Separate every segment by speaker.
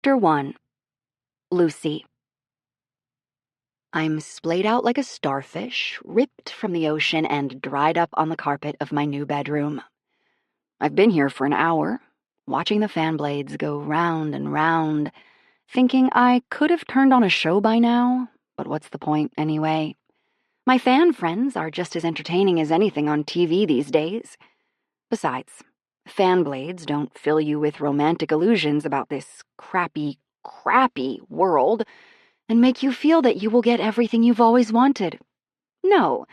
Speaker 1: Chapter 1. Lucy. I'm splayed out like a starfish, ripped from the ocean and dried up on the carpet of my new bedroom. I've been here for an hour, watching the fan blades go round and round, thinking I could have turned on a show by now, but what's the point anyway? My fan friends are just as entertaining as anything on TV these days. Besides, fan blades don't fill you with romantic illusions about this crappy world and make you feel that you will get everything you've always wanted. No,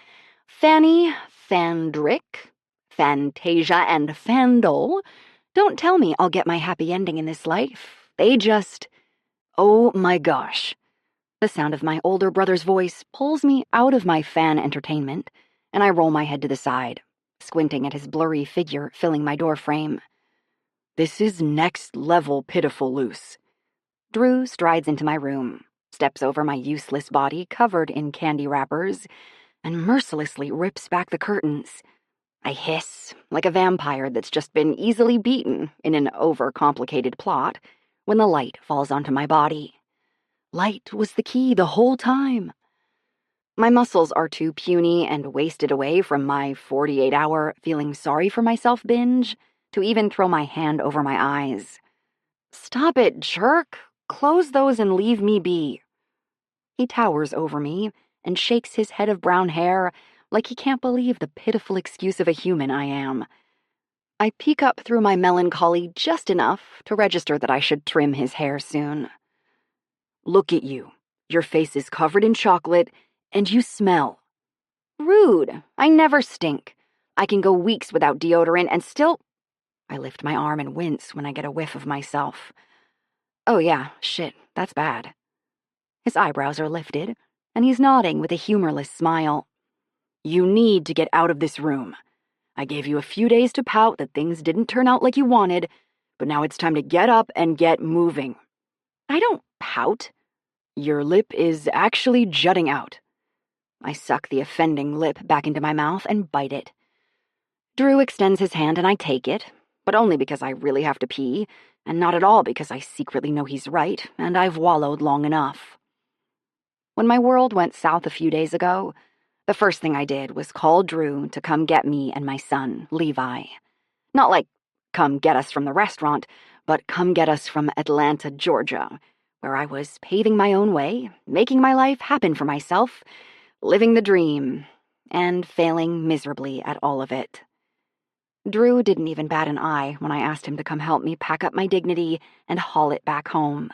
Speaker 1: Fanny, Fandrick, Fantasia, and Fandol don't tell me I'll get my happy ending in this life. They just... Oh my gosh. The sound of my older brother's voice pulls me out of my fan entertainment, and I roll my head to the side, squinting at his blurry figure filling my doorframe. This is next level pitiful, Luce. Drew strides into my room, steps over my useless body covered in candy wrappers, and mercilessly rips back the curtains. I hiss, like a vampire that's just been easily beaten in an overcomplicated plot, when the light falls onto my body. Light was the key the whole time. My muscles are too puny and wasted away from my 48-hour feeling sorry for myself binge to even throw my hand over my eyes. Stop it, jerk! Close those and leave me be. He towers over me and shakes his head of brown hair like he can't believe the pitiful excuse of a human I am. I peek up through my melancholy just enough to register that I should trim his hair soon. Look at you. Your face is covered in chocolate, and you smell. Rude. I never stink. I can go weeks without deodorant and still... I lift my arm and wince when I get a whiff of myself. Oh yeah, shit, that's bad. His eyebrows are lifted, and he's nodding with a humorless smile. You need to get out of this room. I gave you a few days to pout that things didn't turn out like you wanted, but now it's time to get up and get moving. I don't pout. Your lip is actually jutting out. I suck the offending lip back into my mouth and bite it. Drew extends his hand and I take it, but only because I really have to pee, and not at all because I secretly know he's right, and I've wallowed long enough. When my world went south a few days ago, the first thing I did was call Drew to come get me and my son, Levi. Not like, come get us from the restaurant, but come get us from Atlanta, Georgia, where I was paving my own way, making my life happen for myself, living the dream, and failing miserably at all of it. Drew didn't even bat an eye when I asked him to come help me pack up my dignity and haul it back home.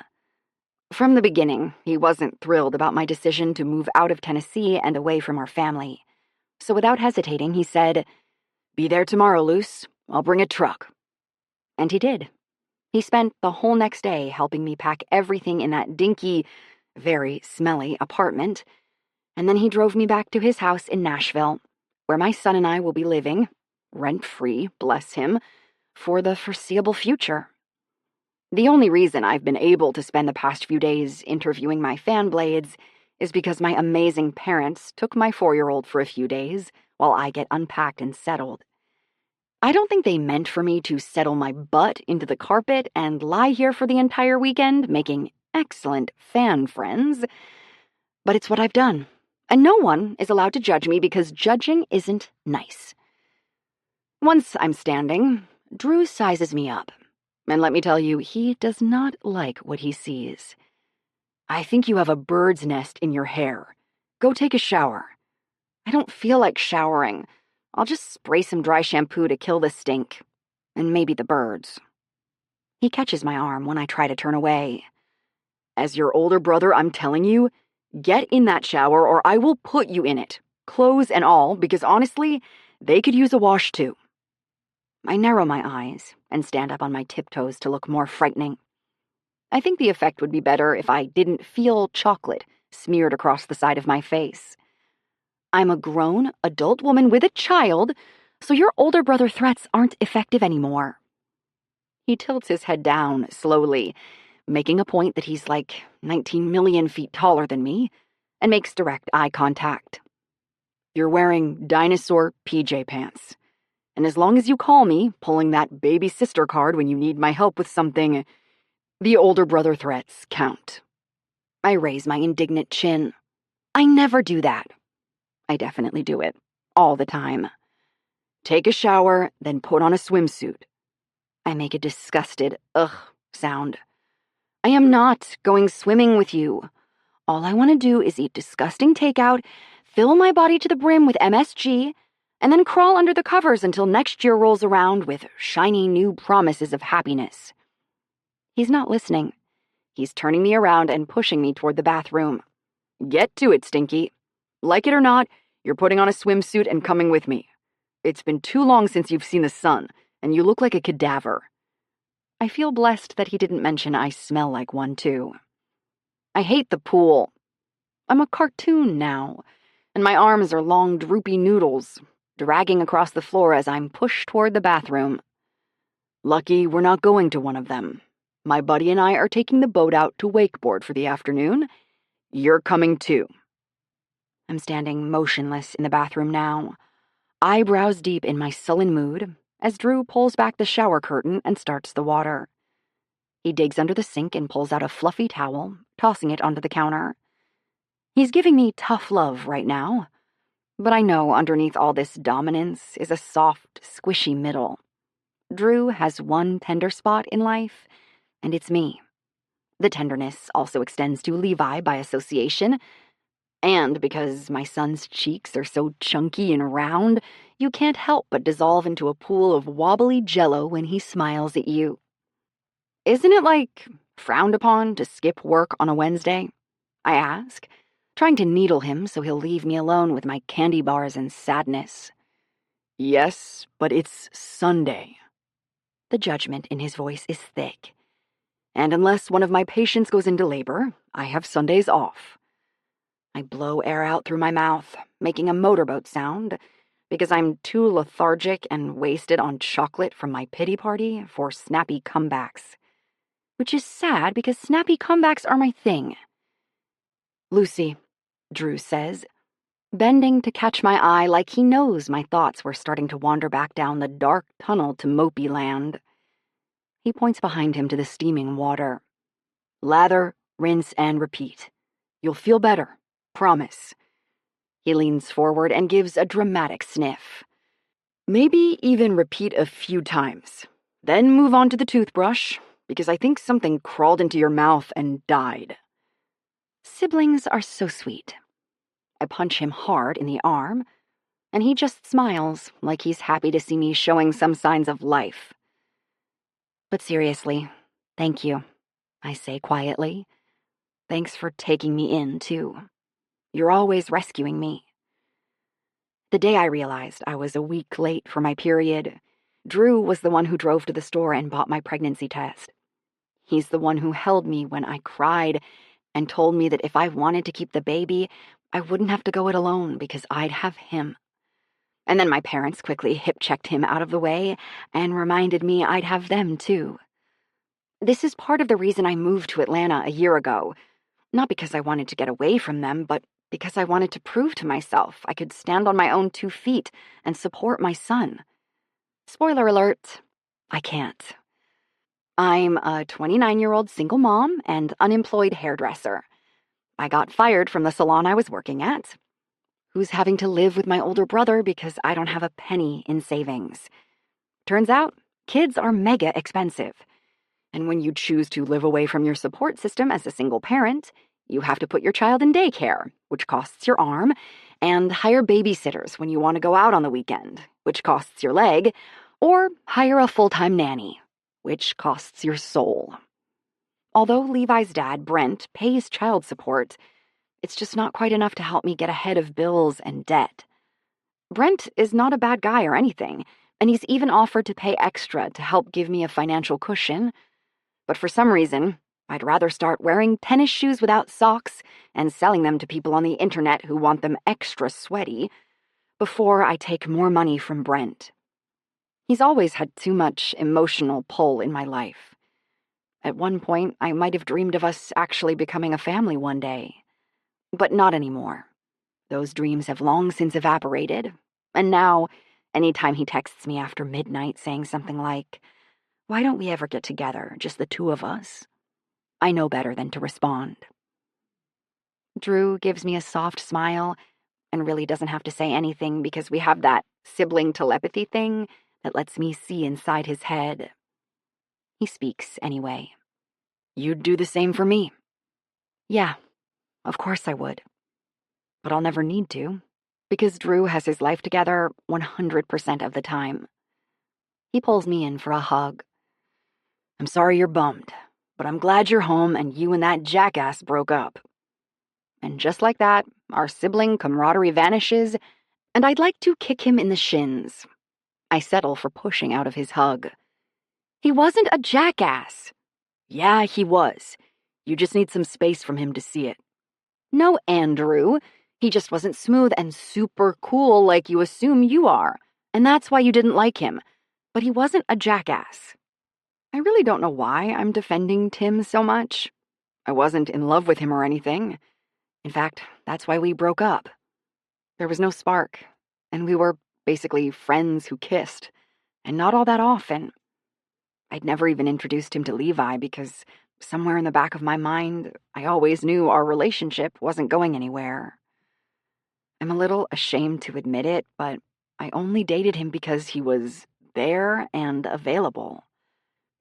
Speaker 1: From the beginning, he wasn't thrilled about my decision to move out of Tennessee and away from our family. So without hesitating, he said, "Be there tomorrow, Luce. I'll bring a truck." And he did. He spent the whole next day helping me pack everything in that dinky, very smelly apartment, and then he drove me back to his house in Nashville, where my son and I will be living, rent-free, bless him, for the foreseeable future. The only reason I've been able to spend the past few days interviewing my fan blades is because my amazing parents took my 4-year-old for a few days while I get unpacked and settled. I don't think they meant for me to settle my butt into the carpet and lie here for the entire weekend, making excellent fan friends, but it's what I've done, and no one is allowed to judge me because judging isn't nice. Once I'm standing, Drew sizes me up, and let me tell you, he does not like what he sees. I think you have a bird's nest in your hair. Go take a shower. I don't feel like showering. I'll just spray some dry shampoo to kill the stink. And maybe the birds. He catches my arm when I try to turn away. As your older brother, I'm telling you, get in that shower or I will put you in it, clothes and all, because honestly, they could use a wash too. I narrow my eyes and stand up on my tiptoes to look more frightening. I think the effect would be better if I didn't feel chocolate smeared across the side of my face. I'm a grown, adult woman with a child, so your older brother threats aren't effective anymore. He tilts his head down slowly, making a point that he's like 19 million feet taller than me, and makes direct eye contact. You're wearing dinosaur PJ pants. And as long as you call me, pulling that baby sister card when you need my help with something The older brother threats count. I raise my indignant chin. I never do that. I definitely do it. All the time. Take a shower, then put on a swimsuit. I make a disgusted ugh sound. I am not going swimming with you. All I want to do is eat disgusting takeout, fill my body to the brim with MSG, and then crawl under the covers until next year rolls around with shiny new promises of happiness. He's not listening. He's turning me around and pushing me toward the bathroom. Get to it, Stinky. Like it or not, you're putting on a swimsuit and coming with me. It's been too long since you've seen the sun, and you look like a cadaver. I feel blessed that he didn't mention I smell like one, too. I hate the pool. I'm a cartoon now, and my arms are long, droopy noodles, dragging across the floor as I'm pushed toward the bathroom. Lucky we're not going to one of them. My buddy and I are taking the boat out to wakeboard for the afternoon. You're coming too. I'm standing motionless in the bathroom now, eyebrows deep in my sullen mood, as Drew pulls back the shower curtain and starts the water. He digs under the sink and pulls out a fluffy towel, tossing it onto the counter. He's giving me tough love right now, but I know underneath all this dominance is a soft, squishy middle. Drew has one tender spot in life, and it's me. The tenderness also extends to Levi by association, and because my son's cheeks are so chunky and round, you can't help but dissolve into a pool of wobbly jello when he smiles at you. Isn't it, like, frowned upon to skip work on a Wednesday? I ask, trying to needle him so he'll leave me alone with my candy bars and sadness. Yes, but it's Sunday. The judgment in his voice is thick. And unless one of my patients goes into labor, I have Sundays off. I blow air out through my mouth, making a motorboat sound, because I'm too lethargic and wasted on chocolate from my pity party for snappy comebacks. Which is sad because snappy comebacks are my thing. Lucy, Drew says, bending to catch my eye like he knows my thoughts were starting to wander back down the dark tunnel to Mopey Land. He points behind him to the steaming water. Lather, rinse, and repeat. You'll feel better, promise. He leans forward and gives a dramatic sniff. Maybe even repeat a few times. Then move on to the toothbrush, because I think something crawled into your mouth and died. Siblings are so sweet. I punch him hard in the arm, and he just smiles like he's happy to see me showing some signs of life. But seriously, thank you, I say quietly. Thanks for taking me in, too. You're always rescuing me. The day I realized I was a week late for my period, Drew was the one who drove to the store and bought my pregnancy test. He's the one who held me when I cried and told me that if I wanted to keep the baby, I wouldn't have to go it alone because I'd have him. And then my parents quickly hip-checked him out of the way and reminded me I'd have them, too. This is part of the reason I moved to Atlanta a year ago. Not because I wanted to get away from them, but because I wanted to prove to myself I could stand on my own 2 feet and support my son. Spoiler alert, I can't. I'm a 29-year-old single mom and unemployed hairdresser. I got fired from the salon I was working at, who's having to live with my older brother because I don't have a penny in savings. Turns out, kids are mega expensive. And when you choose to live away from your support system as a single parent, you have to put your child in daycare, which costs your arm, and hire babysitters when you want to go out on the weekend, which costs your leg, or hire a full-time nanny, which costs your soul. Although Levi's dad, Brent, pays child support, it's just not quite enough to help me get ahead of bills and debt. Brent is not a bad guy or anything, and he's even offered to pay extra to help give me a financial cushion. But for some reason, I'd rather start wearing tennis shoes without socks and selling them to people on the internet who want them extra sweaty before I take more money from Brent. He's always had too much emotional pull in my life. At one point, I might have dreamed of us actually becoming a family one day. But not anymore. Those dreams have long since evaporated, and now, anytime he texts me after midnight saying something like, "Why don't we ever get together, just the 2 of us?" I know better than to respond. Drew gives me a soft smile and really doesn't have to say anything because we have that sibling telepathy thing that lets me see inside his head. He speaks anyway. You'd do the same for me. Yeah, of course I would. But I'll never need to, because Drew has his life together 100% of the time. He pulls me in for a hug. I'm sorry you're bummed, but I'm glad you're home and you and that jackass broke up. And just like that, our sibling camaraderie vanishes, and I'd like to kick him in the shins. I settle for pushing out of his hug. He wasn't a jackass. Yeah, he was. You just need some space from him to see it. No, Andrew. He just wasn't smooth and super cool like you assume you are, and that's why you didn't like him. But he wasn't a jackass. I really don't know why I'm defending Tim so much. I wasn't in love with him or anything. In fact, that's why we broke up. There was no spark, and we were basically friends who kissed, and not all that often. I'd never even introduced him to Levi because somewhere in the back of my mind, I always knew our relationship wasn't going anywhere. I'm a little ashamed to admit it, but I only dated him because he was there and available.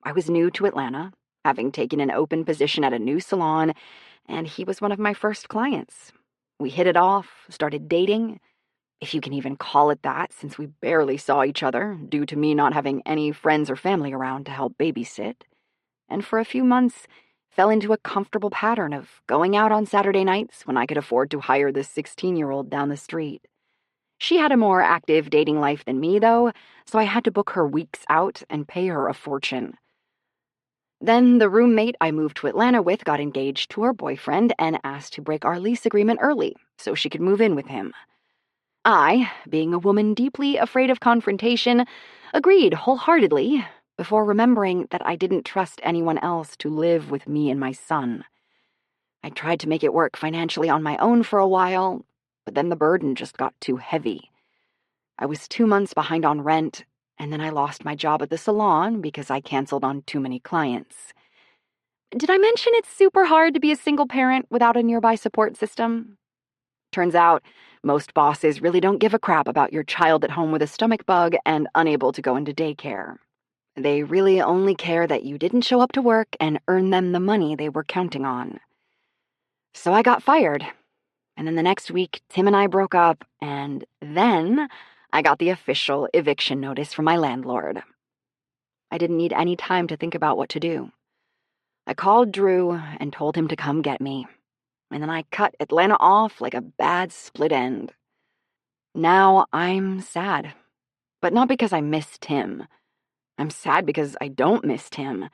Speaker 1: I was new to Atlanta, having taken an open position at a new salon, and he was one of my first clients. We hit it off, started dating, if you can even call it that, since we barely saw each other due to me not having any friends or family around to help babysit, and for a few months fell into a comfortable pattern of going out on Saturday nights when I could afford to hire the 16-year-old down the street. She had a more active dating life than me, though, so I had to book her weeks out and pay her a fortune. Then the roommate I moved to Atlanta with got engaged to her boyfriend and asked to break our lease agreement early so she could move in with him. I, being a woman deeply afraid of confrontation, agreed wholeheartedly before remembering that I didn't trust anyone else to live with me and my son. I tried to make it work financially on my own for a while, but then the burden just got too heavy. I was 2 months behind on rent, and then I lost my job at the salon because I canceled on too many clients. Did I mention it's super hard to be a single parent without a nearby support system? Turns out, most bosses really don't give a crap about your child at home with a stomach bug and unable to go into daycare. They really only care that you didn't show up to work and earn them the money they were counting on. So I got fired. And then the next week, Tim and I broke up, and then I got the official eviction notice from my landlord. I didn't need any time to think about what to do. I called Drew and told him to come get me, and then I cut Atlanta off like a bad split end. Now I'm sad, but not because I miss Tim. I'm sad because I don't miss Tim,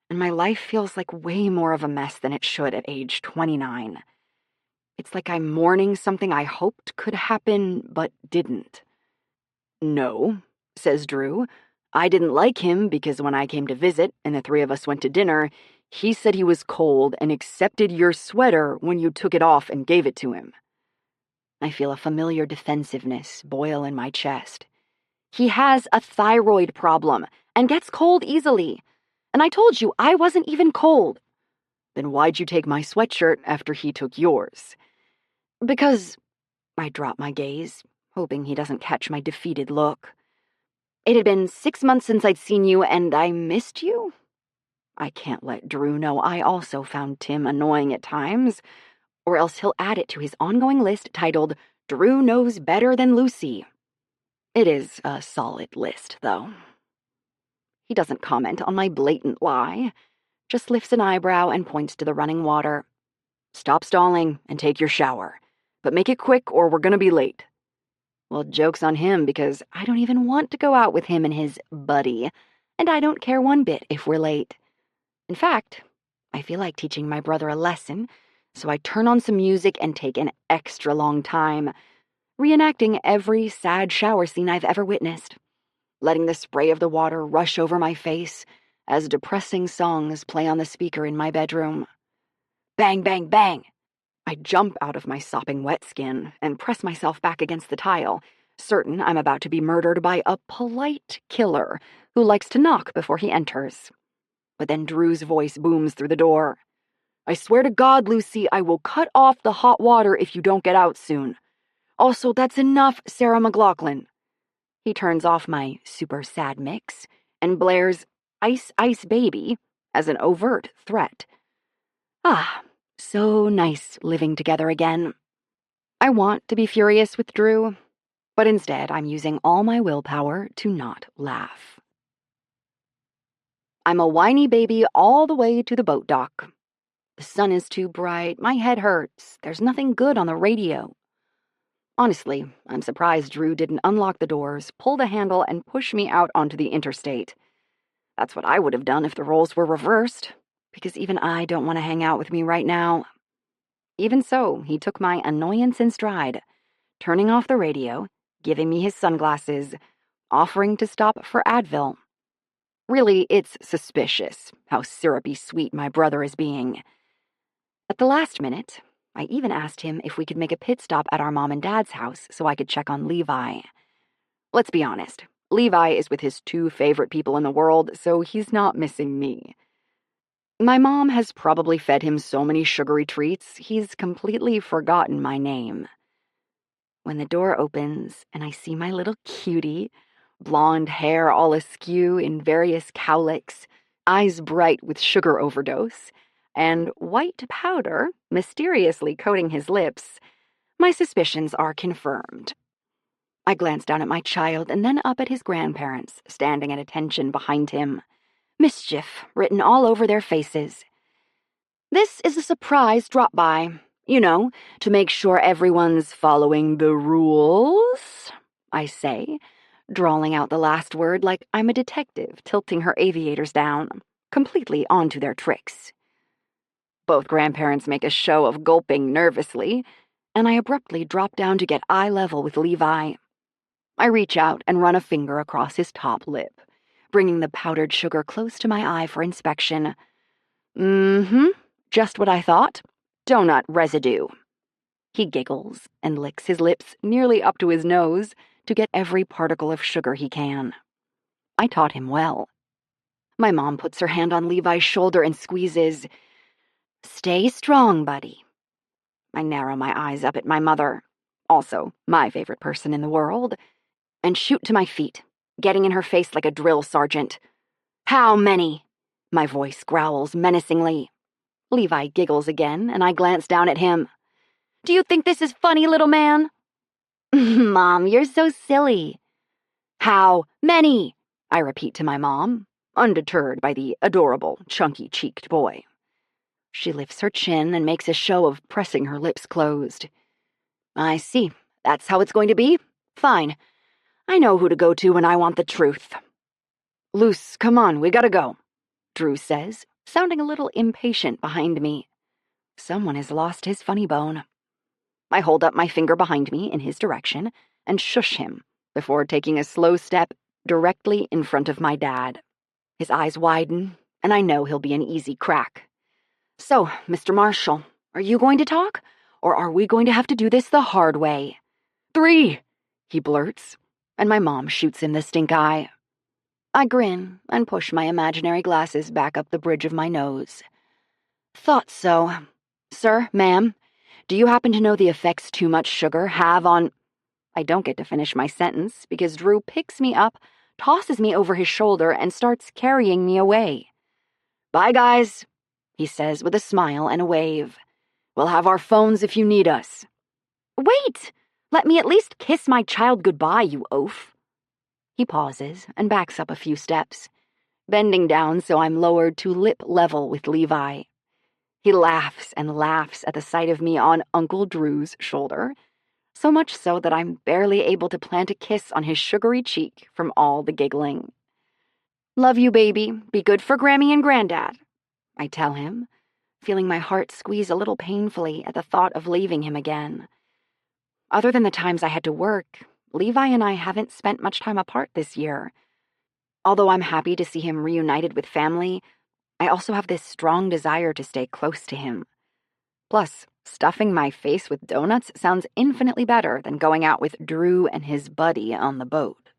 Speaker 1: and my life feels like way more of a mess than it should at age 29. It's like I'm mourning something I hoped could happen, but didn't. No, says Drew. I didn't like him because when I came to visit and the three of us went to dinner, he said he was cold and accepted your sweater when you took it off and gave it to him. I feel a familiar defensiveness boil in my chest. He has a thyroid problem and gets cold easily. And I told you I wasn't even cold. Then why'd you take my sweatshirt after he took yours? Because I drop my gaze, hoping he doesn't catch my defeated look. It had been 6 months since I'd seen you, and I missed you? I can't let Drew know I also found Tim annoying at times, or else he'll add it to his ongoing list titled, Drew Knows Better Than Lucy. It is a solid list, though. He doesn't comment on my blatant lie, just lifts an eyebrow and points to the running water. Stop stalling and take your shower, but make it quick or we're gonna be late. Well, joke's on him because I don't even want to go out with him and his buddy, and I don't care one bit if we're late. In fact, I feel like teaching my brother a lesson, so I turn on some music and take an extra long time, reenacting every sad shower scene I've ever witnessed, letting the spray of the water rush over my face as depressing songs play on the speaker in my bedroom. Bang, bang, bang! I jump out of my sopping wet skin and press myself back against the tile, certain I'm about to be murdered by a polite killer who likes to knock before he enters. But then Drew's voice booms through the door. I swear to God, Lucy, I will cut off the hot water if you don't get out soon. Also, that's enough, Sarah McLachlan. He turns off my super sad mix and blares Ice Ice Baby as an overt threat. Ah, so nice living together again. I want to be furious with Drew, but instead I'm using all my willpower to not laugh. I'm a whiny baby all the way to the boat dock. The sun is too bright, my head hurts, there's nothing good on the radio. Honestly, I'm surprised Drew didn't unlock the doors, pull the handle, and push me out onto the interstate. That's what I would have done if the roles were reversed, because even I don't want to hang out with me right now. Even so, he took my annoyance in stride, turning off the radio, giving me his sunglasses, offering to stop for Advil. Really, it's suspicious how syrupy sweet my brother is being. At the last minute, I even asked him if we could make a pit stop at our mom and dad's house so I could check on Levi. Let's be honest, Levi is with his two favorite people in the world, so he's not missing me. My mom has probably fed him so many sugary treats, he's completely forgotten my name. When the door opens and I see my little cutie, blonde hair all askew in various cowlicks, eyes bright with sugar overdose, and white powder mysteriously coating his lips, my suspicions are confirmed. I glance down at my child and then up at his grandparents, standing at attention behind him. Mischief written all over their faces. This is a surprise drop-by, to make sure everyone's following the rules, I say, drawling out the last word like I'm a detective tilting her aviators down, completely onto their tricks. Both grandparents make a show of gulping nervously, and I abruptly drop down to get eye level with Levi. I reach out and run a finger across his top lip, bringing the powdered sugar close to my eye for inspection. Just what I thought. Donut residue. He giggles and licks his lips nearly up to his nose to get every particle of sugar he can. I taught him well. My mom puts her hand on Levi's shoulder and squeezes. Stay strong, buddy. I narrow my eyes up at my mother, also my favorite person in the world, and shoot to my feet, getting in her face like a drill sergeant. How many? My voice growls menacingly. Levi giggles again, and I glance down at him. Do you think this is funny, little man? Mom, you're so silly. How many? I repeat to my mom, undeterred by the adorable, chunky-cheeked boy. She lifts her chin and makes a show of pressing her lips closed. I see. That's how it's going to be? Fine. I know who to go to when I want the truth. Luce, come on, we gotta go, Drew says, sounding a little impatient behind me. Someone has lost his funny bone. I hold up my finger behind me in his direction and shush him before taking a slow step directly in front of my dad. His eyes widen, and I know he'll be an easy crack. So, Mr. Marshall, are you going to talk, or are we going to have to do this the hard way? 3, he blurts, and my mom shoots him the stink eye. I grin and push my imaginary glasses back up the bridge of my nose. Thought so. Sir, ma'am, do you happen to know the effects too much sugar have on... I don't get to finish my sentence because Drew picks me up, tosses me over his shoulder, and starts carrying me away. Bye, guys, he says with a smile and a wave. We'll have our phones if you need us. Wait! Let me at least kiss my child goodbye, you oaf. He pauses and backs up a few steps, bending down so I'm lowered to lip level with Levi. He laughs and laughs at the sight of me on Uncle Drew's shoulder, so much so that I'm barely able to plant a kiss on his sugary cheek from all the giggling. Love you, baby. Be good for Grammy and Granddad, I tell him, feeling my heart squeeze a little painfully at the thought of leaving him again. Other than the times I had to work, Levi and I haven't spent much time apart this year. Although I'm happy to see him reunited with family, I also have this strong desire to stay close to him. Plus, stuffing my face with donuts sounds infinitely better than going out with Drew and his buddy on the boat.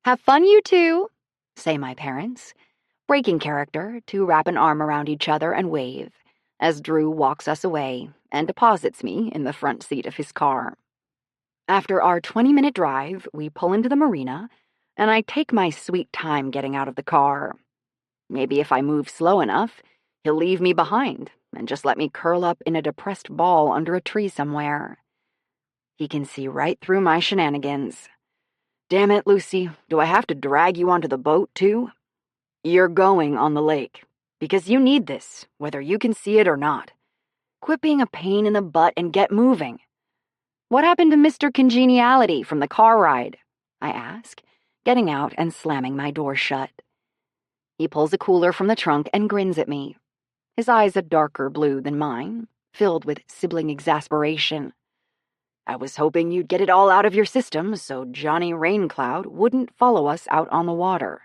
Speaker 1: Have fun, you two, say my parents, breaking character to wrap an arm around each other and wave, as Drew walks us away and deposits me in the front seat of his car. After our 20-minute drive, we pull into the marina, and I take my sweet time getting out of the car. Maybe if I move slow enough, he'll leave me behind and just let me curl up in a depressed ball under a tree somewhere. He can see right through my shenanigans. Damn it, Lucy, do I have to drag you onto the boat, too? You're going on the lake, because you need this, whether you can see it or not. Quit being a pain in the butt and get moving. What happened to Mr. Congeniality from the car ride? I ask, getting out and slamming my door shut. He pulls a cooler from the trunk and grins at me, his eyes a darker blue than mine, filled with sibling exasperation. I was hoping you'd get it all out of your system so Johnny Raincloud wouldn't follow us out on the water.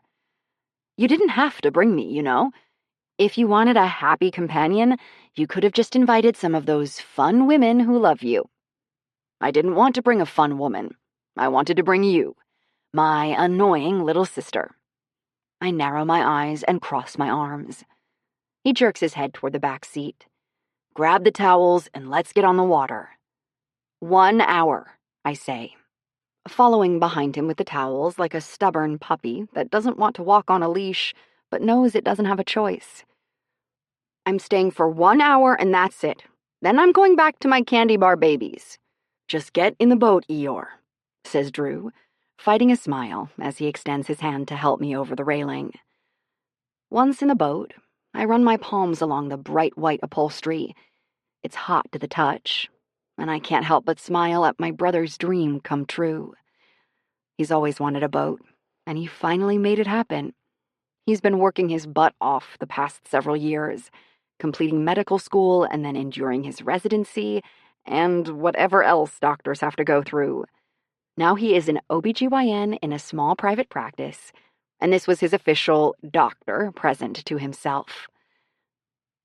Speaker 1: You didn't have to bring me, you know. If you wanted a happy companion, you could have just invited some of those fun women who love you. I didn't want to bring a fun woman. I wanted to bring you, my annoying little sister. I narrow my eyes and cross my arms. He jerks his head toward the back seat. Grab the towels and let's get on the water. 1 hour, I say, following behind him with the towels like a stubborn puppy that doesn't want to walk on a leash but knows it doesn't have a choice. I'm staying for 1 hour and that's it. Then I'm going back to my candy bar babies. Just get in the boat, Eeyore, says Drew, fighting a smile as he extends his hand to help me over the railing. Once in the boat, I run my palms along the bright white upholstery. It's hot to the touch, and I can't help but smile at my brother's dream come true. He's always wanted a boat, and he finally made it happen. He's been working his butt off the past several years, completing medical school and then enduring his residency and whatever else doctors have to go through. Now he is an OBGYN in a small private practice, and this was his official doctor present to himself.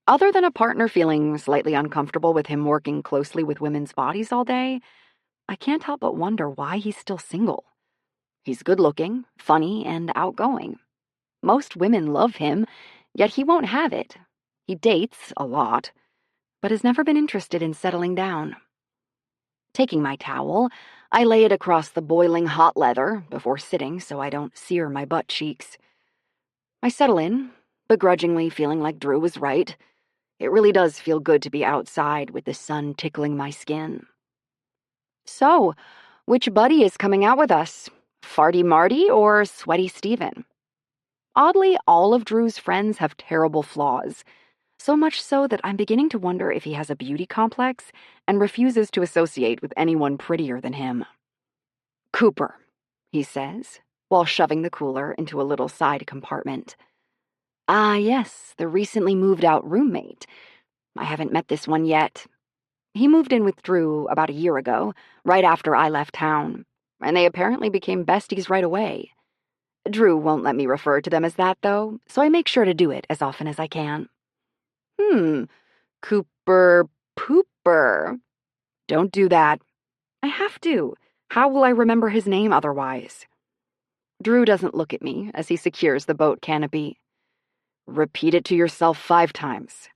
Speaker 1: Other than a partner feeling slightly uncomfortable with him working closely with women's bodies all day, I can't help but wonder why he's still single. He's good-looking, funny, and outgoing. Most women love him, yet he won't have it. He dates a lot, but has never been interested in settling down. Taking my towel, I lay it across the boiling hot leather before sitting so I don't sear my butt cheeks. I settle in, begrudgingly feeling like Drew was right. It really does feel good to be outside with the sun tickling my skin. So, which buddy is coming out with us? Farty Marty or Sweaty Steven? Oddly, all of Drew's friends have terrible flaws, so much so that I'm beginning to wonder if he has a beauty complex and refuses to associate with anyone prettier than him. Cooper, he says, while shoving the cooler into a little side compartment. Ah, yes, the recently moved out roommate. I haven't met this one yet. He moved in with Drew about a year ago, right after I left town, and they apparently became besties right away. Drew won't let me refer to them as that, though, so I make sure to do it as often as I can. Cooper Pooper. Don't do that. I have to. How will I remember his name otherwise? Drew doesn't look at me as he secures the boat canopy. Repeat it to yourself 5 times.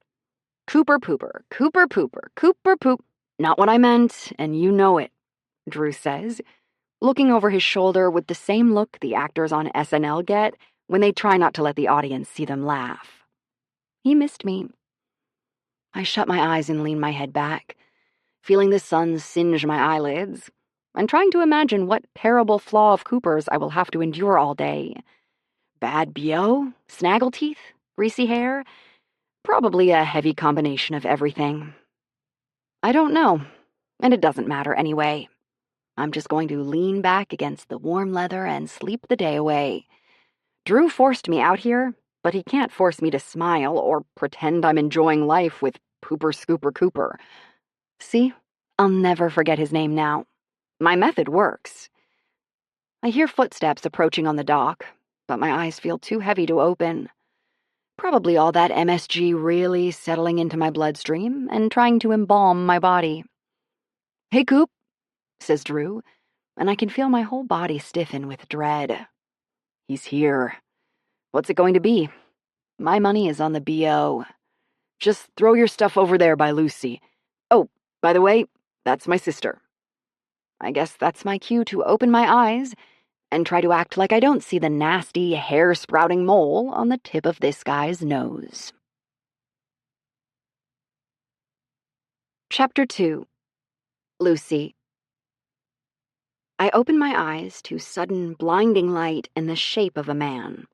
Speaker 1: Cooper Pooper, Cooper Pooper, Cooper Poop. Not what I meant, and you know it, Drew says, looking over his shoulder with the same look the actors on SNL get when they try not to let the audience see them laugh. He missed me. I shut my eyes and lean my head back, feeling the sun singe my eyelids, and trying to imagine what terrible flaw of Cooper's I will have to endure all day. Bad BO? Snaggleteeth? Greasy hair? Probably a heavy combination of everything. I don't know, and it doesn't matter anyway. I'm just going to lean back against the warm leather and sleep the day away. Drew forced me out here, but he can't force me to smile or pretend I'm enjoying life with Pooper Scooper Cooper. See? I'll never forget his name now. My method works. I hear footsteps approaching on the dock, but my eyes feel too heavy to open. Probably all that MSG really settling into my bloodstream and trying to embalm my body. Hey, Coop, says Drew, and I can feel my whole body stiffen with dread. He's here. What's it going to be? My money is on the BO. Just throw your stuff over there by Lucy. Oh, by the way, that's my sister. I guess that's my cue to open my eyes and try to act like I don't see the nasty, hair-sprouting mole on the tip of this guy's nose. Chapter 2. Lucy. I open my eyes to sudden, blinding light in the shape of a man.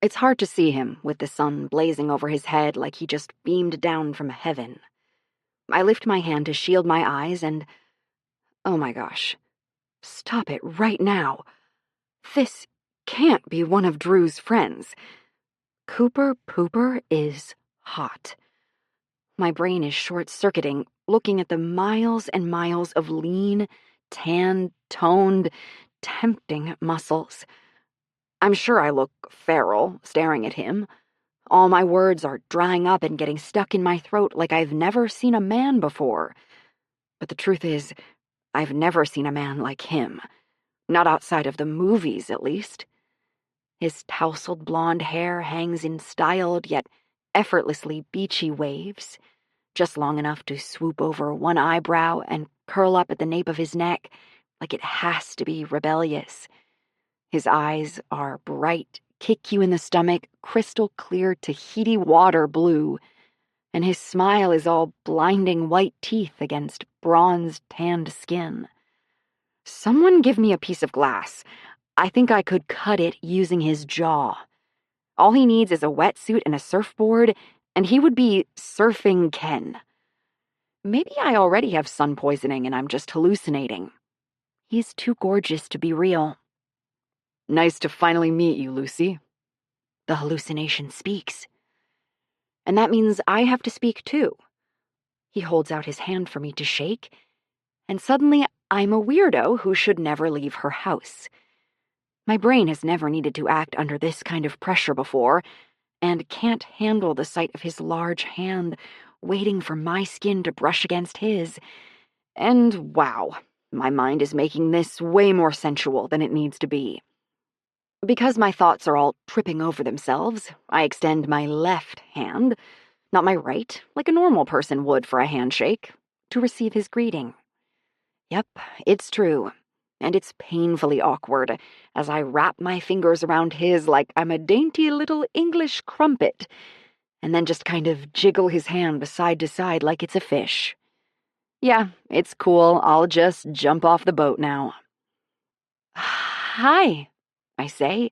Speaker 1: It's hard to see him, with the sun blazing over his head like he just beamed down from heaven. I lift my hand to shield my eyes and... oh my gosh. Stop it right now. This can't be one of Drew's friends. Cooper Pooper is hot. My brain is short-circuiting, looking at the miles and miles of lean, tan, toned, tempting muscles. I'm sure I look feral, staring at him. All my words are drying up and getting stuck in my throat like I've never seen a man before. But the truth is, I've never seen a man like him. Not outside of the movies, at least. His tousled blonde hair hangs in styled yet effortlessly beachy waves, just long enough to swoop over one eyebrow and curl up at the nape of his neck like it has to be rebellious. His eyes are bright, kick-you-in-the-stomach, crystal-clear Tahiti water blue, and his smile is all blinding white teeth against bronze tanned skin. Someone give me a piece of glass. I think I could cut it using his jaw. All he needs is a wetsuit and a surfboard, and he would be Surfing Ken. Maybe I already have sun poisoning and I'm just hallucinating. He's too gorgeous to be real. Nice to finally meet you, Lucy. The hallucination speaks. And that means I have to speak too. He holds out his hand for me to shake, and suddenly I'm a weirdo who should never leave her house. My brain has never needed to act under this kind of pressure before, and can't handle the sight of his large hand waiting for my skin to brush against his. And wow, my mind is making this way more sensual than it needs to be. Because my thoughts are all tripping over themselves, I extend my left hand, not my right, like a normal person would for a handshake, to receive his greeting. Yep, it's true, and it's painfully awkward as I wrap my fingers around his like I'm a dainty little English crumpet, and then just kind of jiggle his hand side to side like it's a fish. Yeah, it's cool. I'll just jump off the boat now. Hi, I say,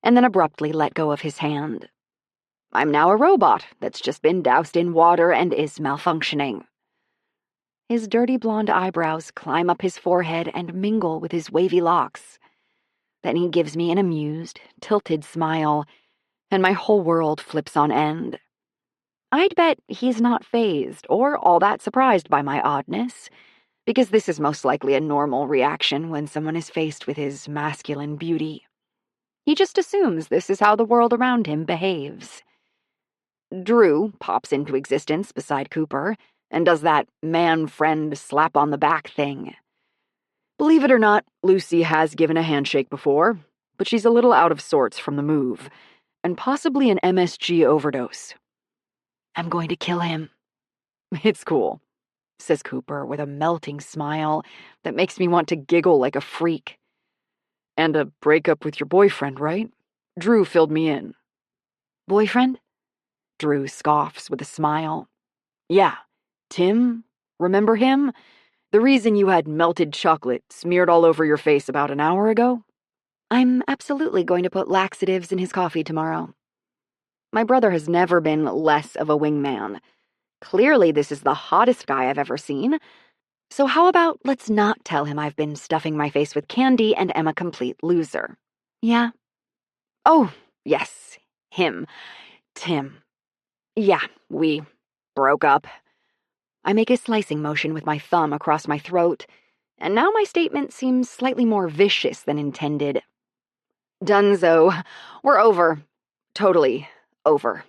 Speaker 1: and then abruptly let go of his hand. I'm now a robot that's just been doused in water and is malfunctioning. His dirty blonde eyebrows climb up his forehead and mingle with his wavy locks. Then he gives me an amused, tilted smile, and my whole world flips on end. I'd bet he's not fazed or all that surprised by my oddness, because this is most likely a normal reaction when someone is faced with his masculine beauty. He just assumes this is how the world around him behaves. Drew pops into existence beside Cooper and does that man-friend slap-on-the-back thing. Believe it or not, Lucy has given a handshake before, but she's a little out of sorts from the move, and possibly an MSG overdose. I'm going to kill him. It's cool, says Cooper with a melting smile that makes me want to giggle like a freak. And a breakup with your boyfriend, right? Drew filled me in. Boyfriend? Drew scoffs with a smile. Yeah, Tim, remember him? The reason you had melted chocolate smeared all over your face about an hour ago? I'm absolutely going to put laxatives in his coffee tomorrow. My brother has never been less of a wingman. Clearly this is the hottest guy I've ever seen. So how about let's not tell him I've been stuffing my face with candy and am a complete loser? Yeah? Oh, yes, him. Tim. Yeah, we broke up. I make a slicing motion with my thumb across my throat, and now my statement seems slightly more vicious than intended. Dunzo. We're over. Totally over.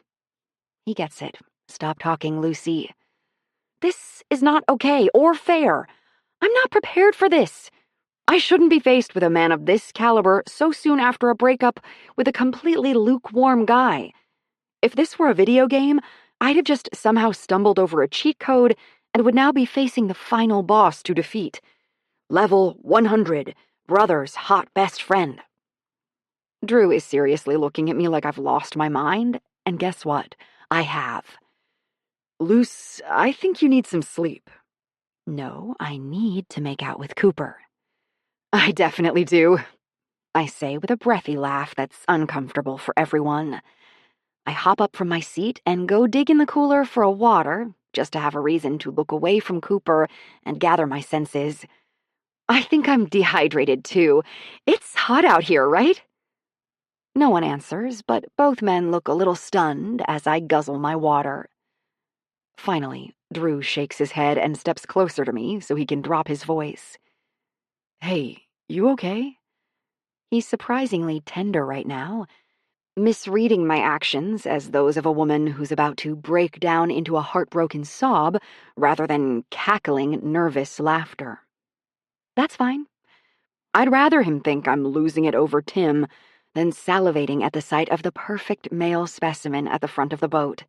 Speaker 1: He gets it. Stop talking, Lucy. This is not okay or fair. I'm not prepared for this. I shouldn't be faced with a man of this caliber so soon after a breakup with a completely lukewarm guy. If this were a video game, I'd have just somehow stumbled over a cheat code and would now be facing the final boss to defeat. Level 100, brother's hot best friend. Drew is seriously looking at me like I've lost my mind, and guess what? I have. Luce, I think you need some sleep. No, I need to make out with Cooper. I definitely do, I say with a breathy laugh that's uncomfortable for everyone. I hop up from my seat and go dig in the cooler for a water, just to have a reason to look away from Cooper and gather my senses. I think I'm dehydrated too. It's hot out here, right? No one answers, but both men look a little stunned as I guzzle my water. Finally, Drew shakes his head and steps closer to me so he can drop his voice. Hey, you okay? He's surprisingly tender right now, misreading my actions as those of a woman who's about to break down into a heartbroken sob rather than cackling, nervous laughter. That's fine. I'd rather him think I'm losing it over Tim than salivating at the sight of the perfect male specimen at the front of the boat.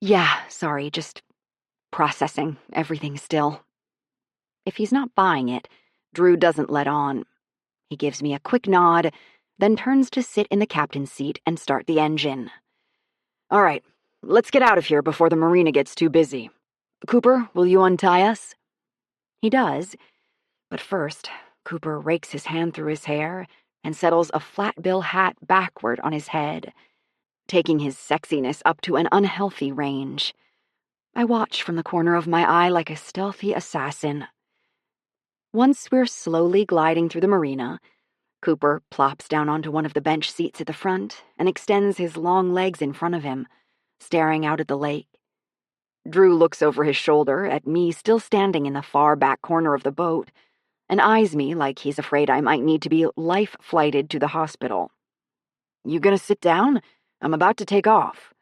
Speaker 1: Yeah, sorry, just processing everything still. If he's not buying it, Drew doesn't let on. He gives me a quick nod, then turns to sit in the captain's seat and start the engine. All right, let's get out of here before the marina gets too busy. Cooper, will you untie us? He does, but first, Cooper rakes his hand through his hair and settles a flat bill hat backward on his head, taking his sexiness up to an unhealthy range. I watch from the corner of my eye like a stealthy assassin. Once we're slowly gliding through the marina, Cooper plops down onto one of the bench seats at the front and extends his long legs in front of him, staring out at the lake. Drew looks over his shoulder at me still standing in the far back corner of the boat and eyes me like he's afraid I might need to be life-flighted to the hospital. You gonna sit down? I'm about to take off.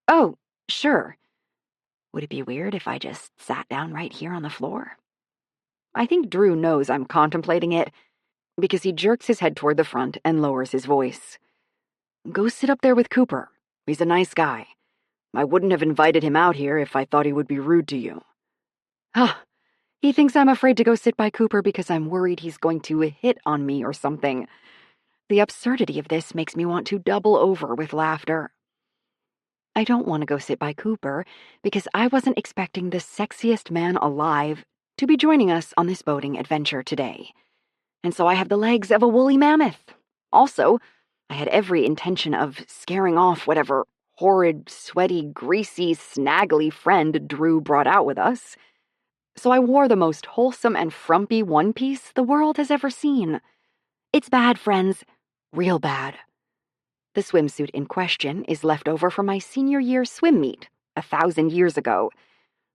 Speaker 1: Oh, sure. Would it be weird if I just sat down right here on the floor? I think Drew knows I'm contemplating it because he jerks his head toward the front and lowers his voice. Go sit up there with Cooper. He's a nice guy. I wouldn't have invited him out here if I thought he would be rude to you. Huh. He thinks I'm afraid to go sit by Cooper because I'm worried he's going to hit on me or something. The absurdity of this makes me want to double over with laughter. I don't want to go sit by Cooper because I wasn't expecting the sexiest man alive to be joining us on this boating adventure today. And so I have the legs of a woolly mammoth. Also, I had every intention of scaring off whatever horrid, sweaty, greasy, snaggly friend Drew brought out with us. So I wore the most wholesome and frumpy one-piece the world has ever seen. It's bad, friends. Real bad. The swimsuit in question is left over from my senior year swim meet 1,000 years ago.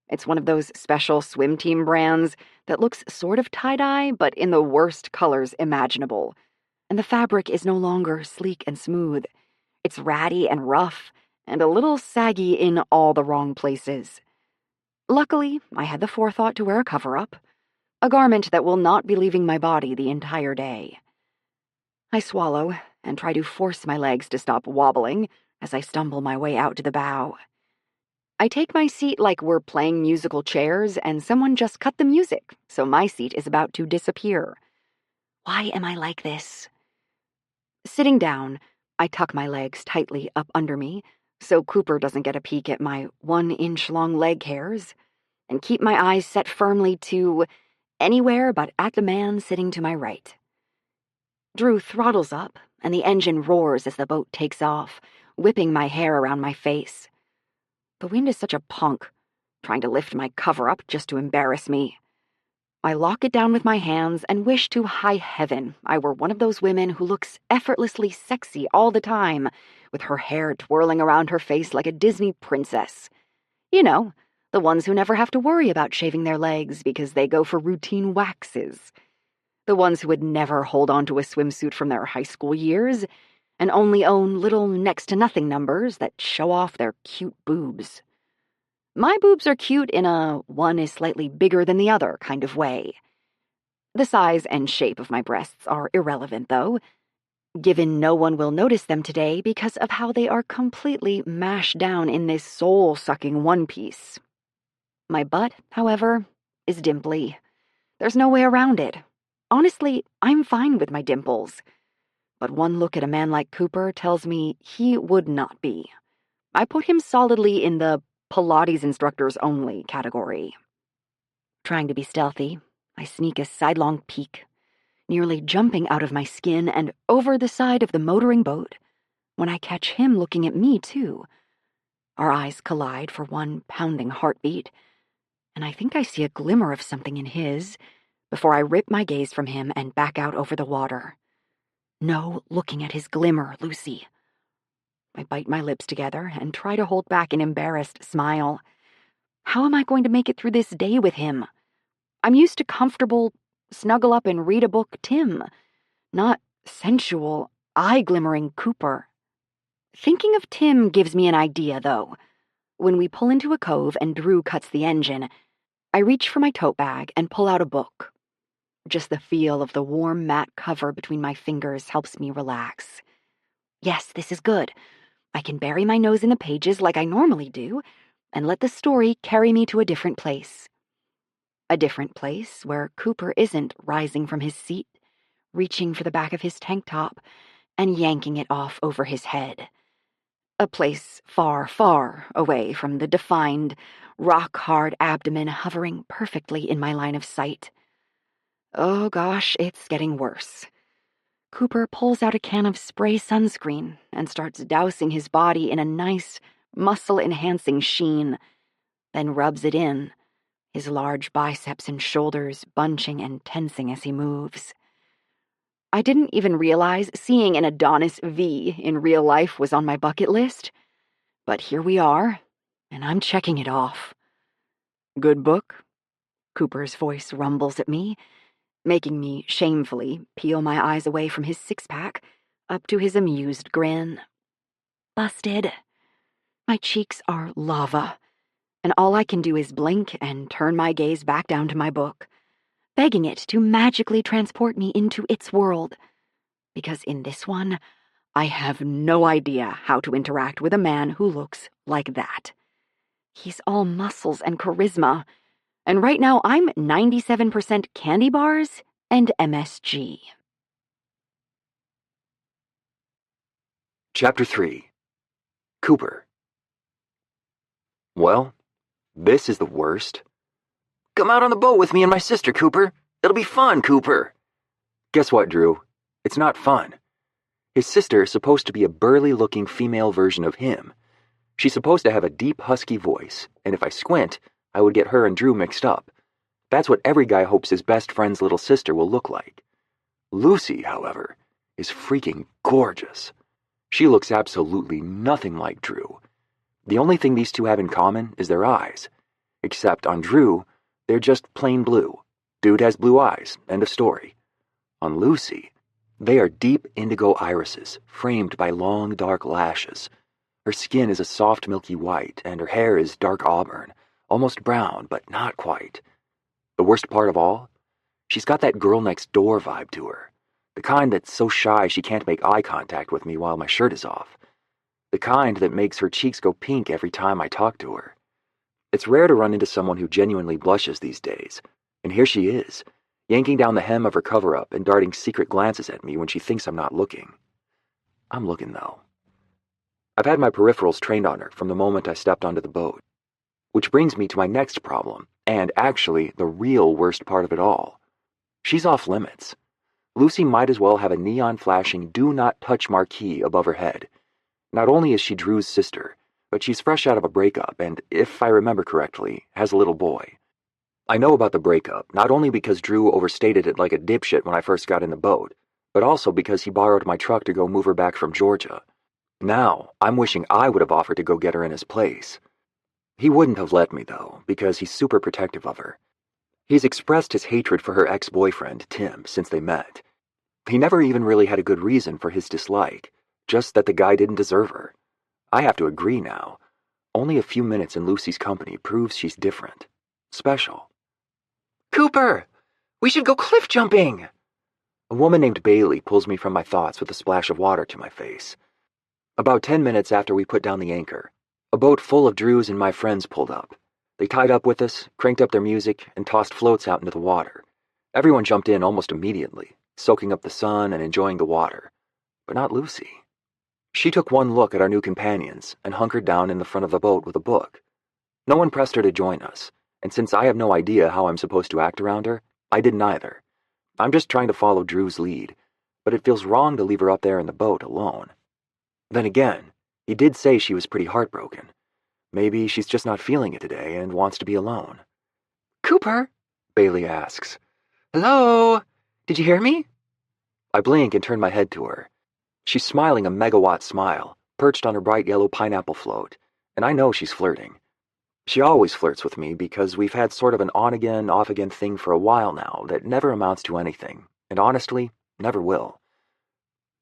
Speaker 1: It's one of those special swim team brands that looks sort of tie-dye, but in the worst colors imaginable. And the fabric is no longer sleek and smooth. It's ratty and rough, and a little saggy in all the wrong places. Luckily, I had the forethought to wear a cover-up, a garment that will not be leaving my body the entire day. I swallow and try to force my legs to stop wobbling as I stumble my way out to the bow. I take my seat like we're playing musical chairs and someone just cut the music, so my seat is about to disappear. Why am I like this? Sitting down, I tuck my legs tightly up under me so Cooper doesn't get a peek at my 1-inch-long leg hairs, and keep my eyes set firmly to anywhere but at the man sitting to my right. Drew throttles up, and the engine roars as the boat takes off, whipping my hair around my face. The wind is such a punk, trying to lift my cover up just to embarrass me. I lock it down with my hands and wish to high heaven I were one of those women who looks effortlessly sexy all the time, with her hair twirling around her face like a Disney princess. You know, the ones who never have to worry about shaving their legs because they go for routine waxes. The ones who would never hold on to a swimsuit from their high school years and only own little next-to-nothing numbers that show off their cute boobs. My boobs are cute in a one is slightly bigger than the other kind of way. The size and shape of my breasts are irrelevant, though. given no one will notice them today because of how they are completely mashed down in this soul-sucking one piece. My butt, however, is dimply. There's no way around it. Honestly, I'm fine with my dimples. But one look at a man like Cooper tells me he would not be. I put him solidly in the Pilates instructors only category. Trying to be stealthy, I sneak a sidelong peek, nearly jumping out of my skin and over the side of the motoring boat, when I catch him looking at me too. Our eyes collide for one pounding heartbeat, and I think I see a glimmer of something in his before I rip my gaze from him and back out over the water. No looking at his glimmer, Lucy. I bite my lips together and try to hold back an embarrassed smile. How am I going to make it through this day with him? I'm used to comfortable, snuggle up and read a book Tim, not sensual, eye-glimmering Cooper. Thinking of Tim gives me an idea, though. When we pull into a cove and Drew cuts the engine, I reach for my tote bag and pull out a book. Just the feel of the warm matte cover between my fingers helps me relax. Yes, this is good. I can bury my nose in the pages like I normally do and let the story carry me to a different place. A different place where Cooper isn't rising from his seat, reaching for the back of his tank top, and yanking it off over his head. A place far, far away from the defined, rock-hard abdomen hovering perfectly in my line of sight. Oh gosh, it's getting worse. Cooper pulls out a can of spray sunscreen and starts dousing his body in a nice, muscle-enhancing sheen, then rubs it in, his large biceps and shoulders bunching and tensing as he moves. I didn't even realize seeing an Adonis V in real life was on my bucket list, but here we are, and I'm checking it off. Good book? Cooper's voice rumbles at me, making me shamefully peel my eyes away from his six-pack up to his amused grin. Busted. My cheeks are lava, and all I can do is blink and turn my gaze back down to my book, begging it to magically transport me into its world, because in this one, I have no idea how to interact with a man who looks like that. He's all muscles and charisma, and right now I'm 97% candy bars and MSG.
Speaker 2: Chapter 3. Cooper. Well, this is the worst. Come out on the boat with me and my sister, Cooper. It'll be fun, Cooper. Guess what, Drew? It's not fun. His sister is supposed to be a burly-looking female version of him. She's supposed to have a deep, husky voice, and if I squint, I would get her and Drew mixed up. That's what every guy hopes his best friend's little sister will look like. Lucy, however, is freaking gorgeous. She looks absolutely nothing like Drew. The only thing these two have in common is their eyes. Except on Drew, they're just plain blue. Dude has blue eyes, end of story. On Lucy, they are deep indigo irises, framed by long, dark lashes. Her skin is a soft, milky white, and her hair is dark auburn, almost brown, but not quite. The worst part of all? She's got that girl next door vibe to her. The kind that's so shy she can't make eye contact with me while my shirt is off. The kind that makes her cheeks go pink every time I talk to her. It's rare to run into someone who genuinely blushes these days, and here she is, yanking down the hem of her cover-up and darting secret glances at me when she thinks I'm not looking. I'm looking, though. I've had my peripherals trained on her from the moment I stepped onto the boat. Which brings me to my next problem, and actually the real worst part of it all. She's off limits. Lucy might as well have a neon-flashing do not touch marquee above her head. Not only is she Drew's sister, but she's fresh out of a breakup and, if I remember correctly, has a little boy. I know about the breakup, not only because Drew overstated it like a dipshit when I first got in the boat, but also because he borrowed my truck to go move her back from Georgia. Now, I'm wishing I would have offered to go get her in his place. He wouldn't have let me, though, because he's super protective of her. He's expressed his hatred for her ex-boyfriend, Tim, since they met. He never even really had a good reason for his dislike, just that the guy didn't deserve her. I have to agree now. Only a few minutes in Lucy's company proves she's different. Special. Cooper! We should go cliff jumping! A woman named Bailey pulls me from my thoughts with a splash of water to my face. About 10 minutes after we put down the anchor, a boat full of Drews and my friends pulled up. They tied up with us, cranked up their music, and tossed floats out into the water. Everyone jumped in almost immediately, soaking up the sun and enjoying the water. But not Lucy. She took one look at our new companions and hunkered down in the front of the boat with a book. No one pressed her to join us, and since I have no idea how I'm supposed to act around her, I didn't either. I'm just trying to follow Drew's lead, but it feels wrong to leave her up there in the boat alone. Then again, he did say she was pretty heartbroken. Maybe she's just not feeling it today and wants to be alone.
Speaker 1: "Cooper?"
Speaker 2: Bailey asks.
Speaker 1: "Hello? Did you hear me?"
Speaker 2: I blink and turn my head to her. She's smiling a megawatt smile, perched on her bright yellow pineapple float, and I know she's flirting. She always flirts with me because we've had sort of an on-again, off-again thing for a while now that never amounts to anything, and honestly, never will.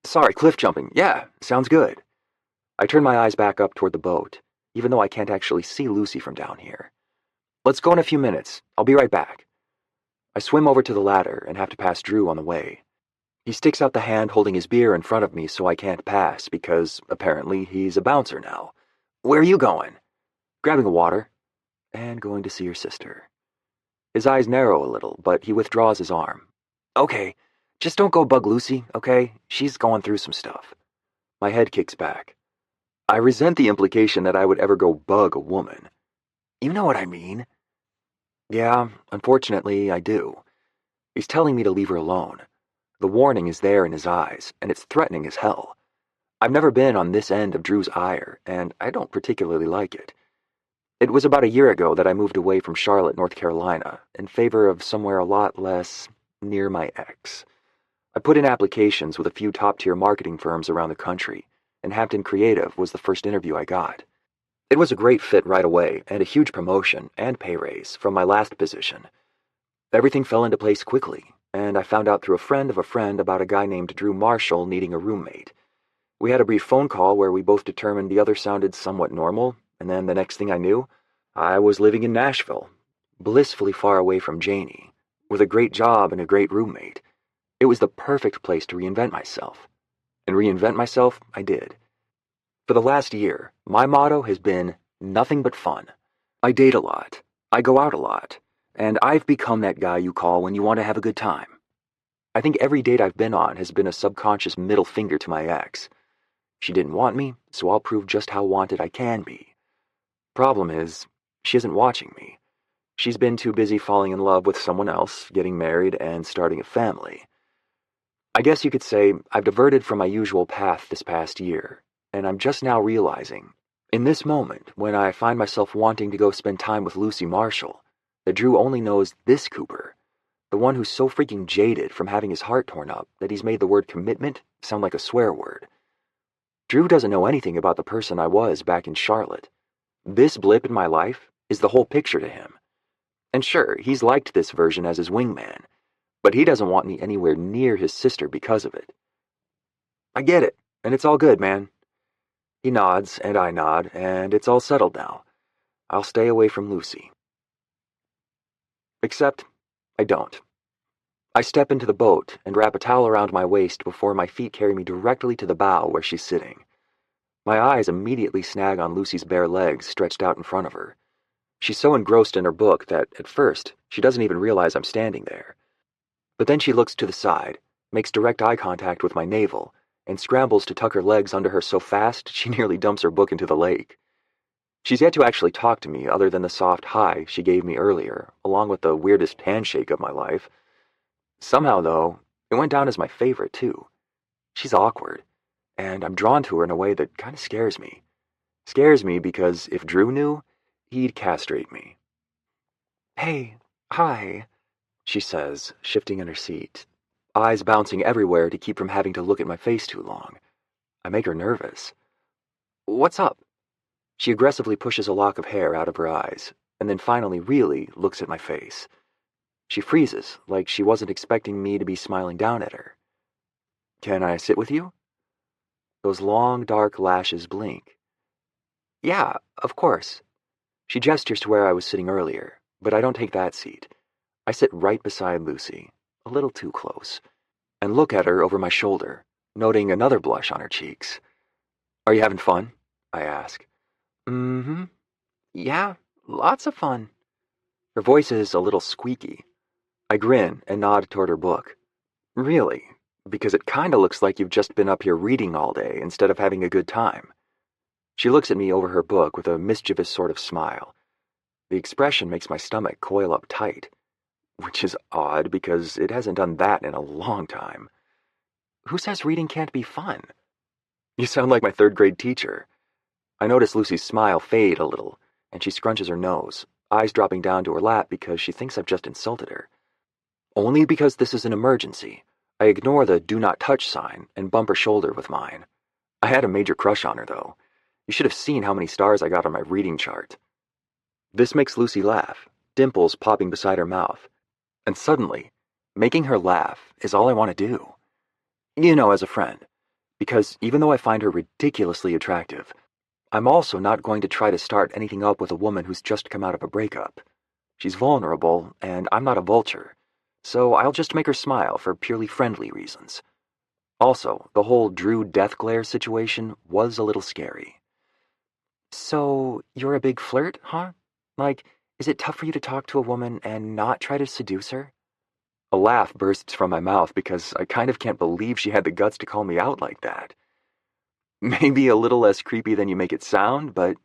Speaker 2: Sorry, cliff jumping. Yeah, sounds good. I turn my eyes back up toward the boat, even though I can't actually see Lucy from down here. Let's go in a few minutes. I'll be right back. I swim over to the ladder and have to pass Drew on the way. He sticks out the hand holding his beer in front of me so I can't pass because, apparently, he's a bouncer now. Where are you going? Grabbing a water. And going to see your sister. His eyes narrow a little, but he withdraws his arm. Okay, just don't go bug Lucy, okay? She's going through some stuff. My head kicks back. I resent the implication that I would ever go bug a woman. You know what I mean? Yeah, unfortunately, I do. He's telling me to leave her alone. The warning is there in his eyes, and it's threatening as hell. I've never been on this end of Drew's ire, and I don't particularly like it. It was about a year ago that I moved away from Charlotte, North Carolina, in favor of somewhere a lot less near my ex. I put in applications with a few top-tier marketing firms around the country, and Hampton Creative was the first interview I got. It was a great fit right away, and a huge promotion and pay raise from my last position. Everything fell into place quickly, and I found out through a friend of a friend about a guy named Drew Marshall needing a roommate. We had a brief phone call where we both determined the other sounded somewhat normal, and then the next thing I knew, I was living in Nashville, blissfully far away from Janie, with a great job and a great roommate. It was the perfect place to reinvent myself. And reinvent myself, I did. For the last year, my motto has been nothing but fun. I date a lot, I go out a lot, and I've become that guy you call when you want to have a good time. I think every date I've been on has been a subconscious middle finger to my ex. She didn't want me, so I'll prove just how wanted I can be. Problem is, she isn't watching me. She's been too busy falling in love with someone else, getting married, and starting a family. I guess you could say I've diverted from my usual path this past year, and I'm just now realizing, in this moment, when I find myself wanting to go spend time with Lucy Marshall, that Drew only knows this Cooper, the one who's so freaking jaded from having his heart torn up that he's made the word commitment sound like a swear word. Drew doesn't know anything about the person I was back in Charlotte. This blip in my life is the whole picture to him. And sure, he's liked this version as his wingman, but he doesn't want me anywhere near his sister because of it. I get it, and it's all good, man. He nods, and I nod, and it's all settled now. I'll stay away from Lucy. Except, I don't. I step into the boat and wrap a towel around my waist before my feet carry me directly to the bow where she's sitting. My eyes immediately snag on Lucy's bare legs stretched out in front of her. She's so engrossed in her book that, at first, she doesn't even realize I'm standing there. But then she looks to the side, makes direct eye contact with my navel, and scrambles to tuck her legs under her so fast she nearly dumps her book into the lake. She's yet to actually talk to me other than the soft hi she gave me earlier, along with the weirdest handshake of my life. Somehow, though, it went down as my favorite, too. She's awkward, and I'm drawn to her in a way that kind of scares me. Scares me because if Drew knew, he'd castrate me. Hey, hi, she says, shifting in her seat, eyes bouncing everywhere to keep from having to look at my face too long. I make her nervous. What's up? She aggressively pushes a lock of hair out of her eyes, and then finally really looks at my face. She freezes, like she wasn't expecting me to be smiling down at her. Can I sit with you? Those long, dark lashes blink. Yeah, of course. She gestures to where I was sitting earlier, but I don't take that seat. I sit right beside Lucy, a little too close. and look at her over my shoulder, noting another blush on her cheeks. "Are you having fun?" I ask. "Mm-hmm. Yeah, lots of fun." Her voice is a little squeaky. I grin and nod toward her book. "Really? Because it kinda looks like you've just been up here reading all day instead of having a good time." She looks at me over her book with a mischievous sort of smile. The expression makes my stomach coil up tight, which is odd because it hasn't done that in a long time. Who says reading can't be fun? You sound like my third-grade teacher. I notice Lucy's smile fade a little, and she scrunches her nose, eyes dropping down to her lap because she thinks I've just insulted her. Only because this is an emergency, I ignore the do not touch sign and bump her shoulder with mine. I had a major crush on her, though. You should have seen how many stars I got on my reading chart. This makes Lucy laugh, dimples popping beside her mouth. And suddenly, making her laugh is all I want to do. You know, as a friend. Because even though I find her ridiculously attractive, I'm also not going to try to start anything up with a woman who's just come out of a breakup. She's vulnerable, and I'm not a vulture, so I'll just make her smile for purely friendly reasons. Also, the whole Drew death glare situation was a little scary. "So, you're a big flirt, huh? Like, is it tough for you to talk to a woman and not try to seduce her?" A laugh bursts from my mouth because I kind of can't believe she had the guts to call me out like that. Maybe a little less creepy than you make it sound, but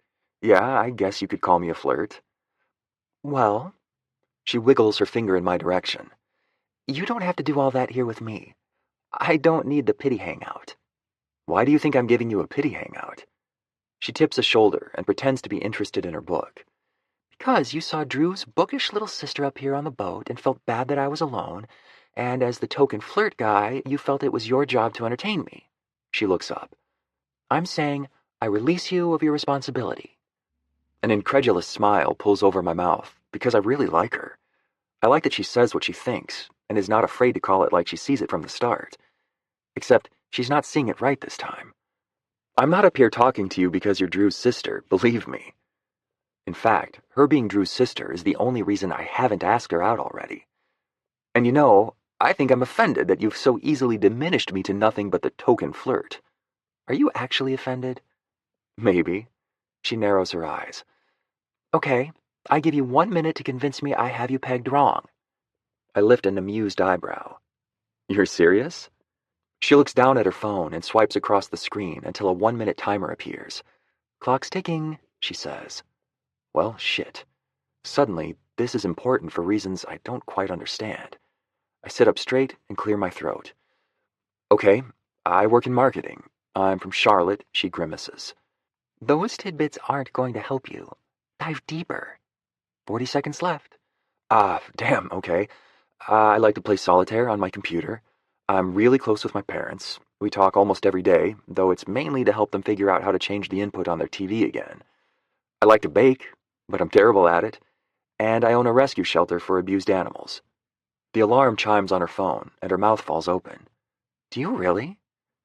Speaker 2: yeah, I guess you could call me a flirt. "Well," she wiggles her finger in my direction, "you don't have to do all that here with me. I don't need the pity hangout." "Why do you think I'm giving you a pity hangout?" She tips a shoulder and pretends to be interested in her book. "Because you saw Drew's bookish little sister up here on the boat and felt bad that I was alone, and as the token flirt guy, you felt it was your job to entertain me." She looks up. "I'm saying I release you of your responsibility." An incredulous smile pulls over my mouth because I really like her. I like that she says what she thinks and is not afraid to call it like she sees it from the start. Except she's not seeing it right this time. I'm not up here talking to you because you're Drew's sister, believe me. In fact, her being Drew's sister is the only reason I haven't asked her out already. And you know, I think I'm offended that you've so easily diminished me to nothing but the token flirt. Are you actually offended? Maybe. She narrows her eyes. Okay, I give you 1 minute to convince me I have you pegged wrong. I lift an amused eyebrow. You're serious? She looks down at her phone and swipes across the screen until a 1-minute timer appears. "Clock's ticking," she says. Well, shit. Suddenly, this is important for reasons I don't quite understand. I sit up straight and clear my throat. "Okay, I work in marketing. I'm from Charlotte," she grimaces. "Those tidbits aren't going to help you. Dive deeper." 40 seconds left. Damn, okay. I like to play solitaire on my computer. I'm really close with my parents. We talk almost every day, though it's mainly to help them figure out how to change the input on their TV again. I like to bake, but I'm terrible at it. And I own a rescue shelter for abused animals. The alarm chimes on her phone, and her mouth falls open. "Do you really?"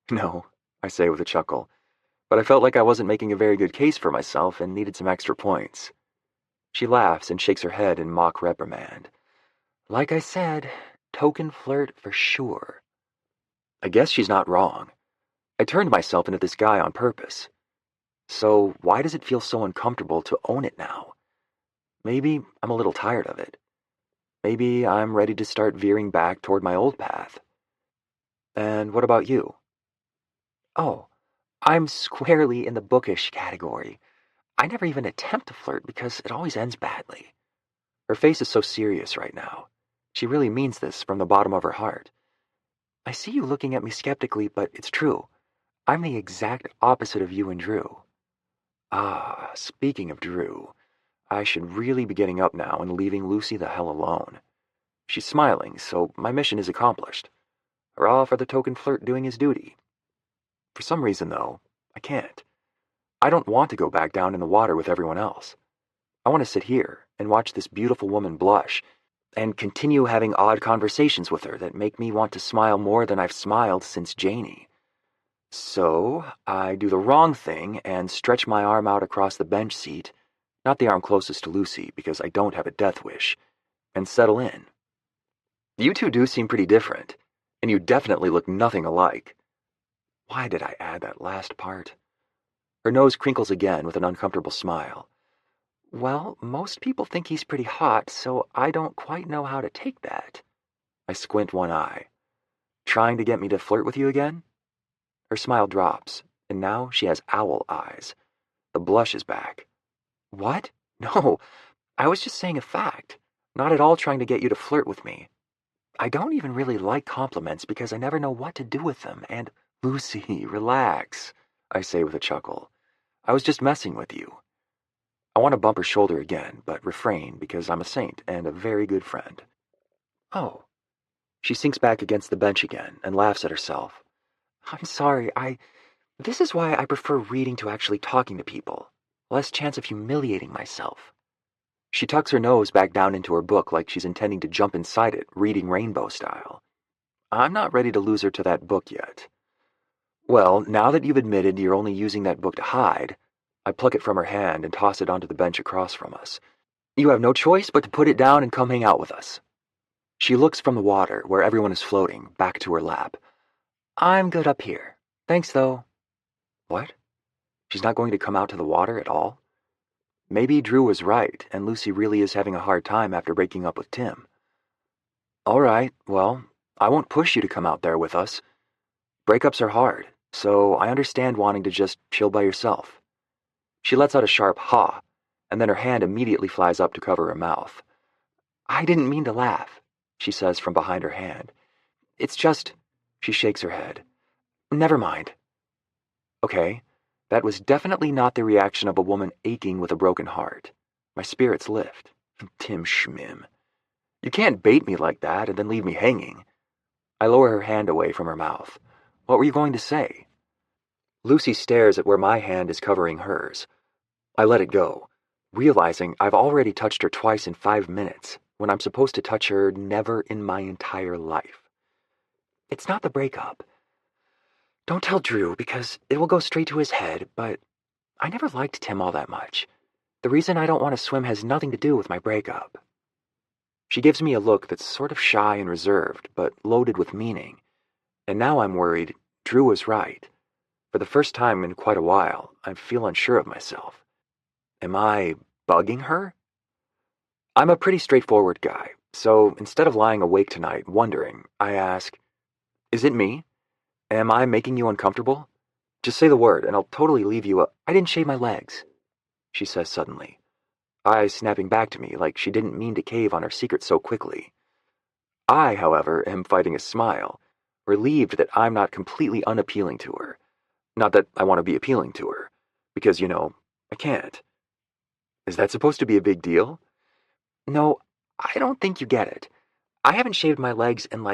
Speaker 2: "No," I say with a chuckle, but I felt like I wasn't making a very good case for myself and needed some extra points. She laughs and shakes her head in mock reprimand. "Like I said, token flirt for sure." I guess she's not wrong. I turned myself into this guy on purpose. So why does it feel so uncomfortable to own it now? Maybe I'm a little tired of it. Maybe I'm ready to start veering back toward my old path. And what about you? "Oh, I'm squarely in the bookish category. I never even attempt to flirt because it always ends badly." Her face is so serious right now. She really means this from the bottom of her heart. "I see you looking at me skeptically, but it's true. I'm the exact opposite of you and Drew." Speaking of Drew, I should really be getting up now and leaving Lucy the hell alone. She's smiling, so my mission is accomplished. Hurrah for the token flirt doing his duty. For some reason, though, I can't. I don't want to go back down in the water with everyone else. I want to sit here and watch this beautiful woman blush and continue having odd conversations with her that make me want to smile more than I've smiled since Janie. So I do the wrong thing and stretch my arm out across the bench seat, not the arm closest to Lucy because I don't have a death wish, and settle in. "You two do seem pretty different. and you definitely look nothing alike. Why did I add that last part? Her nose crinkles again with an uncomfortable smile. Well, most people think he's pretty hot, so I don't quite know how to take that. I squint one eye. Trying to get me to flirt with you again? Her smile drops, and now she has owl eyes. The blush is back. What? No, I was just saying a fact. Not at all trying to get you to flirt with me. I don't even really like compliments because I never know what to do with them, and Lucy, relax, I say with a chuckle. I was just messing with you. I want to bump her shoulder again, but refrain because I'm a saint and a very good friend. Oh. She sinks back against the bench again and laughs at herself. I'm sorry, This is why I prefer reading to actually talking to people. Less chance of humiliating myself. She tucks her nose back down into her book like she's intending to jump inside it, reading rainbow style. I'm not ready to lose her to that book yet. Well, now that you've admitted you're only using that book to hide, I pluck it from her hand and toss it onto the bench across from us. You have no choice but to put it down and come hang out with us. She looks from the water, where everyone is floating, back to her lap. I'm good up here. Thanks, though. What? She's not going to come out to the water at all? Maybe Drew was right, and Lucy really is having a hard time after breaking up with Tim. All right, well, I won't push you to come out there with us. Breakups are hard, so I understand wanting to just chill by yourself. She lets out a sharp ha, and then her hand immediately flies up to cover her mouth. I didn't mean to laugh, she says from behind her hand. It's just... She shakes her head. Never mind. Okay, that was definitely not the reaction of a woman aching with a broken heart. My spirits lift. Tim Schmim. You can't bait me like that and then leave me hanging. I lower her hand away from her mouth. What were you going to say? Lucy stares at where my hand is covering hers. I let it go, realizing I've already touched her twice in 5 minutes, when I'm supposed to touch her never in my entire life. It's not the breakup. Don't tell Drew, because it will go straight to his head, but I never liked Tim all that much. The reason I don't want to swim has nothing to do with my breakup. She gives me a look that's sort of shy and reserved, but loaded with meaning. And now I'm worried Drew was right. For the first time in quite a while, I feel unsure of myself. Am I bugging her? I'm a pretty straightforward guy, so instead of lying awake tonight wondering, I ask, is it me? Am I making you uncomfortable? Just say the word, and I'll totally leave you I didn't shave my legs, she says suddenly, eyes snapping back to me like she didn't mean to cave on her secret so quickly. I, however, am fighting a smile, relieved that I'm not completely unappealing to her. Not that I want to be appealing to her, because, I can't. Is that supposed to be a big deal? No, I don't think you get it. I haven't shaved my legs in,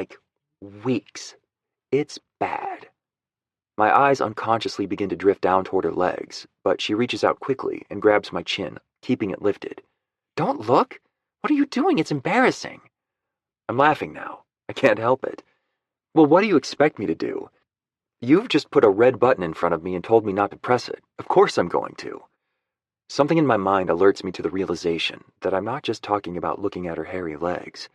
Speaker 2: weeks. It's bad. My eyes unconsciously begin to drift down toward her legs, but she reaches out quickly and grabs my chin, keeping it lifted. Don't look! What are you doing? It's embarrassing. I'm laughing now. I can't help it. Well, what do you expect me to do? You've just put a red button in front of me and told me not to press it. Of course I'm going to. Something in my mind alerts me to the realization that I'm not just talking about looking at her hairy legs.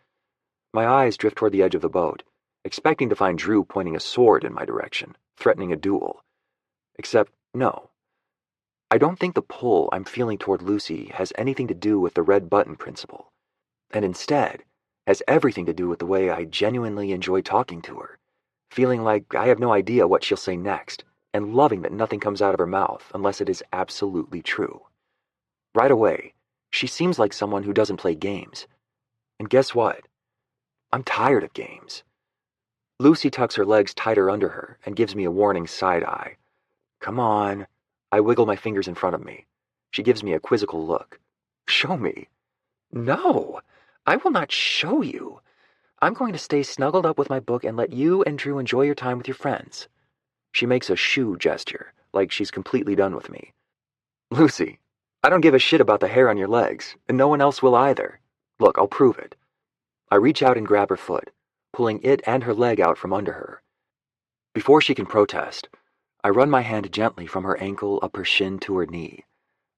Speaker 2: My eyes drift toward the edge of the boat, expecting to find Drew pointing a sword in my direction, threatening a duel. Except, no. I don't think the pull I'm feeling toward Lucy has anything to do with the red button principle, and instead has everything to do with the way I genuinely enjoy talking to her, feeling like I have no idea what she'll say next, and loving that nothing comes out of her mouth unless it is absolutely true. Right away, she seems like someone who doesn't play games. And guess what? I'm tired of games. Lucy tucks her legs tighter under her and gives me a warning side eye. Come on. I wiggle my fingers in front of me. She gives me a quizzical look. Show me. No, I will not show you. I'm going to stay snuggled up with my book and let you and Drew enjoy your time with your friends. She makes a shoo gesture, like she's completely done with me. Lucy, I don't give a shit about the hair on your legs, and no one else will either. Look, I'll prove it. I reach out and grab her foot, pulling it and her leg out from under her. Before she can protest, I run my hand gently from her ankle up her shin to her knee,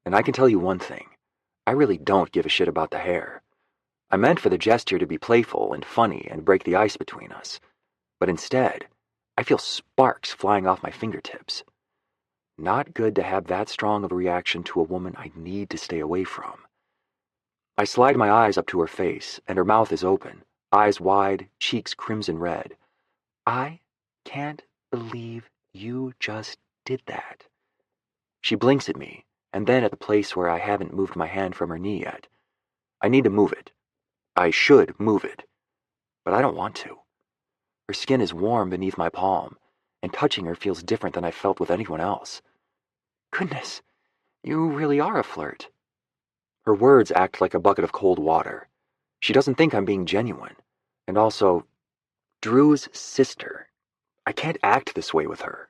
Speaker 2: and I can tell you one thing. I really don't give a shit about the hair. I meant for the gesture to be playful and funny and break the ice between us. but instead, I feel sparks flying off my fingertips. Not good to have that strong of a reaction to a woman I need to stay away from. I slide my eyes up to her face, and her mouth is open, eyes wide, cheeks crimson red. I can't believe you just did that. She blinks at me, and then at the place where I haven't moved my hand from her knee yet. I need to move it. I should move it, but I don't want to. Her skin is warm beneath my palm, and touching her feels different than I've felt with anyone else. Goodness, you really are a flirt. Her words act like a bucket of cold water. She doesn't think I'm being genuine. And also, Drew's sister. I can't act this way with her.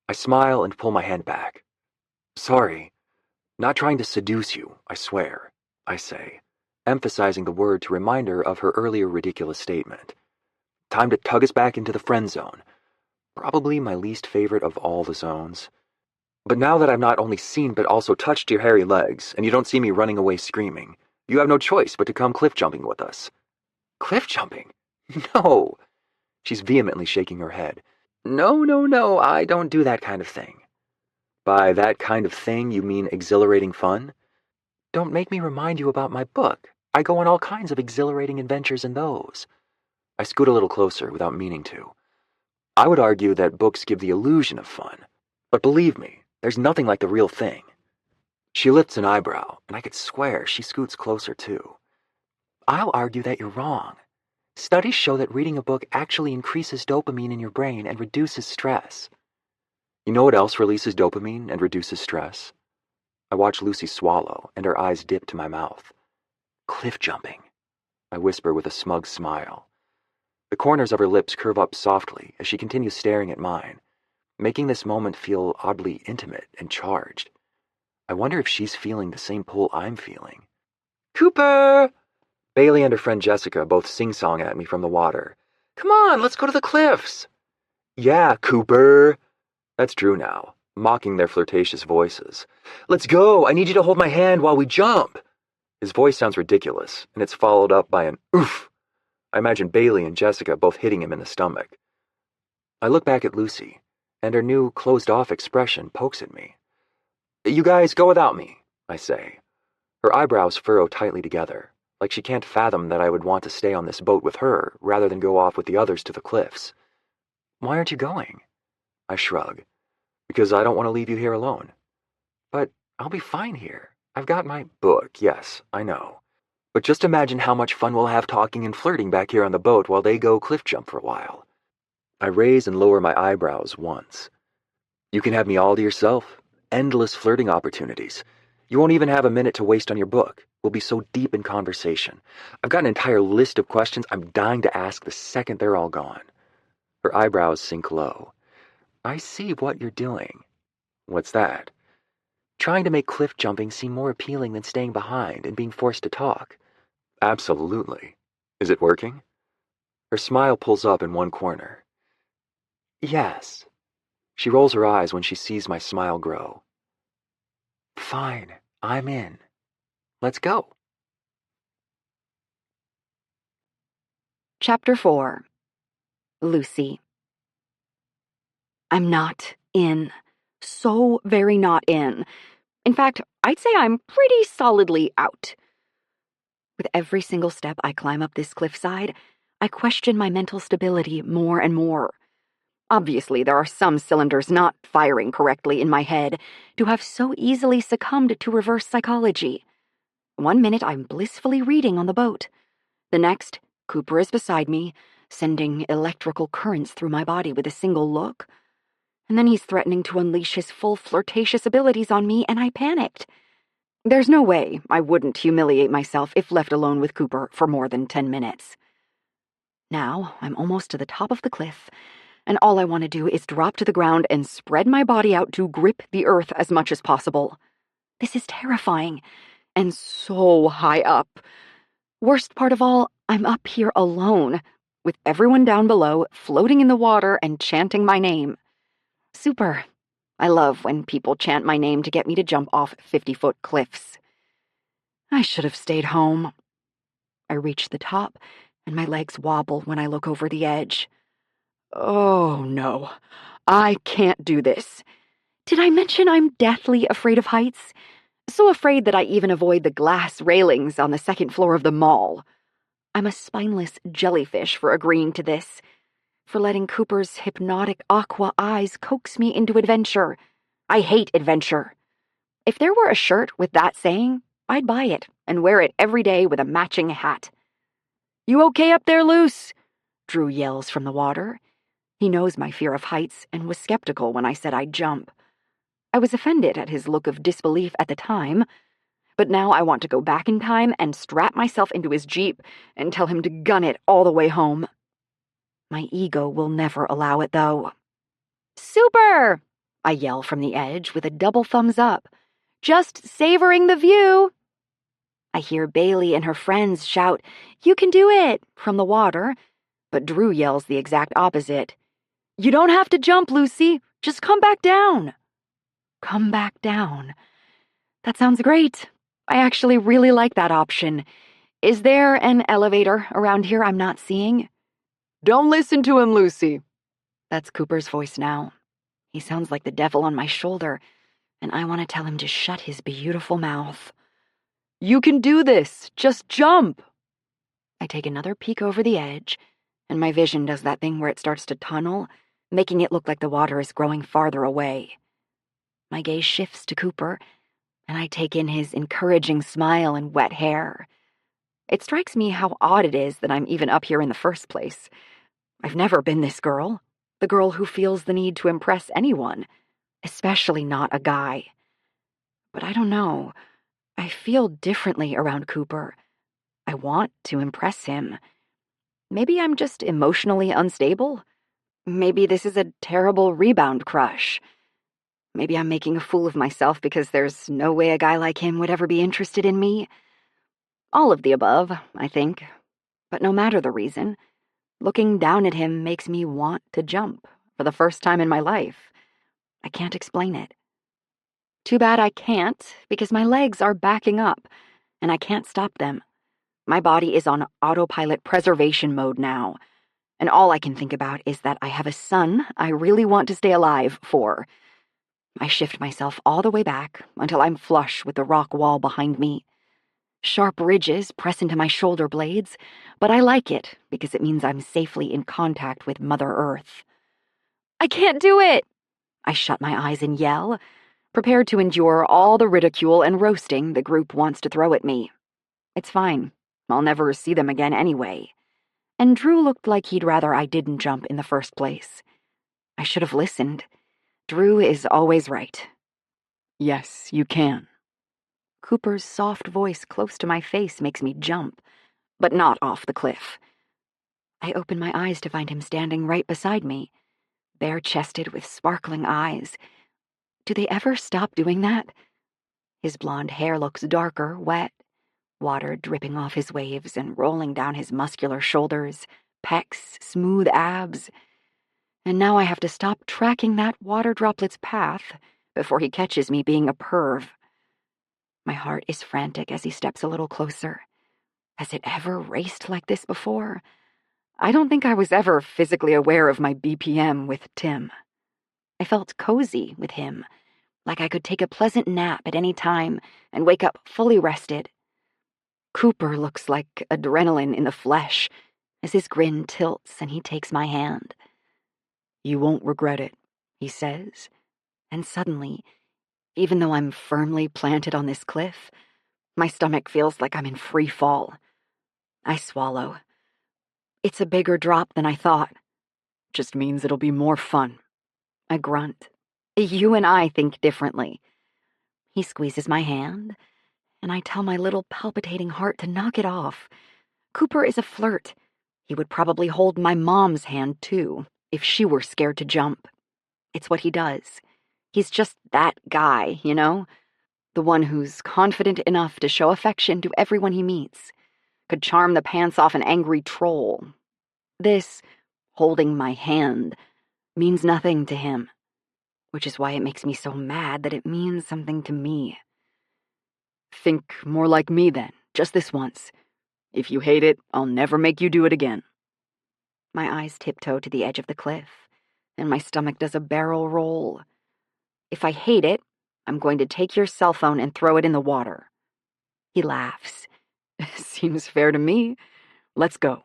Speaker 2: I smile and pull my hand back. Sorry, not trying to seduce you, I swear, I say, emphasizing the word to remind her of her earlier ridiculous statement. Time to tug us back into the friend zone. Probably my least favorite of all the zones. But now that I've not only seen but also touched your hairy legs, and you don't see me running away screaming, you have no choice but to come cliff jumping with us. Cliff jumping? No! She's vehemently shaking her head. No, I don't do that kind of thing. By that kind of thing, you mean exhilarating fun? Don't make me remind you about my book. I go on all kinds of exhilarating adventures in those. I scoot a little closer without meaning to. I would argue that books give the illusion of fun. But believe me, there's nothing like the real thing. She lifts an eyebrow, and I could swear she scoots closer too. I'll argue that you're wrong. Studies show that reading a book actually increases dopamine in your brain and reduces stress. You know what else releases dopamine and reduces stress? I watch Lucy swallow, and her eyes dip to my mouth. Cliff jumping, I whisper with a smug smile. The corners of her lips curve up softly as she continues staring at mine, making this moment feel oddly intimate and charged. I wonder if she's feeling the same pull I'm feeling. Cooper! Bailey and her friend Jessica both sing-song at me from the water. Come on, let's go to the cliffs! Yeah, Cooper! That's Drew now, mocking their flirtatious voices. Let's go! I need you to hold my hand while we jump! His voice sounds ridiculous, and it's followed up by an oof. I imagine Bailey and Jessica both hitting him in the stomach. I look back at Lucy, and her new closed-off expression pokes at me. You guys go without me, I say. Her eyebrows furrow tightly together, like she can't fathom that I would want to stay on this boat with her rather than go off with the others to the cliffs. Why aren't you going? I shrug. Because I don't want to leave you here alone. But I'll be fine here. I've got my book, yes, I know. But just imagine how much fun we'll have talking and flirting back here on the boat while they go cliff jump for a while. I raise and lower my eyebrows once. You can have me all to yourself. Endless flirting opportunities. You won't even have a minute to waste on your book. We'll be so deep in conversation. I've got an entire list of questions I'm dying to ask the second they're all gone. Her eyebrows sink low. I see what you're doing. What's that? Trying to make cliff jumping seem more appealing than staying behind and being forced to talk. Absolutely. Is it working? Her smile pulls up in one corner. Yes. She rolls her eyes when she sees my smile grow. Fine, I'm in. Let's go.
Speaker 1: Chapter 4. Lucy. I'm not in. So very not in. In fact, I'd say I'm pretty solidly out. With every single step I climb up this cliffside, I question my mental stability more and more. Obviously, there are some cylinders not firing correctly in my head to have so easily succumbed to reverse psychology. One minute I'm blissfully reading on the boat. The next, Cooper is beside me, sending electrical currents through my body with a single look. And then he's threatening to unleash his full flirtatious abilities on me, and I panicked. There's no way I wouldn't humiliate myself if left alone with Cooper for more than 10 minutes. Now I'm almost to the top of the cliff, and all I want to do is drop to the ground and spread my body out to grip the earth as much as possible. This is terrifying, and so high up. Worst part of all, I'm up here alone, with everyone down below floating in the water and chanting my name. Super. I love when people chant my name to get me to jump off 50-foot cliffs. I should have stayed home. I reach the top, and my legs wobble when I look over the edge. Oh, no. I can't do this. Did I mention I'm deathly afraid of heights? So afraid that I even avoid the glass railings on the second floor of the mall. I'm a spineless jellyfish for agreeing to this, for letting Cooper's hypnotic aqua eyes coax me into adventure. I hate adventure. If there were a shirt with that saying, I'd buy it and wear it every day with a matching hat. You okay up there, Luce? Drew yells from the water. He knows my fear of heights and was skeptical when I said I'd jump. I was offended at his look of disbelief at the time, but now I want to go back in time and strap myself into his Jeep and tell him to gun it all the way home. My ego will never allow it, though. Super! I yell from the edge with a double thumbs up. Just savoring the view. I hear Bailey and her friends shout, "You can do it!" from the water, but Drew yells the exact opposite. You don't have to jump, Lucy. Just come back down. Come back down. That sounds great. I actually really like that option. Is there an elevator around here I'm not seeing? Don't listen to him, Lucy. That's Cooper's voice now. He sounds like the devil on my shoulder, and I want to tell him to shut his beautiful mouth. You can do this. Just jump. I take another peek over the edge, and my vision does that thing where it starts to tunnel, making it look like the water is growing farther away. My gaze shifts to Cooper, and I take in his encouraging smile and wet hair. It strikes me how odd it is that I'm even up here in the first place. I've never been this girl, the girl who feels the need to impress anyone, especially not a guy. But I don't know. I feel differently around Cooper. I want to impress him. Maybe I'm just emotionally unstable. Maybe this is a terrible rebound crush. Maybe I'm making a fool of myself because there's no way a guy like him would ever be interested in me. All of the above, I think. But no matter the reason, looking down at him makes me want to jump for the first time in my life. I can't explain it. Too bad I can't, because my legs are backing up, and I can't stop them. My body is on autopilot preservation mode now, and all I can think about is that I have a son I really want to stay alive for. I shift myself all the way back until I'm flush with the rock wall behind me. Sharp ridges press into my shoulder blades, but I like it because it means I'm safely in contact with Mother Earth. I can't do it! I shut my eyes and yell, prepared to endure all the ridicule and roasting the group wants to throw at me. It's fine. I'll never see them again anyway. And Drew looked like he'd rather I didn't jump in the first place. I should have listened. Drew is always right. Yes, you can. Cooper's soft voice close to my face makes me jump, but not off the cliff. I open my eyes to find him standing right beside me, bare-chested with sparkling eyes. Do they ever stop doing that? His blonde hair looks darker, wet, water dripping off his waves and rolling down his muscular shoulders, pecs, smooth abs. And now I have to stop tracking that water droplet's path before he catches me being a perv. My heart is frantic as he steps a little closer. Has it ever raced like this before? I don't think I was ever physically aware of my BPM with Tim. I felt cozy with him, like I could take a pleasant nap at any time and wake up fully rested. Cooper looks like adrenaline in the flesh as his grin tilts and he takes my hand. You won't regret it, he says, and suddenly, even though I'm firmly planted on this cliff, my stomach feels like I'm in free fall. I swallow. It's a bigger drop than I thought. Just means it'll be more fun. I grunt. You and I think differently. He squeezes my hand, and I tell my little palpitating heart to knock it off. Cooper is a flirt. He would probably hold my mom's hand, too, if she were scared to jump. It's what he does. He's just that guy, you know? The one who's confident enough to show affection to everyone he meets. Could charm the pants off an angry troll. This, holding my hand, means nothing to him, which is why it makes me so mad that it means something to me. Think more like me then, just this once. If you hate it, I'll never make you do it again. My eyes tiptoe to the edge of the cliff, and my stomach does a barrel roll. If I hate it, I'm going to take your cell phone and throw it in the water. He laughs. Seems fair to me. Let's go.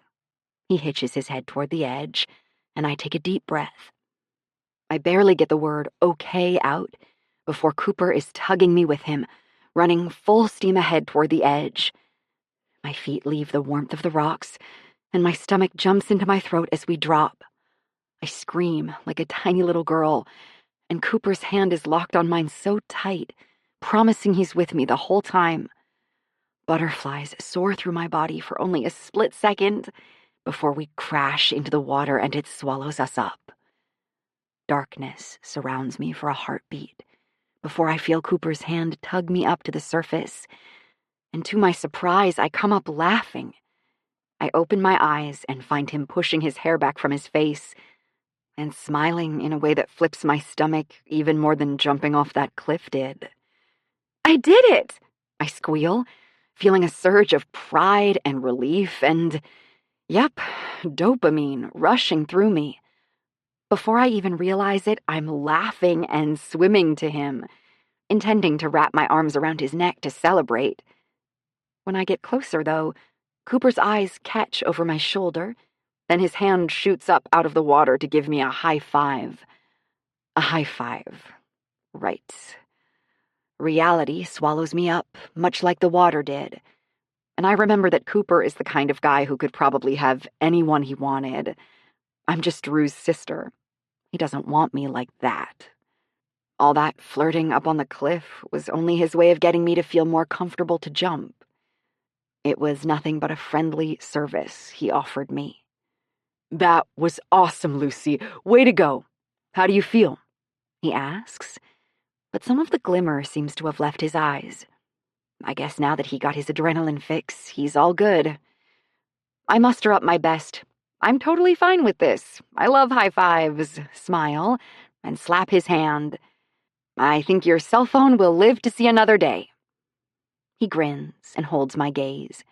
Speaker 1: He hitches his head toward the edge, and I take a deep breath. I barely get the word okay out before Cooper is tugging me with him, running full steam ahead toward the edge. My feet leave the warmth of the rocks, and my stomach jumps into my throat as we drop. I scream like a tiny little girl, and Cooper's hand is locked on mine so tight, promising he's with me the whole time. Butterflies soar through my body for only a split second before we crash into the water and it swallows us up. Darkness surrounds me for a heartbeat before I feel Cooper's hand tug me up to the surface, and to my surprise, I come up laughing. I open my eyes and find him pushing his hair back from his face and smiling in a way that flips my stomach even more than jumping off that cliff did. I did it! I squeal, feeling a surge of pride and relief and, yep, dopamine rushing through me. Before I even realize it, I'm laughing and swimming to him, intending to wrap my arms around his neck to celebrate. When I get closer, though, Cooper's eyes catch over my shoulder, then his hand shoots up out of the water to give me a high five. A high five. Right. Reality swallows me up, much like the water did. And I remember that Cooper is the kind of guy who could probably have anyone he wanted. I'm just Drew's sister. He doesn't want me like that. All that flirting up on the cliff was only his way of getting me to feel more comfortable to jump. It was nothing but a friendly service he offered me. That was awesome, Lucy. Way to go. How do you feel? He asks, but some of the glimmer seems to have left his eyes. I guess now that he got his adrenaline fix, he's all good. I muster up my best. I'm totally fine with this. I love high fives, smile, and slap his hand. I think your cell phone will live to see another day. He grins and holds my gaze.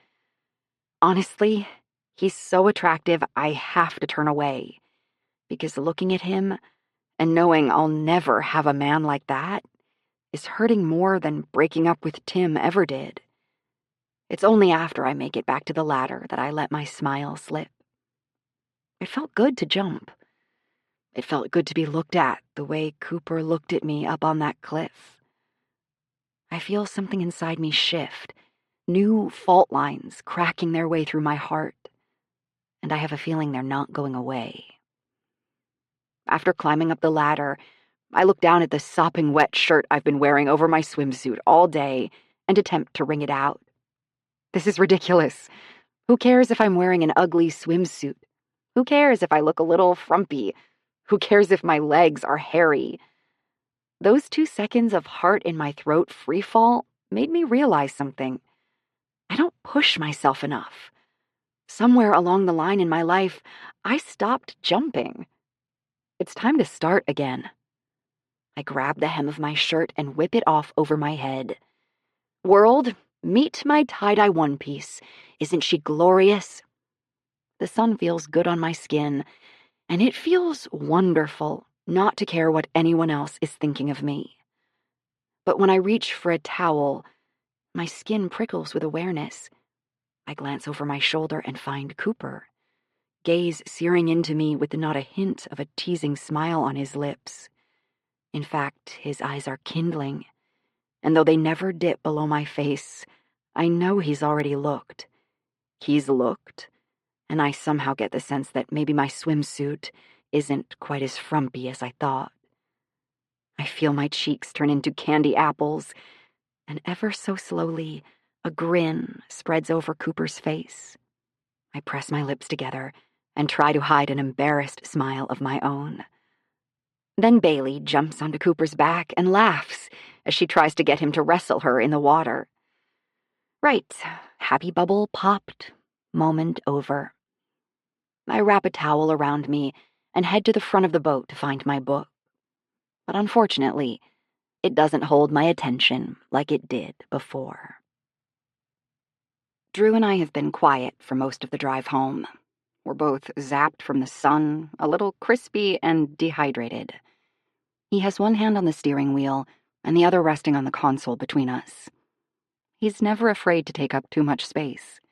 Speaker 1: Honestly, he's so attractive I have to turn away, because looking at him and knowing I'll never have a man like that is hurting more than breaking up with Tim ever did. It's only after I make it back to the ladder that I let my smile slip. It felt good to jump. It felt good to be looked at the way Cooper looked at me up on that cliff. I feel something inside me shift, new fault lines cracking their way through my heart, and I have a feeling they're not going away. After climbing up the ladder, I look down at the sopping wet shirt I've been wearing over my swimsuit all day and attempt to wring it out. This is ridiculous. Who cares if I'm wearing an ugly swimsuit? Who cares if I look a little frumpy? Who cares if my legs are hairy? Those 2 seconds of heart in my throat freefall made me realize something. I don't push myself enough. Somewhere along the line in my life, I stopped jumping. It's time to start again. I grab the hem of my shirt and whip it off over my head. World, meet my tie-dye one piece. Isn't she glorious? The sun feels good on my skin, and it feels wonderful not to care what anyone else is thinking of me. But when I reach for a towel, my skin prickles with awareness. I glance over my shoulder and find Cooper, gaze searing into me with not a hint of a teasing smile on his lips. In fact, his eyes are kindling, and though they never dip below my face, I know he's already looked. He's looked, and I somehow get the sense that maybe my swimsuit isn't quite as frumpy as I thought. I feel my cheeks turn into candy apples, and ever so slowly, a grin spreads over Cooper's face. I press my lips together and try to hide an embarrassed smile of my own. Then Bailey jumps onto Cooper's back and laughs as she tries to get him to wrestle her in the water. Right, happy bubble popped, moment over. I wrap a towel around me and head to the front of the boat to find my book. But unfortunately, it doesn't hold my attention like it did before. Drew and I have been quiet for most of the drive home. We're both zapped from the sun, a little crispy and dehydrated. He has one hand on the steering wheel and the other resting on the console between us. He's never afraid to take up too much space.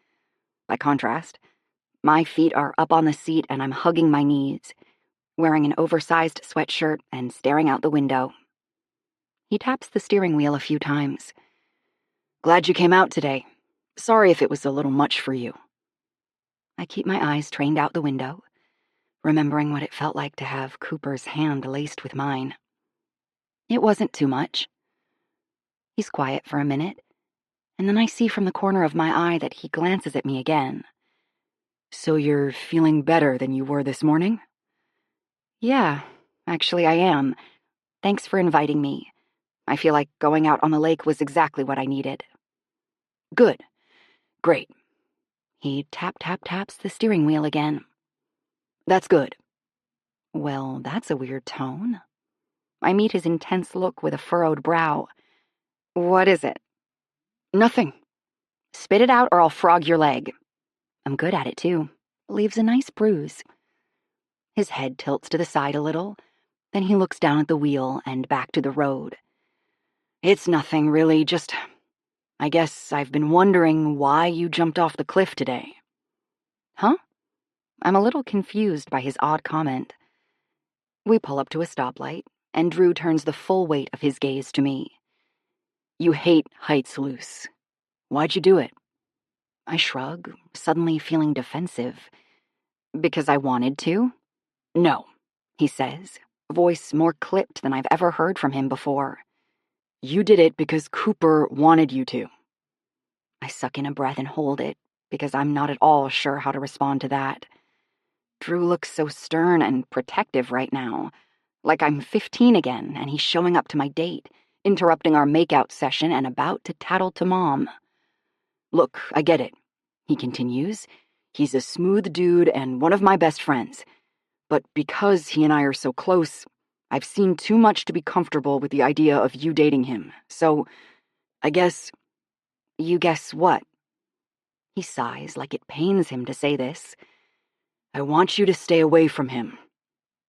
Speaker 1: By contrast, my feet are up on the seat and I'm hugging my knees, wearing an oversized sweatshirt and staring out the window. He taps the steering wheel a few times. Glad you came out today. Sorry if it was a little much for you. I keep my eyes trained out the window, remembering what it felt like to have Cooper's hand laced with mine. It wasn't too much. He's quiet for a minute, and then I see from the corner of my eye that he glances at me again. So you're feeling better than you were this morning? Yeah, actually I am. Thanks for inviting me. I feel like going out on the lake was exactly what I needed. Good. Great. He taps the steering wheel again. That's good. Well, that's a weird tone. I meet his intense look with a furrowed brow. What is it? Nothing. Spit it out or I'll frog your leg. I'm good at it, too. Leaves a nice bruise. His head tilts to the side a little, then he looks down at the wheel and back to the road. It's nothing, really, just... I guess I've been wondering why you jumped off the cliff today. Huh? I'm a little confused by his odd comment. We pull up to a stoplight, and Drew turns the full weight of his gaze to me. You hate heights, Luce. Why'd you do it? I shrug, suddenly feeling defensive. Because I wanted to? No, he says, voice more clipped than I've ever heard from him before. You did it because Cooper wanted you to. I suck in a breath and hold it, because I'm not at all sure how to respond to that. Drew looks so stern and protective right now, like I'm 15 again and he's showing up to my date, interrupting our makeout session and about to tattle to Mom. Look, I get it, he continues. He's a smooth dude and one of my best friends. But because he and I are so close, I've seen too much to be comfortable with the idea of you dating him. So, I guess... You guess what? He sighs like it pains him to say this. I want you to stay away from him.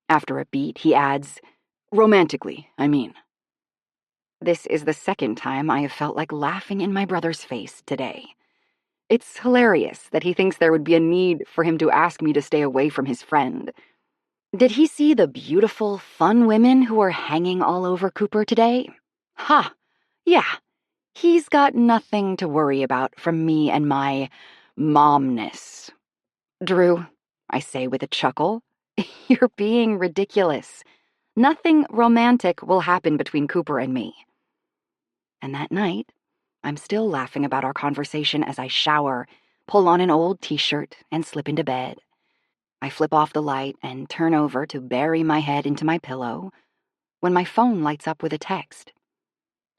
Speaker 1: After a beat, he adds, romantically, I mean. This is the second time I have felt like laughing in my brother's face today. It's hilarious that he thinks there would be a need for him to ask me to stay away from his friend. Did he see the beautiful, fun women who were hanging all over Cooper today? Ha! Yeah, he's got nothing to worry about from me and my momness. Drew, I say with a chuckle, you're being ridiculous. Nothing romantic will happen between Cooper and me. And that night, I'm still laughing about our conversation as I shower, pull on an old t-shirt, and slip into bed. I flip off the light and turn over to bury my head into my pillow when my phone lights up with a text.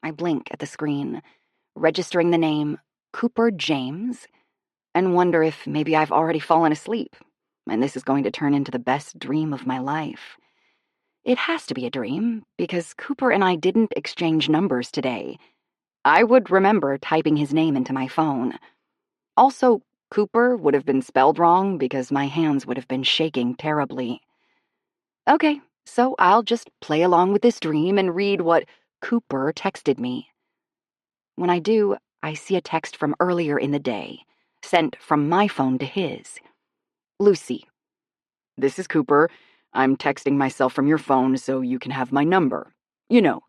Speaker 1: I blink at the screen, registering the name Cooper James, and wonder if maybe I've already fallen asleep, and this is going to turn into the best dream of my life. It has to be a dream, because Cooper and I didn't exchange numbers today. I would remember typing his name into my phone. Also, Cooper would have been spelled wrong because my hands would have been shaking terribly. Okay, so I'll just play along with this dream and read what Cooper texted me. When I do, I see a text from earlier in the day, sent from my phone to his. Lucy. This is Cooper. I'm texting myself from your phone so you can have my number. You know,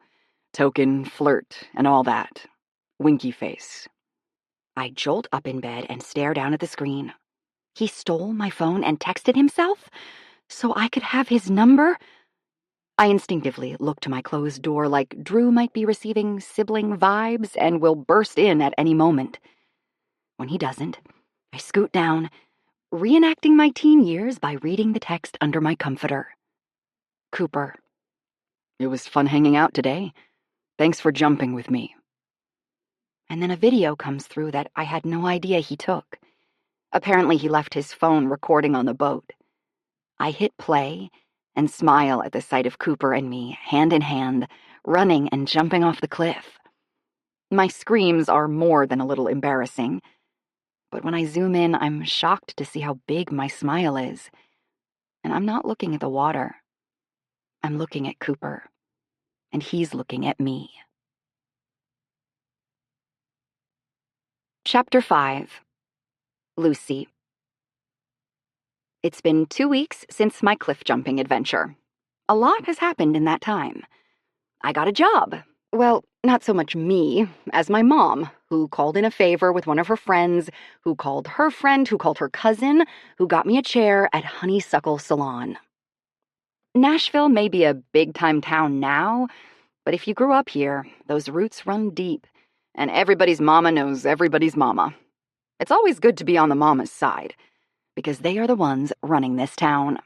Speaker 1: token, flirt, and all that. Winky face. I jolt up in bed and stare down at the screen. He stole my phone and texted himself? So I could have his number? I instinctively look to my closed door like Drew might be receiving sibling vibes and will burst in at any moment. When he doesn't, I scoot down, reenacting my teen years by reading the text under my comforter. Cooper. It was fun hanging out today. Thanks for jumping with me. And then a video comes through that I had no idea he took. Apparently he left his phone recording on the boat. I hit play and smile at the sight of Cooper and me, hand in hand, running and jumping off the cliff. My screams are more than a little embarrassing. But when I zoom in, I'm shocked to see how big my smile is. And I'm not looking at the water. I'm looking at Cooper, and he's looking at me. Chapter 5. Lucy. It's been 2 weeks since my cliff jumping adventure. A lot has happened in that time. I got a job. Well, not so much me, as my mom, who called in a favor with one of her friends, who called her friend, who called her cousin, who got me a chair at Honeysuckle Salon. Nashville may be a big-time town now, but if you grew up here, those roots run deep, and everybody's mama knows everybody's mama. It's always good to be on the mama's side, because they are the ones running this town.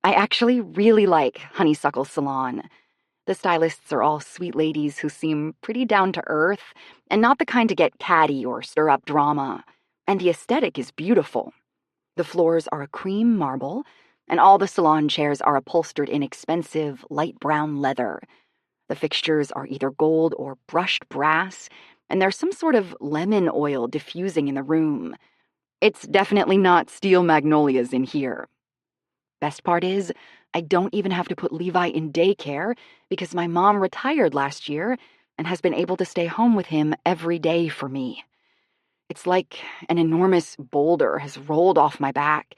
Speaker 1: I actually really like Honeysuckle Salon. The stylists are all sweet ladies who seem pretty down to earth and not the kind to get catty or stir up drama. And the aesthetic is beautiful. The floors are a cream marble, and all the salon chairs are upholstered in expensive, light brown leather. The fixtures are either gold or brushed brass, and there's some sort of lemon oil diffusing in the room. It's definitely not steel magnolias in here. Best part is, I don't even have to put Levi in daycare because my mom retired last year and has been able to stay home with him every day for me. It's like an enormous boulder has rolled off my back,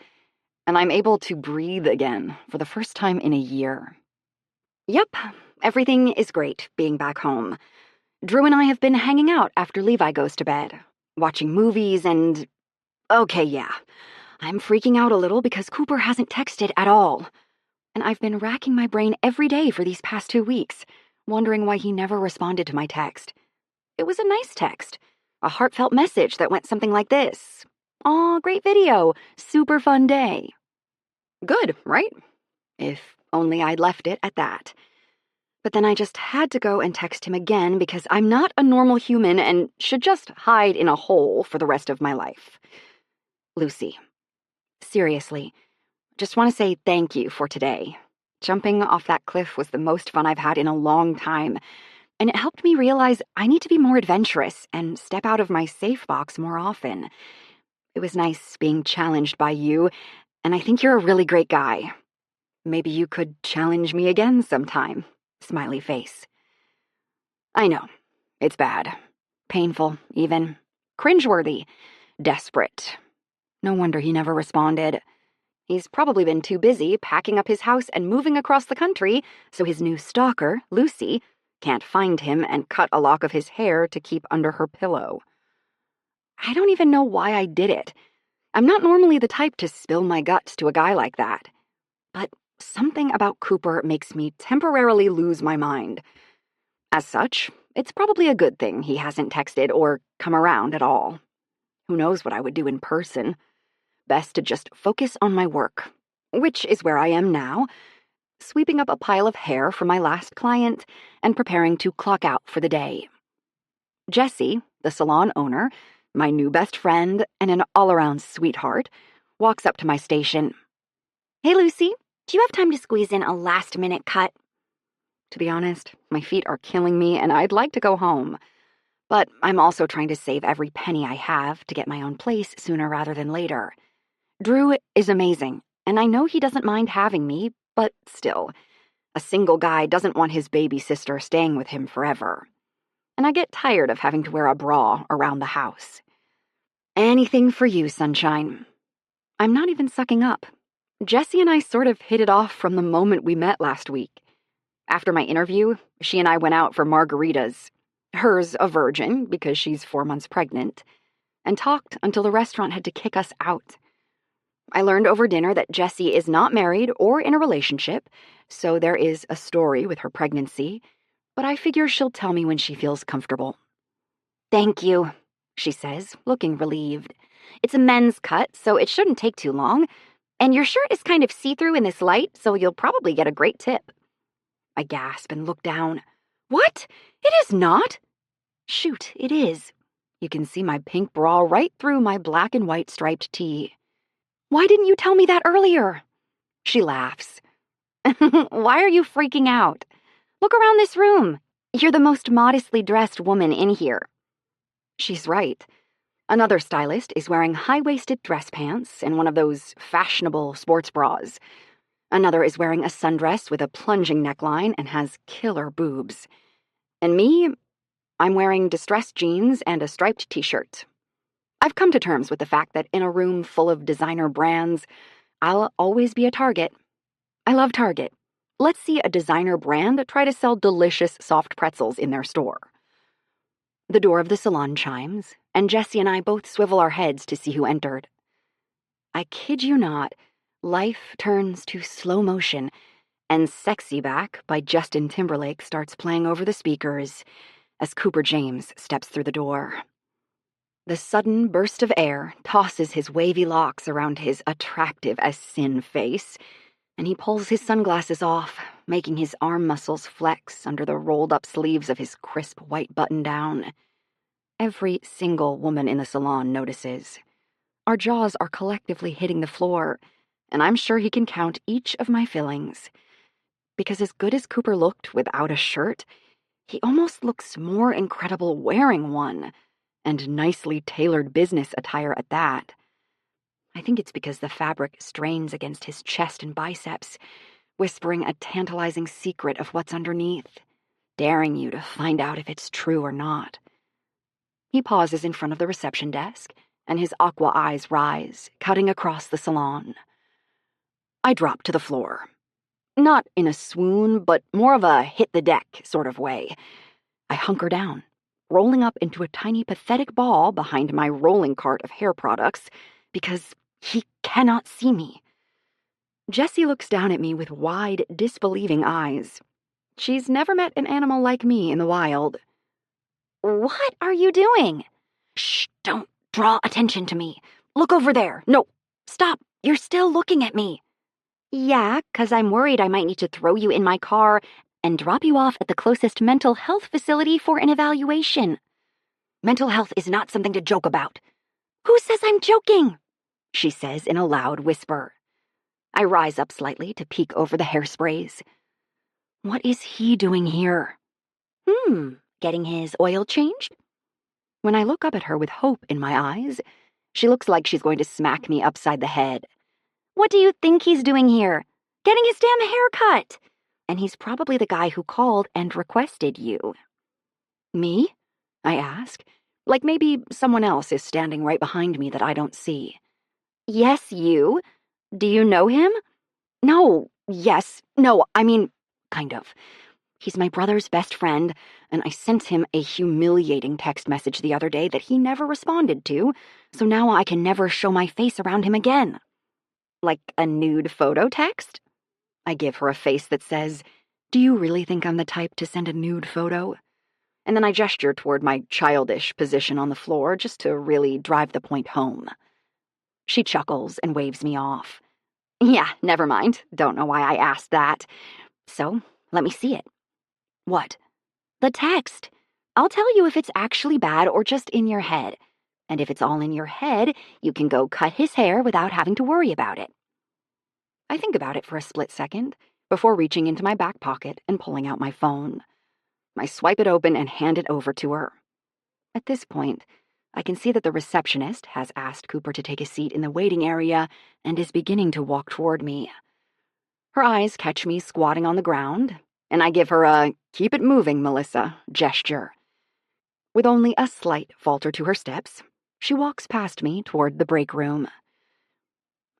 Speaker 1: and I'm able to breathe again for the first time in a year. Yep, everything is great being back home. Drew and I have been hanging out after Levi goes to bed, watching movies and... Okay, yeah. I'm freaking out a little because Cooper hasn't texted at all. And I've been racking my brain every day for these past 2 weeks, wondering why he never responded to my text. It was a nice text, a heartfelt message that went something like this. Aw, great video, super fun day. Good, right? If only I'd left it at that. But then I just had to go and text him again because I'm not a normal human and should just hide in a hole for the rest of my life. Lucy. Seriously, just want to say thank you for today. Jumping off that cliff was the most fun I've had in a long time, and it helped me realize I need to be more adventurous and step out of my safe box more often. It was nice being challenged by you, and I think you're a really great guy. Maybe you could challenge me again sometime. Smiley face. I know. It's bad. Painful, even. Cringeworthy. Desperate. No wonder he never responded. He's probably been too busy packing up his house and moving across the country so his new stalker, Lucy, can't find him and cut a lock of his hair to keep under her pillow. I don't even know why I did it. I'm not normally the type to spill my guts to a guy like that. But something about Cooper makes me temporarily lose my mind. As such, it's probably a good thing he hasn't texted or come around at all. Who knows what I would do in person? Best to just focus on my work, which is where I am now, sweeping up a pile of hair for my last client and preparing to clock out for the day. Jessie, the salon owner, my new best friend and an all-around sweetheart, walks up to my station. Hey, Lucy, do you have time to squeeze in a last-minute cut? To be honest, my feet are killing me and I'd like to go home. But I'm also trying to save every penny I have to get my own place sooner rather than later. Drew is amazing, and I know he doesn't mind having me, but still, a single guy doesn't want his baby sister staying with him forever. And I get tired of having to wear a bra around the house. Anything for you, sunshine. I'm not even sucking up. Jessie and I sort of hit it off from the moment we met last week. After my interview, she and I went out for margaritas, hers a virgin because she's 4 months pregnant, and talked until the restaurant had to kick us out. I learned over dinner that Jessie is not married or in a relationship, so there is a story with her pregnancy, but I figure she'll tell me when she feels comfortable. Thank you, she says, looking relieved. It's a men's cut, so it shouldn't take too long, and your shirt is kind of see-through in this light, so you'll probably get a great tip. I gasp and look down. What? It is not? Shoot, it is. You can see my pink bra right through my black and white striped tee. Why didn't you tell me that earlier? She laughs. Why are you freaking out? Look around this room. You're the most modestly dressed woman in here. She's right. Another stylist is wearing high-waisted dress pants and one of those fashionable sports bras. Another is wearing a sundress with a plunging neckline and has killer boobs. And me, I'm wearing distressed jeans and a striped t-shirt. I've come to terms with the fact that in a room full of designer brands, I'll always be a target. I love Target. Let's see a designer brand try to sell delicious soft pretzels in their store. The door of the salon chimes, and Jessie and I both swivel our heads to see who entered. I kid you not, life turns to slow motion, and Sexy Back by Justin Timberlake starts playing over the speakers as Cooper James steps through the door. The sudden burst of air tosses his wavy locks around his attractive-as-sin face, and he pulls his sunglasses off, making his arm muscles flex under the rolled-up sleeves of his crisp white button-down. Every single woman in the salon notices. Our jaws are collectively hitting the floor, and I'm sure he can count each of my fillings. Because as good as Cooper looked without a shirt, he almost looks more incredible wearing one, and nicely tailored business attire at that. I think it's because the fabric strains against his chest and biceps, whispering a tantalizing secret of what's underneath, daring you to find out if it's true or not. He pauses in front of the reception desk, and his aqua eyes rise, cutting across the salon. I drop to the floor. Not in a swoon, but more of a hit-the-deck sort of way. I hunker down, rolling up into a tiny pathetic ball behind my rolling cart of hair products, because he cannot see me. Jessie looks down at me with wide, disbelieving eyes. She's never met an animal like me in the wild. "What are you doing?" "Shh, don't draw attention to me. Look over there. No, stop. You're still looking at me." "Yeah, 'cause I'm worried I might need to throw you in my car and drop you off at the closest mental health facility for an evaluation." "Mental health is not something to joke about." "Who says I'm joking?" she says in a loud whisper. I rise up slightly to peek over the hairsprays. What is he doing here? Getting his oil changed? When I look up at her with hope in my eyes, she looks like she's going to smack me upside the head. "What do you think he's doing here? Getting his damn haircut! And he's probably the guy who called and requested you." "Me?" I ask, like maybe someone else is standing right behind me that I don't see. "Yes, you. Do you know him?" "No, yes, no, I mean, kind of. He's my brother's best friend, and I sent him a humiliating text message the other day that he never responded to, so now I can never show my face around him again." "Like a nude photo text?" I give her a face that says, "Do you really think I'm the type to send a nude photo?" And then I gesture toward my childish position on the floor just to really drive the point home. She chuckles and waves me off. "Yeah, never mind. Don't know why I asked that. So, let me see it." "What?" "The text. I'll tell you if it's actually bad or just in your head. And if it's all in your head, you can go cut his hair without having to worry about it." I think about it for a split second before reaching into my back pocket and pulling out my phone. I swipe it open and hand it over to her. At this point, I can see that the receptionist has asked Cooper to take a seat in the waiting area and is beginning to walk toward me. Her eyes catch me squatting on the ground, and I give her a "keep it moving, Melissa" gesture. With only a slight falter to her steps, she walks past me toward the break room.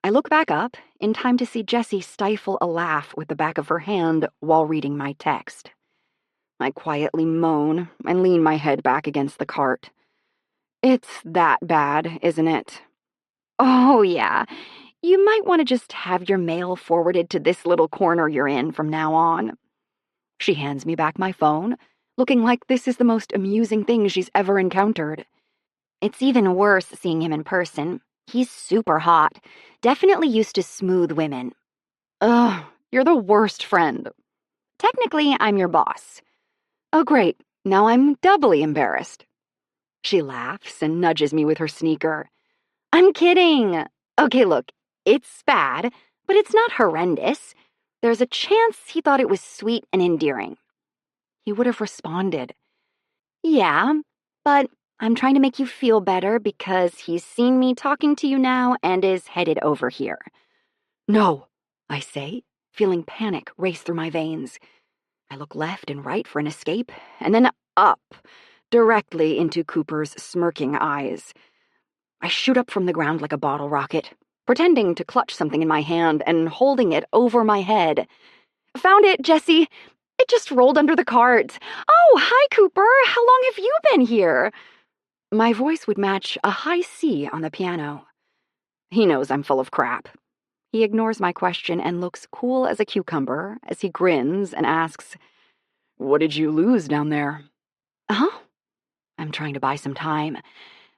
Speaker 1: I look back up in time to see Jessie stifle a laugh with the back of her hand while reading my text. I quietly moan and lean my head back against the cart. "It's that bad, isn't it?" "Oh, yeah. You might want to just have your mail forwarded to this little corner you're in from now on." She hands me back my phone, looking like this is the most amusing thing she's ever encountered. "It's even worse seeing him in person. He's super hot. Definitely used to smooth women." "Ugh, you're the worst friend." "Technically, I'm your boss." "Oh, great. Now I'm doubly embarrassed." She laughs and nudges me with her sneaker. "I'm kidding. Okay, look, it's bad, but it's not horrendous. There's a chance he thought it was sweet and endearing." He would have responded. "Yeah, but I'm trying to make you feel better because he's seen me talking to you now and is headed over here. No, I say, feeling panic race through my veins. I look left and right for an escape, and then up, directly into Cooper's smirking eyes. I shoot up from the ground like a bottle rocket, pretending to clutch something in my hand and holding it over my head. Found it, Jessie. It just rolled under the cart. Oh, hi, Cooper. How long have you been here? My voice would match a high C on the piano. He knows I'm full of crap. He ignores my question and looks cool as a cucumber as he grins and asks, "What did you lose down there?" Huh? I'm trying to buy some time.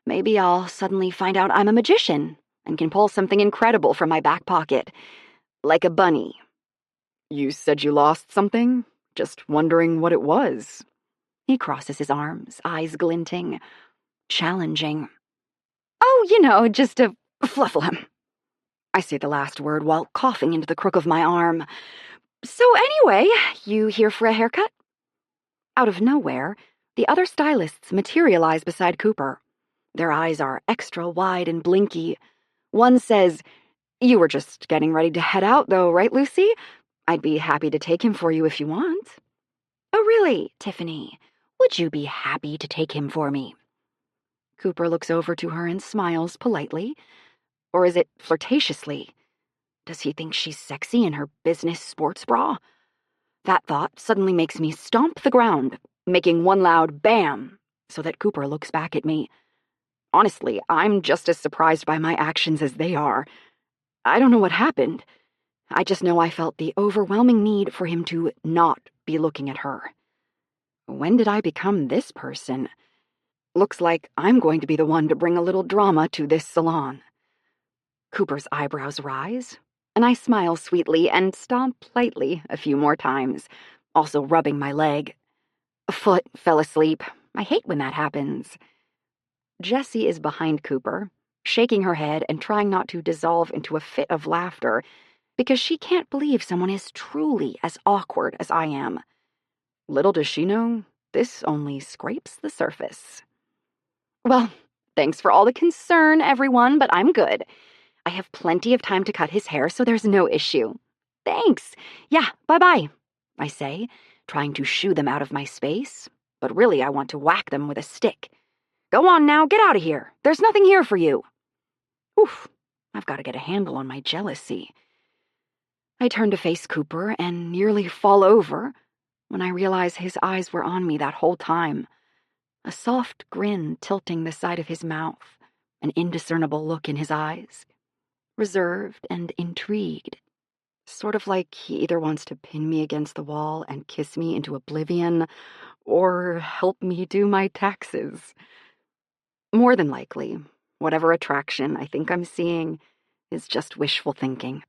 Speaker 1: Maybe I'll suddenly find out I'm a magician and can pull something incredible from my back pocket, like a bunny. You said you lost something? Just wondering what it was. He crosses his arms, eyes glinting, challenging. Oh, just a fluffle. I say the last word while coughing into the crook of my arm. So anyway, you here for a haircut? Out of nowhere, the other stylists materialize beside Cooper. Their eyes are extra wide and blinky. One says, "You were just getting ready to head out, though, right, Lucy? I'd be happy to take him for you if you want." "Oh, really, Tiffany? Would you be happy to take him for me?" Cooper looks over to her and smiles politely. Or is it flirtatiously? Does he think she's sexy in her business sports bra? That thought suddenly makes me stomp the ground, making one loud bam, so that Cooper looks back at me. Honestly, I'm just as surprised by my actions as they are. I don't know what happened. I just know I felt the overwhelming need for him to not be looking at her. When did I become this person? Looks like I'm going to be the one to bring a little drama to this salon. Cooper's eyebrows rise, and I smile sweetly and stomp lightly a few more times, also rubbing my leg. A foot fell asleep. I hate when that happens. Jessie is behind Cooper, shaking her head and trying not to dissolve into a fit of laughter because she can't believe someone is truly as awkward as I am. Little does she know, this only scrapes the surface. Well, thanks for all the concern, everyone, but I'm good. I have plenty of time to cut his hair, so there's no issue. Thanks. Yeah, bye-bye, I say, trying to shoo them out of my space, but really I want to whack them with a stick. Go on now, get out of here. There's nothing here for you. Oof, I've got to get a handle on my jealousy. I turn to face Cooper and nearly fall over when I realize his eyes were on me that whole time. A soft grin tilting the side of his mouth, an indiscernible look in his eyes. Reserved and intrigued. Sort of like he either wants to pin me against the wall and kiss me into oblivion, or help me do my taxes. More than likely, whatever attraction I think I'm seeing is just wishful thinking.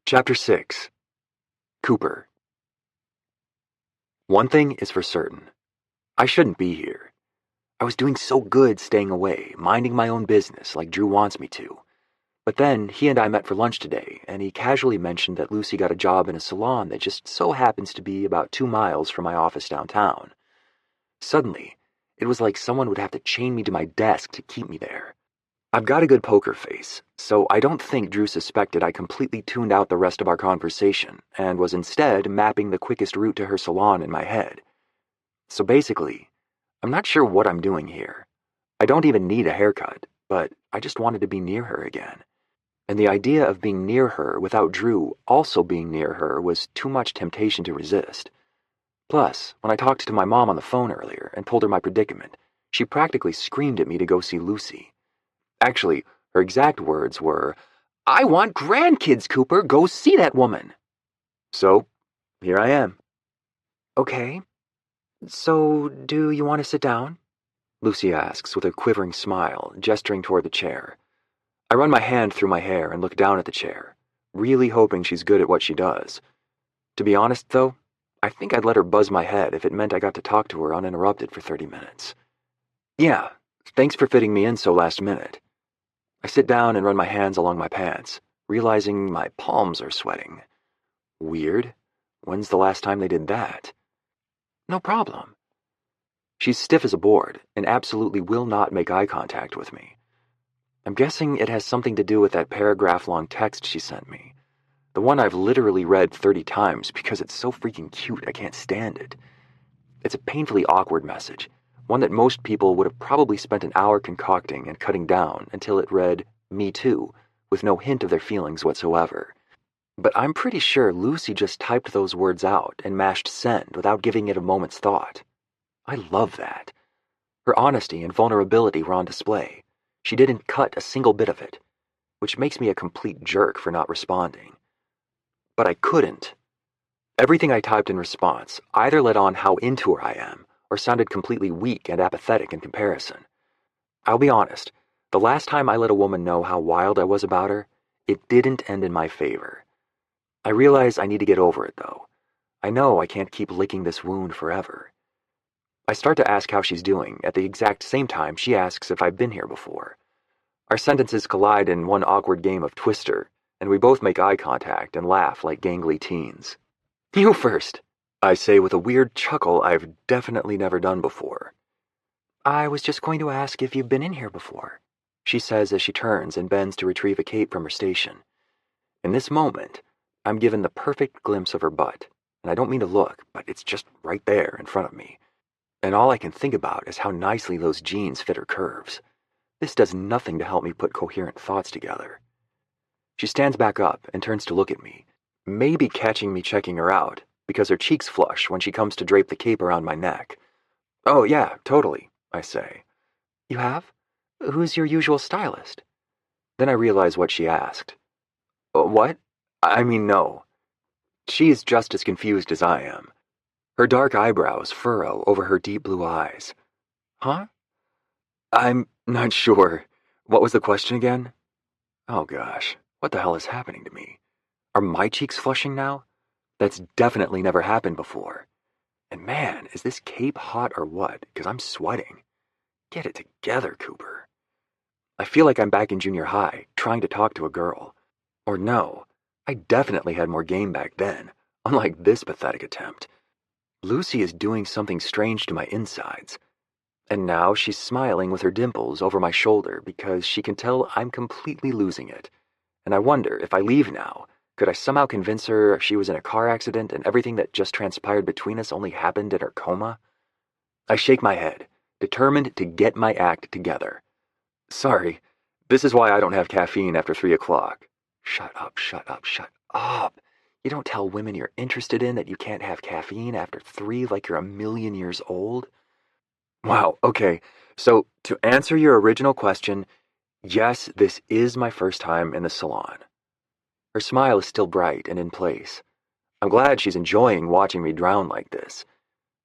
Speaker 2: Chapter 6. Cooper. One thing is for certain. I shouldn't be here. I was doing so good staying away, minding my own business like Drew wants me to. But then he and I met for lunch today, and he casually mentioned that Lucy got a job in a salon that just so happens to be about 2 miles from my office downtown. Suddenly, it was like someone would have to chain me to my desk to keep me there. I've got a good poker face, so I don't think Drew suspected I completely tuned out the rest of our conversation and was instead mapping the quickest route to her salon in my head. So basically, I'm not sure what I'm doing here. I don't even need a haircut, but I just wanted to be near her again. And the idea of being near her without Drew also being near her was too much temptation to resist. Plus, when I talked to my mom on the phone earlier and told her my predicament, she practically screamed at me to go see Lucy. Actually, her exact words were, "I want grandkids, Cooper. Go see that woman." So, here I am. Okay. So, do you want to sit down? Lucy asks with a quivering smile, gesturing toward the chair. I run my hand through my hair and look down at the chair, really hoping she's good at what she does. To be honest, though, I think I'd let her buzz my head if it meant I got to talk to her uninterrupted for 30 minutes. Yeah, thanks for fitting me in so last minute. I sit down and run my hands along my pants, realizing my palms are sweating. Weird. When's the last time they did that? No problem. She's stiff as a board and absolutely will not make eye contact with me. I'm guessing it has something to do with that paragraph-long text she sent me. The one I've literally read 30 times because it's so freaking cute I can't stand it. It's a painfully awkward message, one that most people would have probably spent an hour concocting and cutting down until it read, "Me too," with no hint of their feelings whatsoever. But I'm pretty sure Lucy just typed those words out and mashed send without giving it a moment's thought. I love that. Her honesty and vulnerability were on display. She didn't cut a single bit of it, which makes me a complete jerk for not responding. But I couldn't. Everything I typed in response either let on how into her I am or sounded completely weak and apathetic in comparison. I'll be honest, the last time I let a woman know how wild I was about her, it didn't end in my favor. I realize I need to get over it, though. I know I can't keep licking this wound forever. I start to ask how she's doing at the exact same time she asks if I've been here before. Our sentences collide in one awkward game of Twister, and we both make eye contact and laugh like gangly teens. "You first," I say with a weird chuckle I've definitely never done before. "I was just going to ask if you've been in here before," she says as she turns and bends to retrieve a cape from her station. In this moment, I'm given the perfect glimpse of her butt, and I don't mean to look, but it's just right there in front of me. And all I can think about is how nicely those jeans fit her curves. This does nothing to help me put coherent thoughts together. She stands back up and turns to look at me, maybe catching me checking her out, because her cheeks flush when she comes to drape the cape around my neck. "Oh yeah, totally," I say. "You have? Who's your usual stylist?" Then I realize what she asked. What? I mean, no. She is just as confused as I am. Her dark eyebrows furrow over her deep blue eyes. Huh? I'm not sure. What was the question again? Oh gosh, what the hell is happening to me? Are my cheeks flushing now? That's definitely never happened before. And man, is this cape hot or what? Because I'm sweating. Get it together, Cooper. I feel like I'm back in junior high, trying to talk to a girl. Or no, I definitely had more game back then, unlike this pathetic attempt. Lucy is doing something strange to my insides. And now she's smiling with her dimples over my shoulder because she can tell I'm completely losing it. And I wonder, if I leave now, could I somehow convince her she was in a car accident and everything that just transpired between us only happened in her coma? I shake my head, determined to get my act together. Sorry, this is why I don't have caffeine after 3 o'clock. Shut up, shut up, shut up. You don't tell women you're interested in that you can't have caffeine after 3 like you're a million years old. Wow, okay, so to answer your original question, yes, this is my first time in the salon. Her smile is still bright and in place. I'm glad she's enjoying watching me drown like this.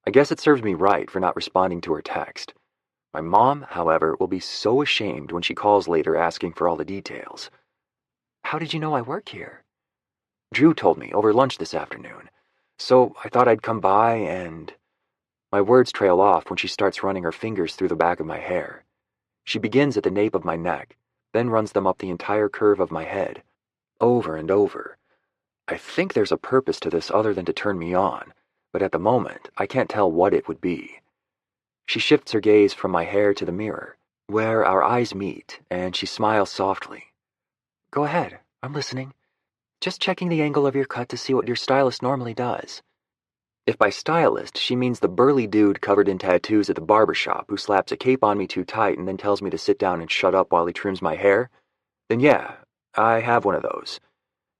Speaker 2: I guess it serves me right for not responding to her text. My mom, however, will be so ashamed when she calls later asking for all the details. How did you know I work here? Drew told me over lunch this afternoon, so I thought I'd come by and... My words trail off when she starts running her fingers through the back of my hair. She begins at the nape of my neck, then runs them up the entire curve of my head, over and over. I think there's a purpose to this other than to turn me on, but at the moment, I can't tell what it would be. She shifts her gaze from my hair to the mirror, where our eyes meet, and she smiles softly. Go ahead, I'm listening. Just checking the angle of your cut to see what your stylist normally does. If by stylist, she means the burly dude covered in tattoos at the barber shop who slaps a cape on me too tight and then tells me to sit down and shut up while he trims my hair, then yeah, I have one of those.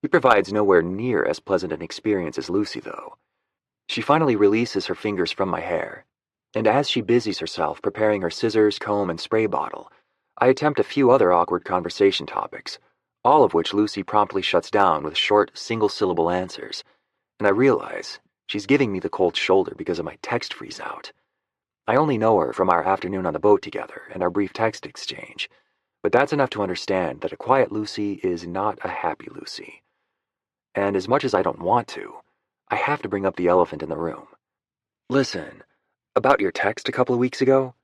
Speaker 2: He provides nowhere near as pleasant an experience as Lucy, though. She finally releases her fingers from my hair, and as she busies herself preparing her scissors, comb, and spray bottle, I attempt a few other awkward conversation topics, all of which Lucy promptly shuts down with short, single-syllable answers, and I realize she's giving me the cold shoulder because of my text freeze-out. I only know her from our afternoon on the boat together and our brief text exchange, but that's enough to understand that a quiet Lucy is not a happy Lucy. And as much as I don't want to, I have to bring up the elephant in the room. Listen, about your text a couple of weeks ago?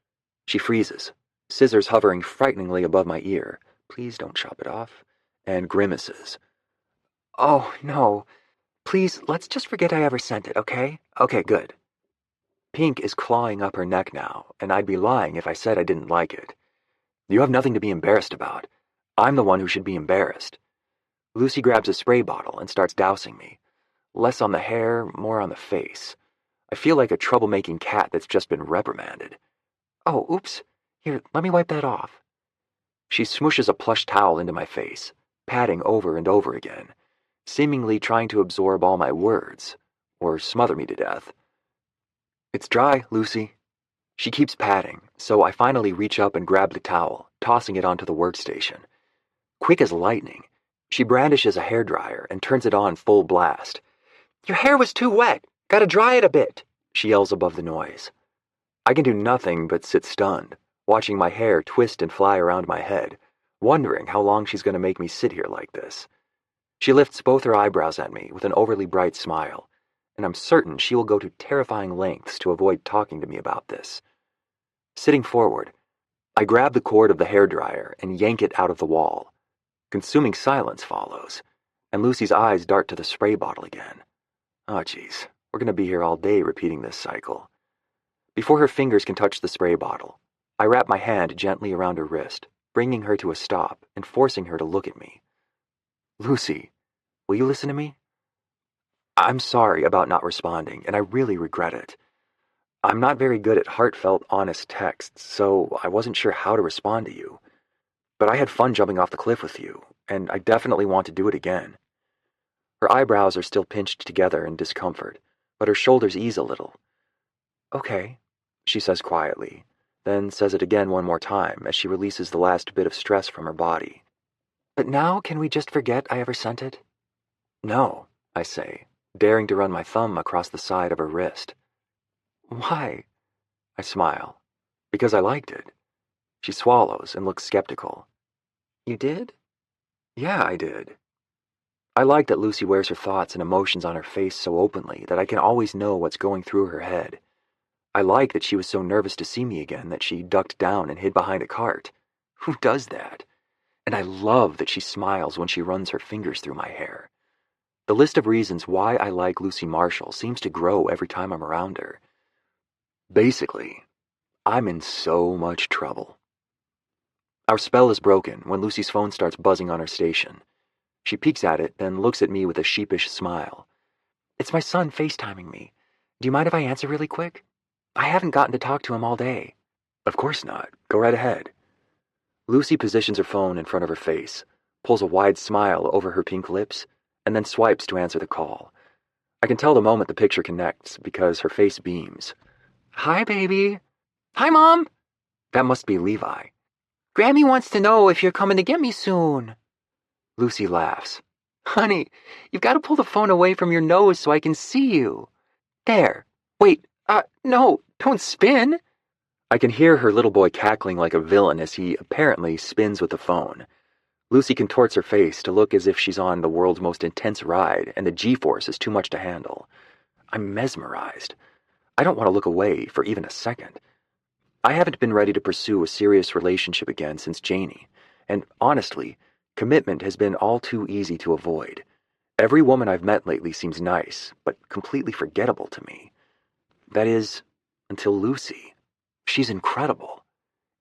Speaker 2: She freezes, scissors hovering frighteningly above my ear. Please don't chop it off. And grimaces. Oh, no. Please, let's just forget I ever sent it, okay? Okay, good. Pink is clawing up her neck now, and I'd be lying if I said I didn't like it. You have nothing to be embarrassed about. I'm the one who should be embarrassed. Lucy grabs a spray bottle and starts dousing me. Less on the hair, more on the face. I feel like a troublemaking cat that's just been reprimanded. Oh, oops. Here, let me wipe that off. She smooshes a plush towel into my face, patting over and over again, seemingly trying to absorb all my words, or smother me to death. It's dry, Lucy. She keeps patting, so I finally reach up and grab the towel, tossing it onto the workstation. Quick as lightning, she brandishes a hairdryer and turns it on full blast. Your hair was too wet. Gotta dry it a bit, she yells above the noise. I can do nothing but sit stunned, watching my hair twist and fly around my head, wondering how long she's going to make me sit here like this. She lifts both her eyebrows at me with an overly bright smile, and I'm certain she will go to terrifying lengths to avoid talking to me about this. Sitting forward, I grab the cord of the hairdryer and yank it out of the wall. Consuming silence follows, and Lucy's eyes dart to the spray bottle again. Oh, geez, we're going to be here all day repeating this cycle. Before her fingers can touch the spray bottle, I wrap my hand gently around her wrist, bringing her to a stop and forcing her to look at me. Lucy, will you listen to me? I'm sorry about not responding, and I really regret it. I'm not very good at heartfelt, honest texts, so I wasn't sure how to respond to you. But I had fun jumping off the cliff with you, and I definitely want to do it again. Her eyebrows are still pinched together in discomfort, but her shoulders ease a little. Okay, she says quietly, then says it again one more time as she releases the last bit of stress from her body. But now can we just forget I ever sent it? No, I say, daring to run my thumb across the side of her wrist. Why? I smile. Because I liked it. She swallows and looks skeptical. You did? Yeah, I did. I like that Lucy wears her thoughts and emotions on her face so openly that I can always know what's going through her head. I like that she was so nervous to see me again that she ducked down and hid behind a cart. Who does that? And I love that she smiles when she runs her fingers through my hair. The list of reasons why I like Lucy Marshall seems to grow every time I'm around her. Basically, I'm in so much trouble. Our spell is broken when Lucy's phone starts buzzing on her station. She peeks at it, then looks at me with a sheepish smile. It's my son FaceTiming me. Do you mind if I answer really quick? I haven't gotten to talk to him all day. Of course not. Go right ahead. Lucy positions her phone in front of her face, pulls a wide smile over her pink lips, and then swipes to answer the call. I can tell the moment the picture connects because her face beams. Hi, baby. Hi, Mom. That must be Levi. Grammy wants to know if you're coming to get me soon. Lucy laughs. Honey, you've got to pull the phone away from your nose so I can see you. There. Wait, no, don't spin. I can hear her little boy cackling like a villain as he apparently spins with the phone. Lucy contorts her face to look as if she's on the world's most intense ride and the G-force is too much to handle. I'm mesmerized. I don't want to look away for even a second. I haven't been ready to pursue a serious relationship again since Janie, and honestly, commitment has been all too easy to avoid. Every woman I've met lately seems nice, but completely forgettable to me. That is, until Lucy. She's incredible.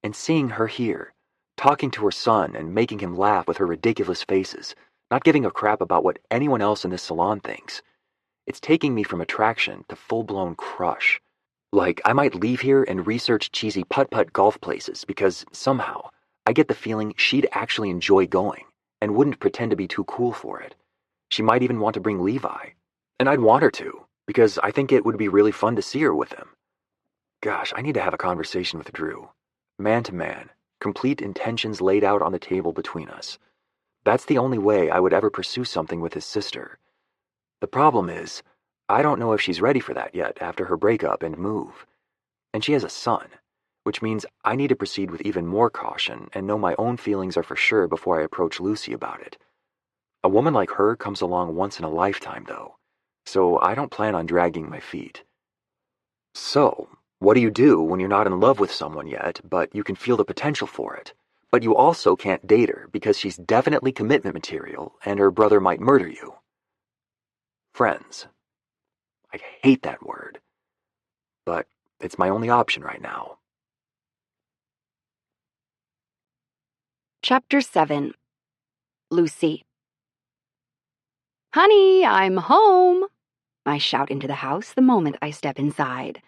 Speaker 2: And seeing her here, talking to her son and making him laugh with her ridiculous faces, not giving a crap about what anyone else in this salon thinks, it's taking me from attraction to full-blown crush. Like, I might leave here and research cheesy putt-putt golf places because, somehow, I get the feeling she'd actually enjoy going and wouldn't pretend to be too cool for it. She might even want to bring Levi. And I'd want her to, because I think it would be really fun to see her with him. Gosh, I need to have a conversation with Drew. Man to man, complete intentions laid out on the table between us. That's the only way I would ever pursue something with his sister. The problem is, I don't know if she's ready for that yet after her breakup and move. And she has a son, which means I need to proceed with even more caution and know my own feelings are for sure before I approach Lucy about it. A woman like her comes along once in a lifetime, though, so I don't plan on dragging my feet. So, what do you do when you're not in love with someone yet, but you can feel the potential for it? But you also can't date her because she's definitely commitment material and her brother might murder you. Friends. I hate that word. But It's my only option right now.
Speaker 1: Chapter 7. Lucy. "Honey, I'm home!" I shout into the house the moment I step inside.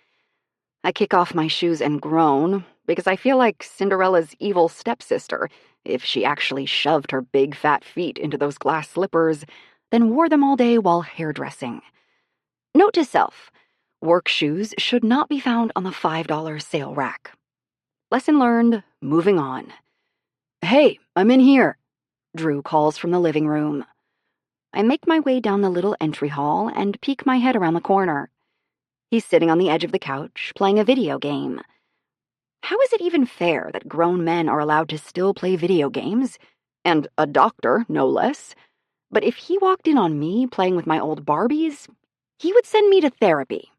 Speaker 1: I kick off my shoes and groan, because I feel like Cinderella's evil stepsister, if she actually shoved her big fat feet into those glass slippers, then wore them all day while hairdressing. Note to self: work shoes should not be found on the $5 sale rack. Lesson learned, moving on. "Hey, I'm in here," Drew calls from the living room. I make my way down the little entry hall and peek my head around the corner. He's sitting on the edge of the couch, playing a video game. How is it even fair that grown men are allowed to still play video games? And a doctor, no less. But if he walked in on me playing with my old Barbies, he would send me to therapy.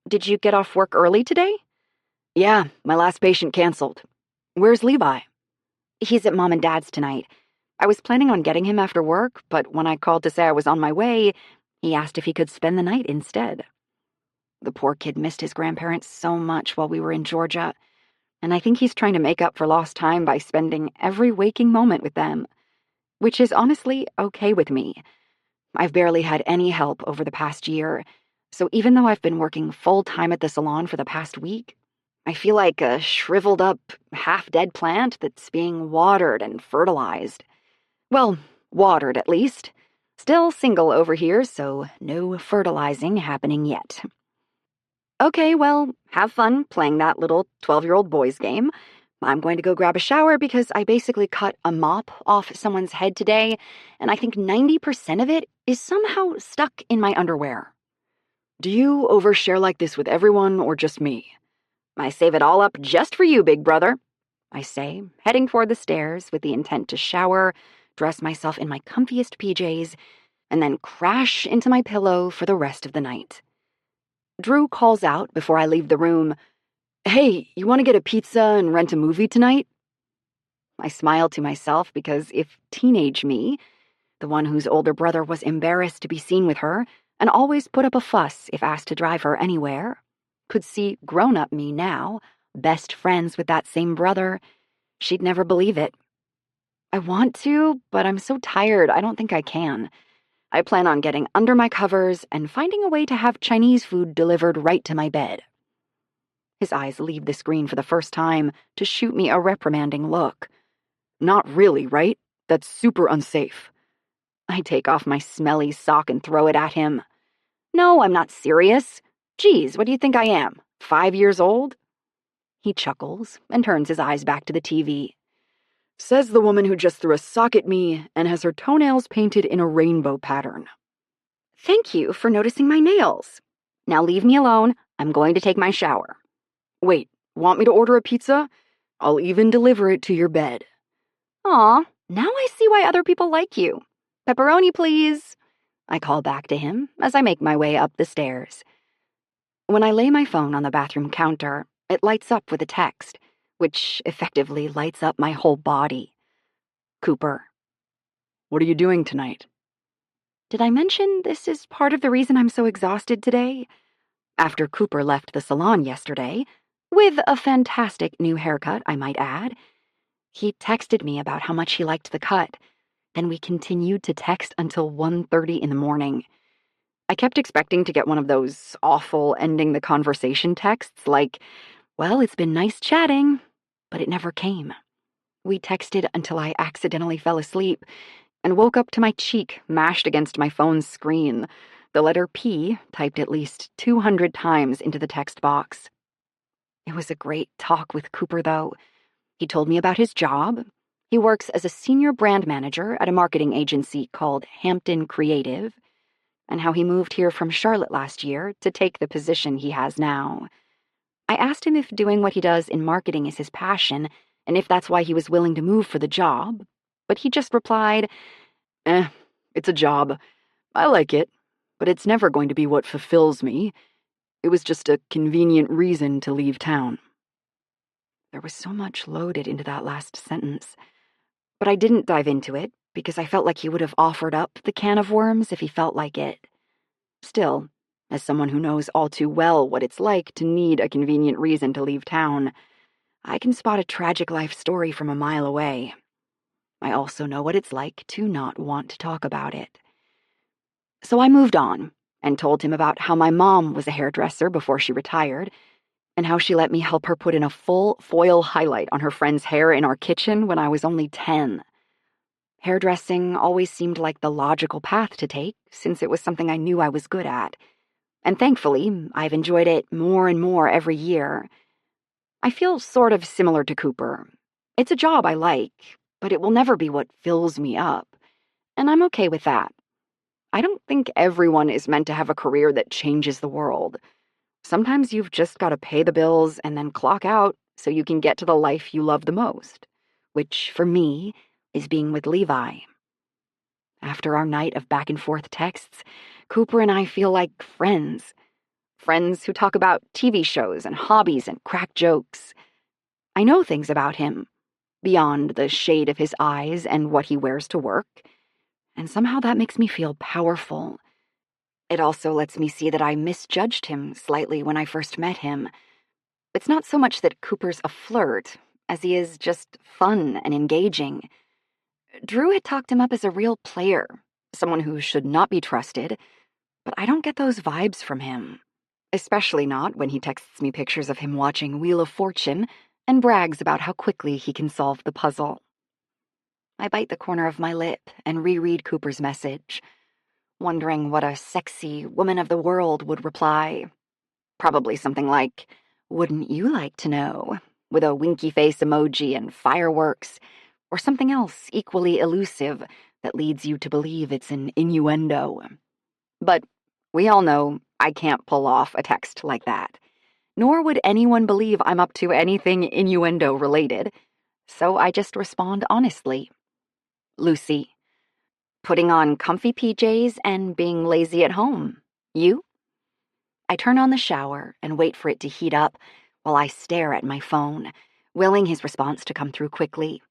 Speaker 1: "Did you get off work early today?" "Yeah, my last patient canceled. Where's Levi?" "He's at Mom and Dad's tonight. I was planning on getting him after work, but when I called to say I was on my way, he asked if he could spend the night instead." The poor kid missed his grandparents so much while we were in Georgia, and I think he's trying to make up for lost time by spending every waking moment with them, which is honestly okay with me. I've barely had any help over the past year, so even though I've been working full-time at the salon for the past week, I feel like a shriveled-up, half-dead plant that's being watered and fertilized. Well, watered at least. Still single over here, so no fertilizing happening yet. Okay, well, have fun playing that little 12-year-old boy's game. I'm going to go grab a shower because I basically cut a mop off someone's head today, and I think 90% of it is somehow stuck in my underwear. "Do you overshare like this with everyone or just me?" "I save it all up just for you, big brother," I say, heading toward the stairs with the intent to shower, dress myself in my comfiest PJs, and then crash into my pillow for the rest of the night. Drew calls out before I leave the room, "Hey, you want to get a pizza and rent a movie tonight?" I smile to myself because if teenage me, the one whose older brother was embarrassed to be seen with her and always put up a fuss if asked to drive her anywhere, could see grown-up me now, best friends with that same brother, she'd never believe it. I want to, but I'm so tired I don't think I can. I plan on getting under my covers and finding a way to have Chinese food delivered right to my bed. His eyes leave the screen for the first time to shoot me a reprimanding look. "Not really, right? That's super unsafe." I take off my smelly sock and throw it at him. "No, I'm not serious. Geez, what do you think I am, 5 years old?" He chuckles and turns his eyes back to the TV. "Says the woman who just threw a sock at me and has her toenails painted in a rainbow pattern." "Thank you for noticing my nails. Now leave me alone. I'm going to take my shower." "Wait, want me to order a pizza? I'll even deliver it to your bed." "Aw, now I see why other people like you. Pepperoni, please," I call back to him as I make my way up the stairs. When I lay my phone on the bathroom counter, it lights up with a text, which effectively lights up my whole body. Cooper. "What are you doing tonight?" Did I mention this is part of the reason I'm so exhausted today? After Cooper left the salon yesterday, with a fantastic new haircut, I might add, he texted me about how much he liked the cut. Then we continued to text until 1:30 in the morning. I kept expecting to get one of those awful ending the conversation texts like, "Well, it's been nice chatting," but it never came. We texted until I accidentally fell asleep and woke up to my cheek mashed against my phone's screen, the letter P typed at least 200 times into the text box. It was a great talk with Cooper, though. He told me about his job. He works as a senior brand manager at a marketing agency called Hampton Creative, and how he moved here from Charlotte last year to take the position he has now. I asked him if doing what he does in marketing is his passion, and if that's why he was willing to move for the job, but he just replied, "It's a job. I like it, but it's never going to be what fulfills me. It was just a convenient reason to leave town." There was so much loaded into that last sentence, but I didn't dive into it because I felt like he would have offered up the can of worms if he felt like it. Still, As someone who knows all too well what it's like to need a convenient reason to leave town, I can spot a tragic life story from a mile away. I also know what it's like to not want to talk about it. So I moved on and told him about how my mom was a hairdresser before she retired, and how she let me help her put in a full foil highlight on her friend's hair in our kitchen when I was only 10. Hairdressing always seemed like the logical path to take, since it was something I knew I was good at. And thankfully, I've enjoyed it more and more every year. I feel sort of similar to Cooper. It's a job I like, but it will never be what fills me up. And I'm okay with that. I don't think everyone is meant to have a career that changes the world. Sometimes you've just got to pay the bills and then clock out so you can get to the life you love the most, which, for me, is being with Levi. After our night of back-and-forth texts, Cooper and I feel like friends. Friends who talk about TV shows and hobbies and crack jokes. I know things about him, beyond the shade of his eyes and what he wears to work, and somehow that makes me feel powerful. It also lets me see that I misjudged him slightly when I first met him. It's not so much that Cooper's a flirt, as he is just fun and engaging. Drew had talked him up as a real player, someone who should not be trusted, but I don't get those vibes from him. Especially not when he texts me pictures of him watching Wheel of Fortune and brags about how quickly he can solve the puzzle. I bite the corner of my lip and reread Cooper's message, wondering what a sexy woman of the world would reply. Probably something like, "Wouldn't you like to know?" with a winky face emoji and fireworks, or something else equally elusive that leads you to believe it's an innuendo. But we all know I can't pull off a text like that, nor would anyone believe I'm up to anything innuendo-related, so I just respond honestly. Lucy. Putting on comfy PJs and being lazy at home. You? I turn on the shower and wait for it to heat up while I stare at my phone, willing his response to come through quickly.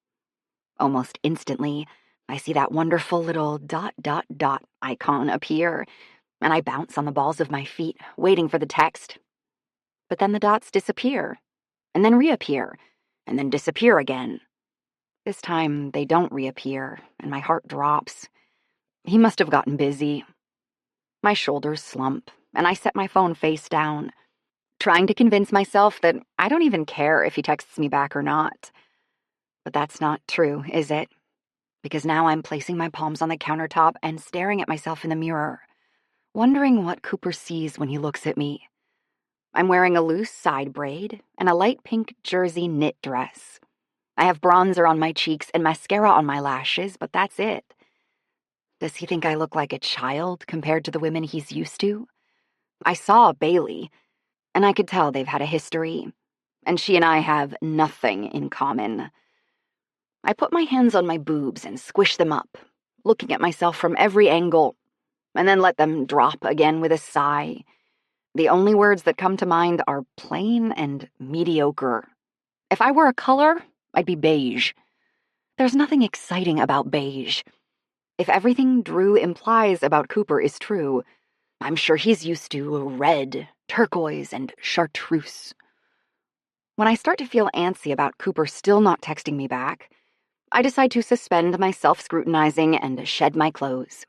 Speaker 1: Almost instantly, I see that wonderful little ... icon appear, and I bounce on the balls of my feet, waiting for the text. But then the dots disappear, and then reappear, and then disappear again. This time, they don't reappear, and my heart drops. He must have gotten busy. My shoulders slump, and I set my phone face down, trying to convince myself that I don't even care if he texts me back or not. But that's not true, is it? Because now I'm placing my palms on the countertop and staring at myself in the mirror, wondering what Cooper sees when he looks at me. I'm wearing a loose side braid and a light pink jersey knit dress. I have bronzer on my cheeks and mascara on my lashes, but that's it. Does he think I look like a child compared to the women he's used to? I saw Bailey, and I could tell they've had a history, and she and I have nothing in common. I put my hands on my boobs and squish them up, looking at myself from every angle, and then let them drop again with a sigh. The only words that come to mind are plain and mediocre. If I were a color, I'd be beige. There's nothing exciting about beige. If everything Drew implies about Cooper is true, I'm sure he's used to red, turquoise, and chartreuse. When I start to feel antsy about Cooper still not texting me back, I decide to suspend my self-scrutinizing and shed my clothes.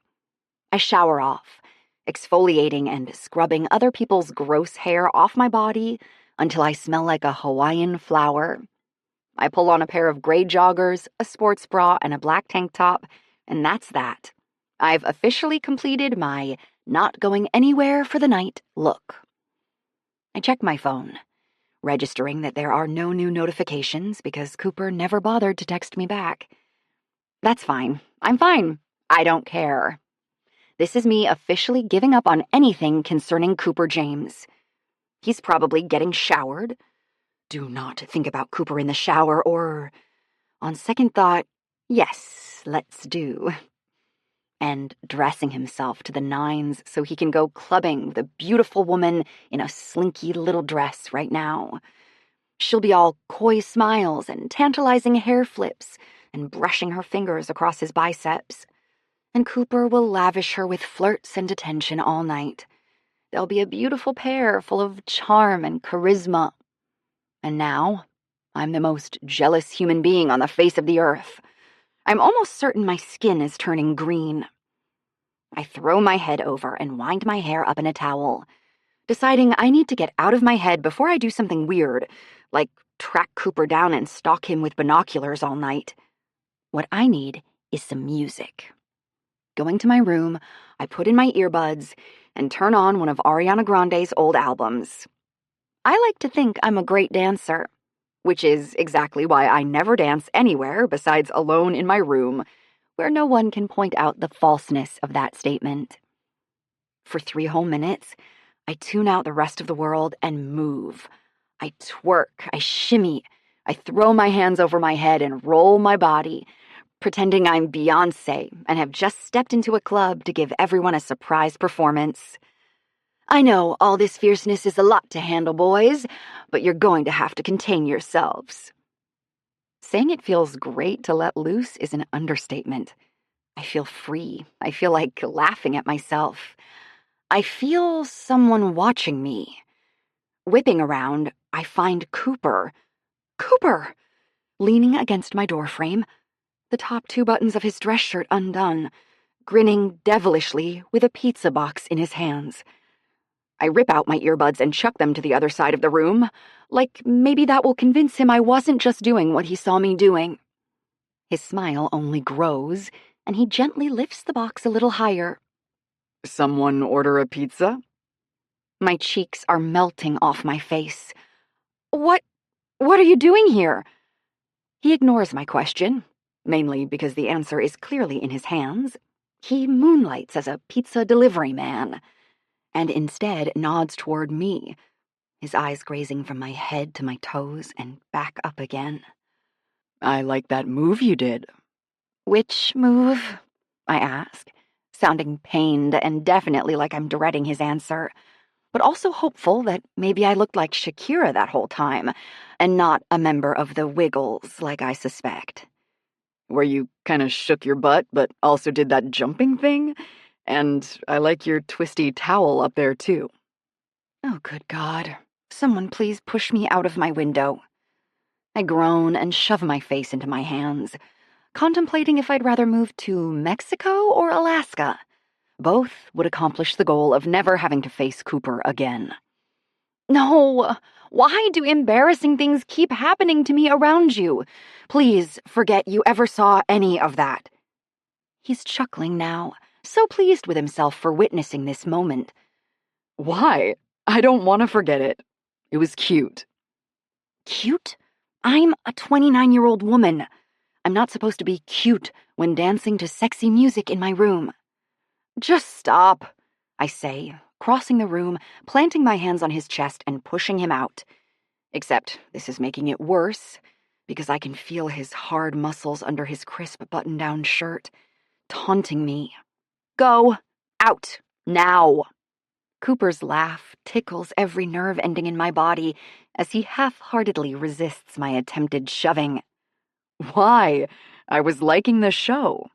Speaker 1: I shower off, exfoliating and scrubbing other people's gross hair off my body until I smell like a Hawaiian flower. I pull on a pair of gray joggers, a sports bra, and a black tank top, and that's that. I've officially completed my not going anywhere for the night look. I check my phone, registering that there are no new notifications because Cooper never bothered to text me back. That's fine. I'm fine. I don't care. This is me officially giving up on anything concerning Cooper James. He's probably getting showered. Do not think about Cooper in the shower, or, on second thought, yes, let's do. And dressing himself to the nines so he can go clubbing with a beautiful woman in a slinky little dress right now. She'll be all coy smiles and tantalizing hair flips and brushing her fingers across his biceps. And Cooper will lavish her with flirts and attention all night. they'll be a beautiful pair full of charm and charisma. And now, I'm the most jealous human being on the face of the earth. I'm almost certain my skin is turning green. I throw my head over and wind my hair up in a towel, deciding I need to get out of my head before I do something weird, like track Cooper down and stalk him with binoculars all night. What I need is some music. Going to my room, I put in my earbuds and turn on one of Ariana Grande's old albums. I like to think I'm a great dancer, which is exactly why I never dance anywhere besides alone in my room, where no one can point out the falseness of that statement. For 3 whole minutes, I tune out the rest of the world and move. I twerk, I shimmy, I throw my hands over my head and roll my body, pretending I'm Beyoncé and have just stepped into a club to give everyone a surprise performance. I know all this fierceness is a lot to handle, boys, but you're going to have to contain yourselves. Saying it feels great to let loose is an understatement. I feel free. I feel like laughing at myself. I feel someone watching me. Whipping around, I find Cooper. Cooper! Leaning against my doorframe, the top 2 buttons of his dress shirt undone, grinning devilishly with a pizza box in his hands. I rip out my earbuds and chuck them to the other side of the room, like maybe that will convince him I wasn't just doing what he saw me doing. His smile only grows, and he gently lifts the box a little higher. Someone order a pizza? My cheeks are melting off my face. What are you doing here? He ignores my question, mainly because the answer is clearly in his hands. He moonlights as a pizza delivery man, and instead nods toward me, his eyes grazing from my head to my toes and back up again. I like that move you did. Which move? I ask, sounding pained and definitely like I'm dreading his answer, but also hopeful that maybe I looked like Shakira that whole time, and not a member of the Wiggles like I suspect. Where you kind of shook your butt, but also did that jumping thing? And I like your twisty towel up there, too. Oh, good God. Someone please push me out of my window. I groan and shove my face into my hands, contemplating if I'd rather move to Mexico or Alaska. Both would accomplish the goal of never having to face Cooper again. No! Why do embarrassing things keep happening to me around you? Please forget you ever saw any of that. He's chuckling now, so pleased with himself for witnessing this moment. Why? I don't want to forget it. It was cute. Cute? I'm a 29-year-old woman. I'm not supposed to be cute when dancing to sexy music in my room. Just stop, I say, crossing the room, planting my hands on his chest and pushing him out. Except this is making it worse, because I can feel his hard muscles under his crisp button-down shirt, taunting me. Go! Out! Now! Cooper's laugh tickles every nerve ending in my body as he half-heartedly resists my attempted shoving. Why? I was liking the show.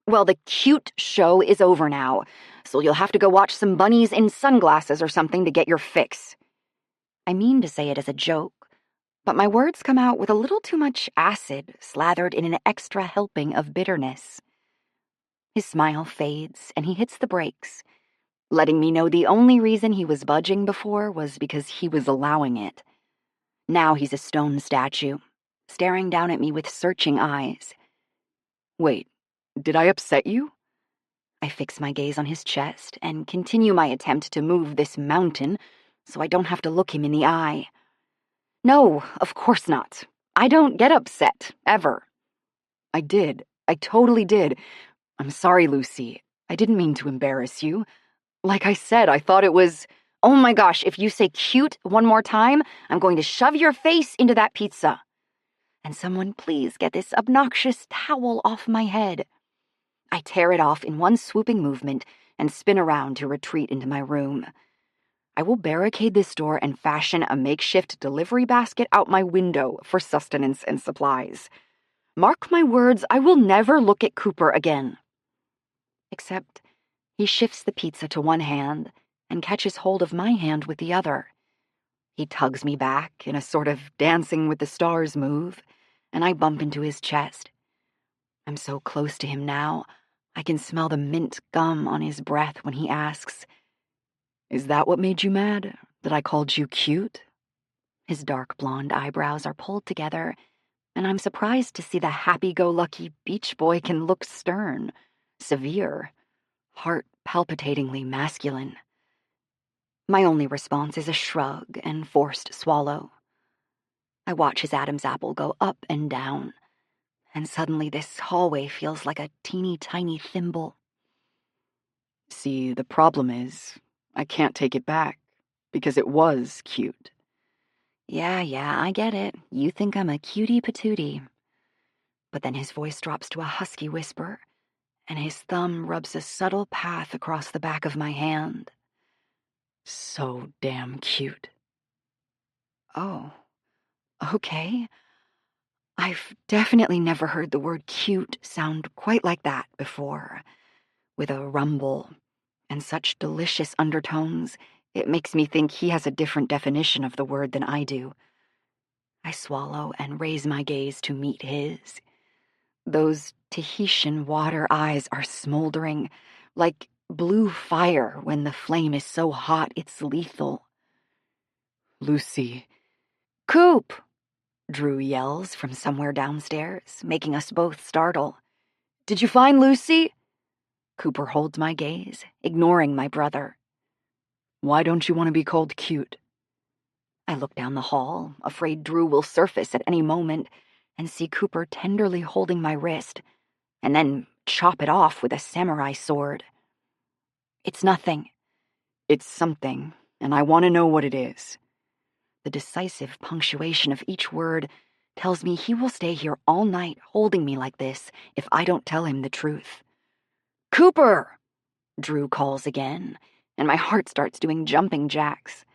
Speaker 1: Well, the cute show is over now, so you'll have to go watch some bunnies in sunglasses or something to get your fix. I mean to say it as a joke, but my words come out with a little too much acid slathered in an extra helping of bitterness. His smile fades and he hits the brakes, letting me know the only reason he was budging before was because he was allowing it. Now he's a stone statue, staring down at me with searching eyes. Wait, did I upset you? I fix my gaze on his chest and continue my attempt to move this mountain so I don't have to look him in the eye. No, of course not. I don't get upset, ever. I did. I totally did. I'm sorry, Lucy. I didn't mean to embarrass you. Like I said, I thought it was... Oh my gosh, if you say cute one more time, I'm going to shove your face into that pizza. And someone please get this obnoxious towel off my head. I tear it off in one swooping movement and spin around to retreat into my room. I will barricade this door and fashion a makeshift delivery basket out my window for sustenance and supplies. Mark my words, I will never look at Cooper again. Except he shifts the pizza to one hand and catches hold of my hand with the other. He tugs me back in a sort of Dancing with the Stars move, and I bump into his chest. I'm so close to him now, I can smell the mint gum on his breath when he asks, "Is that what made you mad? That I called you cute?" His dark blonde eyebrows are pulled together, and I'm surprised to see the happy-go-lucky beach boy can look stern, severe, heart palpitatingly masculine. My only response is a shrug and forced swallow. I watch his Adam's apple go up and down, and suddenly this hallway feels like a teeny tiny thimble.
Speaker 3: See, the problem is, I can't take it back, because it was cute.
Speaker 1: Yeah, I get it. You think I'm a cutie patootie. But then his voice drops to a husky whisper, and his thumb rubs a subtle path across the back of my hand.
Speaker 3: So damn cute.
Speaker 1: Oh, okay. I've definitely never heard the word cute sound quite like that before. With a rumble and such delicious undertones, it makes me think he has a different definition of the word than I do. I swallow and raise my gaze to meet his. Those Tahitian water eyes are smoldering, like blue fire when the flame is so hot it's lethal.
Speaker 3: Lucy.
Speaker 1: "Coop!" Drew yells from somewhere downstairs, making us both startle.
Speaker 3: Did you find Lucy?
Speaker 1: Cooper holds my gaze, ignoring my brother.
Speaker 3: Why don't you want to be called cute?
Speaker 1: I look down the hall, afraid Drew will surface at any moment, and see Cooper tenderly holding my wrist, and then chop it off with a samurai sword. "It's nothing."
Speaker 3: It's something, and I want to know what it is.
Speaker 1: The decisive punctuation of each word tells me he will stay here all night holding me like this if I don't tell him the truth. "Cooper!" Drew calls again, and my heart starts doing jumping jacks.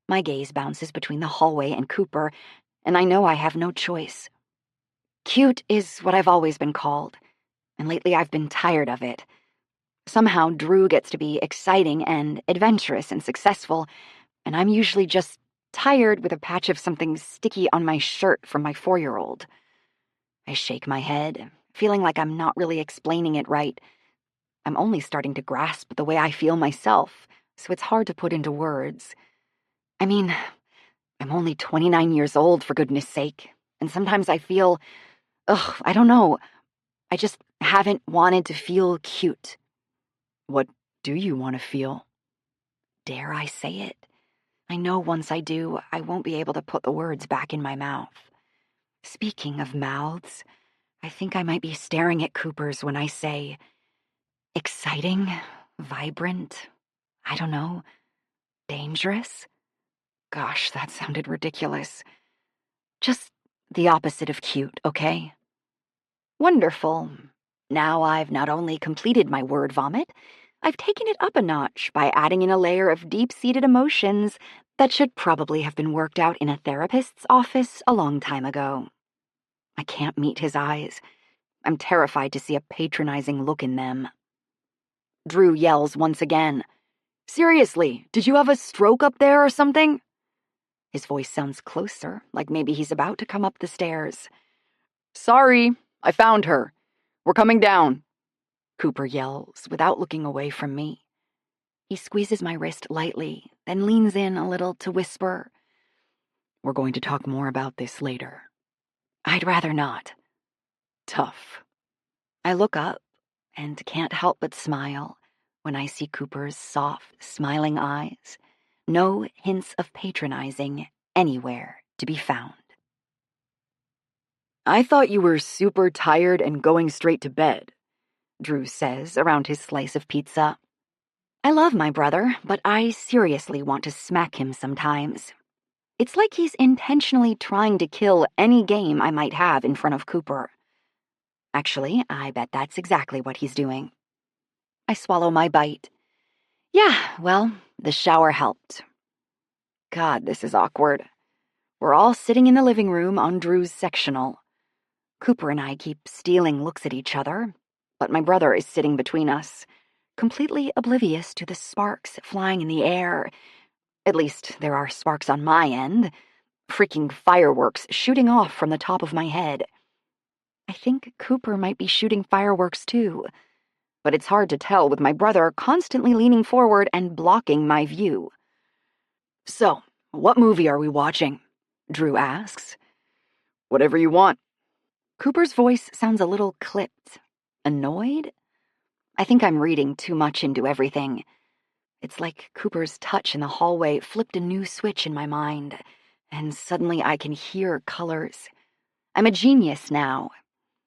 Speaker 1: My gaze bounces between the hallway and Cooper, and I know I have no choice. Cute is what I've always been called, and lately I've been tired of it. Somehow Drew gets to be exciting and adventurous and successful, and I'm usually just tired with a patch of something sticky on my shirt from my 4-year-old. I shake my head, feeling like I'm not really explaining it right. I'm only starting to grasp the way I feel myself, so it's hard to put into words. I mean, I'm only 29 years old, for goodness sake, and sometimes I feel, I don't know, I just haven't wanted to feel cute.
Speaker 3: What do you want to feel?
Speaker 1: Dare I say it? I know once I do, I won't be able to put the words back in my mouth. Speaking of mouths, I think I might be staring at Cooper's when I say, exciting, vibrant, I don't know, dangerous? Gosh, that sounded ridiculous. Just the opposite of cute, okay? Wonderful. Now I've not only completed my word vomit, I've taken it up a notch by adding in a layer of deep-seated emotions that should probably have been worked out in a therapist's office a long time ago. I can't meet his eyes. I'm terrified to see a patronizing look in them. Drew yells once again.
Speaker 3: Seriously, did you have a stroke up there or something?
Speaker 1: His voice sounds closer, like maybe he's about to come up the stairs.
Speaker 3: Sorry, I found her. We're coming down.
Speaker 1: Cooper yells without looking away from me. He squeezes my wrist lightly, then leans in a little to whisper,
Speaker 3: We're going to talk more about this later.
Speaker 1: I'd rather not.
Speaker 3: Tough.
Speaker 1: I look up and can't help but smile when I see Cooper's soft, smiling eyes. No hints of patronizing anywhere to be found.
Speaker 3: I thought you were super tired and going straight to bed,
Speaker 1: Drew says around his slice of pizza. I love my brother, but I seriously want to smack him sometimes. It's like he's intentionally trying to kill any game I might have in front of Cooper. Actually, I bet that's exactly what he's doing. I swallow my bite. Yeah, well, the shower helped. God, this is awkward. We're all sitting in the living room on Drew's sectional. Cooper and I keep stealing looks at each other, but my brother is sitting between us, completely oblivious to the sparks flying in the air. At least there are sparks on my end. Freaking fireworks shooting off from the top of my head. I think Cooper might be shooting fireworks too, but it's hard to tell with my brother constantly leaning forward and blocking my view. "So, what movie are we watching?" Drew asks. "Whatever you want." Cooper's voice sounds a little clipped. Annoyed? I think I'm reading too much into everything. It's like Cooper's touch in the hallway flipped a new switch in my mind, and suddenly I can hear colors. I'm a genius now.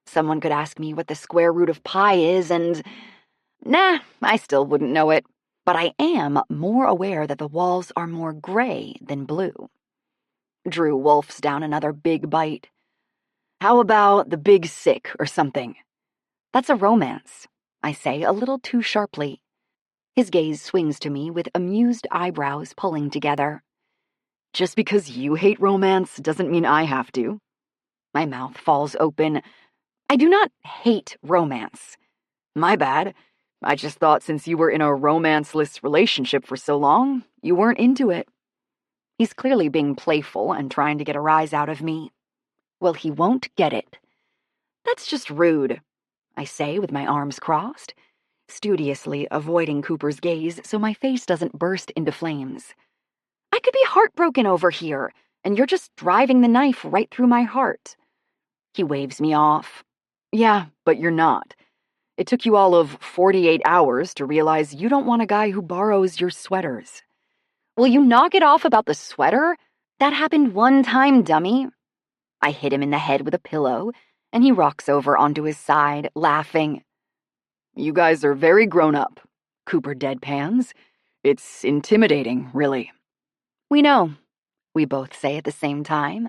Speaker 1: Someone could ask me what the square root of pi is, and nah, I still wouldn't know it. But I am more aware that the walls are more gray than blue. Drew wolfs down another big bite. "How about The Big Sick or something?" "That's a romance," I say a little too sharply. His gaze swings to me with amused eyebrows pulling together. "Just because you hate romance doesn't mean I have to." My mouth falls open. "I do not hate romance." "My bad. I just thought since you were in a romance-less relationship for so long, you weren't into it." He's clearly being playful and trying to get a rise out of me. Well, he won't get it. "That's just rude," I say with my arms crossed, studiously avoiding Cooper's gaze so my face doesn't burst into flames. "I could be heartbroken over here, and you're just driving the knife right through my heart." He waves me off. "Yeah, but you're not. It took you all of 48 hours to realize you don't want a guy who borrows your sweaters." "Will you knock it off about the sweater? That happened one time, dummy." I hit him in the head with a pillow, and he rocks over onto his side, laughing. "You guys are very grown up," Cooper deadpans. "It's intimidating, really." "We know," we both say at the same time.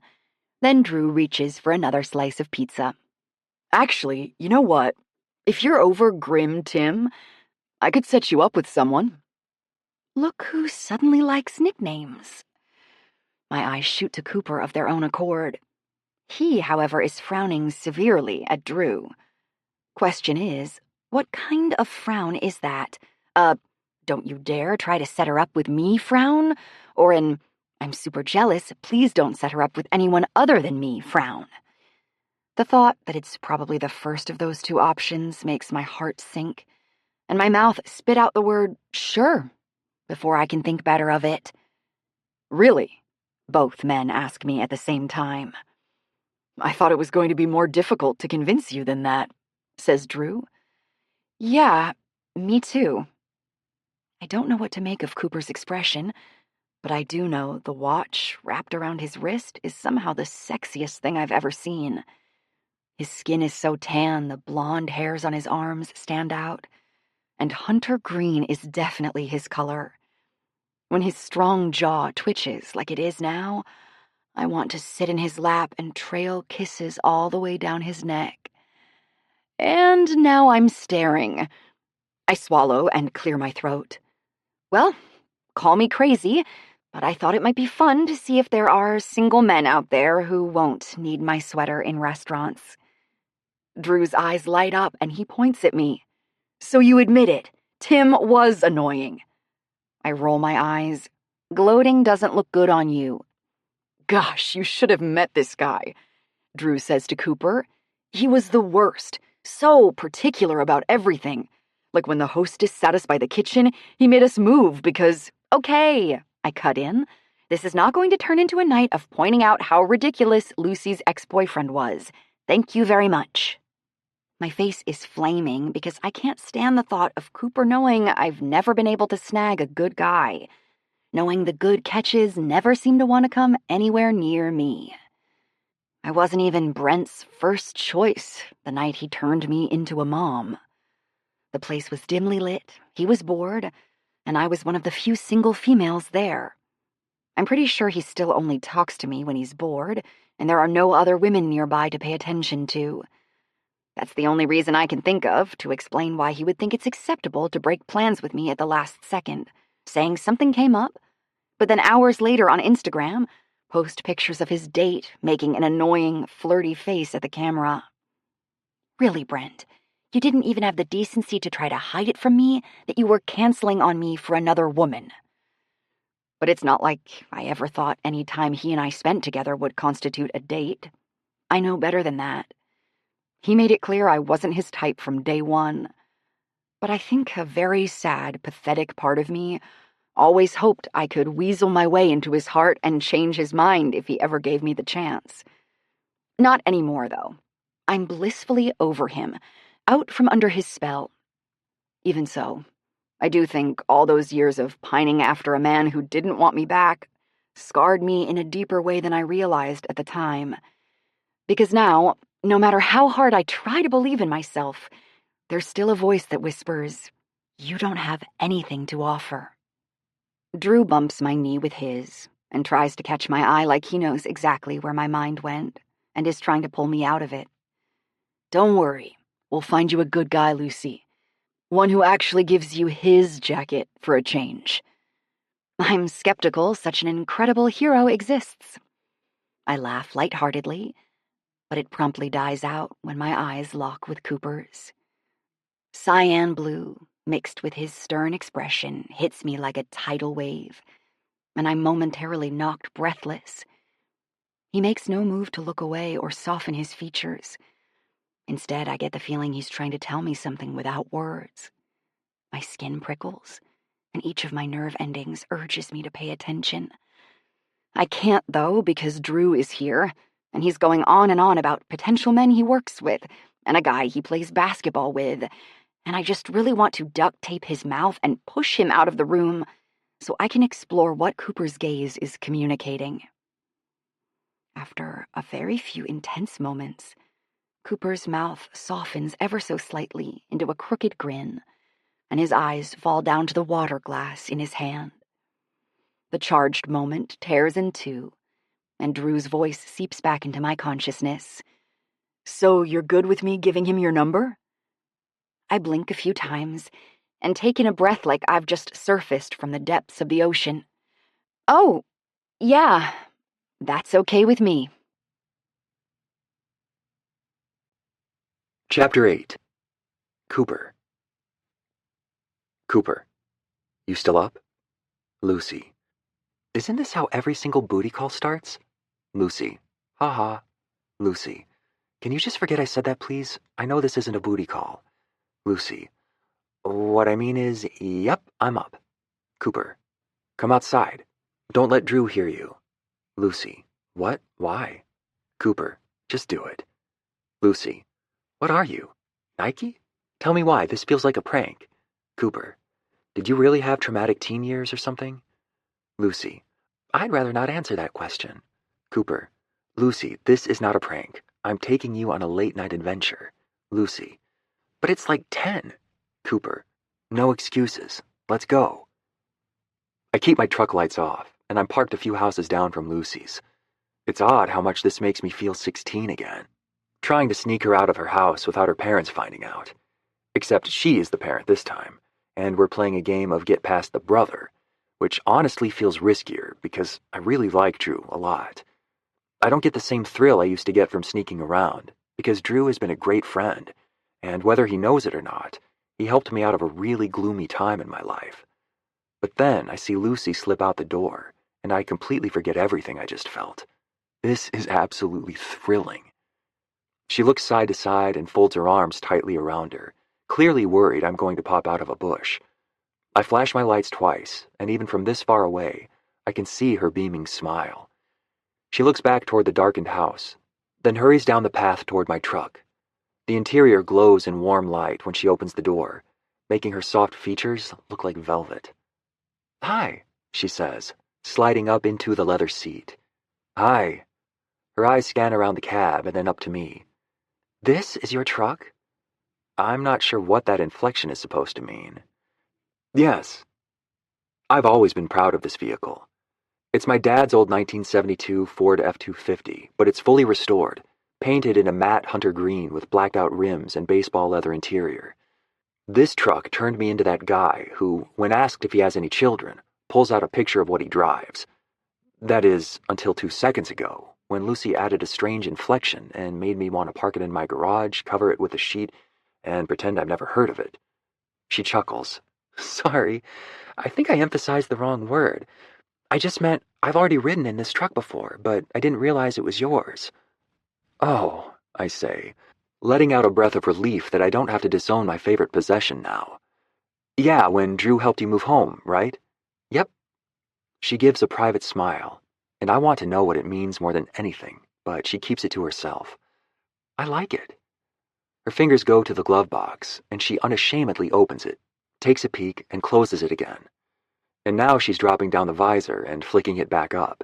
Speaker 1: Then Drew reaches for another slice of pizza. "Actually, you know what? If you're over Grim Tim, I could set you up with someone." Look who suddenly likes nicknames. My eyes shoot to Cooper of their own accord. He, however, is frowning severely at Drew. Question is, what kind of frown is that? Don't you dare try to set her up with me frown? Or an, I'm super jealous, please don't set her up with anyone other than me frown? The thought that it's probably the first of those two options makes my heart sink, and my mouth spit out the word sure before I can think better of it. "Really?" both men ask me at the same time. "I thought it was going to be more difficult to convince you than that," says Drew. "Yeah, me too." I don't know what to make of Cooper's expression, but I do know the watch wrapped around his wrist is somehow the sexiest thing I've ever seen. His skin is so tan, the blonde hairs on his arms stand out, and hunter green is definitely his color. When his strong jaw twitches like it is now, I want to sit in his lap and trail kisses all the way down his neck. And now I'm staring. I swallow and clear my throat. Well, call me crazy, but I thought it might be fun to see if there are single men out there who won't need my sweater in restaurants. Drew's eyes light up and he points at me. "So you admit it, Tim was annoying." I roll my eyes. "Gloating doesn't look good on you." "Gosh, you should have met this guy," Drew says to Cooper. "He was the worst, so particular about everything. Like when the hostess sat us by the kitchen, he made us move because..." "Okay," I cut in. "This is not going to turn into a night of pointing out how ridiculous Lucy's ex-boyfriend was. Thank you very much." My face is flaming because I can't stand the thought of Cooper knowing I've never been able to snag a good guy, knowing the good catches never seem to want to come anywhere near me. I wasn't even Brent's first choice the night he turned me into a mom. The place was dimly lit, he was bored, and I was one of the few single females there. I'm pretty sure he still only talks to me when he's bored, and there are no other women nearby to pay attention to. That's the only reason I can think of to explain why he would think it's acceptable to break plans with me at the last second, saying something came up, but then hours later on Instagram, post pictures of his date making an annoying, flirty face at the camera. Really, Brent, You didn't even have the decency to try to hide it from me that you were canceling on me for another woman. But it's not like I ever thought any time he and I spent together would constitute a date. I know better than that. He made it clear I wasn't his type from day one. But I think a very sad, pathetic part of me always hoped I could weasel my way into his heart and change his mind if he ever gave me the chance. Not anymore, though. I'm blissfully over him, out from under his spell. Even so, I do think all those years of pining after a man who didn't want me back scarred me in a deeper way than I realized at the time. Because now, no matter how hard I try to believe in myself, there's still a voice that whispers, "You don't have anything to offer." Drew bumps my knee with his and tries to catch my eye like he knows exactly where my mind went and is trying to pull me out of it. "Don't worry, we'll find you a good guy, Lucy. One who actually gives you his jacket for a change." I'm skeptical such an incredible hero exists. I laugh lightheartedly, but it promptly dies out when my eyes lock with Cooper's. Cyan blue, mixed with his stern expression, hits me like a tidal wave, and I'm momentarily knocked breathless. He makes no move to look away or soften his features. Instead, I get the feeling he's trying to tell me something without words. My skin prickles, and each of my nerve endings urges me to pay attention. I can't, though, because Drew is here, and he's going on and on about potential men he works with, and a guy he plays basketball with, and I just really want to duct tape his mouth and push him out of the room so I can explore what Cooper's gaze is communicating. After a very few intense moments, Cooper's mouth softens ever so slightly into a crooked grin, and his eyes fall down to the water glass in his hand. The charged moment tears in two, and Drew's voice seeps back into my consciousness. "So you're good with me giving him your number?" I blink a few times and take in a breath like I've just surfaced from the depths of the ocean. "Oh, yeah, that's okay with me."
Speaker 2: Chapter 8. Cooper. Cooper. You still up? Lucy. Isn't this how every single booty call starts? Lucy. Ha. Lucy. Can you just forget I said that, please? I know this isn't a booty call. Lucy. What I mean is, yep, I'm up. Cooper. Come outside. Don't let Drew hear you. Lucy. What? Why? Cooper. Just do it. Lucy. What are you? Nike? Tell me why. This feels like a prank. Cooper. Did you really have traumatic teen years or something? Lucy. I'd rather not answer that question. Cooper. Lucy, this is not a prank. I'm taking you on a late-night adventure. Lucy. But it's like 10. Cooper. No excuses. Let's go. I keep my truck lights off, and I'm parked a few houses down from Lucy's. It's odd how much this makes me feel 16 again. Trying to sneak her out of her house without her parents finding out. Except she is the parent this time, and we're playing a game of get past the brother, which honestly feels riskier because I really like Drew a lot. I don't get the same thrill I used to get from sneaking around, because Drew has been a great friend, and whether he knows it or not, he helped me out of a really gloomy time in my life. But then I see Lucy slip out the door, and I completely forget everything I just felt. This is absolutely thrilling. She looks side to side and folds her arms tightly around her, clearly worried I'm going to pop out of a bush. I flash my lights twice, and even from this far away, I can see her beaming smile. She looks back toward the darkened house, then hurries down the path toward my truck. The interior glows in warm light when she opens the door, making her soft features look like velvet. "Hi," she says, sliding up into the leather seat. "Hi." Her eyes scan around the cab and then up to me. "This is your truck?" I'm not sure what that inflection is supposed to mean. Yes. I've always been proud of this vehicle. It's my dad's old 1972 Ford F-250, but it's fully restored, painted in a matte hunter green with blacked-out rims and baseball leather interior. This truck turned me into that guy who, when asked if he has any children, pulls out a picture of what he drives. That is, until 2 seconds ago, when Lucy added a strange inflection and made me want to park it in my garage, cover it with a sheet, and pretend I've never heard of it. She chuckles. Sorry, I think I emphasized the wrong word. I just meant I've already ridden in this truck before, but I didn't realize it was yours. Oh, I say, letting out a breath of relief that I don't have to disown my favorite possession now. Yeah, when Drew helped you move home, right? Yep. She gives a private smile, and I want to know what it means more than anything, but she keeps it to herself. I like it. Her fingers go to the glove box, and she unashamedly opens it, takes a peek, and closes it again. And now she's dropping down the visor and flicking it back up.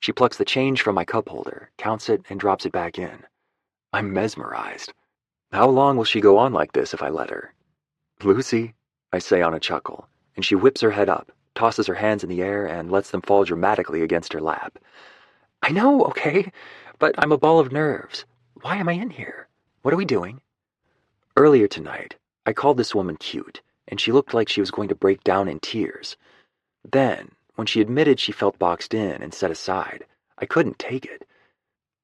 Speaker 2: She plucks the change from my cup holder, counts it, and drops it back in. I'm mesmerized. How long will she go on like this if I let her? Lucy, I say on a chuckle, and she whips her head up, tosses her hands in the air, and lets them fall dramatically against her lap. I know, okay, but I'm a ball of nerves. Why am I in here? What are we doing? Earlier tonight, I called this woman cute, and she looked like she was going to break down in tears. Then, when she admitted she felt boxed in and set aside, I couldn't take it.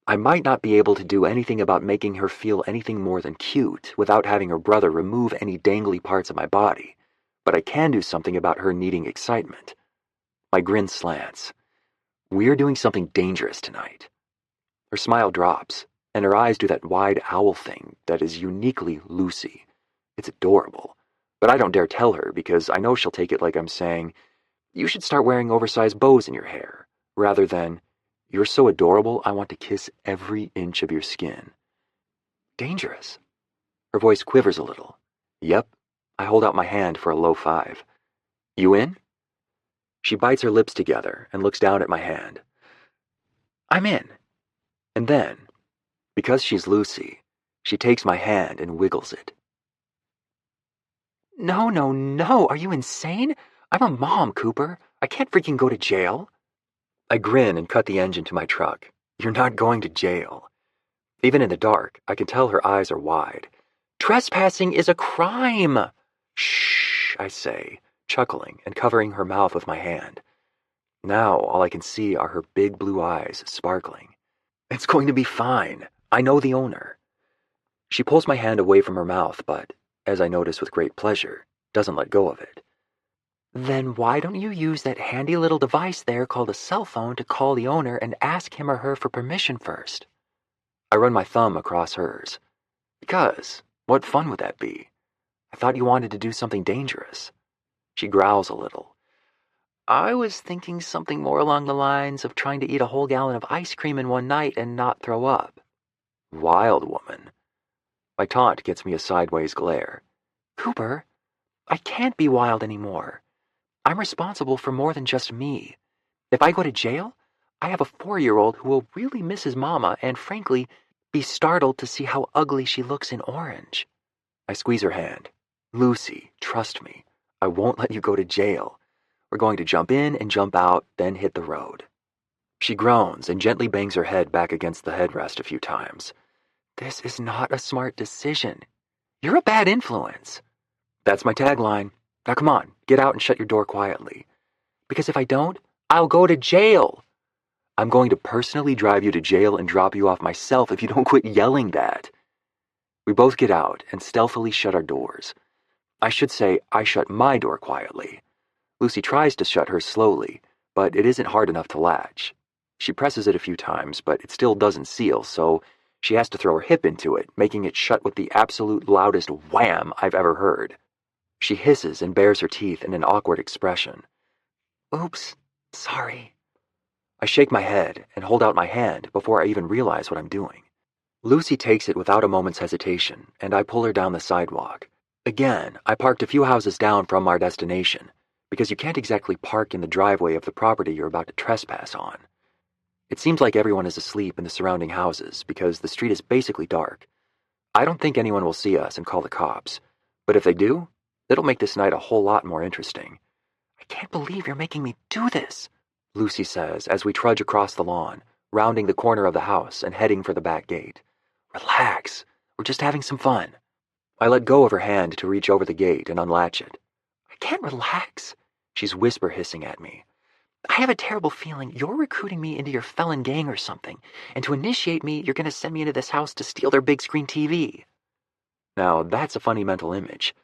Speaker 2: I might not be able to do anything about making her feel anything more than cute without having her brother remove any dangly parts of my body, but I can do something about her needing excitement. My grin slants. We're doing something dangerous tonight. Her smile drops, and her eyes do that wide owl thing that is uniquely Lucy. It's adorable, but I don't dare tell her because I know she'll take it like I'm saying, you should start wearing oversized bows in your hair, rather than, you're so adorable, I want to kiss every inch of your skin. Dangerous. Her voice quivers a little. Yep. I hold out my hand for a low five. You in? She bites her lips together and looks down at my hand. I'm in. And then, because she's Lucy, she takes my hand and wiggles it. No, no, no. Are you insane? I'm a mom, Cooper. I can't freaking go to jail. I grin and cut the engine to my truck. You're not going to jail. Even in the dark, I can tell her eyes are wide. Trespassing is a crime. Shh, I say, chuckling and covering her mouth with my hand. Now all I can see are her big blue eyes sparkling. It's going to be fine. I know the owner. She pulls my hand away from her mouth, but, as I notice with great pleasure, doesn't let go of it. Then why don't you use that handy little device there called a cell phone to call the owner and ask him or her for permission first? I run my thumb across hers. Because, what fun would that be? I thought you wanted to do something dangerous. She growls a little. I was thinking something more along the lines of trying to eat a whole gallon of ice cream in one night and not throw up. Wild woman. My taunt gets me a sideways glare. Cooper, I can't be wild anymore. I'm responsible for more than just me. If I go to jail, I have a 4-year-old who will really miss his mama and, frankly, be startled to see how ugly she looks in orange. I squeeze her hand. Lucy, trust me. I won't let you go to jail. We're going to jump in and jump out, then hit the road. She groans and gently bangs her head back against the headrest a few times. This is not a smart decision. You're a bad influence. That's my tagline. Now come on, get out and shut your door quietly. Because if I don't, I'll go to jail. I'm going to personally drive you to jail and drop you off myself if you don't quit yelling that. We both get out and stealthily shut our doors. I should say I shut my door quietly. Lucy tries to shut hers slowly, but it isn't hard enough to latch. She presses it a few times, but it still doesn't seal, so she has to throw her hip into it, making it shut with the absolute loudest wham I've ever heard. She hisses and bares her teeth in an awkward expression. Oops, sorry. I shake my head and hold out my hand before I even realize what I'm doing. Lucy takes it without a moment's hesitation, and I pull her down the sidewalk. Again, I parked a few houses down from our destination, because you can't exactly park in the driveway of the property you're about to trespass on. It seems like everyone is asleep in the surrounding houses because the street is basically dark. I don't think anyone will see us and call the cops, but if they do, it'll make this night a whole lot more interesting. I can't believe you're making me do this, Lucy says as we trudge across the lawn, rounding the corner of the house and heading for the back gate. Relax, we're just having some fun. I let go of her hand to reach over the gate and unlatch it. I can't relax, she's whisper hissing at me. I have a terrible feeling you're recruiting me into your felon gang or something, and to initiate me, you're going to send me into this house to steal their big screen TV. Now, that's a funny mental image.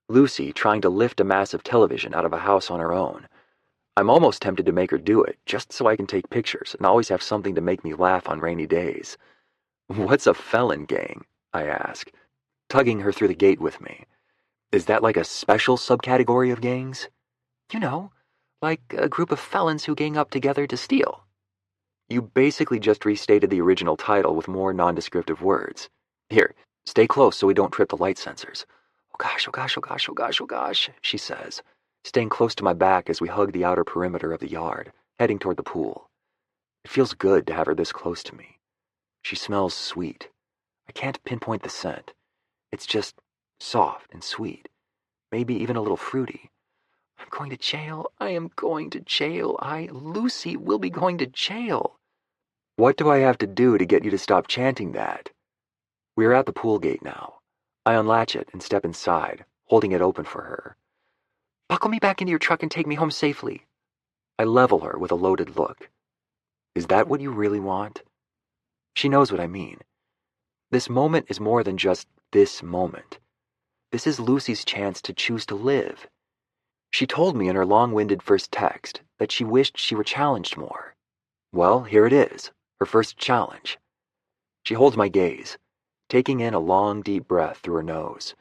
Speaker 2: Lucy trying to lift a massive television out of a house on her own. I'm almost tempted to make her do it, just so I can take pictures and always have something to make me laugh on rainy days. What's a felon gang? I ask, tugging her through the gate with me. Is that like a special subcategory of gangs? You know, like a group of felons who gang up together to steal. You basically just restated the original title with more nondescriptive words. Here, stay close so we don't trip the light sensors. Oh gosh, oh gosh, oh gosh, oh gosh, oh gosh, she says, staying close to my back as we hug the outer perimeter of the yard, heading toward the pool. It feels good to have her this close to me. She smells sweet. I can't pinpoint the scent. It's just soft and sweet, maybe even a little fruity. I'm going to jail. I am going to jail. Lucy, will be going to jail. What do I have to do to get you to stop chanting that? We're at the pool gate now. I unlatch it and step inside, holding it open for her. Buckle me back into your truck and take me home safely. I level her with a loaded look. Is that what you really want? She knows what I mean. This moment is more than just this moment. This is Lucy's chance to choose to live. She told me in her long-winded first text that she wished she were challenged more. Well, here it is, her first challenge. She holds my gaze, taking in a long, deep breath through her nose.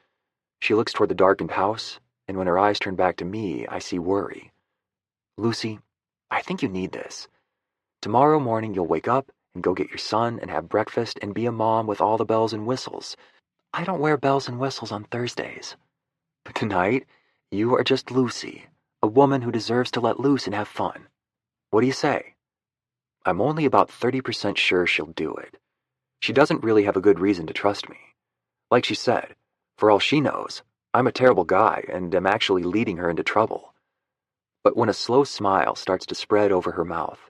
Speaker 2: She looks toward the darkened house, and when her eyes turn back to me, I see worry. Lucy, I think you need this. Tomorrow morning you'll wake up and go get your son and have breakfast and be a mom with all the bells and whistles. I don't wear bells and whistles on Thursdays. But tonight, you are just Lucy, a woman who deserves to let loose and have fun. What do you say? I'm only about 30% sure she'll do it. She doesn't really have a good reason to trust me. Like she said, for all she knows, I'm a terrible guy and am actually leading her into trouble. But when a slow smile starts to spread over her mouth,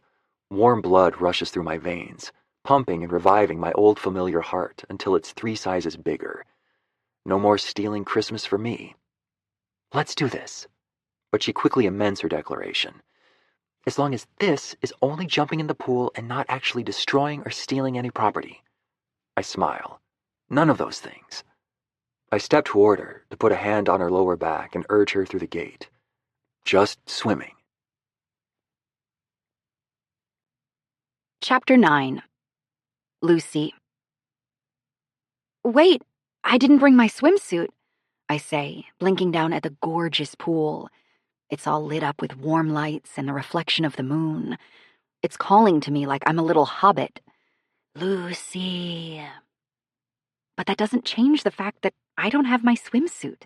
Speaker 2: warm blood rushes through my veins, pumping and reviving my old familiar heart until it's 3 sizes bigger. No more stealing Christmas for me. Let's do this. But she quickly amends her declaration. As long as this is only jumping in the pool and not actually destroying or stealing any property. I smile. None of those things. I step toward her to put a hand on her lower back and urge her through the gate. Just swimming.
Speaker 1: Chapter 9. Lucy. Wait, I didn't bring my swimsuit, I say, blinking down at the gorgeous pool. It's all lit up with warm lights and the reflection of the moon. It's calling to me like I'm a little hobbit. Lucy. But that doesn't change the fact that I don't have my swimsuit.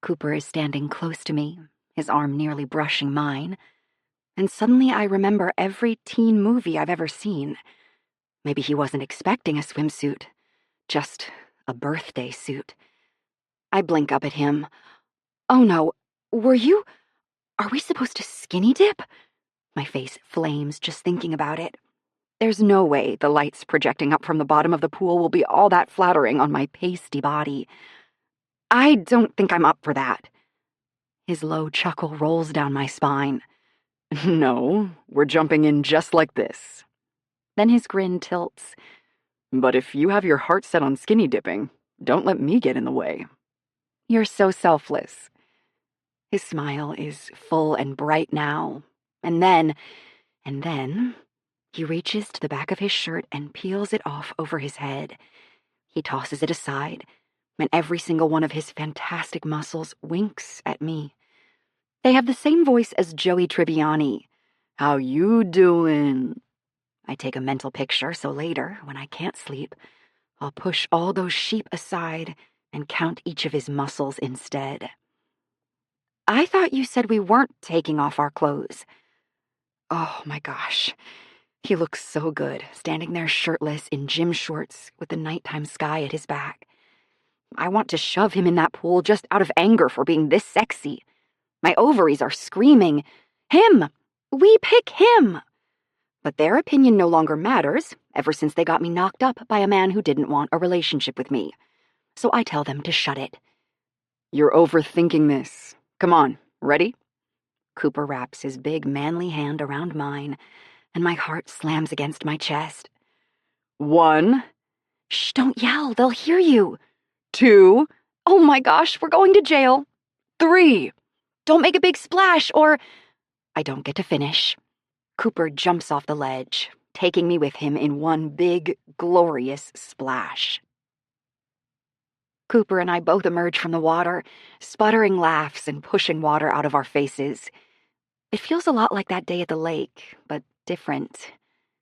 Speaker 1: Cooper is standing close to me, his arm nearly brushing mine. And suddenly I remember every teen movie I've ever seen. Maybe he wasn't expecting a swimsuit, just a birthday suit. I blink up at him. Oh no, are we supposed to skinny dip? My face flames just thinking about it. There's no way the lights projecting up from the bottom of the pool will be all that flattering on my pasty body. I don't think I'm up for that. His low chuckle rolls down my spine.
Speaker 3: No, we're jumping in just like this.
Speaker 1: Then his grin tilts.
Speaker 3: But if you have your heart set on skinny dipping, don't let me get in the way.
Speaker 1: You're so selfless. His smile is full and bright now. And then, he reaches to the back of his shirt and peels it off over his head. He tosses it aside, and every single one of his fantastic muscles winks at me. They have the same voice as Joey Tribbiani.
Speaker 3: How you doing?
Speaker 1: I take a mental picture so later, when I can't sleep, I'll push all those sheep aside and count each of his muscles instead. I thought you said we weren't taking off our clothes. Oh my gosh. He looks so good, standing there shirtless in gym shorts with the nighttime sky at his back. I want to shove him in that pool just out of anger for being this sexy. My ovaries are screaming, him! We pick him! But their opinion no longer matters, ever since they got me knocked up by a man who didn't want a relationship with me. So I tell them to shut it.
Speaker 3: You're overthinking this. Come on, ready?
Speaker 1: Cooper wraps his big manly hand around mine, and my heart slams against my chest.
Speaker 3: 1.
Speaker 1: Shh, don't yell, they'll hear you.
Speaker 3: 2. Oh my gosh, we're going to jail. 3. Don't make a big splash or... I don't get to finish. Cooper jumps off the ledge, taking me with him in one big, glorious splash. Cooper and I both emerge from the water, sputtering laughs and pushing water out of our faces. It feels a lot like that day at the lake, but different,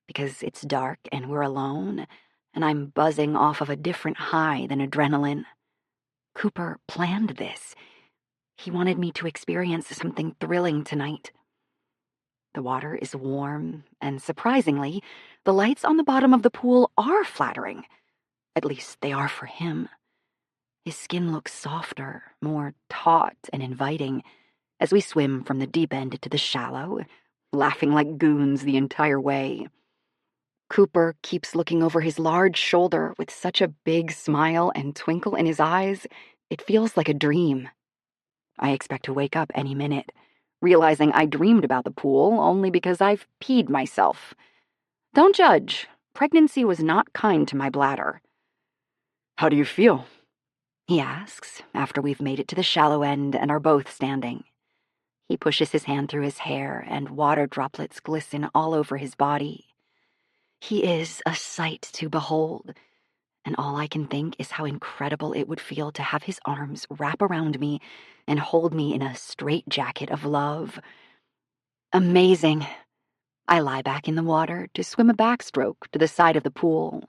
Speaker 3: because it's dark and we're alone, and I'm buzzing off of a different high than adrenaline. Cooper planned this. He wanted me to experience something thrilling tonight. The water is warm, and surprisingly, the lights on the bottom of the pool are flattering. At least they are for him. His skin looks softer, more taut and inviting, as we swim from the deep end to the shallow, laughing like goons the entire way. Cooper keeps looking over his large shoulder with such a big smile and twinkle in his eyes, it feels like a dream. I expect to wake up any minute, realizing I dreamed about the pool only because I've peed myself. Don't judge. Pregnancy was not kind to my bladder. "How do you feel?" he asks, after we've made it to the shallow end and are both standing. He pushes his hand through his hair, and water droplets glisten all over his body. He is a sight to behold, and all I can think is how incredible it would feel to have his arms wrap around me and hold me in a straitjacket of love. Amazing. I lie back in the water to swim a backstroke to the side of the pool.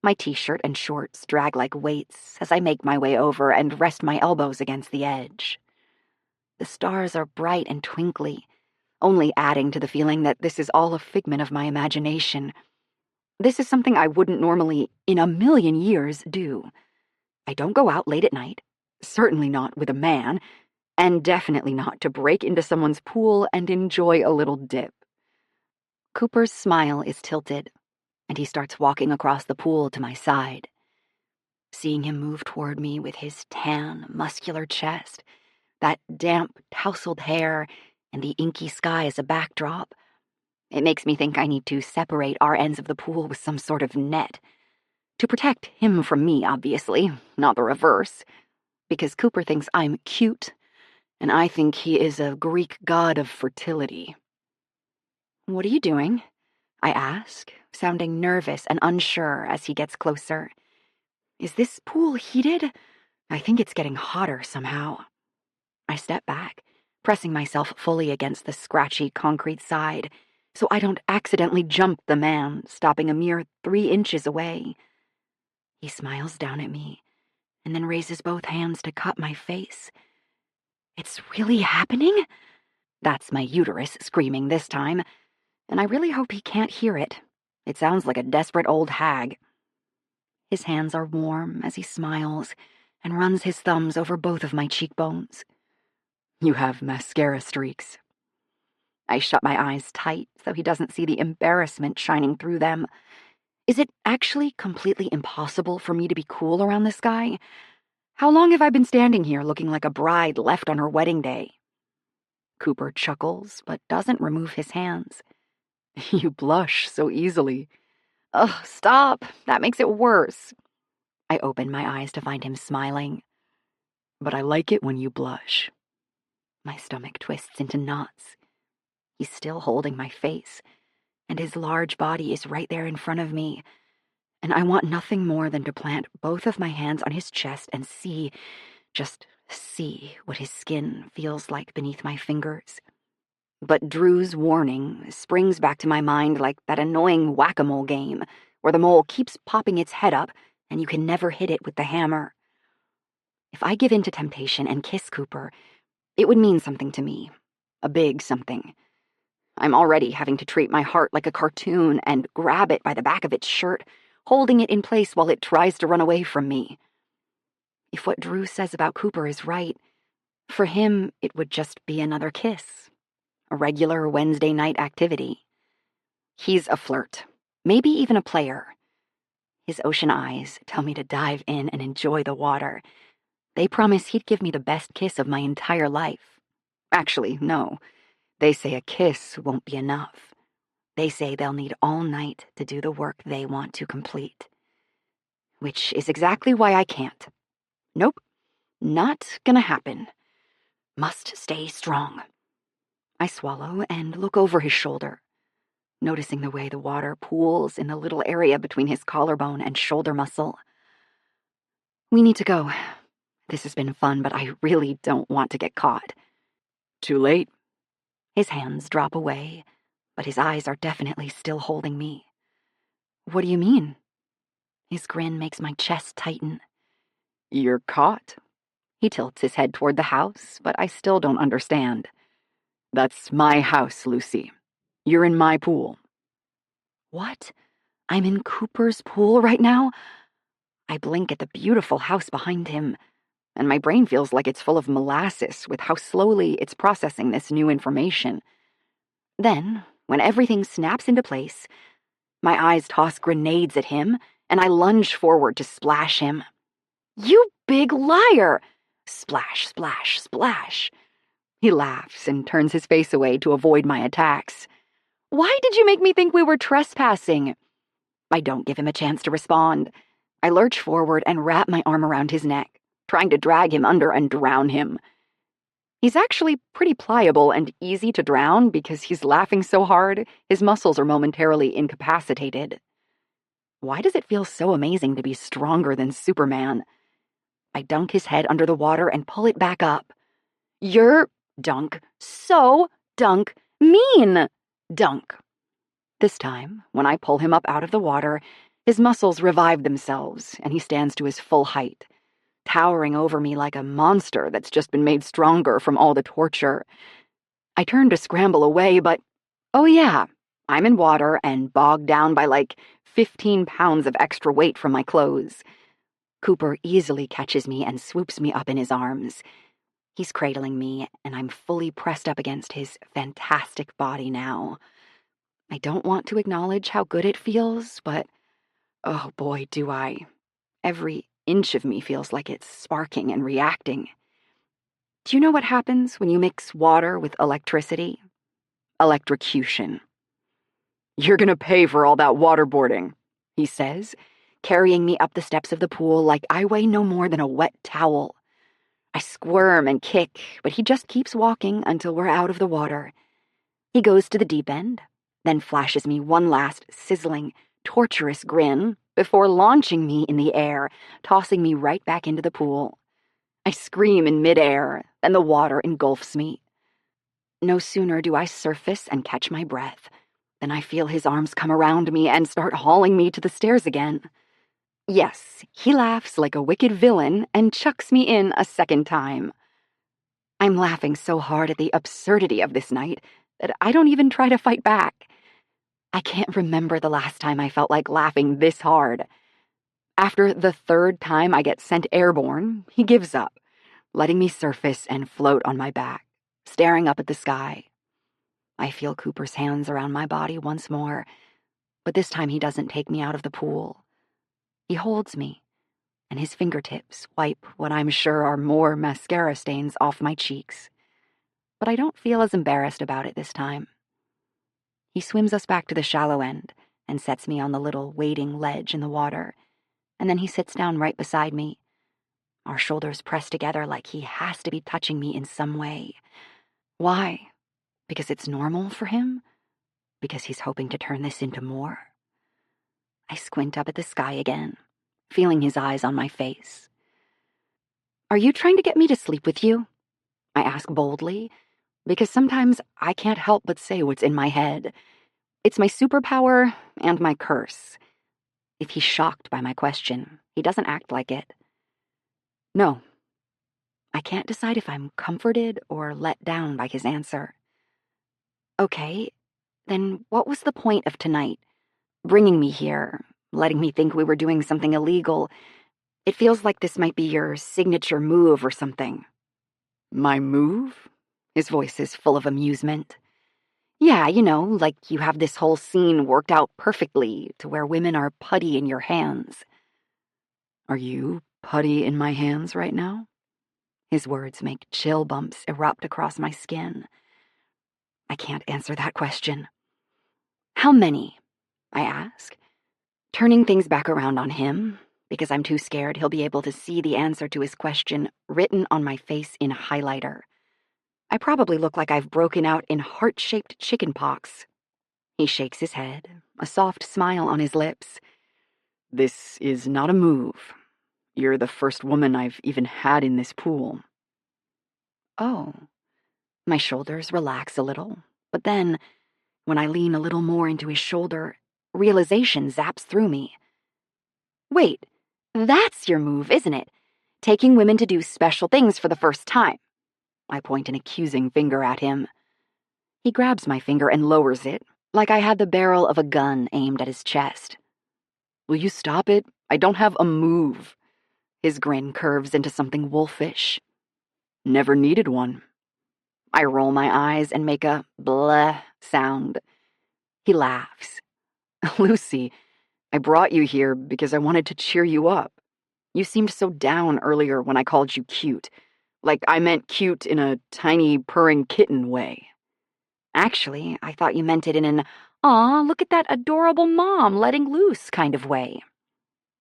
Speaker 3: My t-shirt and shorts drag like weights as I make my way over and rest my elbows against the edge. The stars are bright and twinkly, only adding to the feeling that this is all a figment of my imagination. This is something I wouldn't normally, in a million years, do. I don't go out late at night, certainly not with a man, and definitely not to break into someone's pool and enjoy a little dip. Cooper's smile is tilted, and he starts walking across the pool to my side. Seeing him move toward me with his tan, muscular chest, that damp, tousled hair, and the inky sky as a backdrop, it makes me think I need to separate our ends of the pool with some sort of net. To protect him from me, obviously, not the reverse, because Cooper thinks I'm cute, and I think he is a Greek god of fertility. "What are you doing?" I ask, sounding nervous and unsure as he gets closer. "Is this pool heated? I think it's getting hotter somehow." I step back, pressing myself fully against the scratchy concrete side, so I don't accidentally jump the man, stopping a mere 3 inches away. He smiles down at me, and then raises both hands to cup my face. "It's really happening?" That's my uterus screaming this time, and I really hope he can't hear it. It sounds like a desperate old hag. His hands are warm as he smiles and runs his thumbs over both of my cheekbones. "You have mascara streaks." I shut my eyes tight so he doesn't see the embarrassment shining through them. Is it actually completely impossible for me to be cool around this guy? How long have I been standing here looking like a bride left on her wedding day? Cooper chuckles, but doesn't remove his hands. "You blush so easily." "Ugh, stop. That makes it worse." I open my eyes to find him smiling. "But I like it when you blush." My stomach twists into knots. He's still holding my face, and his large body is right there in front of me, and I want nothing more than to plant both of my hands on his chest and just see what his skin feels like beneath my fingers. But Drew's warning springs back to my mind like that annoying whack-a-mole game where the mole keeps popping its head up and you can never hit it with the hammer. If I give in to temptation and kiss Cooper, it would mean something to me, a big something. I'm already having to treat my heart like a cartoon and grab it by the back of its shirt, holding it in place while it tries to run away from me. If what Drew says about Cooper is right, for him it would just be another kiss, a regular Wednesday night activity. He's a flirt, maybe even a player. His ocean eyes tell me to dive in and enjoy the water. They promise he'd give me the best kiss of my entire life. Actually, no. They say a kiss won't be enough. They say they'll need all night to do the work they want to complete. Which is exactly why I can't. Nope, not gonna happen. Must stay strong. I swallow and look over his shoulder, noticing the way the water pools in the little area between his collarbone and shoulder muscle. We need to go. This has been fun, but I really don't want to get caught.
Speaker 1: Too late.
Speaker 3: His hands drop away, but his eyes are definitely still holding me. What do you mean? His grin makes my chest tighten.
Speaker 1: You're caught.
Speaker 3: He tilts his head toward the house, but I still don't understand.
Speaker 1: That's my house, Lucy. You're in my pool.
Speaker 3: What? I'm in Cooper's pool right now? I blink at the beautiful house behind him, and my brain feels like it's full of molasses with how slowly it's processing this new information. Then, when everything snaps into place, my eyes toss grenades at him, and I lunge forward to splash him. You big liar! Splash, splash, splash. He laughs and turns his face away to avoid my attacks. Why did you make me think we were trespassing? I don't give him a chance to respond. I lurch forward and wrap my arm around his neck, trying to drag him under and drown him. He's actually pretty pliable and easy to drown because he's laughing so hard, his muscles are momentarily incapacitated. Why does it feel so amazing to be stronger than Superman? I dunk his head under the water and pull it back up. You're dunk, so dunk, mean dunk. This time, when I pull him up out of the water, his muscles revive themselves and he stands to his full height, towering over me like a monster that's just been made stronger from all the torture. I turn to scramble away, but oh yeah, I'm in water and bogged down by like 15 pounds of extra weight from my clothes. Cooper easily catches me and swoops me up in his arms. He's cradling me, and I'm fully pressed up against his fantastic body now. I don't want to acknowledge how good it feels, but oh boy, do I. Every inch of me feels like it's sparking and reacting. Do you know what happens when you mix water with electricity? Electrocution.
Speaker 1: You're gonna pay for all that waterboarding,
Speaker 3: he says, carrying me up the steps of the pool like I weigh no more than a wet towel. I squirm and kick, but he just keeps walking until we're out of the water. He goes to the deep end, then flashes me one last sizzling, torturous grin before launching me in the air, tossing me right back into the pool. I scream in midair, then the water engulfs me. No sooner do I surface and catch my breath than I feel his arms come around me and start hauling me to the stairs again. Yes, he laughs like a wicked villain and chucks me in a second time. I'm laughing so hard at the absurdity of this night that I don't even try to fight back. I can't remember the last time I felt like laughing this hard. After the third time I get sent airborne, he gives up, letting me surface and float on my back, staring up at the sky. I feel Cooper's hands around my body once more, but this time he doesn't take me out of the pool. He holds me, and his fingertips wipe what I'm sure are more mascara stains off my cheeks. But I don't feel as embarrassed about it this time. He swims us back to the shallow end and sets me on the little waiting ledge in the water, and then he sits down right beside me, our shoulders pressed together like he has to be touching me in some way. Why? Because it's normal for him? Because he's hoping to turn this into more? I squint up at the sky again, feeling his eyes on my face. Are you trying to get me to sleep with you? I ask boldly, because sometimes I can't help but say what's in my head. It's my superpower and my curse. If he's shocked by my question, he doesn't act like it. No. I can't decide if I'm comforted or let down by his answer. Okay, then what was the point of tonight? Bringing me here, letting me think we were doing something illegal. It feels like this might be your signature move or something.
Speaker 1: My move?
Speaker 3: His voice is full of amusement. Yeah, you know, like you have this whole scene worked out perfectly to where women are putty in your hands.
Speaker 1: Are you putty in my hands right now?
Speaker 3: His words make chill bumps erupt across my skin. I can't answer that question. How many? I ask, turning things back around on him, because I'm too scared he'll be able to see the answer to his question written on my face in highlighter. I probably look like I've broken out in heart-shaped chicken pox. He shakes his head, a soft smile on his lips.
Speaker 1: This is not a move. You're the first woman I've even had in this pool.
Speaker 3: Oh. My shoulders relax a little, but then, when I lean a little more into his shoulder, realization zaps through me. Wait, that's your move, isn't it? Taking women to do special things for the first time. I point an accusing finger at him. He grabs my finger and lowers it, like I had the barrel of a gun aimed at his chest.
Speaker 1: Will you stop it? I don't have a move. His grin curves into something wolfish. Never needed one.
Speaker 3: I roll my eyes and make a bleh sound. He laughs.
Speaker 1: Lucy, I brought you here because I wanted to cheer you up. You seemed so down earlier when I called you cute. Like I meant cute in a tiny, purring kitten way.
Speaker 3: Actually, I thought you meant it in an, aw, look at that adorable mom letting loose kind of way.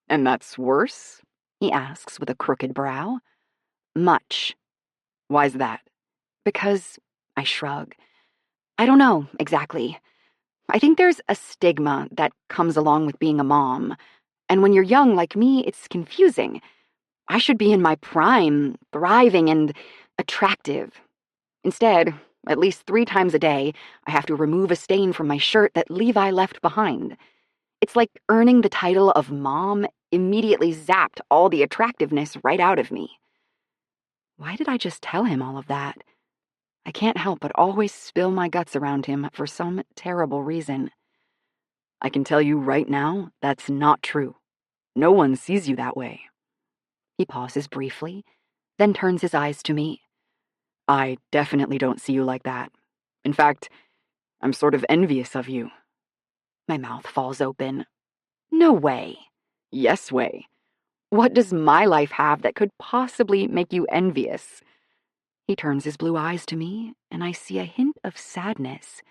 Speaker 1: And that's worse? He asks with a crooked brow.
Speaker 3: Much.
Speaker 1: Why's that?
Speaker 3: Because, I shrug. I don't know, exactly. I think there's a stigma that comes along with being a mom, and when you're young like me, it's confusing. I should be in my prime, thriving and attractive. Instead, at least 3 times a day, I have to remove a stain from my shirt that Levi left behind. It's like earning the title of mom immediately zapped all the attractiveness right out of me. Why did I just tell him all of that? I can't help but always spill my guts around him for some terrible reason.
Speaker 1: I can tell you right now, that's not true. No one sees you that way.
Speaker 3: He pauses briefly, then turns his eyes to me.
Speaker 1: I definitely don't see you like that. In fact, I'm sort of envious of you.
Speaker 3: My mouth falls open. No way.
Speaker 1: Yes way. What does my life have that could possibly make you envious?
Speaker 3: He turns his blue eyes to me, and I see a hint of sadness.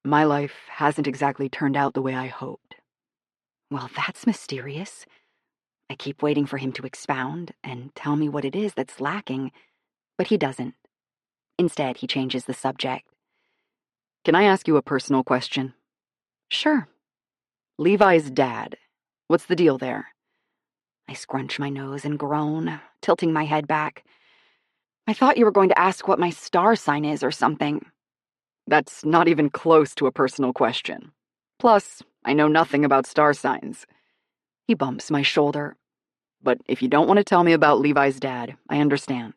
Speaker 1: My life hasn't exactly turned out the way I hoped.
Speaker 3: Well, that's mysterious. I keep waiting for him to expound and tell me what it is that's lacking, but he doesn't. Instead, he changes the subject.
Speaker 1: Can I ask you a personal question?
Speaker 3: Sure.
Speaker 1: Levi's dad. What's the deal there?
Speaker 3: I scrunch my nose and groan, tilting my head back. I thought you were going to ask what my star sign is or something.
Speaker 1: That's not even close to a personal question. Plus, I know nothing about star signs. He bumps my shoulder. But if you don't want to tell me about Levi's dad, I understand.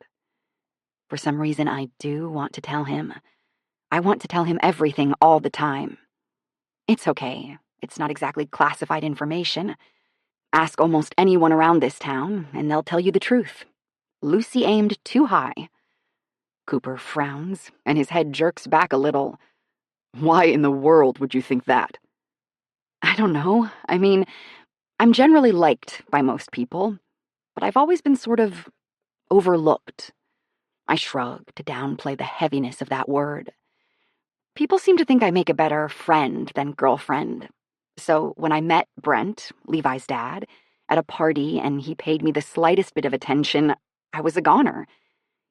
Speaker 3: For some reason, I do want to tell him. I want to tell him everything all the time. It's okay. It's not exactly classified information. Ask almost anyone around this town, and they'll tell you the truth. Lucy aimed too high.
Speaker 1: Cooper frowns, and his head jerks back a little. Why in the world would you think that?
Speaker 3: I don't know. I mean, I'm generally liked by most people, but I've always been sort of overlooked. I shrug to downplay the heaviness of that word. People seem to think I make a better friend than girlfriend. So when I met Brent, Levi's dad, at a party and he paid me the slightest bit of attention, I was a goner.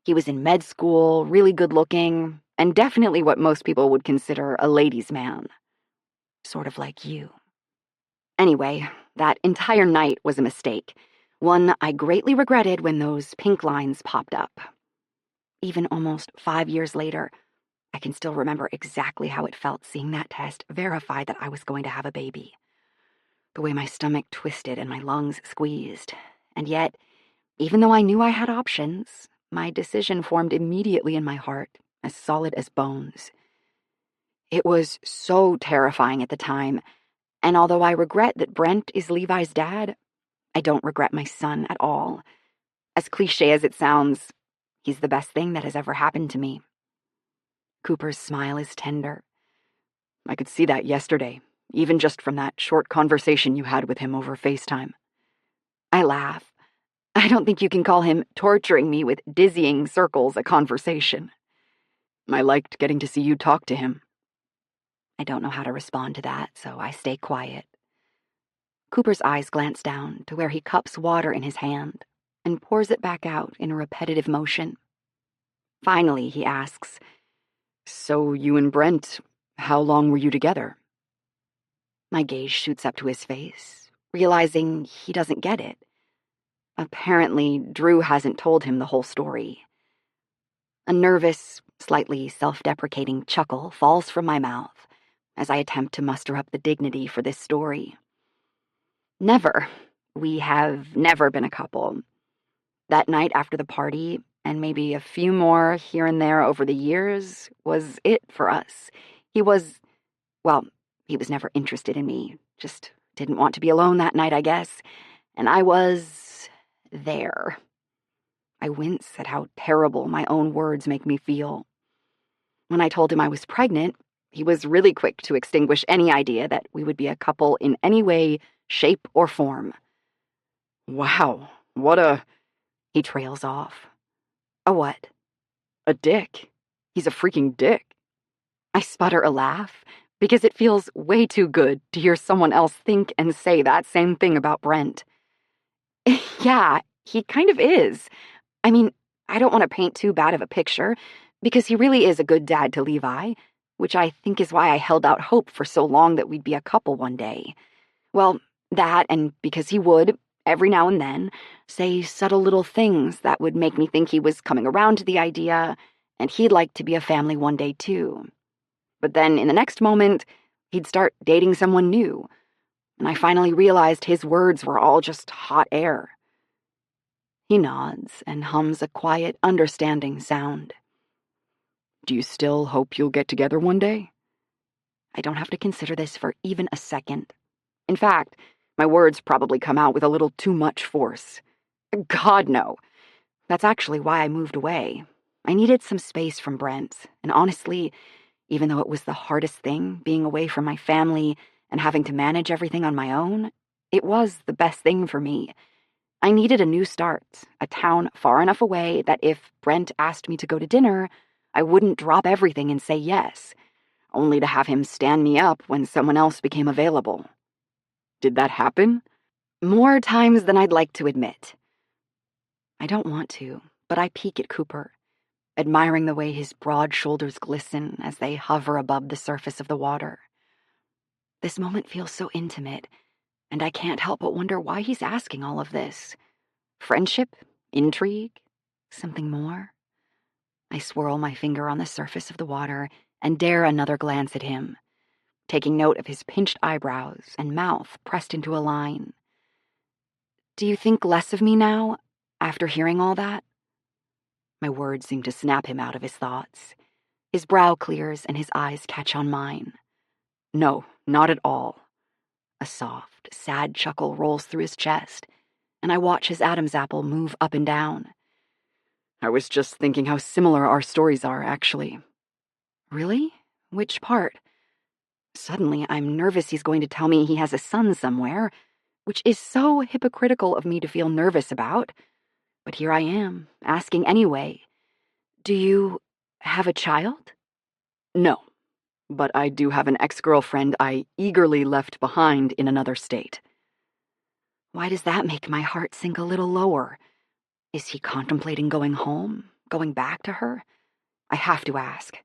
Speaker 3: He was in med school, really good looking, and definitely what most people would consider a ladies' man. Sort of like you. Anyway, that entire night was a mistake. One I greatly regretted when those pink lines popped up. Even almost 5 years later, I can still remember exactly how it felt seeing that test verify that I was going to have a baby. The way my stomach twisted and my lungs squeezed. And yet, even though I knew I had options, my decision formed immediately in my heart, as solid as bones. It was so terrifying at the time, and although I regret that Brent is Levi's dad, I don't regret my son at all. As cliché as it sounds, he's the best thing that has ever happened to me. Cooper's smile is tender.
Speaker 1: I could see that yesterday, even just from that short conversation you had with him over FaceTime.
Speaker 3: I laugh. I don't think you can call him torturing me with dizzying circles a conversation.
Speaker 1: I liked getting to see you talk to him.
Speaker 3: I don't know how to respond to that, so I stay quiet. Cooper's eyes glance down to where he cups water in his hand and pours it back out in a repetitive motion. Finally, he asks, "So you and Brent, how long were you together?" My gaze shoots up to his face, realizing he doesn't get it. Apparently, Drew hasn't told him the whole story. A nervous, slightly self-deprecating chuckle falls from my mouth as I attempt to muster up the dignity for this story. Never. We have never been a couple. That night after the party, and maybe a few more here and there over the years, was it for us. He was never interested in me. Just didn't want to be alone that night, I guess. And I was there. I wince at how terrible my own words make me feel. When I told him I was pregnant, he was really quick to extinguish any idea that we would be a couple in any way, shape, or form.
Speaker 4: Wow, what a...
Speaker 3: He trails off. A what?
Speaker 4: A dick. He's a freaking dick.
Speaker 3: I sputter a laugh, because it feels way too good to hear someone else think and say that same thing about Brent. Yeah, he kind of is. I mean, I don't want to paint too bad of a picture, because he really is a good dad to Levi, which I think is why I held out hope for so long that we'd be a couple one day. Well, that, and because he would, every now and then, say subtle little things that would make me think he was coming around to the idea, and he'd like to be a family one day too. But then, in the next moment, he'd start dating someone new, and I finally realized his words were all just hot air. He nods and hums a quiet, understanding sound.
Speaker 4: Do you still hope you'll get together one day?
Speaker 3: I don't have to consider this for even a second. In fact, my words probably come out with a little too much force. God, no. That's actually why I moved away. I needed some space from Brent, and honestly, even though it was the hardest thing, being away from my family and having to manage everything on my own, it was the best thing for me. I needed a new start, a town far enough away that if Brent asked me to go to dinner, I wouldn't drop everything and say yes, only to have him stand me up when someone else became available.
Speaker 4: Did that happen?
Speaker 3: More times than I'd like to admit. I don't want to, but I peek at Cooper, admiring the way his broad shoulders glisten as they hover above the surface of the water. This moment feels so intimate, and I can't help but wonder why he's asking all of this. Friendship? Intrigue? Something more? I swirl my finger on the surface of the water and dare another glance at him, taking note of his pinched eyebrows and mouth pressed into a line. Do you think less of me now, after hearing all that? My words seem to snap him out of his thoughts. His brow clears and his eyes catch on mine.
Speaker 4: No, not at all.
Speaker 3: A soft, sad chuckle rolls through his chest, and I watch his Adam's apple move up and down.
Speaker 4: I was just thinking how similar our stories are, actually.
Speaker 3: Really? Which part? Suddenly, I'm nervous he's going to tell me he has a son somewhere, which is so hypocritical of me to feel nervous about. But here I am, asking anyway. Do you have a child?
Speaker 4: No, but I do have an ex-girlfriend I eagerly left behind in another state.
Speaker 3: Why does that make my heart sink a little lower? Is he contemplating going home, going back to her? I have to ask.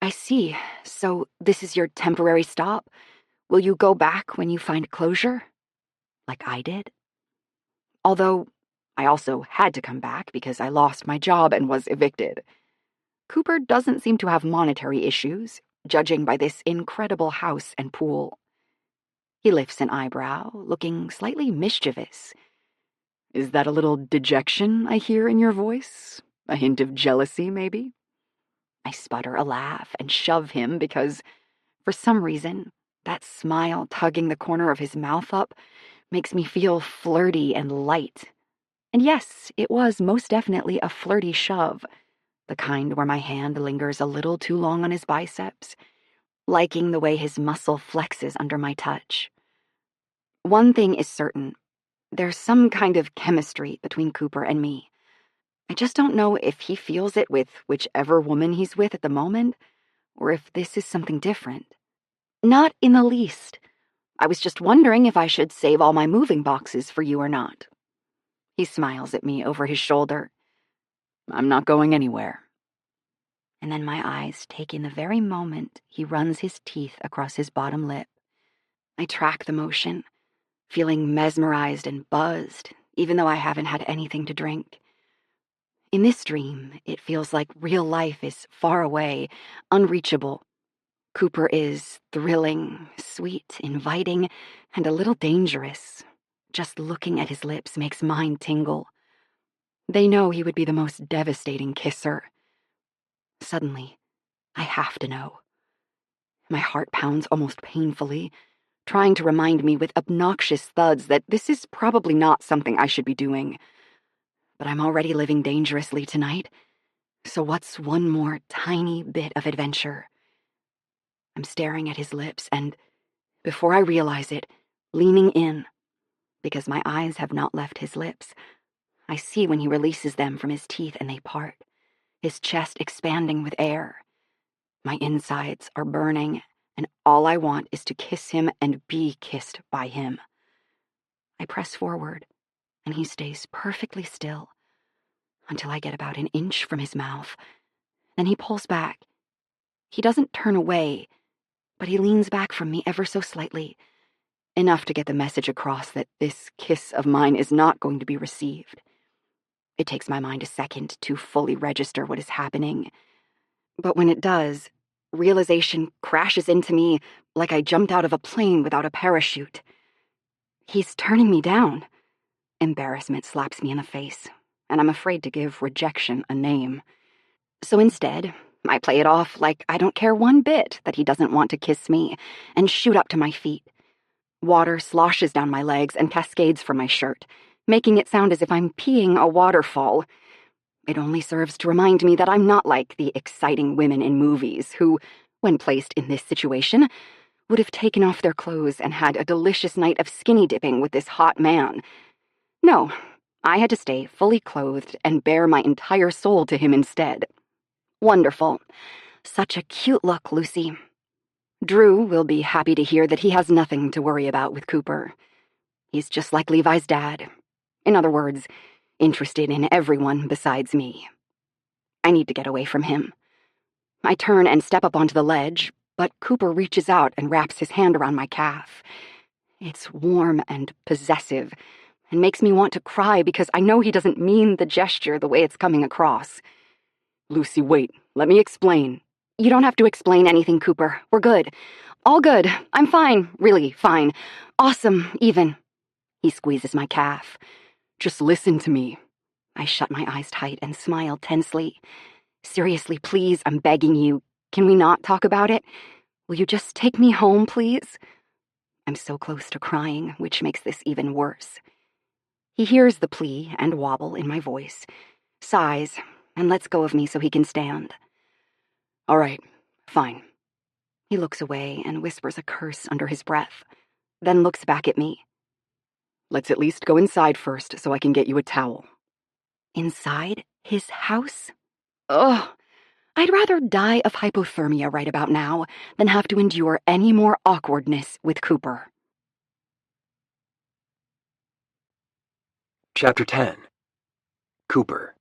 Speaker 3: I see. So this is your temporary stop? Will you go back when you find closure? Like I did? Although I also had to come back because I lost my job and was evicted. Cooper doesn't seem to have monetary issues, judging by this incredible house and pool. He lifts an eyebrow, looking slightly mischievous.
Speaker 4: Is that a little dejection I hear in your voice? A hint of jealousy, maybe?
Speaker 3: I sputter a laugh and shove him because, for some reason, that smile tugging the corner of his mouth up makes me feel flirty and light. And yes, it was most definitely a flirty shove, the kind where my hand lingers a little too long on his biceps, liking the way his muscle flexes under my touch. One thing is certain. There's some kind of chemistry between Cooper and me. I just don't know if he feels it with whichever woman he's with at the moment, or if this is something different. Not in the least. I was just wondering if I should save all my moving boxes for you or not. He smiles at me over his shoulder.
Speaker 4: I'm not going anywhere.
Speaker 3: And then my eyes take in the very moment he runs his teeth across his bottom lip. I track the motion, feeling mesmerized and buzzed, even though I haven't had anything to drink. In this dream, it feels like real life is far away, unreachable. Cooper is thrilling, sweet, inviting, and a little dangerous. Just looking at his lips makes mine tingle. They know he would be the most devastating kisser. Suddenly, I have to know. My heart pounds almost painfully, trying to remind me with obnoxious thuds that this is probably not something I should be doing. But I'm already living dangerously tonight, so what's one more tiny bit of adventure? I'm staring at his lips and, before I realize it, leaning in, because my eyes have not left his lips. I see when he releases them from his teeth and they part, his chest expanding with air. My insides are burning, and all I want is to kiss him and be kissed by him. I press forward, and he stays perfectly still until I get about an inch from his mouth. Then he pulls back. He doesn't turn away, but he leans back from me ever so slightly, enough to get the message across that this kiss of mine is not going to be received. It takes my mind a second to fully register what is happening. But when it does, realization crashes into me like I jumped out of a plane without a parachute. He's turning me down. Embarrassment slaps me in the face, and I'm afraid to give rejection a name. So instead, I play it off like I don't care one bit that he doesn't want to kiss me, and shoot up to my feet. Water sloshes down my legs and cascades from my shirt, making it sound as if I'm peeing a waterfall. It only serves to remind me that I'm not like the exciting women in movies who, when placed in this situation, would have taken off their clothes and had a delicious night of skinny dipping with this hot man. No, I had to stay fully clothed and bare my entire soul to him instead. Wonderful. Such a cute look, Lucy. Drew will be happy to hear that he has nothing to worry about with Cooper. He's just like Levi's dad. In other words, interested in everyone besides me. I need to get away from him. I turn and step up onto the ledge, but Cooper reaches out and wraps his hand around my calf. It's warm and possessive, and makes me want to cry because I know he doesn't mean the gesture the way it's coming across.
Speaker 4: Lucy, wait. Let me explain.
Speaker 3: You don't have to explain anything, Cooper. We're good. All good. I'm fine. Really fine. Awesome, even. He squeezes my calf.
Speaker 4: Just listen to me.
Speaker 3: I shut my eyes tight and smile tensely. Seriously, please, I'm begging you. Can we not talk about it? Will you just take me home, please? I'm so close to crying, which makes this even worse. He hears the plea and wobble in my voice, sighs, and lets go of me so he can stand.
Speaker 4: All right, fine.
Speaker 3: He looks away and whispers a curse under his breath, then looks back at me.
Speaker 4: Let's at least go inside first so I can get you a towel.
Speaker 3: Inside his house? Ugh. I'd rather die of hypothermia right about now than have to endure any more awkwardness with Cooper.
Speaker 2: Chapter 10. Cooper.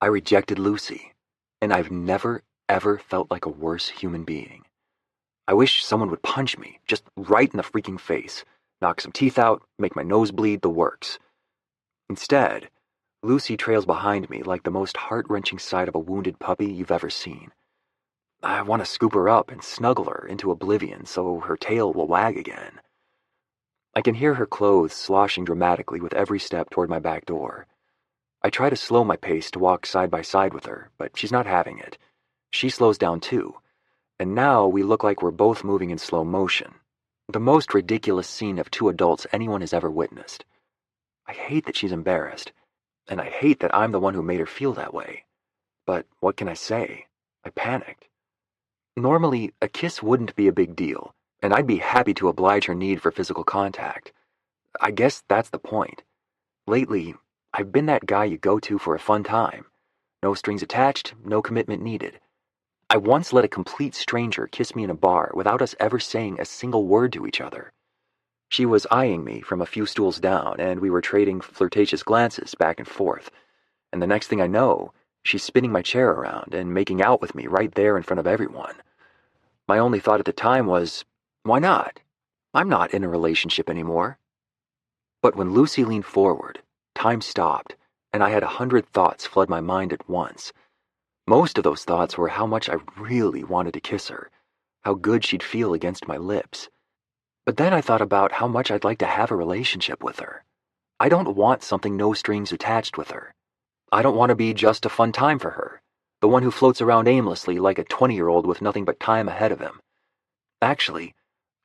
Speaker 2: I rejected Lucy, and I've never, ever felt like a worse human being. I wish someone would punch me, just right in the freaking face, knock some teeth out, make my nose bleed, the works. Instead, Lucy trails behind me like the most heart-wrenching sight of a wounded puppy you've ever seen. I want to scoop her up and snuggle her into oblivion so her tail will wag again. I can hear her clothes sloshing dramatically with every step toward my back door. I try to slow my pace to walk side by side with her, but she's not having it. She slows down too, and now we look like we're both moving in slow motion. The most ridiculous scene of two adults anyone has ever witnessed. I hate that she's embarrassed, and I hate that I'm the one who made her feel that way. But what can I say? I panicked. Normally, a kiss wouldn't be a big deal, and I'd be happy to oblige her need for physical contact. I guess that's the point. Lately, I've been that guy you go to for a fun time. No strings attached, no commitment needed. I once let a complete stranger kiss me in a bar without us ever saying a single word to each other. She was eyeing me from a few stools down, and we were trading flirtatious glances back and forth. And the next thing I know, she's spinning my chair around and making out with me right there in front of everyone. My only thought at the time was, why not? I'm not in a relationship anymore. But when Lucy leaned forward, time stopped, and I had 100 thoughts flood my mind at once. Most of those thoughts were how much I really wanted to kiss her, how good she'd feel against my lips. But then I thought about how much I'd like to have a relationship with her. I don't want something no strings attached with her. I don't want to be just a fun time for her, the one who floats around aimlessly like a 20-year-old with nothing but time ahead of him. Actually,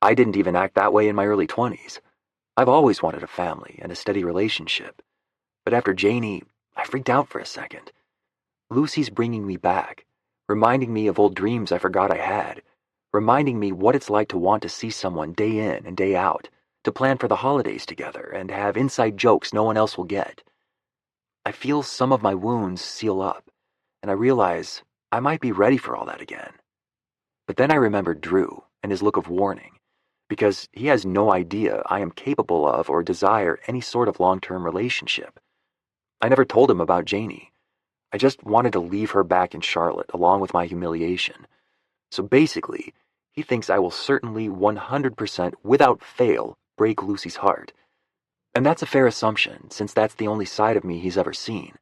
Speaker 2: I didn't even act that way in my early 20s. I've always wanted a family and a steady relationship. But after Janie, I freaked out for a second. Lucy's bringing me back, reminding me of old dreams I forgot I had, reminding me what it's like to want to see someone day in and day out, to plan for the holidays together and have inside jokes no one else will get. I feel some of my wounds seal up, and I realize I might be ready for all that again. But then I remembered Drew and his look of warning, because he has no idea I am capable of or desire any sort of long-term relationship. I never told him about Janie. I just wanted to leave her back in Charlotte along with my humiliation. So basically, he thinks I will certainly 100% without fail break Lucy's heart. And that's a fair assumption, since that's the only side of me he's ever seen.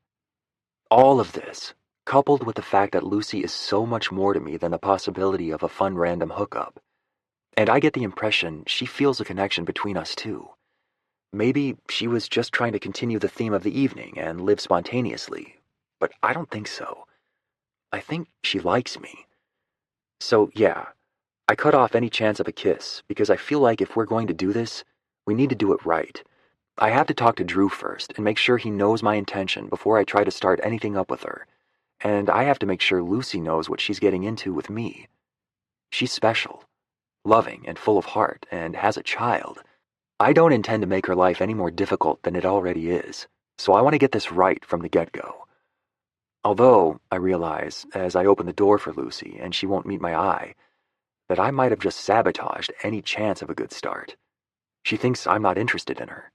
Speaker 2: All of this, coupled with the fact that Lucy is so much more to me than the possibility of a fun random hookup. And I get the impression she feels a connection between us too. Maybe she was just trying to continue the theme of the evening and live spontaneously, but I don't think so. I think she likes me. So yeah, I cut off any chance of a kiss because I feel like if we're going to do this, we need to do it right. I have to talk to Drew first and make sure he knows my intention before I try to start anything up with her. And I have to make sure Lucy knows what she's getting into with me. She's special, loving and full of heart, and has a child. I don't intend to make her life any more difficult than it already is, so I want to get this right from the get-go. Although, I realize, as I open the door for Lucy and she won't meet my eye, that I might have just sabotaged any chance of a good start. She thinks I'm not interested in her.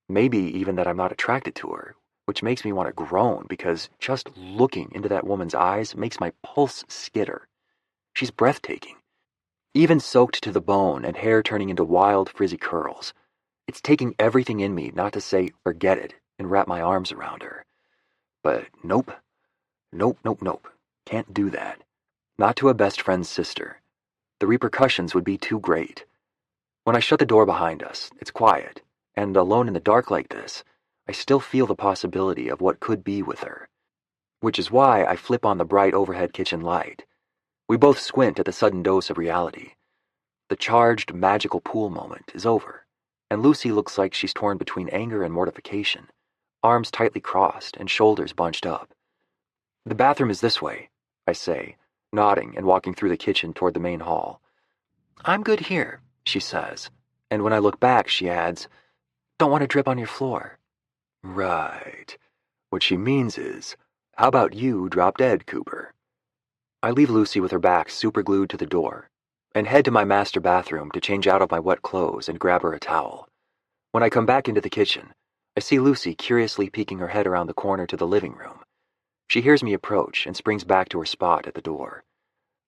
Speaker 2: Maybe even that I'm not attracted to her, which makes me want to groan because just looking into that woman's eyes makes my pulse skitter. She's breathtaking, even soaked to the bone and hair turning into wild, frizzy curls. It's taking everything in me not to say forget it and wrap my arms around her. But nope. Nope. Can't do that. Not to a best friend's sister. The repercussions would be too great. When I shut the door behind us, it's quiet, and alone in the dark like this, I still feel the possibility of what could be with her. Which is why I flip on the bright overhead kitchen light. We both squint at the sudden dose of reality. The charged, magical pool moment is over, and Lucy looks like she's torn between anger and mortification, arms tightly crossed and shoulders bunched up. The bathroom is this way, I say, nodding and walking through the kitchen toward the main hall. I'm good here, she says, and when I look back, she adds, don't want to drip on your floor. Right. What she means is, how about you drop dead, Cooper? I leave Lucy with her back superglued to the door, and head to my master bathroom to change out of my wet clothes and grab her a towel. When I come back into the kitchen, I see Lucy curiously peeking her head around the corner to the living room. She hears me approach and springs back to her spot at the door.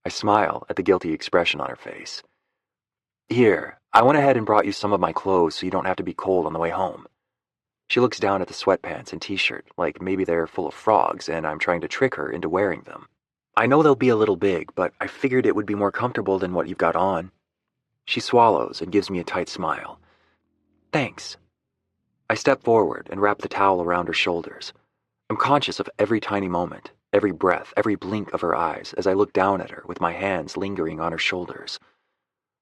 Speaker 2: I smile at the guilty expression on her face. Here, I went ahead and brought you some of my clothes so you don't have to be cold on the way home. She looks down at the sweatpants and t-shirt like maybe they're full of frogs and I'm trying to trick her into wearing them. I know they'll be a little big, but I figured it would be more comfortable than what you've got on. She swallows and gives me a tight smile. Thanks. I step forward and wrap the towel around her shoulders. I'm conscious of every tiny moment, every breath, every blink of her eyes as I look down at her with my hands lingering on her shoulders.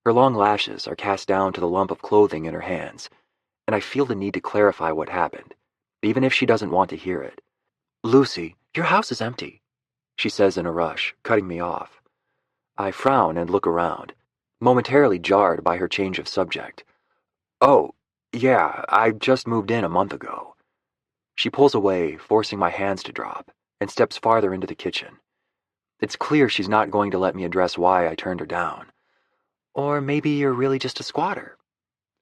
Speaker 2: Her long lashes are cast down to the lump of clothing in her hands, and I feel the need to clarify what happened, even if she doesn't want to hear it. Lucy, your house is empty, she says in a rush, cutting me off. I frown and look around, momentarily jarred by her change of subject. Oh, yeah, I just moved in a month ago. She pulls away, forcing my hands to drop, and steps farther into the kitchen. It's clear she's not going to let me address why I turned her down. Or maybe you're really just a squatter.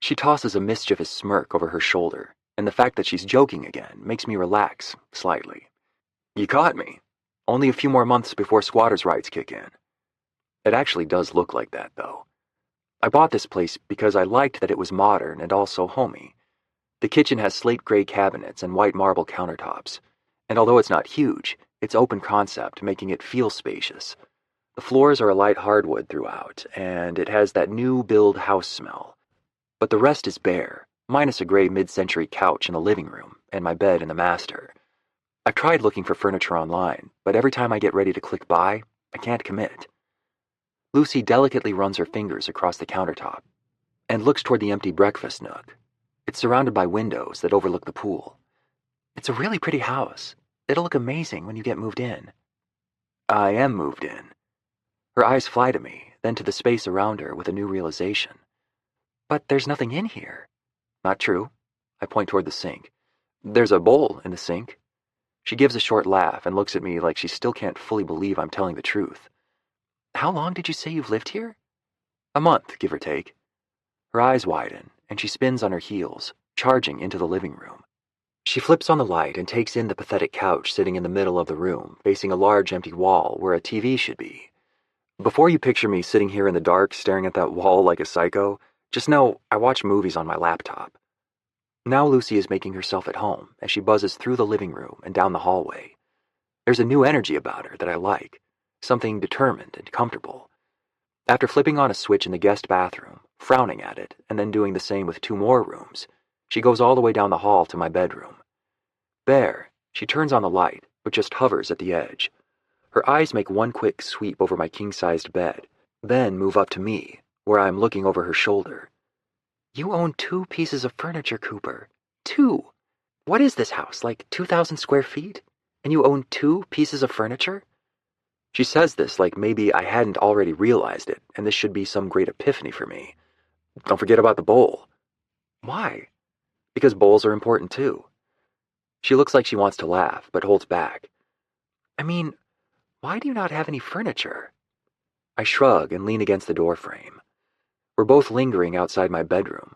Speaker 2: She tosses a mischievous smirk over her shoulder, and the fact that she's joking again makes me relax slightly. You caught me. Only a few more months before squatters' rights kick in. It actually does look like that, though. I bought this place because I liked that it was modern and also homey. The kitchen has slate gray cabinets and white marble countertops, and although it's not huge, it's open concept, making it feel spacious. The floors are a light hardwood throughout, and it has that new build house smell. But the rest is bare, minus a gray mid-century couch in the living room and my bed in the master. I've tried looking for furniture online, but every time I get ready to click buy, I can't commit. Lucy delicately runs her fingers across the countertop and looks toward the empty breakfast nook. It's surrounded by windows that overlook the pool. It's a really pretty house. It'll look amazing when you get moved in. I am moved in. Her eyes fly to me, then to the space around her with a new realization. But there's nothing in here. Not true. I point toward the sink. There's a bowl in the sink. She gives a short laugh and looks at me like she still can't fully believe I'm telling the truth. How long did you say you've lived here? A month, give or take. Her eyes widen, and she spins on her heels, charging into the living room. She flips on the light and takes in the pathetic couch sitting in the middle of the room, facing a large empty wall where a TV should be. Before you picture me sitting here in the dark staring at that wall like a psycho, just know I watch movies on my laptop. Now Lucy is making herself at home as she buzzes through the living room and down the hallway. There's a new energy about her that I like, something determined and comfortable. After flipping on a switch in the guest bathroom, frowning at it, and then doing the same with 2 more rooms, she goes all the way down the hall to my bedroom. There, she turns on the light, but just hovers at the edge. Her eyes make one quick sweep over my king-sized bed, then move up to me, where I'm looking over her shoulder. You own 2 pieces of furniture, Cooper. 2! What is this house, like 2,000 square feet? And you own 2 pieces of furniture? She says this like maybe I hadn't already realized it, and this should be some great epiphany for me. Don't forget about the bowl. Why? Because bowls are important too. She looks like she wants to laugh, but holds back. I mean, why do you not have any furniture? I shrug and lean against the doorframe. We're both lingering outside my bedroom,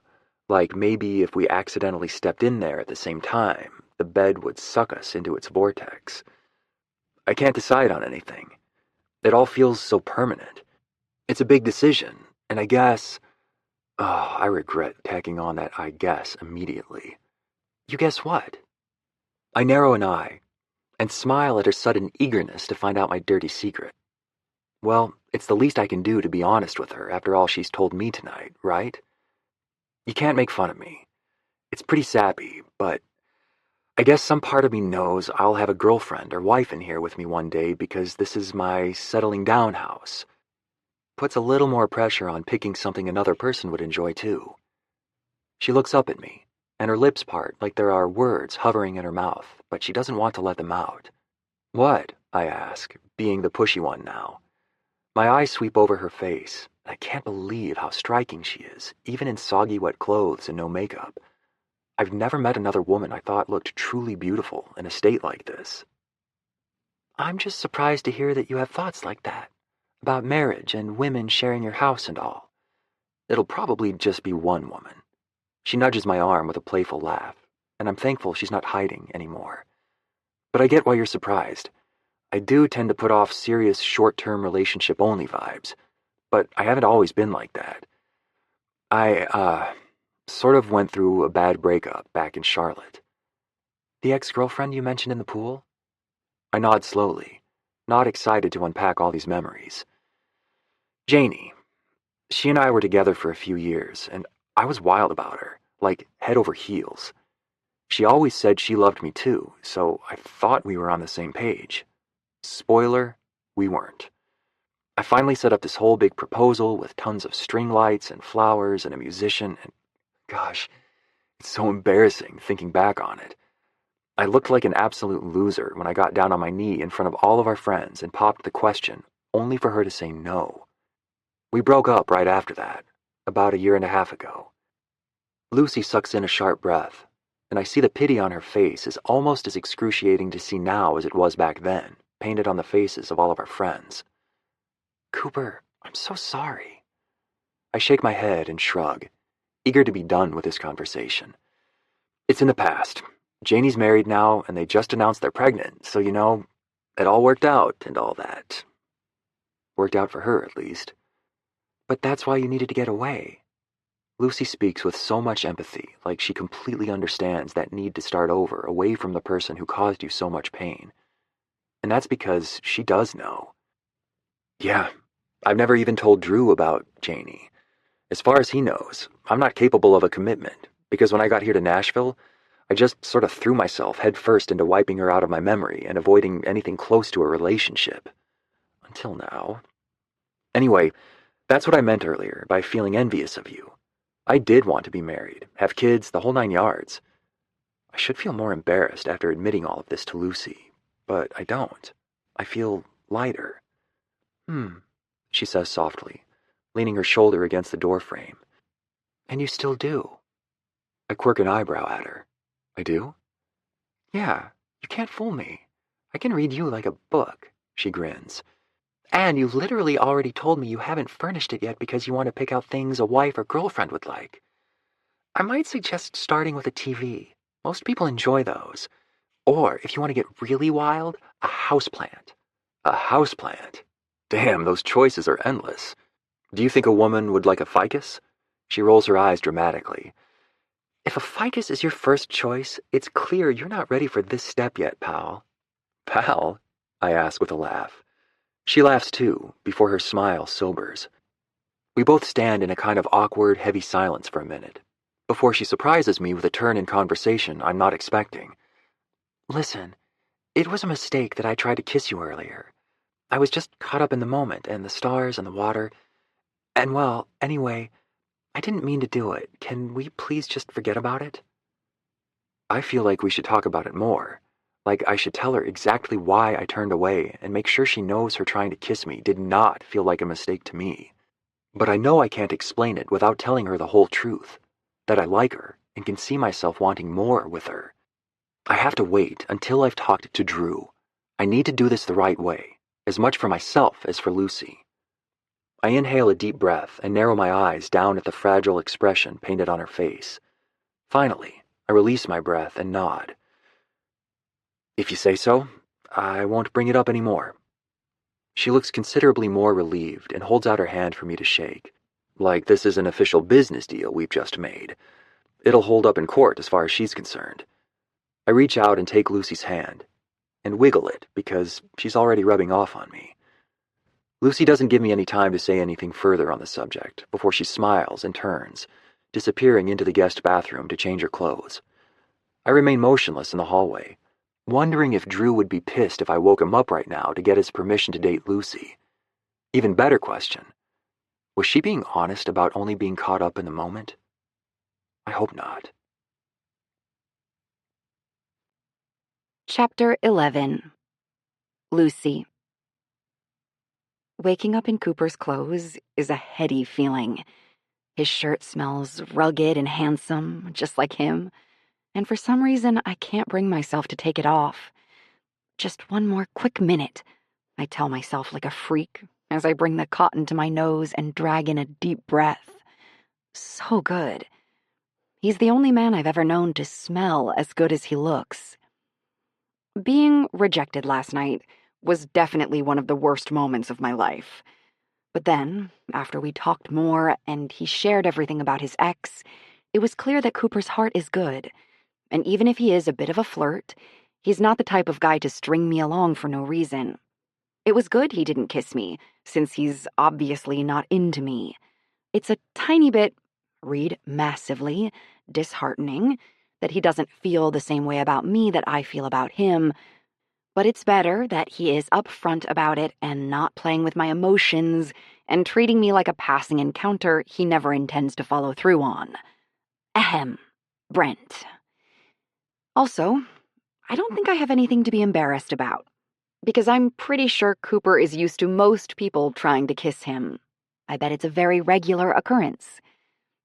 Speaker 2: like maybe if we accidentally stepped in there at the same time, the bed would suck us into its vortex. I can't decide on anything. It all feels so permanent. It's a big decision, and I guess... Oh, I regret tacking on that I guess immediately. You guess what? I narrow an eye and smile at her sudden eagerness to find out my dirty secret. Well, it's the least I can do to be honest with her after all she's told me tonight, right? You can't make fun of me. It's pretty sappy, but I guess some part of me knows I'll have a girlfriend or wife in here with me one day because this is my settling down house. Puts a little more pressure on picking something another person would enjoy too. She looks up at me, and her lips part like there are words hovering in her mouth, but she doesn't want to let them out. What? I ask, being the pushy one now. My eyes sweep over her face, and I can't believe how striking she is, even in soggy wet clothes and no makeup. I've never met another woman I thought looked truly beautiful in a state like this. I'm just surprised to hear that you have thoughts like that, about marriage and women sharing your house and all. It'll probably just be one woman. She nudges my arm with a playful laugh, and I'm thankful she's not hiding anymore. But I get why you're surprised. I do tend to put off serious short-term relationship-only vibes, but I haven't always been like that. I, sort of went through a bad breakup back in Charlotte. The ex-girlfriend you mentioned in the pool? I nod slowly, not excited to unpack all these memories. Janie. She and I were together for a few years, and I was wild about her, like head over heels. She always said she loved me too, so I thought we were on the same page. Spoiler, we weren't. I finally set up this whole big proposal with tons of string lights and flowers and a musician, and gosh, it's so embarrassing thinking back on it. I looked like an absolute loser when I got down on my knee in front of all of our friends and popped the question, only for her to say no. We broke up right after that, about 1.5 years ago. Lucy sucks in a sharp breath, and I see the pity on her face is almost as excruciating to see now as it was back then, painted on the faces of all of our friends. Cooper, I'm so sorry. I shake my head and shrug, eager to be done with this conversation. It's in the past. Janie's married now, and they just announced they're pregnant, so it all worked out and all that. Worked out for her, at least. But that's why you needed to get away. Lucy speaks with so much empathy, like she completely understands that need to start over, away from the person who caused you so much pain. And that's because she does know. Yeah, I've never even told Drew about Janie. As far as he knows, I'm not capable of a commitment, because when I got here to Nashville, I just sort of threw myself headfirst into wiping her out of my memory and avoiding anything close to a relationship. Until now. Anyway, that's what I meant earlier by feeling envious of you. I did want to be married, have kids, the whole 9 yards. I should feel more embarrassed after admitting all of this to Lucy, but I don't. I feel lighter. She says softly, leaning her shoulder against the doorframe. And you still do. I quirk an eyebrow at her. I do? Yeah, you can't fool me. I can read you like a book, she grins. And you've literally already told me you haven't furnished it yet because you want to pick out things a wife or girlfriend would like. I might suggest starting with a TV. Most people enjoy those. Or, if you want to get really wild, a houseplant. A houseplant? Damn, those choices are endless. Do you think a woman would like a ficus? She rolls her eyes dramatically. If a ficus is your first choice, it's clear you're not ready for this step yet, pal. Pal? I ask with a laugh. She laughs too, before her smile sobers. We both stand in a kind of awkward, heavy silence for a minute, before she surprises me with a turn in conversation I'm not expecting. Listen, it was a mistake that I tried to kiss you earlier. I was just caught up in the moment and the stars and the water. And well, anyway, I didn't mean to do it. Can we please just forget about it? I feel like we should talk about it more. Like I should tell her exactly why I turned away and make sure she knows her trying to kiss me did not feel like a mistake to me. But I know I can't explain it without telling her the whole truth, that I like her and can see myself wanting more with her. I have to wait until I've talked to Drew. I need to do this the right way, as much for myself as for Lucy. I inhale a deep breath and narrow my eyes down at the fragile expression painted on her face. Finally, I release my breath and nod. If you say so, I won't bring it up anymore. She looks considerably more relieved and holds out her hand for me to shake, like this is an official business deal we've just made. It'll hold up in court as far as she's concerned. I reach out and take Lucy's hand, and wiggle it because she's already rubbing off on me. Lucy doesn't give me any time to say anything further on the subject before she smiles and turns, disappearing into the guest bathroom to change her clothes. I remain motionless in the hallway, wondering if Drew would be pissed if I woke him up right now to get his permission to date Lucy. Even better question, was she being honest about only being caught up in the moment? I hope not.
Speaker 3: Chapter 11. Lucy. Waking up in Cooper's clothes is a heady feeling. His shirt smells rugged and handsome, just like him, and for some reason I can't bring myself to take it off. Just one more quick minute, I tell myself like a freak as I bring the cotton to my nose and drag in a deep breath. So good. He's the only man I've ever known to smell as good as he looks. Being rejected last night was definitely one of the worst moments of my life. But then, after we talked more and he shared everything about his ex, it was clear that Cooper's heart is good. And even if he is a bit of a flirt, he's not the type of guy to string me along for no reason. It was good he didn't kiss me, since he's obviously not into me. It's a tiny bit, read massively, disheartening that he doesn't feel the same way about me that I feel about him, but it's better that he is upfront about it and not playing with my emotions and treating me like a passing encounter he never intends to follow through on. Ahem. Brent. Also, I don't think I have anything to be embarrassed about, because I'm pretty sure Cooper is used to most people trying to kiss him. I bet it's a very regular occurrence.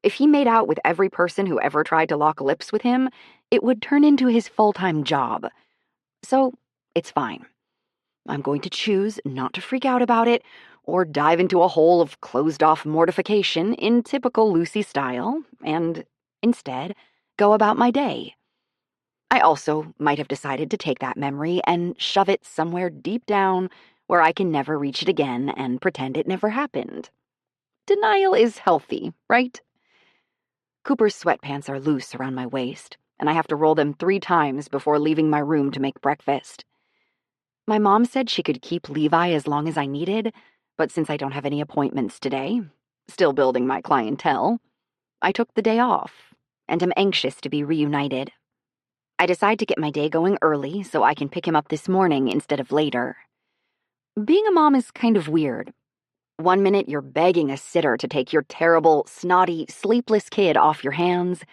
Speaker 3: If he made out with every person who ever tried to lock lips with him, it would turn into his full-time job. So, it's fine. I'm going to choose not to freak out about it or dive into a hole of closed-off mortification in typical Lucy style, and instead go about my day. I also might have decided to take that memory and shove it somewhere deep down where I can never reach it again and pretend it never happened. Denial is healthy, right? Cooper's sweatpants are loose around my waist, and I have to roll them 3 times before leaving my room to make breakfast. My mom said she could keep Levi as long as I needed, but since I don't have any appointments today, still building my clientele, I took the day off and am anxious to be reunited. I decide to get my day going early so I can pick him up this morning instead of later. Being a mom is kind of weird. One minute you're begging a sitter to take your terrible, snotty, sleepless kid off your hands.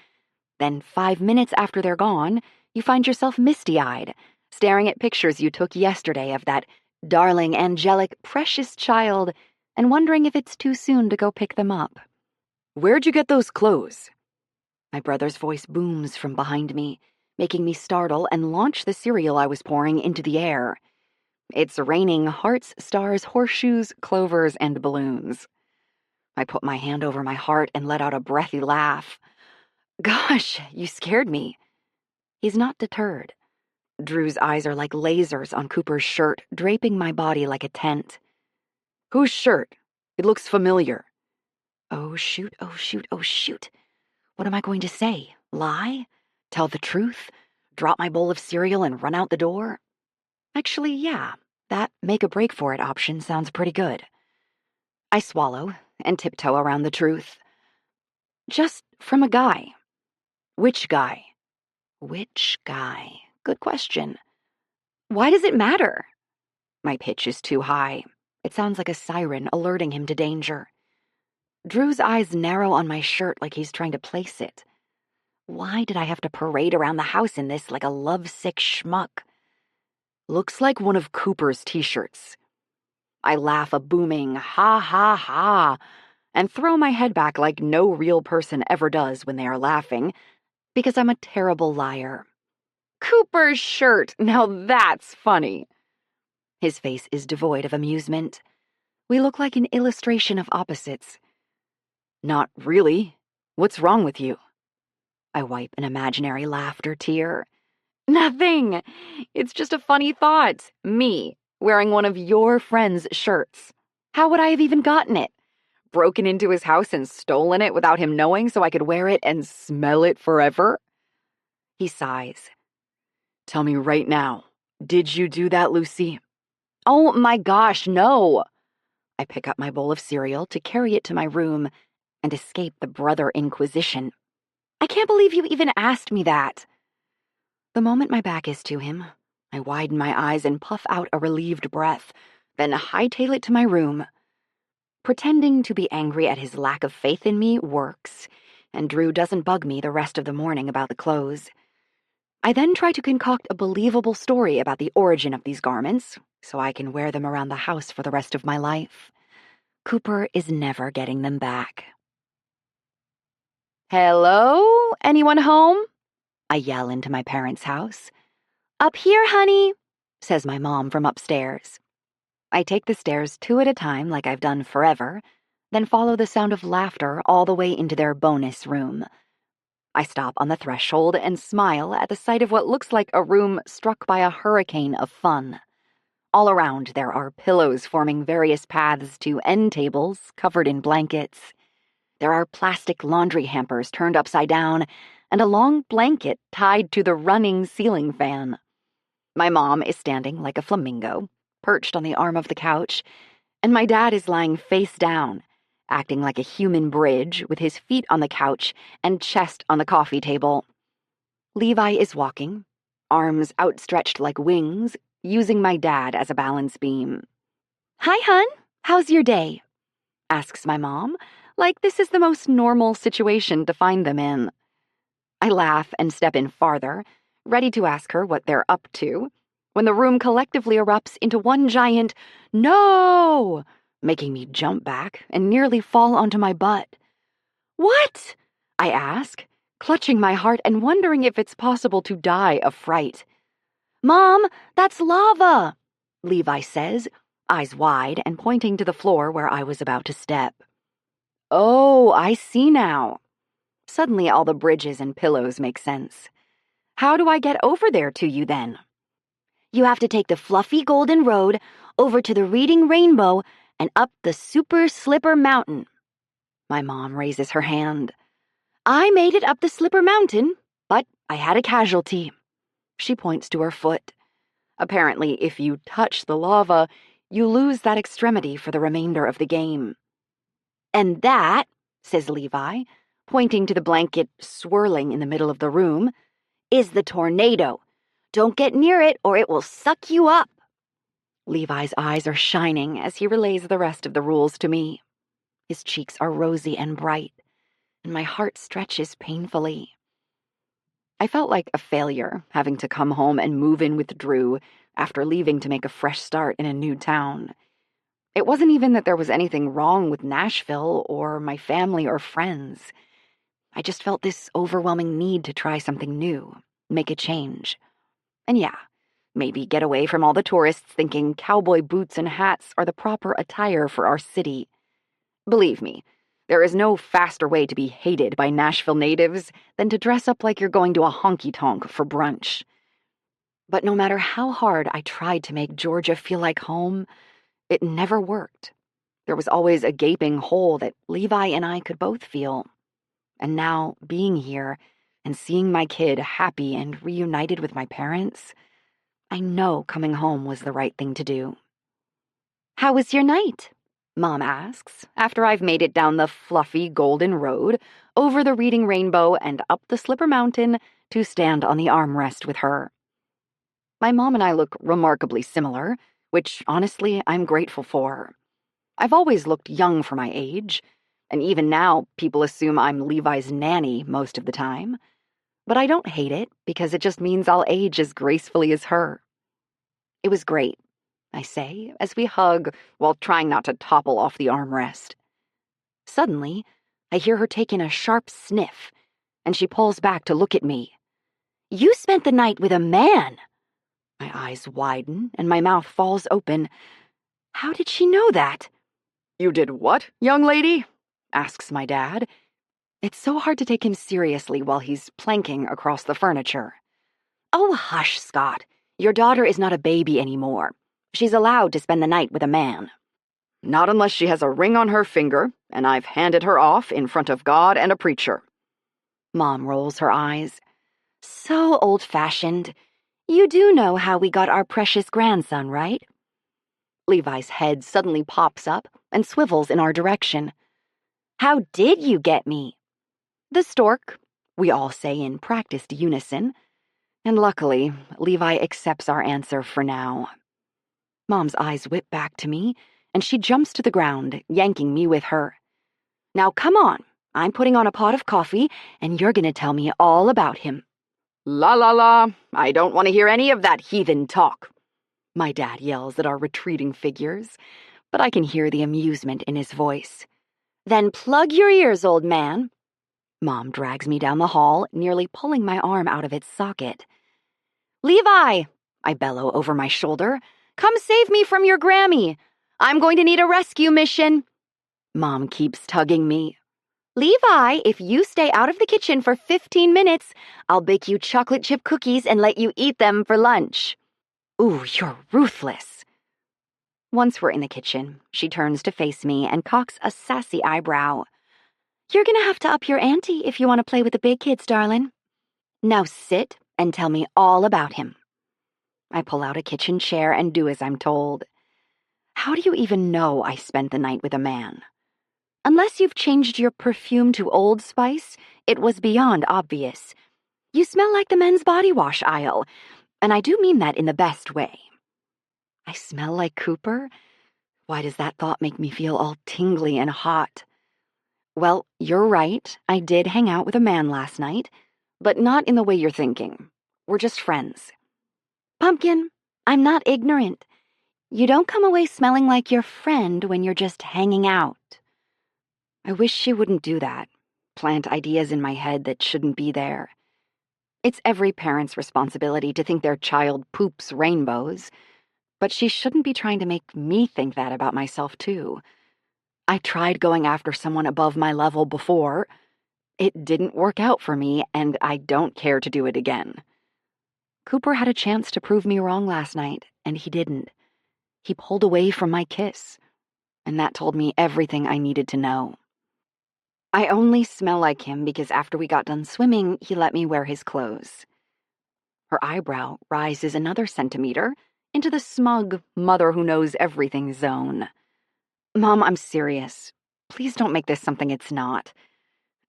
Speaker 3: Then 5 minutes after they're gone, you find yourself misty-eyed, staring at pictures you took yesterday of that darling, angelic, precious child and wondering if it's too soon to go pick them up.
Speaker 4: Where'd you get those clothes?
Speaker 3: My brother's voice booms from behind me, making me startle and launch the cereal I was pouring into the air. It's raining hearts, stars, horseshoes, clovers, and balloons. I put my hand over my heart and let out a breathy laugh. Gosh, you scared me. He's not deterred. Drew's eyes are like lasers on Cooper's shirt, draping my body like a tent.
Speaker 4: Whose shirt? It looks familiar.
Speaker 3: Oh, shoot, oh, shoot, oh, shoot. What am I going to say? Lie? Tell the truth? Drop my bowl of cereal and run out the door? Actually, yeah, that make a break for it option sounds pretty good. I swallow and tiptoe around the truth. Just from a guy. Which guy? Which guy? Good question. Why does it matter? My pitch is too high. It sounds like a siren alerting him to danger. Drew's eyes narrow on my shirt like he's trying to place it. Why did I have to parade around the house in this like a lovesick schmuck?
Speaker 4: Looks like one of Cooper's t-shirts.
Speaker 3: I laugh a booming ha ha ha and throw my head back like no real person ever does when they are laughing, because I'm a terrible liar. Cooper's shirt, now that's funny. His face is devoid of amusement. We look like an illustration of opposites.
Speaker 4: Not really. What's wrong with you?
Speaker 3: I wipe an imaginary laughter tear. Nothing. It's just a funny thought. Me, wearing one of your friend's shirts. How would I have even gotten it? Broken into his house and stolen it without him knowing so I could wear it and smell it forever? He sighs.
Speaker 4: Tell me right now, did you do that, Lucy?
Speaker 3: Oh my gosh, no. I pick up my bowl of cereal to carry it to my room and escape the brother inquisition. I can't believe you even asked me that. The moment my back is to him, I widen my eyes and puff out a relieved breath, then hightail it to my room. Pretending to be angry at his lack of faith in me works, and Drew doesn't bug me the rest of the morning about the clothes. I then try to concoct a believable story about the origin of these garments, so I can wear them around the house for the rest of my life. Cooper is never getting them back. Hello? Anyone home? I yell into my parents' house. Up here, honey, says my mom from upstairs. I take the stairs 2 at a time like I've done forever, then follow the sound of laughter all the way into their bonus room. I stop on the threshold and smile at the sight of what looks like a room struck by a hurricane of fun. All around there are pillows forming various paths to end tables covered in blankets. There are plastic laundry hampers turned upside down and a long blanket tied to the running ceiling fan. My mom is standing like a flamingo, perched on the arm of the couch, and my dad is lying face down, acting like a human bridge with his feet on the couch and chest on the coffee table. Levi is walking, arms outstretched like wings, using my dad as a balance beam. Hi, hun. How's your day? Asks my mom, like this is the most normal situation to find them in. I laugh and step in farther, ready to ask her what they're up to, when the room collectively erupts into one giant no, making me jump back and nearly fall onto my butt. What? I ask, clutching my heart and wondering if it's possible to die of fright. Mom, that's lava, Levi says, eyes wide and pointing to the floor where I was about to step. Oh, I see now. Suddenly all the bridges and pillows make sense. How do I get over there to you then? You have to take the fluffy golden road over to the reading rainbow and up the super slipper mountain. My mom raises her hand. I made it up the slipper mountain, but I had a casualty. She points to her foot. Apparently, if you touch the lava, you lose that extremity for the remainder of the game. And that, says Levi, pointing to the blanket swirling in the middle of the room, is the tornado. Don't get near it or it will suck you up. Levi's eyes are shining as he relays the rest of the rules to me. His cheeks are rosy and bright, and my heart stretches painfully. I felt like a failure, having to come home and move in with Drew after leaving to make a fresh start in a new town. It wasn't even that there was anything wrong with Nashville or my family or friends. I just felt this overwhelming need to try something new, make a change. And yeah, maybe get away from all the tourists thinking cowboy boots and hats are the proper attire for our city. Believe me, there is no faster way to be hated by Nashville natives than to dress up like you're going to a honky-tonk for brunch. But no matter how hard I tried to make Georgia feel like home, it never worked. There was always a gaping hole that Levi and I could both feel. And now, being here and seeing my kid happy and reunited with my parents, I know coming home was the right thing to do. How was your night? Mom asks, after I've made it down the fluffy golden road, over the reading rainbow and up the slipper mountain to stand on the armrest with her. My mom and I look remarkably similar, which honestly I'm grateful for. I've always looked young for my age, and even now people assume I'm Levi's nanny most of the time. But I don't hate it because it just means I'll age as gracefully as her. It was great, I say, as we hug while trying not to topple off the armrest. Suddenly, I hear her take in a sharp sniff, and she pulls back to look at me. You spent the night with a man! My eyes widen, and my mouth falls open. How did she know that?
Speaker 4: You did what, young lady? Asks my dad.
Speaker 3: It's so hard to take him seriously while he's planking across the furniture. Oh, hush, Scott. Your daughter is not a baby anymore. She's allowed to spend the night with a man.
Speaker 4: Not unless she has a ring on her finger, and I've handed her off in front of God and a preacher.
Speaker 3: Mom rolls her eyes. So old-fashioned. You do know how we got our precious grandson, right? Levi's head suddenly pops up and swivels in our direction. How did you get me? The stork, we all say in practiced unison. And luckily, Levi accepts our answer for now. Mom's eyes whip back to me, and she jumps to the ground, yanking me with her. Now come on, I'm putting on a pot of coffee, and you're going to tell me all about him.
Speaker 4: La la la, I don't want to hear any of that heathen talk.
Speaker 3: My dad yells at our retreating figures, but I can hear the amusement in his voice. Then plug your ears, old man. Mom drags me down the hall, nearly pulling my arm out of its socket. Levi, I bellow over my shoulder. Come save me from your Grammy. I'm going to need a rescue mission. Mom keeps tugging me. Levi, if you stay out of the kitchen for 15 minutes, I'll bake you chocolate chip cookies and let you eat them for lunch. Ooh, you're ruthless. Once we're in the kitchen, she turns to face me and cocks a sassy eyebrow. You're gonna have to up your ante if you want to play with the big kids, darling. Now sit and tell me all about him. I pull out a kitchen chair and do as I'm told. How do you even know I spent the night with a man? Unless you've changed your perfume to Old Spice, it was beyond obvious. You smell like the men's body wash aisle, and I do mean that in the best way. I smell like Cooper? Why does that thought make me feel all tingly and hot? Well, you're right, I did hang out with a man last night, but not in the way you're thinking. We're just friends. Pumpkin, I'm not ignorant. You don't come away smelling like your friend when you're just hanging out. I wish she wouldn't do that, plant ideas in my head that shouldn't be there. It's every parent's responsibility to think their child poops rainbows, But she shouldn't be trying to make me think that about myself, too. I tried going after someone above my level before. It didn't work out for me, and I don't care to do it again. Cooper had a chance to prove me wrong last night, and he didn't. He pulled away from my kiss, and that told me everything I needed to know. I only smell like him because after we got done swimming, he let me wear his clothes. Her eyebrow rises another centimeter into the smug mother-who-knows-everything zone. Mom, I'm serious. Please don't make this something it's not.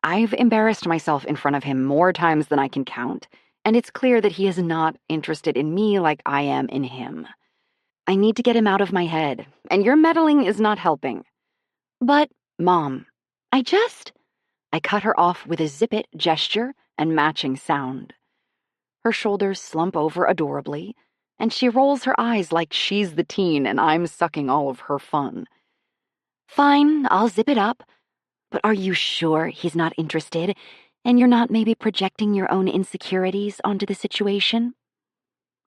Speaker 3: I've embarrassed myself in front of him more times than I can count, and it's clear that he is not interested in me like I am in him. I need to get him out of my head, and your meddling is not helping. But, Mom, I cut her off with a zip-it gesture and matching sound. Her shoulders slump over adorably, and she rolls her eyes like she's the teen and I'm sucking all of her fun. Fine, I'll zip it up. But are you sure he's not interested, and you're not maybe projecting your own insecurities onto the situation?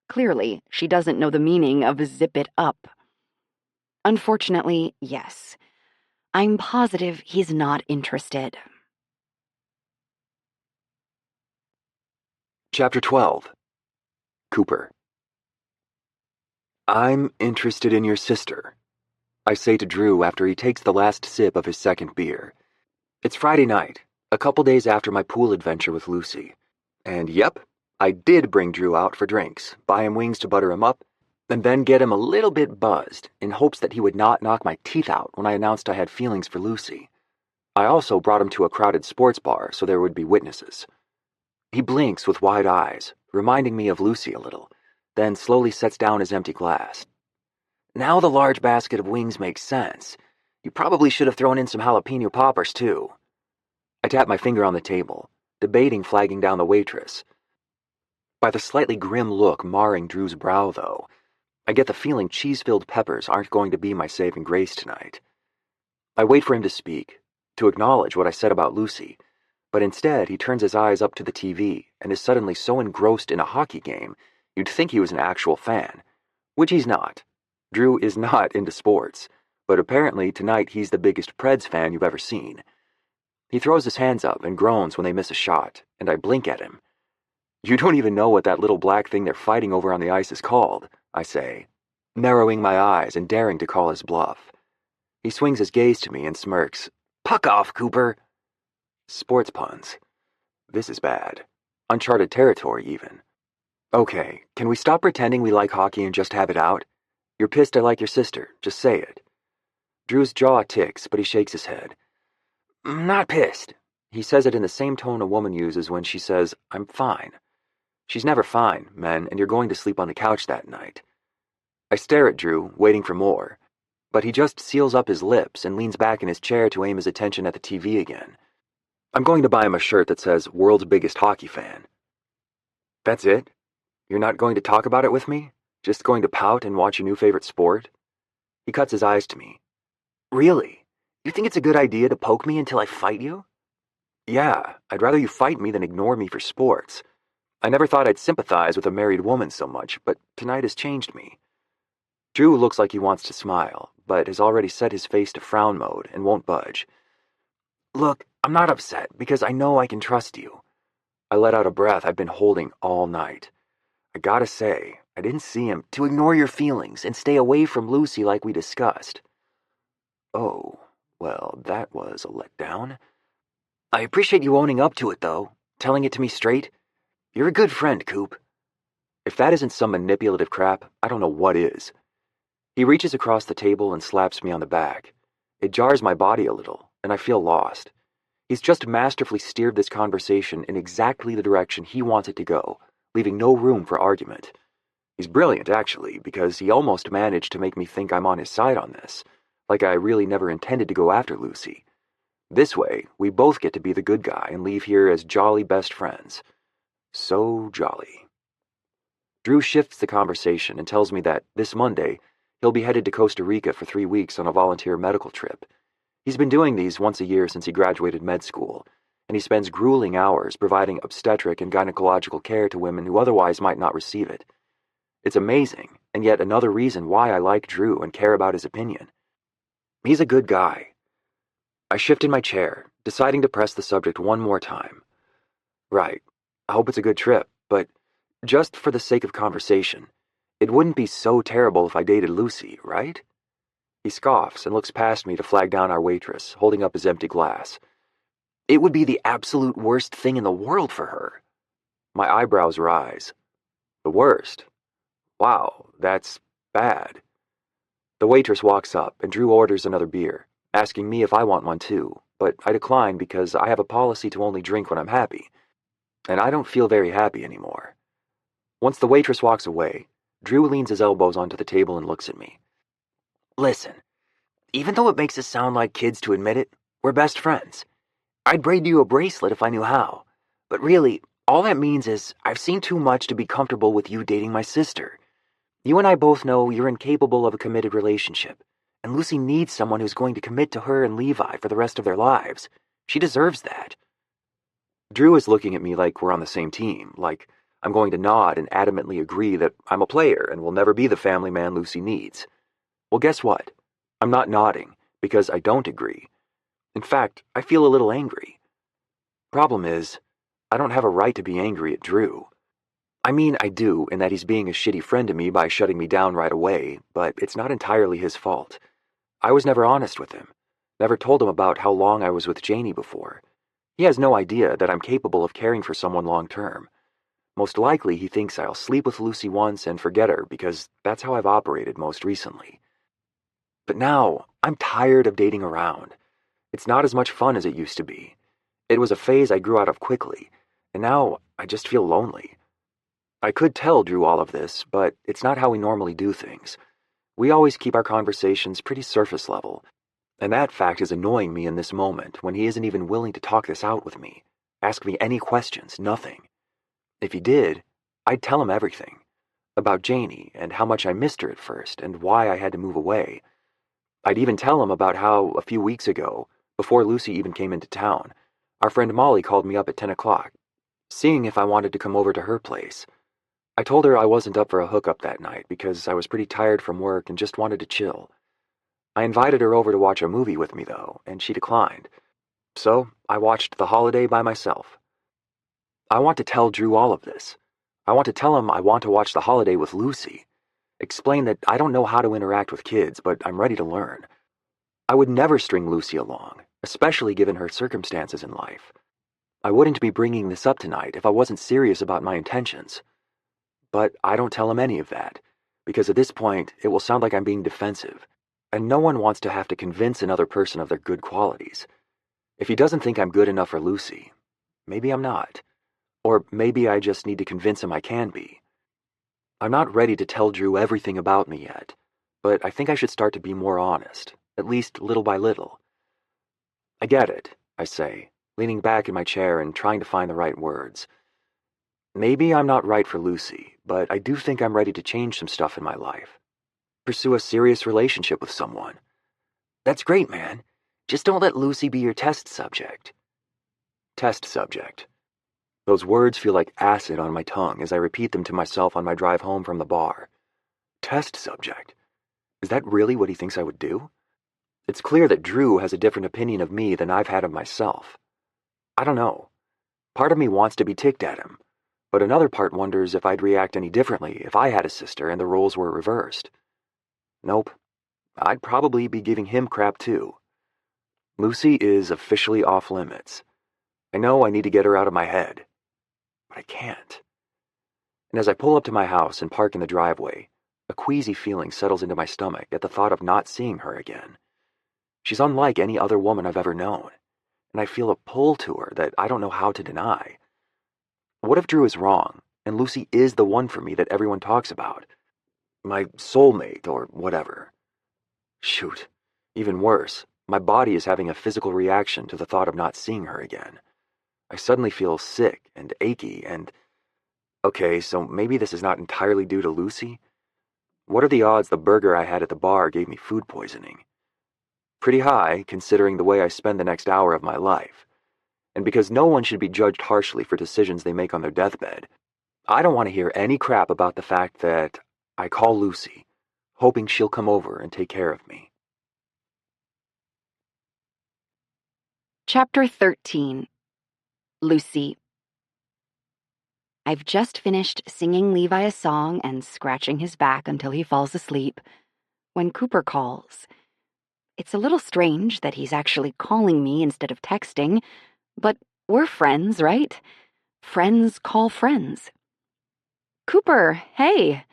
Speaker 3: Clearly, she doesn't know the meaning of zip it up. Unfortunately, yes. I'm positive he's not interested.
Speaker 2: Chapter 12. Cooper. I'm interested in your sister, I say to Drew after he takes the last sip of his second beer. It's Friday night, a couple days after my pool adventure with Lucy. And yep, I did bring Drew out for drinks, buy him wings to butter him up, and then get him a little bit buzzed in hopes that he would not knock my teeth out when I announced I had feelings for Lucy. I also brought him to a crowded sports bar so there would be witnesses. He blinks with wide eyes, reminding me of Lucy a little, then slowly sets down his empty glass. Now the large basket of wings makes sense. You probably should have thrown in some jalapeno poppers, too. I tap my finger on the table, debating flagging down the waitress. By the slightly grim look marring Drew's brow, though, I get the feeling cheese-filled peppers aren't going to be my saving grace tonight. I wait for him to speak, to acknowledge what I said about Lucy, but instead he turns his eyes up to the TV and is suddenly so engrossed in a hockey game you'd think he was an actual fan, which he's not. Drew is not into sports, but apparently tonight he's the biggest Preds fan you've ever seen. He throws his hands up and groans when they miss a shot, and I blink at him. You don't even know what that little black thing they're fighting over on the ice is called, I say, narrowing my eyes and daring to call his bluff. He swings his gaze to me and smirks. Puck off, Cooper! Sports puns. This is bad. Uncharted territory, even. Okay, can we stop pretending we like hockey and just have it out? You're pissed I like your sister. Just say it. Drew's jaw ticks, but he shakes his head. I'm not pissed. He says it in the same tone a woman uses when she says, I'm fine. She's never fine, men, and you're going to sleep on the couch that night. I stare at Drew, waiting for more, but he just seals up his lips and leans back in his chair to aim his attention at the TV again. I'm going to buy him a shirt that says, World's Biggest Hockey Fan. That's it? You're not going to talk about it with me? Just going to pout and watch your new favorite sport? He cuts his eyes to me. Really? You think it's a good idea to poke me until I fight you? Yeah, I'd rather you fight me than ignore me for sports. I never thought I'd sympathize with a married woman so much, but tonight has changed me. Drew looks like he wants to smile, but has already set his face to frown mode and won't budge. Look, I'm not upset because I know I can trust you. I let out a breath I've been holding all night. I gotta say, I didn't see him to ignore your feelings and stay away from Lucy like we discussed. Oh, well, that was a letdown. I appreciate you owning up to it, though, telling it to me straight. You're a good friend, Coop. If that isn't some manipulative crap, I don't know what is. He reaches across the table and slaps me on the back. It jars my body a little, and I feel lost. He's just masterfully steered this conversation in exactly the direction he wants it to go, leaving no room for argument. He's brilliant, actually, because he almost managed to make me think I'm on his side on this, like I really never intended to go after Lucy. This way, we both get to be the good guy and leave here as jolly best friends. So jolly. Drew shifts the conversation and tells me that this Monday, he'll be headed to Costa Rica for 3 weeks on a volunteer medical trip. He's been doing these once a year since he graduated med school, and he spends grueling hours providing obstetric and gynecological care to women who otherwise might not receive it. It's amazing, and yet another reason why I like Drew and care about his opinion. He's a good guy. I shifted my chair, deciding to press the subject one more time. Right, I hope it's a good trip, but just for the sake of conversation, it wouldn't be so terrible if I dated Lucy, right? He scoffs and looks past me to flag down our waitress, holding up his empty glass. It would be the absolute worst thing in the world for her. My eyebrows rise. The worst? Wow, that's bad. The waitress walks up and Drew orders another beer, asking me if I want one too, but I decline because I have a policy to only drink when I'm happy, and I don't feel very happy anymore. Once the waitress walks away, Drew leans his elbows onto the table and looks at me. Listen, even though it makes us sound like kids to admit it, we're best friends. I'd braid you a bracelet if I knew how, but really, all that means is I've seen too much to be comfortable with you dating my sister. You and I both know you're incapable of a committed relationship, and Lucy needs someone who's going to commit to her and Levi for the rest of their lives. She deserves that. Drew is looking at me like we're on the same team, like I'm going to nod and adamantly agree that I'm a player and will never be the family man Lucy needs. Well, guess what? I'm not nodding, because I don't agree. In fact, I feel a little angry. Problem is, I don't have a right to be angry at Drew. I mean, I do, in that he's being a shitty friend to me by shutting me down right away, but it's not entirely his fault. I was never honest with him, never told him about how long I was with Janie before. He has no idea that I'm capable of caring for someone long term. Most likely he thinks I'll sleep with Lucy once and forget her because that's how I've operated most recently. But now, I'm tired of dating around. It's not as much fun as it used to be. It was a phase I grew out of quickly, and now I just feel lonely. I could tell Drew all of this, but it's not how we normally do things. We always keep our conversations pretty surface level, and that fact is annoying me in this moment when he isn't even willing to talk this out with me, ask me any questions, nothing. If he did, I'd tell him everything. About Janie, and how much I missed her at first, and why I had to move away. I'd even tell him about how, a few weeks ago, before Lucy even came into town, our friend Molly called me up at 10 o'clock, seeing if I wanted to come over to her place. I told her I wasn't up for a hookup that night because I was pretty tired from work and just wanted to chill. I invited her over to watch a movie with me, though, and she declined. So I watched The Holiday by myself. I want to tell Drew all of this. I want to tell him I want to watch The Holiday with Lucy. Explain that I don't know how to interact with kids, but I'm ready to learn. I would never string Lucy along, especially given her circumstances in life. I wouldn't be bringing this up tonight if I wasn't serious about my intentions. But I don't tell him any of that, because at this point it will sound like I'm being defensive, and no one wants to have to convince another person of their good qualities. If he doesn't think I'm good enough for Lucy, maybe I'm not. Or maybe I just need to convince him I can be. I'm not ready to tell Drew everything about me yet, but I think I should start to be more honest, at least little by little. I get it, I say, leaning back in my chair and trying to find the right words. Maybe I'm not right for Lucy, but I do think I'm ready to change some stuff in my life. Pursue a serious relationship with someone. That's great, man. Just don't let Lucy be your test subject. Test subject. Those words feel like acid on my tongue as I repeat them to myself on my drive home from the bar. Test subject. Is that really what he thinks I would do? It's clear that Drew has a different opinion of me than I've had of myself. I don't know. Part of me wants to be ticked at him, but another part wonders if I'd react any differently if I had a sister and the roles were reversed. Nope. I'd probably be giving him crap too. Lucy is officially off limits. I know I need to get her out of my head, but I can't. And as I pull up to my house and park in the driveway, a queasy feeling settles into my stomach at the thought of not seeing her again. She's unlike any other woman I've ever known, and I feel a pull to her that I don't know how to deny. What if Drew is wrong, and Lucy is the one for me that everyone talks about? My soulmate, or whatever. Shoot, even worse, my body is having a physical reaction to the thought of not seeing her again. I suddenly feel sick and achy and... Okay, so maybe this is not entirely due to Lucy? What are the odds the burger I had at the bar gave me food poisoning? Pretty high, considering the way I spend the next hour of my life. And because no one should be judged harshly for decisions they make on their deathbed, I don't want to hear any crap about the fact that I call Lucy, hoping she'll come over and take care of me.
Speaker 3: Chapter 13. Lucy. I've just finished singing Levi a song and scratching his back until he falls asleep when Cooper calls. It's a little strange that he's actually calling me instead of texting, but we're friends, right? Friends call friends. Cooper, hey,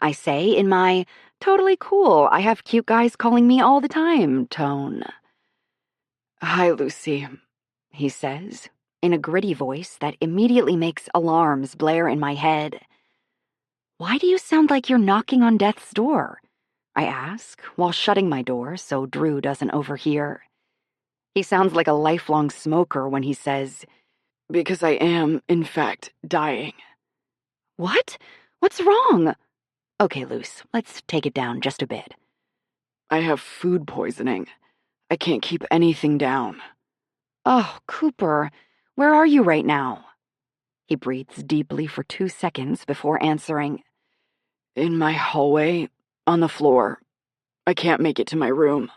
Speaker 3: I say in my totally cool, I have cute guys calling me all the time tone.
Speaker 4: Hi, Lucy,
Speaker 3: He says, in a gritty voice that immediately makes alarms blare in my head. Why do you sound like you're knocking on death's door? I ask, while shutting my door so Drew doesn't overhear. He sounds like a lifelong smoker when he says,
Speaker 4: because I am, in fact, dying.
Speaker 3: What? What's wrong? Okay, Luce, let's take it down just a bit.
Speaker 4: I have food poisoning. I can't keep anything down.
Speaker 3: Oh, Cooper, where are you right now? He breathes deeply for 2 seconds before answering.
Speaker 4: In my hallway, on the floor. I can't make it to my room.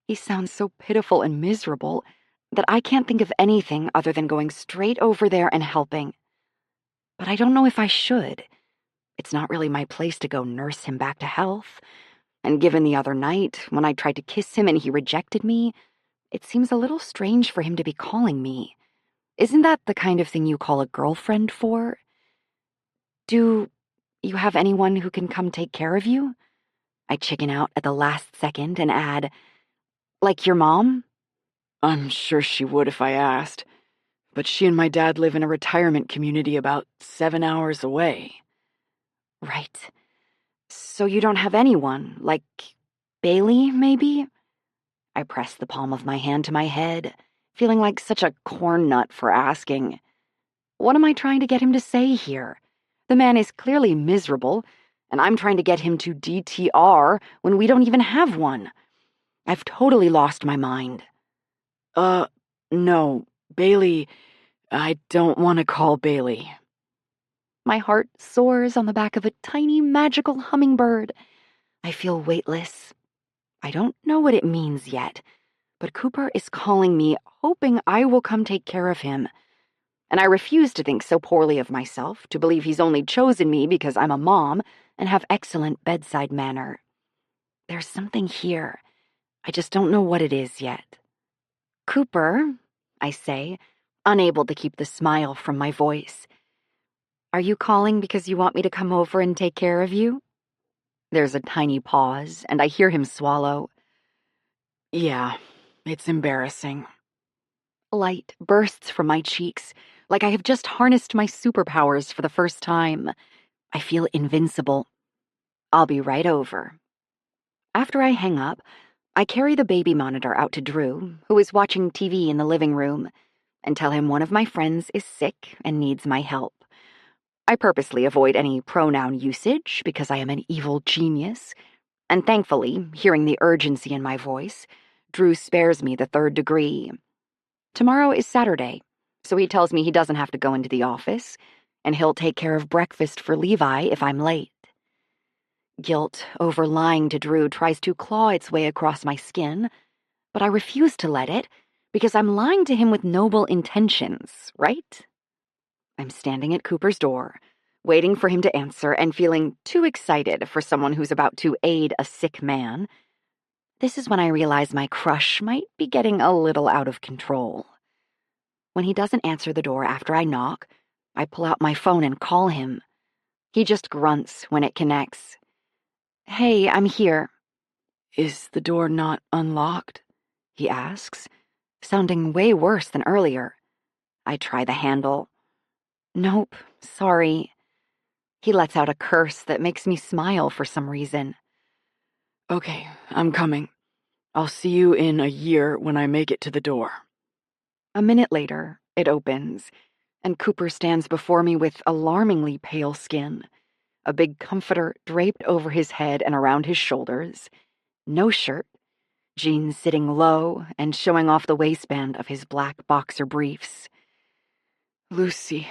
Speaker 3: He sounds so pitiful and miserable that I can't think of anything other than going straight over there and helping. But I don't know if I should. It's not really my place to go nurse him back to health. And given the other night, when I tried to kiss him and he rejected me, it seems a little strange for him to be calling me. Isn't that the kind of thing you call a girlfriend for? Do you have anyone who can come take care of you? I chicken out at the last second and add, like your mom?
Speaker 4: I'm sure she would if I asked, but she and my dad live in a retirement community about 7 hours away.
Speaker 3: Right. So you don't have anyone, like Bailey, maybe? I press the palm of my hand to my head, feeling like such a corn nut for asking. What am I trying to get him to say here? The man is clearly miserable, and I'm trying to get him to DTR when we don't even have one. I've totally lost my mind.
Speaker 4: No, Bailey, I don't want to call Bailey.
Speaker 3: My heart soars on the back of a tiny magical hummingbird. I feel weightless. I don't know what it means yet, but Cooper is calling me, hoping I will come take care of him. And I refuse to think so poorly of myself, to believe he's only chosen me because I'm a mom and have excellent bedside manner. There's something here. I just don't know what it is yet. Cooper, I say, unable to keep the smile from my voice. Are you calling because you want me to come over and take care of you? There's a tiny pause, and I hear him swallow.
Speaker 4: Yeah, it's embarrassing.
Speaker 3: Light bursts from my cheeks, like I have just harnessed my superpowers for the first time. I feel invincible. I'll be right over. After I hang up, I carry the baby monitor out to Drew, who is watching TV in the living room, and tell him one of my friends is sick and needs my help. I purposely avoid any pronoun usage because I am an evil genius, and thankfully, hearing the urgency in my voice, Drew spares me the 3rd degree. Tomorrow is Saturday, so he tells me he doesn't have to go into the office, and he'll take care of breakfast for Levi if I'm late. Guilt over lying to Drew tries to claw its way across my skin, but I refuse to let it because I'm lying to him with noble intentions, right? I'm standing at Cooper's door, waiting for him to answer and feeling too excited for someone who's about to aid a sick man. This is when I realize my crush might be getting a little out of control. When he doesn't answer the door after I knock, I pull out my phone and call him. He just grunts when it connects. Hey, I'm here.
Speaker 4: Is the door not unlocked?
Speaker 3: He asks, sounding way worse than earlier. I try the handle. Nope, sorry. He lets out a curse that makes me smile for some reason.
Speaker 4: Okay, I'm coming. I'll see you in a year when I make it to the door.
Speaker 3: A minute later, it opens, and Cooper stands before me with alarmingly pale skin, a big comforter draped over his head and around his shoulders, no shirt, jeans sitting low and showing off the waistband of his black boxer briefs.
Speaker 4: Lucy,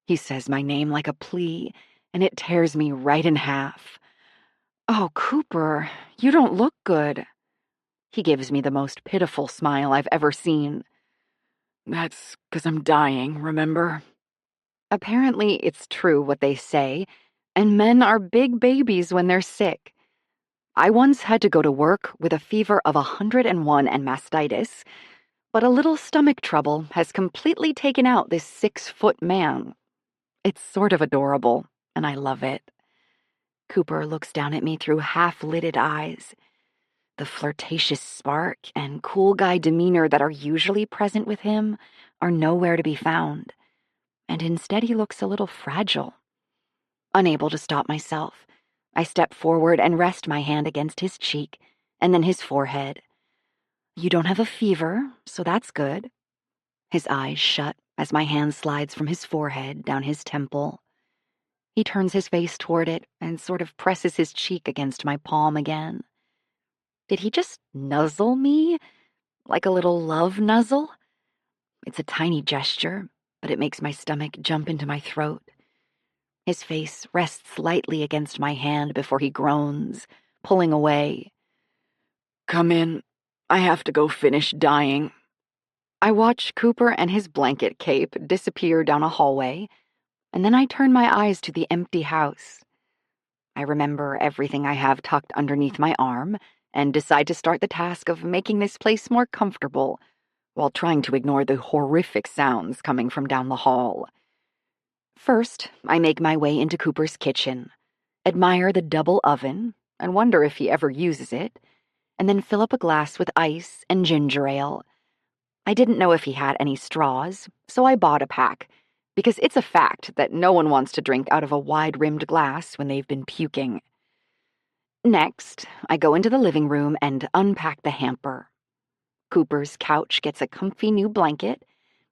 Speaker 3: He says my name like a plea, and it tears me right in half. "Oh, Cooper, you don't look good." He gives me the most pitiful smile I've ever seen.
Speaker 4: "That's 'cause I'm dying, remember?"
Speaker 3: Apparently, it's true what they say, and men are big babies when they're sick. I once had to go to work with a fever of 101 and mastitis, but a little stomach trouble has completely taken out this 6-foot man. It's sort of adorable, and I love it. Cooper looks down at me through half-lidded eyes. The flirtatious spark and cool guy demeanor that are usually present with him are nowhere to be found, and instead he looks a little fragile. Unable to stop myself, I step forward and rest my hand against his cheek, and then his forehead. "You don't have a fever, so that's good." His eyes shut as my hand slides from his forehead down his temple. He turns his face toward it and sort of presses his cheek against my palm again. Did he just nuzzle me? Like a little love nuzzle? It's a tiny gesture, but it makes my stomach jump into my throat. His face rests lightly against my hand before he groans, pulling away.
Speaker 4: "Come in. I have to go finish dying."
Speaker 3: I watch Cooper and his blanket cape disappear down a hallway, and then I turn my eyes to the empty house. I remember everything I have tucked underneath my arm and decide to start the task of making this place more comfortable while trying to ignore the horrific sounds coming from down the hall. First, I make my way into Cooper's kitchen, admire the double oven, and wonder if he ever uses it, and then fill up a glass with ice and ginger ale. I didn't know if he had any straws, so I bought a pack, because it's a fact that no one wants to drink out of a wide-rimmed glass when they've been puking. Next, I go into the living room and unpack the hamper. Cooper's couch gets a comfy new blanket,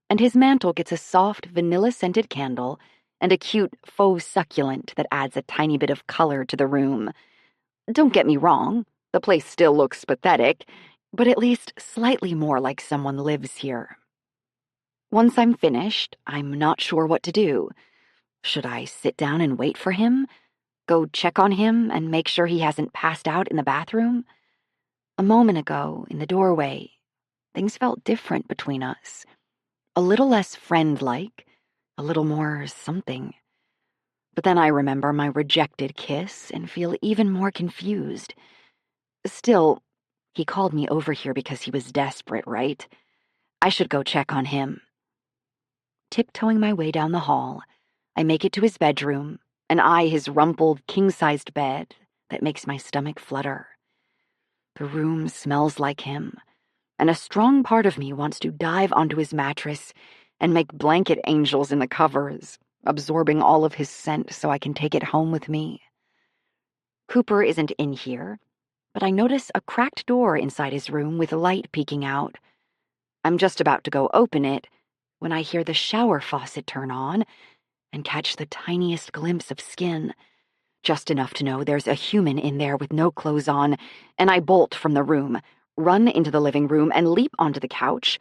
Speaker 3: and his mantel gets a soft, vanilla-scented candle and a cute faux succulent that adds a tiny bit of color to the room. Don't get me wrong, the place still looks pathetic, but at least slightly more like someone lives here. Once I'm finished, I'm not sure what to do. Should I sit down and wait for him? Go check on him and make sure he hasn't passed out in the bathroom? A moment ago, in the doorway, things felt different between us. A little less friend-like, a little more something. But then I remember my rejected kiss and feel even more confused. Still, he called me over here because he was desperate, right? I should go check on him. Tiptoeing my way down the hall, I make it to his bedroom and eye his rumpled, king-sized bed that makes my stomach flutter. The room smells like him, and a strong part of me wants to dive onto his mattress and make blanket angels in the covers, absorbing all of his scent so I can take it home with me. Cooper isn't in here, but I notice a cracked door inside his room with light peeking out. I'm just about to go open it when I hear the shower faucet turn on and catch the tiniest glimpse of skin, just enough to know there's a human in there with no clothes on, and I bolt from the room, run into the living room, and leap onto the couch,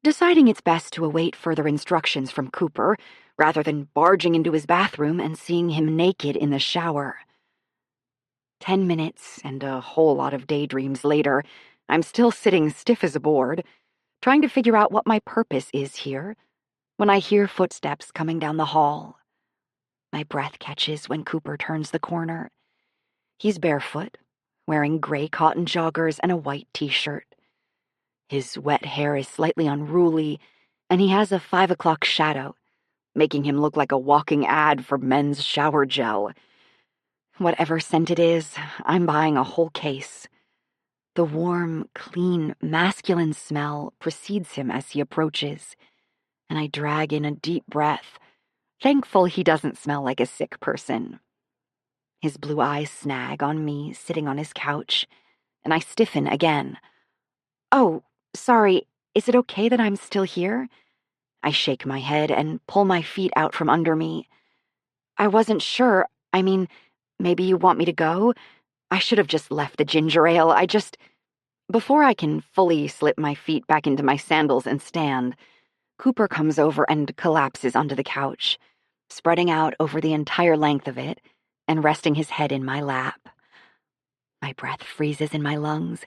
Speaker 3: deciding it's best to await further instructions from Cooper rather than barging into his bathroom and seeing him naked in the shower. 10 minutes and a whole lot of daydreams later, I'm still sitting stiff as a board, trying to figure out what my purpose is here, when I hear footsteps coming down the hall. My breath catches when Cooper turns the corner. He's barefoot, wearing gray cotton joggers and a white t-shirt. His wet hair is slightly unruly, and he has a 5 o'clock shadow, making him look like a walking ad for men's shower gel. Whatever scent it is, I'm buying a whole case. The warm, clean, masculine smell precedes him as he approaches, and I drag in a deep breath, thankful he doesn't smell like a sick person. His blue eyes snag on me sitting on his couch, and I stiffen again. "Oh, sorry, is it okay that I'm still here?" I shake my head and pull my feet out from under me. "I wasn't sure. I mean, maybe you want me to go? I should have just left the ginger ale. Before I can fully slip my feet back into my sandals and stand, Cooper comes over and collapses onto the couch. spreading out over the entire length of it and resting his head in my lap. My breath freezes in my lungs,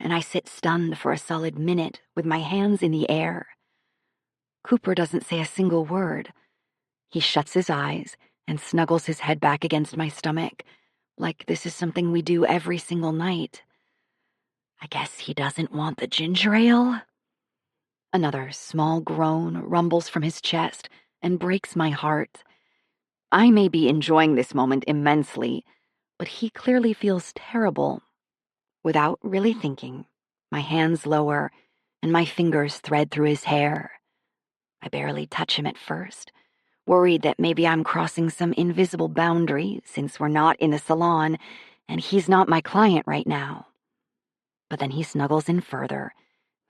Speaker 3: and I sit stunned for a solid minute with my hands in the air. Cooper doesn't say a single word. He shuts his eyes and snuggles his head back against my stomach, like this is something we do every single night. I guess he doesn't want the ginger ale? Another small groan rumbles from his chest and breaks my heart. I may be enjoying this moment immensely, but he clearly feels terrible. Without really thinking, my hands lower and my fingers thread through his hair. I barely touch him at first, worried that maybe I'm crossing some invisible boundary since we're not in the salon and he's not my client right now. But then he snuggles in further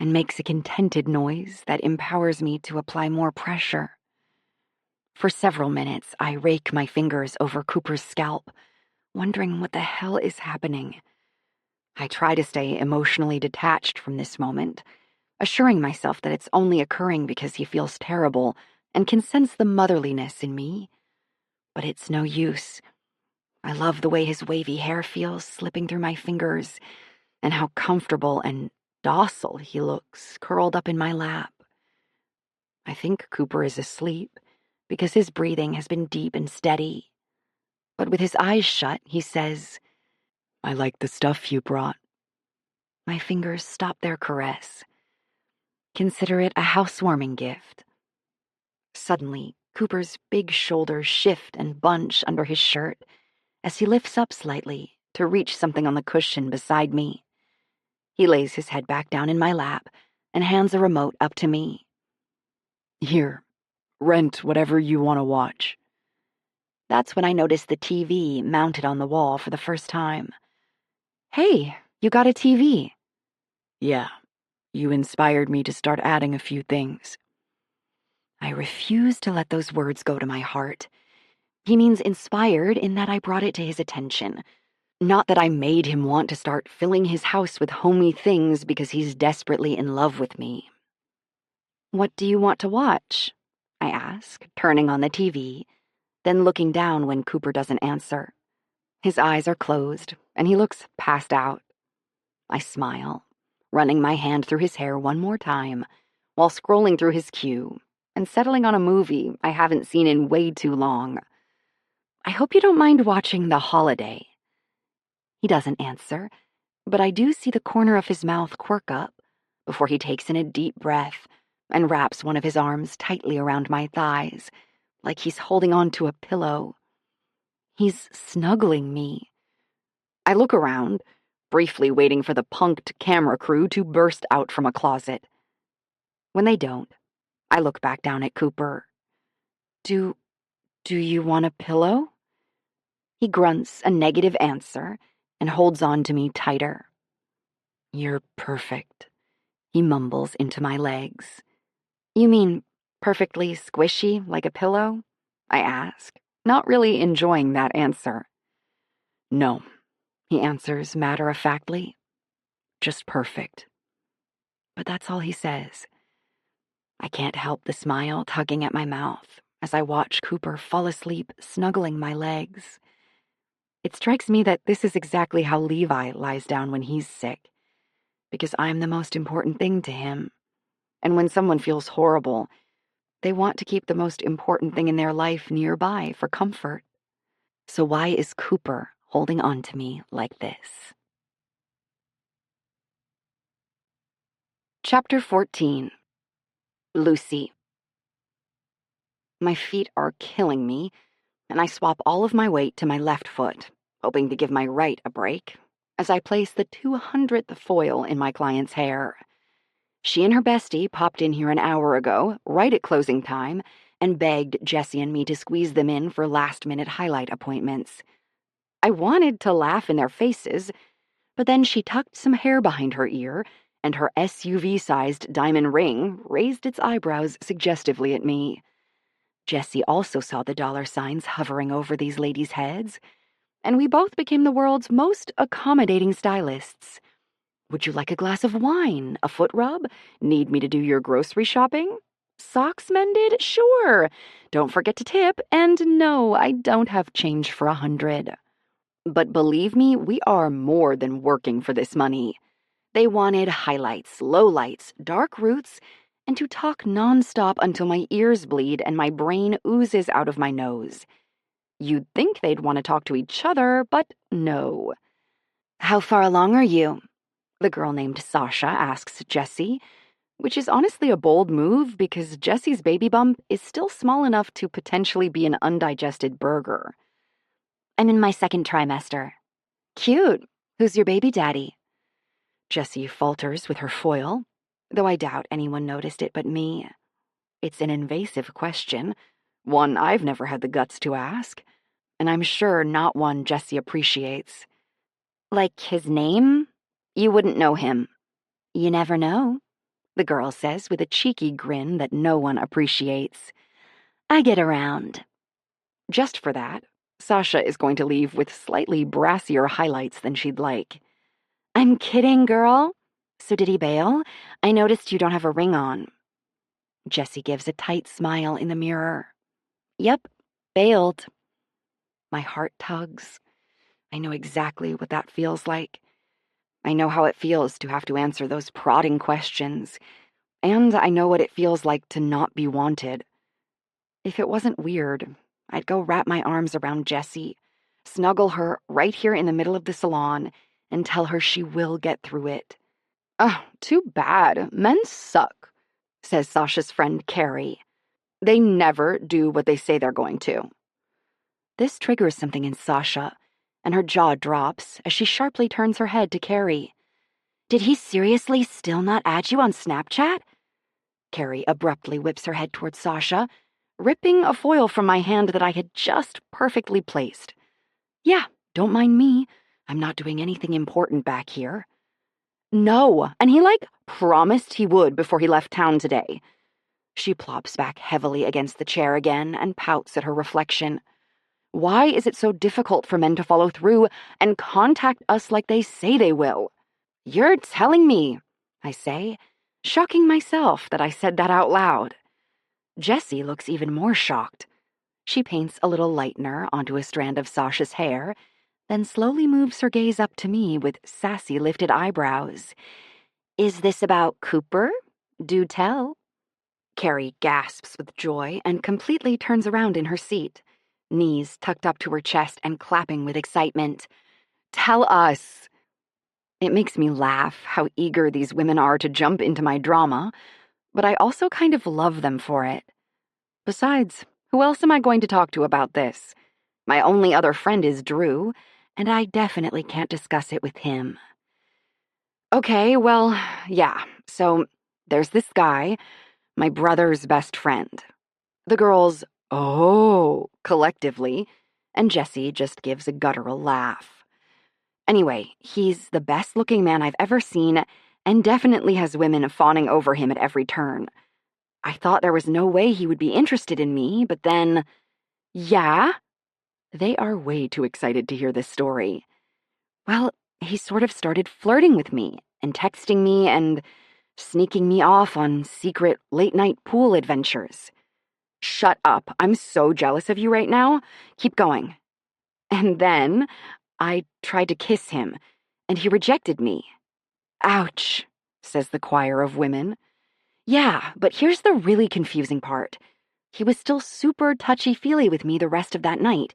Speaker 3: and makes a contented noise that empowers me to apply more pressure. For several minutes, I rake my fingers over Cooper's scalp, wondering what the hell is happening. I try to stay emotionally detached from this moment, assuring myself that it's only occurring because he feels terrible and can sense the motherliness in me. But it's no use. I love the way his wavy hair feels slipping through my fingers and how comfortable and docile he looks curled up in my lap. I think Cooper is asleep because his breathing has been deep and steady. But with his eyes shut, he says,
Speaker 4: "I like the stuff you brought."
Speaker 3: My fingers stop their caress. Consider it a housewarming gift. Suddenly, Cooper's big shoulders shift and bunch under his shirt as he lifts up slightly to reach something on the cushion beside me. He lays his head back down in my lap and hands a remote up to me.
Speaker 4: "Here, rent whatever you want to watch."
Speaker 3: That's when I notice the TV mounted on the wall for the first time. "Hey, you got a TV?"
Speaker 4: "Yeah, you inspired me to start adding a few things."
Speaker 3: I refuse to let those words go to my heart. He means inspired in that I brought it to his attention, not that I made him want to start filling his house with homey things because he's desperately in love with me. "What do you want to watch?" I ask, turning on the TV, then looking down when Cooper doesn't answer. His eyes are closed, and he looks passed out. I smile, running my hand through his hair one more time, while scrolling through his queue and settling on a movie I haven't seen in way too long. "I hope you don't mind watching The Holiday." He doesn't answer, but I do see the corner of his mouth quirk up before he takes in a deep breath and wraps one of his arms tightly around my thighs, like he's holding on to a pillow. He's snuggling me. I look around, briefly waiting for the punked camera crew to burst out from a closet. When they don't, I look back down at Cooper. Do you want a pillow?" He grunts a negative answer and holds on to me tighter.
Speaker 4: "You're perfect,"
Speaker 3: he mumbles into my legs. "You mean perfectly squishy like a pillow?" I ask, not really enjoying that answer.
Speaker 4: "No,"
Speaker 3: he answers matter-of-factly.
Speaker 4: "just perfect."
Speaker 3: But that's all he says. I can't help the smile tugging at my mouth as I watch Cooper fall asleep snuggling my legs. It strikes me that this is exactly how Levi lies down when he's sick, because I'm the most important thing to him. And when someone feels horrible, they want to keep the most important thing in their life nearby for comfort. So why is Cooper holding on to me like this? Chapter 14. Lucy. My feet are killing me, and I swap all of my weight to my left foot, hoping to give my right a break, as I place the 200th foil in my client's hair. She and her bestie popped in here an hour ago, right at closing time, and begged Jessie and me to squeeze them in for last-minute highlight appointments. I wanted to laugh in their faces, but then she tucked some hair behind her ear, and her SUV-sized diamond ring raised its eyebrows suggestively at me. Jessie also saw the dollar signs hovering over these ladies' heads, and we both became the world's most accommodating stylists. "Would you like a glass of wine, a foot rub? Need me to do your grocery shopping?" Socks mended? Sure. Don't forget to tip. And no, I don't have change for 100. But believe me, we are more than working for this money. They wanted highlights, lowlights, dark roots, and to talk nonstop until my ears bleed and my brain oozes out of my nose. You'd think they'd want to talk to each other, but no. How far along are you? The girl named Sasha asks Jessie, which is honestly a bold move because Jessie's baby bump is still small enough to potentially be an undigested burger. I'm in my second trimester. Cute. Who's your baby daddy? Jessie falters with her foil, though I doubt anyone noticed it but me. It's an invasive question, one I've never had the guts to ask, and I'm sure not one Jessie appreciates. Like his name? You wouldn't know him. You never know, the girl says with a cheeky grin that no one appreciates. I get around. Just for that, Sasha is going to leave with slightly brassier highlights than she'd like. I'm kidding, girl. So did he bail? I noticed you don't have a ring on. Jessie gives a tight smile in the mirror. Yep, bailed. My heart tugs. I know exactly what that feels like. I know how it feels to have to answer those prodding questions, and I know what it feels like to not be wanted. If it wasn't weird, I'd go wrap my arms around Jessie, snuggle her right here in the middle of the salon, and tell her she will get through it. Oh, too bad. Men suck, says Sasha's friend Carrie. They never do what they say they're going to. This triggers something in Sasha, and her jaw drops as she sharply turns her head to Carrie. Did he seriously still not add you on Snapchat? Carrie abruptly whips her head towards Sasha, ripping a foil from my hand that I had just perfectly placed. Yeah, don't mind me. I'm not doing anything important back here. No, and he promised he would before he left town today. She plops back heavily against the chair again and pouts at her reflection. Why is it so difficult for men to follow through and contact us like they say they will? You're telling me, I say, shocking myself that I said that out loud. Jessie looks even more shocked. She paints a little lightener onto a strand of Sasha's hair, then slowly moves her gaze up to me with sassy lifted eyebrows. Is this about Cooper? Do tell. Carrie gasps with joy and completely turns around in her seat, knees tucked up to her chest and clapping with excitement. Tell us. It makes me laugh how eager these women are to jump into my drama, but I also kind of love them for it. Besides, who else am I going to talk to about this? My only other friend is Drew, and I definitely can't discuss it with him. Okay, well, yeah, so there's this guy, my brother's best friend. The girls, oh, collectively, and Jessie just gives a guttural laugh. Anyway, he's the best-looking man I've ever seen and definitely has women fawning over him at every turn. I thought there was no way he would be interested in me, but then, yeah? They are way too excited to hear this story. Well, he sort of started flirting with me and texting me and sneaking me off on secret late-night pool adventures. Shut up. I'm so jealous of you right now. Keep going. And then I tried to kiss him, and he rejected me. Ouch, says the choir of women. Yeah, but here's the really confusing part. He was still super touchy-feely with me the rest of that night,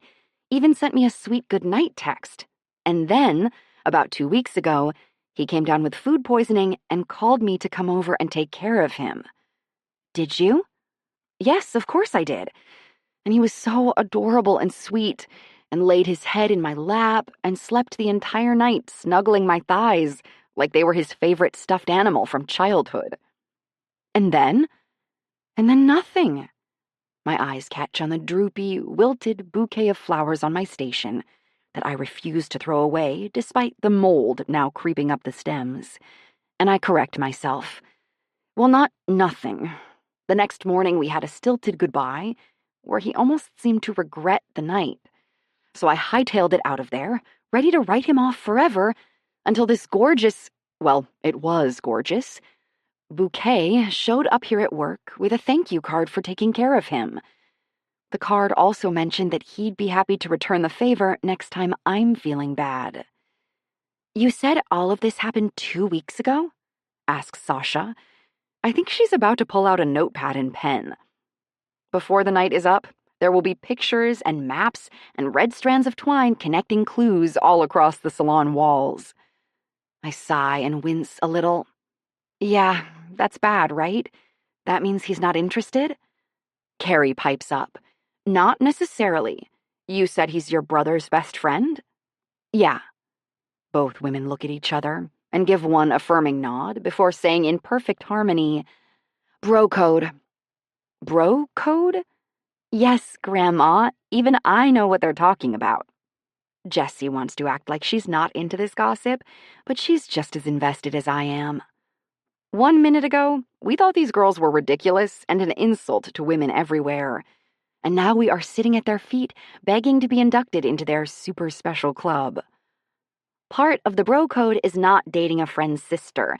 Speaker 3: even sent me a sweet goodnight text. And then, about 2 weeks ago, he came down with food poisoning and called me to come over and take care of him. Did you? Yes, of course I did. And he was so adorable and sweet, and laid his head in my lap and slept the entire night snuggling my thighs like they were his favorite stuffed animal from childhood. And then nothing. My eyes catch on the droopy, wilted bouquet of flowers on my station that I refuse to throw away despite the mold now creeping up the stems. And I correct myself. Well, not nothing. The next morning we had a stilted goodbye where he almost seemed to regret the night. So I hightailed it out of there, ready to write him off forever, until this gorgeous, well, it was gorgeous, Bouquet showed up here at work with a thank you card for taking care of him. The card also mentioned that he'd be happy to return the favor next time I'm feeling bad. You said all of this happened 2 weeks ago? Asks Sasha. I think she's about to pull out a notepad and pen. Before the night is up, there will be pictures and maps and red strands of twine connecting clues all across the salon walls. I sigh and wince a little. Yeah, that's bad, right? That means he's not interested? Carrie pipes up. Not necessarily. You said he's your brother's best friend? Yeah. Both women look at each other and give one affirming nod before saying in perfect harmony, Bro code. Bro code? Yes, Grandma, even I know what they're talking about. Jessie wants to act like she's not into this gossip, but she's just as invested as I am. 1 minute ago, we thought these girls were ridiculous and an insult to women everywhere. And now we are sitting at their feet, begging to be inducted into their super special club. Part of the bro code is not dating a friend's sister,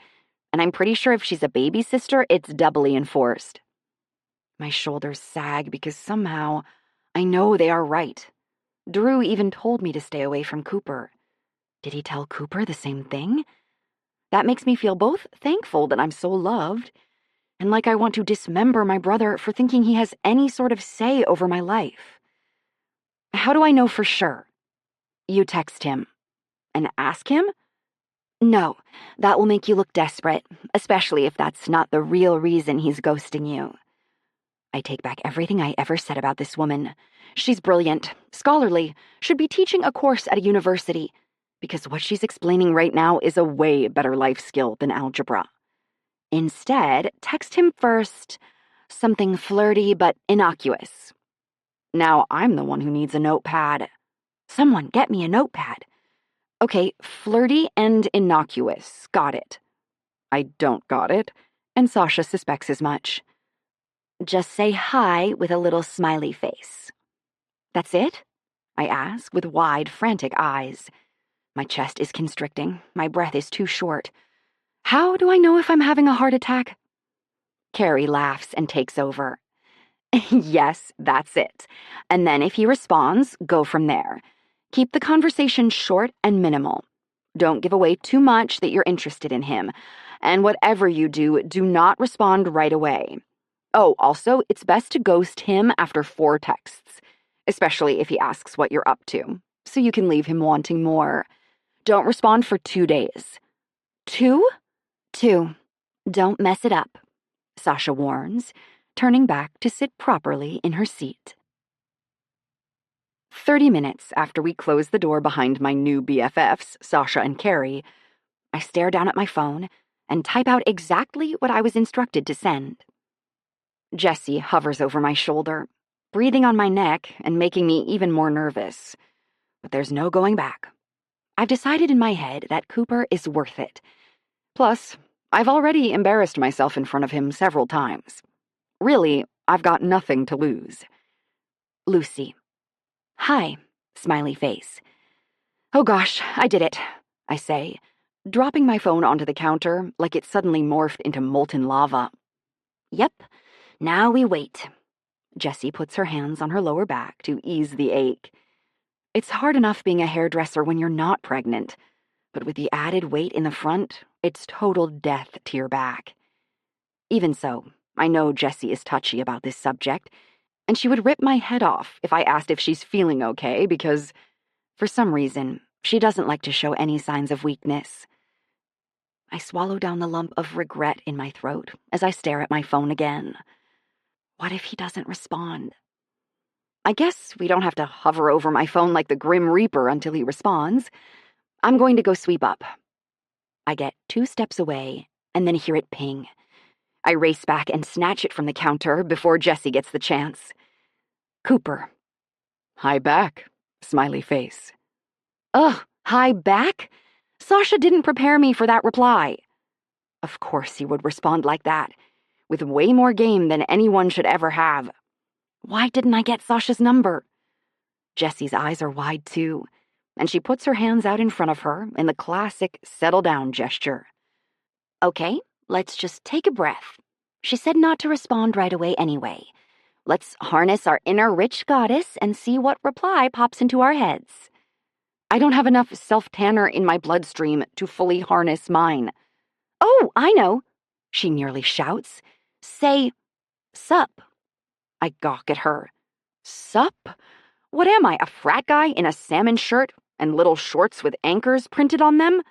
Speaker 3: and I'm pretty sure if she's a baby sister, it's doubly enforced. My shoulders sag because somehow I know they are right. Drew even told me to stay away from Cooper. Did he tell Cooper the same thing? That makes me feel both thankful that I'm so loved and like I want to dismember my brother for thinking he has any sort of say over my life. How do I know for sure? You text him. And ask him? No, that will make you look desperate, especially if that's not the real reason he's ghosting you. I take back everything I ever said about this woman. She's brilliant, scholarly, should be teaching a course at a university, because what she's explaining right now is a way better life skill than algebra. Instead, text him first, something flirty but innocuous. Now I'm the one who needs a notepad. Someone get me a notepad. Okay, flirty and innocuous. Got it. I don't got it, and Sasha suspects as much. Just say hi with a little smiley face. That's it? I ask with wide, frantic eyes. My chest is constricting. My breath is too short. How do I know if I'm having a heart attack? Carrie laughs and takes over. Yes, that's it. And then if he responds, go from there. Keep the conversation short and minimal. Don't give away too much that you're interested in him. And whatever you do, do not respond right away. Oh, also, it's best to ghost him after 4 texts, especially if he asks what you're up to, so you can leave him wanting more. Don't respond for 2 days. 2? 2. Don't mess it up, Sasha warns, turning back to sit properly in her seat. 30 minutes after we close the door behind my new BFFs, Sasha and Carrie, I stare down at my phone and type out exactly what I was instructed to send. Jessie hovers over my shoulder, breathing on my neck and making me even more nervous. But there's no going back. I've decided in my head that Cooper is worth it. Plus, I've already embarrassed myself in front of him several times. Really, I've got nothing to lose. Lucy. Hi, smiley face. Oh gosh, I did it, I say, dropping my phone onto the counter like it suddenly morphed into molten lava. Yep, now we wait. Jessie puts her hands on her lower back to ease the ache. It's hard enough being a hairdresser when you're not pregnant, but with the added weight in the front, it's total death to your back. Even so, I know Jessie is touchy about this subject, and she would rip my head off if I asked if she's feeling okay because, for some reason, she doesn't like to show any signs of weakness. I swallow down the lump of regret in my throat as I stare at my phone again. What if he doesn't respond? I guess we don't have to hover over my phone like the Grim Reaper until he responds. I'm going to go sweep up. I get 2 steps away and then hear it ping. I race back and snatch it from the counter before Jessie gets the chance. Cooper. Hi back, smiley face. Ugh, hi back? Sasha didn't prepare me for that reply. Of course he would respond like that, with way more game than anyone should ever have. Why didn't I get Sasha's number? Jessie's eyes are wide too, and she puts her hands out in front of her in the classic settle down gesture. Okay, let's just take a breath. She said not to respond right away anyway. Let's harness our inner rich goddess and see what reply pops into our heads.
Speaker 1: I don't have enough self-tanner in my bloodstream to fully harness mine.
Speaker 3: Oh, I know, she nearly shouts. Say, sup.
Speaker 1: I gawk at her. Sup? What am I, a frat guy in a salmon shirt and little shorts with anchors printed on them?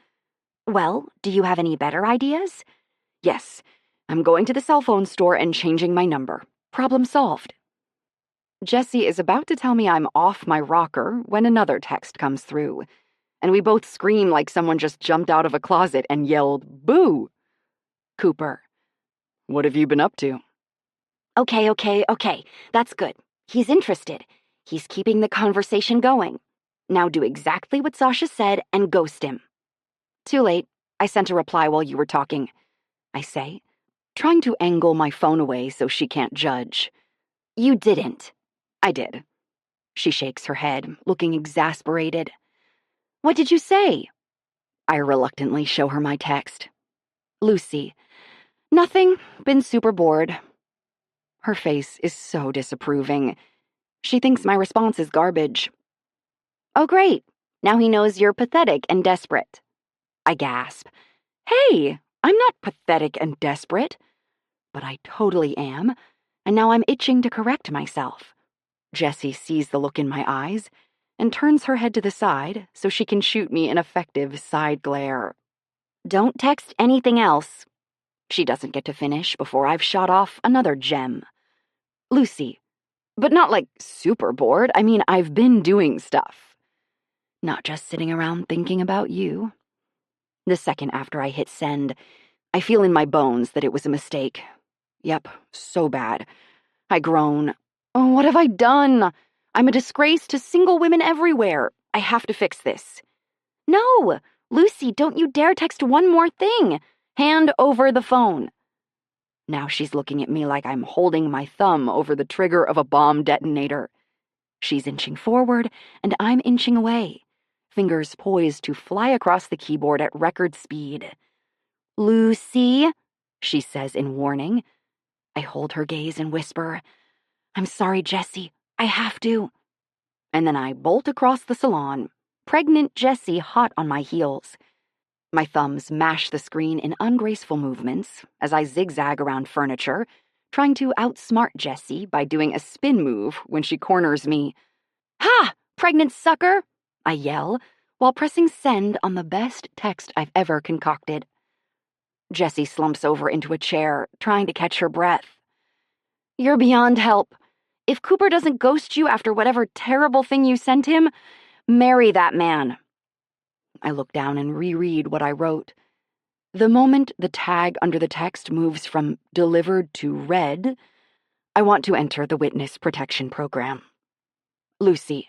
Speaker 3: Well, do you have any better ideas?
Speaker 1: Yes, I'm going to the cell phone store and changing my number. Problem solved. Jessie is about to tell me I'm off my rocker when another text comes through, and we both scream like someone just jumped out of a closet and yelled, "Boo!" Cooper. What have you been up to?
Speaker 3: Okay. That's good. He's interested. He's keeping the conversation going. Now do exactly what Sasha said and ghost him.
Speaker 1: Too late. I sent a reply while you were talking, I say, trying to angle my phone away so she can't judge.
Speaker 3: You didn't.
Speaker 1: I did. She shakes her head, looking exasperated.
Speaker 3: What did you say?
Speaker 1: I reluctantly show her my text. Lucy. Nothing. Been super bored. Her face is so disapproving. She thinks my response is garbage.
Speaker 3: Oh, great. Now he knows you're pathetic and desperate.
Speaker 1: I gasp. Hey, I'm not pathetic and desperate. But I totally am, and now I'm itching to correct myself. Jessie sees the look in my eyes and turns her head to the side so she can shoot me an effective side glare.
Speaker 3: Don't text anything else.
Speaker 1: She doesn't get to finish before I've shot off another gem. Lucy. But not like super bored. I mean, I've been doing stuff. Not just sitting around thinking about you. The second after I hit send, I feel in my bones that it was a mistake. Yep, so bad. I groan. Oh, what have I done? I'm a disgrace to single women everywhere. I have to fix this.
Speaker 3: No, Lucy, don't you dare text one more thing.
Speaker 1: Hand over the phone. Now she's looking at me like I'm holding my thumb over the trigger of a bomb detonator. She's inching forward, and I'm inching away, fingers poised to fly across the keyboard at record speed.
Speaker 3: Lucy,
Speaker 1: she says in warning. I hold her gaze and whisper, I'm sorry, Jessie, I have to. And then I bolt across the salon, pregnant Jessie hot on my heels. My thumbs mash the screen in ungraceful movements as I zigzag around furniture, trying to outsmart Jessie by doing a spin move when she corners me. Ha! Pregnant sucker! I yell, while pressing send on the best text I've ever concocted. Jessie slumps over into a chair, trying to catch her breath. You're beyond help. If Cooper doesn't ghost you after whatever terrible thing you sent him, marry that man. I look down and reread what I wrote. The moment the tag under the text moves from delivered to read, I want to enter the witness protection program. Lucy.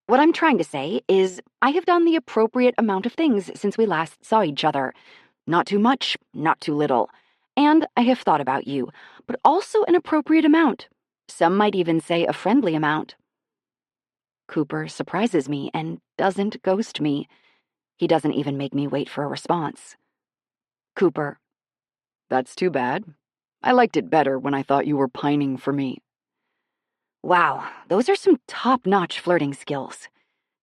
Speaker 1: What I'm trying to say is I have done the appropriate amount of things since we last saw each other. Not too much, not too little. And I have thought about you, but also an appropriate amount. Some might even say a friendly amount. Cooper surprises me and doesn't ghost me. He doesn't even make me wait for a response. Cooper. That's too bad. I liked it better when I thought you were pining for me. Wow, those are some top-notch flirting skills,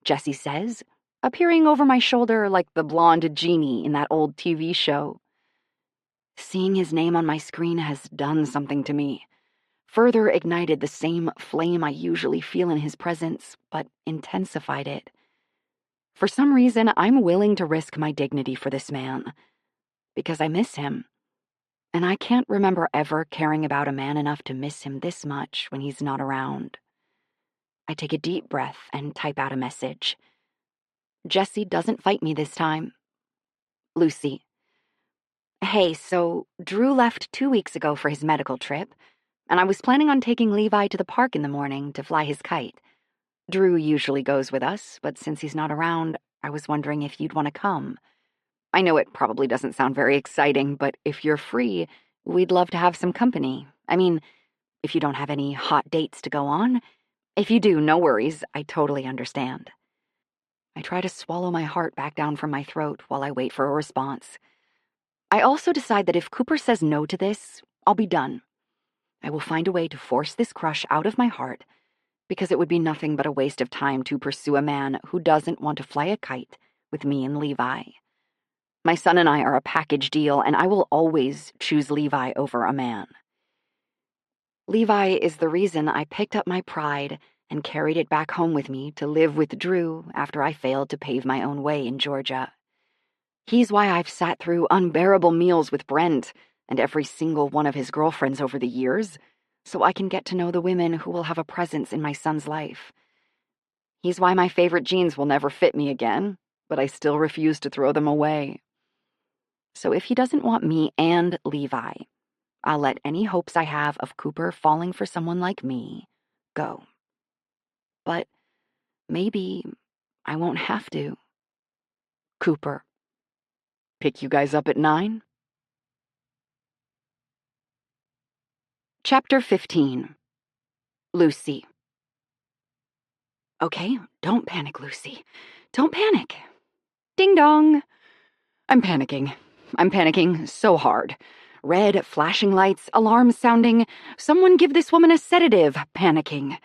Speaker 1: Jessie says, appearing over my shoulder like the blonde genie in that old TV show. Seeing his name on my screen has done something to me. Further ignited the same flame I usually feel in his presence, but intensified it. For some reason, I'm willing to risk my dignity for this man. Because I miss him. And I can't remember ever caring about a man enough to miss him this much when he's not around. I take a deep breath and type out a message. Jessie doesn't fight me this time. Lucy. Hey, so Drew left 2 weeks ago for his medical trip, and I was planning on taking Levi to the park in the morning to fly his kite. Drew usually goes with us, but since he's not around, I was wondering if you'd want to come. I know it probably doesn't sound very exciting, but if you're free, we'd love to have some company. I mean, if you don't have any hot dates to go on. If you do, no worries, I totally understand. I try to swallow my heart back down from my throat while I wait for a response.
Speaker 3: I also decide that if Cooper says no to this, I'll be done. I will find a way to force this crush out of my heart, because it would be nothing but a waste of time to pursue a man who doesn't want to fly a kite with me and Levi. My son and I are a package deal, and I will always choose Levi over a man. Levi is the reason I picked up my pride and carried it back home with me to live with Drew after I failed to pave my own way in Georgia. He's why I've sat through unbearable meals with Brent and every single one of his girlfriends over the years, so I can get to know the women who will have a presence in my son's life. He's why my favorite jeans will never fit me again, but I still refuse to throw them away. So if he doesn't want me and Levi, I'll let any hopes I have of Cooper falling for someone like me go. But maybe I won't have to. Cooper.
Speaker 4: Pick you guys up at 9?
Speaker 3: Chapter 15. Lucy. Okay, don't panic, Lucy. Don't panic. Ding dong. I'm panicking. I'm panicking so hard. Red flashing lights, alarms sounding. Someone give this woman a sedative. Panicking.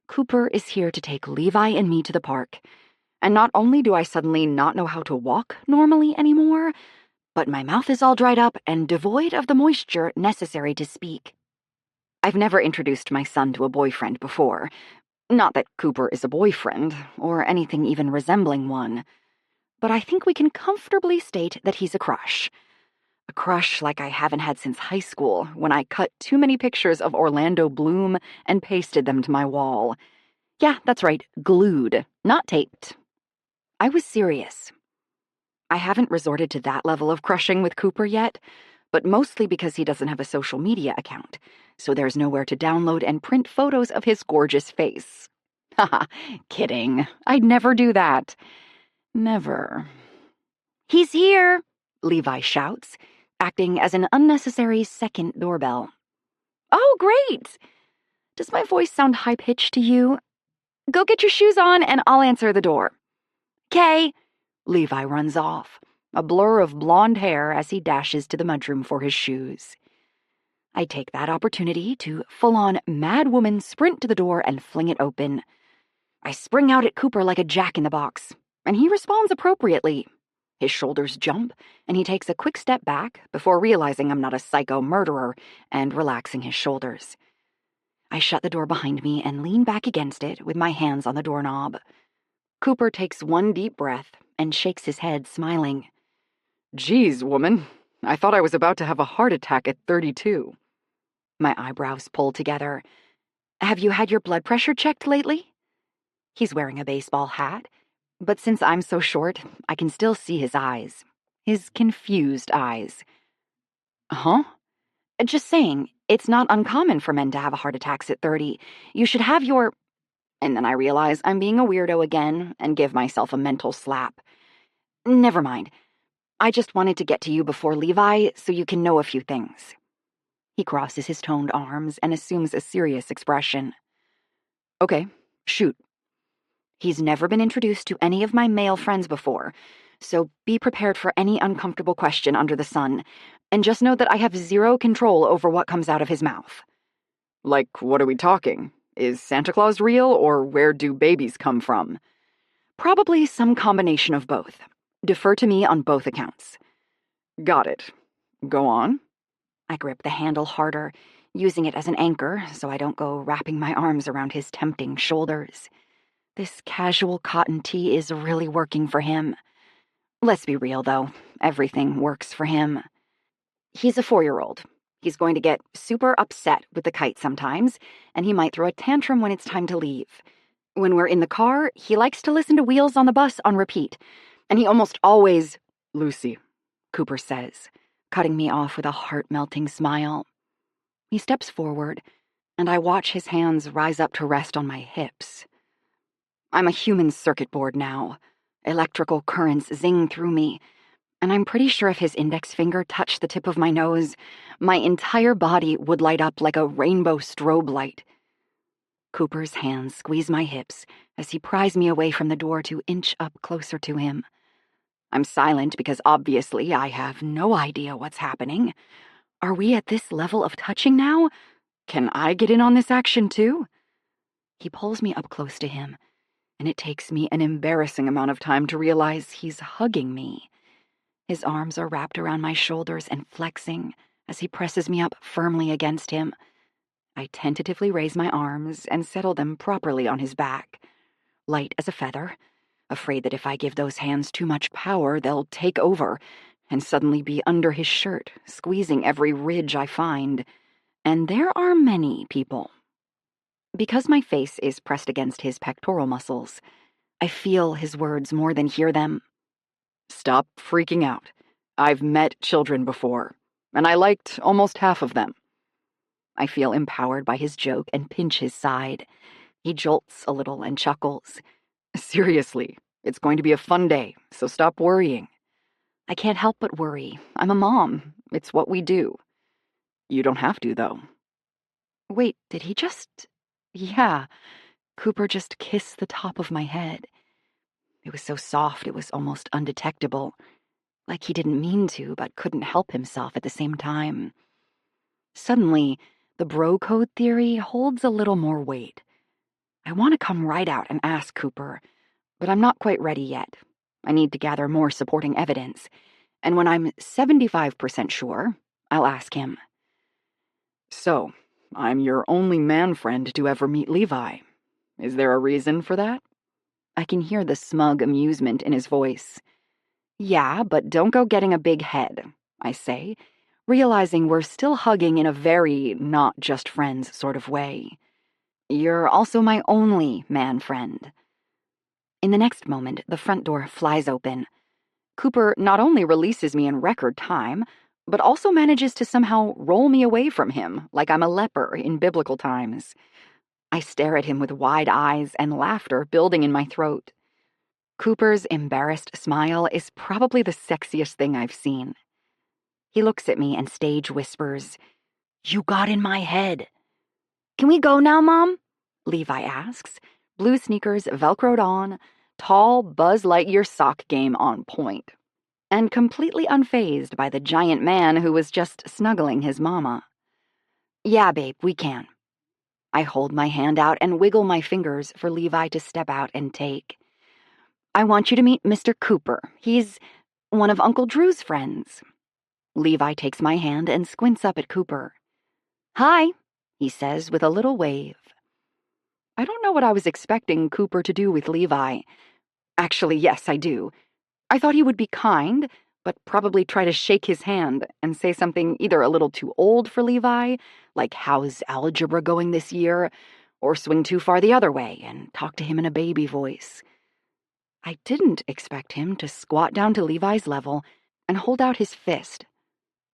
Speaker 3: Cooper is here to take Levi and me to the park. And not only do I suddenly not know how to walk normally anymore, but my mouth is all dried up and devoid of the moisture necessary to speak. I've never introduced my son to a boyfriend before. Not that Cooper is a boyfriend, or anything even resembling one. But I think we can comfortably state that he's a crush. A crush like I haven't had since high school, when I cut too many pictures of Orlando Bloom and pasted them to my wall. Yeah, that's right, glued, not taped. I was serious. I haven't resorted to that level of crushing with Cooper yet, but mostly because he doesn't have a social media account, so there's nowhere to download and print photos of his gorgeous face. Haha, kidding. I'd never do that. Never. He's here, Levi shouts, acting as an unnecessary second doorbell. Oh, great! Does my voice sound high-pitched to you? Go get your shoes on and I'll answer the door. 'Kay. Levi runs off, a blur of blonde hair as he dashes to the mudroom for his shoes. I take that opportunity to full-on mad woman sprint to the door and fling it open. I spring out at Cooper like a jack-in-the-box, and he responds appropriately. His shoulders jump, and he takes a quick step back before realizing I'm not a psycho murderer and relaxing his shoulders. I shut the door behind me and lean back against it with my hands on the doorknob. Cooper takes one deep breath and shakes his head, smiling.
Speaker 4: Geez, woman. I thought I was about to have a heart attack at 32.
Speaker 3: My eyebrows pull together. Have you had your blood pressure checked lately? He's wearing a baseball hat, but since I'm so short, I can still see his eyes. His confused eyes.
Speaker 4: Huh?
Speaker 3: Just saying, it's not uncommon for men to have heart attacks at 30. You should have your... And then I realize I'm being a weirdo again and give myself a mental slap. Never mind. I just wanted to get to you before Levi so you can know a few things. He crosses his toned arms and assumes a serious expression.
Speaker 4: Okay, shoot.
Speaker 3: He's never been introduced to any of my male friends before, so be prepared for any uncomfortable question under the sun, and just know that I have zero control over what comes out of his mouth.
Speaker 4: Like, what are we talking? Is Santa Claus real, or where do babies come from?
Speaker 3: Probably some combination of both. Defer to me on both accounts.
Speaker 4: Got it. Go on.
Speaker 3: I grip the handle harder, using it as an anchor so I don't go wrapping my arms around his tempting shoulders. This casual cotton tee is really working for him. Let's be real, though. Everything works for him. He's a 4-year-old. He's going to get super upset with the kite sometimes, and he might throw a tantrum when it's time to leave. When we're in the car, he likes to listen to Wheels on the Bus on repeat, and he almost always...
Speaker 4: Lucy,
Speaker 3: Cooper says, cutting me off with a heart-melting smile. He steps forward, and I watch his hands rise up to rest on my hips. I'm a human circuit board now. Electrical currents zing through me, and I'm pretty sure if his index finger touched the tip of my nose, my entire body would light up like a rainbow strobe light. Cooper's hands squeeze my hips as he pries me away from the door to inch up closer to him. I'm silent because obviously I have no idea what's happening. Are we at this level of touching now? Can I get in on this action too? He pulls me up close to him, and it takes me an embarrassing amount of time to realize he's hugging me. His arms are wrapped around my shoulders and flexing as he presses me up firmly against him. I tentatively raise my arms and settle them properly on his back, light as a feather, afraid that if I give those hands too much power, they'll take over and suddenly be under his shirt, squeezing every ridge I find. And there are many people. Because my face is pressed against his pectoral muscles, I feel his words more than hear them.
Speaker 4: Stop freaking out. I've met children before, and I liked almost half of them.
Speaker 3: I feel empowered by his joke and pinch his side. He jolts a little and chuckles.
Speaker 4: Seriously, it's going to be a fun day, so stop worrying.
Speaker 3: I can't help but worry. I'm a mom. It's what we do.
Speaker 4: You don't have to, though.
Speaker 3: Wait, did he just... Yeah, Cooper just kissed the top of my head. It was so soft it was almost undetectable, like he didn't mean to but couldn't help himself at the same time. Suddenly, the bro code theory holds a little more weight. I want to come right out and ask Cooper, but I'm not quite ready yet. I need to gather more supporting evidence, and when I'm 75% sure, I'll ask him.
Speaker 4: So, I'm your only man friend to ever meet Levi. Is there a reason for that?
Speaker 3: I can hear the smug amusement in his voice. Yeah, but don't go getting a big head, I say, realizing we're still hugging in a very not just friends sort of way. You're also my only man friend. In the next moment, the front door flies open. Cooper not only releases me in record time, but also manages to somehow roll me away from him like I'm a leper in biblical times. I stare at him with wide eyes and laughter building in my throat. Cooper's embarrassed smile is probably the sexiest thing I've seen. He looks at me and stage whispers, "You got in my head." "Can we go now, Mom?" Levi asks, blue sneakers velcroed on, tall Buzz Lightyear sock game on point, and completely unfazed by the giant man who was just snuggling his mama. "Yeah, babe, we can." I hold my hand out and wiggle my fingers for Levi to step out and take. "I want you to meet Mr. Cooper. He's one of Uncle Drew's friends." Levi takes my hand and squints up at Cooper. "Hi," he says with a little wave. I don't know what I was expecting Cooper to do with Levi. Actually, yes, I do. I thought he would be kind, but probably try to shake his hand and say something either a little too old for Levi, like how's algebra going this year, or swing too far the other way and talk to him in a baby voice. I didn't expect him to squat down to Levi's level and hold out his fist.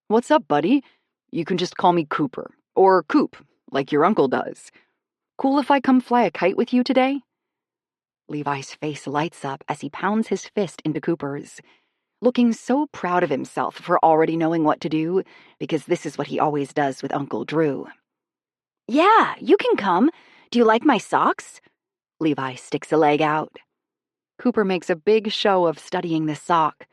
Speaker 4: "What's up, buddy? You can just call me Cooper, or Coop, like your uncle does. Cool if I come fly a kite with you today?"
Speaker 3: Levi's face lights up as he pounds his fist into Cooper's, looking so proud of himself for already knowing what to do, because this is what he always does with Uncle Drew. "Yeah, you can come. Do you like my socks?" Levi sticks a leg out.
Speaker 4: Cooper makes a big show of studying the sock.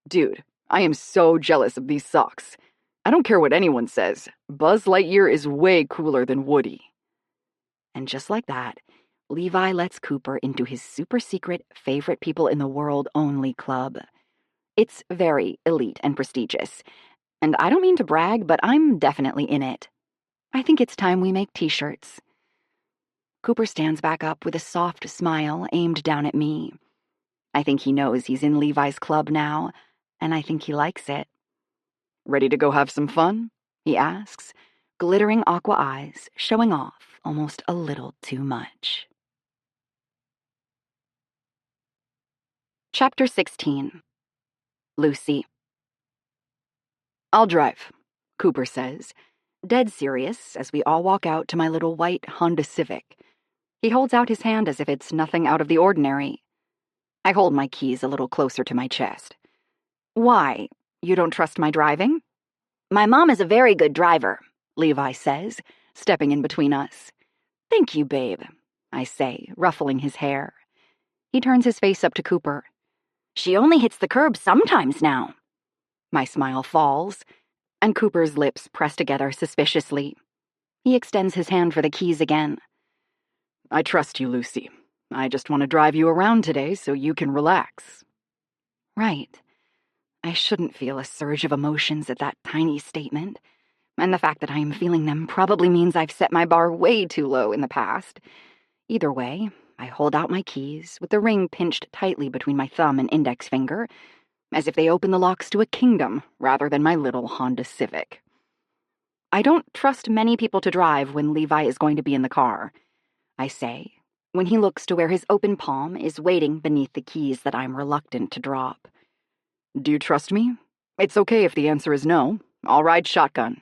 Speaker 4: "Dude, I am so jealous of these socks. I don't care what anyone says. Buzz Lightyear is way cooler than Woody."
Speaker 3: And just like that, Levi lets Cooper into his super secret favorite people in the world only club. It's very elite and prestigious, and I don't mean to brag, but I'm definitely in it. I think it's time we make t-shirts. Cooper stands back up with a soft smile aimed down at me. I think he knows he's in Levi's club now, and I think he likes it.
Speaker 4: "Ready to go have some fun?"
Speaker 3: he asks, glittering aqua eyes showing off almost a little too much. Chapter 16. Lucy.
Speaker 4: "I'll drive,"
Speaker 3: Cooper says, dead serious as we all walk out to my little white Honda Civic. He holds out his hand as if it's nothing out of the ordinary. I hold my keys a little closer to my chest. "Why? You don't trust my driving?" "My mom is a very good driver," Levi says, stepping in between us. "Thank you, babe," I say, ruffling his hair. He turns his face up to Cooper. She only hits the curb sometimes now.
Speaker 4: My smile falls, and Cooper's lips press together suspiciously. He extends his hand for the keys again. I trust you, Lucy. I just want to drive you around today so you can relax.
Speaker 3: Right. I shouldn't feel a surge of emotions at that tiny statement, and the fact that I am feeling them probably means I've set my bar way too low in the past. Either way, I hold out my keys with the ring pinched tightly between my thumb and index finger, as if they open the locks to a kingdom rather than my little Honda Civic. I don't trust many people to drive when Levi is going to be in the car, I say, when he looks to where his open palm is waiting beneath the keys that I'm reluctant to drop.
Speaker 4: Do you trust me? It's okay if the answer is no. I'll ride shotgun.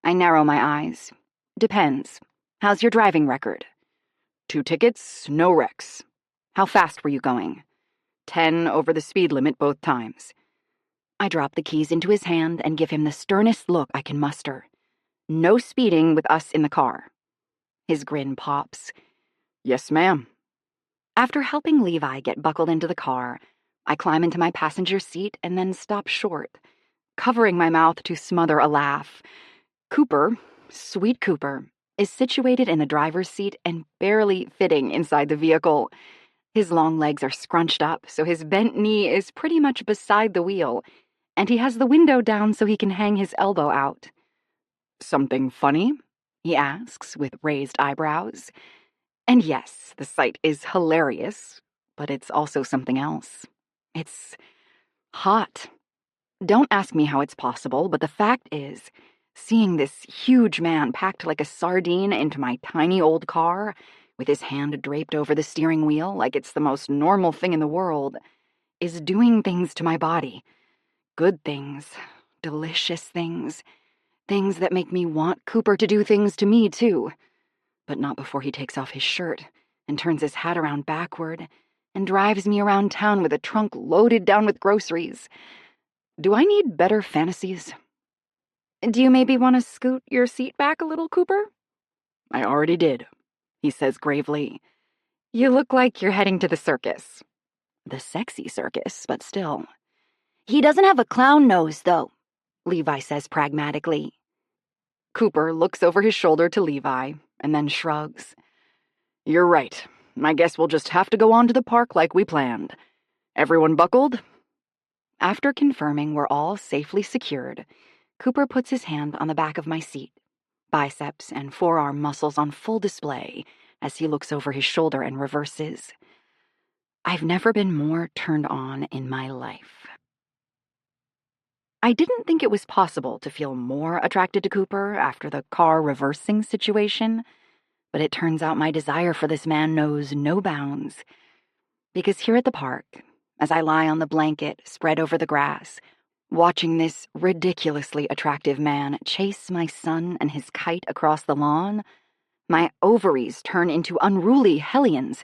Speaker 3: I narrow my eyes. Depends. How's your driving record?
Speaker 4: 2 tickets, no wrecks.
Speaker 3: How fast were you going?
Speaker 4: 10 over the speed limit both times.
Speaker 3: I drop the keys into his hand and give him the sternest look I can muster. No speeding with us in the car. His grin pops.
Speaker 4: Yes, ma'am.
Speaker 3: After helping Levi get buckled into the car, I climb into my passenger seat and then stop short, covering my mouth to smother a laugh. Cooper, sweet Cooper, is situated in the driver's seat and barely fitting inside the vehicle. His long legs are scrunched up, so his bent knee is pretty much beside the wheel, and he has the window down so he can hang his elbow out.
Speaker 4: Something funny?
Speaker 3: He asks with raised eyebrows. And yes, the sight is hilarious, but it's also something else. It's hot. Don't ask me how it's possible, but the fact is, seeing this huge man packed like a sardine into my tiny old car, with his hand draped over the steering wheel like it's the most normal thing in the world, is doing things to my body. Good things, delicious things, things that make me want Cooper to do things to me too. But not before he takes off his shirt and turns his hat around backward and drives me around town with a trunk loaded down with groceries. Do I need better fantasies? Do you maybe want to scoot your seat back a little, Cooper?
Speaker 4: I already did, he says gravely.
Speaker 3: You look like you're heading to the circus. The sexy circus, but still. He doesn't have a clown nose, though, Levi says pragmatically.
Speaker 4: Cooper looks over his shoulder to Levi and then shrugs. You're right. I guess we'll just have to go on to the park like we planned. Everyone buckled?
Speaker 3: After confirming we're all safely secured, Cooper puts his hand on the back of my seat, biceps and forearm muscles on full display as he looks over his shoulder and reverses. I've never been more turned on in my life. I didn't think it was possible to feel more attracted to Cooper after the car reversing situation, but it turns out my desire for this man knows no bounds. Because here at the park, as I lie on the blanket spread over the grass, watching this ridiculously attractive man chase my son and his kite across the lawn, my ovaries turn into unruly hellions,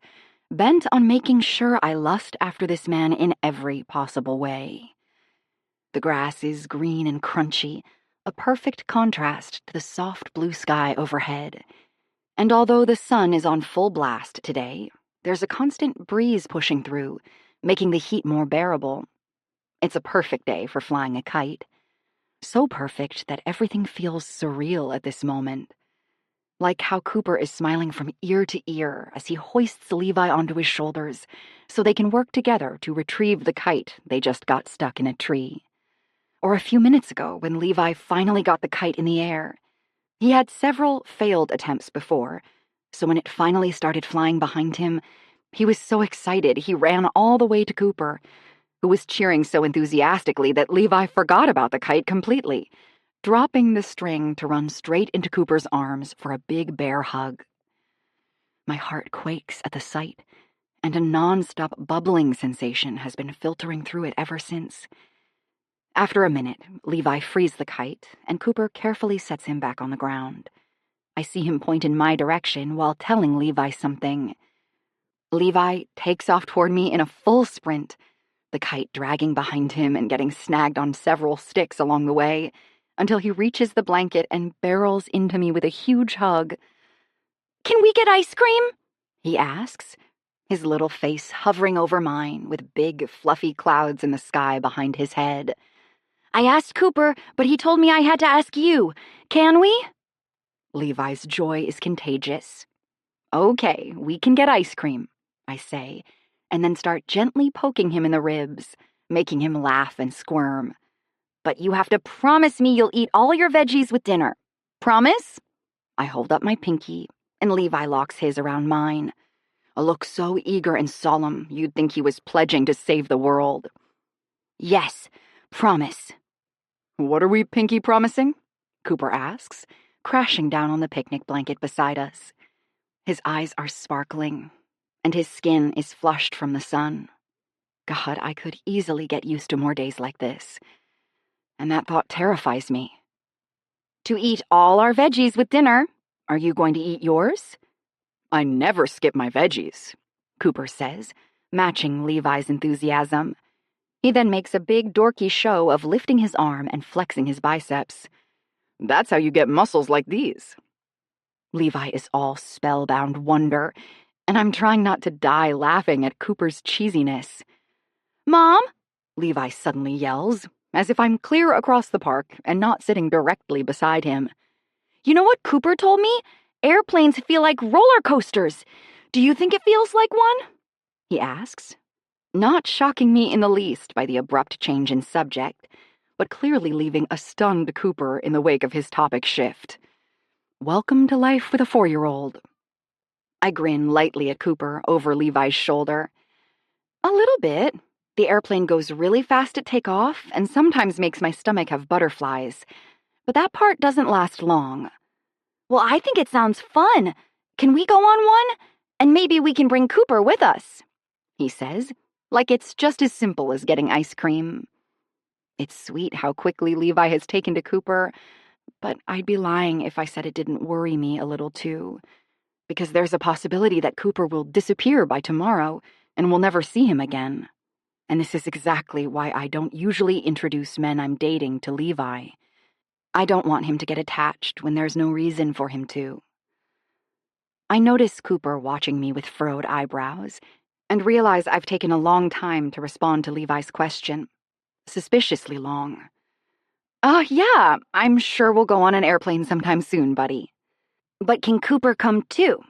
Speaker 3: bent on making sure I lust after this man in every possible way. The grass is green and crunchy, a perfect contrast to the soft blue sky overhead. And although the sun is on full blast today, there's a constant breeze pushing through, making the heat more bearable. It's a perfect day for flying a kite. So perfect that everything feels surreal at this moment. Like how Cooper is smiling from ear to ear as he hoists Levi onto his shoulders so they can work together to retrieve the kite they just got stuck in a tree. Or a few minutes ago when Levi finally got the kite in the air. He had several failed attempts before, so when it finally started flying behind him, he was so excited he ran all the way to Cooper, who was cheering so enthusiastically that Levi forgot about the kite completely, dropping the string to run straight into Cooper's arms for a big bear hug. My heart quakes at the sight, and a non-stop bubbling sensation has been filtering through it ever since. After a minute, Levi frees the kite, and Cooper carefully sets him back on the ground. I see him point in my direction while telling Levi something. Levi takes off toward me in a full sprint, the kite dragging behind him and getting snagged on several sticks along the way, until he reaches the blanket and barrels into me with a huge hug. "Can we get ice cream?" he asks, his little face hovering over mine with big, fluffy clouds in the sky behind his head. I asked Cooper, but he told me I had to ask you. Can we? Levi's joy is contagious. Okay, we can get ice cream, I say, and then start gently poking him in the ribs, making him laugh and squirm. But you have to promise me you'll eat all your veggies with dinner. Promise? I hold up my pinky, and Levi locks his around mine. A look so eager and solemn you'd think he was pledging to save the world. Yes, promise. What are we pinky promising? Cooper asks, crashing down on the picnic blanket beside us. His eyes are sparkling, and his skin is flushed from the sun. God, I could easily get used to more days like this. And that thought terrifies me. To eat all our veggies with dinner. Are you going to eat yours? I never skip my veggies, Cooper says, matching Levi's enthusiasm. He then makes a big dorky show of lifting his arm and flexing his biceps. That's how you get muscles like these. Levi is all spellbound wonder, and I'm trying not to die laughing at Cooper's cheesiness. Mom? Levi suddenly yells, as if I'm clear across the park and not sitting directly beside him. You know what Cooper told me? Airplanes feel like roller coasters. Do you think it feels like one? He asks, not shocking me in the least by the abrupt change in subject, but clearly leaving a stunned Cooper in the wake of his topic shift. Welcome to life with a 4-year-old. I grin lightly at Cooper over Levi's shoulder. A little bit. The airplane goes really fast at takeoff and sometimes makes my stomach have butterflies. But that part doesn't last long. Well, I think it sounds fun. Can we go on one? And maybe we can bring Cooper with us, he says, like it's just as simple as getting ice cream. It's sweet how quickly Levi has taken to Cooper, but I'd be lying if I said it didn't worry me a little too, because there's a possibility that Cooper will disappear by tomorrow and we'll never see him again. And this is exactly why I don't usually introduce men I'm dating to Levi. I don't want him to get attached when there's no reason for him to. I notice Cooper watching me with furrowed eyebrows and realize I've taken a long time to respond to Levi's question. Suspiciously long. Yeah, I'm sure we'll go on an airplane sometime soon, buddy. But can Cooper come too?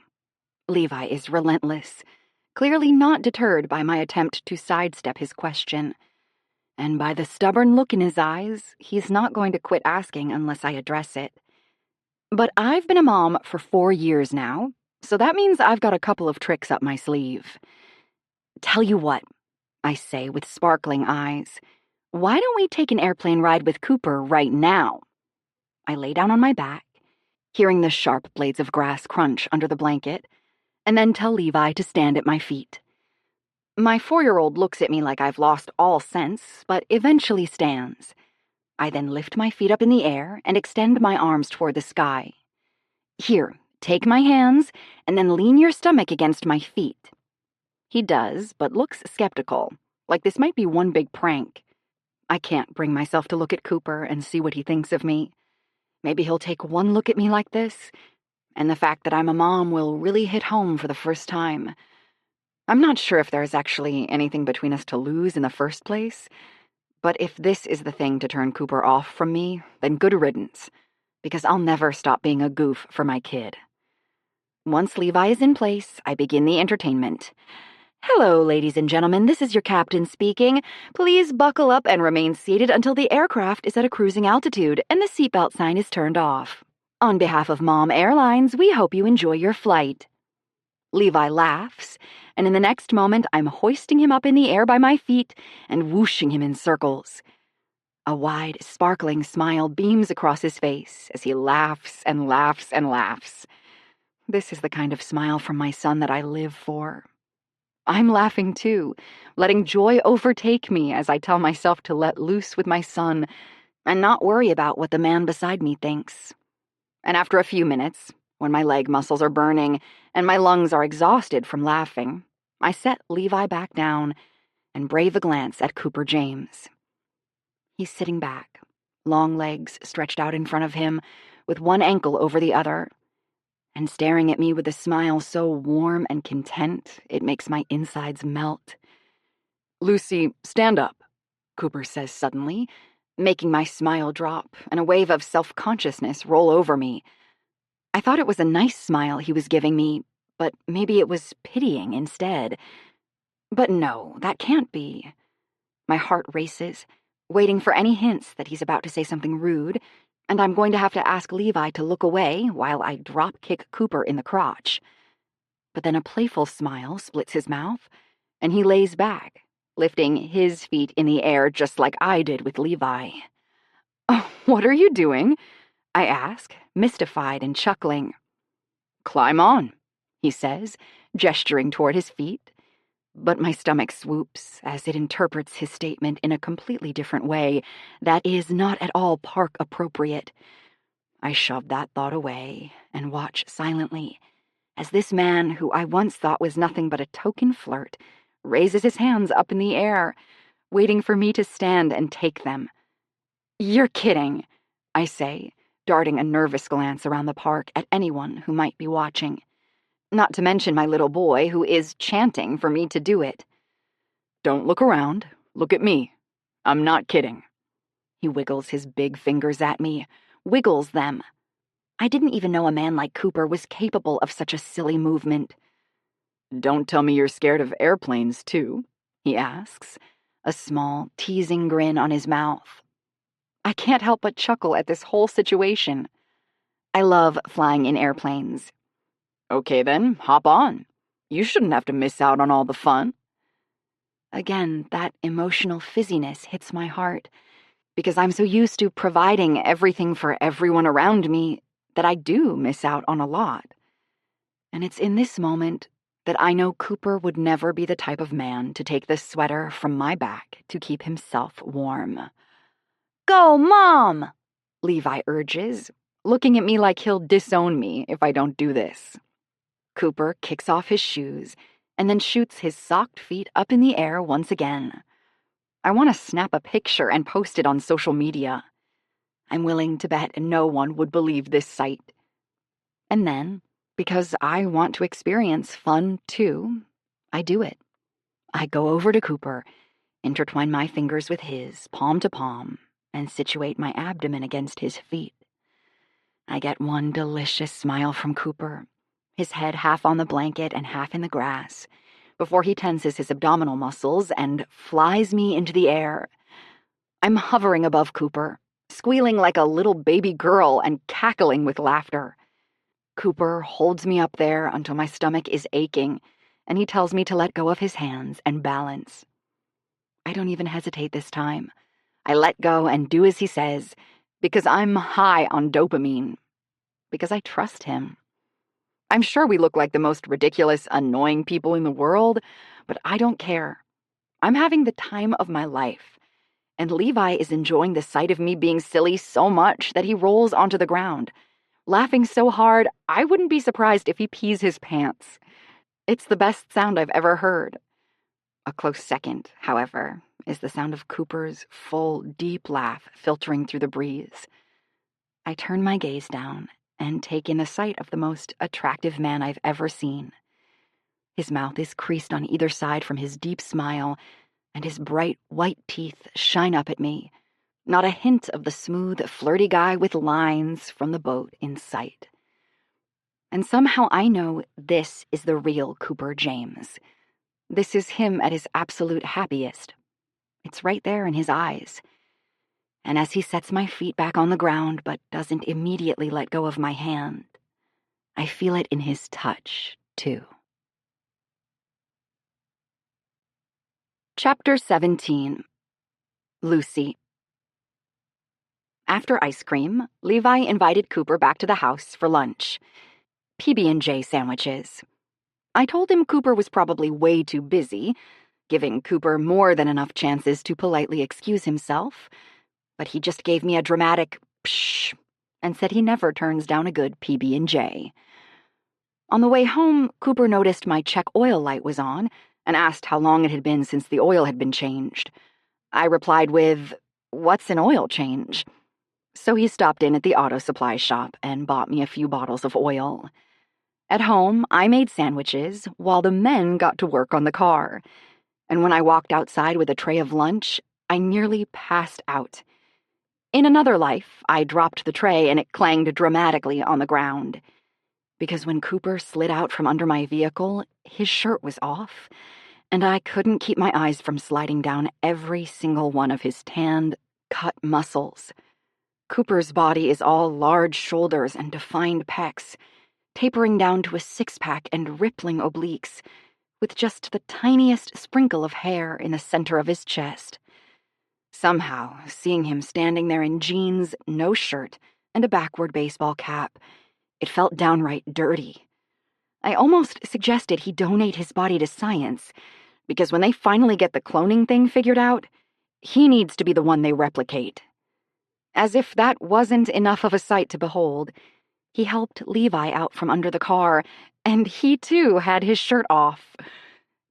Speaker 3: Levi is relentless, clearly not deterred by my attempt to sidestep his question. And by the stubborn look in his eyes, he's not going to quit asking unless I address it. But I've been a mom for 4 years now, so that means I've got a couple of tricks up my sleeve. Tell you what, I say with sparkling eyes, why don't we take an airplane ride with Cooper right now? I lay down on my back, hearing the sharp blades of grass crunch under the blanket, and then tell Levi to stand at my feet. My 4-year-old looks at me like I've lost all sense, but eventually stands. I then lift my feet up in the air and extend my arms toward the sky. Here, take my hands, and then lean your stomach against my feet. He does, but looks skeptical, like this might be one big prank. I can't bring myself to look at Cooper and see what he thinks of me. Maybe he'll take one look at me like this, and the fact that I'm a mom will really hit home for the first time. I'm not sure if there's actually anything between us to lose in the first place, but if this is the thing to turn Cooper off from me, then good riddance, because I'll never stop being a goof for my kid. Once Levi is in place, I begin the entertainment. Hello, ladies and gentlemen, this is your captain speaking. Please buckle up and remain seated until the aircraft is at a cruising altitude and the seatbelt sign is turned off. On behalf of Mom Airlines, we hope you enjoy your flight. Levi laughs, and in the next moment I'm hoisting him up in the air by my feet and whooshing him in circles. A wide, sparkling smile beams across his face as he laughs and laughs and laughs. This is the kind of smile from my son that I live for. I'm laughing too, letting joy overtake me as I tell myself to let loose with my son and not worry about what the man beside me thinks. And after a few minutes, when my leg muscles are burning and my lungs are exhausted from laughing, I set Levi back down and brave a glance at Cooper James. He's sitting back, long legs stretched out in front of him, with one ankle over the other, and staring at me with a smile so warm and content it makes my insides melt.
Speaker 4: "Lucy, stand up,"
Speaker 3: Cooper says suddenly, making my smile drop and a wave of self-consciousness roll over me. I thought it was a nice smile he was giving me, but maybe it was pitying instead. But no, that can't be. My heart races, waiting for any hints that he's about to say something rude, and I'm going to have to ask Levi to look away while I drop-kick Cooper in the crotch. But then a playful smile splits his mouth, and he lays back, lifting his feet in the air just like I did with Levi. "Oh, what are you doing?" I ask, mystified and chuckling.
Speaker 4: "Climb on,"
Speaker 3: he says, gesturing toward his feet. But my stomach swoops as it interprets his statement in a completely different way that is not at all park appropriate. I shove that thought away and watch silently as this man, who I once thought was nothing but a token flirt, raises his hands up in the air, waiting for me to stand and take them. "You're kidding," I say, darting a nervous glance around the park at anyone who might be watching. Not to mention my little boy, who is chanting for me to do it.
Speaker 4: "Don't look around. Look at me. I'm not kidding."
Speaker 3: He wiggles his big fingers at me, wiggles them. I didn't even know a man like Cooper was capable of such a silly movement.
Speaker 4: "Don't tell me you're scared of airplanes, too,"
Speaker 3: he asks, a small, teasing grin on his mouth. I can't help but chuckle at this whole situation. I love flying in airplanes.
Speaker 4: "Okay then, hop on. You shouldn't have to miss out on all the fun."
Speaker 3: Again, that emotional fizziness hits my heart, because I'm so used to providing everything for everyone around me that I do miss out on a lot. And it's in this moment that I know Cooper would never be the type of man to take the sweater from my back to keep himself warm. "Go, Mom!" Levi urges, looking at me like he'll disown me if I don't do this. Cooper kicks off his shoes and then shoots his socked feet up in the air once again. I want to snap a picture and post it on social media. I'm willing to bet no one would believe this sight. And then, because I want to experience fun too, I do it. I go over to Cooper, intertwine my fingers with his, palm to palm, and situate my abdomen against his feet. I get one delicious smile from Cooper, his head half on the blanket and half in the grass, before he tenses his abdominal muscles and flies me into the air. I'm hovering above Cooper, squealing like a little baby girl and cackling with laughter. Cooper holds me up there until my stomach is aching, and he tells me to let go of his hands and balance. I don't even hesitate this time. I let go and do as he says, because I'm high on dopamine. Because I trust him. I'm sure we look like the most ridiculous, annoying people in the world, but I don't care. I'm having the time of my life, and Levi is enjoying the sight of me being silly so much that he rolls onto the ground, laughing so hard I wouldn't be surprised if he pees his pants. It's the best sound I've ever heard. A close second, however, is the sound of Cooper's full, deep laugh filtering through the breeze. I turn my gaze down and take in the sight of the most attractive man I've ever seen. His mouth is creased on either side from his deep smile, and his bright white teeth shine up at me. Not a hint of the smooth, flirty guy with lines from the boat in sight. And somehow I know this is the real Cooper James. This is him at his absolute happiest. It's right there in his eyes. And as he sets my feet back on the ground but doesn't immediately let go of my hand, I feel it in his touch, too. Chapter 17. Lucy. After ice cream, Levi invited Cooper back to the house for lunch. PB&J sandwiches. I told him Cooper was probably way too busy, giving Cooper more than enough chances to politely excuse himself, but he just gave me a dramatic psh and said he never turns down a good PB&J. On the way home, Cooper noticed my check oil light was on and asked how long it had been since the oil had been changed. I replied with, "What's an oil change?" So he stopped in at the auto supply shop and bought me a few bottles of oil. At home, I made sandwiches while the men got to work on the car. And when I walked outside with a tray of lunch, I nearly passed out. In another life, I dropped the tray and it clanged dramatically on the ground. Because when Cooper slid out from under my vehicle, his shirt was off, and I couldn't keep my eyes from sliding down every single one of his tanned, cut muscles. Cooper's body is all large shoulders and defined pecs, tapering down to a six-pack and rippling obliques, with just the tiniest sprinkle of hair in the center of his chest. Somehow, seeing him standing there in jeans, no shirt, and a backward baseball cap, it felt downright dirty. I almost suggested he donate his body to science, because when they finally get the cloning thing figured out, he needs to be the one they replicate. As if that wasn't enough of a sight to behold, he helped Levi out from under the car, and he too had his shirt off.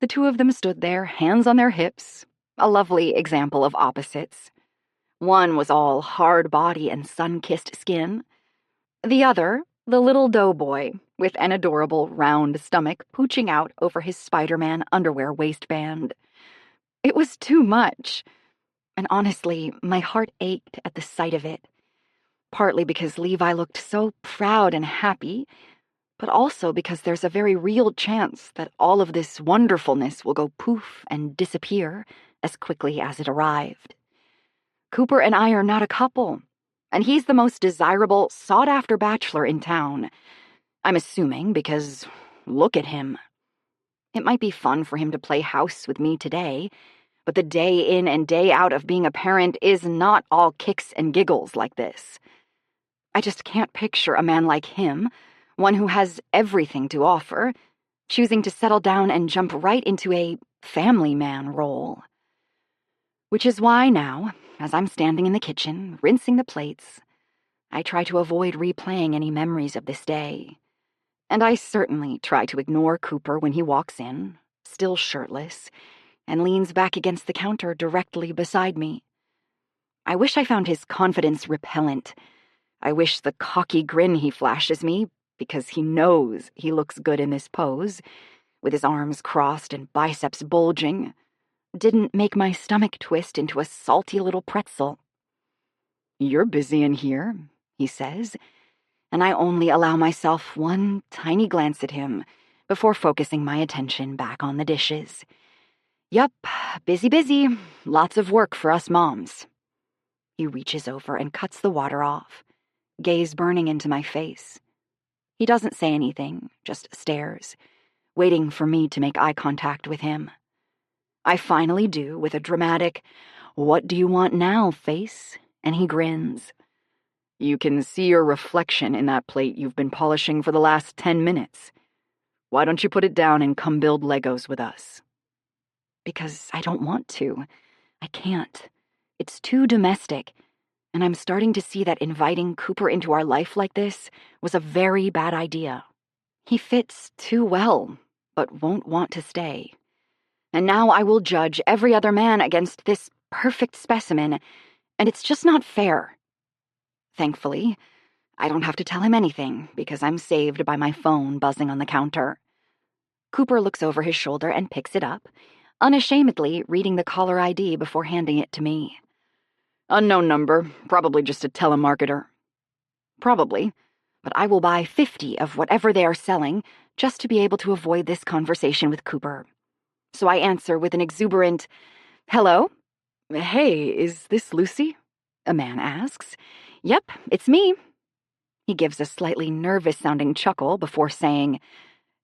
Speaker 3: The two of them stood there, hands on their hips, a lovely example of opposites. One was all hard body and sun-kissed skin. The other, the little doughboy, with an adorable round stomach pooching out over his Spider-Man underwear waistband. It was too much, and honestly, my heart ached at the sight of it. Partly because Levi looked so proud and happy, but also because there's a very real chance that all of this wonderfulness will go poof and disappear as quickly as it arrived. Cooper and I are not a couple, and he's the most desirable, sought-after bachelor in town. I'm assuming because look at him. It might be fun for him to play house with me today, but the day in and day out of being a parent is not all kicks and giggles like this. I just can't picture a man like him, one who has everything to offer, choosing to settle down and jump right into a family man role. Which is why now, as I'm standing in the kitchen, rinsing the plates, I try to avoid replaying any memories of this day. And I certainly try to ignore Cooper when he walks in, still shirtless, and leans back against the counter directly beside me. I wish I found his confidence repellent. I wish the cocky grin he flashes me, because he knows he looks good in this pose, with his arms crossed and biceps bulging, didn't make my stomach twist into a salty little pretzel. "You're busy in here," he says, and I only allow myself one tiny glance at him before focusing my attention back on the dishes. Yup, busy, lots of work for us moms. He reaches over and cuts the water off, gaze burning into my face. He doesn't say anything, just stares, waiting for me to make eye contact with him. I finally do with a dramatic, "What do you want now?" face, and he grins. "You can see your reflection in that plate you've been polishing for the last 10 minutes. Why don't you put it down and come build Legos with us?" Because I don't want to. I can't. It's too domestic, and I'm starting to see that inviting Cooper into our life like this was a very bad idea. He fits too well, but won't want to stay. And now I will judge every other man against this perfect specimen, and it's just not fair. Thankfully, I don't have to tell him anything because I'm saved by my phone buzzing on the counter. Cooper looks over his shoulder and picks it up, unashamedly reading the caller ID before handing it to me. "Unknown number, probably just a telemarketer." Probably, but I will buy 50 of whatever they are selling just to be able to avoid this conversation with Cooper. So I answer with an exuberant, "Hello?" "Hey, is this Lucy?" a man asks. "Yep, it's me." He gives a slightly nervous-sounding chuckle before saying,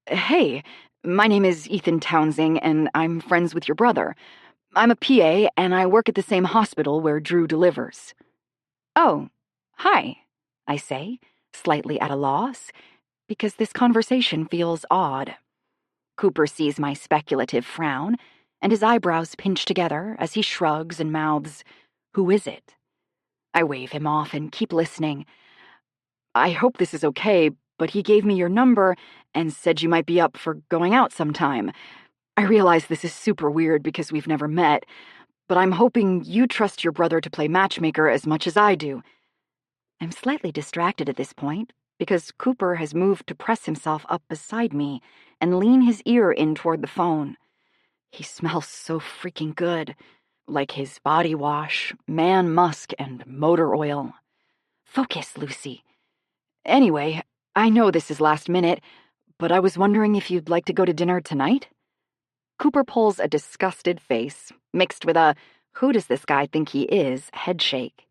Speaker 3: "Hey, my name is Ethan Townsing, and I'm friends with your brother. I'm a PA, and I work at the same hospital where Drew delivers." "Oh, hi," I say, slightly at a loss, because this conversation feels odd. Cooper sees my speculative frown, and his eyebrows pinch together as he shrugs and mouths, "Who is it?" I wave him off and keep listening. "I hope this is okay, but he gave me your number and said you might be up for going out sometime. I realize this is super weird because we've never met, but I'm hoping you trust your brother to play matchmaker as much as I do." I'm slightly distracted at this point, because Cooper has moved to press himself up beside me and lean his ear in toward the phone. He smells so freaking good, like his body wash, man musk, and motor oil. Focus, Lucy. Anyway, I know this is last minute, but I was wondering if you'd like to go to dinner tonight? Cooper pulls a disgusted face, mixed with a "who does this guy think he is" headshake.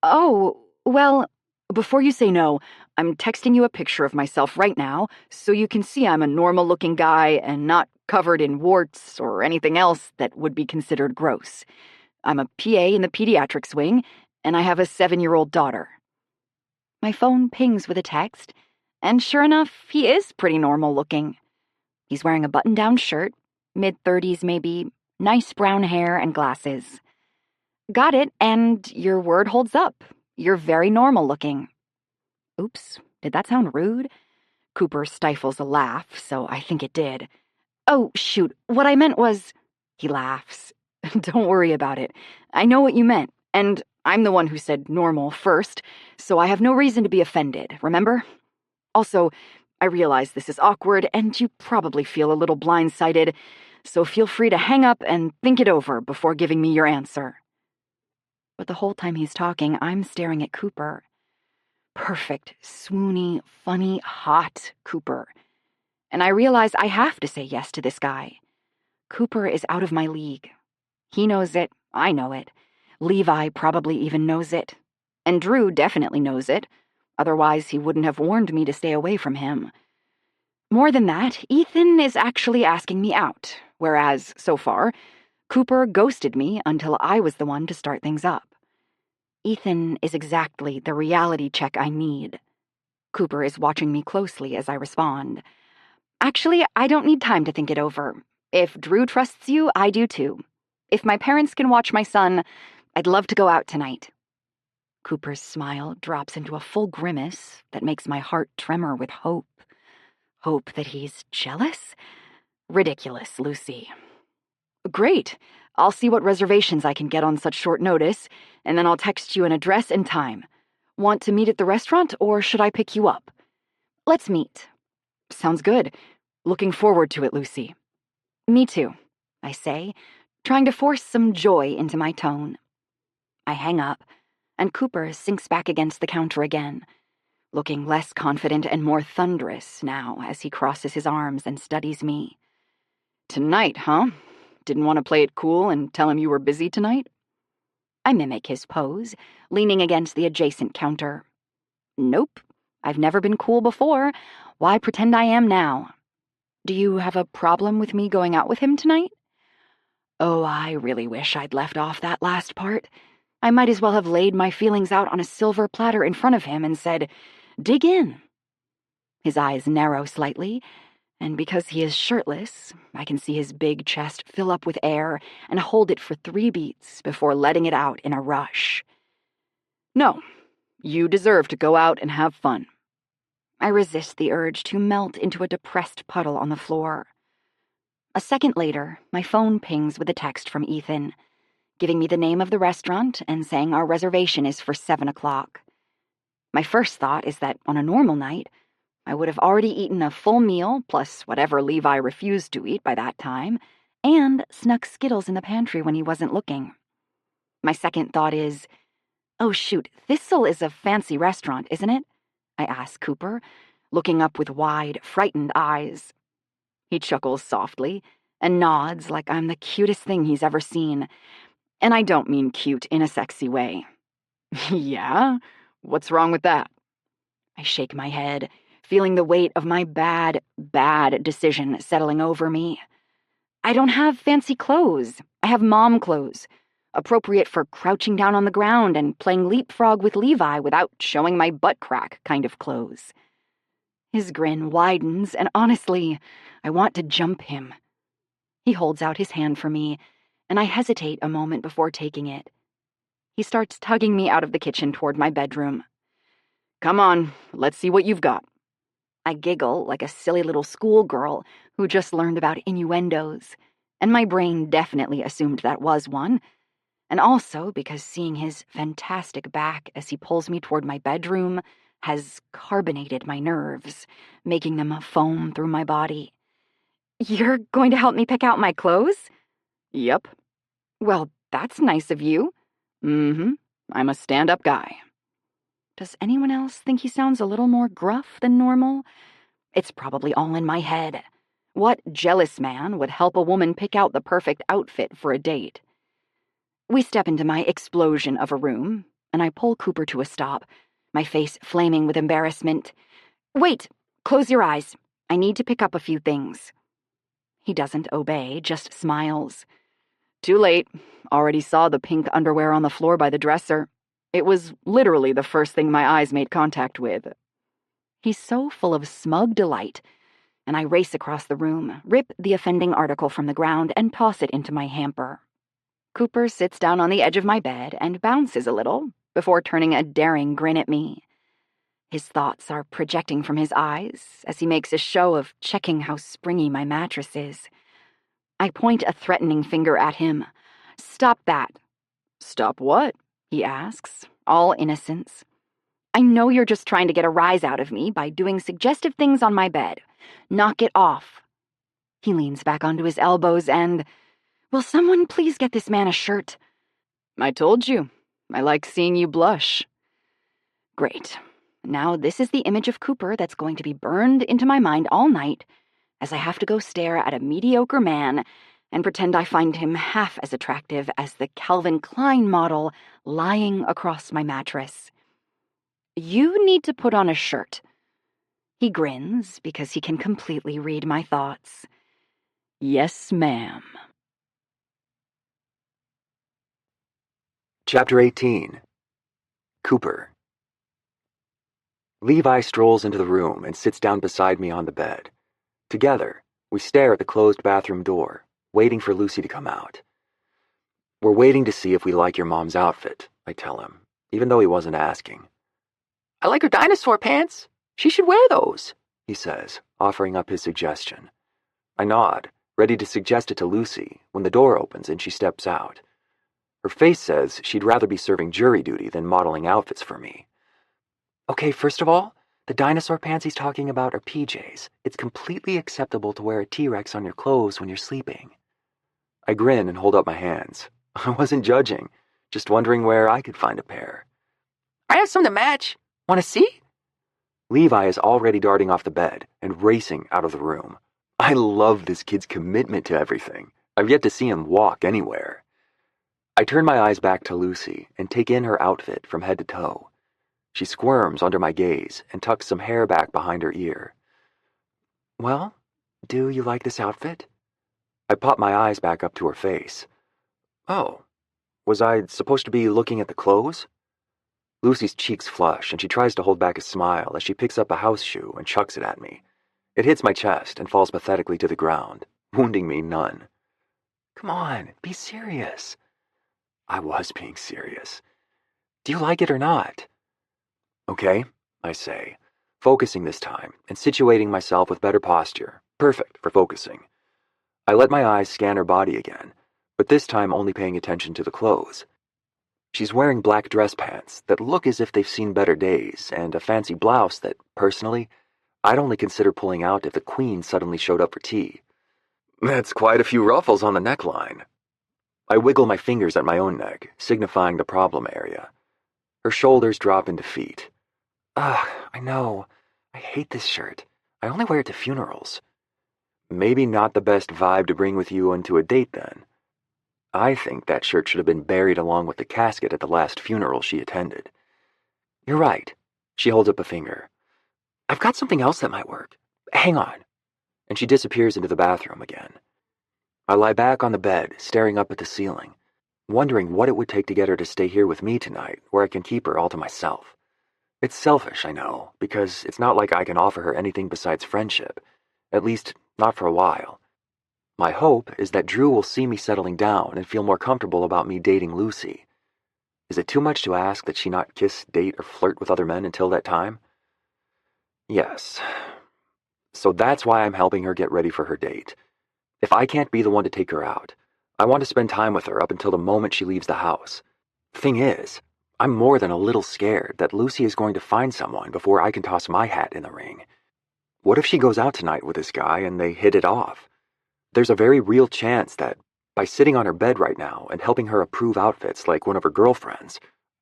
Speaker 3: Oh, well, before you say no, I'm texting you a picture of myself right now so you can see I'm a normal-looking guy and not covered in warts or anything else that would be considered gross. I'm a PA in the pediatrics wing, and I have a 7-year-old daughter. My phone pings with a text, and sure enough, he is pretty normal-looking. He's wearing a button-down shirt, mid-30s maybe, nice brown hair and glasses. Got it, and your word holds up. You're very normal-looking. Oops, did that sound rude? Cooper stifles a laugh, so I think it did. Oh, shoot, what I meant was... He laughs. Don't worry about it. I know what you meant, and I'm the one who said normal first, so I have no reason to be offended, remember? Also, I realize this is awkward, and you probably feel a little blindsided, so feel free to hang up and think it over before giving me your answer. But the whole time he's talking, I'm staring at Cooper. Perfect, swoony, funny, hot Cooper. And I realize I have to say yes to this guy. Cooper is out of my league. He knows it, I know it. Levi probably even knows it. And Drew definitely knows it. Otherwise, he wouldn't have warned me to stay away from him. More than that, Ethan is actually asking me out, whereas, so far, Cooper ghosted me until I was the one to start things up. Ethan is exactly the reality check I need. Cooper is watching me closely as I respond. Actually, I don't need time to think it over. If Drew trusts you, I do too. If my parents can watch my son, I'd love to go out tonight. Cooper's smile drops into a full grimace that makes my heart tremor with hope. Hope that he's jealous? Ridiculous, Lucy. Great. I'll see what reservations I can get on such short notice, and then I'll text you an address and time. Want to meet at the restaurant, or should I pick you up? Let's meet. Sounds good. Looking forward to it, Lucy. Me too, I say, trying to force some joy into my tone. I hang up, and Cooper sinks back against the counter again, looking less confident and more thunderous now as he crosses his arms and studies me. Tonight, huh? Didn't want to play it cool and tell him you were busy tonight? I mimic his pose, leaning against the adjacent counter. Nope, I've never been cool before. Why pretend I am now? Do you have a problem with me going out with him tonight? Oh, I really wish I'd left off that last part. I might as well have laid my feelings out on a silver platter in front of him and said, "Dig in." His eyes narrow slightly, and because he is shirtless, I can see his big chest fill up with air and hold it for 3 beats before letting it out in a rush. No, you deserve to go out and have fun. I resist the urge to melt into a depressed puddle on the floor. A second later, my phone pings with a text from Ethan, giving me the name of the restaurant and saying our reservation is for 7 o'clock. My first thought is that on a normal night, I would have already eaten a full meal, plus whatever Levi refused to eat by that time, and snuck Skittles in the pantry when he wasn't looking. My second thought is, oh shoot, Thistle is a fancy restaurant, isn't it? I ask Cooper, looking up with wide, frightened eyes. He chuckles softly and nods like I'm the cutest thing he's ever seen, and I don't mean cute in a sexy way. Yeah? What's wrong with that? I shake my head, feeling the weight of my bad decision settling over me. I don't have fancy clothes. I have mom clothes, appropriate for crouching down on the ground and playing leapfrog with Levi without showing my butt crack kind of clothes. His grin widens, and honestly, I want to jump him. He holds out his hand for me, and I hesitate a moment before taking it. He starts tugging me out of the kitchen toward my bedroom. Come on, let's see what you've got. I giggle like a silly little schoolgirl who just learned about innuendos, and my brain definitely assumed that was one, and also because seeing his fantastic back as he pulls me toward my bedroom, has carbonated my nerves, making them foam through my body. You're going to help me pick out my clothes?
Speaker 4: Yep.
Speaker 3: Well, that's nice of you.
Speaker 4: Mm-hmm. I'm a stand-up guy.
Speaker 3: Does anyone else think he sounds a little more gruff than normal? It's probably all in my head. What jealous man would help a woman pick out the perfect outfit for a date? We step into my explosion of a room, and I pull Cooper to a stop, my face flaming with embarrassment. Wait! Close your eyes. I need to pick up a few things. He doesn't obey, just smiles.
Speaker 4: Too late. Already saw the pink underwear on the floor by the dresser. It was literally the first thing my eyes made contact with.
Speaker 3: He's so full of smug delight, and I race across the room, rip the offending article from the ground, and toss it into my hamper. Cooper sits down on the edge of my bed and bounces a little before turning a daring grin at me. His thoughts are projecting from his eyes as he makes a show of checking how springy my mattress is. I point a threatening finger at him. Stop that.
Speaker 4: Stop what?
Speaker 3: He asks, all innocence. I know you're just trying to get a rise out of me by doing suggestive things on my bed. Knock it off. He leans back onto his elbows and... Will someone please get this man a shirt?
Speaker 4: I told you. I like seeing you blush.
Speaker 3: Great. Now this is the image of Cooper that's going to be burned into my mind all night as I have to go stare at a mediocre man and pretend I find him half as attractive as the Calvin Klein model lying across my mattress. You need to put on a shirt. He grins because he can completely read my thoughts.
Speaker 4: Yes, ma'am.
Speaker 2: Chapter 18. Cooper. Levi strolls into the room and sits down beside me on the bed. Together, we stare at the closed bathroom door, waiting for Lucy to come out. We're waiting to see if we like your mom's outfit, I tell him, even though he wasn't asking. I like her dinosaur pants. She should wear those, he says, offering up his suggestion. I nod, ready to suggest it to Lucy, when the door opens and she steps out. Her face says she'd rather be serving jury duty than modeling outfits for me. Okay, first of all, the dinosaur pants he's talking about are PJs. It's completely acceptable to wear a T-Rex on your clothes when you're sleeping. I grin and hold up my hands. I wasn't judging, just wondering where I could find a pair. I have some to match. Want to see? Levi is already darting off the bed and racing out of the room. I love this kid's commitment to everything. I've yet to see him walk anywhere. I turn my eyes back to Lucy and take in her outfit from head to toe. She squirms under my gaze and tucks some hair back behind her ear. Well, do you like this outfit? I pop my eyes back up to her face. Oh, was I supposed to be looking at the clothes? Lucy's cheeks flush and she tries to hold back a smile as she picks up a house shoe and chucks it at me. It hits my chest and falls pathetically to the ground, wounding me none. Come on, be serious. I was being serious. Do you like it or not? Okay, I say, focusing this time and situating myself with better posture, perfect for focusing. I let my eyes scan her body again, but this time only paying attention to the clothes. She's wearing black dress pants that look as if they've seen better days, and a fancy blouse that, personally, I'd only consider pulling out if the Queen suddenly showed up for tea. That's quite a few ruffles on the neckline. I wiggle my fingers at my own neck, signifying the problem area. Her shoulders drop into feet. Ugh, I know. I hate this shirt. I only wear it to funerals. Maybe not the best vibe to bring with you into a date, then. I think that shirt should have been buried along with the casket at the last funeral she attended. You're right. She holds up a finger. I've got something else that might work. Hang on. And she disappears into the bathroom again. I lie back on the bed, staring up at the ceiling, wondering what it would take to get her to stay here with me tonight, where I can keep her all to myself. It's selfish, I know, because it's not like I can offer her anything besides friendship, at least not for a while. My hope is that Drew will see me settling down and feel more comfortable about me dating Lucy. Is it too much to ask that she not kiss, date, or flirt with other men until that time? Yes. So that's why I'm helping her get ready for her date. If I can't be the one to take her out, I want to spend time with her up until the moment she leaves the house. Thing is, I'm more than a little scared that Lucy is going to find someone before I can toss my hat in the ring. What if she goes out tonight with this guy and they hit it off? There's a very real chance that by sitting on her bed right now and helping her approve outfits like one of her girlfriends,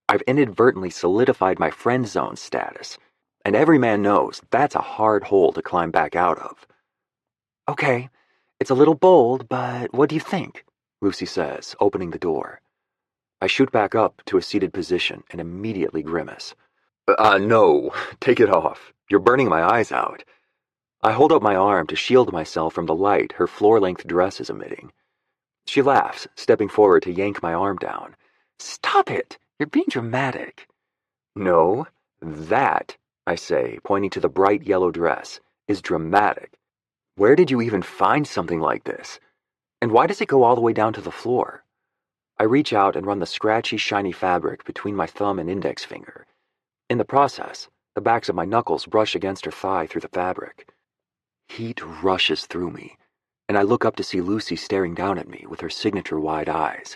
Speaker 2: I've inadvertently solidified my friend zone status, and every man knows that's a hard hole to climb back out of. Okay, it's a little bold, but what do you think? Lucy says, opening the door. I shoot back up to a seated position and immediately grimace. No, take it off. You're burning my eyes out. I hold up my arm to shield myself from the light her floor-length dress is emitting. She laughs, stepping forward to yank my arm down. Stop it! You're being dramatic. No, that, I say, pointing to the bright yellow dress, is dramatic. Where did you even find something like this? And why does it go all the way down to the floor? I reach out and run the scratchy, shiny fabric between my thumb and index finger. In the process, the backs of my knuckles brush against her thigh through the fabric. Heat rushes through me, and I look up to see Lucy staring down at me with her signature wide eyes.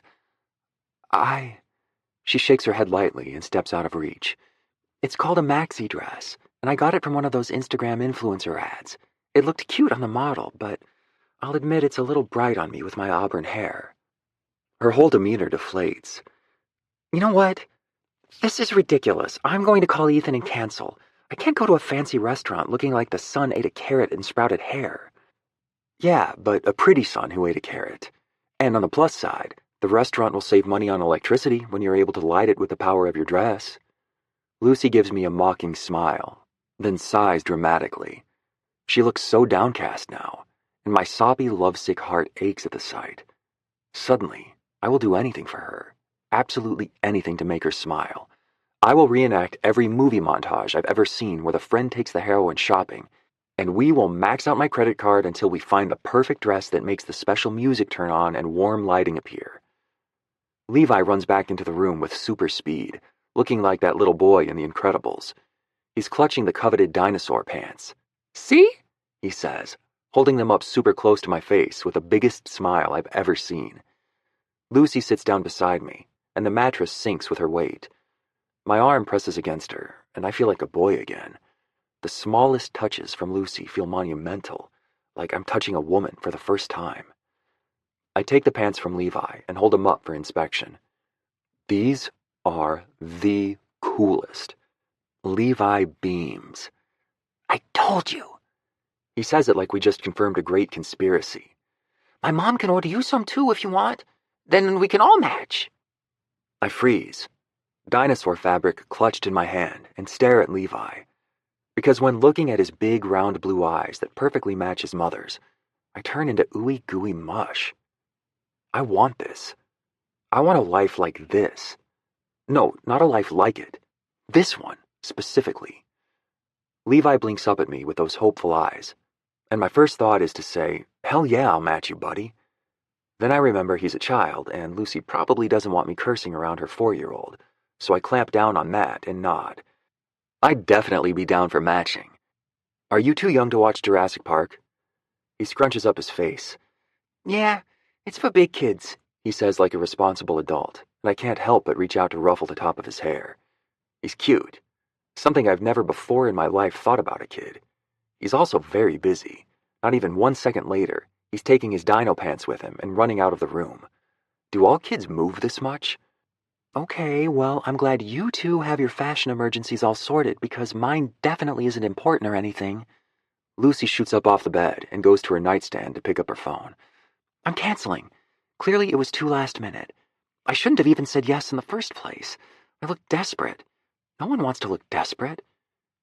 Speaker 2: She shakes her head lightly and steps out of reach. It's called a maxi dress, and I got it from one of those Instagram influencer ads. It looked cute on the model, but I'll admit it's a little bright on me with my auburn hair. Her whole demeanor deflates. You know what? This is ridiculous. I'm going to call Ethan and cancel. I can't go to a fancy restaurant looking like the son ate a carrot and sprouted hair. Yeah, but a pretty son who ate a carrot. And on the plus side, the restaurant will save money on electricity when you're able to light it with the power of your dress. Lucy gives me a mocking smile, then sighs dramatically. She looks so downcast now, and my soppy, lovesick heart aches at the sight. Suddenly, I will do anything for her, absolutely anything to make her smile. I will reenact every movie montage I've ever seen where the friend takes the heroine shopping, and we will max out my credit card until we find the perfect dress that makes the special music turn on and warm lighting appear. Levi runs back into the room with super speed, looking like that little boy in The Incredibles. He's clutching the coveted dinosaur pants. See? He says, holding them up super close to my face with the biggest smile I've ever seen. Lucy sits down beside me, and the mattress sinks with her weight. My arm presses against her, and I feel like a boy again. The smallest touches from Lucy feel monumental, like I'm touching a woman for the first time. I take the pants from Levi and hold them up for inspection. These are the coolest. Levi beams. I told you. He says it like we just confirmed a great conspiracy. My mom can order you some too if you want. Then we can all match. I freeze, dinosaur fabric clutched in my hand, and stare at Levi. Because when looking at his big round blue eyes that perfectly match his mother's, I turn into ooey gooey mush. I want this. I want a life like this. No, not a life like it. This one, specifically. Levi blinks up at me with those hopeful eyes, and my first thought is to say, hell yeah, I'll match you, buddy. Then I remember he's a child, and Lucy probably doesn't want me cursing around her 4-year-old, so I clamp down on that and nod. I'd definitely be down for matching. Are you too young to watch Jurassic Park? He scrunches up his face. Yeah, it's for big kids, he says like a responsible adult, and I can't help but reach out to ruffle the top of his hair. He's cute. Something I've never before in my life thought about a kid. He's also very busy. Not even 1 second later, he's taking his dino pants with him and running out of the room. Do all kids move this much? Okay, well, I'm glad you two have your fashion emergencies all sorted because mine definitely isn't important or anything. Lucy shoots up off the bed and goes to her nightstand to pick up her phone. I'm canceling. Clearly it was too last minute. I shouldn't have even said yes in the first place. I look desperate. No one wants to look desperate.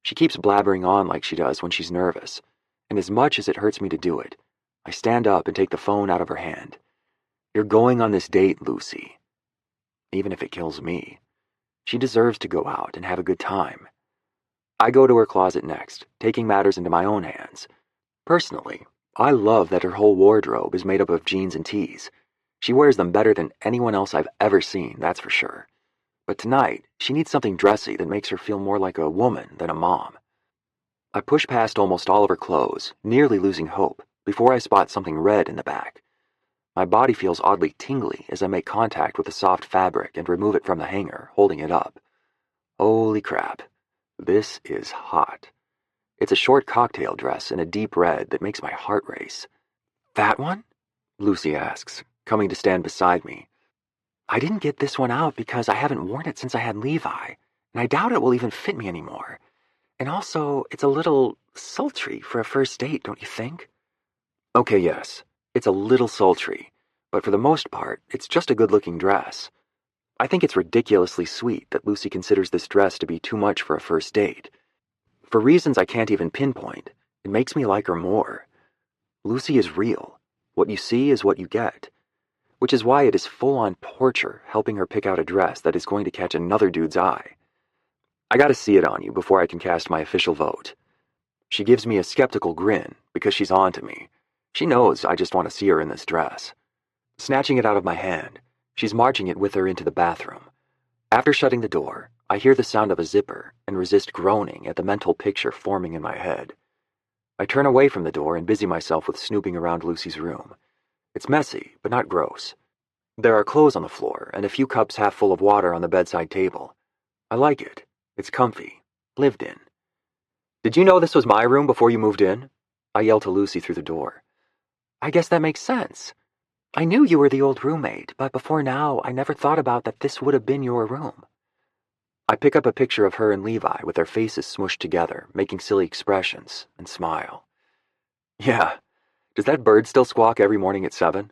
Speaker 2: She keeps blabbering on like she does when she's nervous, and as much as it hurts me to do it, I stand up and take the phone out of her hand. You're going on this date, Lucy. Even if it kills me. She deserves to go out and have a good time. I go to her closet next, taking matters into my own hands. Personally, I love that her whole wardrobe is made up of jeans and tees. She wears them better than anyone else I've ever seen, that's for sure. But tonight, she needs something dressy that makes her feel more like a woman than a mom. I push past almost all of her clothes, nearly losing hope, before I spot something red in the back. My body feels oddly tingly as I make contact with the soft fabric and remove it from the hanger, holding it up. Holy crap. This is hot. It's a short cocktail dress in a deep red that makes my heart race. That one? Lucy asks, coming to stand beside me. I didn't get this one out because I haven't worn it since I had Levi, and I doubt it will even fit me anymore. And also, it's a little sultry for a first date, don't you think? Okay, yes, it's a little sultry, but for the most part, it's just a good-looking dress. I think it's ridiculously sweet that Lucy considers this dress to be too much for a first date. For reasons I can't even pinpoint, it makes me like her more. Lucy is real. What you see is what you get. Which is why it is full-on torture helping her pick out a dress that is going to catch another dude's eye. I gotta see it on you before I can cast my official vote. She gives me a skeptical grin because she's on to me. She knows I just want to see her in this dress. Snatching it out of my hand, she's marching it with her into the bathroom. After shutting the door, I hear the sound of a zipper and resist groaning at the mental picture forming in my head. I turn away from the door and busy myself with snooping around Lucy's room. It's messy, but not gross. There are clothes on the floor and a few cups half full of water on the bedside table. I like it. It's comfy. Lived in. Did you know this was my room before you moved in? I yell to Lucy through the door. I guess that makes sense. I knew you were the old roommate, but before now, I never thought about that this would have been your room. I pick up a picture of her and Levi with their faces smushed together, making silly expressions, and smile. Yeah. Does that bird still squawk every morning at 7?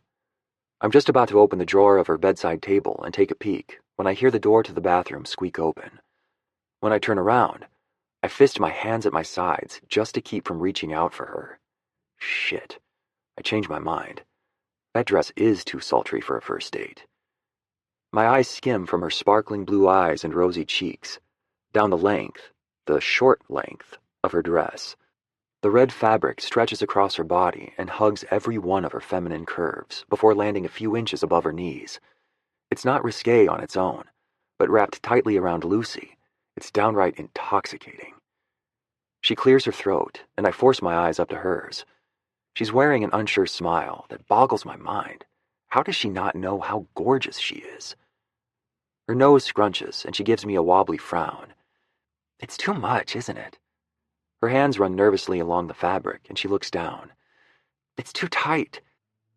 Speaker 2: I'm just about to open the drawer of her bedside table and take a peek when I hear the door to the bathroom squeak open. When I turn around, I fist my hands at my sides just to keep from reaching out for her. Shit. I change my mind. That dress is too sultry for a first date. My eyes skim from her sparkling blue eyes and rosy cheeks, down the short length, of her dress. The red fabric stretches across her body and hugs every one of her feminine curves before landing a few inches above her knees. It's not risque on its own, but wrapped tightly around Lucy, it's downright intoxicating. She clears her throat, and I force my eyes up to hers. She's wearing an unsure smile that boggles my mind. How does she not know how gorgeous she is? Her nose scrunches, and she gives me a wobbly frown. It's too much, isn't it? Her hands run nervously along the fabric, and she looks down. It's too tight.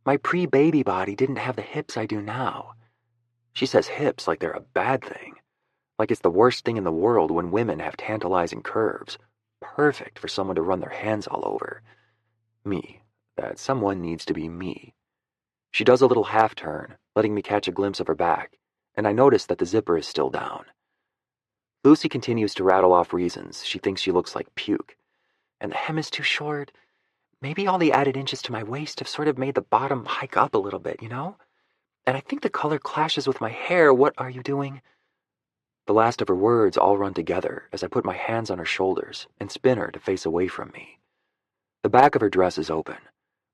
Speaker 2: My pre-baby body didn't have the hips I do now. She says hips like they're a bad thing. Like it's the worst thing in the world when women have tantalizing curves. Perfect for someone to run their hands all over. Me. That someone needs to be me. She does a little half-turn, letting me catch a glimpse of her back, and I notice that the zipper is still down. Lucy continues to rattle off reasons she thinks she looks like puke. And the hem is too short. Maybe all the added inches to my waist have sort of made the bottom hike up a little bit, you know? And I think the color clashes with my hair. What are you doing? The last of her words all run together as I put my hands on her shoulders and spin her to face away from me. The back of her dress is open,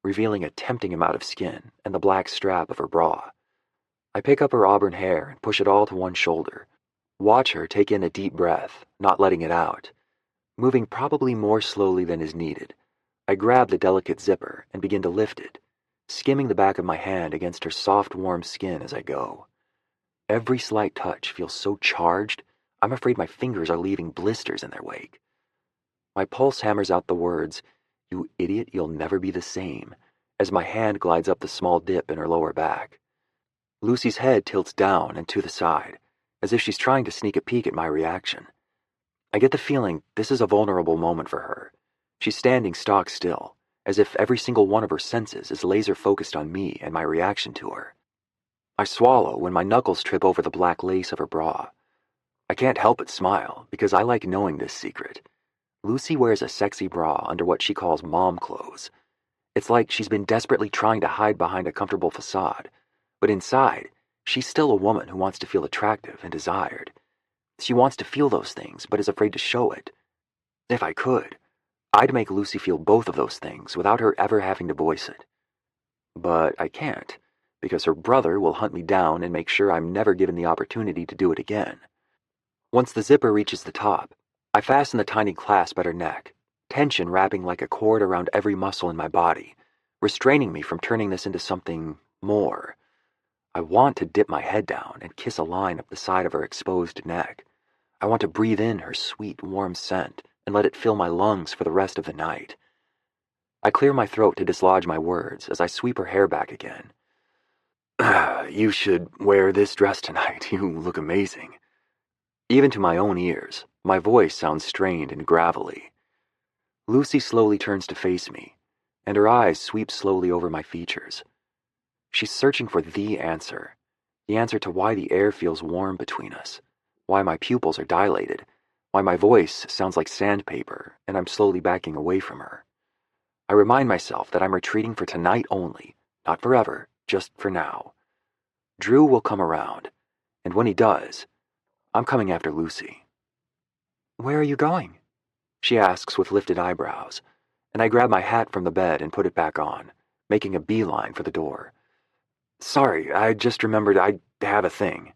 Speaker 2: revealing a tempting amount of skin and the black strap of her bra. I pick up her auburn hair and push it all to one shoulder. Watch her take in a deep breath, not letting it out. Moving probably more slowly than is needed, I grab the delicate zipper and begin to lift it, skimming the back of my hand against her soft, warm skin as I go. Every slight touch feels so charged, I'm afraid my fingers are leaving blisters in their wake. My pulse hammers out the words, "You idiot, you'll never be the same," as my hand glides up the small dip in her lower back. Lucy's head tilts down and to the side, as if she's trying to sneak a peek at my reaction. I get the feeling this is a vulnerable moment for her. She's standing stock still, as if every single one of her senses is laser-focused on me and my reaction to her. I swallow when my knuckles trip over the black lace of her bra. I can't help but smile, because I like knowing this secret. Lucy wears a sexy bra under what she calls mom clothes. It's like she's been desperately trying to hide behind a comfortable facade, but inside, she's still a woman who wants to feel attractive and desired. She wants to feel those things, but is afraid to show it. If I could, I'd make Lucy feel both of those things without her ever having to voice it. But I can't, because her brother will hunt me down and make sure I'm never given the opportunity to do it again. Once the zipper reaches the top, I fasten the tiny clasp at her neck, tension wrapping like a cord around every muscle in my body, restraining me from turning this into something more. I want to dip my head down and kiss a line up the side of her exposed neck. I want to breathe in her sweet, warm scent and let it fill my lungs for the rest of the night. I clear my throat to dislodge my words as I sweep her hair back again. You should wear this dress tonight. You look amazing. Even to my own ears, my voice sounds strained and gravelly. Lucy slowly turns to face me, and her eyes sweep slowly over my features. She's searching for the answer to why the air feels warm between us, why my pupils are dilated, why my voice sounds like sandpaper, and I'm slowly backing away from her. I remind myself that I'm retreating for tonight only, not forever, just for now. Drew will come around, and when he does, I'm coming after Lucy. Where are you going? She asks with lifted eyebrows, and I grab my hat from the bed and put it back on, making a beeline for the door. Sorry, I just remembered I have a thing.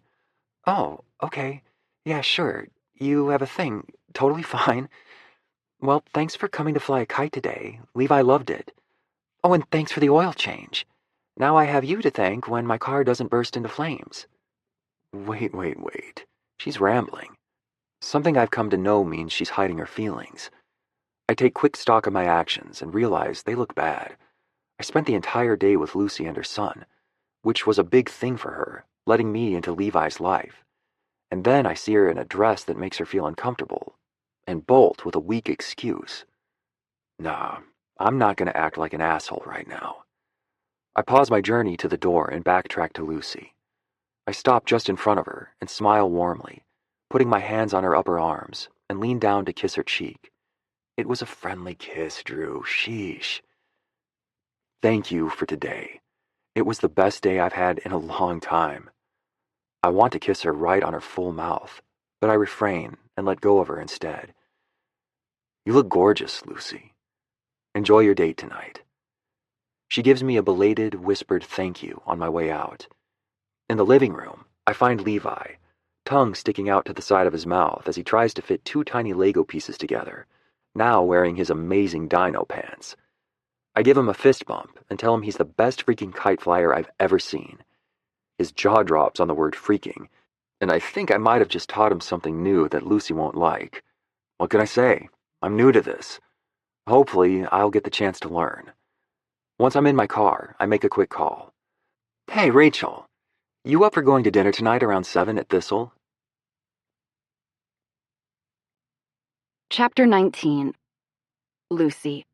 Speaker 2: Oh, okay. Yeah, sure. You have a thing. Totally fine. Well, thanks for coming to fly a kite today. Levi loved it. Oh, and thanks for the oil change. Now I have you to thank when my car doesn't burst into flames. Wait. She's rambling. Something I've come to know means she's hiding her feelings. I take quick stock of my actions and realize they look bad. I spent the entire day with Lucy and her son, which was a big thing for her, letting me into Levi's life. And then I see her in a dress that makes her feel uncomfortable, and bolt with a weak excuse. Nah, I'm not going to act like an asshole right now. I pause my journey to the door and backtrack to Lucy. I stop just in front of her and smile warmly, putting my hands on her upper arms, and lean down to kiss her cheek. It was a friendly kiss, Drew. Sheesh. Thank you for today. It was the best day I've had in a long time. I want to kiss her right on her full mouth, but I refrain and let go of her instead. You look gorgeous, Lucy. Enjoy your date tonight. She gives me a belated, whispered thank you on my way out. In the living room, I find Levi, tongue sticking out to the side of his mouth as he tries to fit two tiny Lego pieces together, now wearing his amazing dino pants. I give him a fist bump and tell him he's the best freaking kite flyer I've ever seen. His jaw drops on the word freaking, and I think I might have just taught him something new that Lucy won't like. What can I say? I'm new to this. Hopefully, I'll get the chance to learn. Once I'm in my car, I make a quick call. Hey, Rachel, you up for going to dinner tonight around 7 at Thistle?
Speaker 3: Chapter 19. Lucy.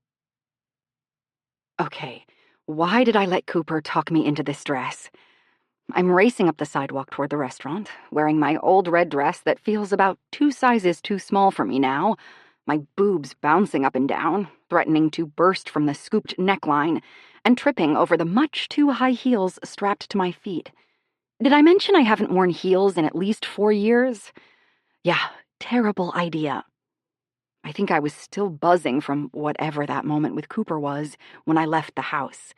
Speaker 3: Okay, why did I let Cooper talk me into this dress? I'm racing up the sidewalk toward the restaurant, wearing my old red dress that feels about 2 sizes too small for me now, my boobs bouncing up and down, threatening to burst from the scooped neckline, and tripping over the much too high heels strapped to my feet. Did I mention I haven't worn heels in at least 4 years? Yeah, terrible idea. I think I was still buzzing from whatever that moment with Cooper was when I left the house.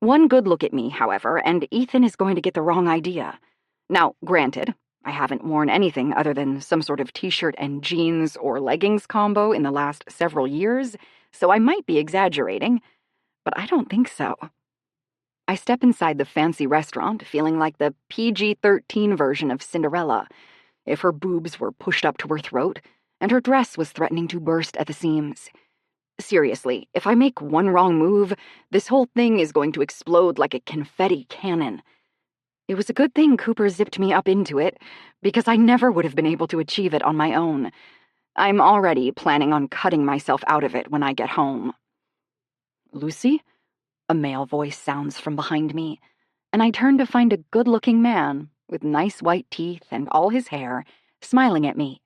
Speaker 3: One good look at me, however, and Ethan is going to get the wrong idea. Now, granted, I haven't worn anything other than some sort of t-shirt and jeans or leggings combo in the last several years, so I might be exaggerating, but I don't think so. I step inside the fancy restaurant feeling like the PG-13 version of Cinderella, if her boobs were pushed up to her throat and her dress was threatening to burst at the seams. Seriously, if I make one wrong move, this whole thing is going to explode like a confetti cannon. It was a good thing Cooper zipped me up into it, because I never would have been able to achieve it on my own. I'm already planning on cutting myself out of it when I get home. Lucy? A male voice sounds from behind me, and I turn to find a good-looking man with nice white teeth and all his hair smiling at me.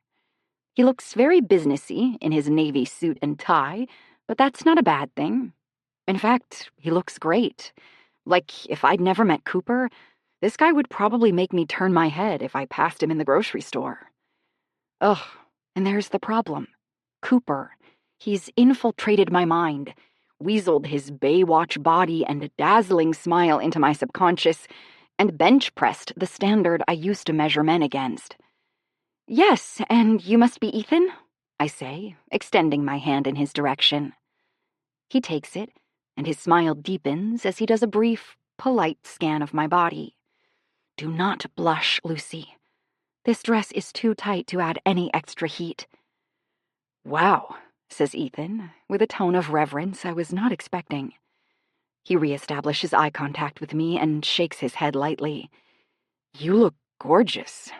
Speaker 3: He looks very businessy in his navy suit and tie, but that's not a bad thing. In fact, he looks great. Like, if I'd never met Cooper, this guy would probably make me turn my head if I passed him in the grocery store. Ugh, and there's the problem. Cooper. He's infiltrated my mind, weaseled his Baywatch body and dazzling smile into my subconscious, and bench-pressed the standard I used to measure men against. Yes, and you must be Ethan, I say, extending my hand in his direction. He takes it, and his smile deepens as he does a brief, polite scan of my body. Do not blush, Lucy. This dress is too tight to add any extra heat.
Speaker 4: Wow, says Ethan, with a tone of reverence I was not expecting. He reestablishes eye contact with me and shakes his head lightly. You look gorgeous.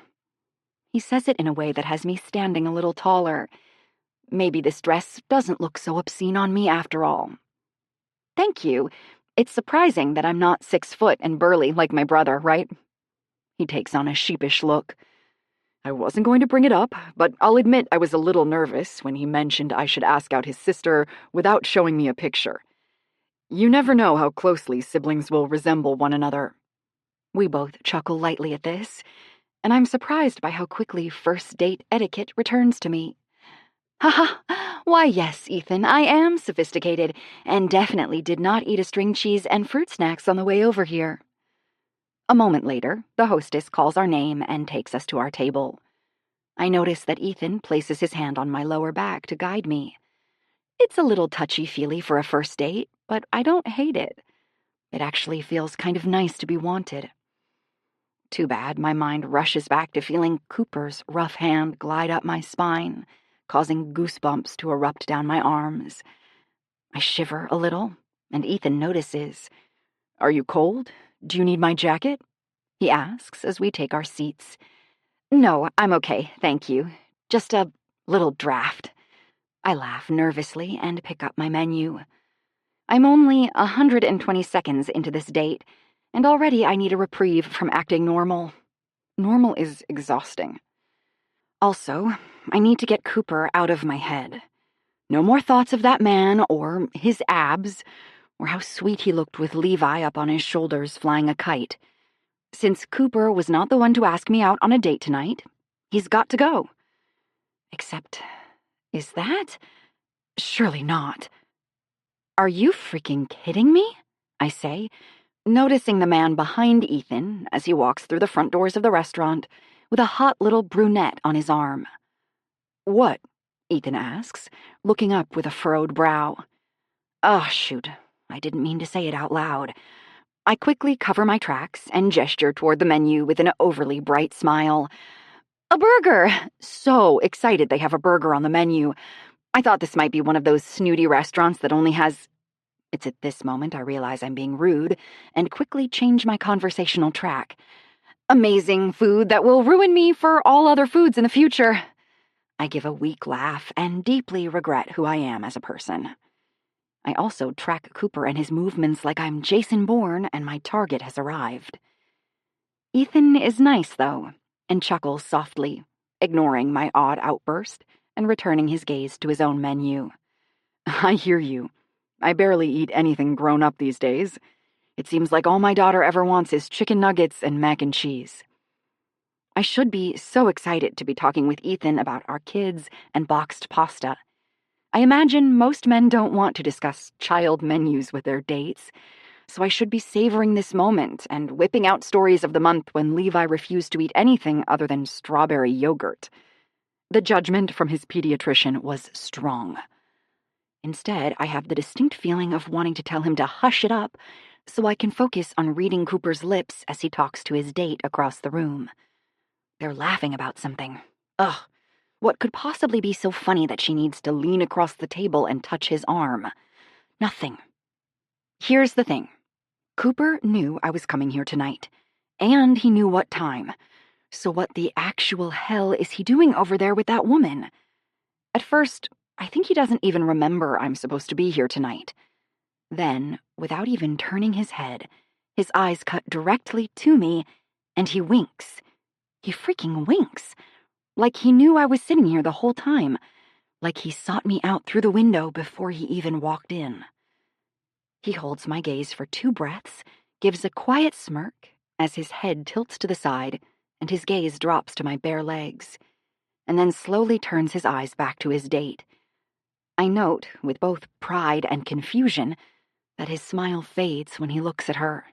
Speaker 4: He says it in a way that has me standing a little taller. Maybe this dress doesn't look so obscene on me after all. Thank you. It's surprising that I'm not 6 foot and burly like my brother, right? He takes on a sheepish look. I wasn't going to bring it up, but I'll admit I was a little nervous when he mentioned I should ask out his sister without showing me a picture. You never know how closely siblings will resemble one another. We both chuckle lightly at this, and I'm surprised by how quickly first date etiquette returns to me. Haha, why yes, Ethan, I am sophisticated, and definitely did not eat a string cheese and fruit snacks on the way over here. A moment later, the hostess calls our name and takes us to our table. I notice that Ethan places his hand on my lower back to guide me. It's a little touchy-feely for a first date, but I don't hate it. It actually feels kind of nice to be wanted. Too bad my mind rushes back to feeling Cooper's rough hand glide up my spine, causing goosebumps to erupt down my arms. I shiver a little, and Ethan notices. Are you cold? Do you need my jacket? He asks as we take our seats. No, I'm okay, thank you. Just a little draft. I laugh nervously and pick up my menu. I'm only 120 seconds into this date, and already I need a reprieve from acting normal. Normal is exhausting. Also, I need to get Cooper out of my head. No more thoughts of that man or his abs, or how sweet he looked with Levi up on his shoulders flying a kite. Since Cooper was not the one to ask me out on a date tonight, he's got to go. Except, is that? Surely not. Are you freaking kidding me? I say, noticing the man behind Ethan as he walks through the front doors of the restaurant with a hot little brunette on his arm. What? Ethan asks, looking up with a furrowed brow. Oh, shoot. I didn't mean to say it out loud. I quickly cover my tracks and gesture toward the menu with an overly bright smile. A burger! So excited they have a burger on the menu. I thought this might be one of those snooty restaurants that only has... It's at this moment I realize I'm being rude and quickly change my conversational track. Amazing food that will ruin me for all other foods in the future. I give a weak laugh and deeply regret who I am as a person. I also track Cooper and his movements like I'm Jason Bourne and my target has arrived. Ethan is nice, though, and chuckles softly, ignoring my odd outburst and returning his gaze to his own menu. I hear you. I barely eat anything grown up these days. It seems like all my daughter ever wants is chicken nuggets and mac and cheese. I should be so excited to be talking with Ethan about our kids and boxed pasta. I imagine most men don't want to discuss child menus with their dates, so I should be savoring this moment and whipping out stories of the month when Levi refused to eat anything other than strawberry yogurt. The judgment from his pediatrician was strong. Instead, I have the distinct feeling of wanting to tell him to hush it up so I can focus on reading Cooper's lips as he talks to his date across the room. They're laughing about something. Ugh. What could possibly be so funny that she needs to lean across the table and touch his arm? Nothing. Here's the thing. Cooper knew I was coming here tonight, and he knew what time. So what the actual hell is he doing over there with that woman? At first, I think he doesn't even remember I'm supposed to be here tonight. Then, without even turning his head, his eyes cut directly to me, and he winks. He freaking winks. Like he knew I was sitting here the whole time. Like he sought me out through the window before he even walked in. He holds my gaze for 2 breaths, gives a quiet smirk as his head tilts to the side and his gaze drops to my bare legs, and then slowly turns his eyes back to his date. I note, with both pride and confusion, that his smile fades when he looks at her.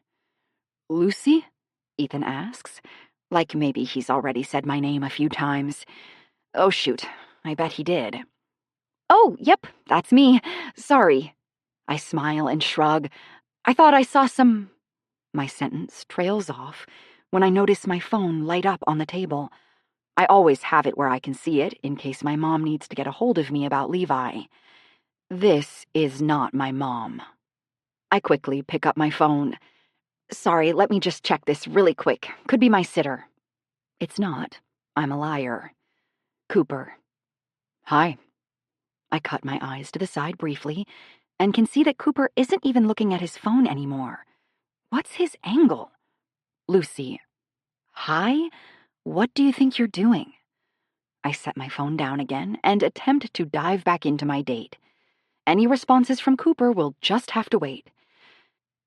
Speaker 4: Lucy? Ethan asks, like maybe he's already said my name a few times. Oh, shoot. I bet he did. Oh, yep, that's me. Sorry. I smile and shrug. I thought I saw some... My sentence trails off when I notice my phone light up on the table.
Speaker 3: I always have it where I can see it in case my mom needs to get a hold of me about Levi. This is not my mom. I quickly pick up my phone. Sorry, let me just check this really quick. Could be my sitter. It's not. I'm a liar. Cooper. Hi. I cut my eyes to the side briefly and can see that Cooper isn't even looking at his phone anymore. What's his angle? Lucy. Hi? What do you think you're doing? I set my phone down again and attempt to dive back into my date. Any responses from Cooper will just have to wait.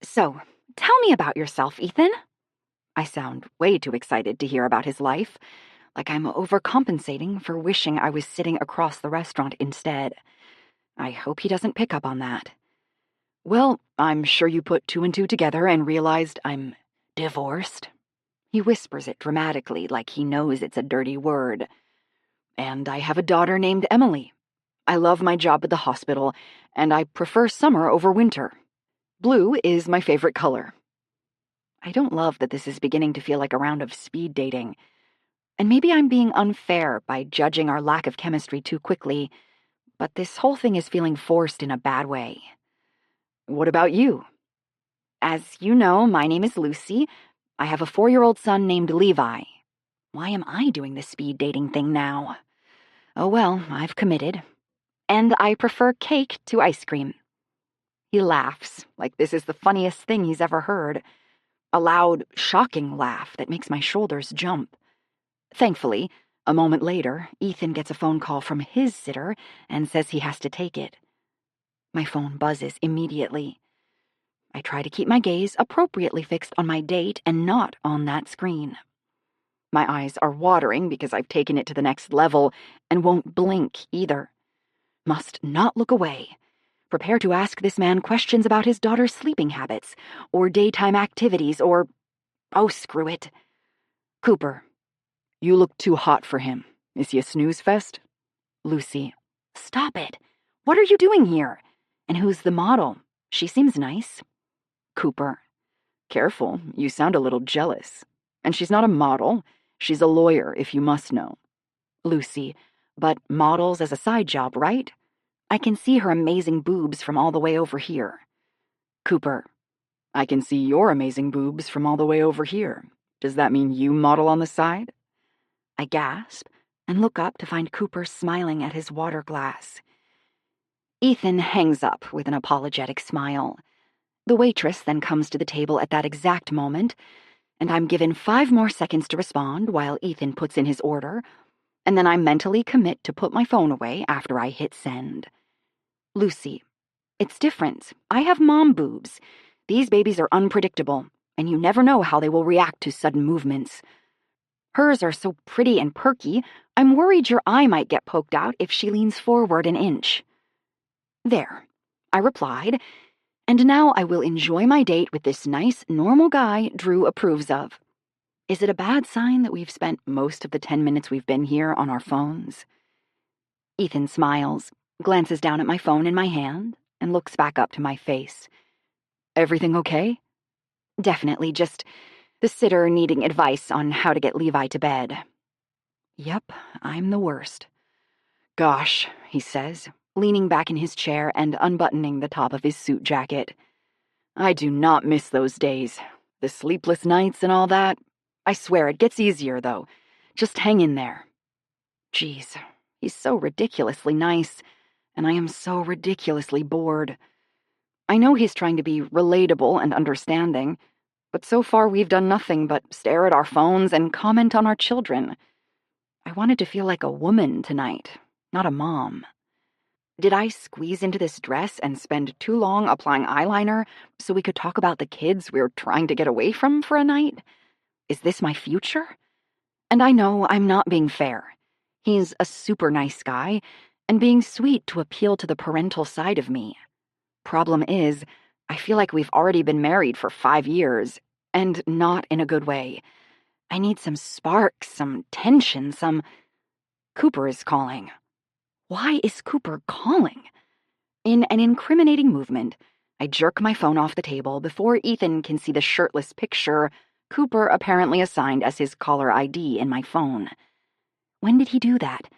Speaker 3: So, tell me about yourself, Ethan. I sound way too excited to hear about his life, like I'm overcompensating for wishing I was sitting across the restaurant instead. I hope he doesn't pick up on that. Well, I'm sure you put two and two together and realized I'm divorced. He whispers it dramatically, like he knows it's a dirty word. And I have a daughter named Emily. I love my job at the hospital, and I prefer summer over winter. Blue is my favorite color. I don't love that this is beginning to feel like a round of speed dating. And maybe I'm being unfair by judging our lack of chemistry too quickly, but this whole thing is feeling forced in a bad way. What about you? As you know, my name is Lucy. I have a 4-year-old son named Levi. Why am I doing the speed dating thing now? Oh well, I've committed. And I prefer cake to ice cream. He laughs, like this is the funniest thing he's ever heard. A loud, shocking laugh that makes my shoulders jump. Thankfully, a moment later, Ethan gets a phone call from his sitter and says he has to take it. My phone buzzes immediately. I try to keep my gaze appropriately fixed on my date and not on that screen. My eyes are watering because I've taken it to the next level and won't blink either. Must not look away. Prepare to ask this man questions about his daughter's sleeping habits, or daytime activities, or... oh, screw it. Cooper. You look too hot for him. Is he a snooze fest? Lucy. Stop it. What are you doing here? And who's the model? She seems nice. Cooper. Careful, you sound a little jealous. And she's not a model. She's a lawyer, if you must know. Lucy. But models as a side job, right? I can see her amazing boobs from all the way over here. Cooper. I can see your amazing boobs from all the way over here. Does that mean you model on the side? I gasp and look up to find Cooper smiling at his water glass. Ethan hangs up with an apologetic smile. The waitress then comes to the table at that exact moment, and I'm given 5 more seconds to respond while Ethan puts in his order, and then I mentally commit to put my phone away after I hit send. Lucy. It's different. I have mom boobs. These babies are unpredictable, and you never know how they will react to sudden movements. Hers are so pretty and perky, I'm worried your eye might get poked out if she leans forward an inch. There, I replied, and now I will enjoy my date with this nice, normal guy Drew approves of. Is it a bad sign that we've spent most of the 10 minutes we've been here on our phones? Ethan smiles, glances down at my phone in my hand, and looks back up to my face. Everything okay? Definitely, just the sitter needing advice on how to get Levi to bed. Yep, I'm the worst. Gosh, he says, leaning back in his chair and unbuttoning the top of his suit jacket. I do not miss those days. The sleepless nights and all that. I swear it gets easier, though. Just hang in there. Geez, he's so ridiculously nice, and I am so ridiculously bored. I know he's trying to be relatable and understanding, but so far we've done nothing but stare at our phones and comment on our children. I wanted to feel like a woman tonight, not a mom. Did I squeeze into this dress and spend too long applying eyeliner so we could talk about the kids we're trying to get away from for a night? Is this my future? And I know I'm not being fair. He's a super nice guy, and being sweet to appeal to the parental side of me. Problem is, I feel like we've already been married for 5 years, and not in a good way. I need some spark, some tension, some... Cooper is calling. Why is Cooper calling? In an incriminating movement, I jerk my phone off the table before Ethan can see the shirtless picture Cooper apparently assigned as his caller ID in my phone. When did he do that?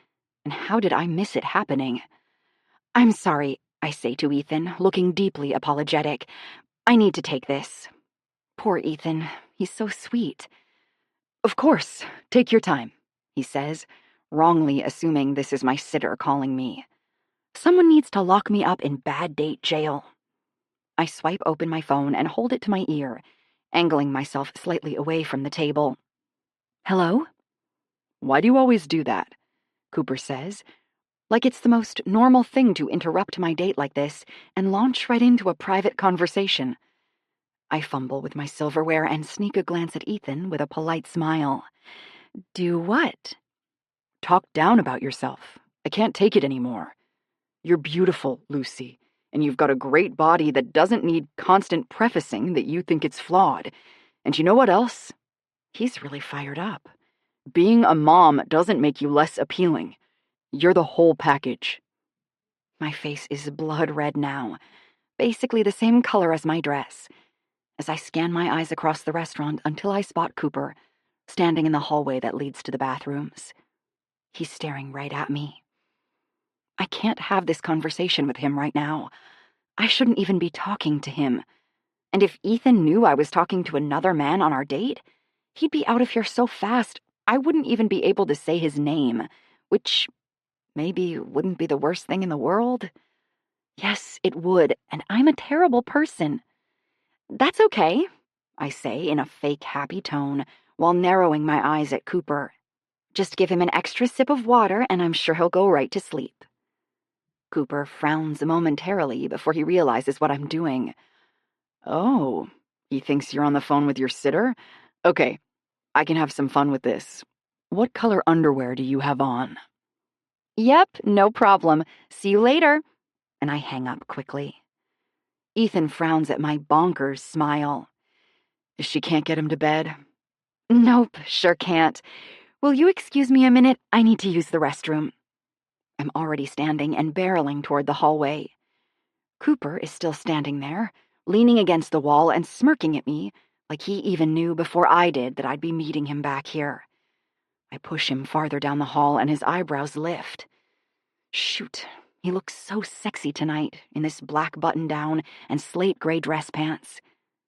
Speaker 3: And how did I miss it happening? I'm sorry, I say to Ethan, looking deeply apologetic. I need to take this. Poor Ethan, he's so sweet. Of course, take your time, he says, wrongly assuming this is my sitter calling me. Someone needs to lock me up in bad date jail. I swipe open my phone and hold it to my ear, angling myself slightly away from the table. Hello?
Speaker 4: Why do you always do that? Cooper says, like it's the most normal thing to interrupt my date like this and launch right into a private conversation. I fumble with my silverware and sneak a glance at Ethan with a polite smile.
Speaker 3: Do what?
Speaker 4: Talk down about yourself. I can't take it anymore. You're beautiful, Lucy, and you've got a great body that doesn't need constant prefacing that you think it's flawed. And you know what else? He's really fired up. Being a mom doesn't make you less appealing. You're the whole package.
Speaker 3: My face is blood red now, basically the same color as my dress, as I scan my eyes across the restaurant until I spot Cooper, standing in the hallway that leads to the bathrooms. He's staring right at me. I can't have this conversation with him right now. I shouldn't even be talking to him. And if Ethan knew I was talking to another man on our date, he'd be out of here so fast I wouldn't even be able to say his name, which maybe wouldn't be the worst thing in the world. Yes, it would, and I'm a terrible person. That's okay, I say in a fake happy tone while narrowing my eyes at Cooper. Just give him an extra sip of water and I'm sure he'll go right to sleep. Cooper frowns momentarily before he realizes what I'm doing.
Speaker 4: Oh, he thinks you're on the phone with your sitter? Okay, I can have some fun with this. What color underwear do you have on?
Speaker 3: Yep, no problem. See you later. And I hang up quickly. Ethan frowns at my bonkers smile.
Speaker 4: She can't get him to bed?
Speaker 3: Nope, sure can't. Will you excuse me a minute? I need to use the restroom. I'm already standing and barreling toward the hallway. Cooper is still standing there, leaning against the wall and smirking at me, like he even knew before I did that I'd be meeting him back here. I push him farther down the hall and his eyebrows lift. Shoot, he looks so sexy tonight in this black button-down and slate gray dress pants.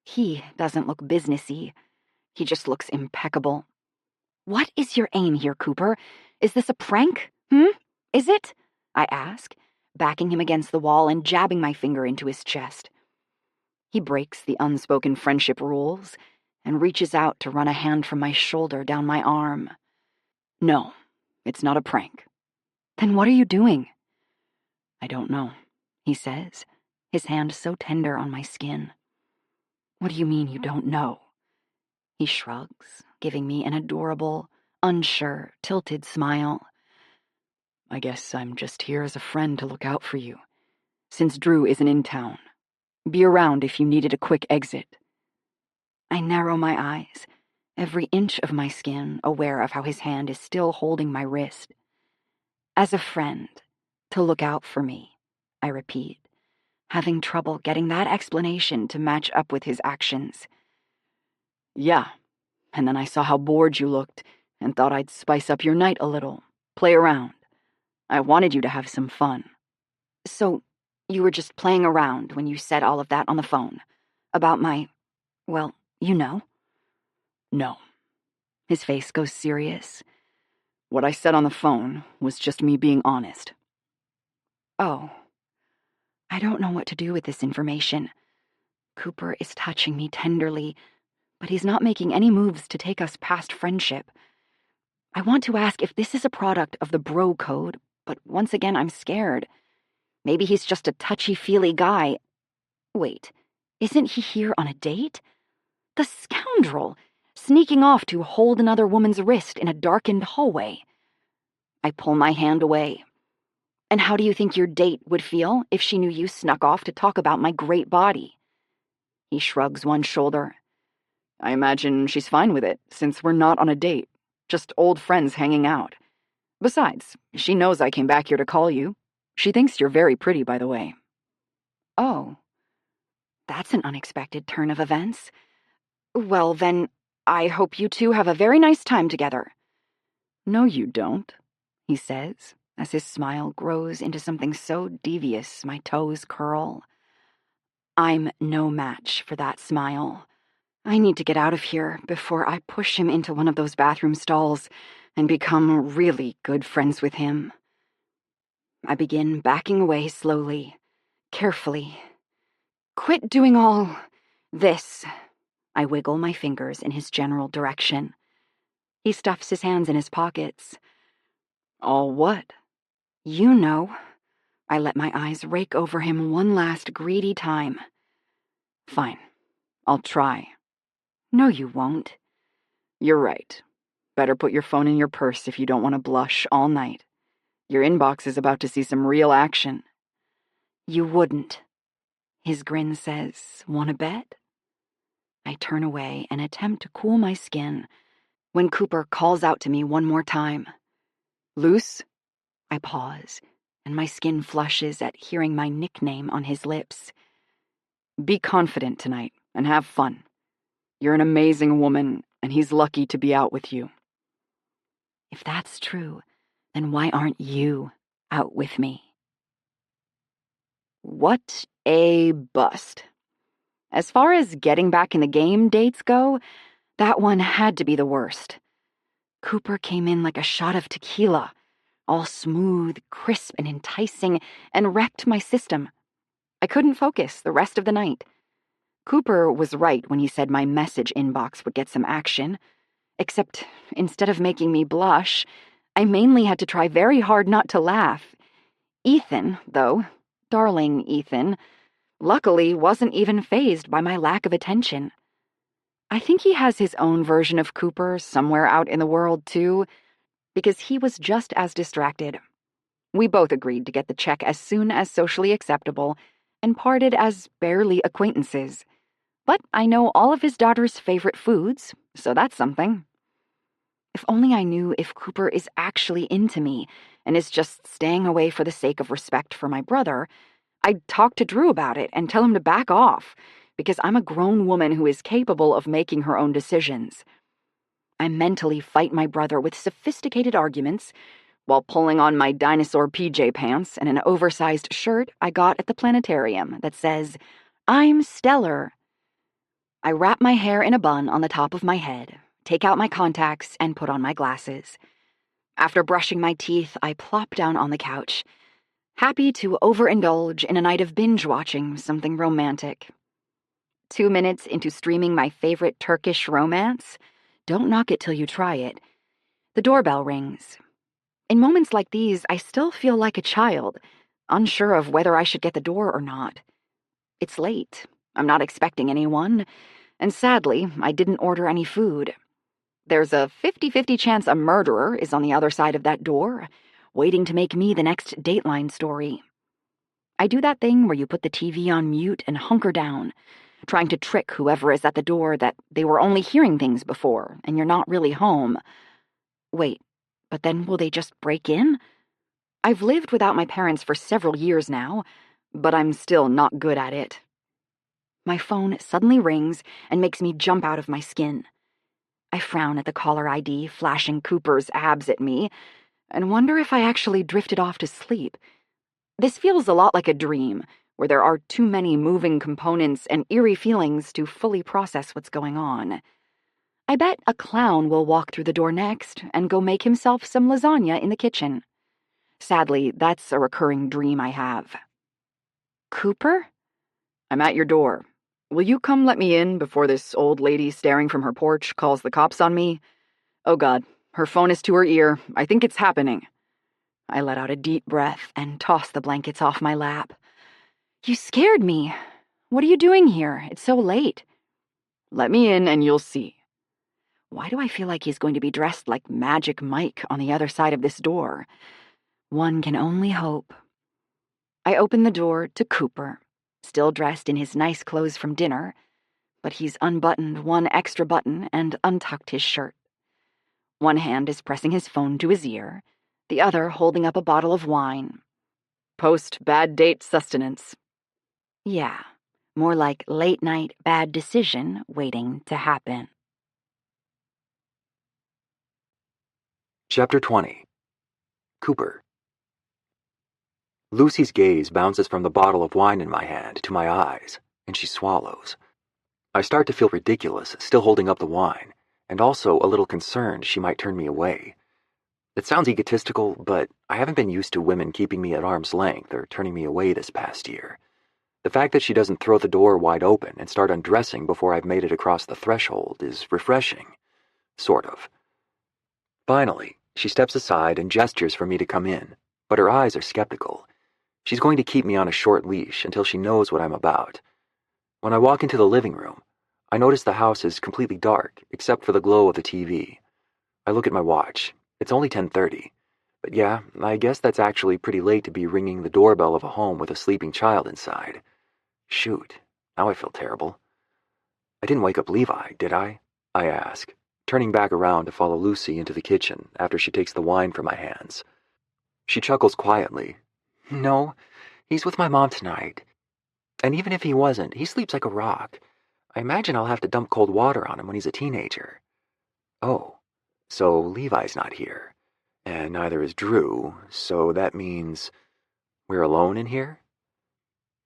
Speaker 3: He doesn't look businessy. He just looks impeccable. What is your aim here, Cooper? Is this a prank? Is it? I ask, backing him against the wall and jabbing my finger into his chest. He breaks the unspoken friendship rules and reaches out to run a hand from my shoulder down my arm.
Speaker 4: No, it's not a prank.
Speaker 3: Then what are you doing?
Speaker 4: I don't know,
Speaker 3: he says, his hand so tender on my skin. What do you mean you don't know? He shrugs, giving me an adorable, unsure, tilted smile.
Speaker 4: I guess I'm just here as a friend to look out for you, since Drew isn't in town. Be around if you needed a quick exit.
Speaker 3: I narrow my eyes, every inch of my skin aware of how his hand is still holding my wrist. As a friend, to look out for me, I repeat, having trouble getting that explanation to match up with his actions.
Speaker 4: Yeah, and then I saw how bored you looked and thought I'd spice up your night a little, play around. I wanted you to have some fun.
Speaker 3: So, you were just playing around when you said all of that on the phone? About my, well, you know?
Speaker 4: No.
Speaker 3: His face goes serious.
Speaker 4: What I said on the phone was just me being honest.
Speaker 3: Oh. I don't know what to do with this information. Cooper is touching me tenderly, but he's not making any moves to take us past friendship. I want to ask if this is a product of the bro code, but once again I'm scared. Maybe he's just a touchy-feely guy. Wait, isn't he here on a date? The scoundrel, sneaking off to hold another woman's wrist in a darkened hallway. I pull my hand away. And how do you think your date would feel if she knew you snuck off to talk about my great body? He shrugs one shoulder.
Speaker 4: I imagine she's fine with it, since we're not on a date, just old friends hanging out. Besides, she knows I came back here to call you. She thinks you're very pretty, by the way.
Speaker 3: Oh, that's an unexpected turn of events. Well, then, I hope you two have a very nice time together.
Speaker 4: No, you don't,
Speaker 3: he says, as his smile grows into something so devious my toes curl. I'm no match for that smile. I need to get out of here before I push him into one of those bathroom stalls and become really good friends with him. I begin backing away slowly, carefully. Quit doing all this. I wiggle my fingers in his general direction. He stuffs his hands in his pockets.
Speaker 4: All what?
Speaker 3: You know. I let my eyes rake over him one last greedy time.
Speaker 4: Fine. I'll try.
Speaker 3: No, you won't.
Speaker 4: You're right. Better put your phone in your purse if you don't want to blush all night. Your inbox is about to see some real action.
Speaker 3: You wouldn't. His grin says, "Wanna bet?" I turn away and attempt to cool my skin when Cooper calls out to me one more time.
Speaker 4: Luce?
Speaker 3: I pause, and my skin flushes at hearing my nickname on his lips.
Speaker 4: Be confident tonight and have fun. You're an amazing woman, and he's lucky to be out with you.
Speaker 3: If that's true, then why aren't you out with me?
Speaker 4: What a bust. As far as getting back in the game dates go, that one had to be the worst.
Speaker 3: Cooper came in like a shot of tequila, all smooth, crisp, and enticing, and wrecked my system. I couldn't focus the rest of the night. Cooper was right when he said my message inbox would get some action, except instead of making me blush, I mainly had to try very hard not to laugh. Ethan, though, darling Ethan, luckily wasn't even fazed by my lack of attention. I think he has his own version of Cooper somewhere out in the world, too, because he was just as distracted. We both agreed to get the check as soon as socially acceptable and parted as barely acquaintances. But I know all of his daughter's favorite foods, so that's something. If only I knew if Cooper is actually into me and is just staying away for the sake of respect for my brother, I'd talk to Drew about it and tell him to back off, because I'm a grown woman who is capable of making her own decisions. I mentally fight my brother with sophisticated arguments while pulling on my dinosaur PJ pants and an oversized shirt I got at the planetarium that says, "I'm stellar." I wrap my hair in a bun on the top of my head, take out my contacts, and put on my glasses. After brushing my teeth, I plop down on the couch, happy to overindulge in a night of binge-watching something romantic. 2 minutes into streaming my favorite Turkish romance, don't knock it till you try it, the doorbell rings. In moments like these, I still feel like a child, unsure of whether I should get the door or not. It's late. I'm not expecting anyone, and sadly, I didn't order any food. There's a 50-50 chance a murderer is on the other side of that door, waiting to make me the next Dateline story. I do that thing where you put the TV on mute and hunker down, trying to trick whoever is at the door that they were only hearing things before and you're not really home. Wait, but then will they just break in? I've lived without my parents for several years now, but I'm still not good at it. My phone suddenly rings and makes me jump out of my skin. I frown at the caller ID flashing Cooper's abs at me and wonder if I actually drifted off to sleep. This feels a lot like a dream, where there are too many moving components and eerie feelings to fully process what's going on. I bet a clown will walk through the door next and go make himself some lasagna in the kitchen. Sadly, that's a recurring dream I have. Cooper?
Speaker 4: I'm at your door. Will you come let me in before this old lady staring from her porch calls the cops on me? Oh God, her phone is to her ear. I think it's happening.
Speaker 3: I let out a deep breath and tossed the blankets off my lap. You scared me. What are you doing here? It's so late.
Speaker 4: Let me in and you'll see.
Speaker 3: Why do I feel like he's going to be dressed like Magic Mike on the other side of this door? One can only hope. I open the door to Cooper, still dressed in his nice clothes from dinner, but he's unbuttoned one extra button and untucked his shirt. One hand is pressing his phone to his ear, the other holding up a bottle of wine.
Speaker 4: Post-bad date sustenance.
Speaker 3: Yeah, more like late-night bad decision waiting to happen.
Speaker 2: Chapter 20. Cooper. Lucy's gaze bounces from the bottle of wine in my hand to my eyes, and she swallows. I start to feel ridiculous, still holding up the wine, and also a little concerned she might turn me away. It sounds egotistical, but I haven't been used to women keeping me at arm's length or turning me away this past year. The fact that she doesn't throw the door wide open and start undressing before I've made it across the threshold is refreshing. Sort of. Finally, she steps aside and gestures for me to come in, but her eyes are skeptical. She's going to keep me on a short leash until she knows what I'm about. When I walk into the living room, I notice the house is completely dark, except for the glow of the TV. I look at my watch. It's only 10:30. But yeah, I guess that's actually pretty late to be ringing the doorbell of a home with a sleeping child inside. Shoot, now I feel terrible. I didn't wake up Levi, did I? I ask, turning back around to follow Lucy into the kitchen after she takes the wine from my hands. She chuckles quietly. No, he's with my mom tonight. And even if he wasn't, he sleeps like a rock. I imagine I'll have to dump cold water on him when he's a teenager. Oh, so Levi's not here. And neither is Drew, so that means we're alone in here?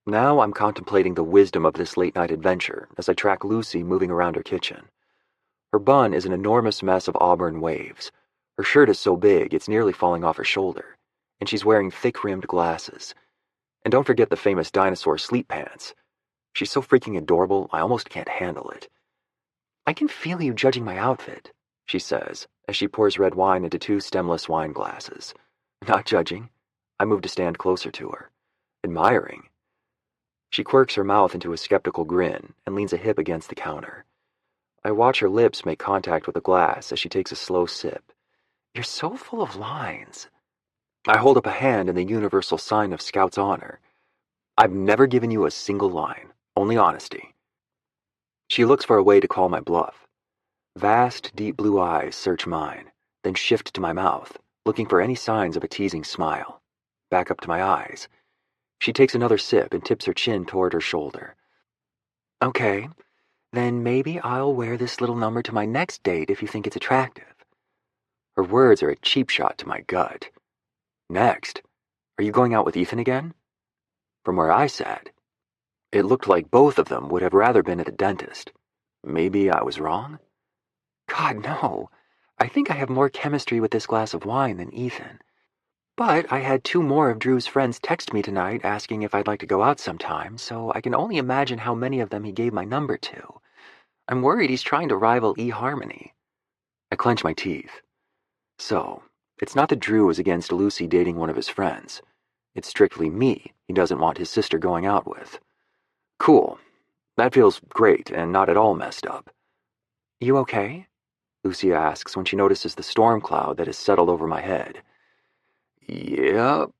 Speaker 2: Now I'm contemplating the wisdom of this late-night adventure as I track Lucy moving around her kitchen. Her bun is an enormous mess of auburn waves. Her shirt is so big it's nearly falling off her shoulder, and she's wearing thick-rimmed glasses. And don't forget the famous dinosaur sleep pants. She's so freaking adorable, I almost can't handle it. I can feel you judging my outfit, she says, as she pours red wine into 2 stemless wine glasses. Not judging. I move to stand closer to her. Admiring. She quirks her mouth into a skeptical grin and leans a hip against the counter. I watch her lips make contact with the glass as she takes a slow sip. You're so full of lines. I hold up a hand in the universal sign of Scout's honor. I've never given you a single line, only honesty. She looks for a way to call my bluff. Vast, deep blue eyes search mine, then shift to my mouth, looking for any signs of a teasing smile. Back up to my eyes. She takes another sip and tips her chin toward her shoulder. Okay, then maybe I'll wear this little number to my next date if you think it's attractive. Her words are a cheap shot to my gut. Next, are you going out with Ethan again? From where I sat, it looked like both of them would have rather been at the dentist. Maybe I was wrong? God, no. I think I have more chemistry with this glass of wine than Ethan. But I had 2 more of Drew's friends text me tonight asking if I'd like to go out sometime, so I can only imagine how many of them he gave my number to. I'm worried he's trying to rival eHarmony. I clench my teeth. So, it's not that Drew is against Lucy dating one of his friends. It's strictly me he doesn't want his sister going out with. Cool. That feels great and not at all messed up. You okay? Lucy asks when she notices the storm cloud that has settled over my head. Yep,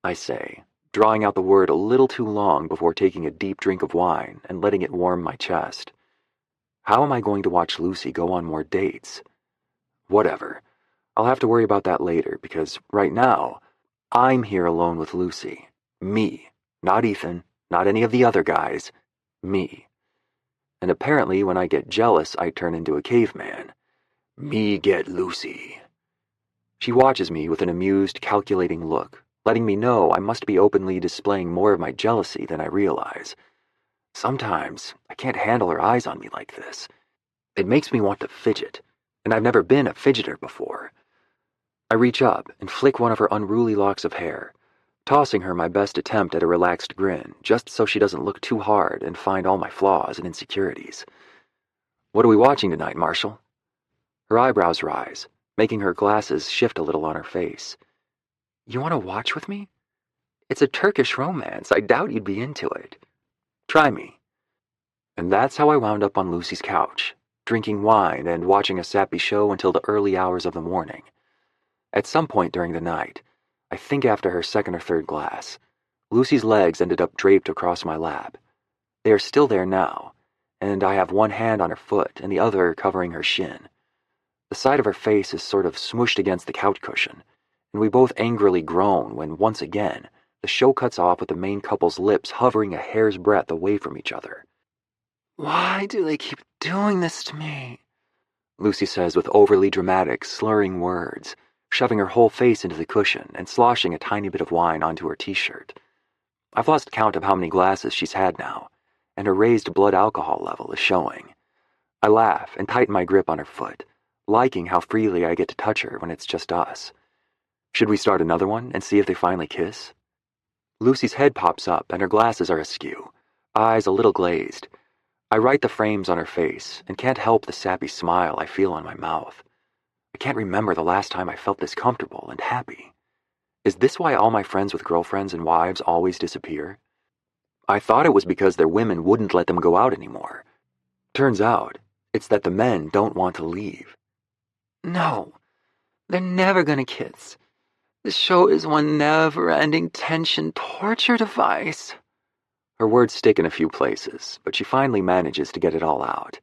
Speaker 2: I say, drawing out the word a little too long before taking a deep drink of wine and letting it warm my chest. How am I going to watch Lucy go on more dates? Whatever. I'll have to worry about that later because right now, I'm here alone with Lucy. Me. Not Ethan. Not any of the other guys. Me. And apparently when I get jealous, I turn into a caveman. Me get Lucy. She watches me with an amused, calculating look, letting me know I must be openly displaying more of my jealousy than I realize. Sometimes I can't handle her eyes on me like this. It makes me want to fidget, and I've never been a fidgeter before. I reach up and flick one of her unruly locks of hair, tossing her my best attempt at a relaxed grin, just so she doesn't look too hard and find all my flaws and insecurities. What are we watching tonight, Marshall? Her eyebrows rise, making her glasses shift a little on her face. You want to watch with me? It's a Turkish romance. I doubt you'd be into it. Try me. And that's how I wound up on Lucy's couch, drinking wine and watching a sappy show until the early hours of the morning. At some point during the night, I think after her second or third glass, Lucy's legs ended up draped across my lap. They are still there now, and I have one hand on her foot and the other covering her shin. The side of her face is sort of smooshed against the couch cushion, and we both angrily groan when, once again, the show cuts off with the main couple's lips hovering a hair's breadth away from each other. Why do they keep doing this to me? Lucy says with overly dramatic, slurring words. shoving her whole face into the cushion and sloshing a tiny bit of wine onto her t-shirt. I've lost count of how many glasses she's had now, and her raised blood alcohol level is showing. I laugh and tighten my grip on her foot, liking how freely I get to touch her when it's just us. Should we start another one and see if they finally kiss? Lucy's head pops up and her glasses are askew, eyes a little glazed. I right the frames on her face and can't help the sappy smile I feel on my mouth. I can't remember the last time I felt this comfortable and happy. Is this why all my friends with girlfriends and wives always disappear? I thought it was because their women wouldn't let them go out anymore. Turns out, it's that the men don't want to leave. No, they're never gonna kiss. This show is one never-ending tension torture device. Her words stick in a few places, but she finally manages to get it all out.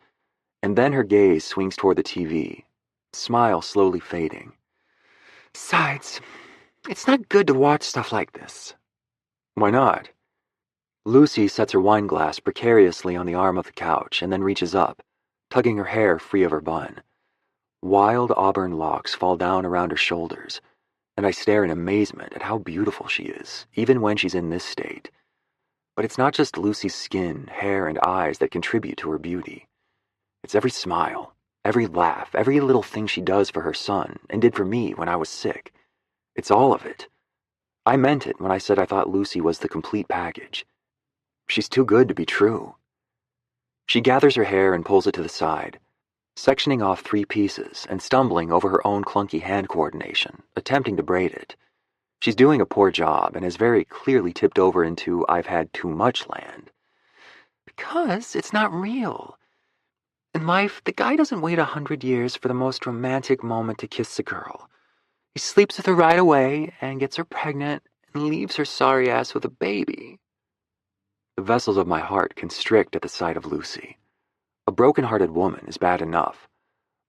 Speaker 2: And then her gaze swings toward the TV, smile slowly fading. Besides, it's not good to watch stuff like this. Why not? Lucy sets her wine glass precariously on the arm of the couch and then reaches up, tugging her hair free of her bun. Wild auburn locks fall down around her shoulders, and I stare in amazement at how beautiful she is, even when she's in this state. But it's not just Lucy's skin, hair, and eyes that contribute to her beauty. It's every smile, every laugh, every little thing she does for her son and did for me when I was sick. It's all of it. I meant it when I said I thought Lucy was the complete package. She's too good to be true. She gathers her hair and pulls it to the side, sectioning off 3 pieces and stumbling over her own clunky hand coordination, attempting to braid it. She's doing a poor job and has very clearly tipped over into I've had too much land. Because it's not real. In life, the guy doesn't wait 100 years for the most romantic moment to kiss the girl. He sleeps with her right away and gets her pregnant and leaves her sorry ass with a baby. The vessels of my heart constrict at the sight of Lucy. A broken-hearted woman is bad enough,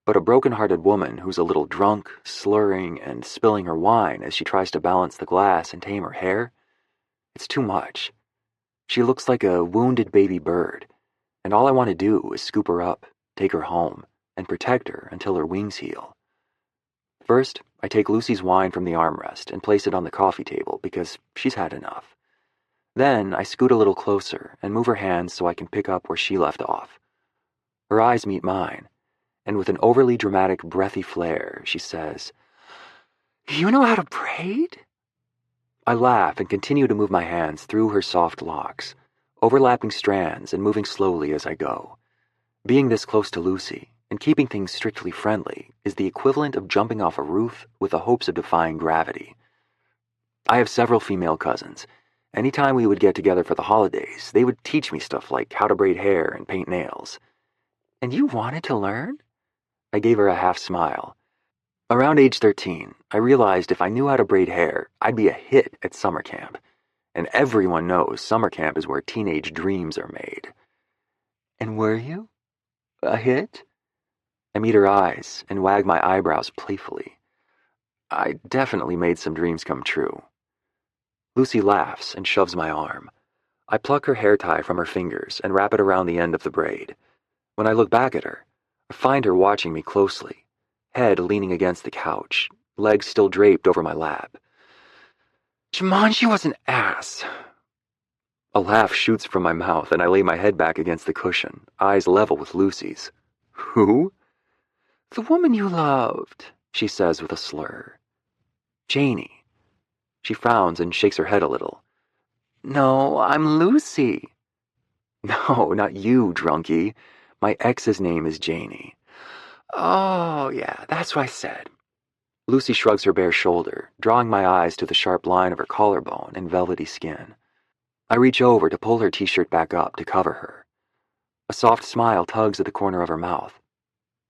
Speaker 2: but a broken-hearted woman who's a little drunk, slurring, and spilling her wine as she tries to balance the glass and tame her hair, it's too much. She looks like a wounded baby bird, and all I want to do is scoop her up, take her home, and protect her until her wings heal. First, I take Lucy's wine from the armrest and place it on the coffee table because she's had enough. Then I scoot a little closer and move her hands so I can pick up where she left off. Her eyes meet mine, and with an overly dramatic, breathy flare, she says, "You know how to braid?" I laugh and continue to move my hands through her soft locks, overlapping strands and moving slowly as I go. Being this close to Lucy and keeping things strictly friendly is the equivalent of jumping off a roof with the hopes of defying gravity. I have several female cousins. Anytime we would get together for the holidays, they would teach me stuff like how to braid hair and paint nails. And you wanted to learn? I gave her a half smile. Around age 13, I realized if I knew how to braid hair, I'd be a hit at summer camp. And everyone knows summer camp is where teenage dreams are made. And were you? A hit? I meet her eyes and wag my eyebrows playfully. I definitely made some dreams come true. Lucy laughs and shoves my arm. I pluck her hair tie from her fingers and wrap it around the end of the braid. When I look back at her, I find her watching me closely, head leaning against the couch, legs still draped over my lap. Jumanji was an ass. A laugh shoots from my mouth and I lay my head back against the cushion, eyes level with Lucy's. Who? The woman you loved, she says with a slur. Janie. She frowns and shakes her head a little. No, I'm Lucy. No, not you, drunkie. My ex's name is Janie. Oh, yeah, that's what I said. Lucy shrugs her bare shoulder, drawing my eyes to the sharp line of her collarbone and velvety skin. I reach over to pull her t-shirt back up to cover her. A soft smile tugs at the corner of her mouth.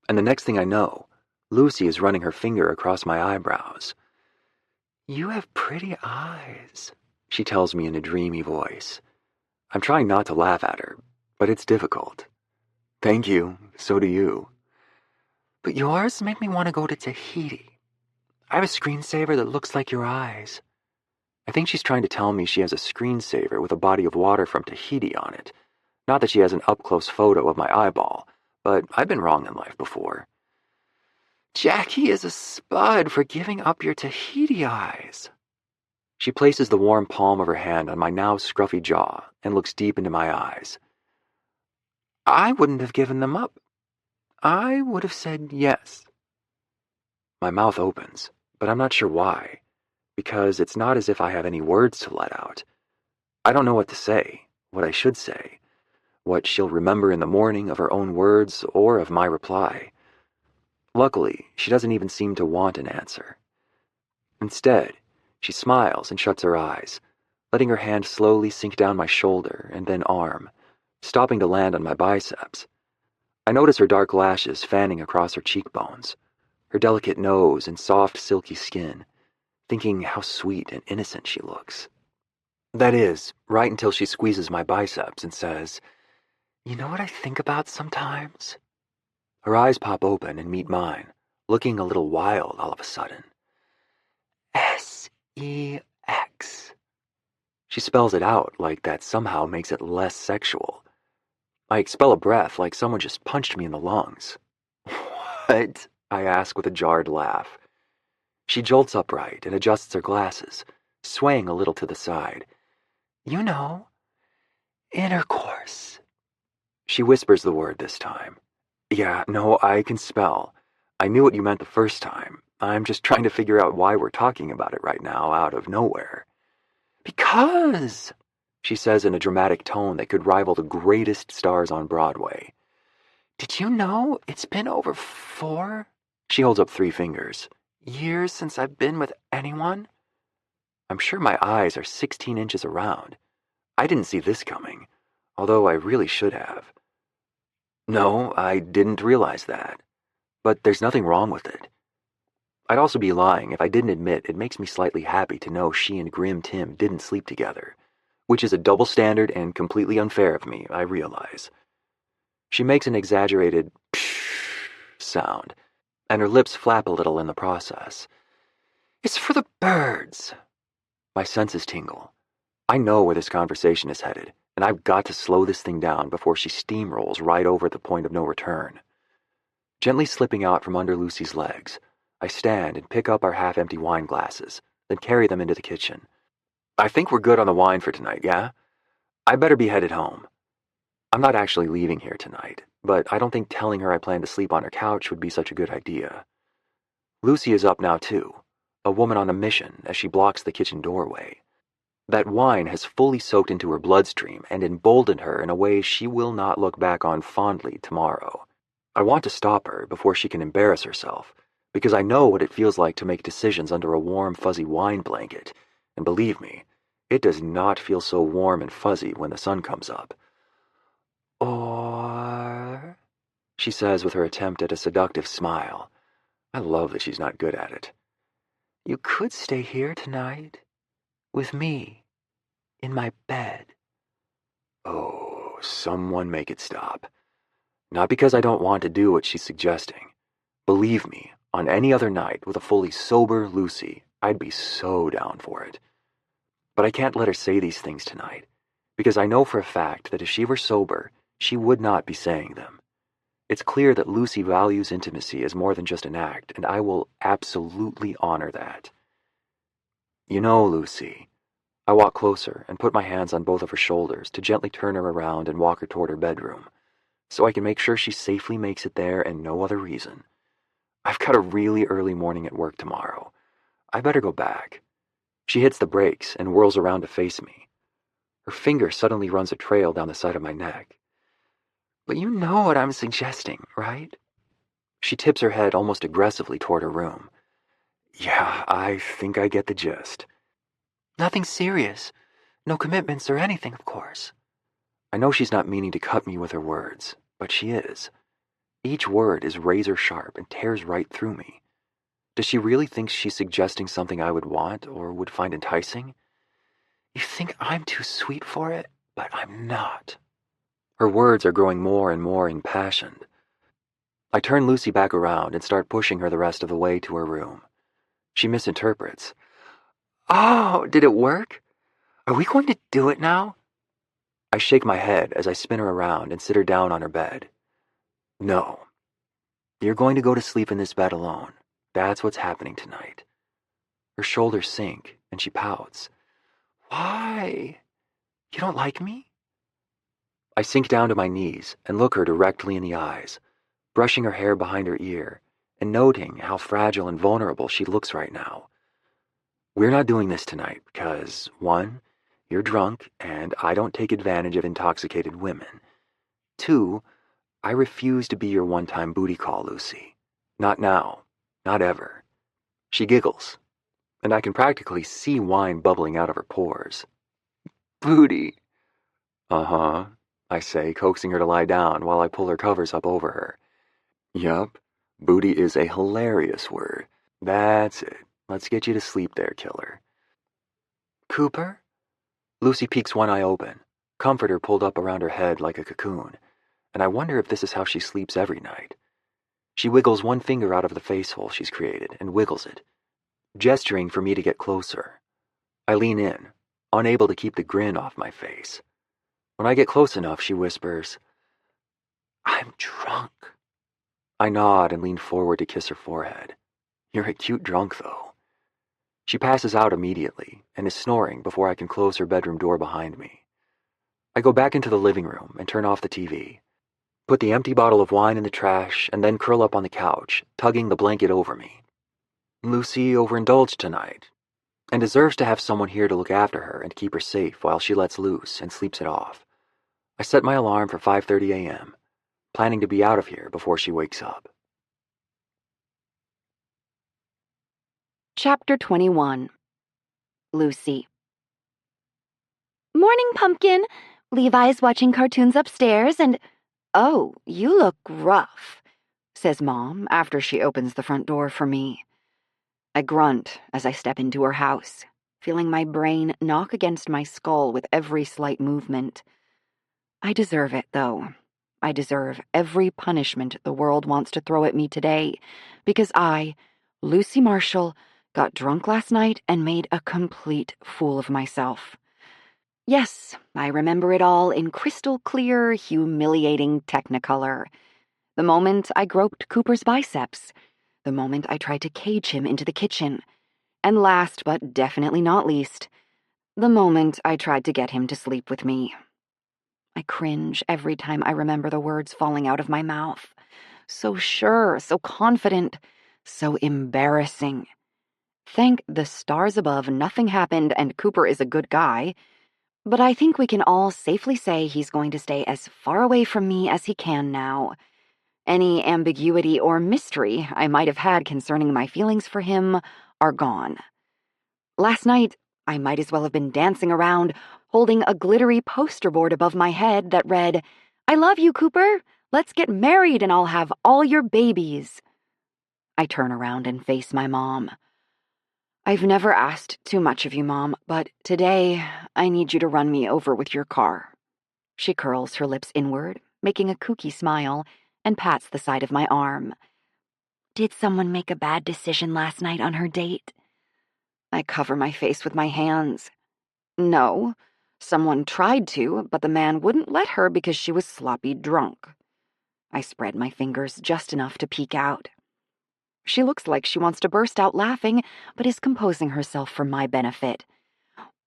Speaker 2: And the next thing I know, Lucy is running her finger across my eyebrows. You have pretty eyes, she tells me in a dreamy voice. I'm trying not to laugh at her, but it's difficult. Thank you, so do you. But yours make me want to go to Tahiti. I have a screensaver that looks like your eyes. I think she's trying to tell me she has a screensaver with a body of water from Tahiti on it. Not that she has an up-close photo of my eyeball, but I've been wrong in life before. Jackie is a spud for giving up your Tahiti eyes. She places the warm palm of her hand on my now scruffy jaw and looks deep into my eyes. I wouldn't have given them up. I would have said yes. My mouth opens, but I'm not sure why, because it's not as if I have any words to let out. I don't know what to say, what I should say, what she'll remember in the morning of her own words or of my reply. Luckily, she doesn't even seem to want an answer. Instead, she smiles and shuts her eyes, letting her hand slowly sink down my shoulder and then arm, stopping to land on my biceps. I notice her dark lashes fanning across her cheekbones, her delicate nose and soft, silky skin, thinking how sweet and innocent she looks. That is, right until she squeezes my biceps and says, "You know what I think about sometimes?" Her eyes pop open and meet mine, looking a little wild all of a sudden. S-E-X. She spells it out like that somehow makes it less sexual. I expel a breath like someone just punched me in the lungs. What? I ask with a jarred laugh. She jolts upright and adjusts her glasses, swaying a little to the side. You know, intercourse. She whispers the word this time. Yeah, no, I can spell. I knew what you meant the first time. I'm just trying to figure out why we're talking about it right now out of nowhere. Because, she says in a dramatic tone that could rival the greatest stars on Broadway. Did you know it's been over 4? She holds up 3 fingers. Years since I've been with anyone? I'm sure my eyes are 16 inches around. I didn't see this coming, although I really should have. No, I didn't realize that. But there's nothing wrong with it. I'd also be lying if I didn't admit it makes me slightly happy to know she and Grim Tim didn't sleep together, which is a double standard and completely unfair of me, I realize. She makes an exaggerated pshh sound, and her lips flap a little in the process. It's for the birds. My senses tingle. I know where this conversation is headed, and I've got to slow this thing down before she steamrolls right over the point of no return. Gently slipping out from under Lucy's legs, I stand and pick up our half-empty wine glasses, then carry them into the kitchen. I think we're good on the wine for tonight, yeah? I better be headed home. I'm not actually leaving here tonight, but I don't think telling her I plan to sleep on her couch would be such a good idea. Lucy is up now too, a woman on a mission as she blocks the kitchen doorway. That wine has fully soaked into her bloodstream and emboldened her in a way she will not look back on fondly tomorrow. I want to stop her before she can embarrass herself, because I know what it feels like to make decisions under a warm, fuzzy wine blanket, and believe me, it does not feel so warm and fuzzy when the sun comes up. Or, she says with her attempt at a seductive smile. I love that she's not good at it. You could stay here tonight, with me, in my bed. Oh, someone make it stop. Not because I don't want to do what she's suggesting. Believe me, on any other night with a fully sober Lucy, I'd be so down for it. But I can't let her say these things tonight, because I know for a fact that if she were sober, she would not be saying them. It's clear that Lucy values intimacy as more than just an act, and I will absolutely honor that. You know, Lucy. I walk closer and put my hands on both of her shoulders to gently turn her around and walk her toward her bedroom, so I can make sure she safely makes it there and no other reason. I've got a really early morning at work tomorrow. I better go back. She hits the brakes and whirls around to face me. Her finger suddenly runs a trail down the side of my neck. But you know what I'm suggesting, right? She tips her head almost aggressively toward her room. Yeah, I think I get the gist. Nothing serious. No commitments or anything, of course. I know she's not meaning to cut me with her words, but she is. Each word is razor sharp and tears right through me. Does she really think she's suggesting something I would want or would find enticing? You think I'm too sweet for it, but I'm not. Her words are growing more and more impassioned. I turn Lucy back around and start pushing her the rest of the way to her room. She misinterprets. Oh, did it work? Are we going to do it now? I shake my head as I spin her around and sit her down on her bed. No. You're going to go to sleep in this bed alone. That's what's happening tonight. Her shoulders sink, and she pouts. Why? You don't like me? I sink down to my knees and look her directly in the eyes, brushing her hair behind her ear and noting how fragile and vulnerable she looks right now. We're not doing this tonight because, 1, you're drunk and I don't take advantage of intoxicated women. 2, I refuse to be your one-time booty call, Lucy. Not now. Not ever. She giggles, and I can practically see wine bubbling out of her pores. Booty. Uh-huh, I say, coaxing her to lie down while I pull her covers up over her. Yup, booty is a hilarious word. That's it. Let's get you to sleep there, killer. Cooper? Lucy peeks one eye open, comforter pulled up around her head like a cocoon, and I wonder if this is how she sleeps every night. She wiggles one finger out of the face hole she's created and wiggles it, gesturing for me to get closer. I lean in, unable to keep the grin off my face. When I get close enough, she whispers, I'm drunk. I nod and lean forward to kiss her forehead. You're a cute drunk, though. She passes out immediately and is snoring before I can close her bedroom door behind me. I go back into the living room and turn off the TV, put the empty bottle of wine in the trash, and then curl up on the couch, tugging the blanket over me. Lucy overindulged tonight and deserves to have someone here to look after her and keep her safe while she lets loose and sleeps it off. I set my alarm for 5:30 a.m., planning to be out of here before she wakes up.
Speaker 3: Chapter 21. Lucy. Morning, Pumpkin. Levi's watching cartoons upstairs and... Oh, you look rough, says Mom after she opens the front door for me. I grunt as I step into her house, feeling my brain knock against my skull with every slight movement. I deserve it, though. I deserve every punishment the world wants to throw at me today, because I, Lucy Marshall, got drunk last night and made a complete fool of myself. Yes, I remember it all in crystal clear, humiliating technicolor. The moment I groped Cooper's biceps, the moment I tried to cage him into the kitchen, and last but definitely not least, the moment I tried to get him to sleep with me. I cringe every time I remember the words falling out of my mouth. So sure, so confident, so embarrassing. Thank the stars above nothing happened and Cooper is a good guy, but I think we can all safely say he's going to stay as far away from me as he can now. Any ambiguity or mystery I might have had concerning my feelings for him are gone. Last night, I might as well have been dancing around, holding a glittery poster board above my head that read, I love you, Cooper. Let's get married and I'll have all your babies. I turn around and face my mom. I've never asked too much of you, Mom, but today I need you to run me over with your car. She curls her lips inward, making a kooky smile, and pats the side of my arm. Did someone make a bad decision last night on her date? I cover my face with my hands. No, someone tried to, but the man wouldn't let her because she was sloppy drunk. I spread my fingers just enough to peek out. She looks like she wants to burst out laughing, but is composing herself for my benefit.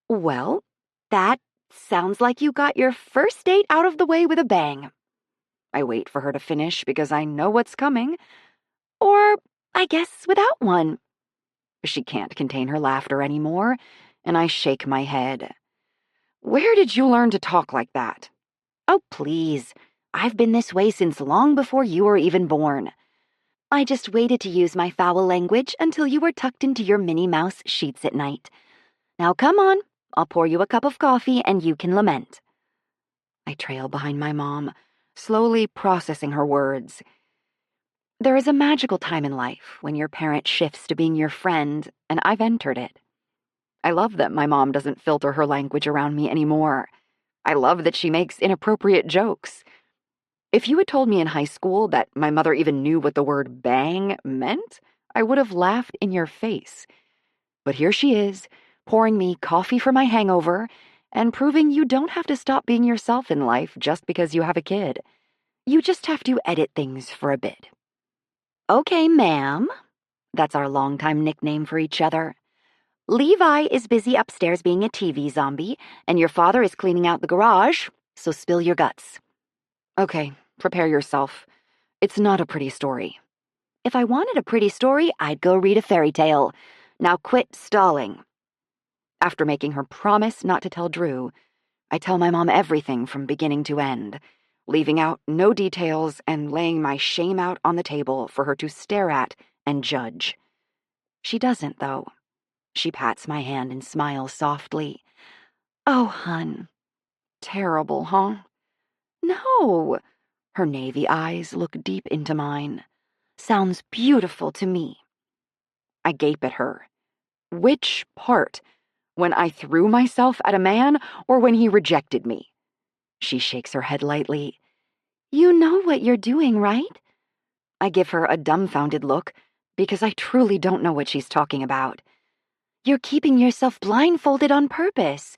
Speaker 3: Well, that sounds like you got your first date out of the way with a bang. I wait for her to finish because I know what's coming. Or, I guess, without one. She can't contain her laughter anymore, and I shake my head. Where did you learn to talk like that? Oh, please. I've been this way since long before you were even born. I just waited to use my foul language until you were tucked into your Minnie Mouse sheets at night. Now come on, I'll pour you a cup of coffee and you can lament. I trail behind my mom, slowly processing her words. There is a magical time in life when your parent shifts to being your friend, and I've entered it. I love that my mom doesn't filter her language around me anymore. I love that she makes inappropriate jokes. If you had told me in high school that my mother even knew what the word bang meant, I would have laughed in your face. But here she is, pouring me coffee for my hangover, and proving you don't have to stop being yourself in life just because you have a kid. You just have to edit things for a bit. Okay, ma'am. That's our longtime nickname for each other. Levi is busy upstairs being a TV zombie, and your father is cleaning out the garage, so spill your guts.
Speaker 4: Okay, prepare yourself. It's not a pretty story.
Speaker 3: If I wanted a pretty story, I'd go read a fairy tale. Now quit stalling.
Speaker 4: After making her promise not to tell Drew, I tell my mom everything from beginning to end, leaving out no details and laying my shame out on the table for her to stare at and judge. She doesn't, though. She pats my hand and smiles softly.
Speaker 3: Oh, hun.
Speaker 4: Terrible, huh?
Speaker 3: No.
Speaker 4: Her navy eyes look deep into mine.
Speaker 3: Sounds beautiful to me.
Speaker 4: I gape at her. Which part? When I threw myself at a man or when he rejected me? She shakes her head lightly.
Speaker 3: You know what you're doing, right?
Speaker 4: I give her a dumbfounded look because I truly don't know what she's talking about.
Speaker 3: You're keeping yourself blindfolded on purpose.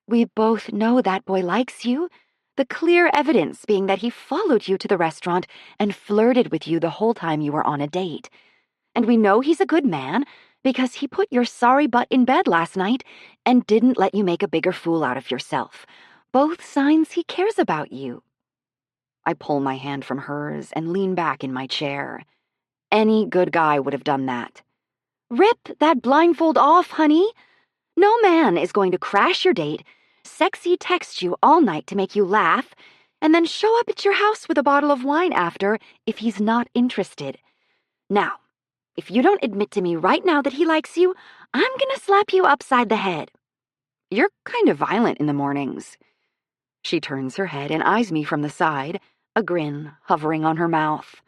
Speaker 3: We both know that boy likes you. The clear evidence being that he followed you to the restaurant and flirted with you the whole time you were on a date. And we know he's a good man because he put your sorry butt in bed last night and didn't let you make a bigger fool out of yourself. Both signs he cares about you.
Speaker 4: I pull my hand from hers and lean back in my chair. Any good guy would have done that.
Speaker 3: Rip that blindfold off, honey. No man is going to crash your date, sexy text you all night to make you laugh, and then show up at your house with a bottle of wine after if he's not interested. Now, if you don't admit to me right now that he likes you, I'm gonna slap you upside the head.
Speaker 4: You're kind of violent in the mornings. She turns her head and eyes me from the side, a grin hovering on her mouth.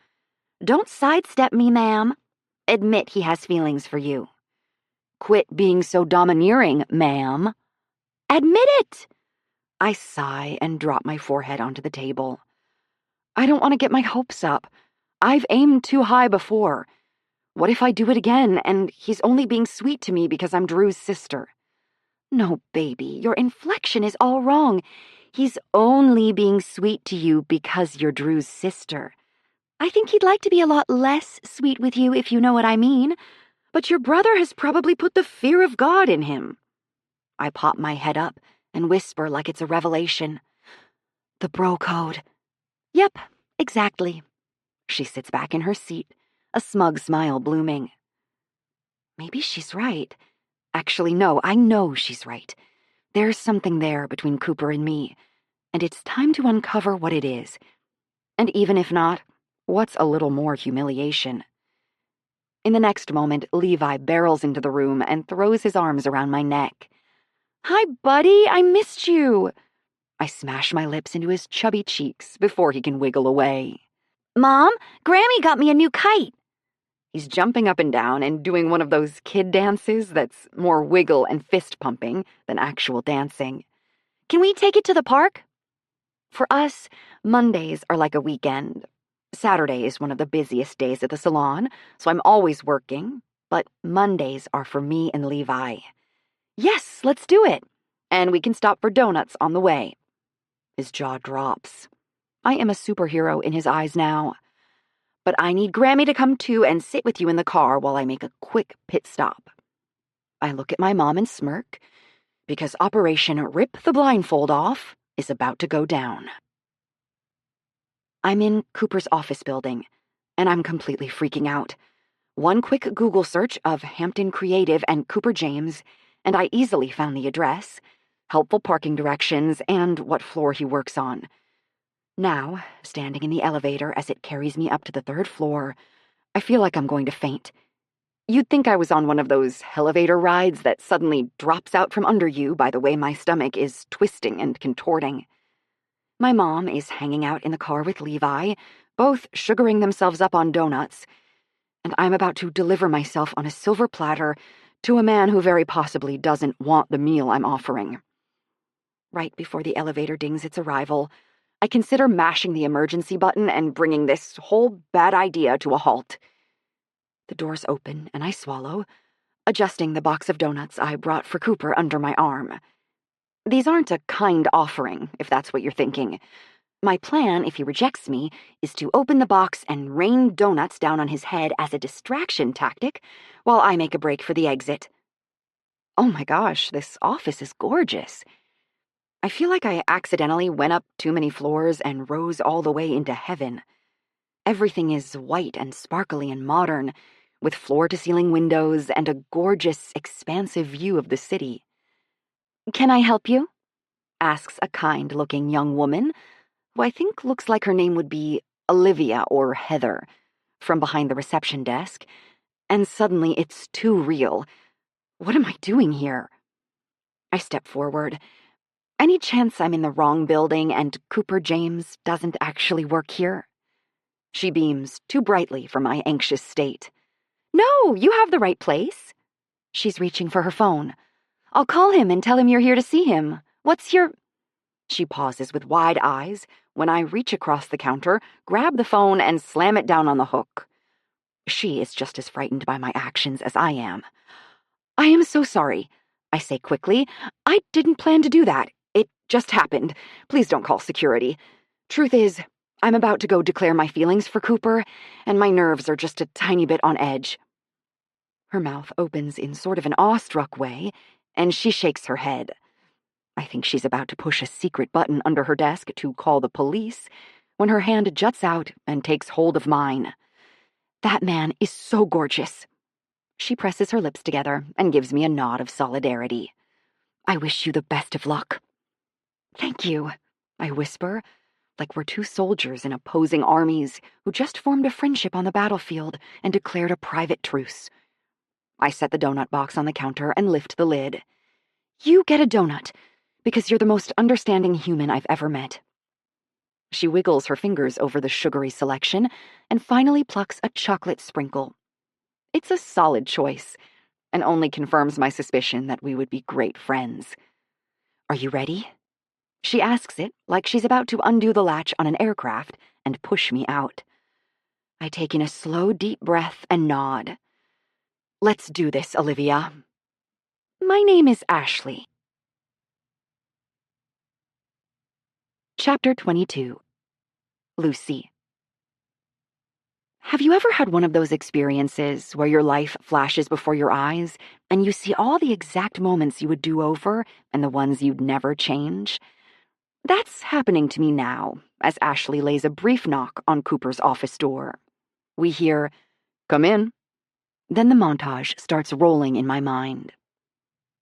Speaker 3: Don't sidestep me, ma'am. Admit he has feelings for you.
Speaker 4: Quit being so domineering, ma'am.
Speaker 3: Admit it!
Speaker 4: I sigh and drop my forehead onto the table. I don't want to get my hopes up. I've aimed too high before. What if I do it again and he's only being sweet to me because I'm Drew's sister?
Speaker 3: No, baby, your inflection is all wrong. He's only being sweet to you because you're Drew's sister. I think he'd like to be a lot less sweet with you, if you know what I mean.
Speaker 4: But your brother has probably put the fear of God in him. I pop my head up and whisper like it's a revelation.
Speaker 3: The bro code. Yep, exactly.
Speaker 4: She sits back in her seat, a smug smile blooming.
Speaker 3: Maybe she's right.
Speaker 4: Actually, no, I know she's right. There's something there between Cooper and me, and it's time to uncover what it is. And even if not, what's a little more humiliation? In the next moment, Levi barrels into the room and throws his arms around my neck.
Speaker 3: Hi, buddy, I missed you.
Speaker 4: I smash my lips into his chubby cheeks before he can wiggle away.
Speaker 3: Mom, Grammy got me a new kite.
Speaker 4: He's jumping up and down and doing one of those kid dances that's more wiggle and fist pumping than actual dancing.
Speaker 3: Can we take it to the park?
Speaker 4: For us, Mondays are like a weekend. Saturday is one of the busiest days at the salon, so I'm always working, but Mondays are for me and Levi. Yes, let's do it. And we can stop for donuts on the way. His jaw drops. I am a superhero in his eyes now. But I need Grammy to come too and sit with you in the car while I make a quick pit stop. I look at my mom and smirk, because Operation Rip the Blindfold Off is about to go down. I'm in Cooper's office building, and I'm completely freaking out. One quick Google search of Hampton Creative and Cooper James, and I easily found the address, helpful parking directions, and what floor he works on. Now, standing in the elevator as it carries me up to the third floor, I feel like I'm going to faint. You'd think I was on one of those elevator rides that suddenly drops out from under you by the way my stomach is twisting and contorting. My mom is hanging out in the car with Levi, both sugaring themselves up on donuts, and I'm about to deliver myself on a silver platter to a man who very possibly doesn't want the meal I'm offering. Right before the elevator dings its arrival, I consider mashing the emergency button and bringing this whole bad idea to a halt. The doors open and I swallow, adjusting the box of donuts I brought for Cooper under my arm. These aren't a kind offering, if that's what you're thinking.
Speaker 3: My plan, if he rejects me, is to open the box and rain donuts down on his head as a distraction tactic while I make a break for the exit. Oh my gosh, this office is gorgeous. I feel like I accidentally went up too many floors and rose all the way into heaven. Everything is white and sparkly and modern, with floor-to-ceiling windows and a gorgeous, expansive view of the city. "Can I help you?" asks a kind-looking young woman, who I think looks like her name would be Olivia or Heather, from behind the reception desk, and suddenly it's too real. What am I doing here? I step forward. Any chance I'm in the wrong building and Cooper James doesn't actually work here? She beams too brightly for my anxious state. "No, you have the right place." She's reaching for her phone. "I'll call him and tell him you're here to see him. What's your—" She pauses with wide eyes when I reach across the counter, grab the phone, and slam it down on the hook. She is just as frightened by my actions as I am. "I am so sorry," I say quickly. "I didn't plan to do that. It just happened. Please don't call security. Truth is, I'm about to go declare my feelings for Cooper, and my nerves are just a tiny bit on edge." Her mouth opens in sort of an awestruck way, and she shakes her head. I think she's about to push a secret button under her desk to call the police when her hand juts out and takes hold of mine. "That man is so gorgeous." She presses her lips together and gives me a nod of solidarity. "I wish you the best of luck." "Thank you," I whisper, like we're two soldiers in opposing armies who just formed a friendship on the battlefield and declared a private truce. I set the donut box on the counter and lift the lid. "You get a donut, because you're the most understanding human I've ever met." She wiggles her fingers over the sugary selection and finally plucks a chocolate sprinkle. It's a solid choice, and only confirms my suspicion that we would be great friends. "Are you ready?" She asks it like she's about to undo the latch on an aircraft and push me out. I take in a slow, deep breath and nod. "Let's do this, Olivia." "My name is Ashley." Chapter 22. Lucy. Have you ever had one of those experiences where your life flashes before your eyes and you see all the exact moments you would do over and the ones you'd never change? That's happening to me now, as Ashley lays a brief knock on Cooper's office door. We hear, "Come in." Then the montage starts rolling in my mind.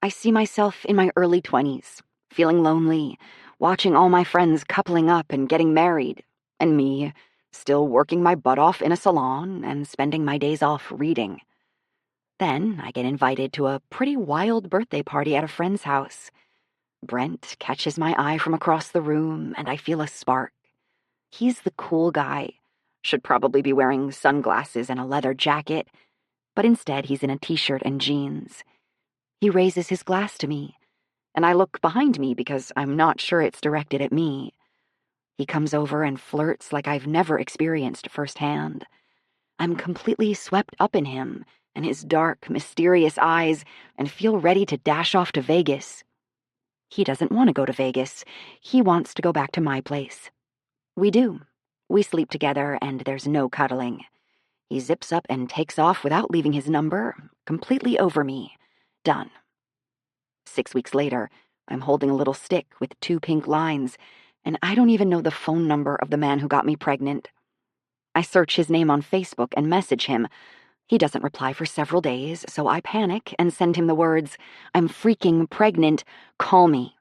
Speaker 3: I see myself in my early 20s, feeling lonely, watching all my friends coupling up and getting married, and me, still working my butt off in a salon and spending my days off reading. Then I get invited to a pretty wild birthday party at a friend's house. Brent catches my eye from across the room, and I feel a spark. He's the cool guy. Should probably be wearing sunglasses and a leather jacket, but instead he's in a t-shirt and jeans. He raises his glass to me, and I look behind me because I'm not sure it's directed at me. He comes over and flirts like I've never experienced firsthand. I'm completely swept up in him and his dark, mysterious eyes and feel ready to dash off to Vegas. He doesn't want to go to Vegas. He wants to go back to my place. We do. We sleep together and there's no cuddling. He zips up and takes off without leaving his number, completely over me. Done. 6 weeks later, I'm holding a little stick with 2 pink lines, and I don't even know the phone number of the man who got me pregnant. I search his name on Facebook and message him. He doesn't reply for several days, so I panic and send him the words, "I'm freaking pregnant, call me."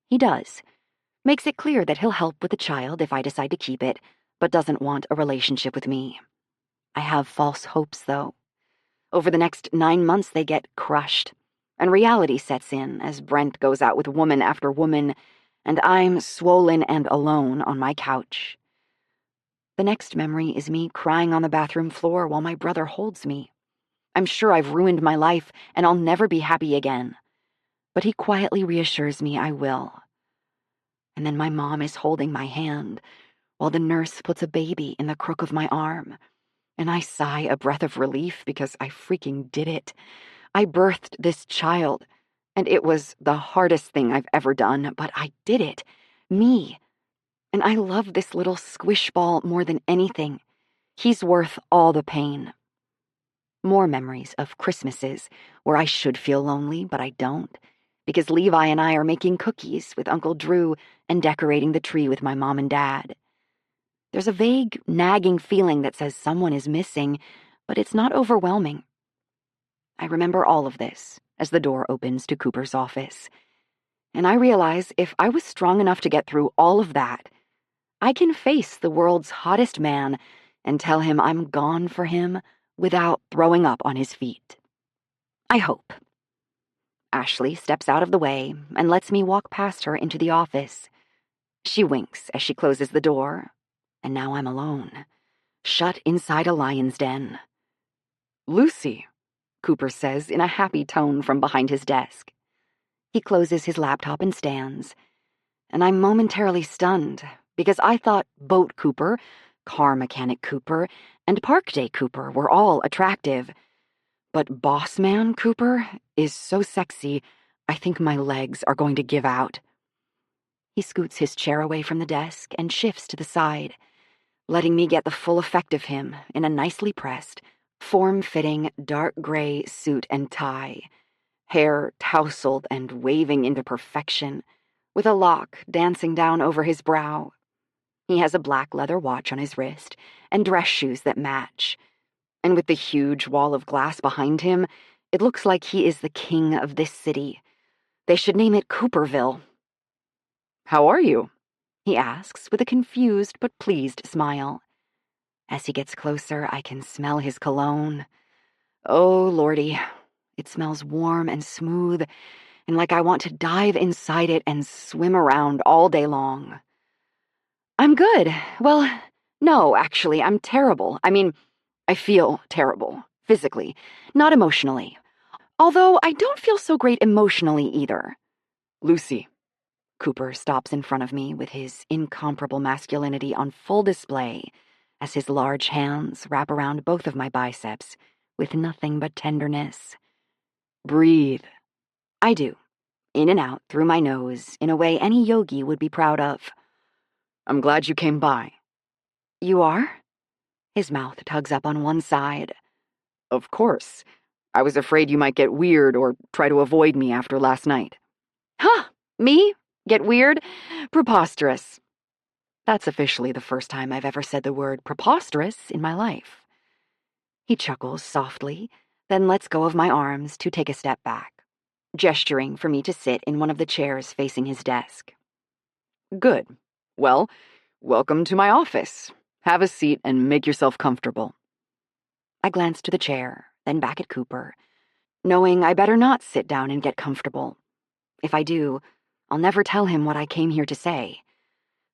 Speaker 3: He does. Makes it clear that he'll help with the child if I decide to keep it, but doesn't want a relationship with me. I have false hopes, though. Over the next 9 months, they get crushed, and reality sets in as Brent goes out with woman after woman, and I'm swollen and alone on my couch. The next memory is me crying on the bathroom floor while my brother holds me. I'm sure I've ruined my life and I'll never be happy again, but he quietly reassures me I will. And then my mom is holding my hand while the nurse puts a baby in the crook of my arm, and I sigh a breath of relief because I freaking did it. I birthed this child, and it was the hardest thing I've ever done, but I did it. Me. And I love this little squish ball more than anything. He's worth all the pain. More memories of Christmases where I should feel lonely, but I don't, because Levi and I are making cookies with Uncle Drew and decorating the tree with my mom and dad. There's a vague, nagging feeling that says someone is missing, but it's not overwhelming. I remember all of this as the door opens to Cooper's office, and I realize if I was strong enough to get through all of that, I can face the world's hottest man and tell him I'm gone for him without throwing up on his feet. I hope. Ashley steps out of the way and lets me walk past her into the office. She winks as she closes the door, and now I'm alone, shut inside a lion's den.
Speaker 4: Lucy,
Speaker 3: Cooper says in a happy tone from behind his desk. He closes his laptop and stands, and I'm momentarily stunned because I thought Boat Cooper, Car Mechanic Cooper, and Park Day Cooper were all attractive. But Boss Man Cooper is so sexy, I think my legs are going to give out. He scoots his chair away from the desk and shifts to the side, letting me get the full effect of him in a nicely pressed, form-fitting dark gray suit and tie, hair tousled and waving into perfection, with a lock dancing down over his brow. He has a black leather watch on his wrist and dress shoes that match. And with the huge wall of glass behind him, it looks like he is the king of this city. They should name it Cooperville.
Speaker 4: how are you?
Speaker 3: He asks with a confused but pleased smile. As he gets closer, I can smell his cologne. Oh, Lordy, it smells warm and smooth, and like I want to dive inside it and swim around all day long. I'm good. Well, no, actually, I'm terrible. I mean, I feel terrible, physically, not emotionally. Although I don't feel so great emotionally either.
Speaker 4: Lucy.
Speaker 3: Cooper stops in front of me with his incomparable masculinity on full display as his large hands wrap around both of my biceps with nothing but tenderness.
Speaker 4: Breathe.
Speaker 3: I do, in and out through my nose in a way any yogi would be proud of.
Speaker 4: I'm glad you came by.
Speaker 3: You are? His mouth tugs up on one side.
Speaker 4: Of course. I was afraid you might get weird or try to avoid me after last night.
Speaker 3: Huh, me? Get weird? Preposterous.
Speaker 4: That's officially the first time I've ever said the word preposterous in my life.
Speaker 3: He chuckles softly, then lets go of my arms to take a step back, gesturing for me to sit in one of the chairs facing his desk.
Speaker 4: Good. Well, welcome to my office. Have a seat and make yourself comfortable.
Speaker 3: I glance to the chair, then back at Cooper, knowing I better not sit down and get comfortable. If I do, I'll never tell him what I came here to say.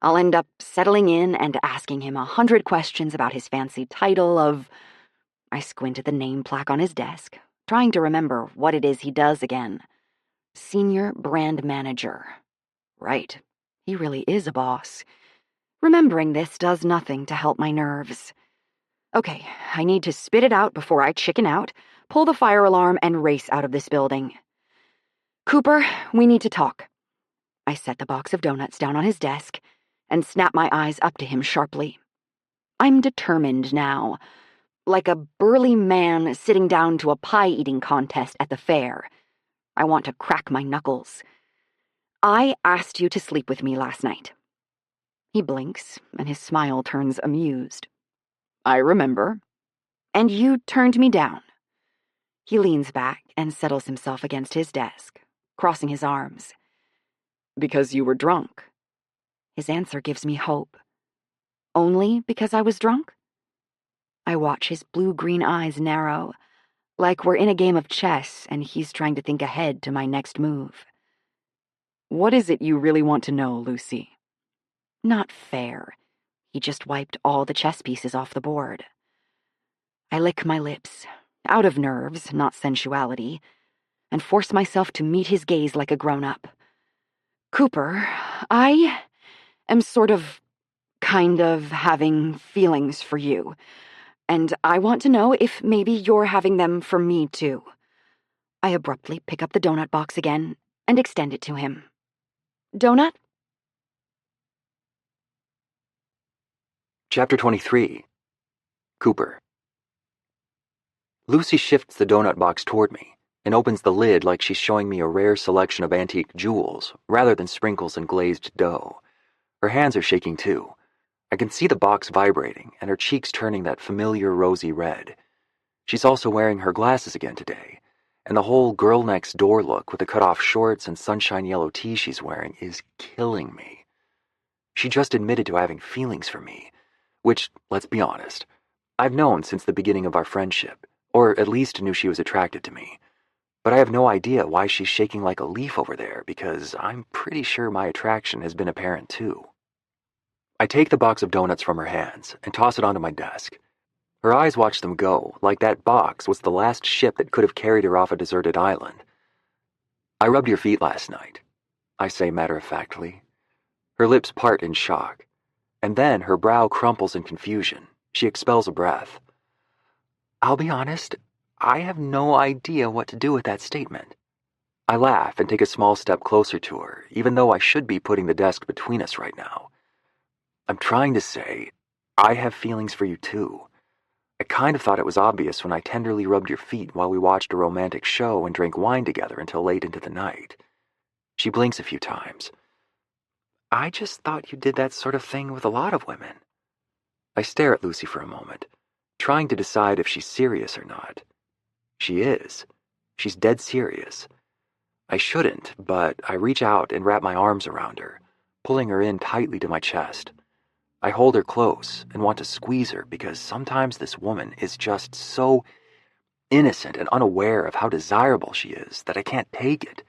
Speaker 3: I'll end up settling in and asking him 100 questions about his fancy title of... I squint at the name plaque on his desk, trying to remember what it is he does again. Senior Brand Manager. Right, he really is a boss. Remembering this does nothing to help my nerves. Okay, I need to spit it out before I chicken out, pull the fire alarm, and race out of this building. Cooper, we need to talk. I set the box of donuts down on his desk and snap my eyes up to him sharply. I'm determined now, like a burly man sitting down to a pie-eating contest at the fair. I want to crack my knuckles. I asked you to sleep with me last night. He blinks, and his smile turns amused.
Speaker 4: I remember.
Speaker 3: And you turned me down. He leans back and settles himself against his desk, crossing his arms.
Speaker 4: Because you were drunk.
Speaker 3: His answer gives me hope. Only because I was drunk? I watch his blue-green eyes narrow, like we're in a game of chess and he's trying to think ahead to my next move.
Speaker 4: What is it you really want to know, Lucy?
Speaker 3: Not fair. He just wiped all the chess pieces off the board. I lick my lips, out of nerves, not sensuality, and force myself to meet his gaze like a grown-up. Cooper, I am kind of having feelings for you, and I want to know if maybe you're having them for me too. I abruptly pick up the donut box again and extend it to him. Donut?
Speaker 2: Chapter 23. Cooper. Lucy shifts the donut box toward me and opens the lid like she's showing me a rare selection of antique jewels rather than sprinkles and glazed dough. Her hands are shaking too. I can see the box vibrating and her cheeks turning that familiar rosy red. She's also wearing her glasses again today, and the whole girl next door look with the cut-off shorts and sunshine yellow tee she's wearing is killing me. She just admitted to having feelings for me, which, let's be honest, I've known since the beginning of our friendship, or at least knew she was attracted to me. But I have no idea why she's shaking like a leaf over there, because I'm pretty sure my attraction has been apparent too. I take the box of donuts from her hands and toss it onto my desk. Her eyes watch them go, like that box was the last ship that could have carried her off a deserted island. I rubbed your feet last night, I say matter-of-factly. Her lips part in shock, and then her brow crumples in confusion. She expels a breath. I'll be honest, I have no idea what to do with that statement. I laugh and take a small step closer to her, even though I should be putting the desk between us right now. I'm trying to say, I have feelings for you too. I kind of thought it was obvious when I tenderly rubbed your feet while we watched a romantic show and drank wine together until late into the night. She blinks a few times. I just thought you did that sort of thing with a lot of women. I stare at Lucy for a moment, trying to decide if she's serious or not. She is. She's dead serious. I shouldn't, but I reach out and wrap my arms around her, pulling her in tightly to my chest. I hold her close and want to squeeze her because sometimes this woman is just so innocent and unaware of how desirable she is that I can't take it.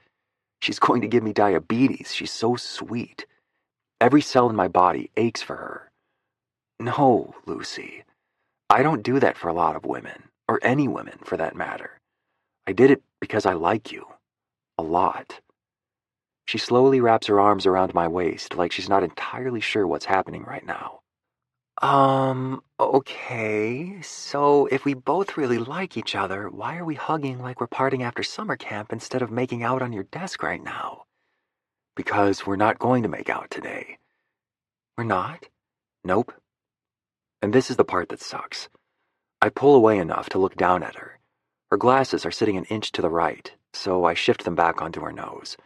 Speaker 2: She's going to give me diabetes. She's so sweet. Every cell in my body aches for her. No, Lucy. I don't do that for a lot of women, or any women for that matter. I did it because I like you. A lot. She slowly wraps her arms around my waist like she's not entirely sure what's happening right now. Okay, so if we both really like each other, why are we hugging like we're partying after summer camp instead of making out on your desk right now? Because we're not going to make out today. We're not? Nope. And this is the part that sucks. I pull away enough to look down at her. Her glasses are sitting an inch to the right, so I shift them back onto her nose.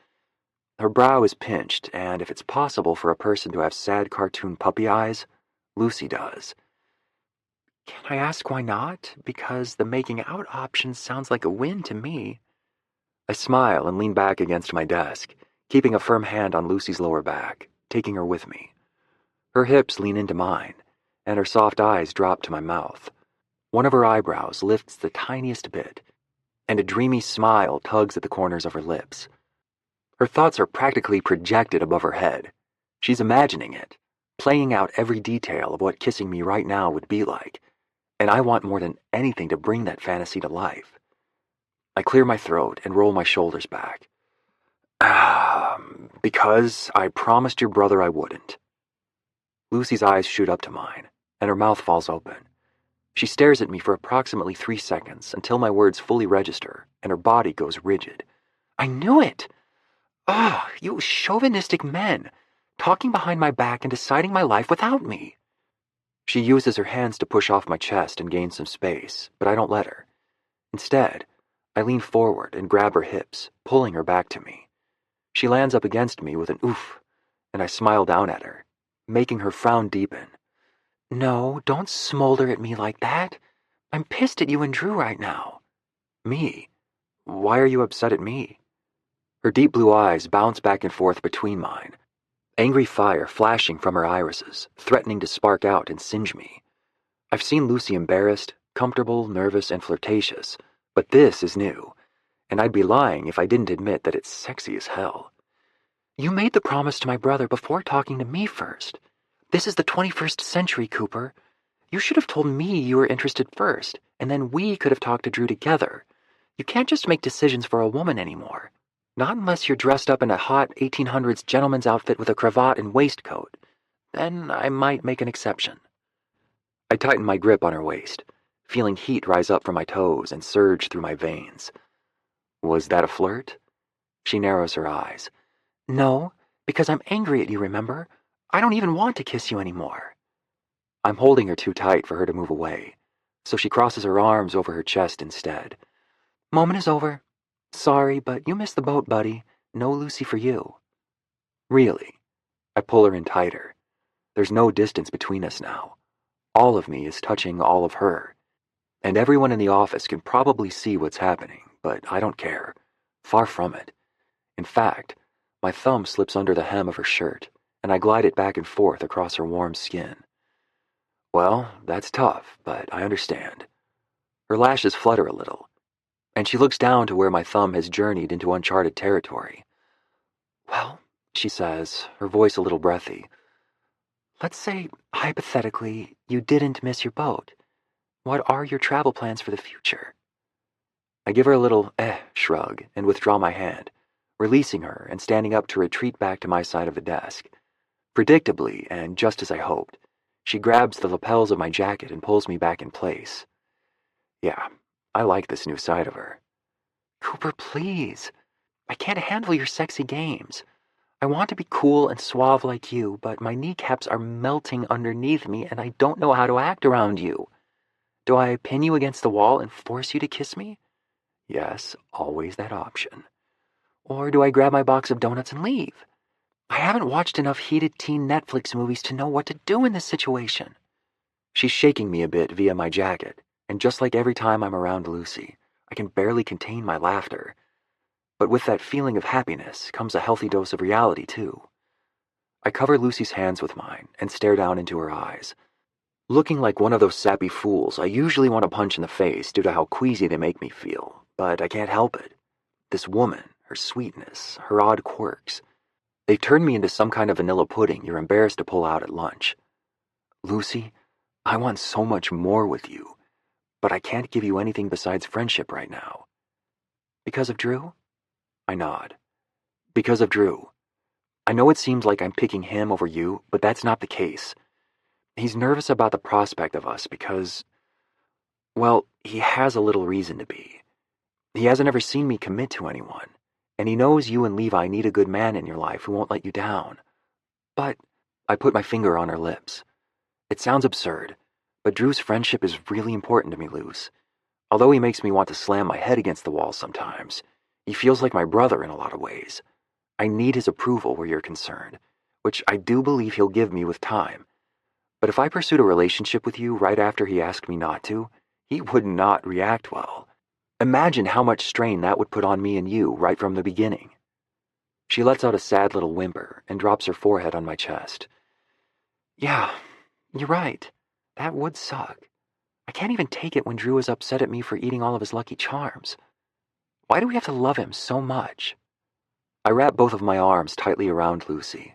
Speaker 2: Her brow is pinched, and if it's possible for a person to have sad cartoon puppy eyes, Lucy does. Can I ask why not? Because the making out option sounds like a win to me. I smile and lean back against my desk, keeping a firm hand on Lucy's lower back, taking her with me. Her hips lean into mine, and her soft eyes drop to my mouth. One of her eyebrows lifts the tiniest bit, and a dreamy smile tugs at the corners of her lips. Her thoughts are practically projected above her head. She's imagining it, playing out every detail of what kissing me right now would be like, and I want more than anything to bring that fantasy to life. I clear my throat and roll my shoulders back. Because I promised your brother I wouldn't. Lucy's eyes shoot up to mine, and her mouth falls open. She stares at me for approximately 3 seconds until my words fully register, and her body goes rigid. I knew it! You chauvinistic men, talking behind my back and deciding my life without me. She uses her hands to push off my chest and gain some space, but I don't let her. Instead, I lean forward and grab her hips, pulling her back to me. She lands up against me with an oof, and I smile down at her, making her frown deepen. No, don't smolder at me like that. I'm pissed at you and Drew right now. Me? Why are you upset at me? Her deep blue eyes bounce back and forth between mine, angry fire flashing from her irises, threatening to spark out and singe me. I've seen Lucy embarrassed, comfortable, nervous, and flirtatious, but this is new, and I'd be lying if I didn't admit that it's sexy as hell. You made the promise to my brother before talking to me first. This is the 21st century, Cooper. You should have told me you were interested first, and then we could have talked to Drew together. You can't just make decisions for a woman anymore. Not unless you're dressed up in a hot 1800s gentleman's outfit with a cravat and waistcoat. Then I might make an exception. I tighten my grip on her waist, feeling heat rise up from my toes and surge through my veins. Was that a flirt? She narrows her eyes. No, because I'm angry at you, remember? I don't even want to kiss you anymore. I'm holding her too tight for her to move away, so she crosses her arms over her chest instead. Moment is over. Sorry, but you missed the boat, buddy. No Lucy for you. Really? I pull her in tighter. There's no distance between us now. All of me is touching all of her. And everyone in the office can probably see what's happening, but I don't care. Far from it. In fact, my thumb slips under the hem of her shirt, and I glide it back and forth across her warm skin. Well, that's tough, but I understand. Her lashes flutter a little, and she looks down to where my thumb has journeyed into uncharted territory. Well, she says, her voice a little breathy, let's say, hypothetically, you didn't miss your boat. What are your travel plans for the future? I give her a little shrug and withdraw my hand, releasing her and standing up to retreat back to my side of the desk. Predictably, and just as I hoped, she grabs the lapels of my jacket and pulls me back in place. Yeah, I like this new side of her. Cooper, please. I can't handle your sexy games. I want to be cool and suave like you, but my kneecaps are melting underneath me and I don't know how to act around you. Do I pin you against the wall and force you to kiss me? Yes, always that option. Or do I grab my box of donuts and leave? I haven't watched enough heated teen Netflix movies to know what to do in this situation. She's shaking me a bit via my jacket, and just like every time I'm around Lucy, I can barely contain my laughter. But with that feeling of happiness comes a healthy dose of reality, too. I cover Lucy's hands with mine and stare down into her eyes. Looking like one of those sappy fools I usually want to punch in the face due to how queasy they make me feel, but I can't help it. This woman, her sweetness, her odd quirks, they've turned me into some kind of vanilla pudding you're embarrassed to pull out at lunch. Lucy, I want so much more with you, but I can't give you anything besides friendship right now. Because of Drew? I nod. Because of Drew. I know it seems like I'm picking him over you, but that's not the case. He's nervous about the prospect of us because, well, he has a little reason to be. He hasn't ever seen me commit to anyone, and he knows you and Levi need a good man in your life who won't let you down. But I put my finger on her lips. It sounds absurd, but Drew's friendship is really important to me, Luce. Although he makes me want to slam my head against the wall sometimes, he feels like my brother in a lot of ways. I need his approval where you're concerned, which I do believe he'll give me with time. But if I pursued a relationship with you right after he asked me not to, he would not react well. Imagine how much strain that would put on me and you right from the beginning. She lets out a sad little whimper and drops her forehead on my chest. Yeah, you're right. That would suck. I can't even take it when Drew is upset at me for eating all of his Lucky Charms. Why do we have to love him so much? I wrap both of my arms tightly around Lucy,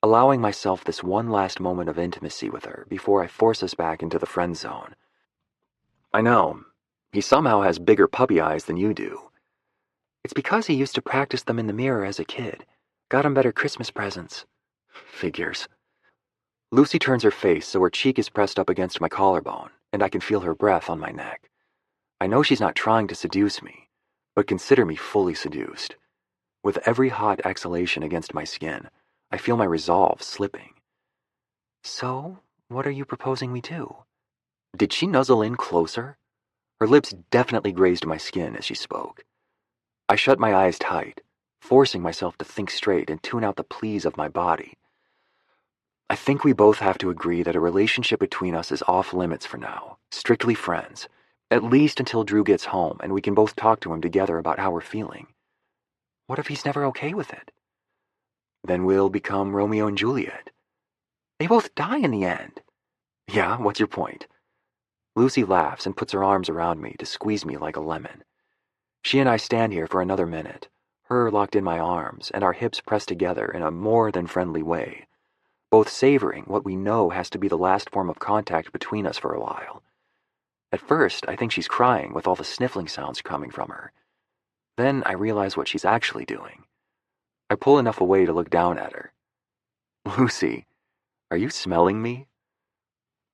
Speaker 2: allowing myself this one last moment of intimacy with her before I force us back into the friend zone. I know, he somehow has bigger puppy eyes than you do. It's because he used to practice them in the mirror as a kid. Got him better Christmas presents. Figures. Lucy turns her face so her cheek is pressed up against my collarbone, and I can feel her breath on my neck. I know she's not trying to seduce me, but consider me fully seduced. With every hot exhalation against my skin, I feel my resolve slipping. So, what are you proposing we do? Did she nuzzle in closer? Her lips definitely grazed my skin as she spoke. I shut my eyes tight, forcing myself to think straight and tune out the pleas of my body. I think we both have to agree that a relationship between us is off limits for now, strictly friends, at least until Drew gets home and we can both talk to him together about how we're feeling. What if he's never okay with it? Then we'll become Romeo and Juliet. They both die in the end. Yeah, what's your point? Lucy laughs and puts her arms around me to squeeze me like a lemon. She and I stand here for another minute, her locked in my arms and our hips pressed together in a more than friendly way, both savoring what we know has to be the last form of contact between us for a while. At first, I think she's crying with all the sniffling sounds coming from her. Then I realize what she's actually doing. I pull enough away to look down at her. Lucy, are you smelling me?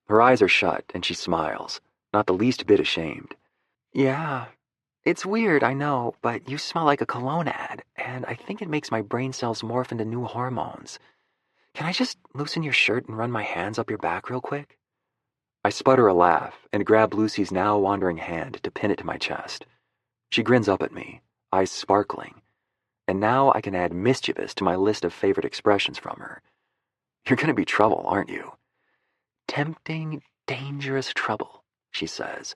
Speaker 2: Her eyes are shut and she smiles, not the least bit ashamed. Yeah, it's weird, I know, but you smell like a cologne ad, and I think it makes my brain cells morph into new hormones. Can I just loosen your shirt and run my hands up your back real quick? I sputter a laugh and grab Lucy's now wandering hand to pin it to my chest. She grins up at me, eyes sparkling, and now I can add mischievous to my list of favorite expressions from her. You're gonna be trouble, aren't you? Tempting, dangerous trouble, she says.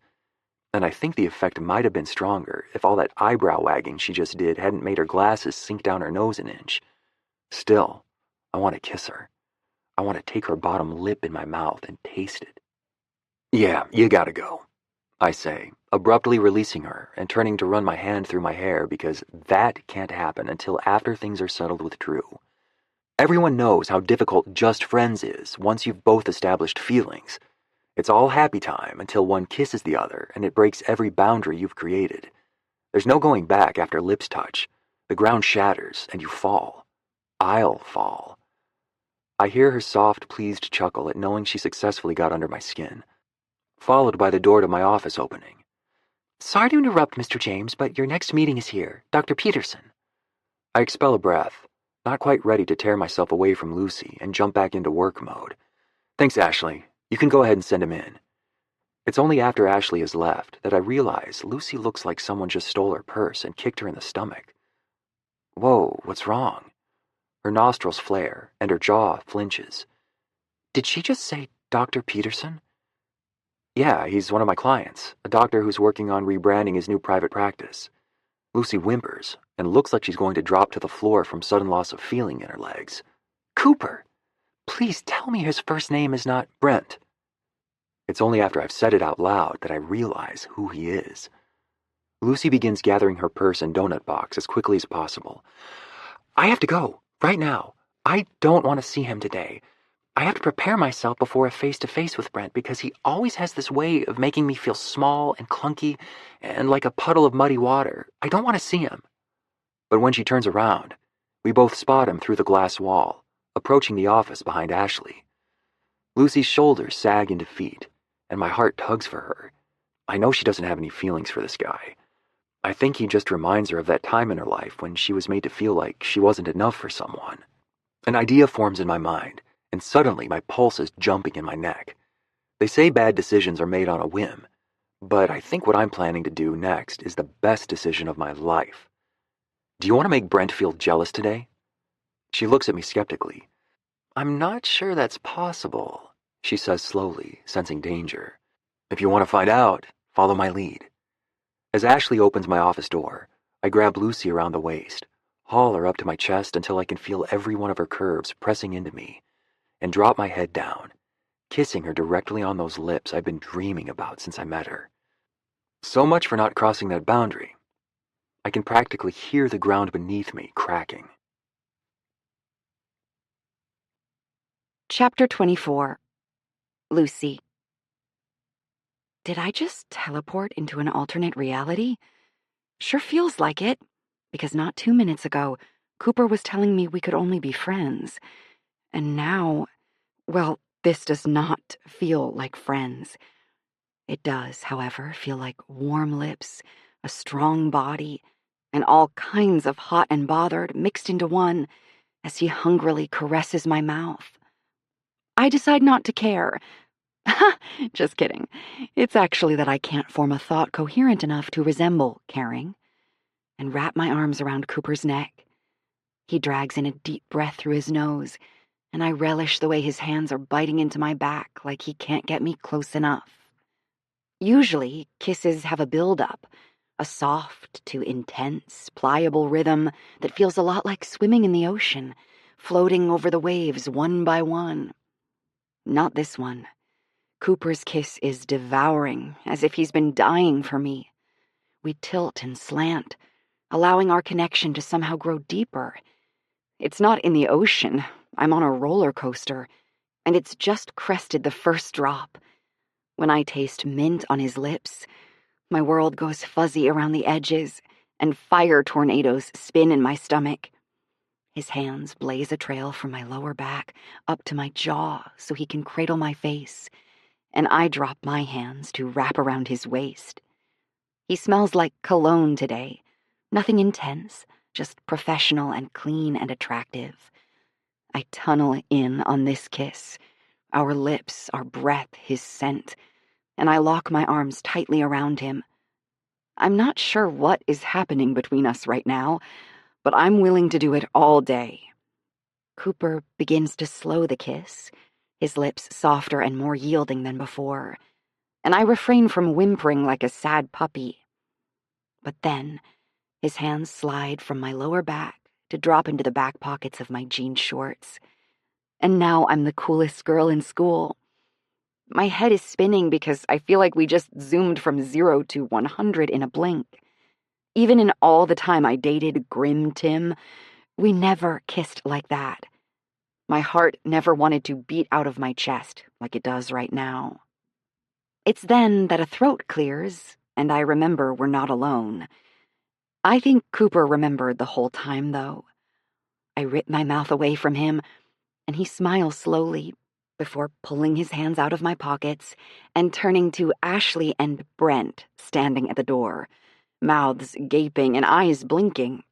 Speaker 2: And I think the effect might have been stronger if all that eyebrow wagging she just did hadn't made her glasses sink down her nose an inch. Still, I want to kiss her. I want to take her bottom lip in my mouth and taste it. Yeah, you gotta go, I say, abruptly releasing her and turning to run my hand through my hair because that can't happen until after things are settled with Drew. Everyone knows how difficult just friends is once you've both established feelings. It's all happy time until one kisses the other and it breaks every boundary you've created. There's no going back after lips touch. The ground shatters and you fall. I'll fall. I hear her soft, pleased chuckle at knowing she successfully got under my skin, followed by the door to my office opening. Sorry to interrupt, Mr. James, but your next meeting is here, Dr. Peterson. I expel a breath, not quite ready to tear myself away from Lucy and jump back into work mode. Thanks, Ashley. You can go ahead and send him in. It's only after Ashley has left that I realize Lucy looks like someone just stole her purse and kicked her in the stomach. Whoa, what's wrong? Her nostrils flare and her jaw flinches. Did she just say Dr. Peterson? Yeah, he's one of my clients, a doctor who's working on rebranding his new private practice. Lucy whimpers and looks like she's going to drop to the floor from sudden loss of feeling in her legs. Cooper! Please tell me his first name is not Brent. It's only after I've said it out loud that I realize who he is. Lucy begins gathering her purse and donut box as quickly as possible. I have to go, right now. I don't want to see him today. I have to prepare myself before a face-to-face with Brent because he always has this way of making me feel small and clunky and like a puddle of muddy water. I don't want to see him. But when she turns around, we both spot him through the glass wall, approaching the office behind Ashley. Lucy's shoulders sag in defeat, and my heart tugs for her. I know she doesn't have any feelings for this guy. I think he just reminds her of that time in her life when she was made to feel like she wasn't enough for someone. An idea forms in my mind, and suddenly my pulse is jumping in my neck. They say bad decisions are made on a whim, but I think what I'm planning to do next is the best decision of my life. Do you want to make Brent feel jealous today? She looks at me skeptically. I'm not sure that's possible, she says slowly, sensing danger. If you want to find out, follow my lead. As Ashley opens my office door, I grab Lucy around the waist, haul her up to my chest until I can feel every one of her curves pressing into me, and drop my head down, kissing her directly on those lips I've been dreaming about since I met her. So much for not crossing that boundary. I can practically hear the ground beneath me cracking.
Speaker 3: Chapter 24. Lucy. Did I just teleport into an alternate reality? Sure feels like it, because not 2 minutes ago, Cooper was telling me we could only be friends. And now, well, this does not feel like friends. It does, however, feel like warm lips, a strong body, and all kinds of hot and bothered mixed into one as he hungrily caresses my mouth. I decide not to care. Just kidding. It's actually that I can't form a thought coherent enough to resemble caring, and wrap my arms around Cooper's neck. He drags in a deep breath through his nose, and I relish the way his hands are biting into my back like he can't get me close enough. Usually, kisses have a build-up, a soft to intense, pliable rhythm that feels a lot like swimming in the ocean, floating over the waves one by one. Not this one. Cooper's kiss is devouring, as if he's been dying for me. We tilt and slant, allowing our connection to somehow grow deeper. It's not in the ocean. I'm on a roller coaster, and it's just crested the first drop. When I taste mint on his lips, my world goes fuzzy around the edges, and fire tornadoes spin in my stomach. His hands blaze a trail from my lower back up to my jaw so he can cradle my face, and I drop my hands to wrap around his waist. He smells like cologne today. Nothing intense, just professional and clean and attractive. I tunnel in on this kiss, Our lips, our breath, his scent, and I lock my arms tightly around him. I'm not sure what is happening between us right now, but I'm willing to do it all day. Cooper begins to slow the kiss, his lips softer and more yielding than before, and I refrain from whimpering like a sad puppy. But then, his hands slide from my lower back to drop into the back pockets of my jean shorts. And now I'm the coolest girl in school. My head is spinning because I feel like we just zoomed from 0 to 100 in a blink. Even in all the time I dated Grim Tim, we never kissed like that. My heart never wanted to beat out of my chest like it does right now. It's then that a throat clears, and I remember we're not alone. I think Cooper remembered the whole time, though. I rip my mouth away from him, and he smiles slowly before pulling his hands out of my pockets and turning to Ashley and Brent standing at the door, mouths gaping and eyes blinking.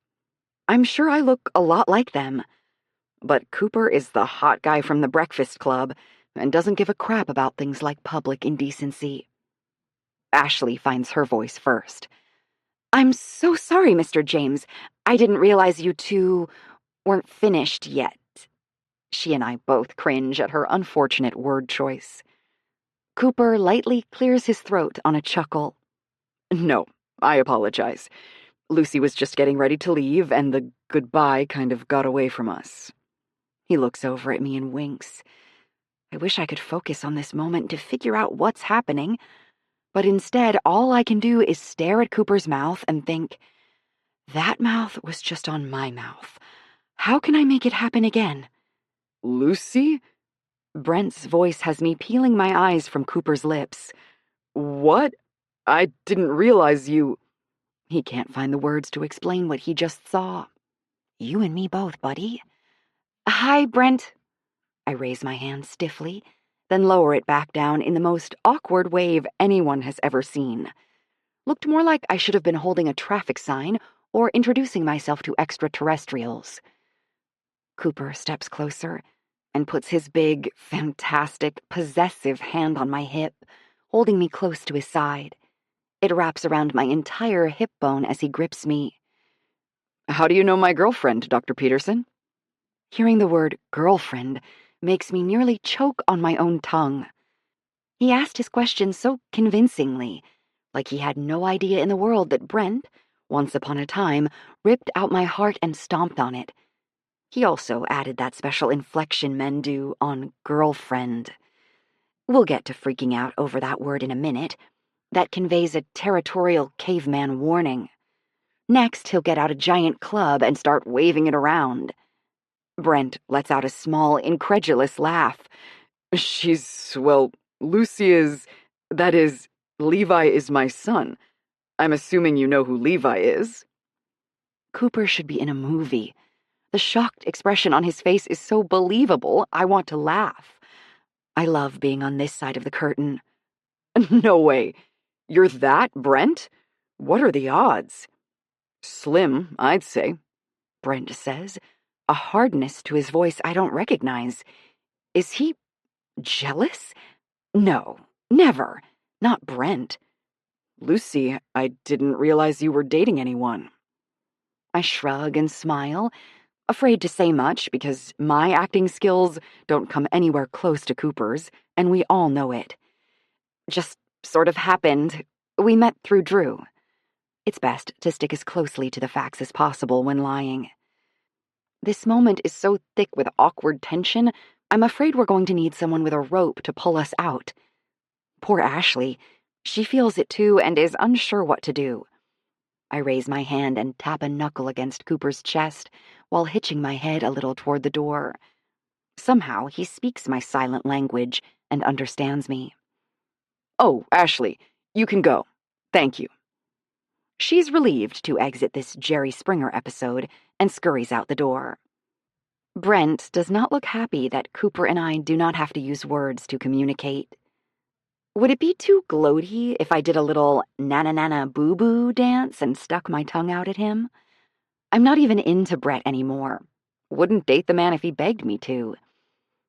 Speaker 3: I'm sure I look a lot like them, but Cooper is the hot guy from the Breakfast Club and doesn't give a crap about things like public indecency. Ashley finds her voice first. I'm so sorry, Mr. James. I didn't realize you two weren't finished yet. She and I both cringe at her unfortunate word choice. Cooper lightly clears his throat on a chuckle. No, I apologize. Lucy was just getting ready to leave, and the goodbye kind of got away from us. He looks over at me and winks. I wish I could focus on this moment to figure out what's happening, but instead all I can do is stare at Cooper's mouth and think, that mouth was just on my mouth. How can I make it happen again? Lucy? Brent's voice has me peeling my eyes from Cooper's lips. What? I didn't realize you... He can't find the words to explain what he just saw. You and me both, buddy. Hi, Brent. I raise my hand stiffly, then lower it back down in the most awkward wave anyone has ever seen. Looked more like I should have been holding a traffic sign or introducing myself to extraterrestrials. Cooper steps closer and puts his big, fantastic, possessive hand on my hip, holding me close to his side. It wraps around my entire hip bone as he grips me. How do you know my girlfriend, Dr. Peterson? Hearing the word girlfriend makes me nearly choke on my own tongue. He asked his question so convincingly, like he had no idea in the world that Brent, once upon a time, ripped out my heart and stomped on it. He also added that special inflection men do on girlfriend. We'll get to freaking out over that word in a minute. That conveys a territorial caveman warning. Next, he'll get out a giant club and start waving it around. Brent lets out a small, incredulous laugh. Lucy is... That is, Levi is my son. I'm assuming you know who Levi is. Cooper should be in a movie. The shocked expression on his face is so believable, I want to laugh. I love being on this side of the curtain. No way. You're that, Brent? What are the odds? Slim, I'd say, Brent says, a hardness to his voice I don't recognize. Is he jealous? No, never. Not Brent. Lucy, I didn't realize you were dating anyone. I shrug and smile, afraid to say much because my acting skills don't come anywhere close to Cooper's, and we all know it. Just sort of happened. We met through Drew. It's best to stick as closely to the facts as possible when lying. This moment is so thick with awkward tension, I'm afraid we're going to need someone with a rope to pull us out. Poor Ashley. She feels it too and is unsure what to do. I raise my hand and tap a knuckle against Cooper's chest while hitching my head a little toward the door. Somehow he speaks my silent language and understands me. Oh, Ashley, you can go. Thank you. She's relieved to exit this Jerry Springer episode and scurries out the door. Brent does not look happy that Cooper and I do not have to use words to communicate. Would it be too gloaty if I did a little na-na-na-na-boo-boo dance and stuck my tongue out at him? I'm not even into Brett anymore. Wouldn't date the man if he begged me to.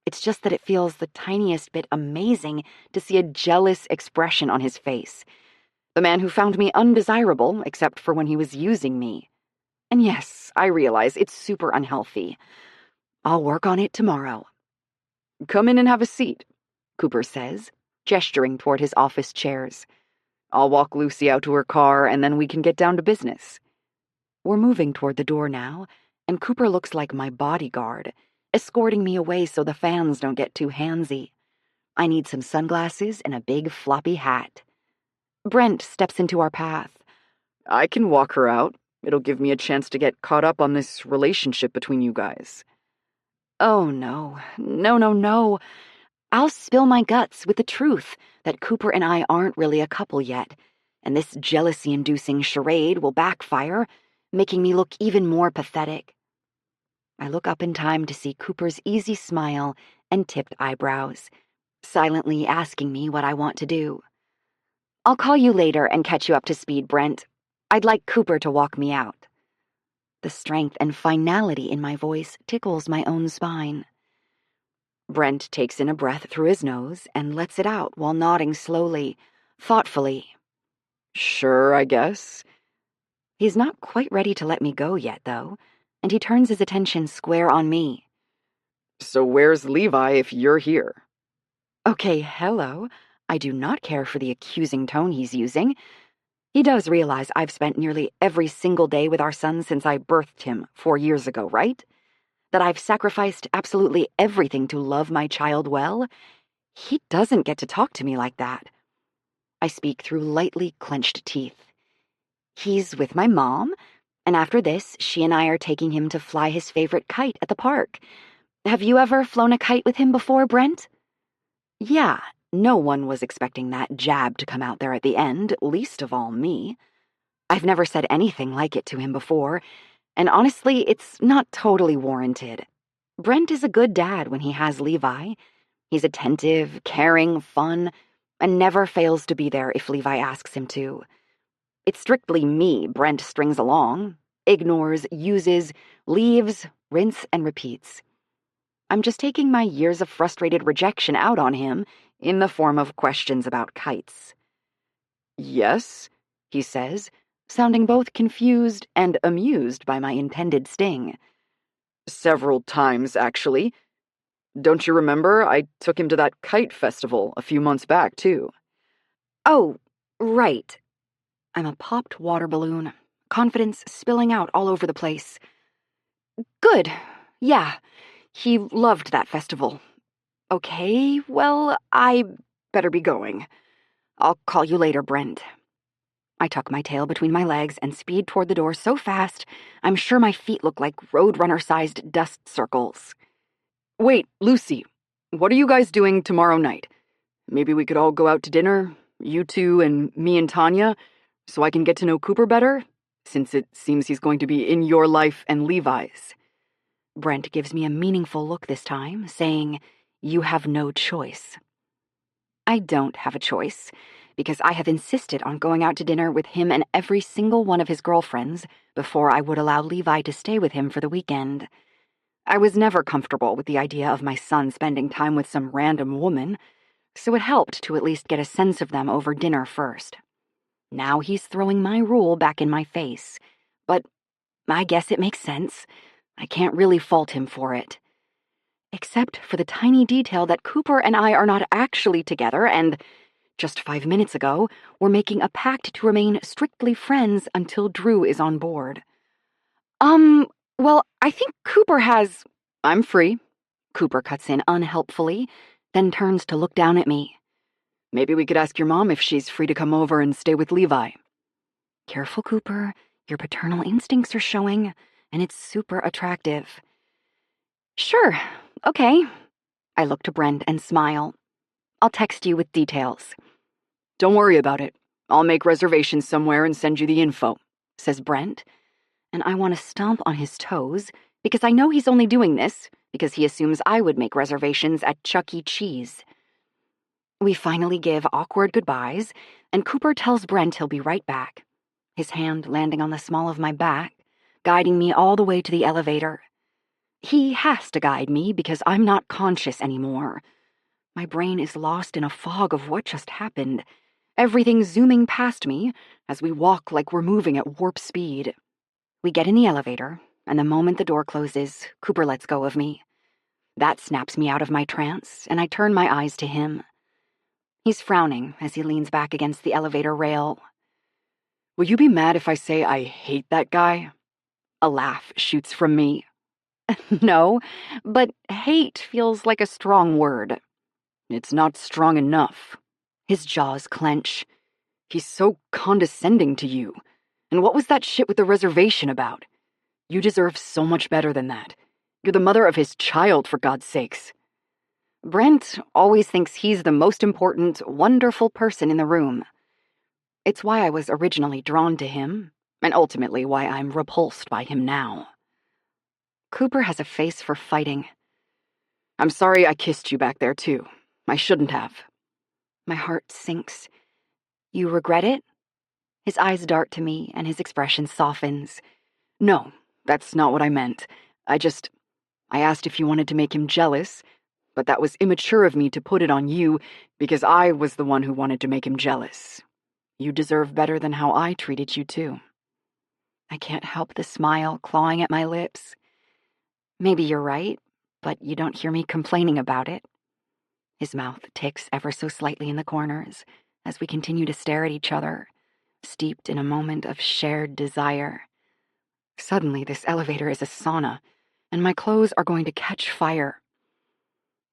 Speaker 3: It's just that it feels the tiniest bit amazing to see a jealous expression on his face. The man who found me undesirable, except for when he was using me. And yes, I realize it's super unhealthy. I'll work on it tomorrow.
Speaker 4: Come in and have a seat, Cooper says, gesturing toward his office chairs. I'll walk Lucy out to her car and then we can get down to business. We're moving toward the door now, and Cooper looks like my bodyguard, escorting me away so the fans don't get too handsy. I need some sunglasses and a big floppy hat. Brent steps into our path. I can walk her out. It'll give me a chance to get caught up on this relationship between you guys. Oh, no. No. I'll spill my guts with the truth that Cooper and I aren't really a couple yet, and this jealousy-inducing charade will backfire, making me look even more pathetic. I look up in time to see Cooper's easy smile and tipped eyebrows, silently asking me what I want to do. I'll call you later and catch you up to speed, Brent. I'd like Cooper to walk me out. The strength and finality in my voice tickles my own spine. Brent takes in a breath through his nose and lets it out while nodding slowly, thoughtfully. Sure, I guess. He's not quite ready to let me go yet, though, and he turns his attention square on me. So where's Levi if you're here? Okay, hello. I do not care for the accusing tone he's using. He does realize I've spent nearly every single day with our son since I birthed him 4 years ago, right? That I've sacrificed absolutely everything to love my child well. He doesn't get to talk to me like that. I speak through lightly clenched teeth. He's with my mom, and after this, she and I are taking him to fly his favorite kite at the park. Have you ever flown a kite with him before, Brent? Yeah, no one was expecting that jab to come out there at the end, least of all me. I've never said anything like it to him before, and honestly, it's not totally warranted. Brent is a good dad when he has Levi. He's attentive, caring, fun, and never fails to be there if Levi asks him to. It's strictly me Brent strings along, ignores, uses, leaves, rinse, and repeats. I'm just taking my years of frustrated rejection out on him in the form of questions about kites. Yes, he says, sounding both confused and amused by my intended sting. Several times, actually. Don't you remember? I took him to that kite festival a few months back, too. Oh, right. I'm a popped water balloon, confidence spilling out all over the place. Good. Yeah, he loved that festival. Okay, well, I better be going. I'll call you later, Brent. I tuck my tail between my legs and speed toward the door so fast, I'm sure my feet look like roadrunner-sized dust circles. Wait, Lucy, what are you guys doing tomorrow night? Maybe we could all go out to dinner, you two and me and Tanya, so I can get to know Cooper better, since it seems he's going to be in your life and Levi's. Brent gives me a meaningful look this time, saying, "You have no choice." I don't have a choice, because I have insisted on going out to dinner with him and every single one of his girlfriends before I would allow Levi to stay with him for the weekend. I was never comfortable with the idea of my son spending time with some random woman, so it helped to at least get a sense of them over dinner first. Now he's throwing my rule back in my face, but I guess it makes sense. I can't really fault him for it. Except for the tiny detail that Cooper and I are not actually together and, just 5 minutes ago, we're making a pact to remain strictly friends until Drew is on board. Well, I think Cooper has... I'm free. Cooper cuts in unhelpfully, then turns to look down at me. Maybe we could ask your mom if she's free to come over and stay with Levi. Careful, Cooper. Your paternal instincts are showing, and it's super attractive. Sure, okay. I look to Brent and smile. I'll text you with details. Don't worry about it. I'll make reservations somewhere and send you the info, says Brent. And I want to stomp on his toes, because I know he's only doing this because he assumes I would make reservations at Chuck E. Cheese. We finally give awkward goodbyes, and Cooper tells Brent he'll be right back, his hand landing on the small of my back, guiding me all the way to the elevator.
Speaker 3: He has to guide me because I'm not conscious anymore. My brain is lost in a fog of what just happened. Everything zooming past me as we walk like we're moving at warp speed. We get in the elevator, and the moment the door closes, Cooper lets go of me. That snaps me out of my trance, and I turn my eyes to him. He's frowning as he leans back against the elevator rail.
Speaker 4: Will you be mad if I say I hate that guy?
Speaker 3: A laugh shoots from me. No, but hate feels like a strong word.
Speaker 4: It's not strong enough.
Speaker 3: His jaws clench.
Speaker 4: He's so condescending to you. And what was that shit with the reservation about? You deserve so much better than that. You're the mother of his child, for God's sakes.
Speaker 3: Brent always thinks he's the most important, wonderful person in the room. It's why I was originally drawn to him, and ultimately why I'm repulsed by him now. Cooper has a face for fighting.
Speaker 4: I'm sorry I kissed you back there, too. I shouldn't have.
Speaker 3: My heart sinks. You regret it? His eyes dart to me, and his expression softens.
Speaker 4: No, that's not what I meant. I asked if you wanted to make him jealous, but that was immature of me to put it on you because I was the one who wanted to make him jealous. You deserve better than how I treated you, too.
Speaker 3: I can't help the smile clawing at my lips. Maybe you're right, but you don't hear me complaining about it. His mouth ticks ever so slightly in the corners as we continue to stare at each other, steeped in a moment of shared desire. Suddenly, this elevator is a sauna, and my clothes are going to catch fire.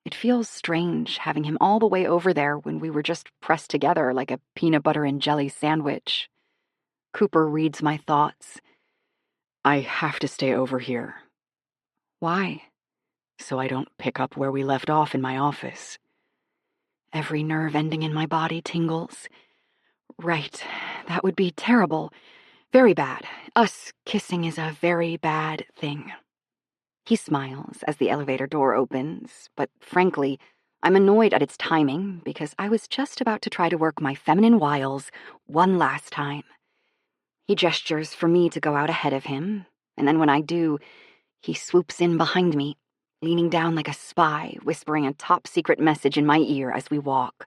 Speaker 3: It feels strange having him all the way over there when we were just pressed together like a peanut butter and jelly sandwich. Cooper reads my thoughts.
Speaker 4: I have to stay over here.
Speaker 3: Why?
Speaker 4: So I don't pick up where we left off in my office.
Speaker 3: Every nerve ending in my body tingles. Right, that would be terrible. Very bad. Us kissing is a very bad thing. He smiles as the elevator door opens, but frankly, I'm annoyed at its timing because I was just about to try to work my feminine wiles one last time. He gestures for me to go out ahead of him, and then when I do, he swoops in behind me, leaning down like a spy, whispering a top-secret message in my ear as we walk.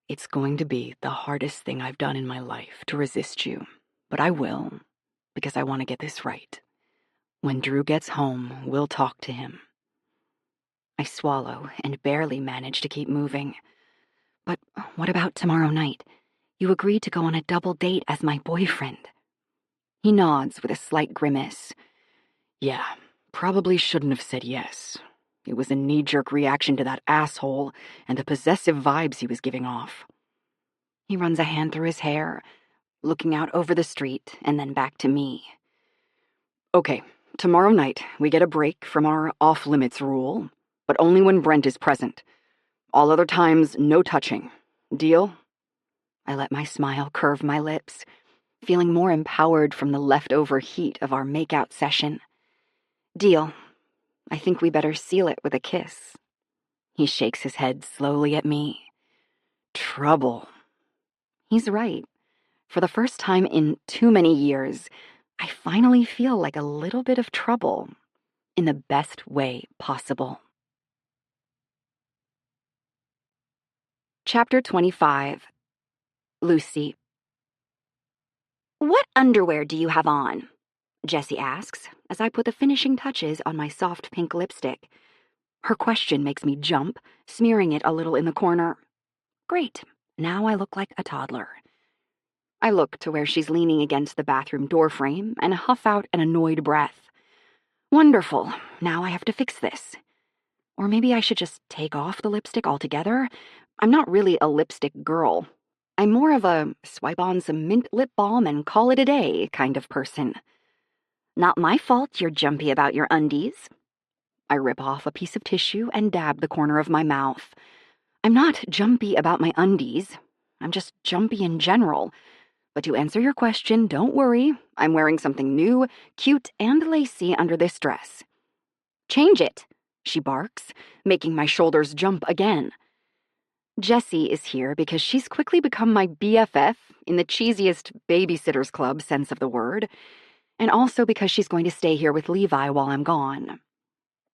Speaker 4: It's going to be the hardest thing I've done in my life to resist you, but I will, because I want to get this right. When Drew gets home, we'll talk to him.
Speaker 3: I swallow and barely manage to keep moving. But what about tomorrow night? You agreed to go on a double date as my boyfriend. He nods with a slight grimace.
Speaker 4: Yeah, probably shouldn't have said yes. It was a knee-jerk reaction to that asshole and the possessive vibes he was giving off.
Speaker 3: He runs a hand through his hair, looking out over the street and then back to me.
Speaker 4: Okay, tomorrow night we get a break from our off-limits rule, but only when Brent is present. All other times, no touching. Deal?
Speaker 3: I let my smile curve my lips, feeling more empowered from the leftover heat of our make-out session. Deal. I think we better seal it with a kiss. He shakes his head slowly at me.
Speaker 4: Trouble.
Speaker 3: He's right. For the first time in too many years, I finally feel like a little bit of trouble, in the best way possible. Chapter 25. Lucy. What underwear do you have on? Jessie asks, as I put the finishing touches on my soft pink lipstick. Her question makes me jump, smearing it a little in the corner. Great, now I look like a toddler. I look to where she's leaning against the bathroom doorframe and huff out an annoyed breath. Wonderful, now I have to fix this. Or maybe I should just take off the lipstick altogether. I'm not really a lipstick girl. I'm more of a swipe on some mint lip balm and call it a day kind of person. Not my fault you're jumpy about your undies. I rip off a piece of tissue and dab the corner of my mouth. I'm not jumpy about my undies. I'm just jumpy in general. But to answer your question, don't worry. I'm wearing something new, cute, and lacy under this dress. Change it, she barks, making my shoulders jump again. Jessie is here because she's quickly become my BFF in the cheesiest babysitters club sense of the word, and also because she's going to stay here with Levi while I'm gone.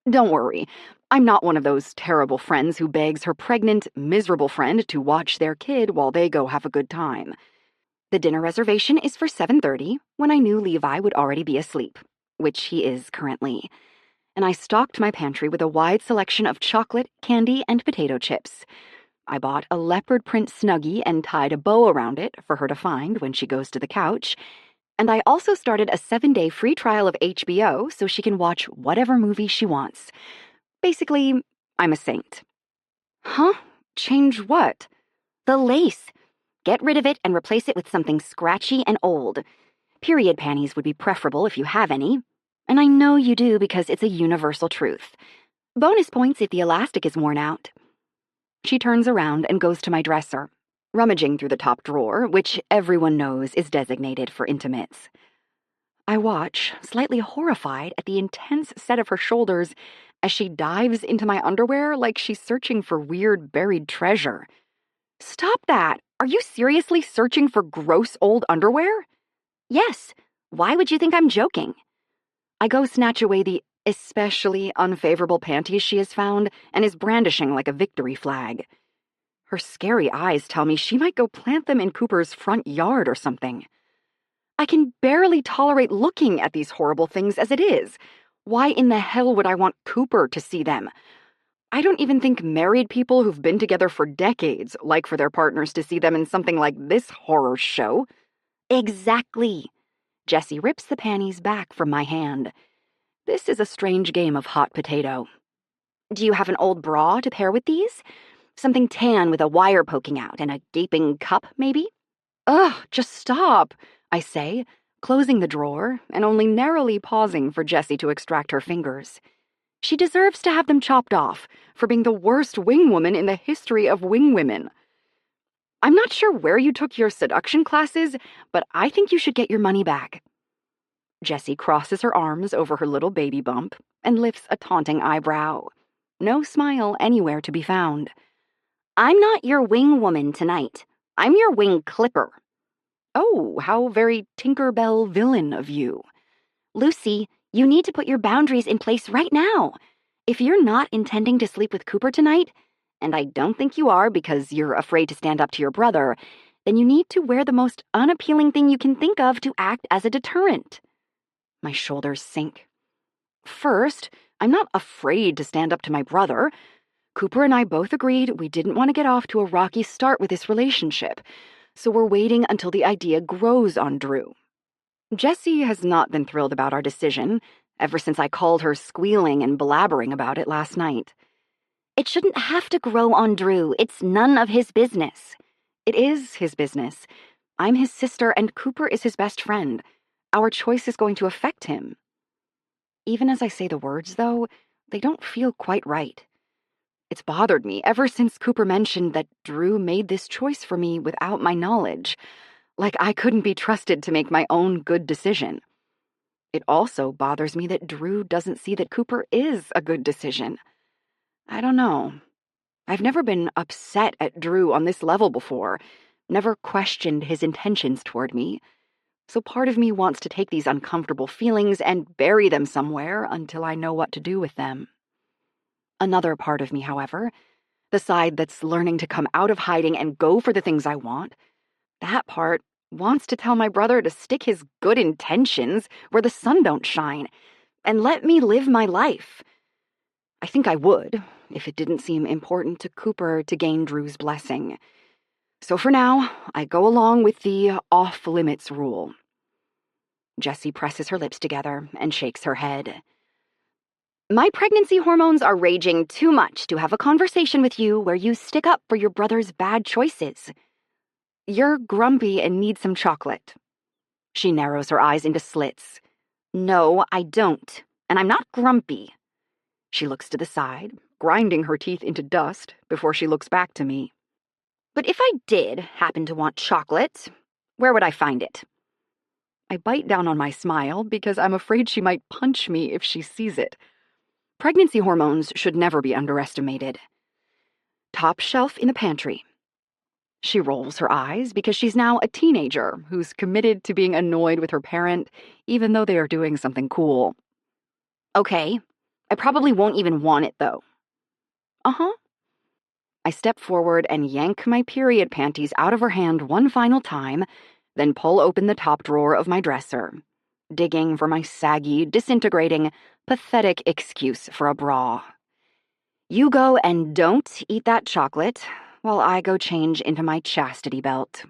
Speaker 4: Don't worry, I'm not one of those terrible friends who begs her pregnant, miserable friend to watch their kid while they go have a good time. The dinner reservation is for 7:30, when I knew Levi would already be asleep, which he is currently, and I stocked my pantry with a wide selection of chocolate, candy, and potato chips. I bought a leopard print Snuggie and tied a bow around it for her to find when she goes to the couch, and I also started a 7-day free trial of HBO so she can watch whatever movie she wants. Basically, I'm a saint. Huh? Change what? The lace. Get rid of it and replace it with something scratchy and old. Period panties would be preferable if you have any. And I know you do because it's a universal truth. Bonus points if the elastic is worn out. She turns around and goes to my dresser, rummaging through the top drawer, which everyone knows is designated for intimates. I watch, slightly horrified at the intense set of her shoulders as she dives into my underwear like she's searching for weird buried treasure. Stop that! Are you seriously searching for gross old underwear? Yes. Why would you think I'm joking? I go snatch away the especially unfavorable panties she has found and is brandishing like a victory flag. Her scary eyes tell me she might go plant them in Cooper's front yard or something. I can barely tolerate looking at these horrible things as it is. Why in the hell would I want Cooper to see them? I don't even think married people who've been together for decades like for their partners to see them in something like this horror show. Exactly. Jessie rips the panties back from my hand. This is a strange game of hot potato. Do you have an old bra to pair with these? Something tan with a wire poking out and a gaping cup, maybe? Ugh, just stop, I say, closing the drawer and only narrowly pausing for Jessie to extract her fingers. She deserves to have them chopped off for being the worst wing woman in the history of wing women. I'm not sure where you took your seduction classes, but I think you should get your money back. Jessie crosses her arms over her little baby bump and lifts a taunting eyebrow. No smile anywhere to be found. I'm not your wing woman tonight. I'm your wing clipper. Oh, how very Tinkerbell villain of you. Lucy, you need to put your boundaries in place right now. If you're not intending to sleep with Cooper tonight, and I don't think you are because you're afraid to stand up to your brother, then you need to wear the most unappealing thing you can think of to act as a deterrent. My shoulders sink. First, I'm not afraid to stand up to my brother. Cooper and I both agreed we didn't want to get off to a rocky start with this relationship, so we're waiting until the idea grows on Drew. Jessie has not been thrilled about our decision ever since I called her squealing and blabbering about it last night. It shouldn't have to grow on Drew. It's none of his business. It is his business. I'm his sister and Cooper is his best friend. Our choice is going to affect him. Even as I say the words, though, they don't feel quite right. It's bothered me ever since Cooper mentioned that Drew made this choice for me without my knowledge, like I couldn't be trusted to make my own good decision. It also bothers me that Drew doesn't see that Cooper is a good decision. I don't know. I've never been upset at Drew on this level before, never questioned his intentions toward me. So part of me wants to take these uncomfortable feelings and bury them somewhere until I know what to do with them. Another part of me, however, the side that's learning to come out of hiding and go for the things I want, that part wants to tell my brother to stick his good intentions where the sun don't shine and let me live my life. I think I would, if it didn't seem important to Cooper to gain Drew's blessing. So for now, I go along with the off-limits rule. Jessie presses her lips together and shakes her head. My pregnancy hormones are raging too much to have a conversation with you where you stick up for your brother's bad choices. You're grumpy and need some chocolate. She narrows her eyes into slits. No, I don't, and I'm not grumpy. She looks to the side, grinding her teeth into dust before she looks back to me. But if I did happen to want chocolate, where would I find it? I bite down on my smile because I'm afraid she might punch me if she sees it. Pregnancy hormones should never be underestimated. Top shelf in the pantry. She rolls her eyes because she's now a teenager who's committed to being annoyed with her parent even though they are doing something cool. Okay,
Speaker 3: I probably won't even want it, though. Uh-huh. I step forward and yank my period panties out of her hand one final time, then pull open the top drawer of my dresser, digging for my saggy, disintegrating, pathetic excuse for a bra. You go and don't eat that chocolate while I go change into my chastity belt.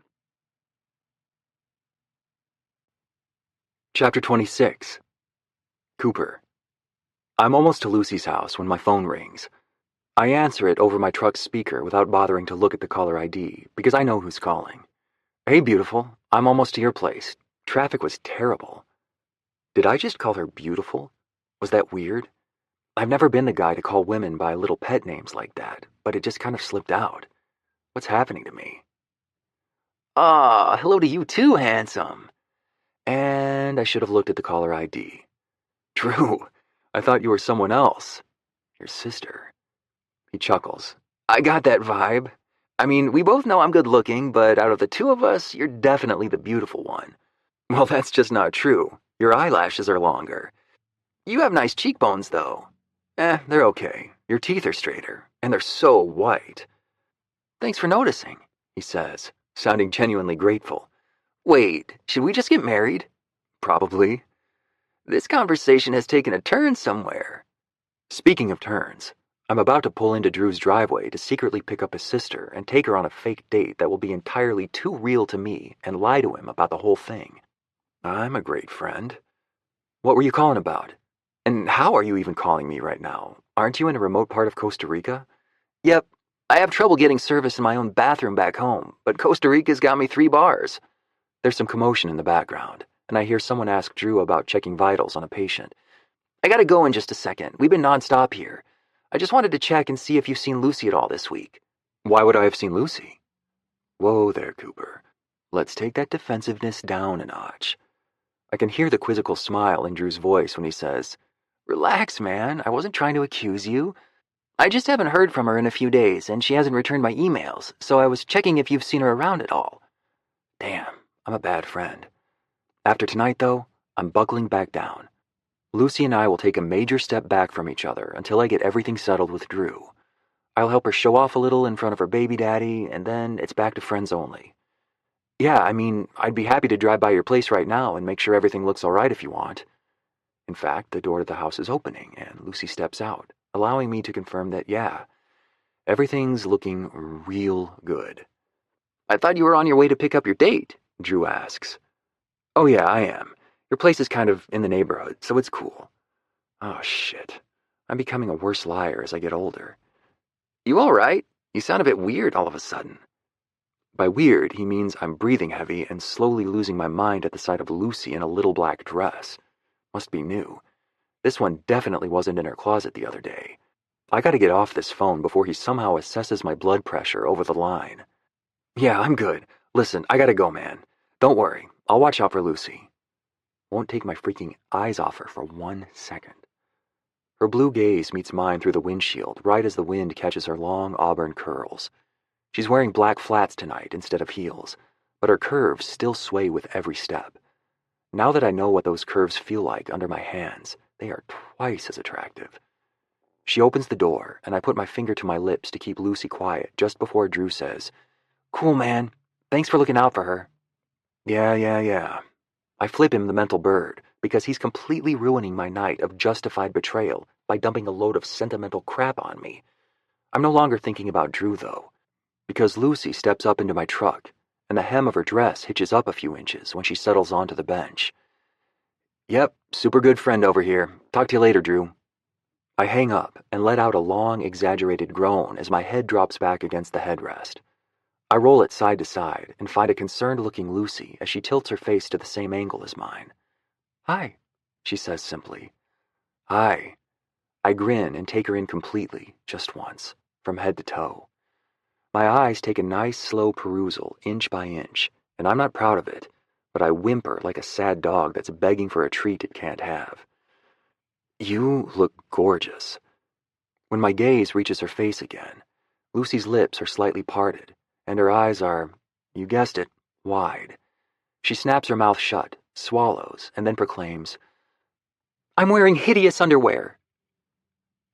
Speaker 2: Chapter 26. Cooper. I'm almost to Lucy's house when my phone rings. I answer it over my truck's speaker without bothering to look at the caller ID because I know who's calling. Hey, beautiful. I'm almost to your place. Traffic was terrible. Did I just call her beautiful? Was that weird? I've never been the guy to call women by little pet names like that, but it just kind of slipped out. What's happening to me? Ah, hello to you too, handsome. And I should have looked at the caller ID. Drew, I thought you were someone else. Your sister. He chuckles. I got that vibe. I mean, we both know I'm good looking, but out of the two of us, you're definitely the beautiful one. Well, that's just not true. Your eyelashes are longer. You have nice cheekbones, though. They're okay. Your teeth are straighter, and they're so white. Thanks for noticing, he says, sounding genuinely grateful. Wait, should we just get married? Probably. This conversation has taken a turn somewhere. Speaking of turns, I'm about to pull into Drew's driveway to secretly pick up his sister and take her on a fake date that will be entirely too real to me and lie to him about the whole thing. I'm a great friend. What were you calling about? And how are you even calling me right now? Aren't you in a remote part of Costa Rica? Yep, I have trouble getting service in my own bathroom back home, but Costa Rica's got me 3 bars. There's some commotion in the background, and I hear someone ask Drew about checking vitals on a patient. I gotta go in just a second. We've been nonstop here. I just wanted to check and see if you've seen Lucy at all this week. Why would I have seen Lucy? Whoa there, Cooper. Let's take that defensiveness down a notch. I can hear the quizzical smile in Drew's voice when he says, Relax, man. I wasn't trying to accuse you. I just haven't heard from her in a few days, and she hasn't returned my emails, so I was checking if you've seen her around at all. Damn, I'm a bad friend. After tonight, though, I'm buckling back down. Lucy and I will take a major step back from each other until I get everything settled with Drew. I'll help her show off a little in front of her baby daddy, and then it's back to friends only. Yeah, I mean, I'd be happy to drive by your place right now and make sure everything looks all right if you want. In fact, the door to the house is opening, and Lucy steps out, allowing me to confirm that, yeah, everything's looking real good. I thought you were on your way to pick up your date, Drew asks. Oh yeah, I am. Your place is kind of in the neighborhood, so it's cool. Oh shit. I'm becoming a worse liar as I get older. You all right? You sound a bit weird all of a sudden. By weird, he means I'm breathing heavy and slowly losing my mind at the sight of Lucy in a little black dress. Must be new. This one definitely wasn't in her closet the other day. I gotta get off this phone before he somehow assesses my blood pressure over the line. Yeah, I'm good. Listen, I gotta go, man. Don't worry. I'll watch out for Lucy. Won't take my freaking eyes off her for 1 second. Her blue gaze meets mine through the windshield right as the wind catches her long auburn curls. She's wearing black flats tonight instead of heels, but her curves still sway with every step. Now that I know what those curves feel like under my hands, they are twice as attractive. She opens the door, and I put my finger to my lips to keep Lucy quiet just before Drew says, Cool, man. Thanks for looking out for her. Yeah. I flip him the mental bird because he's completely ruining my night of justified betrayal by dumping a load of sentimental crap on me. I'm no longer thinking about Drew, though, because Lucy steps up into my truck, and the hem of her dress hitches up a few inches when she settles onto the bench. Yep, super good friend over here. Talk to you later, Drew. I hang up and let out a long, exaggerated groan as my head drops back against the headrest. I roll it side to side and find a concerned-looking Lucy as she tilts her face to the same angle as mine. Hi, she says simply. Hi. I grin and take her in completely, just once, from head to toe. My eyes take a nice, slow perusal, inch by inch, and I'm not proud of it, but I whimper like a sad dog that's begging for a treat it can't have. You look gorgeous. When my gaze reaches her face again, Lucy's lips are slightly parted, and her eyes are, you guessed it, wide. She snaps her mouth shut, swallows, and then proclaims, I'm wearing hideous underwear.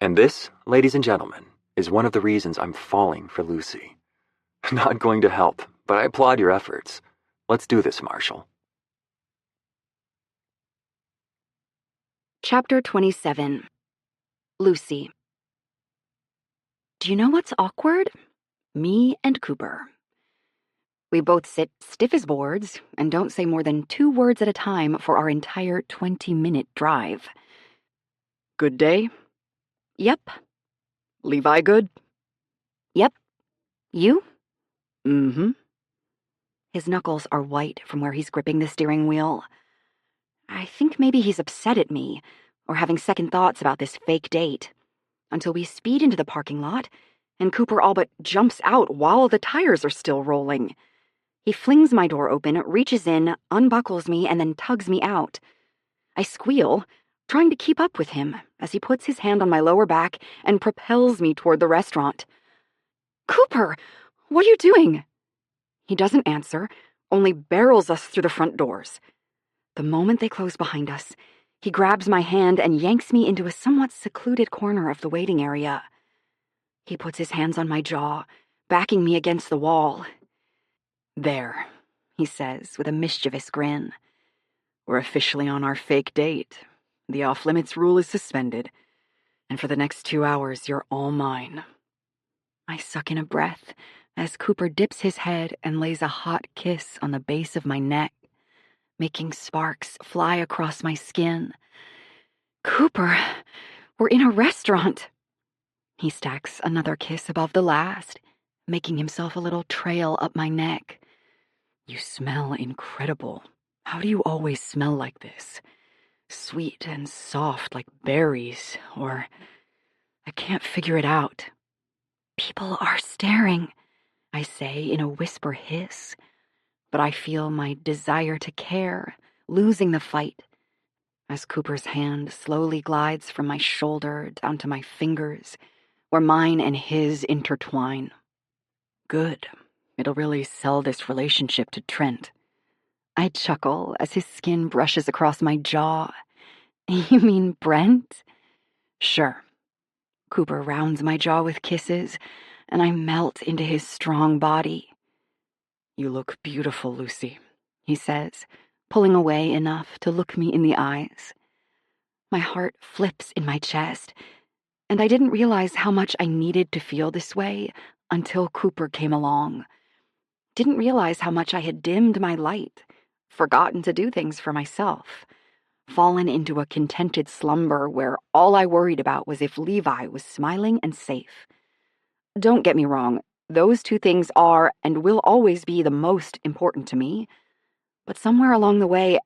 Speaker 2: And this, ladies and gentlemen, is one of the reasons I'm falling for Lucy. Not going to help, but I applaud your efforts. Let's do this, Marshall.
Speaker 3: Chapter 27. Lucy. Do you know what's awkward? Me and Cooper. We both sit stiff as boards and don't say more than 2 words at a time for our entire 20-minute drive.
Speaker 4: Good day?
Speaker 3: Yep.
Speaker 4: Levi good?
Speaker 3: Yep. You?
Speaker 4: Mm-hmm.
Speaker 3: His knuckles are white from where he's gripping the steering wheel. I think maybe he's upset at me, or having second thoughts about this fake date, until we speed into the parking lot, and Cooper all but jumps out while the tires are still rolling. He flings my door open, reaches in, unbuckles me, and then tugs me out. I squeal, trying to keep up with him, as he puts his hand on my lower back and propels me toward the restaurant. Cooper, what are you doing? He doesn't answer, only barrels us through the front doors. The moment they close behind us, he grabs my hand and yanks me into a somewhat secluded corner of the waiting area. He puts his hands on my jaw, backing me against the wall.
Speaker 4: There,
Speaker 3: he says with a mischievous grin.
Speaker 4: We're officially on our fake date. The off-limits rule is suspended, and for the next 2 hours, you're all mine.
Speaker 3: I suck in a breath as Cooper dips his head and lays a hot kiss on the base of my neck, making sparks fly across my skin. Cooper, we're in a restaurant. He stacks another kiss above the last, making himself a little trail up my neck.
Speaker 4: You smell incredible. How do you always smell like this? Sweet and soft like berries, or... I can't figure it out.
Speaker 3: People are staring, I say in a whisper hiss, but I feel my desire to care losing the fight as Cooper's hand slowly glides from my shoulder down to my fingers, where mine and his intertwine.
Speaker 4: Good. It'll really sell this relationship to Trent.
Speaker 3: I chuckle as his skin brushes across my jaw. You mean Brent?
Speaker 4: Sure.
Speaker 3: Cooper rounds my jaw with kisses, and I melt into his strong body.
Speaker 4: You look beautiful, Lucy,
Speaker 3: he says, pulling away enough to look me in the eyes. My heart flips in my chest, and I didn't realize how much I needed to feel this way until Cooper came along. Didn't realize how much I had dimmed my light, forgotten to do things for myself, fallen into a contented slumber where all I worried about was if Levi was smiling and safe. Don't get me wrong, those 2 things are and will always be the most important to me, but somewhere along the way,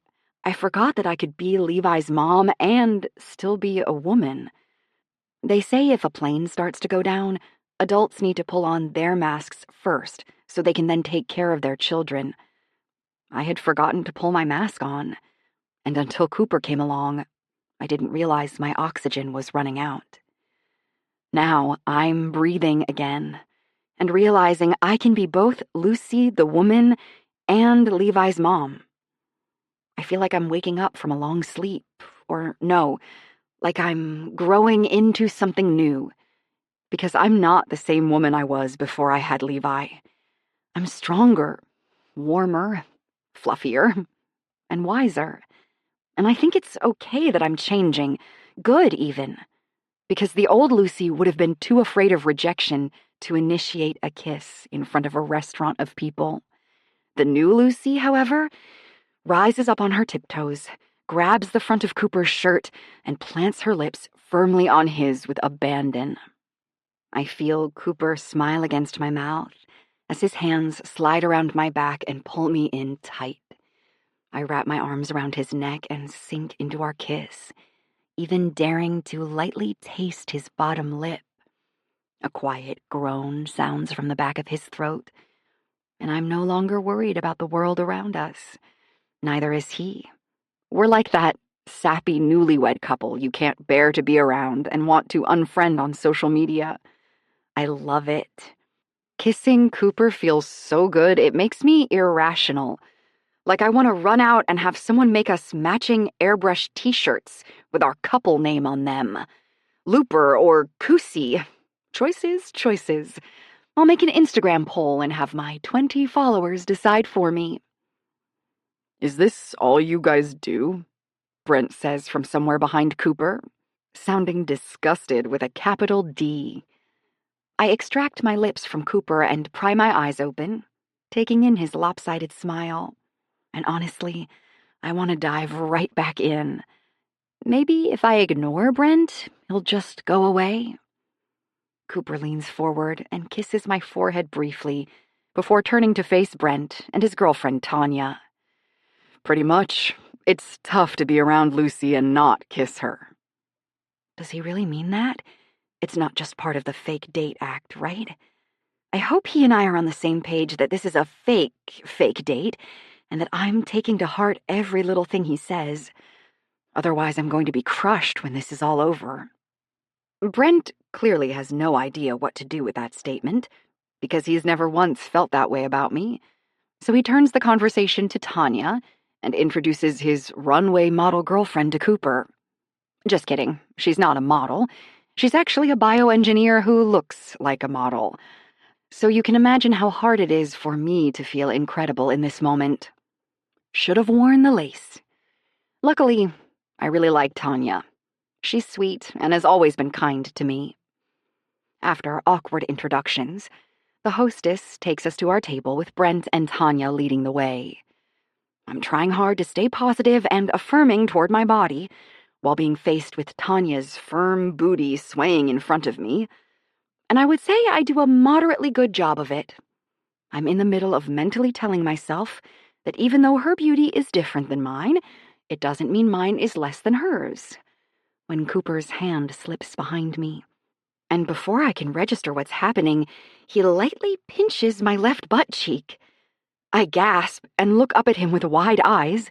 Speaker 3: I forgot that I could be Levi's mom and still be a woman. They say if a plane starts to go down, adults need to pull on their masks first so they can then take care of their children. I had forgotten to pull my mask on, and until Cooper came along, I didn't realize my oxygen was running out. Now I'm breathing again, and realizing I can be both Lucy the woman and Levi's mom. I feel like I'm waking up from a long sleep, or no, like I'm growing into something new, because I'm not the same woman I was before I had Levi. I'm stronger, warmer, fluffier, and wiser. And I think it's okay that I'm changing, good even, because the old Lucy would have been too afraid of rejection to initiate a kiss in front of a restaurant of people. The new Lucy, however, rises up on her tiptoes, grabs the front of Cooper's shirt, and plants her lips firmly on his with abandon. I feel Cooper smile against my mouth as his hands slide around my back and pull me in tight. I wrap my arms around his neck and sink into our kiss, even daring to lightly taste his bottom lip. A quiet groan sounds from the back of his throat, and I'm no longer worried about the world around us. Neither is he. We're like that sappy newlywed couple you can't bear to be around and want to unfriend on social media. I love it. Kissing Cooper feels so good, it makes me irrational. Like I want to run out and have someone make us matching airbrush t-shirts with our couple name on them.
Speaker 4: Looper or Kusi. Choices. I'll make an Instagram poll and have my 20 followers decide for me. Is this all you guys do? Brent says from somewhere behind Cooper, sounding disgusted with a capital D. I extract my lips from Cooper and pry my eyes open, taking in his lopsided smile. And honestly, I want to dive right back in. Maybe if I ignore Brent, he'll just go away. Cooper leans forward and kisses my forehead briefly before turning to face Brent and his girlfriend Tanya. Pretty much. It's tough to be around Lucy and not kiss her. Does he really mean that? It's not just part of the fake date act, right? I hope he and I are on the same page that this is a fake date, and that I'm taking to heart every little thing he says. Otherwise, I'm going to be crushed when this is all over. Brent clearly has no idea what to do with that statement, because he's never once felt that way about me. So he turns the conversation to Tanya and introduces his runway model girlfriend to Cooper. Just kidding, she's not a model. She's actually a bioengineer who looks like a model. So you can imagine how hard it is for me to feel incredible in this moment. Should have worn the lace. Luckily, I really like Tanya. She's sweet and has always been kind to me. After awkward introductions, the hostess takes us to our table with Brent and Tanya leading the way. I'm trying hard to stay positive and affirming toward my body while being faced with Tanya's firm booty swaying in front of me, and I would say I do a moderately good job of it. I'm in the middle of mentally telling myself that even though her beauty is different than mine, it doesn't mean mine is less than hers, when Cooper's hand slips behind me. And before I can register what's happening, he lightly pinches my left butt cheek. I gasp and look up at him with wide eyes,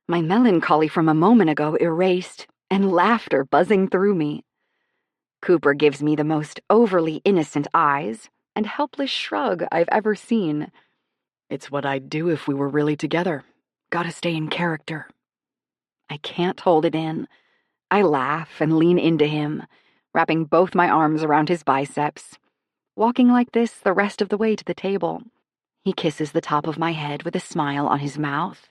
Speaker 4: my melancholy from a moment ago erased and laughter buzzing through me. Cooper gives me the most overly innocent eyes and helpless shrug I've ever seen. It's what I'd do if we were really together. Gotta stay in character. I can't hold it in. I laugh and lean into him, wrapping both my arms around his biceps, walking like this the rest of the way to the table. He kisses the top of my head with a smile on his mouth,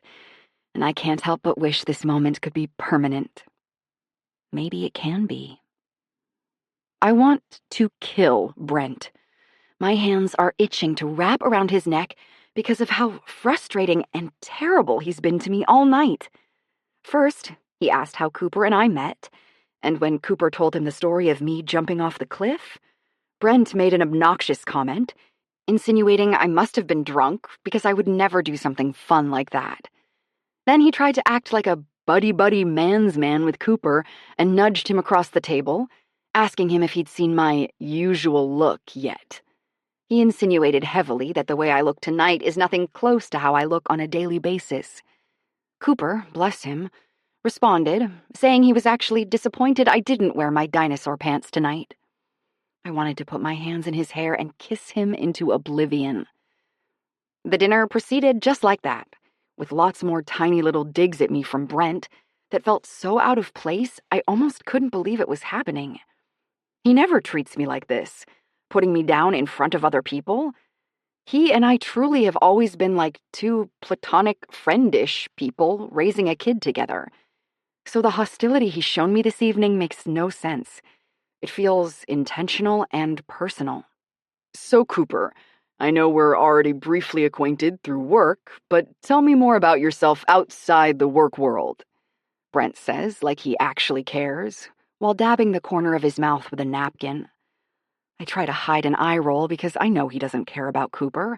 Speaker 4: and I can't help but wish this moment could be permanent. Maybe it can be. I want to kill Brent. My hands are itching to wrap around his neck because of how frustrating and terrible he's been to me all night. First, he asked how Cooper and I met, and when Cooper told him the story of me jumping off the cliff, Brent made an obnoxious comment, insinuating I must have been drunk because I would never do something fun like that. Then he tried to act like a buddy-buddy man's man with Cooper and nudged him across the table, asking him if he'd seen my usual look yet. He insinuated heavily that the way I look tonight is nothing close to how I look on a daily basis. Cooper, bless him, responded, saying he was actually disappointed I didn't wear my dinosaur pants tonight. I wanted to put my hands in his hair and kiss him into oblivion. The dinner proceeded just like that, with lots more tiny little digs at me from Brent that felt so out of place I almost couldn't believe it was happening. He never treats me like this, putting me down in front of other people. He and I truly have always been like two platonic, friendish people raising a kid together. So the hostility he's shown me this evening makes no sense. It feels intentional and personal. So, Cooper, I know we're already briefly acquainted through work, but tell me more about yourself outside the work world, Brent says, like he actually cares, while dabbing the corner of his mouth with a napkin. I try to hide an eye roll because I know he doesn't care about Cooper.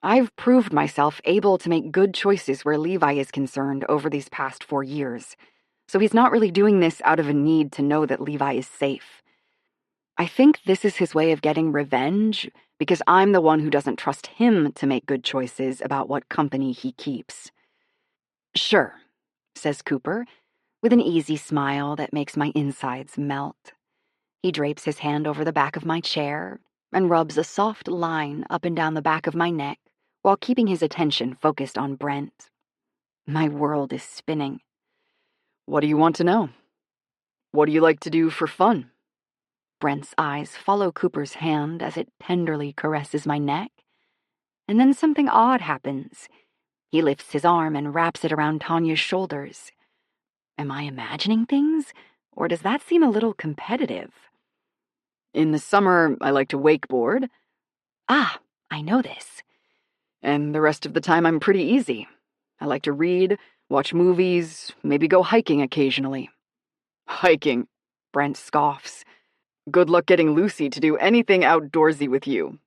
Speaker 4: I've proved myself able to make good choices where Levi is concerned over these past 4 years, so he's not really doing this out of a need to know that Levi is safe. I think this is his way of getting revenge because I'm the one who doesn't trust him to make good choices about what company he keeps. Sure, says Cooper, with an easy smile that makes my insides melt. He drapes his hand over the back of my chair and rubs a soft line up and down the back of my neck while keeping his attention focused on Brent. My world is spinning. What do you want to know? What do you like to do for fun?
Speaker 3: Brent's eyes follow Cooper's hand as it tenderly caresses my neck. And then something odd happens. He lifts his arm and wraps it around Tanya's shoulders. Am I imagining things, or does that seem a little competitive?
Speaker 4: In the summer, I like to wakeboard.
Speaker 3: Ah, I know this.
Speaker 4: And the rest of the time, I'm pretty easy. I like to read, watch movies, maybe go hiking occasionally. Hiking, Brent scoffs. Good luck getting Lucy to do anything outdoorsy with you.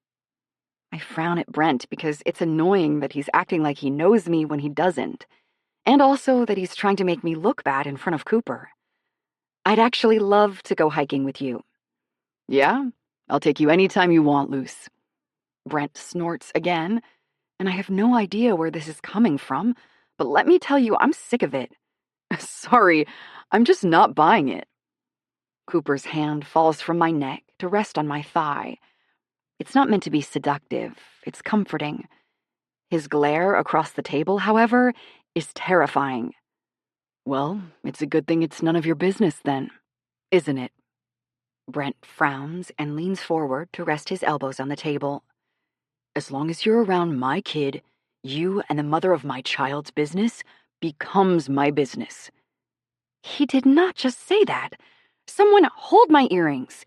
Speaker 3: I frown at Brent because it's annoying that he's acting like he knows me when he doesn't, and also that he's trying to make me look bad in front of Cooper. I'd actually love to go hiking with you.
Speaker 4: Yeah? I'll take you anytime you want, Luce. Brent snorts again, and I have no idea where this is coming from, but let me tell you, I'm sick of it. Sorry, I'm just not buying it.
Speaker 3: Cooper's hand falls from my neck to rest on my thigh. It's not meant to be seductive, it's comforting. His glare across the table, however, is terrifying.
Speaker 4: Well, it's a good thing it's none of your business then, isn't it?
Speaker 3: Brent frowns and leans forward to rest his elbows on the table.
Speaker 4: As long as you're around my kid, you and the mother of my child's business becomes my business.
Speaker 3: He did not just say that. Someone hold my earrings.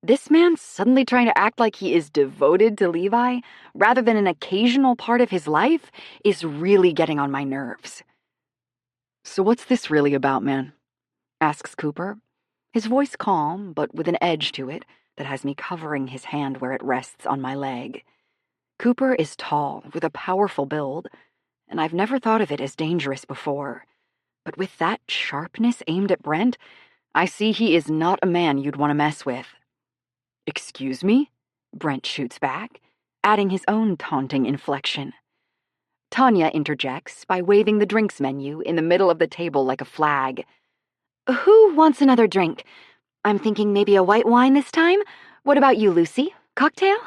Speaker 3: This man suddenly trying to act like he is devoted to Levi, rather than an occasional part of his life, is really getting on my nerves.
Speaker 4: So what's this really about, man? Asks Cooper, his voice calm, but with an edge to it that has me covering his hand where it rests on my leg. Cooper is tall, with a powerful build, and I've never thought of it as dangerous before. But with that sharpness aimed at Brent, I see he is not a man you'd want to mess with.
Speaker 3: Excuse me? Brent shoots back, adding his own taunting inflection. Tanya interjects by waving the drinks menu in the middle of the table like a flag. Who wants another drink? I'm thinking maybe a white wine this time. What about you, Lucy? Cocktail?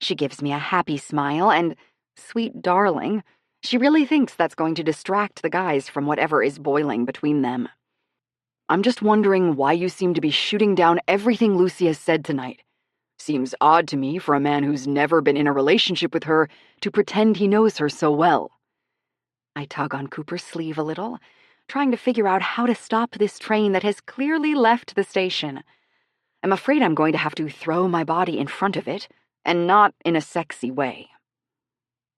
Speaker 3: She gives me a happy smile and, sweet darling, she really thinks that's going to distract the guys from whatever is boiling between them.
Speaker 4: I'm just wondering why you seem to be shooting down everything Lucy has said tonight. Seems odd to me for a man who's never been in a relationship with her to pretend he knows her so well.
Speaker 3: I tug on Cooper's sleeve a little, trying to figure out how to stop this train that has clearly left the station. I'm afraid I'm going to have to throw my body in front of it, and not in a sexy way.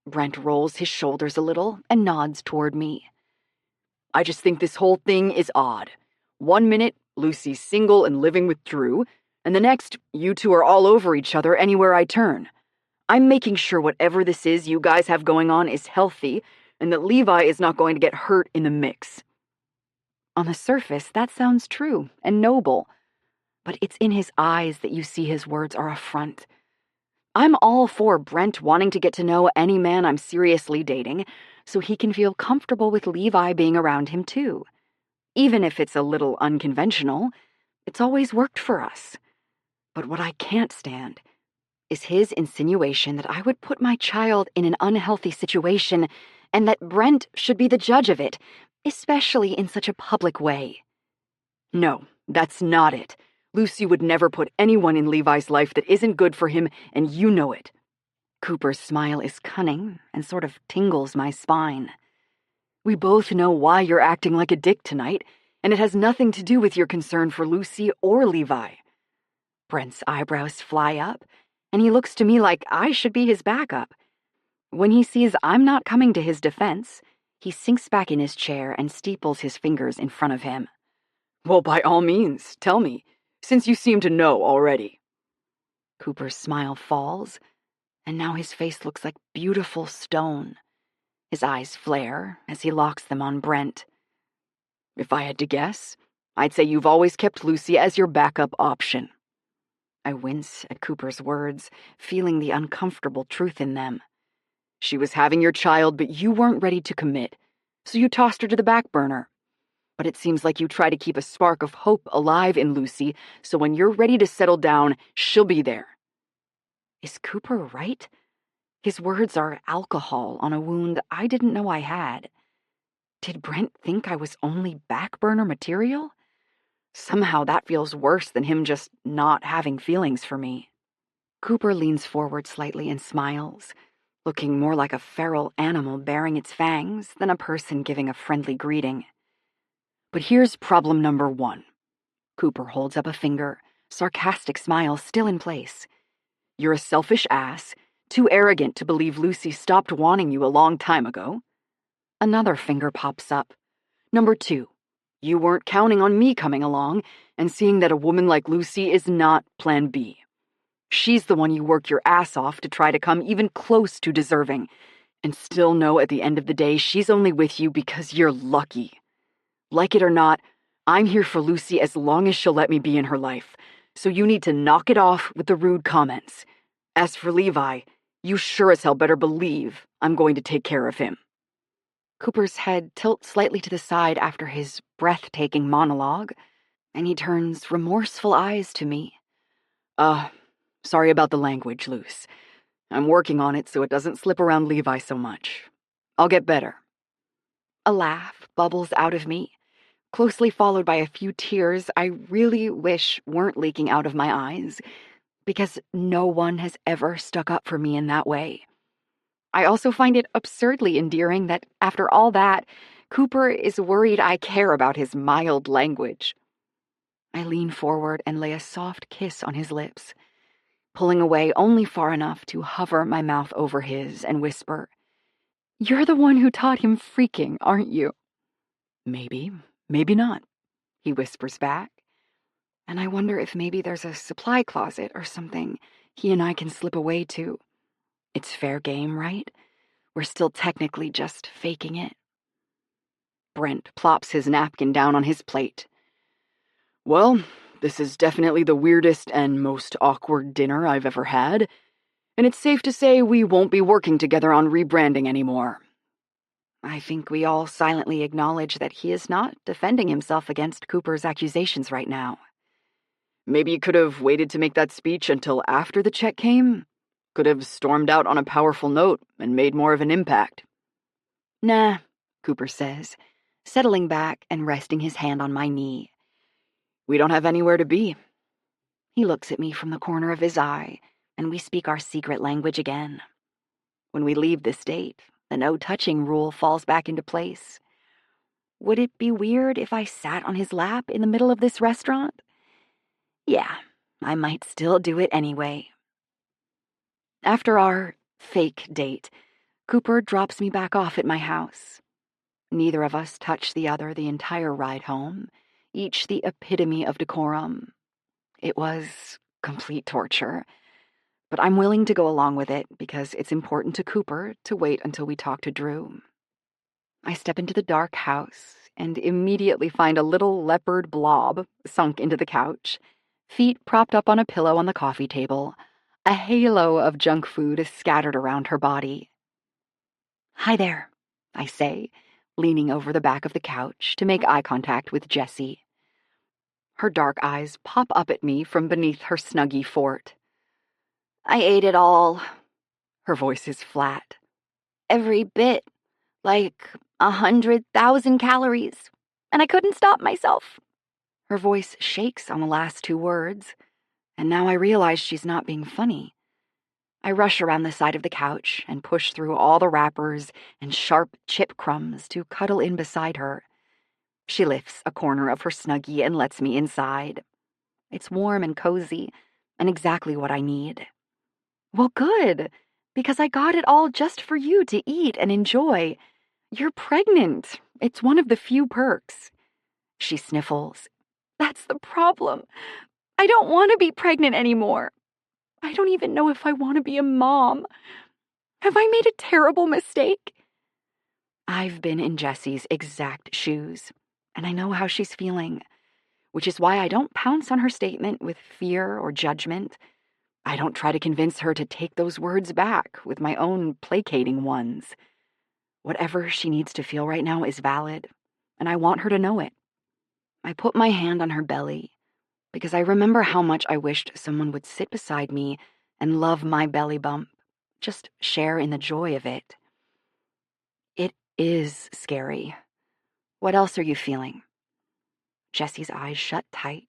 Speaker 4: Brent rolls his shoulders a little and nods toward me. I just think this whole thing is odd. 1 minute, Lucy's single and living with Drew, and the next, you two are all over each other anywhere I turn. I'm making sure whatever this is you guys have going on is healthy, and that Levi is not going to get hurt in the mix.
Speaker 3: On the surface, that sounds true and noble, but it's in his eyes that you see his words are a front. I'm all for Brent wanting to get to know any man I'm seriously dating, so he can feel comfortable with Levi being around him too. Even if it's a little unconventional, it's always worked for us. But what I can't stand is his insinuation that I would put my child in an unhealthy situation and that Brent should be the judge of it, especially in such a public way.
Speaker 4: No, that's not it. Lucy would never put anyone in Levi's life that isn't good for him, and you know it.
Speaker 3: Cooper's smile is cunning and sort of tingles my spine.
Speaker 4: We both know why you're acting like a dick tonight, and it has nothing to do with your concern for Lucy or Levi.
Speaker 3: Brent's eyebrows fly up, and he looks to me like I should be his backup. When he sees I'm not coming to his defense, he sinks back in his chair and steeples his fingers in front of him.
Speaker 4: Well, by all means, tell me, since you seem to know already.
Speaker 3: Cooper's smile falls, and now his face looks like beautiful stone. His eyes flare as he locks them on Brent.
Speaker 4: If I had to guess, I'd say you've always kept Lucy as your backup option.
Speaker 3: I wince at Cooper's words, feeling the uncomfortable truth in them.
Speaker 4: She was having your child, but you weren't ready to commit, so you tossed her to the back burner. But it seems like you try to keep a spark of hope alive in Lucy, so when you're ready to settle down, she'll be there.
Speaker 3: Is Cooper right? His words are alcohol on a wound I didn't know I had. Did Brent think I was only back burner material?
Speaker 4: Somehow that feels worse than him just not having feelings for me. Cooper leans forward slightly and smiles, looking more like a feral animal baring its fangs than a person giving a friendly greeting. But here's problem number 1. Cooper holds up a finger, sarcastic smile still in place. You're a selfish ass, too arrogant to believe Lucy stopped wanting you a long time ago. Another finger pops up. Number 2, you weren't counting on me coming along and seeing that a woman like Lucy is not plan B. She's the one you work your ass off to try to come even close to deserving, and still know at the end of the day she's only with you because you're lucky. Like it or not, I'm here for Lucy as long as she'll let me be in her life, so you need to knock it off with the rude comments. As for Levi, you sure as hell better believe I'm going to take care of him. Cooper's head tilts slightly to the side after his breathtaking monologue, and he turns remorseful eyes to me. Sorry about the language, Luce. I'm working on it so it doesn't slip around Levi so much. I'll get better. A laugh bubbles out of me, closely followed by a few tears I really wish weren't leaking out of my eyes, because no one has ever stuck up for me in that way. I also find it absurdly endearing that, after all that, Cooper is worried I care about his mild language. I lean forward and lay a soft kiss on his lips, pulling away only far enough to hover my mouth over his and whisper, "You're the one who taught him freaking, aren't you?" "Maybe, maybe not," he whispers back. And I wonder if maybe there's a supply closet or something he and I can slip away to. It's fair game, right? We're still technically just faking it. Brent plops his napkin down on his plate. Well, this is definitely the weirdest and most awkward dinner I've ever had, and it's safe to say we won't be working together on rebranding anymore. I think we all silently acknowledge that he is not defending himself against Cooper's accusations right now. Maybe you could have waited to make that speech until after the check came? Could have stormed out on a powerful note and made more of an impact. Nah, Cooper says, settling back and resting his hand on my knee. We don't have anywhere to be. He looks at me from the corner of his eye, and we speak our secret language again. When we leave this date, the no-touching rule falls back into place. Would it be weird if I sat on his lap in the middle of this restaurant? Yeah, I might still do it anyway. After our fake date, Cooper drops me back off at my house. Neither of us touch the other the entire ride home, each the epitome of decorum. It was complete torture, but I'm willing to go along with it because it's important to Cooper to wait until we talk to Drew. I step into the dark house and immediately find a little leopard blob sunk into the couch, feet propped up on a pillow on the coffee table. A halo of junk food is scattered around her body. Hi there, I say, leaning over the back of the couch to make eye contact with Jessie. Her dark eyes pop up at me from beneath her snuggy fort. I ate it all. Her voice is flat. Every bit. Like 100,000 calories. And I couldn't stop myself. Her voice shakes on the last 2 words, and now I realize she's not being funny. I rush around the side of the couch and push through all the wrappers and sharp chip crumbs to cuddle in beside her. She lifts a corner of her snuggie and lets me inside. It's warm and cozy, and exactly what I need. Well, good, because I got it all just for you to eat and enjoy. You're pregnant. It's one of the few perks. She sniffles. That's the problem. I don't want to be pregnant anymore. I don't even know if I want to be a mom. Have I made a terrible mistake? I've been in Jessie's exact shoes, and I know how she's feeling, which is why I don't pounce on her statement with fear or judgment. I don't try to convince her to take those words back with my own placating ones. Whatever she needs to feel right now is valid, and I want her to know it. I put my hand on her belly, because I remember how much I wished someone would sit beside me and love my belly bump, just share in the joy of it. It is scary. What else are you feeling?
Speaker 3: Jessie's eyes shut tight,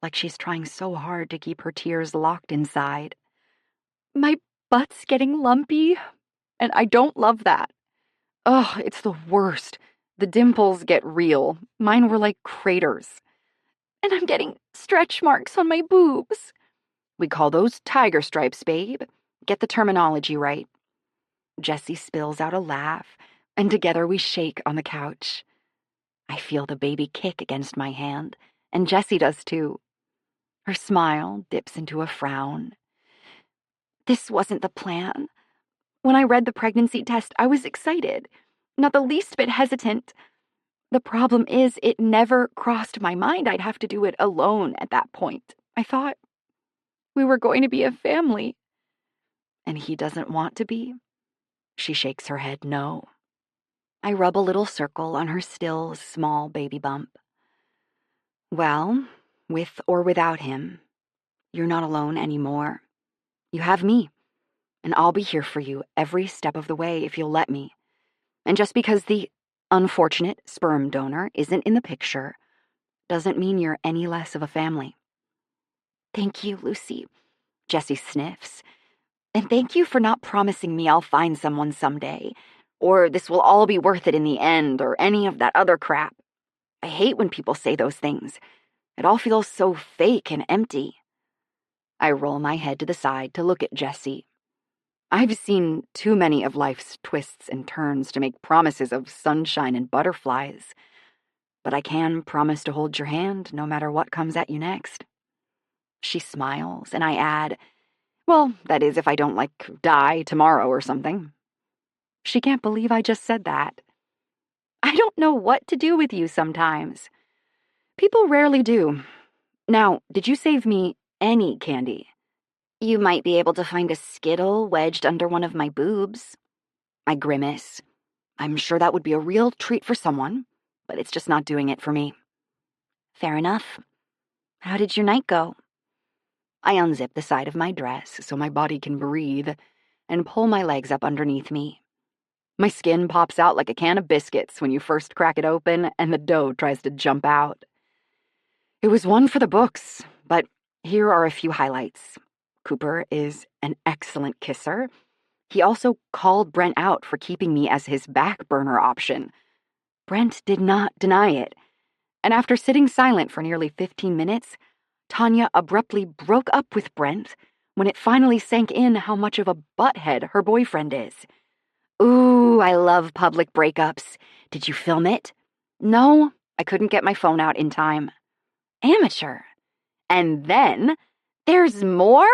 Speaker 3: like she's trying so hard to keep her tears locked inside. My butt's getting lumpy, and I don't love that. Ugh, it's the worst. The dimples get real. Mine were like craters. And I'm getting stretch marks on my boobs. We call those tiger stripes, babe. Get the terminology right. Jessie spills out a laugh, and together we shake on the couch. I feel the baby kick against my hand, and Jessie does too. Her smile dips into a frown. This wasn't the plan. When I read the pregnancy test, I was excited, not the least bit hesitant. The problem is, it never crossed my mind I'd have to do it alone at that point. I thought we were going to be a family. And he doesn't want to be? She shakes her head no. I rub a little circle on her still, small baby bump. Well, with or without him, you're not alone anymore. You have me, and I'll be here for you every step of the way if you'll let me. And just because the unfortunate sperm donor isn't in the picture doesn't mean you're any less of a family. Thank you, Lucy. Jessie sniffs. And thank you for not promising me I'll find someone someday, or this will all be worth it in the end, or any of that other crap. I hate when people say those things. It all feels so fake and empty. I roll my head to the side to look at Jessie. I've seen too many of life's twists and turns to make promises of sunshine and butterflies, but I can promise to hold your hand no matter what comes at you next. She smiles, and I add, well, that is if I don't, die tomorrow or something. She can't believe I just said that. I don't know what to do with you sometimes. People rarely do. Now, did you save me any candy? You might be able to find a Skittle wedged under one of my boobs. I grimace. I'm sure that would be a real treat for someone, but it's just not doing it for me. Fair enough. How did your night go? I unzip the side of my dress so my body can breathe and pull my legs up underneath me. My skin pops out like a can of biscuits when you first crack it open and the dough tries to jump out. It was one for the books, but here are a few highlights. Cooper is an excellent kisser. He also called Brent out for keeping me as his back burner option. Brent did not deny it, and after sitting silent for nearly 15 minutes, Tanya abruptly broke up with Brent when it finally sank in how much of a butthead her boyfriend is. Ooh, I love public breakups. Did you film it? No, I couldn't get my phone out in time. Amateur. And then, there's more?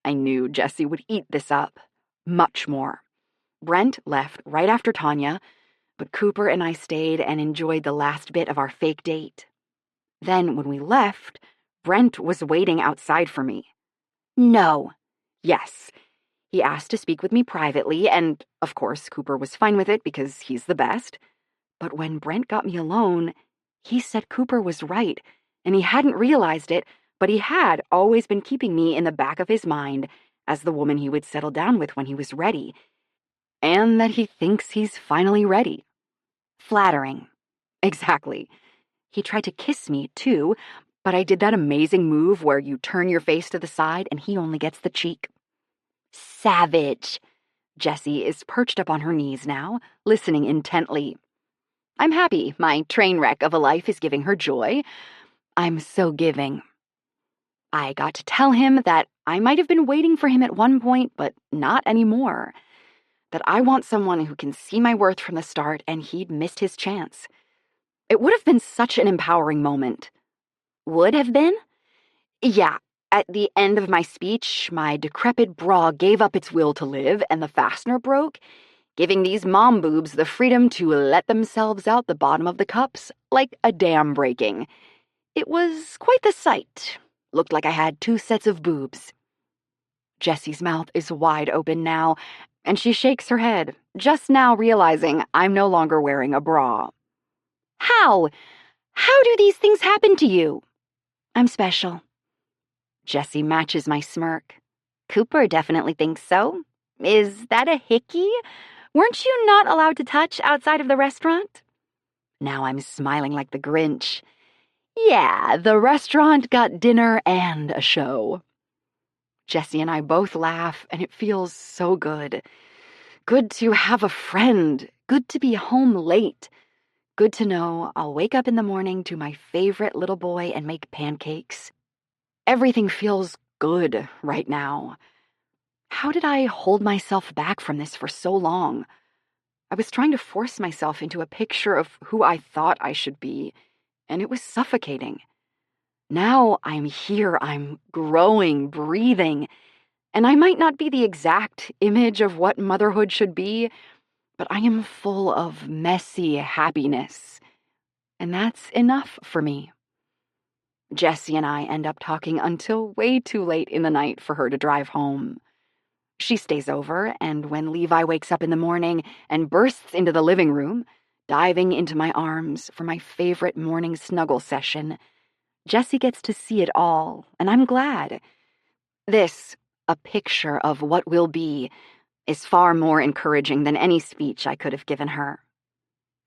Speaker 3: I knew Jessie would eat this up. Much more. Brent left right after Tanya, but Cooper and I stayed and enjoyed the last bit of our fake date. Then, when we left, Brent was waiting outside for me. No. Yes. He asked to speak with me privately, and, of course, Cooper was fine with it because he's the best. But when Brent got me alone, he said Cooper was right, and he hadn't realized it, but he had always been keeping me in the back of his mind as the woman he would settle down with when he was ready, and that he thinks he's finally ready. Flattering. Exactly. He tried to kiss me, too, but I did that amazing move where you turn your face to the side and he only gets the cheek. Savage. Jessie is perched up on her knees now, listening intently. I'm happy my train wreck of a life is giving her joy. I'm so giving. I got to tell him that I might have been waiting for him at one point, but not anymore. That I want someone who can see my worth from the start, and he'd missed his chance. It would have been such an empowering moment. Would have been? Yeah, at the end of my speech, my decrepit bra gave up its will to live, and the fastener broke, giving these mom boobs the freedom to let themselves out the bottom of the cups like a dam breaking. It was quite the sight. Looked like I had 2 sets of boobs. Jessie's mouth is wide open now, and she shakes her head, just now realizing I'm no longer wearing a bra. How? How do these things happen to you? I'm special. Jessie matches my smirk. Cooper definitely thinks so. Is that a hickey? Weren't you not allowed to touch outside of the restaurant? Now I'm smiling like the Grinch. Yeah, the restaurant got dinner and a show. Jessie and I both laugh, and it feels so good. Good to have a friend. Good to be home late. Good to know I'll wake up in the morning to my favorite little boy and make pancakes. Everything feels good right now. How did I hold myself back from this for so long? I was trying to force myself into a picture of who I thought I should be, and it was suffocating. Now I'm here, I'm growing, breathing, and I might not be the exact image of what motherhood should be, but I am full of messy happiness, and that's enough for me. Jessie and I end up talking until way too late in the night for her to drive home. She stays over, and when Levi wakes up in the morning and bursts into the living room, diving into my arms for my favorite morning snuggle session, Jessie gets to see it all, and I'm glad. This, a picture of what will be, is far more encouraging than any speech I could have given her.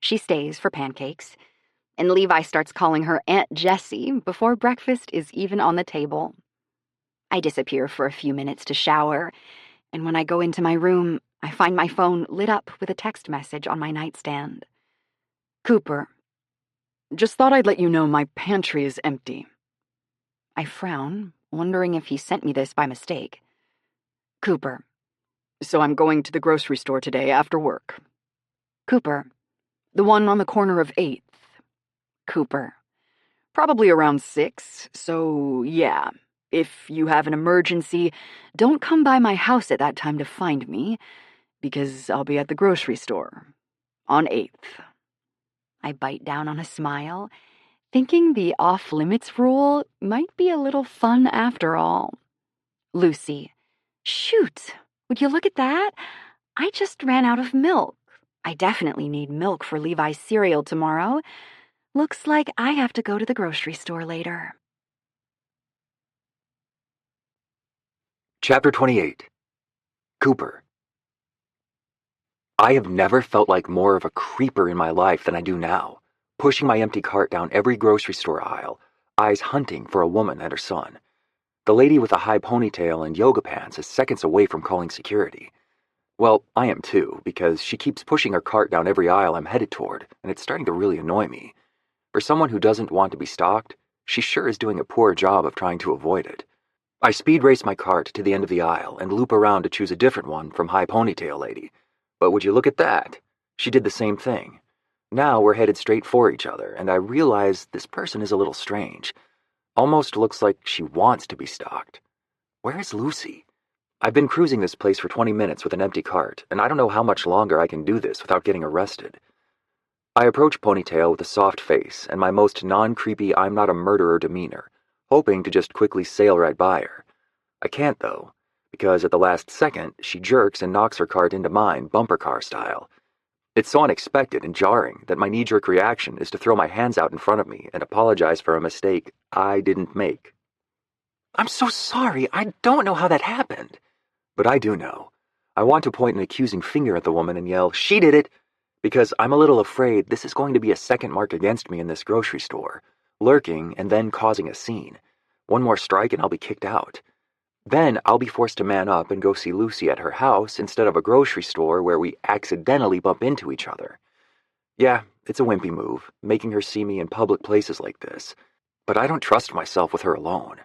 Speaker 3: She stays for pancakes, and Levi starts calling her Aunt Jessie before breakfast is even on the table. I disappear for a few minutes to shower, and when I go into my room, I find my phone lit up with a text message on my nightstand. Cooper, just thought I'd let you know my pantry is empty. I frown, wondering if he sent me this by mistake. Cooper, so I'm going to the grocery store today after work. Cooper, the one on the corner of 8th. Cooper, probably around 6, so yeah. If you have an emergency, don't come by my house at that time to find me, because I'll be at the grocery store. On 8th. I bite down on a smile, thinking the off-limits rule might be a little fun after all. Lucy, shoot, would you look at that? I just ran out of milk. I definitely need milk for Levi's cereal tomorrow. Looks like I have to go to the grocery store later.
Speaker 2: Chapter 28. Cooper. I have never felt like more of a creeper in my life than I do now, pushing my empty cart down every grocery store aisle, eyes hunting for a woman and her son. The lady with the high ponytail and yoga pants is seconds away from calling security. Well, I am too, because she keeps pushing her cart down every aisle I'm headed toward, and it's starting to really annoy me. For someone who doesn't want to be stalked, she sure is doing a poor job of trying to avoid it. I speed race my cart to the end of the aisle and loop around to choose a different one from high ponytail lady. But would you look at that? She did the same thing. Now we're headed straight for each other, and I realize this person is a little strange. Almost looks like she wants to be stalked. Where is Lucy? I've been cruising this place for 20 minutes with an empty cart, and I don't know how much longer I can do this without getting arrested. I approach Ponytail with a soft face and my most non-creepy I'm not a murderer demeanor, hoping to just quickly sail right by her. I can't, though, because at the last second, she jerks and knocks her cart into mine, bumper car style. It's so unexpected and jarring that my knee-jerk reaction is to throw my hands out in front of me and apologize for a mistake I didn't make. I'm so sorry, I don't know how that happened. But I do know. I want to point an accusing finger at the woman and yell, "She did it!" Because I'm a little afraid this is going to be a second mark against me in this grocery store, lurking and then causing a scene. One more strike and I'll be kicked out. Then I'll be forced to man up and go see Lucy at her house instead of a grocery store where we accidentally bump into each other. Yeah, it's a wimpy move, making her see me in public places like this, but I don't trust myself with her alone.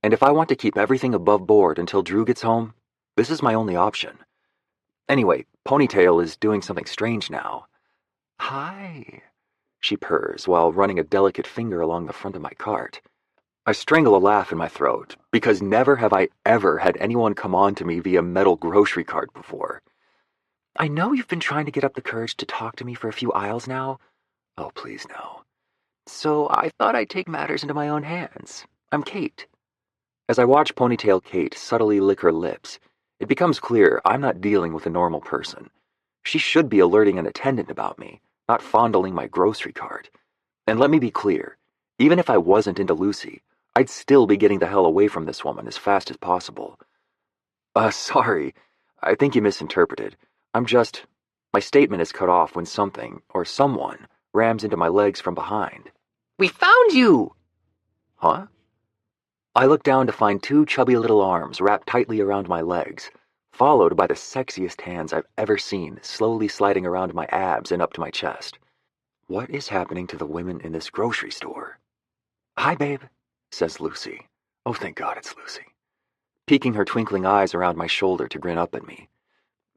Speaker 2: And if I want to keep everything above board until Drew gets home, this is my only option. Anyway, Ponytail is doing something strange now. Hi, she purrs while running a delicate finger along the front of my cart. I strangle a laugh in my throat, because never have I ever had anyone come on to me via metal grocery cart before. I know you've been trying to get up the courage to talk to me for a few aisles now. Oh, please no. So I thought I'd take matters into my own hands. I'm Kate. As I watch Ponytail Kate subtly lick her lips, it becomes clear I'm not dealing with a normal person. She should be alerting an attendant about me, not fondling my grocery cart. And let me be clear, even if I wasn't into Lucy, I'd still be getting the hell away from this woman as fast as possible. Sorry, I think you misinterpreted. My statement is cut off when something, or someone, rams into my legs from behind. We found you! Huh? I look down to find two chubby little arms wrapped tightly around my legs, followed by the sexiest hands I've ever seen slowly sliding around my abs and up to my chest. What is happening to the women in this grocery store? Hi, babe, says Lucy. Oh, thank God it's Lucy. Peeking her twinkling eyes around my shoulder to grin up at me.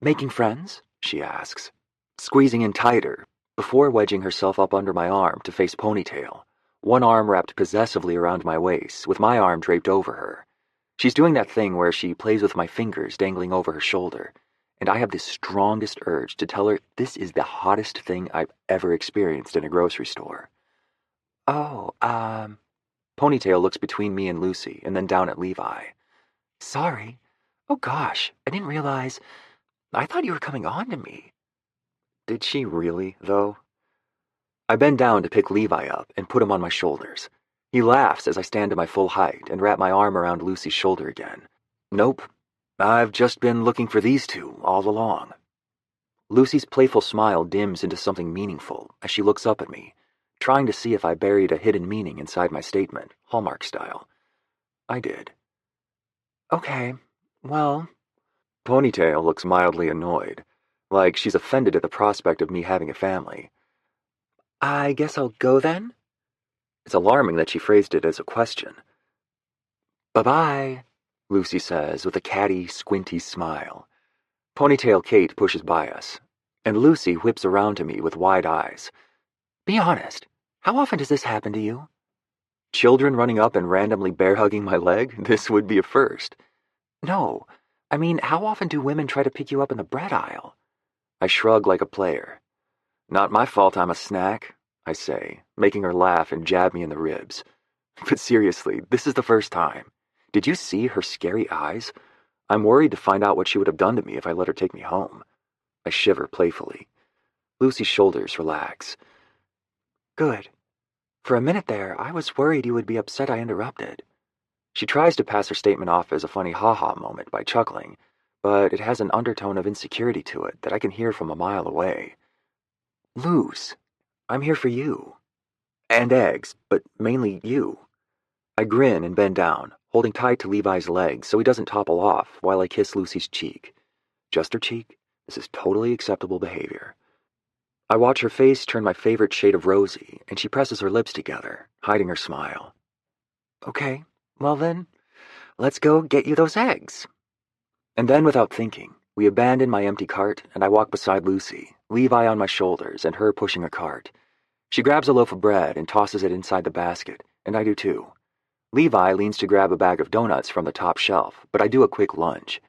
Speaker 2: Making friends? She asks, squeezing in tighter before wedging herself up under my arm to face Ponytail, one arm wrapped possessively around my waist, with my arm draped over her. She's doing that thing where she plays with my fingers dangling over her shoulder, and I have the strongest urge to tell her this is the hottest thing I've ever experienced in a grocery store. Oh, Ponytail looks between me and Lucy and then down at Levi. Sorry. Oh gosh, I didn't realize. I thought you were coming on to me. Did she really, though? I bend down to pick Levi up and put him on my shoulders. He laughs as I stand to my full height and wrap my arm around Lucy's shoulder again. Nope, I've just been looking for these two all along. Lucy's playful smile dims into something meaningful as she looks up at me, trying to see if I buried a hidden meaning inside my statement, Hallmark style. I did. Okay, well... Ponytail looks mildly annoyed, like she's offended at the prospect of me having a family. I guess I'll go then? It's alarming that she phrased it as a question. Bye-bye, Lucy says with a catty, squinty smile. Ponytail Kate pushes by us, and Lucy whips around to me with wide eyes. Be honest, how often does this happen to you? Children running up and randomly bear-hugging my leg? This would be a first. No, I mean, how often do women try to pick you up in the bread aisle? I shrug like a player. Not my fault I'm a snack, I say, making her laugh and jab me in the ribs. But seriously, this is the first time. Did you see her scary eyes? I'm worried to find out what she would have done to me if I let her take me home. I shiver playfully. Lucy's shoulders relax. Good. For a minute there, I was worried you would be upset I interrupted. She tries to pass her statement off as a funny ha-ha moment by chuckling, but it has an undertone of insecurity to it that I can hear from a mile away. Luce, I'm here for you. And eggs, but mainly you. I grin and bend down, holding tight to Levi's legs so he doesn't topple off while I kiss Lucy's cheek. Just her cheek? This is totally acceptable behavior. I watch her face turn my favorite shade of rosy, and she presses her lips together, hiding her smile. Okay, well then, let's go get you those eggs. And then, without thinking, we abandon my empty cart, and I walk beside Lucy, Levi on my shoulders and her pushing a cart. She grabs a loaf of bread and tosses it inside the basket, and I do too. Levi leans to grab a bag of donuts from the top shelf, but I do a quick lunge.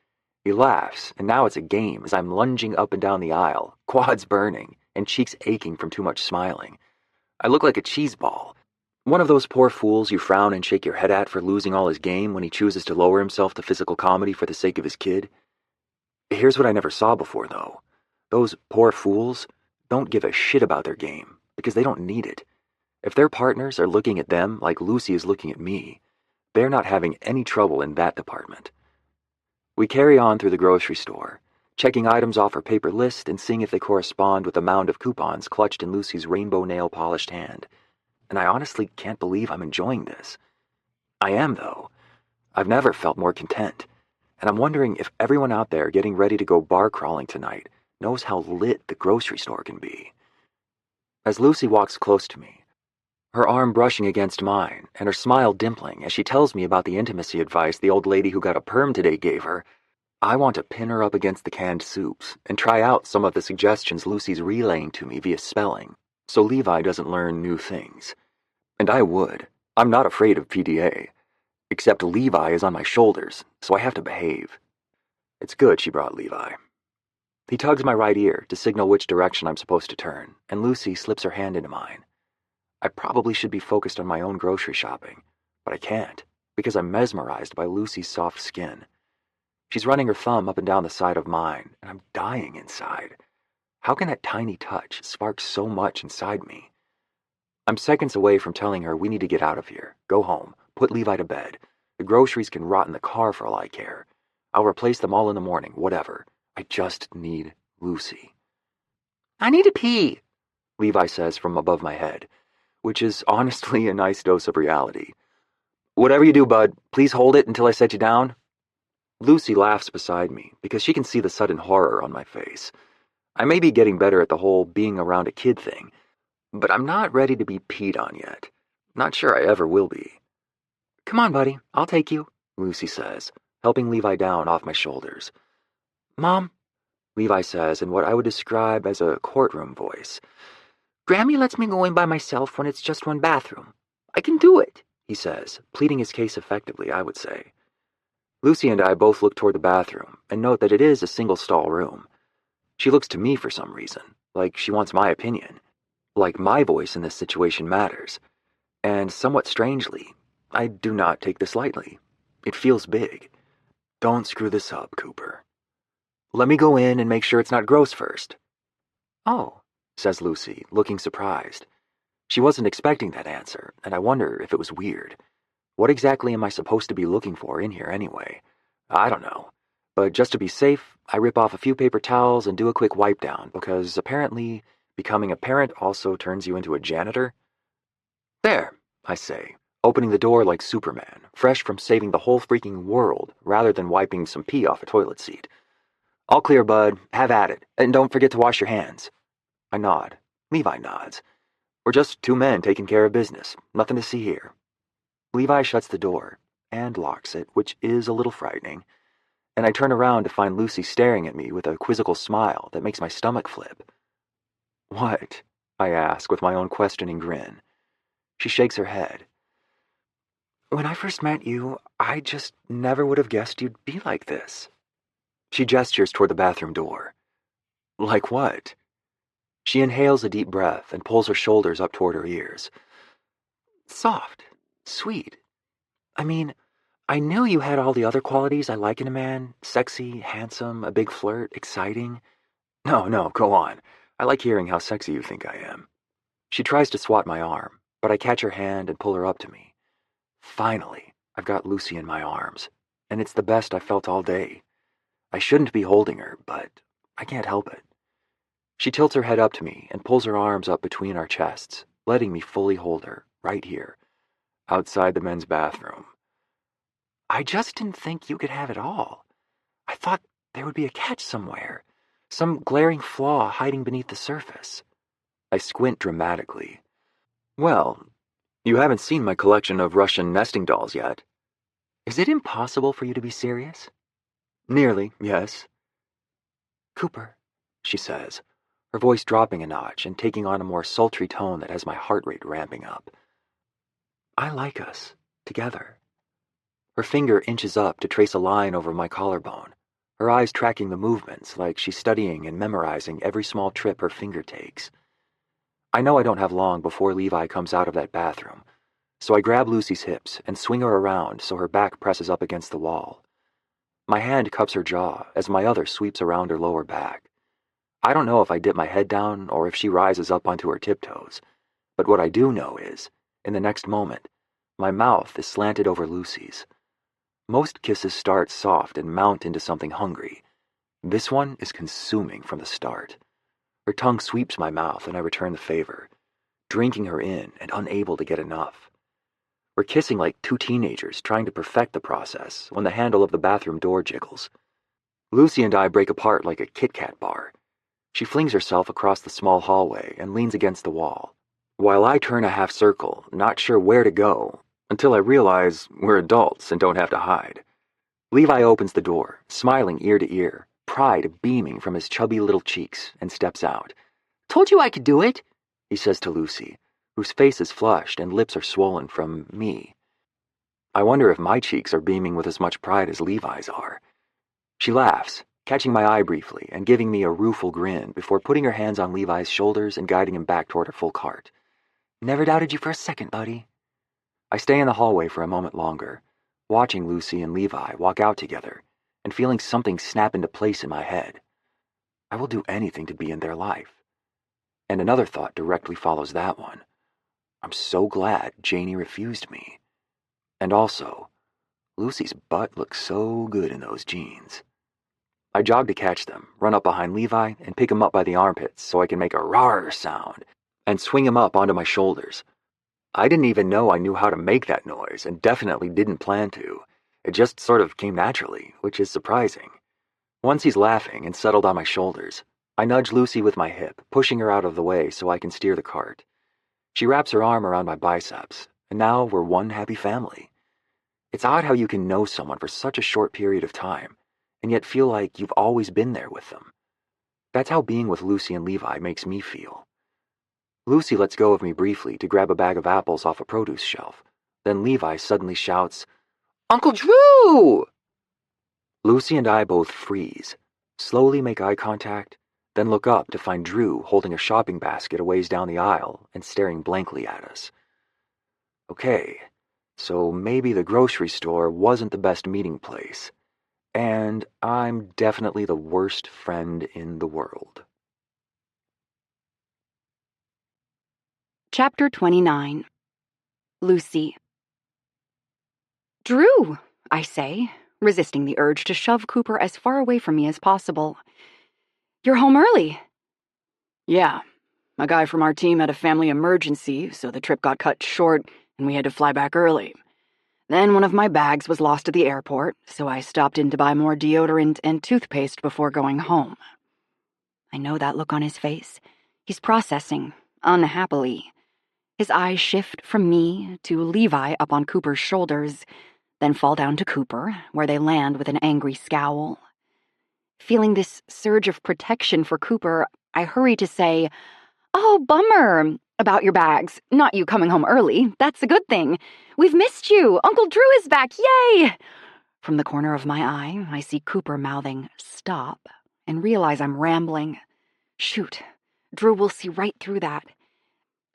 Speaker 2: He laughs, and now it's a game as I'm lunging up and down the aisle, quads burning, and cheeks aching from too much smiling. I look like a cheese ball. One of those poor fools you frown and shake your head at for losing all his game when he chooses to lower himself to physical comedy for the sake of his kid. Here's what I never saw before, though. Those poor fools don't give a shit about their game, because they don't need it. If their partners are looking at them like Lucy is looking at me, they're not having any trouble in that department. We carry on through the grocery store, checking items off her paper list and seeing if they correspond with the mound of coupons clutched in Lucy's rainbow nail-polished hand. And I honestly can't believe I'm enjoying this. I am, though. I've never felt more content, and I'm wondering if everyone out there getting ready to go bar crawling tonight knows how lit the grocery store can be. As Lucy walks close to me, her arm brushing against mine and her smile dimpling as she tells me about the intimacy advice the old lady who got a perm today gave her, I want to pin her up against the canned soups and try out some of the suggestions Lucy's relaying to me via spelling, so Levi doesn't learn new things. And I would. I'm not afraid of PDA. Except Levi is on my shoulders, so I have to behave. It's good she brought Levi. He tugs my right ear to signal which direction I'm supposed to turn, and Lucy slips her hand into mine. I probably should be focused on my own grocery shopping, but I can't, because I'm mesmerized by Lucy's soft skin. She's running her thumb up and down the side of mine, and I'm dying inside. How can that tiny touch spark so much inside me? I'm seconds away from telling her we need to get out of here, go home, put Levi to bed. The groceries can rot in the car for all I care. I'll replace them all in the morning, whatever. I just need Lucy. I need to pee, Levi says from above my head, which is honestly a nice dose of reality. Whatever you do, bud, please hold it until I set you down. Lucy laughs beside me because she can see the sudden horror on my face. I may be getting better at the whole being around a kid thing, but I'm not ready to be peed on yet. Not sure I ever will be. Come on, buddy, I'll take you, Lucy says, helping Levi down off my shoulders. Mom, Levi says in what I would describe as a courtroom voice. Grammy lets me go in by myself when it's just one bathroom. I can do it, he says, pleading his case effectively, I would say. Lucy and I both look toward the bathroom and note that it is a single-stall room. She looks to me for some reason, like she wants my opinion, like my voice in this situation matters. And somewhat strangely, I do not take this lightly. It feels big. Don't screw this up, Cooper. Let me go in and make sure it's not gross first. Oh, says Lucy, looking surprised. She wasn't expecting that answer, and I wonder if it was weird. What exactly am I supposed to be looking for in here anyway? I don't know. But just to be safe, I rip off a few paper towels and do a quick wipe down, because apparently becoming a parent also turns you into a janitor. There, I say, opening the door like Superman, fresh from saving the whole freaking world rather than wiping some pee off a toilet seat. All clear, bud. Have at it. And don't forget to wash your hands. I nod. Levi nods. We're just two men taking care of business. Nothing to see here. Levi shuts the door and locks it, which is a little frightening, and I turn around to find Lucy staring at me with a quizzical smile that makes my stomach flip. What? I ask with my own questioning grin. She shakes her head. When I first met you, I just never would have guessed you'd be like this. She gestures toward the bathroom door. Like what? She inhales a deep breath and pulls her shoulders up toward her ears. Soft. Sweet. I mean, I knew you had all the other qualities I like in a man. Sexy, handsome, a big flirt, exciting. No, go on. I like hearing how sexy you think I am. She tries to swat my arm, but I catch her hand and pull her up to me. Finally, I've got Lucy in my arms, and it's the best I've felt all day. I shouldn't be holding her, but I can't help it. She tilts her head up to me and pulls her arms up between our chests, letting me fully hold her, right here, outside the men's bathroom. I just didn't think you could have it all. I thought there would be a catch somewhere, some glaring flaw hiding beneath the surface. I squint dramatically. Well, you haven't seen my collection of Russian nesting dolls yet. Is it impossible for you to be serious? Nearly, yes. Cooper, she says, her voice dropping a notch and taking on a more sultry tone that has my heart rate ramping up. I like us, together. Her finger inches up to trace a line over my collarbone, her eyes tracking the movements like she's studying and memorizing every small trip her finger takes. I know I don't have long before Levi comes out of that bathroom, so I grab Lucy's hips and swing her around so her back presses up against the wall. My hand cups her jaw as my other sweeps around her lower back. I don't know if I dip my head down or if she rises up onto her tiptoes, but what I do know is, in the next moment, my mouth is slanted over Lucy's. Most kisses start soft and mount into something hungry. This one is consuming from the start. Her tongue sweeps my mouth and I return the favor, drinking her in and unable to get enough. We're kissing like two teenagers trying to perfect the process when the handle of the bathroom door jiggles. Lucy and I break apart like a Kit Kat bar. She flings herself across the small hallway and leans against the wall, while I turn a half circle, not sure where to go, until I realize we're adults and don't have to hide. Levi opens the door, smiling ear to ear, pride beaming from his chubby little cheeks, and steps out. Told you I could do it, he says to Lucy, whose face is flushed and lips are swollen from me. I wonder if my cheeks are beaming with as much pride as Levi's are. She laughs, catching my eye briefly and giving me a rueful grin before putting her hands on Levi's shoulders and guiding him back toward her full cart. Never doubted you for a second, buddy. I stay in the hallway for a moment longer, watching Lucy and Levi walk out together and feeling something snap into place in my head. I will do anything to be in their life. And another thought directly follows that one. I'm so glad Janie refused me. And also, Lucy's butt looks so good in those jeans. I jog to catch them, run up behind Levi, and pick him up by the armpits so I can make a rawr sound, and swing him up onto my shoulders. I didn't even know I knew how to make that noise, and definitely didn't plan to. It just sort of came naturally, which is surprising. Once he's laughing and settled on my shoulders, I nudge Lucy with my hip, pushing her out of the way so I can steer the cart. She wraps her arm around my biceps, and now we're one happy family. It's odd how you can know someone for such a short period of time, and yet feel like you've always been there with them. That's how being with Lucy and Levi makes me feel. Lucy lets go of me briefly to grab a bag of apples off a produce shelf. Then Levi suddenly shouts, "Uncle Drew!" Lucy and I both freeze, slowly make eye contact, then look up to find Drew holding a shopping basket a ways down the aisle and staring blankly at us. Okay, so maybe the grocery store wasn't the best meeting place, and I'm definitely the worst friend in the world.
Speaker 3: Chapter 29. Lucy. "Drew," I say, resisting the urge to shove Cooper as far away from me as possible. "You're home early."
Speaker 4: Yeah, a guy from our team had a family emergency, so the trip got cut short and we had to fly back early. Then one of my bags was lost at the airport, so I stopped in to buy more deodorant and toothpaste before going home.
Speaker 3: I know that look on his face. He's processing, unhappily. His eyes shift from me to Levi up on Cooper's shoulders, then fall down to Cooper, where they land with an angry scowl. Feeling this surge of protection for Cooper, I hurry to say, "Oh, bummer about your bags. Not you coming home early. That's a good thing. We've missed you. Uncle Drew is back. Yay!" From the corner of my eye, I see Cooper mouthing, "Stop," and realize I'm rambling. Shoot, Drew will see right through that.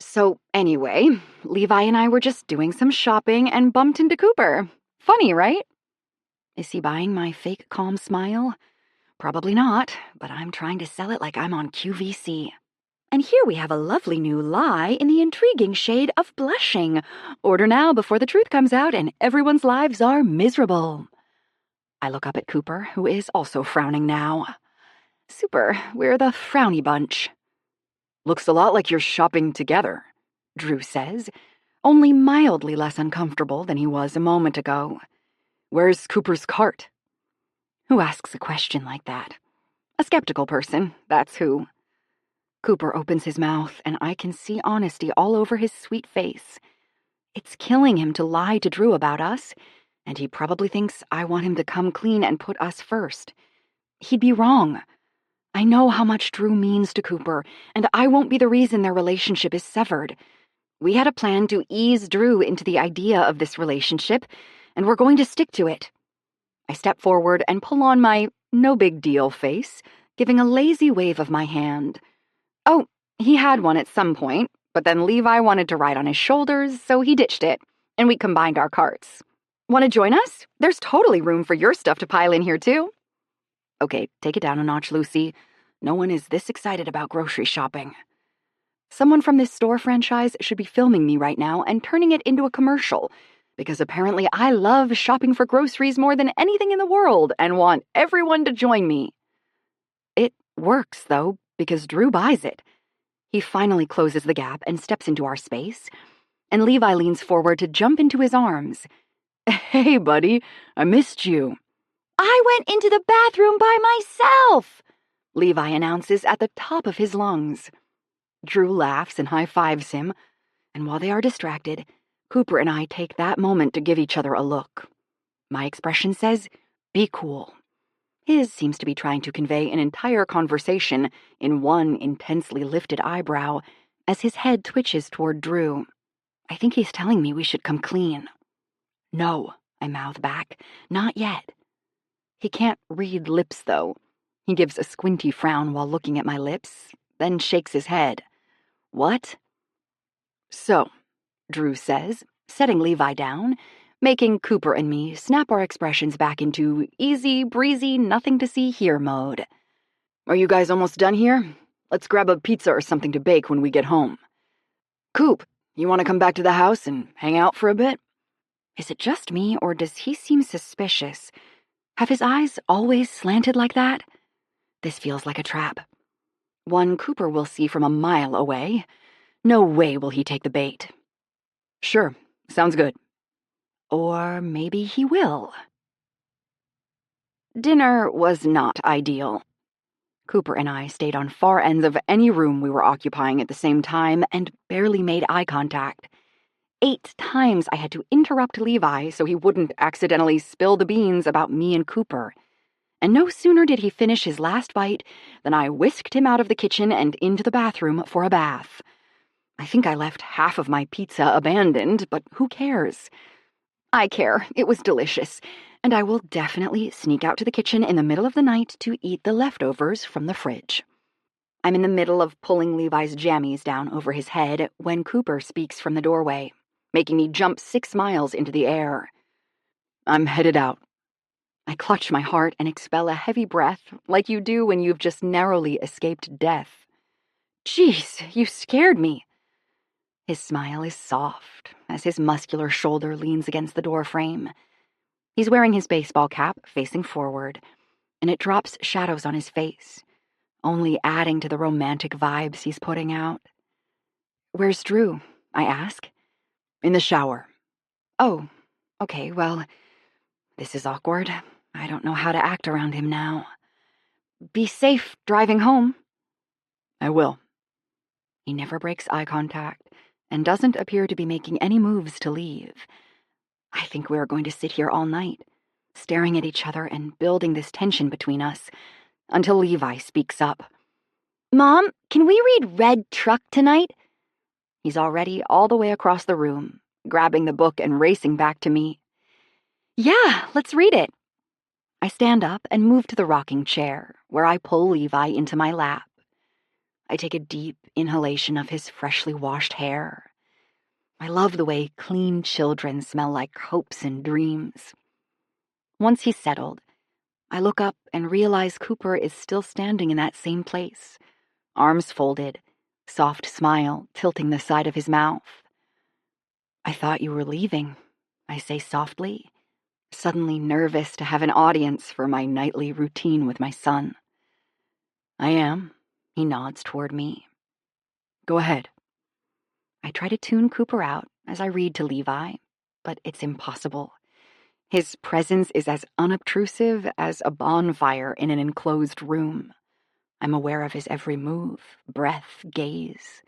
Speaker 3: So anyway, Levi and I were just doing some shopping and bumped into Cooper. Funny, right? Is he buying my fake calm smile? Probably not, but I'm trying to sell it like I'm on QVC. And here we have a lovely new lie in the intriguing shade of blushing. Order now before the truth comes out and everyone's lives are miserable. I look up at Cooper, who is also frowning now. Super, we're the frowny bunch.
Speaker 4: "Looks a lot like you're shopping together,"
Speaker 3: Drew says, only mildly less uncomfortable than he was a moment ago.
Speaker 4: "Where's Cooper's cart?"
Speaker 3: Who asks a question like that? A skeptical person, that's who. Cooper opens his mouth, and I can see honesty all over his sweet face. It's killing him to lie to Drew about us, and he probably thinks I want him to come clean and put us first. He'd be wrong. I know how much Drew means to Cooper, and I won't be the reason their relationship is severed. We had a plan to ease Drew into the idea of this relationship, and we're going to stick to it. I step forward and pull on my no-big-deal face, giving a lazy wave of my hand. Oh, he had one at some point, but then Levi wanted to ride on his shoulders, so he ditched it, and we combined our carts. Want to join us? There's totally room for your stuff to pile in here, too. Okay, take it down a notch, Lucy. No one is this excited about grocery shopping. Someone from this store franchise should be filming me right now and turning it into a commercial, because apparently I love shopping for groceries more than anything in the world and want everyone to join me. It works, though, because Drew buys it. He finally closes the gap and steps into our space, and Levi leans forward to jump into his arms.
Speaker 4: "Hey, buddy, I missed you."
Speaker 3: "I went into the bathroom by myself," Levi announces at the top of his lungs. Drew laughs and high-fives him, and while they are distracted, Cooper and I take that moment to give each other a look. My expression says, "Be cool." His seems to be trying to convey an entire conversation in one intensely lifted eyebrow as his head twitches toward Drew. I think he's telling me we should come clean. "No," I mouth back, "not yet." He can't read lips, though. He gives a squinty frown while looking at my lips, then shakes his head. "What?"
Speaker 4: "So,"
Speaker 3: Drew says, setting Levi down, making Cooper and me snap our expressions back into easy, breezy, nothing-to-see-here mode.
Speaker 4: "Are you guys almost done here? Let's grab a pizza or something to bake when we get home. Coop, you want to come back to the house and hang out for a bit?"
Speaker 3: Is it just me, or does he seem suspicious? Have his eyes always slanted like that? This feels like a trap. One Cooper will see from a mile away. No way will he take the bait.
Speaker 4: Sure, sounds good.
Speaker 3: Or maybe he will. Dinner was not ideal. Cooper and I stayed on far ends of any room we were occupying at the same time and barely made eye contact. 8 times I had to interrupt Levi so he wouldn't accidentally spill the beans about me and Cooper. And no sooner did he finish his last bite than I whisked him out of the kitchen and into the bathroom for a bath. I think I left half of my pizza abandoned, but who cares? I care. It was delicious, and I will definitely sneak out to the kitchen in the middle of the night to eat the leftovers from the fridge. I'm in the middle of pulling Levi's jammies down over his head when Cooper speaks from the doorway, making me jump 6 miles into the air.
Speaker 4: I'm headed out.
Speaker 3: I clutch my heart and expel a heavy breath like you do when you've just narrowly escaped death. Jeez, you scared me. His smile is soft as his muscular shoulder leans against the doorframe. He's wearing his baseball cap facing forward, and it drops shadows on his face, only adding to the romantic vibes he's putting out. Where's Drew? I ask.
Speaker 4: In the shower.
Speaker 3: Oh, okay, well, this is awkward. I don't know how to act around him now. Be safe driving home.
Speaker 4: I will.
Speaker 3: He never breaks eye contact and doesn't appear to be making any moves to leave. I think we are going to sit here all night, staring at each other and building this tension between us, until Levi speaks up. Mom, can we read Red Truck tonight? He's already all the way across the room, grabbing the book and racing back to me. Yeah, let's read it. I stand up and move to the rocking chair, where I pull Levi into my lap. I take a deep inhalation of his freshly washed hair. I love the way clean children smell like hopes and dreams. Once he's settled, I look up and realize Cooper is still standing in that same place, arms folded, soft smile tilting the side of his mouth. I thought you were leaving, I say softly, suddenly nervous to have an audience for my nightly routine with my son.
Speaker 4: I am.
Speaker 3: He nods toward me.
Speaker 4: Go ahead.
Speaker 3: I try to tune Cooper out as I read to Levi, but it's impossible. His presence is as unobtrusive as a bonfire in an enclosed room. I'm aware of his every move, breath, gaze.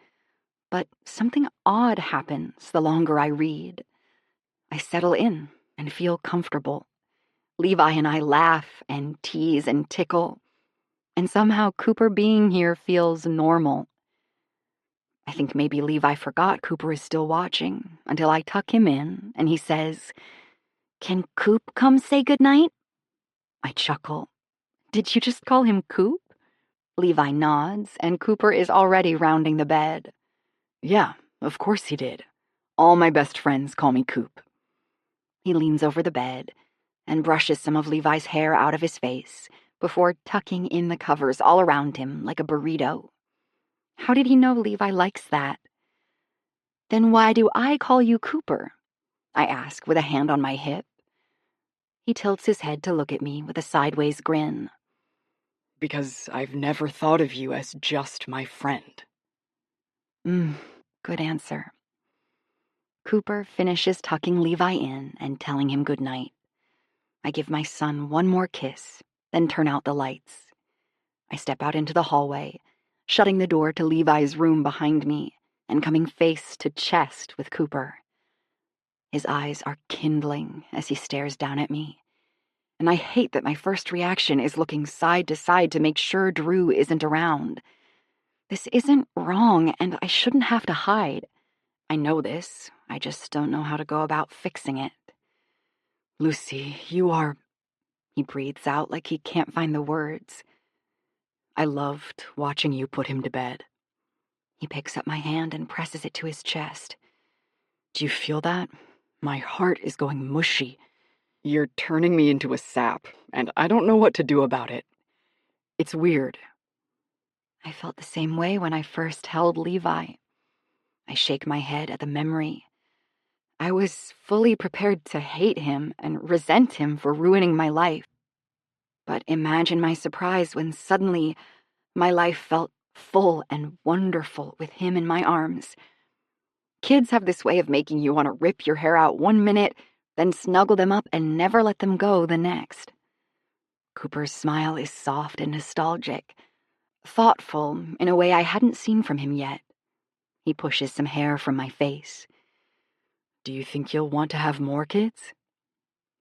Speaker 3: But something odd happens the longer I read. I settle in and feel comfortable. Levi and I laugh and tease and tickle. And somehow Cooper being here feels normal. I think maybe Levi forgot Cooper is still watching until I tuck him in and he says, "Can Coop come say goodnight?" I chuckle. Did you just call him Coop? Levi nods and Cooper is already rounding the bed.
Speaker 4: Yeah, of course he did. All my best friends call me Coop.
Speaker 3: He leans over the bed and brushes some of Levi's hair out of his face before tucking in the covers all around him like a burrito. How did he know Levi likes that? Then why do I call you Cooper? I ask with a hand on my hip. He tilts his head to look at me with a sideways grin.
Speaker 4: Because I've never thought of you as just my friend.
Speaker 3: Good answer. Cooper finishes tucking Levi in and telling him good night. I give my son one more kiss, then turn out the lights. I step out into the hallway, shutting the door to Levi's room behind me and coming face to chest with Cooper. His eyes are kindling as he stares down at me, and I hate that my first reaction is looking side to side to make sure Drew isn't around. This isn't wrong, and I shouldn't have to hide. I know this, I just don't know how to go about fixing it.
Speaker 4: Lucy, you are...
Speaker 3: He breathes out like he can't find the words.
Speaker 4: I loved watching you put him to bed.
Speaker 3: He picks up my hand and presses it to his chest.
Speaker 4: Do you feel that? My heart is going mushy. You're turning me into a sap, and I don't know what to do about it. It's weird.
Speaker 3: I felt the same way when I first held Levi. I shake my head at the memory. I was fully prepared to hate him and resent him for ruining my life. But imagine my surprise when suddenly my life felt full and wonderful with him in my arms. Kids have this way of making you want to rip your hair out one minute, then snuggle them up and never let them go the next. Cooper's smile is soft and nostalgic, thoughtful in a way I hadn't seen from him yet. He pushes some hair from my face. Do you think you'll want to have more kids?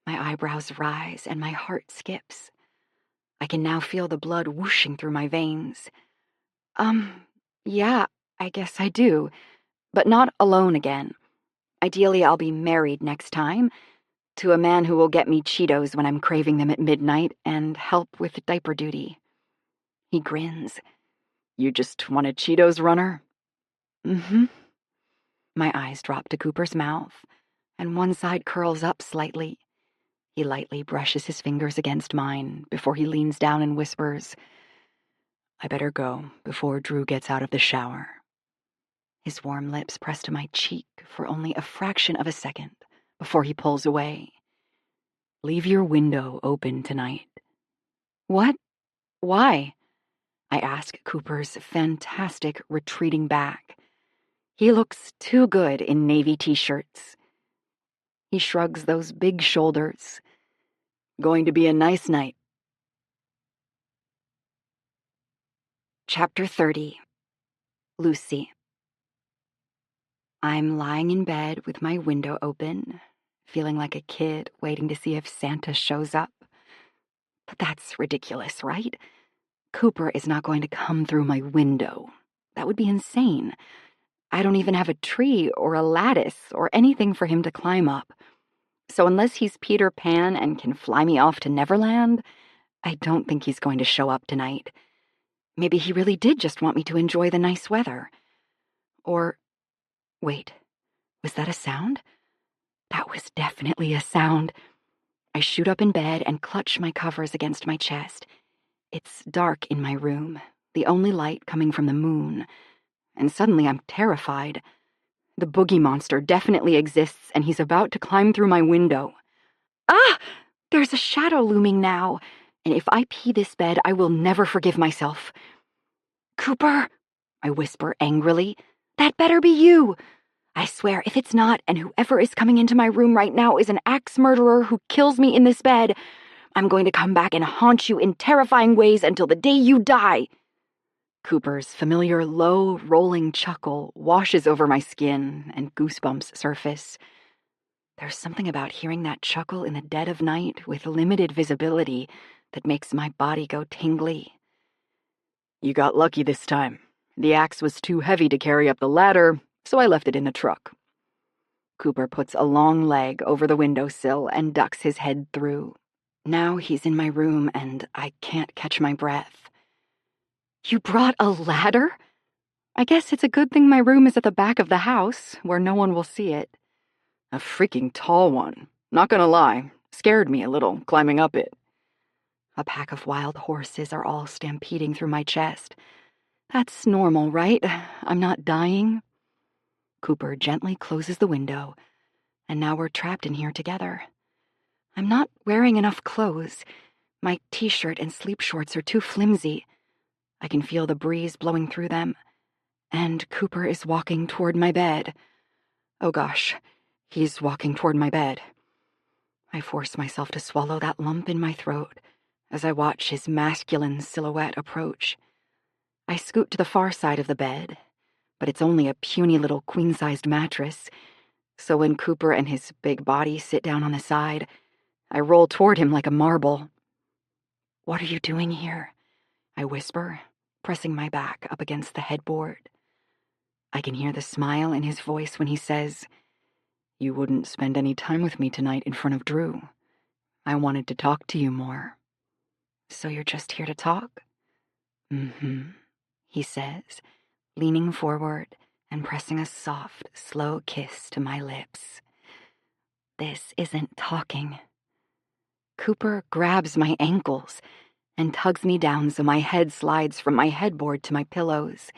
Speaker 3: My eyebrows rise and my heart skips. I can now feel the blood whooshing through my veins. Yeah, I guess I do, but not alone again. Ideally, I'll be married next time, to a man who will get me Cheetos when I'm craving them at midnight and help with diaper duty. He grins. You just want a Cheetos runner? Mm-hmm. My eyes drop to Cooper's mouth, and one side curls up slightly. He lightly brushes his fingers against mine before he leans down and whispers, I better go before Drew gets out of the shower. His warm lips press to my cheek for only a fraction of a second before he pulls away. Leave your window open tonight. What? Why? I ask Cooper's fantastic retreating back. He looks too good in navy t-shirts. He shrugs those big shoulders. Going to be a nice night. Chapter 30. Lucy. I'm lying in bed with my window open, feeling like a kid waiting to see if Santa shows up. But that's ridiculous, right? Cooper is not going to come through my window. That would be insane. I don't even have a tree or a lattice or anything for him to climb up. So unless he's Peter Pan and can fly me off to Neverland, I don't think he's going to show up tonight. Maybe he really did just want me to enjoy the nice weather. Or, wait, was that a sound? That was definitely a sound. I shoot up in bed and clutch my covers against my chest. It's dark in my room, the only light coming from the moon, and suddenly I'm terrified. The boogie monster definitely exists, and he's about to climb through my window. Ah! There's a shadow looming now, and if I pee this bed, I will never forgive myself. Cooper, I whisper angrily, that better be you. I swear, if it's not, and whoever is coming into my room right now is an axe murderer who kills me in this bed, I'm going to come back and haunt you in terrifying ways until the day you die. Cooper's familiar low, rolling chuckle washes over my skin and goosebumps surface. There's something about hearing that chuckle in the dead of night with limited visibility that makes my body go tingly. You got lucky this time. The axe was too heavy to carry up the ladder, so I left it in the truck. Cooper puts a long leg over the windowsill and ducks his head through. Now he's in my room and I can't catch my breath. You brought a ladder? I guess it's a good thing my room is at the back of the house, where no one will see it. A freaking tall one. Not gonna lie, scared me a little, climbing up it. A pack of wild horses are all stampeding through my chest. That's normal, right? I'm not dying. Cooper gently closes the window, and now we're trapped in here together. I'm not wearing enough clothes. My t-shirt and sleep shorts are too flimsy. I can feel the breeze blowing through them, and Cooper is walking toward my bed. Oh gosh, he's walking toward my bed. I force myself to swallow that lump in my throat as I watch his masculine silhouette approach. I scoot to the far side of the bed, but it's only a puny little queen-sized mattress, so when Cooper and his big body sit down on the side, I roll toward him like a marble. What are you doing here? I whisper, pressing my back up against the headboard. I can hear the smile in his voice when he says, You wouldn't spend any time with me tonight in front of Drew. I wanted to talk to you more. So you're just here to talk? Mm-hmm, he says, leaning forward and pressing a soft, slow kiss to my lips. This isn't talking. Cooper grabs my ankles and tugs me down so my head slides from my headboard to my pillows.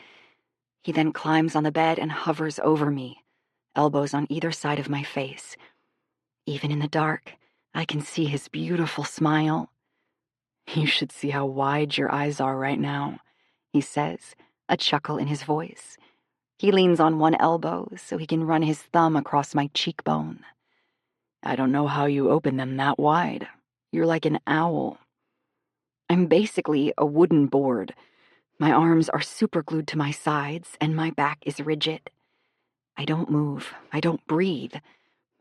Speaker 3: He then climbs on the bed and hovers over me, elbows on either side of my face. Even in the dark, I can see his beautiful smile. You should see how wide your eyes are right now, he says, a chuckle in his voice. He leans on one elbow so he can run his thumb across my cheekbone.
Speaker 4: I don't know how you open them that wide. You're like an owl.
Speaker 3: I'm basically a wooden board. My arms are superglued to my sides, and my back is rigid. I don't move. I don't breathe.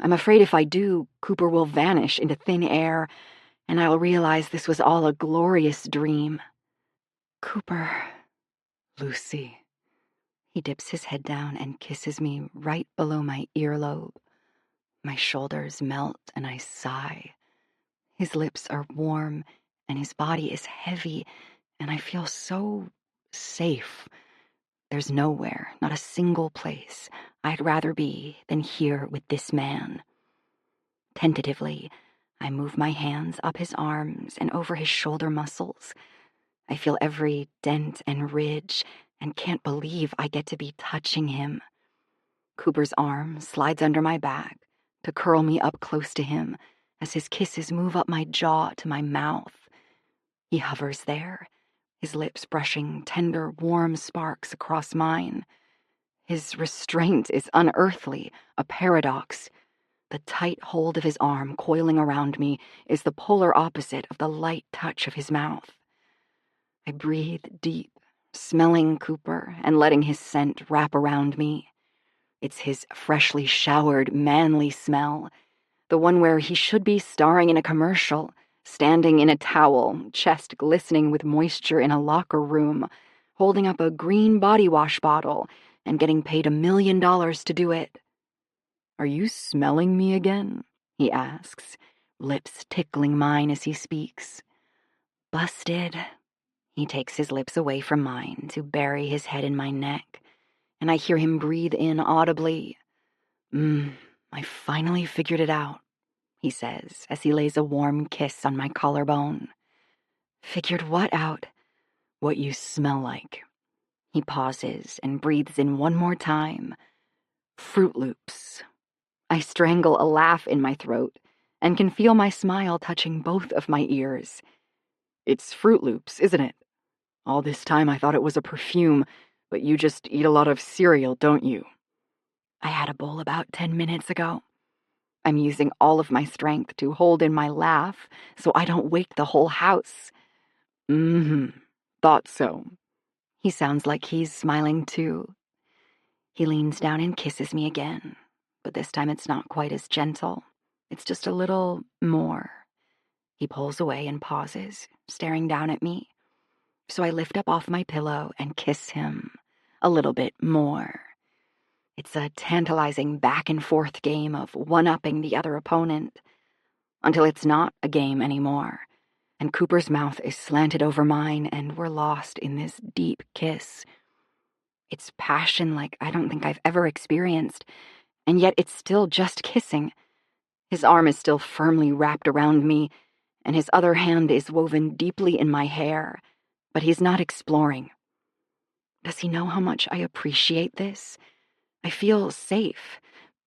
Speaker 3: I'm afraid if I do, Cooper will vanish into thin air, and I'll realize this was all a glorious dream. Cooper.
Speaker 4: Lucy.
Speaker 3: He dips his head down and kisses me right below my earlobe. My shoulders melt and I sigh. His lips are warm and his body is heavy, and I feel so safe. There's nowhere, not a single place, I'd rather be than here with this man. Tentatively, I move my hands up his arms and over his shoulder muscles. I feel every dent and ridge and can't believe I get to be touching him. Cooper's arm slides under my back to curl me up close to him as his kisses move up my jaw to my mouth. He hovers there, his lips brushing tender, warm sparks across mine. His restraint is unearthly, a paradox. The tight hold of his arm coiling around me is the polar opposite of the light touch of his mouth. I breathe deep, smelling Cooper and letting his scent wrap around me. It's his freshly showered, manly smell, the one where he should be starring in a commercial, standing in a towel, chest glistening with moisture in a locker room, holding up a green body wash bottle and getting paid $1 million to do it.
Speaker 4: Are you smelling me again?
Speaker 3: He asks, lips tickling mine as he speaks. Busted. He takes his lips away from mine to bury his head in my neck, and I hear him breathe in audibly. I finally figured it out, he says as he lays a warm kiss on my collarbone. Figured what out?
Speaker 4: What you smell like.
Speaker 3: He pauses and breathes in one more time. Fruit Loops. I strangle a laugh in my throat and can feel my smile touching both of my ears.
Speaker 4: It's Fruit Loops, isn't it? All this time I thought it was a perfume, but you just eat a lot of cereal, don't you?
Speaker 3: I had a bowl about 10 minutes ago. I'm using all of my strength to hold in my laugh so I don't wake the whole house.
Speaker 4: Thought so.
Speaker 3: He sounds like he's smiling too. He leans down and kisses me again, but this time it's not quite as gentle. It's just a little more. He pulls away and pauses, staring down at me. So I lift up off my pillow and kiss him a little bit more. It's a tantalizing back and forth game of one-upping the other opponent, until it's not a game anymore, and Cooper's mouth is slanted over mine and we're lost in this deep kiss. It's passion like I don't think I've ever experienced, and yet it's still just kissing. His arm is still firmly wrapped around me, and his other hand is woven deeply in my hair, but he's not exploring. Does he know how much I appreciate this? I feel safe.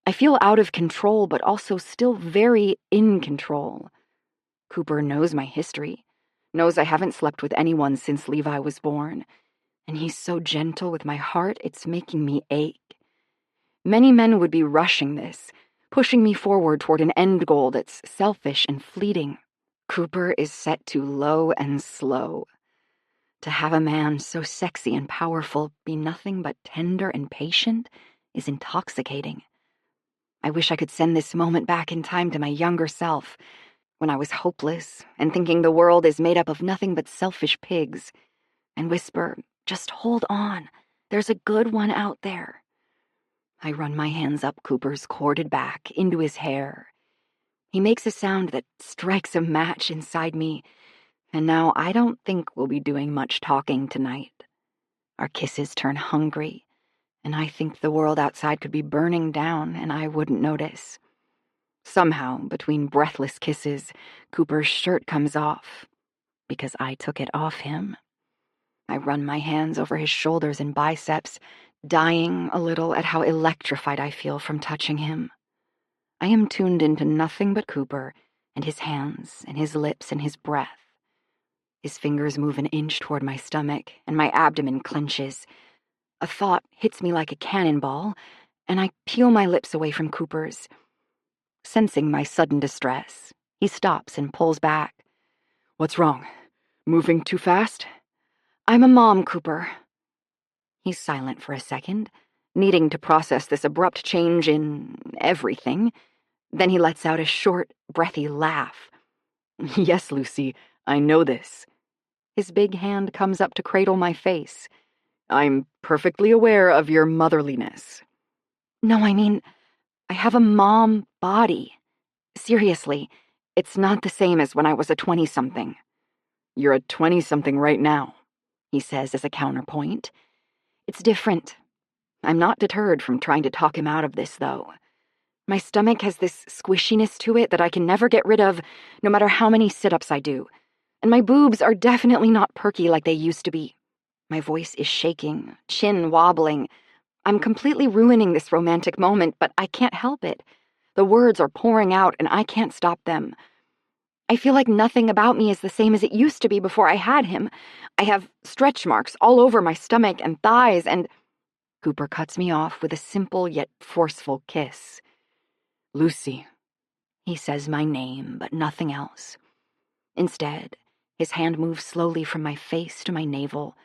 Speaker 3: I feel out of control, but also still very in control. Cooper knows my history, knows I haven't slept with anyone since Levi was born, and he's so gentle with my heart, it's making me ache. Many men would be rushing this, pushing me forward toward an end goal that's selfish and fleeting. Cooper is set to low and slow. To have a man so sexy and powerful be nothing but tender and patient is intoxicating. I wish I could send this moment back in time to my younger self, when I was hopeless and thinking the world is made up of nothing but selfish pigs, and whisper, just hold on, there's a good one out there. I run my hands up Cooper's corded back into his hair. He makes a sound that strikes a match inside me, and now I don't think we'll be doing much talking tonight. Our kisses turn hungry, and I think the world outside could be burning down and I wouldn't notice. Somehow, between breathless kisses, Cooper's shirt comes off, because I took it off him. I run my hands over his shoulders and biceps, dying a little at how electrified I feel from touching him. I am tuned into nothing but Cooper and his hands and his lips and his breath. His fingers move an inch toward my stomach, and my abdomen clenches. A thought hits me like a cannonball, and I peel my lips away from Cooper's. Sensing my sudden distress, he stops and pulls back.
Speaker 4: What's wrong? Moving too fast?
Speaker 3: I'm a mom, Cooper. He's silent for a second, needing to process this abrupt change in everything. Then he lets out a short, breathy laugh.
Speaker 4: Yes, Lucy, I know this.
Speaker 3: His big hand comes up to cradle my face.
Speaker 4: I'm perfectly aware of your motherliness.
Speaker 3: No, I mean, I have a mom body. Seriously, it's not the same as when I was a 20-something.
Speaker 4: You're a 20-something right now,
Speaker 3: he says as a counterpoint. It's different. I'm not deterred from trying to talk him out of this, though. My stomach has this squishiness to it that I can never get rid of, no matter how many sit-ups I do. And my boobs are definitely not perky like they used to be. My voice is shaking, chin wobbling. I'm completely ruining this romantic moment, but I can't help it. The words are pouring out, and I can't stop them. I feel like nothing about me is the same as it used to be before I had him. I have stretch marks all over my stomach and thighs, and... Cooper cuts me off with a simple yet forceful kiss.
Speaker 4: Lucy.
Speaker 3: He says my name, but nothing else. Instead, his hand moves slowly from my face to my navel,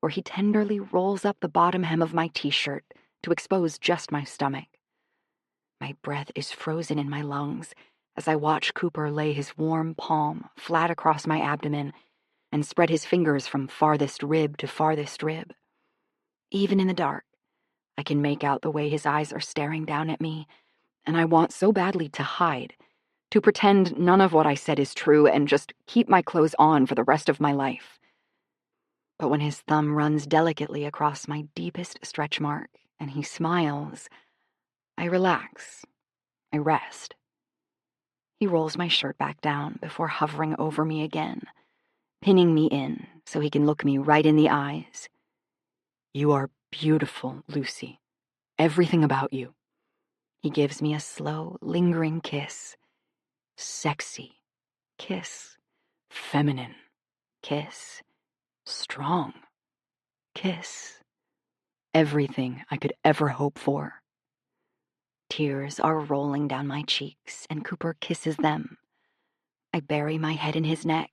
Speaker 3: where he tenderly rolls up the bottom hem of my t-shirt to expose just my stomach. My breath is frozen in my lungs as I watch Cooper lay his warm palm flat across my abdomen and spread his fingers from farthest rib to farthest rib. Even in the dark, I can make out the way his eyes are staring down at me, and I want so badly to hide, to pretend none of what I said is true and just keep my clothes on for the rest of my life. But when his thumb runs delicately across my deepest stretch mark and he smiles, I relax. I rest. He rolls my shirt back down before hovering over me again, pinning me in so he can look me right in the eyes.
Speaker 4: You are beautiful, Lucy. Everything about you.
Speaker 3: He gives me a slow, lingering kiss. Sexy. Kiss.
Speaker 4: Feminine.
Speaker 3: Kiss. Strong. Kiss.
Speaker 4: Everything I could ever hope for.
Speaker 3: Tears are rolling down my cheeks, and Cooper kisses them. I bury my head in his neck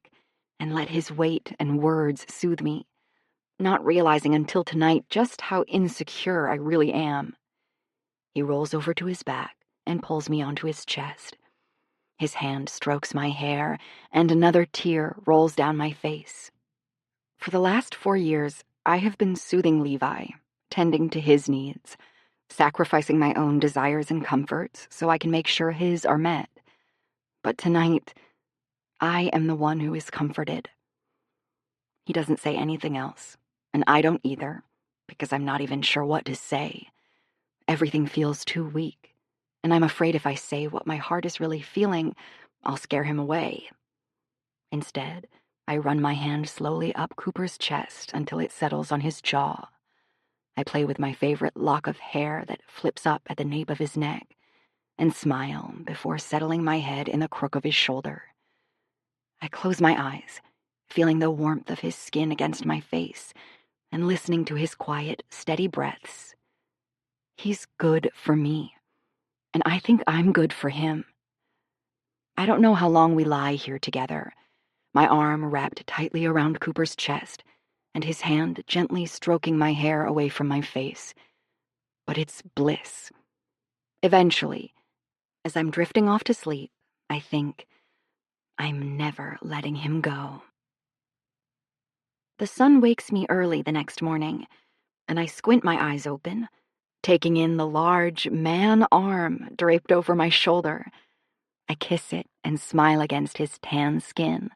Speaker 3: and let his weight and words soothe me, not realizing until tonight just how insecure I really am. He rolls over to his back and pulls me onto his chest. His hand strokes my hair, and another tear rolls down my face. For the last 4 years, I have been soothing Levi, tending to his needs, sacrificing my own desires and comforts so I can make sure his are met. But tonight, I am the one who is comforted. He doesn't say anything else, and I don't either, because I'm not even sure what to say. Everything feels too weak, and I'm afraid if I say what my heart is really feeling, I'll scare him away. Instead, I run my hand slowly up Cooper's chest until it settles on his jaw. I play with my favorite lock of hair that flips up at the nape of his neck, and smile before settling my head in the crook of his shoulder. I close my eyes, feeling the warmth of his skin against my face, and listening to his quiet, steady breaths. He's good for me, and I think I'm good for him. I don't know how long we lie here together, my arm wrapped tightly around Cooper's chest, and his hand gently stroking my hair away from my face. But it's bliss. Eventually, as I'm drifting off to sleep, I think, I'm never letting him go. The sun wakes me early the next morning, and I squint my eyes open, taking in the large man arm draped over my shoulder. I kiss it and smile against his tan skin,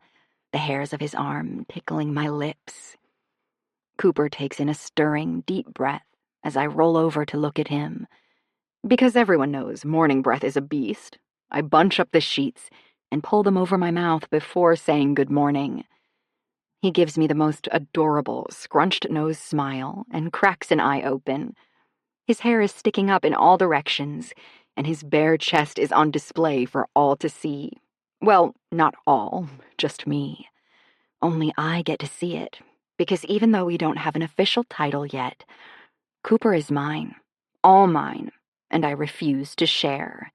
Speaker 3: the hairs of his arm tickling my lips. Cooper takes in a stirring, deep breath as I roll over to look at him. Because everyone knows morning breath is a beast, I bunch up the sheets and pull them over my mouth before saying good morning. He gives me the most adorable, scrunched nose smile and cracks an eye open. His hair is sticking up in all directions, and his bare chest is on display for all to see. Well, not all, just me. Only I get to see it, because even though we don't have an official title yet, Cooper is mine, all mine, and I refuse to share.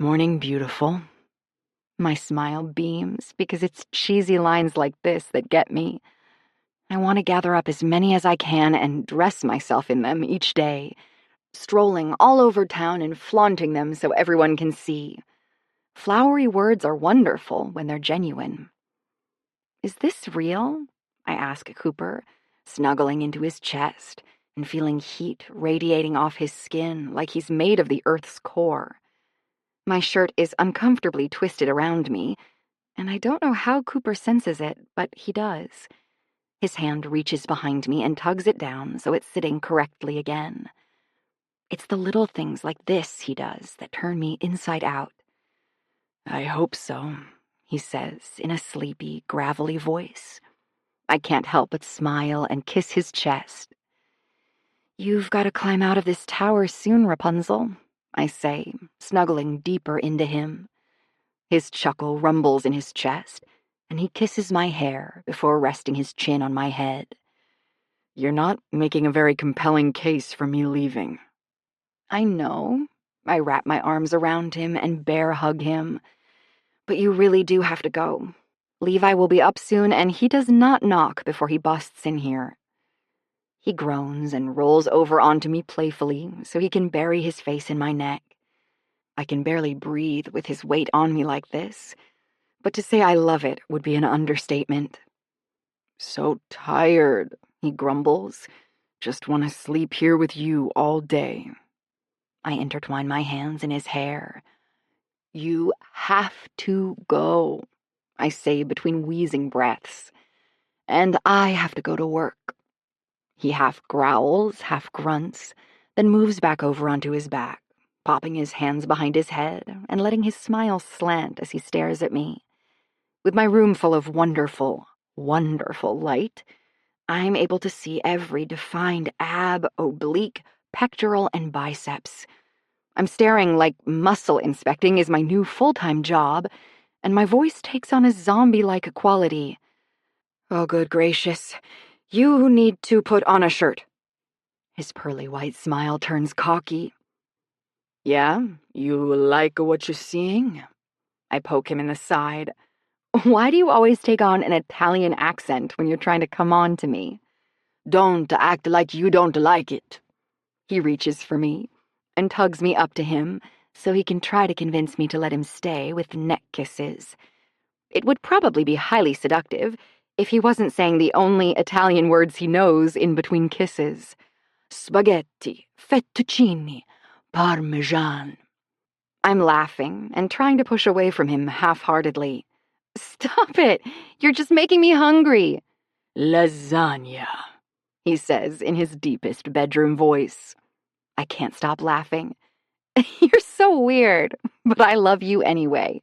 Speaker 4: Morning, beautiful.
Speaker 3: My smile beams because it's cheesy lines like this that get me. I want to gather up as many as I can and dress myself in them each day, strolling all over town and flaunting them so everyone can see. Flowery words are wonderful when they're genuine. Is this real? I ask Cooper, snuggling into his chest and feeling heat radiating off his skin like he's made of the Earth's core. My shirt is uncomfortably twisted around me, and I don't know how Cooper senses it, but he does. His hand reaches behind me and tugs it down so it's sitting correctly again. It's the little things like this he does that turn me inside out.
Speaker 4: I hope so,
Speaker 3: he says in a sleepy, gravelly voice. I can't help but smile and kiss his chest. You've got to climb out of this tower soon, Rapunzel, I say, snuggling deeper into him. His chuckle rumbles in his chest, and he kisses my hair before resting his chin on my head.
Speaker 4: You're not making a very compelling case for me leaving.
Speaker 3: I know. I wrap my arms around him and bear hug him. But you really do have to go. Levi will be up soon, and he does not knock before he busts in here. He groans and rolls over onto me playfully so he can bury his face in my neck. I can barely breathe with his weight on me like this, but to say I love it would be an understatement.
Speaker 4: So tired, he grumbles. Just want to sleep here with you all day.
Speaker 3: I intertwine my hands in his hair. You have to go, I say between wheezing breaths. And I have to go to work. He half growls, half grunts, then moves back over onto his back, popping his hands behind his head and letting his smile slant as he stares at me. With my room full of wonderful, wonderful light, I'm able to see every defined ab, oblique, pectoral, and biceps. I'm staring like muscle inspecting is my new full-time job, and my voice takes on a zombie-like quality. Oh, good gracious. You need to put on a shirt. His pearly white smile turns cocky.
Speaker 4: Yeah, you like what you're seeing?
Speaker 3: I poke him in the side. Why do you always take on an Italian accent when you're trying to come on to me?
Speaker 4: Don't act like you don't like it.
Speaker 3: He reaches for me and tugs me up to him so he can try to convince me to let him stay with neck kisses. It would probably be highly seductive if he wasn't saying the only Italian words he knows in between kisses.
Speaker 4: Spaghetti, fettuccine, parmesan.
Speaker 3: I'm laughing and trying to push away from him half-heartedly. Stop it! You're just making me hungry.
Speaker 4: Lasagna,
Speaker 3: he says in his deepest bedroom voice. I can't stop laughing. You're so weird, but I love you anyway.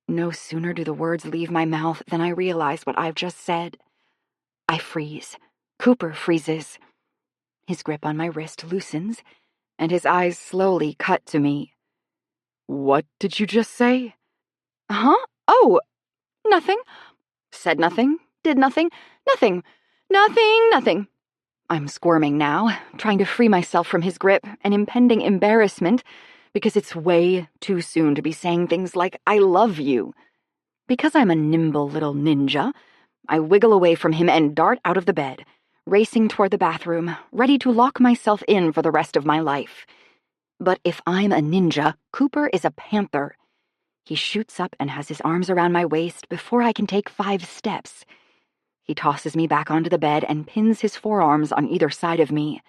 Speaker 3: No sooner do the words leave my mouth than I realize what I've just said. I freeze. Cooper freezes. His grip on my wrist loosens, and his eyes slowly cut to me.
Speaker 4: What did you just say?
Speaker 3: Huh? Oh, nothing. Said nothing, did nothing, nothing, nothing, nothing. I'm squirming now, trying to free myself from his grip and impending embarrassment, because it's way too soon to be saying things like, I love you. Because I'm a nimble little ninja, I wiggle away from him and dart out of the bed, racing toward the bathroom, ready to lock myself in for the rest of my life. But if I'm a ninja, Cooper is a panther. He shoots up and has his arms around my waist before I can take 5 steps. He tosses me back onto the bed and pins his forearms on either side of me.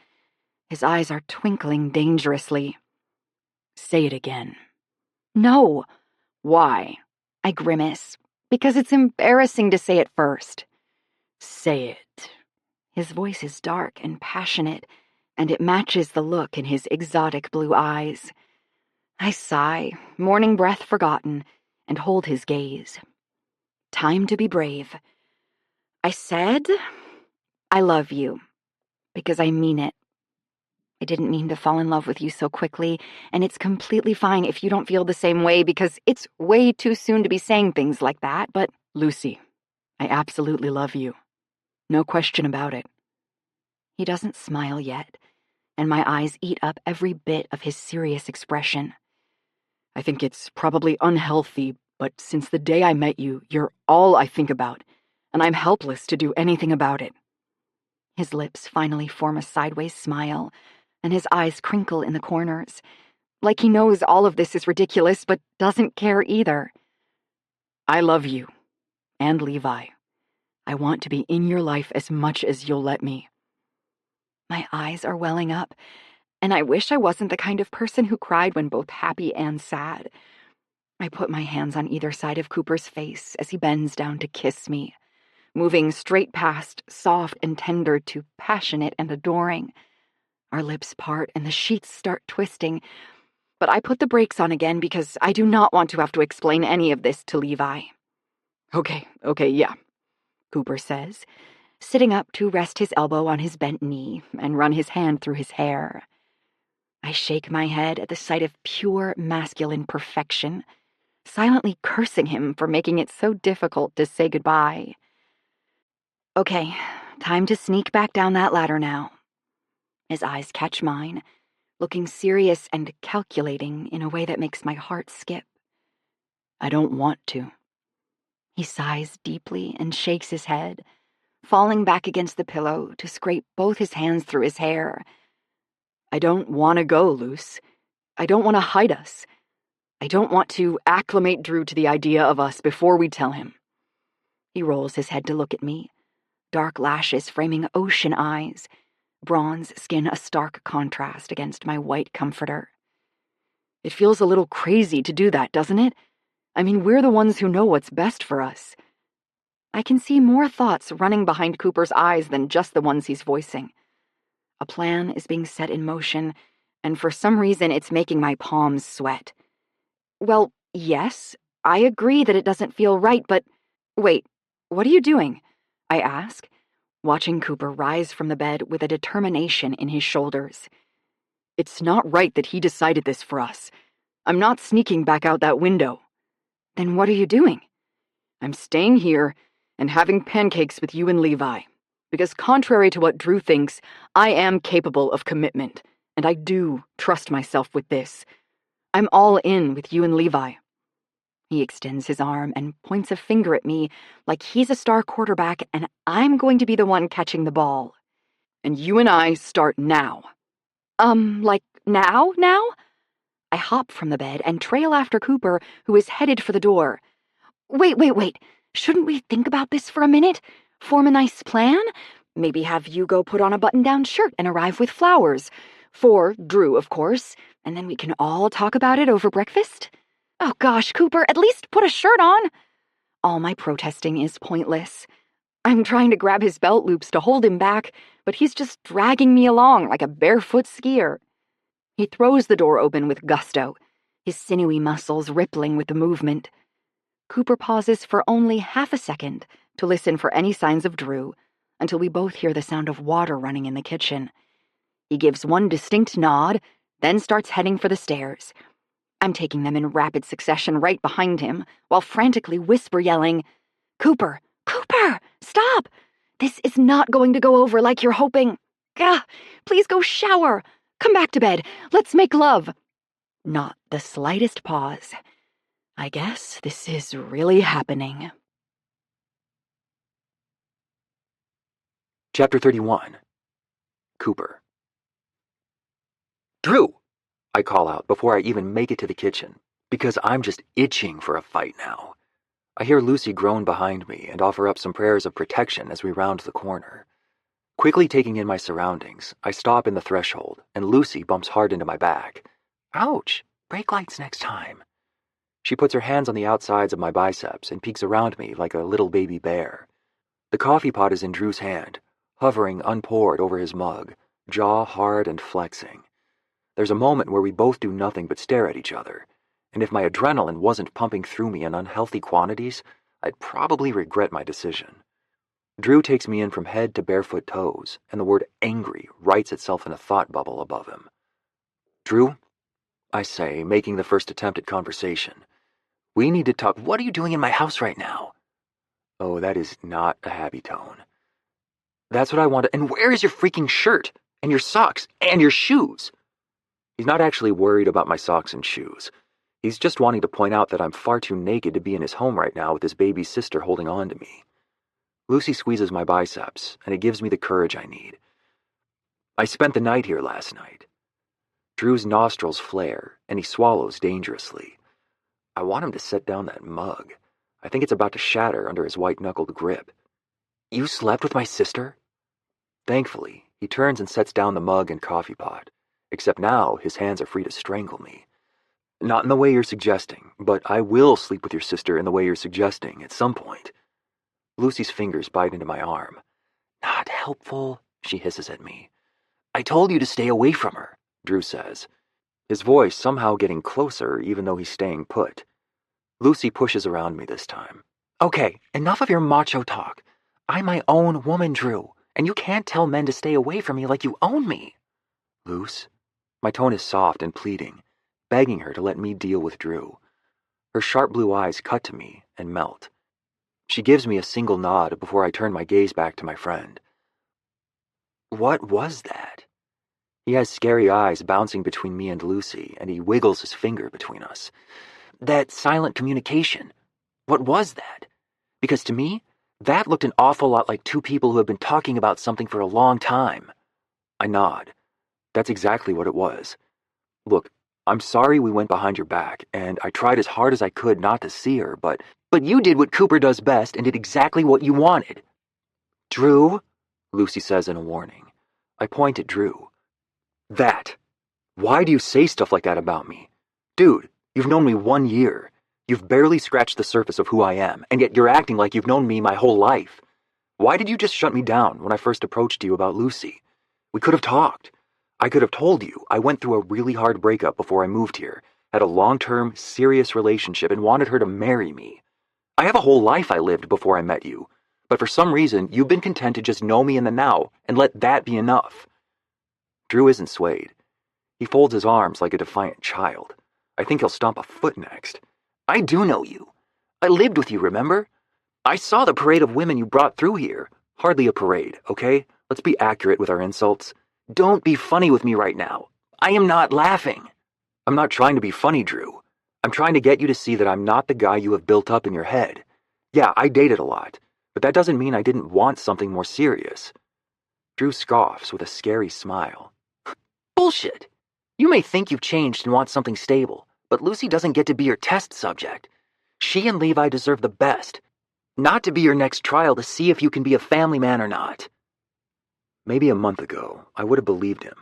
Speaker 3: His eyes are twinkling dangerously.
Speaker 4: Say it again.
Speaker 3: No.
Speaker 4: Why?
Speaker 3: I grimace, because it's embarrassing to say it first.
Speaker 4: Say it.
Speaker 3: His voice is dark and passionate, and it matches the look in his exotic blue eyes. I sigh, morning breath forgotten, and hold his gaze. Time to be brave. I said, I love you, because I mean it. I didn't mean to fall in love with you so quickly, and it's completely fine if you don't feel the same way, because it's way too soon to be saying things like that, but
Speaker 4: Lucy, I absolutely love you. No question about it.
Speaker 3: He doesn't smile yet, and my eyes eat up every bit of his serious expression.
Speaker 4: I think it's probably unhealthy, but since the day I met you, you're all I think about, and I'm helpless to do anything about it.
Speaker 3: His lips finally form a sideways smile, and his eyes crinkle in the corners, like he knows all of this is ridiculous but doesn't care either.
Speaker 4: I love you, and Levi. I want to be in your life as much as you'll let me.
Speaker 3: My eyes are welling up, and I wish I wasn't the kind of person who cried when both happy and sad. I put my hands on either side of Cooper's face as he bends down to kiss me, moving straight past soft and tender to passionate and adoring. Our lips part and the sheets start twisting, but I put the brakes on again because I do not want to have to explain any of this to Levi.
Speaker 4: Okay, yeah,
Speaker 3: Cooper says, sitting up to rest his elbow on his bent knee and run his hand through his hair. I shake my head at the sight of pure masculine perfection, silently cursing him for making it so difficult to say goodbye. Okay, time to sneak back down that ladder now. His eyes catch mine, looking serious and calculating in a way that makes my heart skip.
Speaker 4: I don't want to.
Speaker 3: He sighs deeply and shakes his head, falling back against the pillow to scrape both his hands through his hair.
Speaker 4: I don't want to go, Luce. I don't want to hide us. I don't want to acclimate Drew to the idea of us before we tell him.
Speaker 3: He rolls his head to look at me, dark lashes framing ocean eyes, bronze skin a stark contrast against my white comforter.
Speaker 4: It feels a little crazy to do that, doesn't it? I mean, we're the ones who know what's best for us.
Speaker 3: I can see more thoughts running behind Cooper's eyes than just the ones he's voicing. A plan is being set in motion, and for some reason it's making my palms sweat. Well, yes, I agree that it doesn't feel right, but... Wait, what are you doing? I ask, watching Cooper rise from the bed with a determination in his shoulders.
Speaker 4: It's not right that he decided this for us. I'm not sneaking back out that window.
Speaker 3: Then what are you doing?
Speaker 4: I'm staying here and having pancakes with you and Levi, because contrary to what Drew thinks, I am capable of commitment, and I do trust myself with this. I'm all in with you and Levi.
Speaker 3: He extends his arm and points a finger at me like he's a star quarterback and I'm going to be the one catching the ball.
Speaker 4: And you and I start now.
Speaker 3: Like now? I hop from the bed and trail after Cooper, who is headed for the door. Wait. Shouldn't we think about this for a minute? Form a nice plan? Maybe have you go put on a button-down shirt and arrive with flowers. For Drew, of course. And then we can all talk about it over breakfast? Oh gosh, Cooper, at least put a shirt on. All my protesting is pointless. I'm trying to grab his belt loops to hold him back, but he's just dragging me along like a barefoot skier. He throws the door open with gusto, his sinewy muscles rippling with the movement. Cooper pauses for only half a second to listen for any signs of Drew, until we both hear the sound of water running in the kitchen. He gives one distinct nod, then starts heading for the stairs. I'm taking them in rapid succession right behind him, while frantically whisper-yelling, Cooper, stop! This is not going to go over like you're hoping. Gah! Please go shower! Come back to bed. Let's make love. Not the slightest pause. I guess this is really happening.
Speaker 2: Chapter 31. Cooper. Drew! I call out before I even make it to the kitchen, because I'm just itching for a fight now. I hear Lucy groan behind me and offer up some prayers of protection as we round the corner. Quickly taking in my surroundings, I stop in the threshold, and Lucy bumps hard into my back. Ouch! Brake lights next time. She puts her hands on the outsides of my biceps and peeks around me like a little baby bear. The coffee pot is in Drew's hand, hovering unpoured over his mug, jaw hard and flexing. There's a moment where we both do nothing but stare at each other, and if my adrenaline wasn't pumping through me in unhealthy quantities, I'd probably regret my decision. Drew takes me in from head to barefoot toes, and the word angry writes itself in a thought bubble above him. Drew, I say, making the first attempt at conversation. We need to talk. What are you doing in my house right now? Oh, that is not a happy tone. That's what I wanted. And where is your freaking shirt? And your socks? And your shoes? He's not actually worried about my socks and shoes. He's just wanting to point out that I'm far too naked to be in his home right now with his baby sister holding on to me. Lucy squeezes my biceps, and it gives me the courage I need. I spent the night here last night. Drew's nostrils flare, and he swallows dangerously. I want him to set down that mug. I think it's about to shatter under his white-knuckled grip. You slept with my sister? Thankfully, he turns and sets down the mug and coffee pot, except now his hands are free to strangle me. Not in the way you're suggesting, but I will sleep with your sister in the way you're suggesting at some point. Lucy's fingers bite into my arm. Not helpful, she hisses at me. I told you to stay away from her, Drew says, his voice somehow getting closer even though he's staying put. Lucy pushes around me this time. Okay, enough of your macho talk. I'm my own woman, Drew, and you can't tell men to stay away from me like you own me. Luce? My tone is soft and pleading, begging her to let me deal with Drew. Her sharp blue eyes cut to me and melt. She gives me a single nod before I turn my gaze back to my friend. What was that? He has scary eyes bouncing between me and Lucy, and he wiggles his finger between us. That silent communication. What was that? Because to me, that looked an awful lot like two people who have been talking about something for a long time. I nod. That's exactly what it was. Look, I'm sorry we went behind your back, and I tried as hard as I could not to see her, but you did what Cooper does best and did exactly what you wanted. Drew, Lucy says in a warning. I point at Drew. That. Why do you say stuff like that about me? Dude, you've known me 1 year. You've barely scratched the surface of who I am, and yet you're acting like you've known me my whole life. Why did you just shut me down when I first approached you about Lucy? We could have talked. I could have told you I went through a really hard breakup before I moved here, had a long-term, serious relationship, and wanted her to marry me. I have a whole life I lived before I met you, but for some reason you've been content to just know me in the now and let that be enough. Drew isn't swayed. He folds his arms like a defiant child. I think he'll stomp a foot next. I do know you. I lived with you, remember? I saw the parade of women you brought through here. Hardly a parade, okay? Let's be accurate with our insults. Don't be funny with me right now. I am not laughing. I'm not trying to be funny, Drew. I'm trying to get you to see that I'm not the guy you have built up in your head. Yeah, I dated a lot, but that doesn't mean I didn't want something more serious. Drew scoffs with a scary smile. Bullshit. You may think you've changed and want something stable, but Lucy doesn't get to be your test subject. She and Levi deserve the best, not to be your next trial to see if you can be a family man or not. Maybe a month ago, I would have believed him.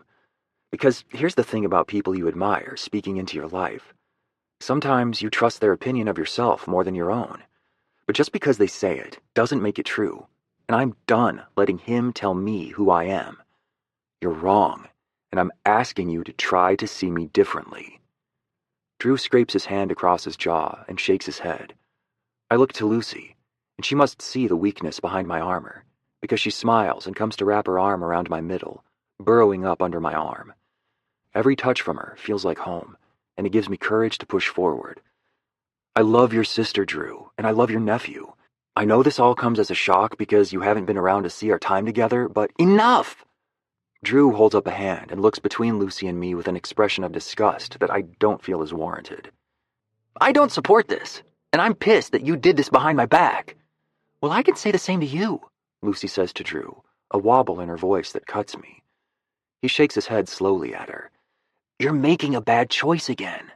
Speaker 2: Because here's the thing about people you admire speaking into your life. Sometimes you trust their opinion of yourself more than your own. But just because they say it doesn't make it true. And I'm done letting him tell me who I am. You're wrong, and I'm asking you to try to see me differently. Drew scrapes his hand across his jaw and shakes his head. I look to Lucy, and she must see the weakness behind my armor, because she smiles and comes to wrap her arm around my middle, burrowing up under my arm. Every touch from her feels like home, and it gives me courage to push forward. I love your sister, Drew, and I love your nephew. I know this all comes as a shock because you haven't been around to see our time together, but enough! Drew holds up a hand and looks between Lucy and me with an expression of disgust that I don't feel is warranted. I don't support this, and I'm pissed that you did this behind my back. Well, I can say the same to you, Lucy says to Drew, a wobble in her voice that cuts me. He shakes his head slowly at her. You're making a bad choice again.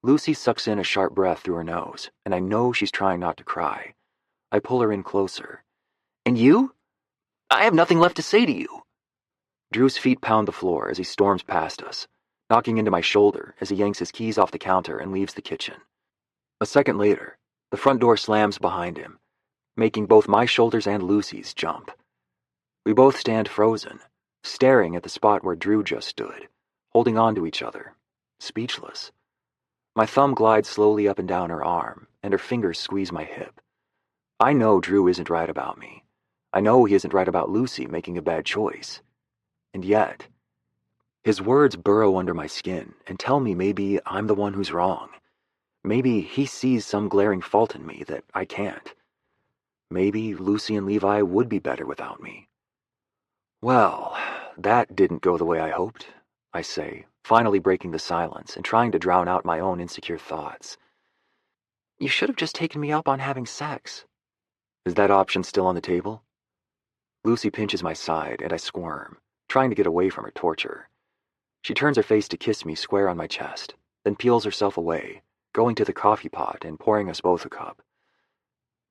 Speaker 2: Lucy sucks in a sharp breath through her nose, and I know she's trying not to cry. I pull her in closer. And you? I have nothing left to say to you. Drew's feet pound the floor as he storms past us, knocking into my shoulder as he yanks his keys off the counter and leaves the kitchen. A second later, the front door slams behind him, making both my shoulders and Lucy's jump. We both stand frozen, staring at the spot where Drew just stood, holding on to each other, speechless. My thumb glides slowly up and down her arm, and her fingers squeeze my hip. I know Drew isn't right about me. I know he isn't right about Lucy making a bad choice. And yet, his words burrow under my skin and tell me maybe I'm the one who's wrong. Maybe he sees some glaring fault in me that I can't. Maybe Lucy and Levi would be better without me. Well, that didn't go the way I hoped, I say, finally breaking the silence and trying to drown out my own insecure thoughts. You should have just taken me up on having sex. Is that option still on the table? Lucy pinches my side and I squirm, trying to get away from her torture. She turns her face to kiss me square on my chest, then peels herself away, going to the coffee pot and pouring us both a cup.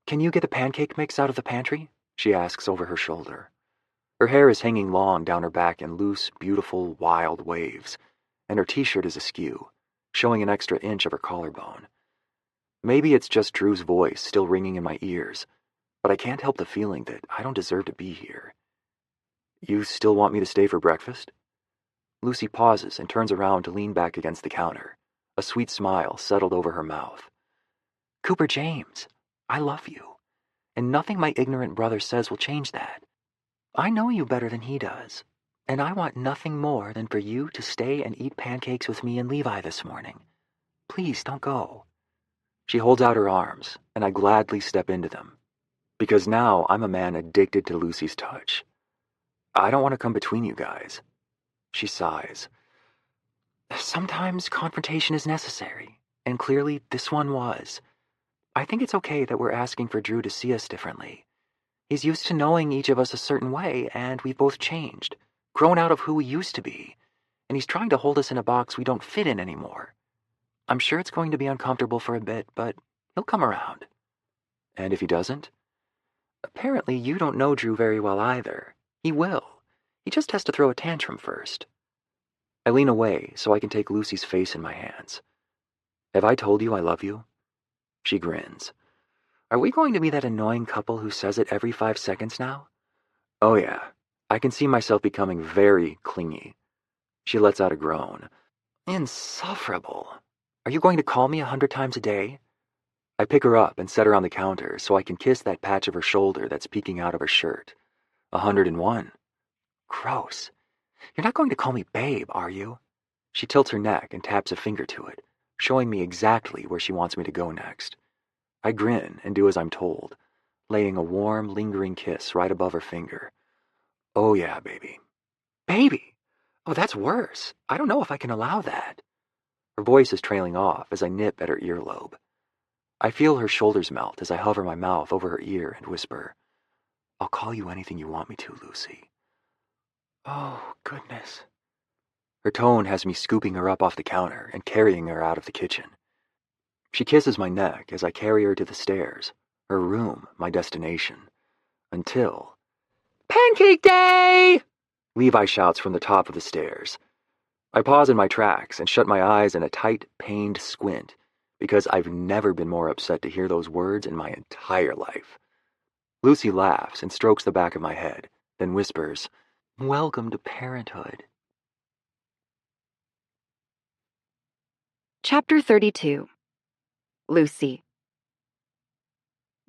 Speaker 2: Can you get the pancake mix out of the pantry? She asks over her shoulder. Her hair is hanging long down her back in loose, beautiful, wild waves, and her t-shirt is askew, showing an extra inch of her collarbone. Maybe it's just Drew's voice still ringing in my ears, but I can't help the feeling that I don't deserve to be here. You still want me to stay for breakfast? Lucy pauses and turns around to lean back against the counter, a sweet smile settled over her mouth. Cooper James, I love you, and nothing my ignorant brother says will change that. I know you better than he does, and I want nothing more than for you to stay and eat pancakes with me and Levi this morning. Please don't go. She holds out her arms, and I gladly step into them, because now I'm a man addicted to Lucy's touch. I don't want to come between you guys. She sighs. Sometimes confrontation is necessary, and clearly this one was. I think it's okay that we're asking for Drew to see us differently. He's used to knowing each of us a certain way, and we've both changed, grown out of who we used to be, and he's trying to hold us in a box we don't fit in anymore. I'm sure it's going to be uncomfortable for a bit, but he'll come around. And if he doesn't? Apparently you don't know Drew very well either. He will. He just has to throw a tantrum first. I lean away so I can take Lucy's face in my hands. Have I told you I love you? She grins. Are we going to be that annoying couple who says it every 5 seconds now? Oh yeah, I can see myself becoming very clingy. She lets out a groan. Insufferable. Are you going to call me 100 times a day? I pick her up and set her on the counter so I can kiss that patch of her shoulder that's peeking out of her shirt. 101. Gross. You're not going to call me babe, are you? She tilts her neck and taps a finger to it, showing me exactly where she wants me to go next. I grin and do as I'm told, laying a warm, lingering kiss right above her finger. Oh yeah, baby. Baby? Oh, that's worse. I don't know if I can allow that. Her voice is trailing off as I nip at her earlobe. I feel her shoulders melt as I hover my mouth over her ear and whisper, I'll call you anything you want me to, Lucy. Oh, goodness. Her tone has me scooping her up off the counter and carrying her out of the kitchen. She kisses my neck as I carry her to the stairs, her room, my destination, until... Pancake Day! Levi shouts from the top of the stairs. I pause in my tracks and shut my eyes in a tight, pained squint, because I've never been more upset to hear those words in my entire life. Lucy laughs and strokes the back of my head, then whispers, Welcome to parenthood.
Speaker 3: Chapter 32. Lucy.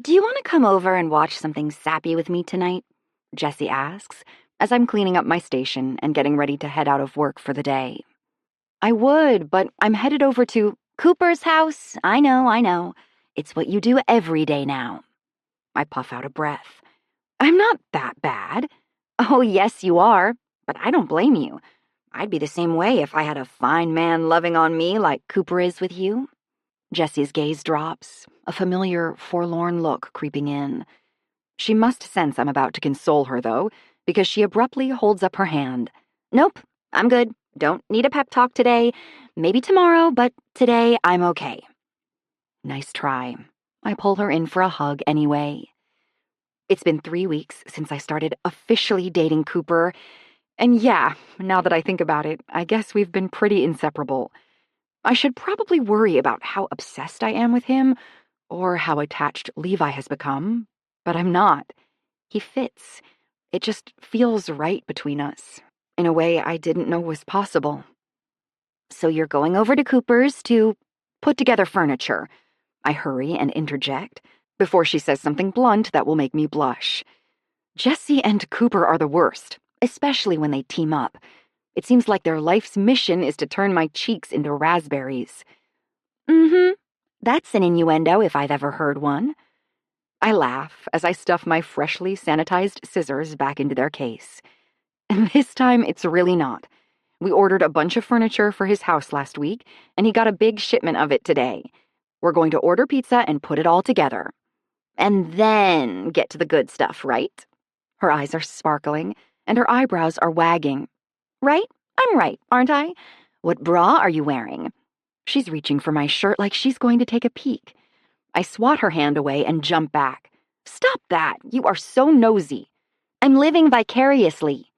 Speaker 3: Do you want to come over and watch something sappy with me tonight? Jessie asks, as I'm cleaning up my station and getting ready to head out of work for the day. I would, but I'm headed over to Cooper's house. I know. It's what you do every day now. I puff out a breath. I'm not that bad. Oh, yes, you are, but I don't blame you. I'd be the same way if I had a fine man loving on me like Cooper is with you. Jessie's gaze drops, a familiar, forlorn look creeping in. She must sense I'm about to console her, though, because she abruptly holds up her hand. Nope, I'm good. Don't need a pep talk today. Maybe tomorrow, but today I'm okay. Nice try. I pull her in for a hug anyway. It's been 3 weeks since I started officially dating Cooper, and yeah, now that I think about it, I guess we've been pretty inseparable. I should probably worry about how obsessed I am with him, or how attached Levi has become, but I'm not. He fits. It just feels right between us, in a way I didn't know was possible. So you're going over to Cooper's to put together furniture. I hurry and interject, before she says something blunt that will make me blush. Jessie and Cooper are the worst, especially when they team up. It seems like their life's mission is to turn my cheeks into raspberries. That's an innuendo if I've ever heard one. I laugh as I stuff my freshly sanitized scissors back into their case.
Speaker 4: This time, it's really not. We ordered a bunch of furniture for his house last week, and he got a big shipment of it today. We're going to order pizza and put it all together. And then get to the good stuff, right? Her eyes are sparkling, and her eyebrows are wagging. Right? I'm right, aren't I? What bra are you wearing? She's reaching for my shirt like she's going to take a peek. I swat her hand away and jump back. Stop that! You are so nosy. I'm living vicariously.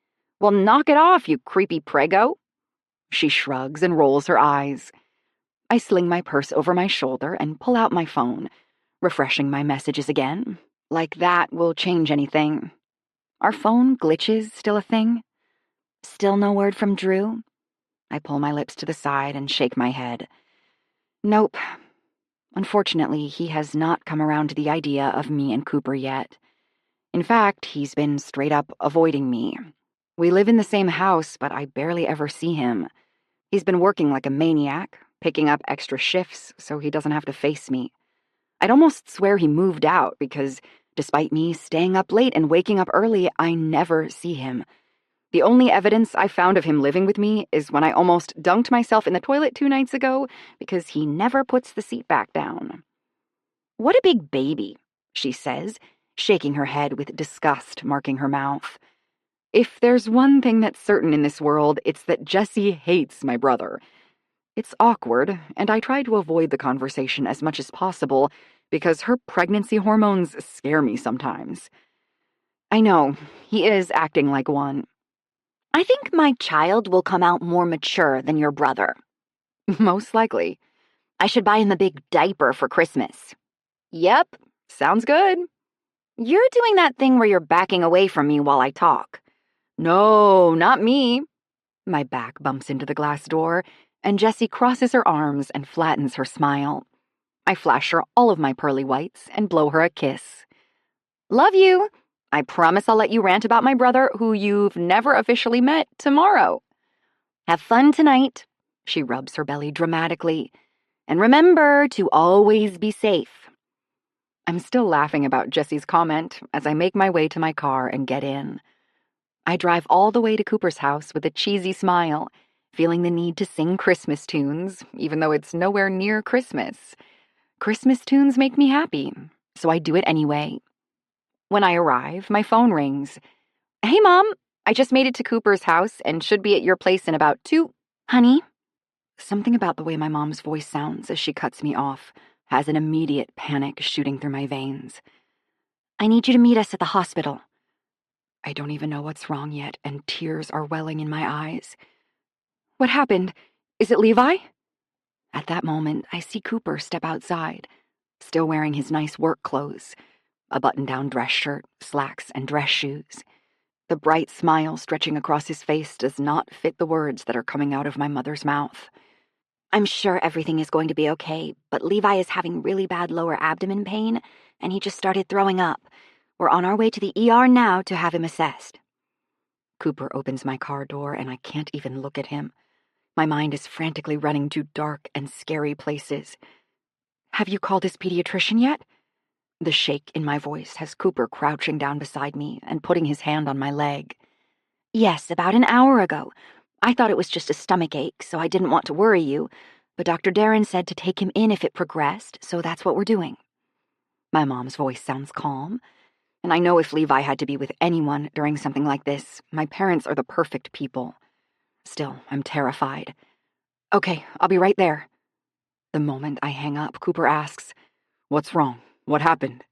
Speaker 4: Well, knock it off, you creepy prego. She shrugs and rolls her eyes. I sling my purse over my shoulder and pull out my phone, refreshing my messages again. Like that will change anything. Are phone glitches still a thing? Still no word from Drew? I pull my lips to the side and shake my head. Nope. Unfortunately, he has not come around to the idea of me and Cooper yet. In fact, he's been straight up avoiding me. We live in the same house, but I barely ever see him. He's been working like a maniac, picking up extra shifts so he doesn't have to face me. I'd almost swear he moved out because, despite me staying up late and waking up early, I never see him. The only evidence I found of him living with me is when I almost dunked myself in the toilet 2 nights ago because he never puts the seat back down. What a big baby, she says, shaking her head with disgust marking her mouth. If there's one thing that's certain in this world, it's that Jessie hates my brother. It's awkward, and I try to avoid the conversation as much as possible because her pregnancy hormones scare me sometimes. I know, he is acting like one. I think my child will come out more mature than your brother. Most likely. I should buy him a big diaper for Christmas. Yep, sounds good. You're doing that thing where you're backing away from me while I talk. No, not me. My back bumps into the glass door, and Jessie crosses her arms and flattens her smile. I flash her all of my pearly whites and blow her a kiss. Love you. I promise I'll let you rant about my brother, who you've never officially met, tomorrow. Have fun tonight. She rubs her belly dramatically. And remember to always be safe. I'm still laughing about Jessie's comment as I make my way to my car and get in. I drive all the way to Cooper's house with a cheesy smile, feeling the need to sing Christmas tunes, even though it's nowhere near Christmas. Christmas tunes make me happy, so I do it anyway. When I arrive, my phone rings. Hey, Mom, I just made it to Cooper's house and should be at your place in about 2. Honey? Something about the way my mom's voice sounds as she cuts me off has an immediate panic shooting through my veins. I need you to meet us at the hospital. I don't even know what's wrong yet, and tears are welling in my eyes. What happened? Is it Levi? At that moment, I see Cooper step outside, still wearing his nice work clothes, a button-down dress shirt, slacks, and dress shoes. The bright smile stretching across his face does not fit the words that are coming out of my mother's mouth. I'm sure everything is going to be okay, but Levi is having really bad lower abdomen pain, and he just started throwing up. We're on our way to the ER now to have him assessed. Cooper opens my car door, and I can't even look at him. My mind is frantically running to dark and scary places. Have you called his pediatrician yet? The shake in my voice has Cooper crouching down beside me and putting his hand on my leg. Yes, about an hour ago. I thought it was just a stomachache, so I didn't want to worry you, but Dr. Darren said to take him in if it progressed, so that's what we're doing. My mom's voice sounds calm, and I know if Levi had to be with anyone during something like this, my parents are the perfect people. Still, I'm terrified. Okay, I'll be right there. The moment I hang up, Cooper asks, What's wrong? What happened?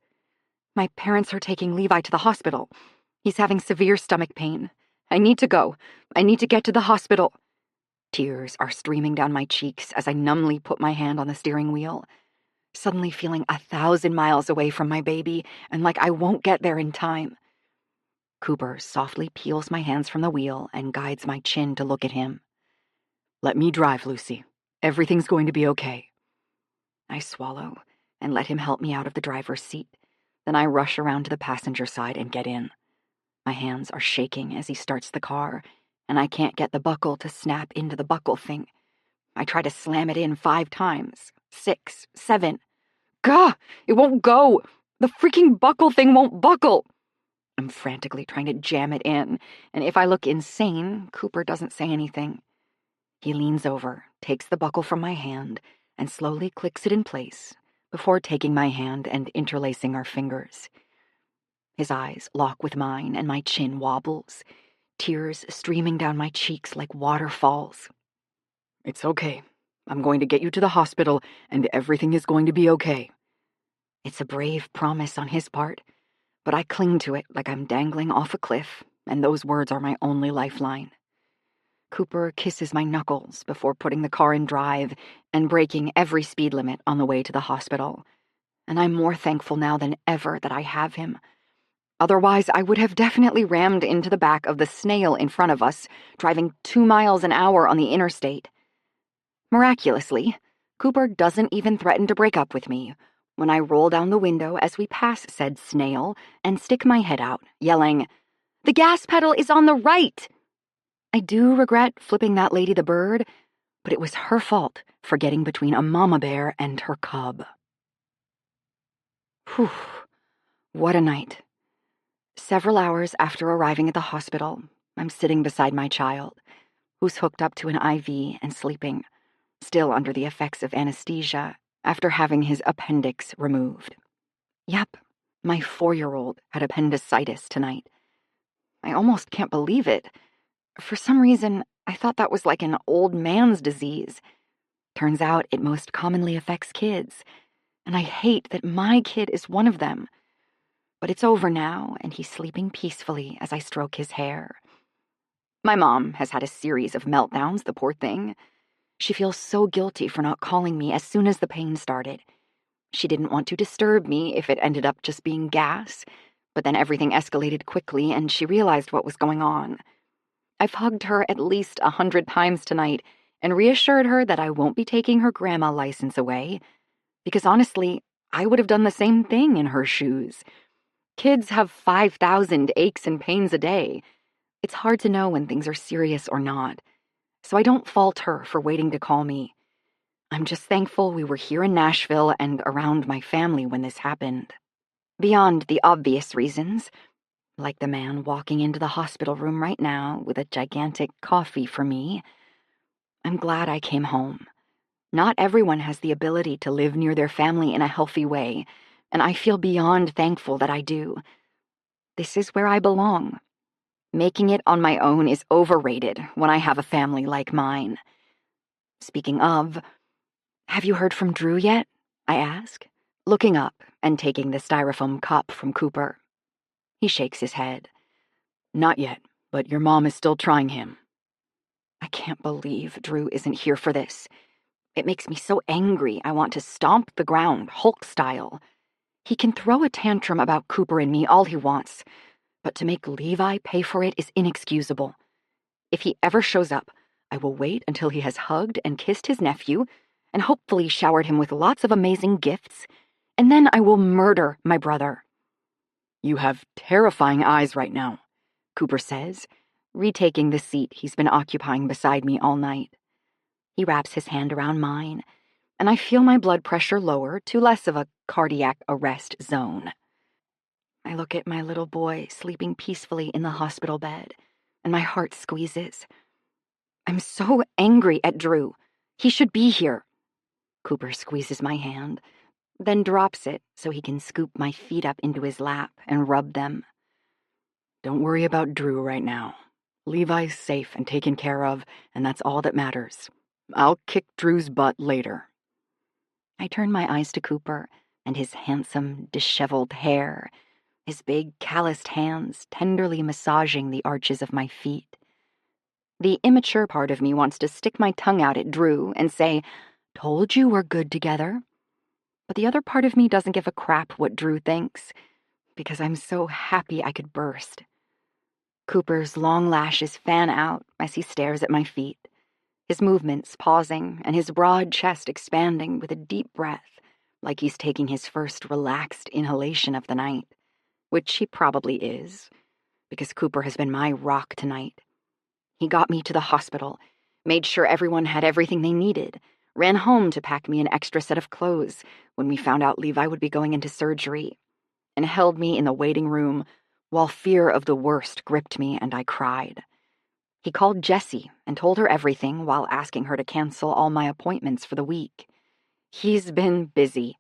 Speaker 4: My parents are taking Levi to the hospital. He's having severe stomach pain. I need to go. I need to get to the hospital. Tears are streaming down my cheeks as I numbly put my hand on the steering wheel, suddenly feeling 1,000 miles away from my baby and like I won't get there in time. Cooper softly peels my hands from the wheel and guides my chin to look at him. Let me drive, Lucy. Everything's going to be okay. I swallow and let him help me out of the driver's seat. Then I rush around to the passenger side and get in. My hands are shaking as he starts the car, and I can't get the buckle to snap into the buckle thing. I try to slam it in 5 times, 6, 7. Gah! It won't go! The freaking buckle thing won't buckle!
Speaker 3: I'm frantically trying to jam it in, and if I look insane, Cooper doesn't say anything. He leans over, takes the buckle from my hand, and slowly clicks it in place before taking my hand and interlacing our fingers. His eyes lock with mine, and my chin wobbles, tears streaming down my cheeks like waterfalls.
Speaker 4: It's okay. I'm going to get you to the hospital, and everything is going to be okay.
Speaker 3: It's a brave promise on his part, but I cling to it like I'm dangling off a cliff, and those words are my only lifeline. Cooper kisses my knuckles before putting the car in drive and breaking every speed limit on the way to the hospital, and I'm more thankful now than ever that I have him. Otherwise, I would have definitely rammed into the back of the snail in front of us, driving 2 miles an hour on the interstate. Miraculously, Cooper doesn't even threaten to break up with me when I roll down the window as we pass said snail and stick my head out, yelling, "The gas pedal is on the right!" I do regret flipping that lady the bird, but it was her fault for getting between a mama bear and her cub. Whew, what a night. Several hours after arriving at the hospital, I'm sitting beside my child, who's hooked up to an IV and sleeping, still under the effects of anesthesia after having his appendix removed. Yep, my 4-year-old had appendicitis tonight. I almost can't believe it. For some reason, I thought that was like an old man's disease. Turns out it most commonly affects kids, and I hate that my kid is one of them. But it's over now, and he's sleeping peacefully as I stroke his hair. My mom has had a series of meltdowns, the poor thing. She feels so guilty for not calling me as soon as the pain started. She didn't want to disturb me if it ended up just being gas, but then everything escalated quickly and she realized what was going on. I've hugged her at least 100 times tonight and reassured her that I won't be taking her grandma license away, because honestly, I would have done the same thing in her shoes. Kids have 5,000 aches and pains a day. It's hard to know when things are serious or not, so I don't fault her for waiting to call me. I'm just thankful we were here in Nashville and around my family when this happened. Beyond the obvious reasons, like the man walking into the hospital room right now with a gigantic coffee for me, I'm glad I came home. Not everyone has the ability to live near their family in a healthy way, and I feel beyond thankful that I do. This is where I belong. Making it on my own is overrated when I have a family like mine. Speaking of, have you heard from Drew yet? I ask, looking up and taking the styrofoam cup from Cooper. He shakes his head.
Speaker 4: Not yet, but your mom is still trying him.
Speaker 3: I can't believe Drew isn't here for this. It makes me so angry I want to stomp the ground, Hulk style. He can throw a tantrum about Cooper and me all he wants, but to make Levi pay for it is inexcusable. If he ever shows up, I will wait until he has hugged and kissed his nephew and hopefully showered him with lots of amazing gifts, and then I will murder my brother.
Speaker 4: You have terrifying eyes right now, Cooper says, retaking the seat he's been occupying beside me all night.
Speaker 3: He wraps his hand around mine, and I feel my blood pressure lower to less of a cardiac arrest zone. I look at my little boy sleeping peacefully in the hospital bed, and my heart squeezes. I'm so angry at Drew. He should be here. Cooper squeezes my hand, then drops it so he can scoop my feet up into his lap and rub them.
Speaker 4: Don't worry about Drew right now. Levi's safe and taken care of, and that's all that matters. I'll kick Drew's butt later.
Speaker 3: I turn my eyes to Cooper and his handsome, disheveled hair, his big, calloused hands tenderly massaging the arches of my feet. The immature part of me wants to stick my tongue out at Drew and say, "Told you we're good together." But the other part of me doesn't give a crap what Drew thinks, because I'm so happy I could burst. Cooper's long lashes fan out as he stares at my feet, his movements pausing and his broad chest expanding with a deep breath, like he's taking his first relaxed inhalation of the night, which he probably is, because Cooper has been my rock tonight. He got me to the hospital, made sure everyone had everything they needed, ran home to pack me an extra set of clothes when we found out Levi would be going into surgery, and held me in the waiting room while fear of the worst gripped me and I cried. He called Jessie and told her everything while asking her to cancel all my appointments for the week. He's been busy,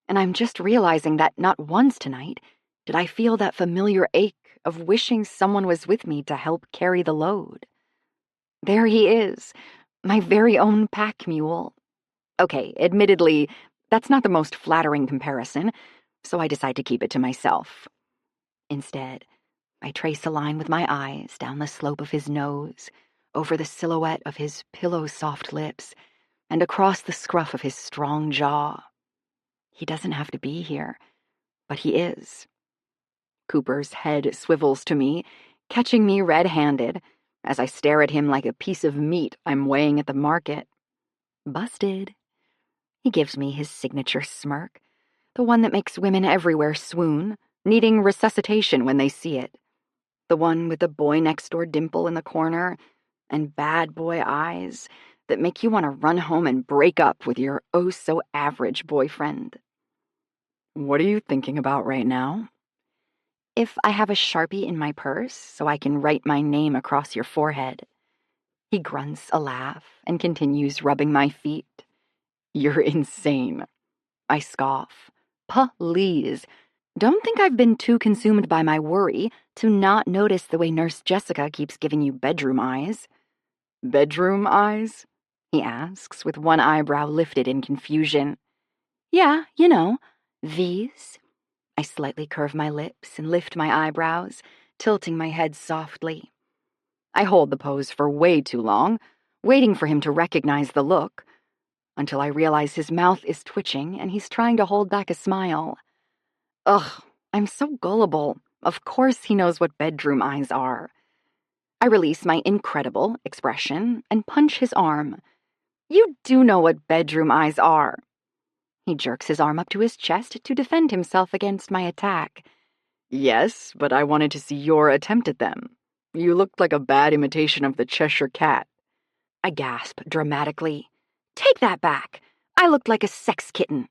Speaker 3: and I'm just realizing that not once tonight did I feel that familiar ache of wishing someone was with me to help carry the load. There he is, my very own pack mule. Okay, admittedly, that's not the most flattering comparison, so I decide to keep it to myself. Instead, I trace a line with my eyes down the slope of his nose, over the silhouette of his pillow-soft lips, and across the scruff of his strong jaw. He doesn't have to be here, but he is. Cooper's head swivels to me, catching me red-handed, as I stare at him like a piece of meat I'm weighing at the market. Busted. He gives me his signature smirk, the one that makes women everywhere swoon, needing resuscitation when they see it. The one with the boy-next-door dimple in the corner and bad boy eyes that make you want to run home and break up with your oh-so-average boyfriend.
Speaker 4: What are you thinking about right now?
Speaker 3: If I have a Sharpie in my purse so I can write my name across your forehead. He grunts a laugh and continues rubbing my feet.
Speaker 4: You're insane.
Speaker 3: I scoff. Please. Don't think I've been too consumed by my worry to not notice the way Nurse Jessica keeps giving you bedroom eyes.
Speaker 4: Bedroom eyes?
Speaker 3: He asks, with one eyebrow lifted in confusion. Yeah, you know, these. I slightly curve my lips and lift my eyebrows, tilting my head softly.
Speaker 4: I hold the pose for way too long, waiting for him to recognize the look, until I realize his mouth is twitching and he's trying to hold back a smile. Ugh, I'm so gullible. Of course he knows what bedroom eyes are. I release my incredible expression and punch his arm. You do know what bedroom eyes are. He jerks his arm up to his chest to defend himself against my attack. Yes, but I wanted to see your attempt at them. You looked like a bad imitation of the Cheshire Cat.
Speaker 3: I gasp dramatically. Take that back. I looked like a sex kitten.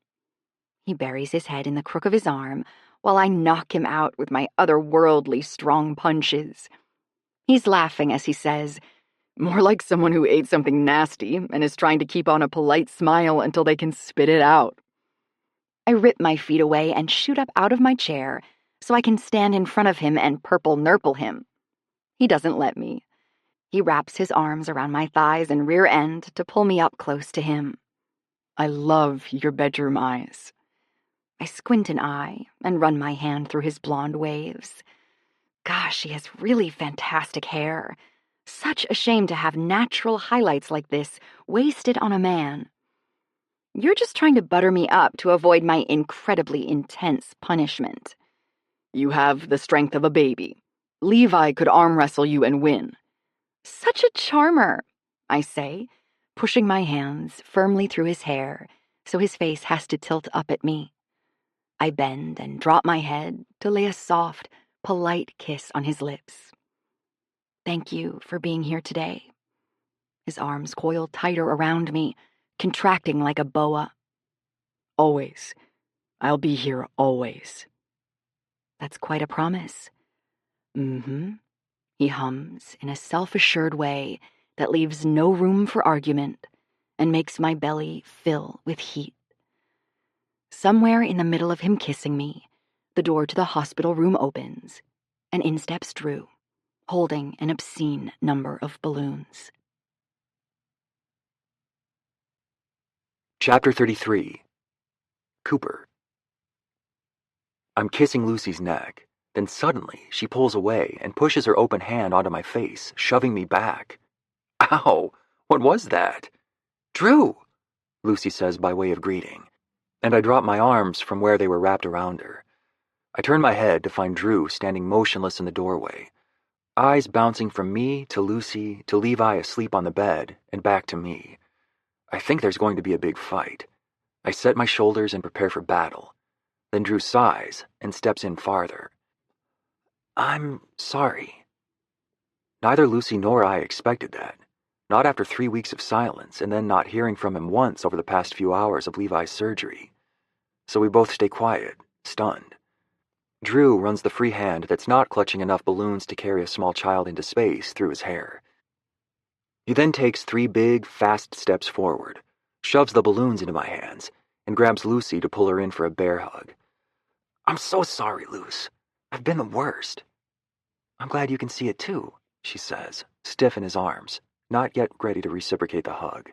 Speaker 3: He buries his head in the crook of his arm while I knock him out with my otherworldly strong punches. He's laughing as he says,
Speaker 4: more like someone who ate something nasty and is trying to keep on a polite smile until they can spit it out.
Speaker 3: I rip my feet away and shoot up out of my chair so I can stand in front of him and purple nurple him. He doesn't let me. He wraps his arms around my thighs and rear end to pull me up close to him.
Speaker 4: I love your bedroom eyes.
Speaker 3: I squint an eye and run my hand through his blonde waves. Gosh, he has really fantastic hair. Such a shame to have natural highlights like this wasted on a man. You're just trying to butter me up to avoid my incredibly intense punishment.
Speaker 4: You have the strength of a baby. Levi could arm wrestle you and win.
Speaker 3: Such a charmer, I say, pushing my hands firmly through his hair so his face has to tilt up at me. I bend and drop my head to lay a soft, polite kiss on his lips. Thank you for being here today. His arms coil tighter around me, contracting like a boa.
Speaker 4: Always. I'll be here always.
Speaker 3: That's quite a promise. He hums in a self-assured way that leaves no room for argument and makes my belly fill with heat. Somewhere in the middle of him kissing me, the door to the hospital room opens, and in steps Drew, holding an obscene number of balloons.
Speaker 2: Chapter 33. Cooper. I'm kissing Lucy's neck. Then suddenly, she pulls away and pushes her open hand onto my face, shoving me back. Ow! What was that? Drew! Lucy says by way of greeting, and I drop my arms from where they were wrapped around her. I turn my head to find Drew standing motionless in the doorway, eyes bouncing from me to Lucy to Levi asleep on the bed and back to me. I think there's going to be a big fight. I set my shoulders and prepare for battle. Then Drew sighs and steps in farther. I'm sorry. Neither Lucy nor I expected that. Not after 3 weeks of silence and then not hearing from him once over the past few hours of Levi's surgery. So we both stay quiet, stunned. Drew runs the free hand that's not clutching enough balloons to carry a small child into space through his hair. He then takes 3 big, fast steps forward, shoves the balloons into my hands, and grabs Lucy to pull her in for a bear hug. "I'm so sorry, Luce. I've been the worst." "I'm glad you can see it too," she says, stiff in his arms, not yet ready to reciprocate the hug.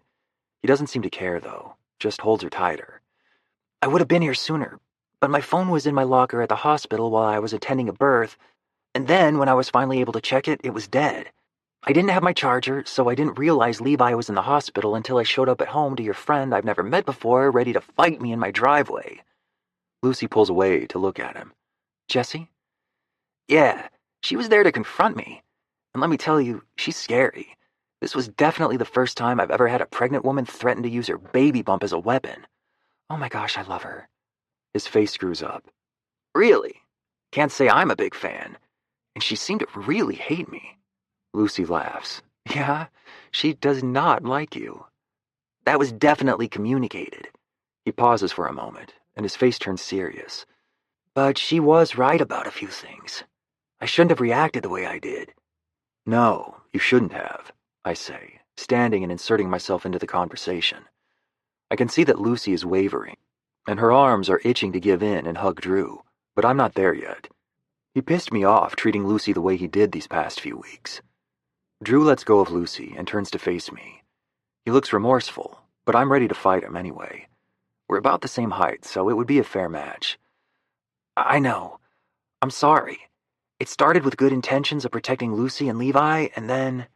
Speaker 2: He doesn't seem to care, though, just holds her tighter. "I would have been here sooner, but my phone was in my locker at the hospital while I was attending a birth, and then when I was finally able to check it, it was dead. I didn't have my charger, so I didn't realize Levi was in the hospital until I showed up at home to your friend I've never met before, ready to fight me in my driveway." Lucy pulls away to look at him. "Jessie?" "Yeah, she was there to confront me. And let me tell you, she's scary. This was definitely the first time I've ever had a pregnant woman threaten to use her baby bump as a weapon. Oh my gosh, I love her." His face screws up. "Really? Can't say I'm a big fan. And she seemed to really hate me." Lucy laughs. "Yeah, she does not like you." "That was definitely communicated." He pauses for a moment, and his face turns serious. "But she was right about a few things. I shouldn't have reacted the way I did." "No, you shouldn't have," I say, standing and inserting myself into the conversation. I can see that Lucy is wavering, and her arms are itching to give in and hug Drew, but I'm not there yet. He pissed me off treating Lucy the way he did these past few weeks. Drew lets go of Lucy and turns to face me. He looks remorseful, but I'm ready to fight him anyway. We're about the same height, so it would be a fair match. "I know. I'm sorry. It started with good intentions of protecting Lucy and Levi, and then..."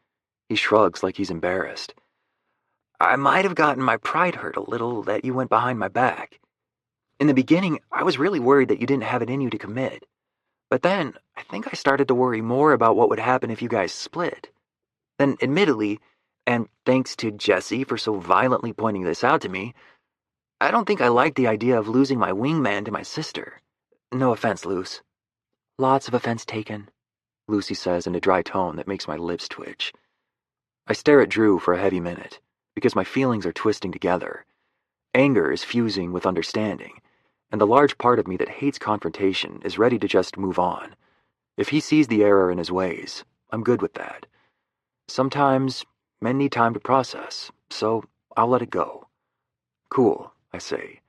Speaker 2: He shrugs like he's embarrassed. "I might have gotten my pride hurt a little that you went behind my back. In the beginning, I was really worried that you didn't have it in you to commit. But then, I think I started to worry more about what would happen if you guys split. Then, admittedly, and thanks to Jessie for so violently pointing this out to me, I don't think I liked the idea of losing my wingman to my sister. No offense, Luce." "Lots of offense taken," Lucy says in a dry tone that makes my lips twitch. I stare at Drew for a heavy minute, because my feelings are twisting together. Anger is fusing with understanding, and the large part of me that hates confrontation is ready to just move on. If he sees the error in his ways, I'm good with that. Sometimes men need time to process, so I'll let it go. "Cool," I say,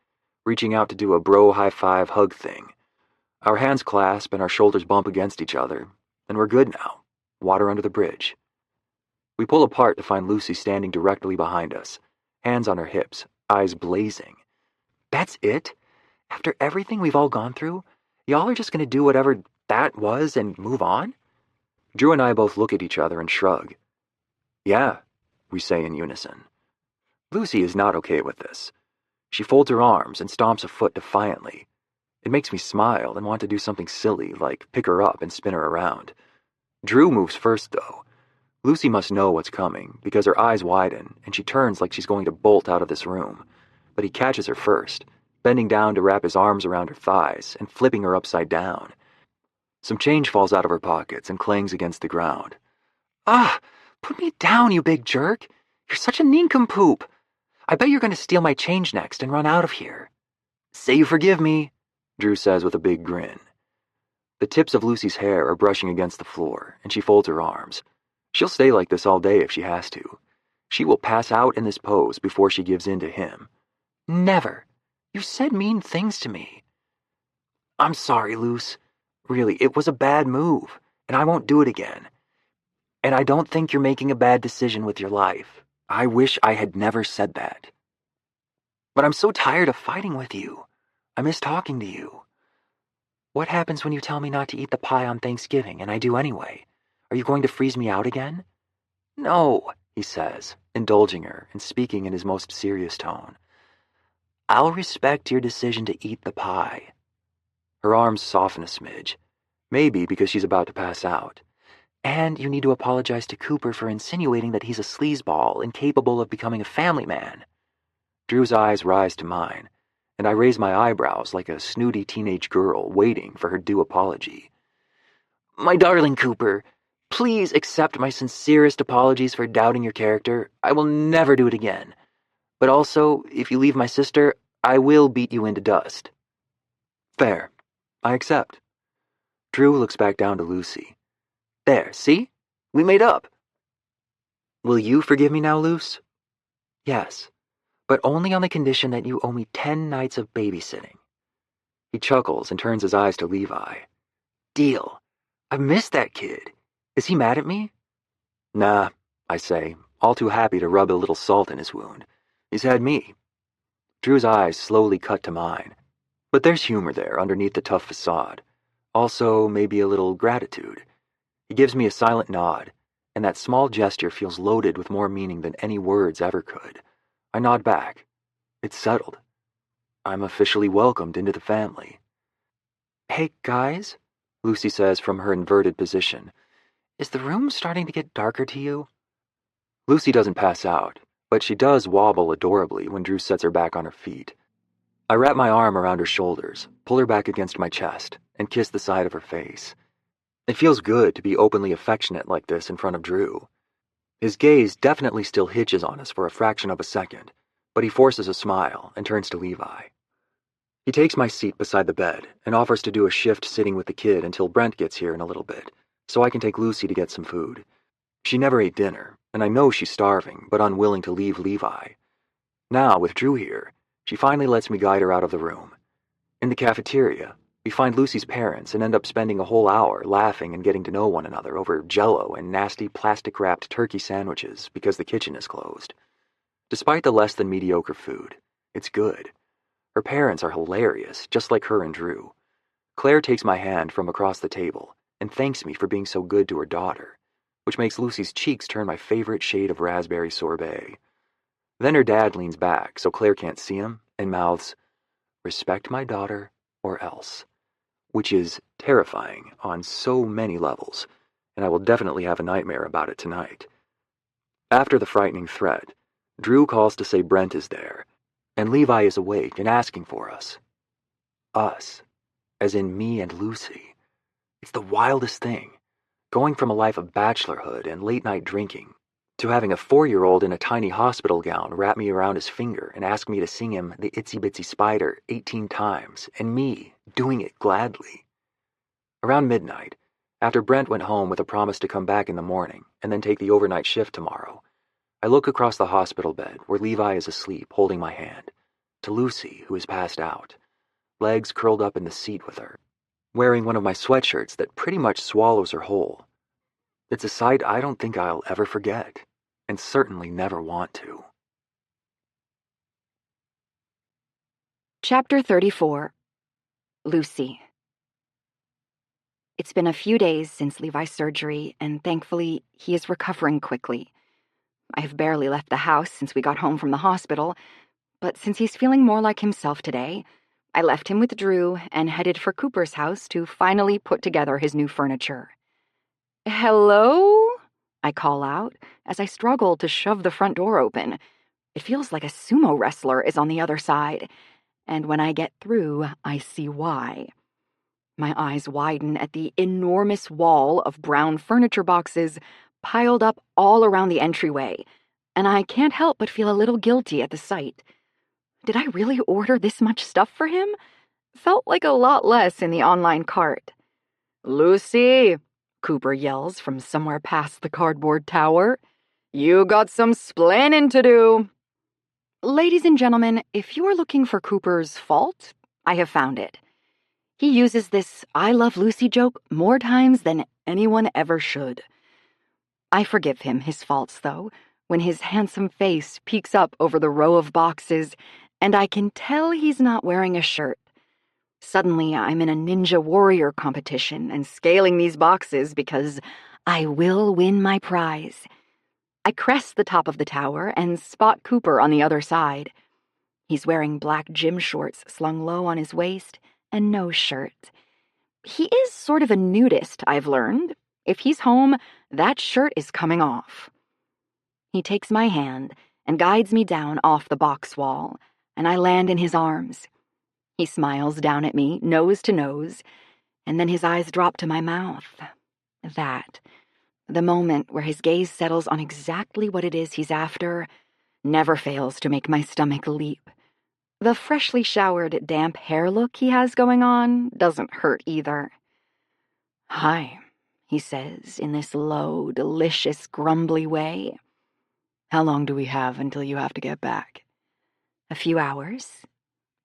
Speaker 2: reaching out to do a bro high-five hug thing. Our hands clasp and our shoulders bump against each other, and we're good now. Water under the bridge. We pull apart to find Lucy standing directly behind us, hands on her hips, eyes blazing. "That's it? After everything we've all gone through, y'all are just going to do whatever that was and move on?" Drew and I both look at each other and shrug. "Yeah," we say in unison. Lucy is not okay with this. She folds her arms and stomps a foot defiantly. It makes me smile and want to do something silly, like pick her up and spin her around. Drew moves first, though. Lucy must know what's coming, because her eyes widen, and she turns like she's going to bolt out of this room. But he catches her first, bending down to wrap his arms around her thighs and flipping her upside down. Some change falls out of her pockets and clangs against the ground. "Ah, put me down, you big jerk! You're such a nincompoop! I bet you're going to steal my change next and run out of here." "Say you forgive me," Drew says with a big grin. The tips of Lucy's hair are brushing against the floor, and she folds her arms. She'll stay like this all day if she has to. She will pass out in this pose before she gives in to him. "Never. You said mean things to me." "I'm sorry, Luce. Really, it was a bad move, and I won't do it again. And I don't think you're making a bad decision with your life. I wish I had never said that. But I'm so tired of fighting with you. I miss talking to you." "What happens when you tell me not to eat the pie on Thanksgiving and I do anyway? Are you going to freeze me out again?" "No," he says, indulging her and speaking in his most serious tone. "I'll respect your decision to eat the pie." Her arms soften a smidge, maybe because she's about to pass out. "And you need to apologize to Cooper for insinuating that he's a sleazeball incapable of becoming a family man." Drew's eyes rise to mine, and I raise my eyebrows like a snooty teenage girl waiting for her due apology. "My darling Cooper, please accept my sincerest apologies for doubting your character. I will never do it again. But also, if you leave my sister, I will beat you into dust." "Fair. I accept." Drew looks back down to Lucy. There, see? We made up. Will you forgive me now, Luce? Yes, but only on the condition that you owe me 10 nights of babysitting. He chuckles and turns his eyes to Levi. Deal. I've missed that kid. Is he mad at me? Nah, I say, all too happy to rub a little salt in his wound. He's had me. Drew's eyes slowly cut to mine, but there's humor there underneath the tough facade. Also, maybe a little gratitude. He gives me a silent nod, and that small gesture feels loaded with more meaning than any words ever could. I nod back. It's settled. I'm officially welcomed into the family. Hey, guys, Lucy says from her inverted position. Is the room starting to get darker to you? Lucy doesn't pass out, but she does wobble adorably when Drew sets her back on her feet. I wrap my arm around her shoulders, pull her back against my chest, and kiss the side of her face. It feels good to be openly affectionate like this in front of Drew. His gaze definitely still hitches on us for a fraction of a second, but he forces a smile and turns to Levi. He takes my seat beside the bed and offers to do a shift sitting with the kid until Brent gets here in a little bit, so I can take Lucy to get some food. She never ate dinner, and I know she's starving, but unwilling to leave Levi. Now, with Drew here, she finally lets me guide her out of the room. In the cafeteria, we find Lucy's parents and end up spending a whole hour laughing and getting to know one another over Jell-O and nasty plastic-wrapped turkey sandwiches because the kitchen is closed. Despite the less than mediocre food, it's good. Her parents are hilarious, just like her and Drew. Claire takes my hand from across the table and thanks me for being so good to her daughter, which makes Lucy's cheeks turn my favorite shade of raspberry sorbet. Then her dad leans back so Claire can't see him and mouths, "Respect my daughter or else," which is terrifying on so many levels, and I will definitely have a nightmare about it tonight. After the frightening threat, Drew calls to say Brent is there, and Levi is awake and asking for us. Us, as in me and Lucy. It's the wildest thing, going from a life of bachelorhood and late-night drinking to having a 4-year-old in a tiny hospital gown wrap me around his finger and ask me to sing him the Itsy Bitsy Spider 18 times, and me doing it gladly. Around midnight, after Brent went home with a promise to come back in the morning and then take the overnight shift tomorrow, I look across the hospital bed where Levi is asleep holding my hand, to Lucy, who is passed out, legs curled up in the seat with her, wearing one of my sweatshirts that pretty much swallows her whole. It's a sight I don't think I'll ever forget, and certainly never want to.
Speaker 3: Chapter 34. Lucy. It's been a few days since Levi's surgery, and thankfully, he is recovering quickly. I have barely left the house since we got home from the hospital, but since he's feeling more like himself today, I left him with Drew and headed for Cooper's house to finally put together his new furniture. "Hello?" I call out as I struggle to shove the front door open. It feels like a sumo wrestler is on the other side, and when I get through, I see why. My eyes widen at the enormous wall of brown furniture boxes piled up all around the entryway, and I can't help but feel a little guilty at the sight. Did I really order this much stuff for him? Felt like a lot less in the online cart. "Lucy," Cooper yells from somewhere past the cardboard tower. "You got some splaining to do." Ladies and gentlemen, if you are looking for Cooper's fault, I have found it. He uses this "I love Lucy" joke more times than anyone ever should. I forgive him his faults, though, when his handsome face peeks up over the row of boxes, and I can tell he's not wearing a shirt. Suddenly, I'm in a ninja warrior competition and scaling these boxes because I will win my prize. I crest the top of the tower and spot Cooper on the other side. He's wearing black gym shorts slung low on his waist and no shirt. He is sort of a nudist, I've learned. If he's home, that shirt is coming off. He takes my hand and guides me down off the box wall, and I land in his arms. He smiles down at me, nose to nose, and then his eyes drop to my mouth. The moment where his gaze settles on exactly what it is he's after, never fails to make my stomach leap. The freshly showered, damp hair look he has going on doesn't hurt either. "Hi," he says in this low, delicious, grumbly way. "How long do we have until you have to get back?" "A few hours."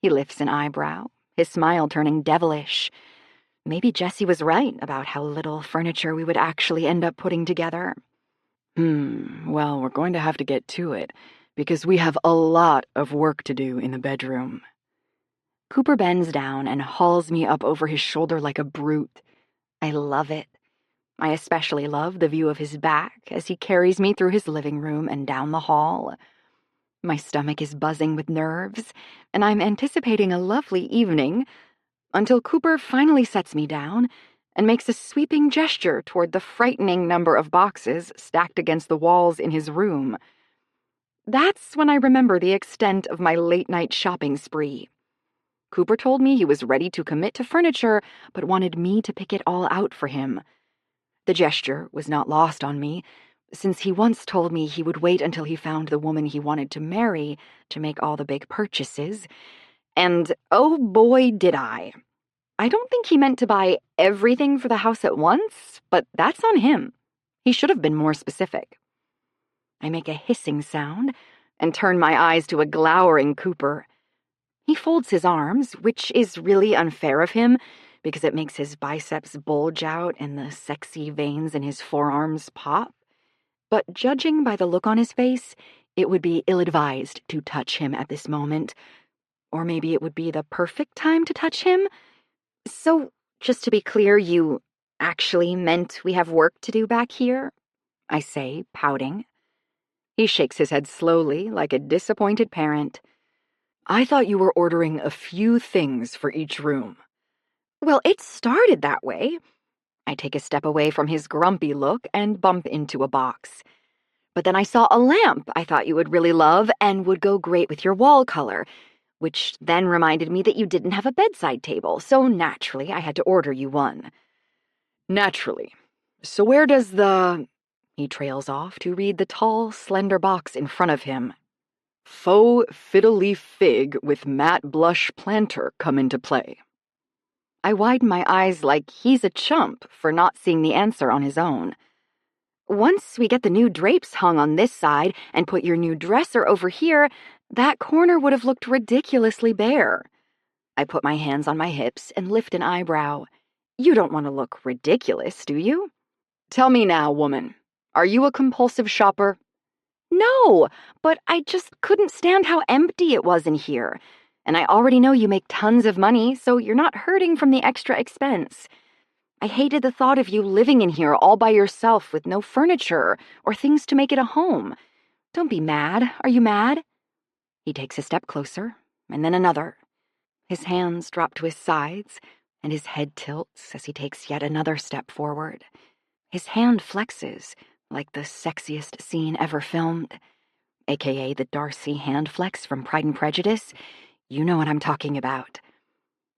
Speaker 3: He lifts an eyebrow, his smile turning devilish. Maybe Jessie was right about how little furniture we would actually end up putting together.
Speaker 4: Well, we're going to have to get to it, because we have a lot of work to do in the bedroom."
Speaker 3: Cooper bends down and hauls me up over his shoulder like a brute. I love it. I especially love the view of his back as he carries me through his living room and down the hall. My stomach is buzzing with nerves, and I'm anticipating a lovely evening, until Cooper finally sets me down and makes a sweeping gesture toward the frightening number of boxes stacked against the walls in his room. That's when I remember the extent of my late-night shopping spree. Cooper told me he was ready to commit to furniture, but wanted me to pick it all out for him. The gesture was not lost on me, since he once told me he would wait until he found the woman he wanted to marry to make all the big purchases. And oh boy, did I. I don't think he meant to buy everything for the house at once, but that's on him. He should have been more specific. I make a hissing sound and turn my eyes to a glowering Cooper. He folds his arms, which is really unfair of him because it makes his biceps bulge out and the sexy veins in his forearms pop. But judging by the look on his face, it would be ill-advised to touch him at this moment. Or maybe it would be the perfect time to touch him. So, just to be clear, you actually meant we have work to do back here? I say, pouting. He shakes his head slowly, like a disappointed parent.
Speaker 4: "I thought you were ordering a few things for each room."
Speaker 3: Well, it started that way. I take a step away from his grumpy look and bump into a box. But then I saw a lamp I thought you would really love and would go great with your wall color, which then reminded me that you didn't have a bedside table, so naturally I had to order you one.
Speaker 4: "Naturally. So where does the—" He trails off to read the tall, slender box in front of him. "Faux fiddle-leaf fig with matte blush planter come into play."
Speaker 3: I widen my eyes like he's a chump for not seeing the answer on his own. "Once we get the new drapes hung on this side and put your new dresser over here, that corner would have looked ridiculously bare." I put my hands on my hips and lift an eyebrow. "You don't want to look ridiculous, do you?"
Speaker 4: "Tell me now, woman, are you a compulsive shopper?"
Speaker 3: "No, but I just couldn't stand how empty it was in here. And I already know you make tons of money, so you're not hurting from the extra expense. I hated the thought of you living in here all by yourself with no furniture or things to make it a home. Don't be mad. Are you mad?" He takes a step closer, and then another. His hands drop to his sides, and his head tilts as he takes yet another step forward. His hand flexes, like the sexiest scene ever filmed, aka the Darcy hand flex from Pride and Prejudice. You know what I'm talking about.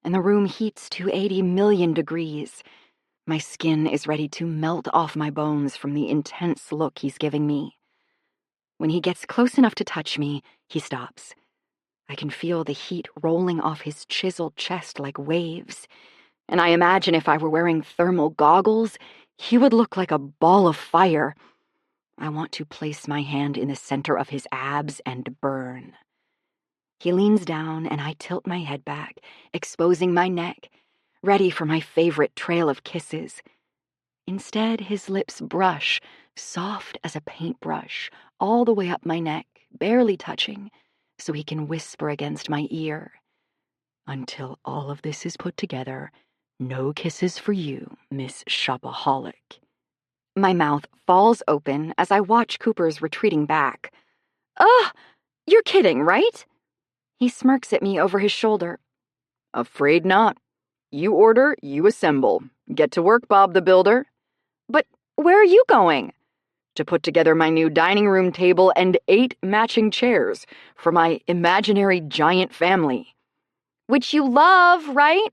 Speaker 3: And the room heats to 80 million degrees. My skin is ready to melt off my bones from the intense look he's giving me. When he gets close enough to touch me, he stops. I can feel the heat rolling off his chiseled chest like waves, and I imagine if I were wearing thermal goggles, he would look like a ball of fire. I want to place my hand in the center of his abs and burn. He leans down, and I tilt my head back, exposing my neck, ready for my favorite trail of kisses. Instead, his lips brush, soft as a paintbrush, all the way up my neck, barely touching, so he can whisper against my ear. "Until all of this is put together, no kisses for you, Miss Shopaholic." My mouth falls open as I watch Cooper's retreating back. "Ugh! You're kidding, right?" He smirks at me over his shoulder.
Speaker 4: "Afraid not. You order, you assemble. Get to work, Bob the Builder."
Speaker 3: "But where are you going?"
Speaker 4: "To put together my new dining room table and 8 matching chairs for my imaginary giant family."
Speaker 3: "Which you love, right?"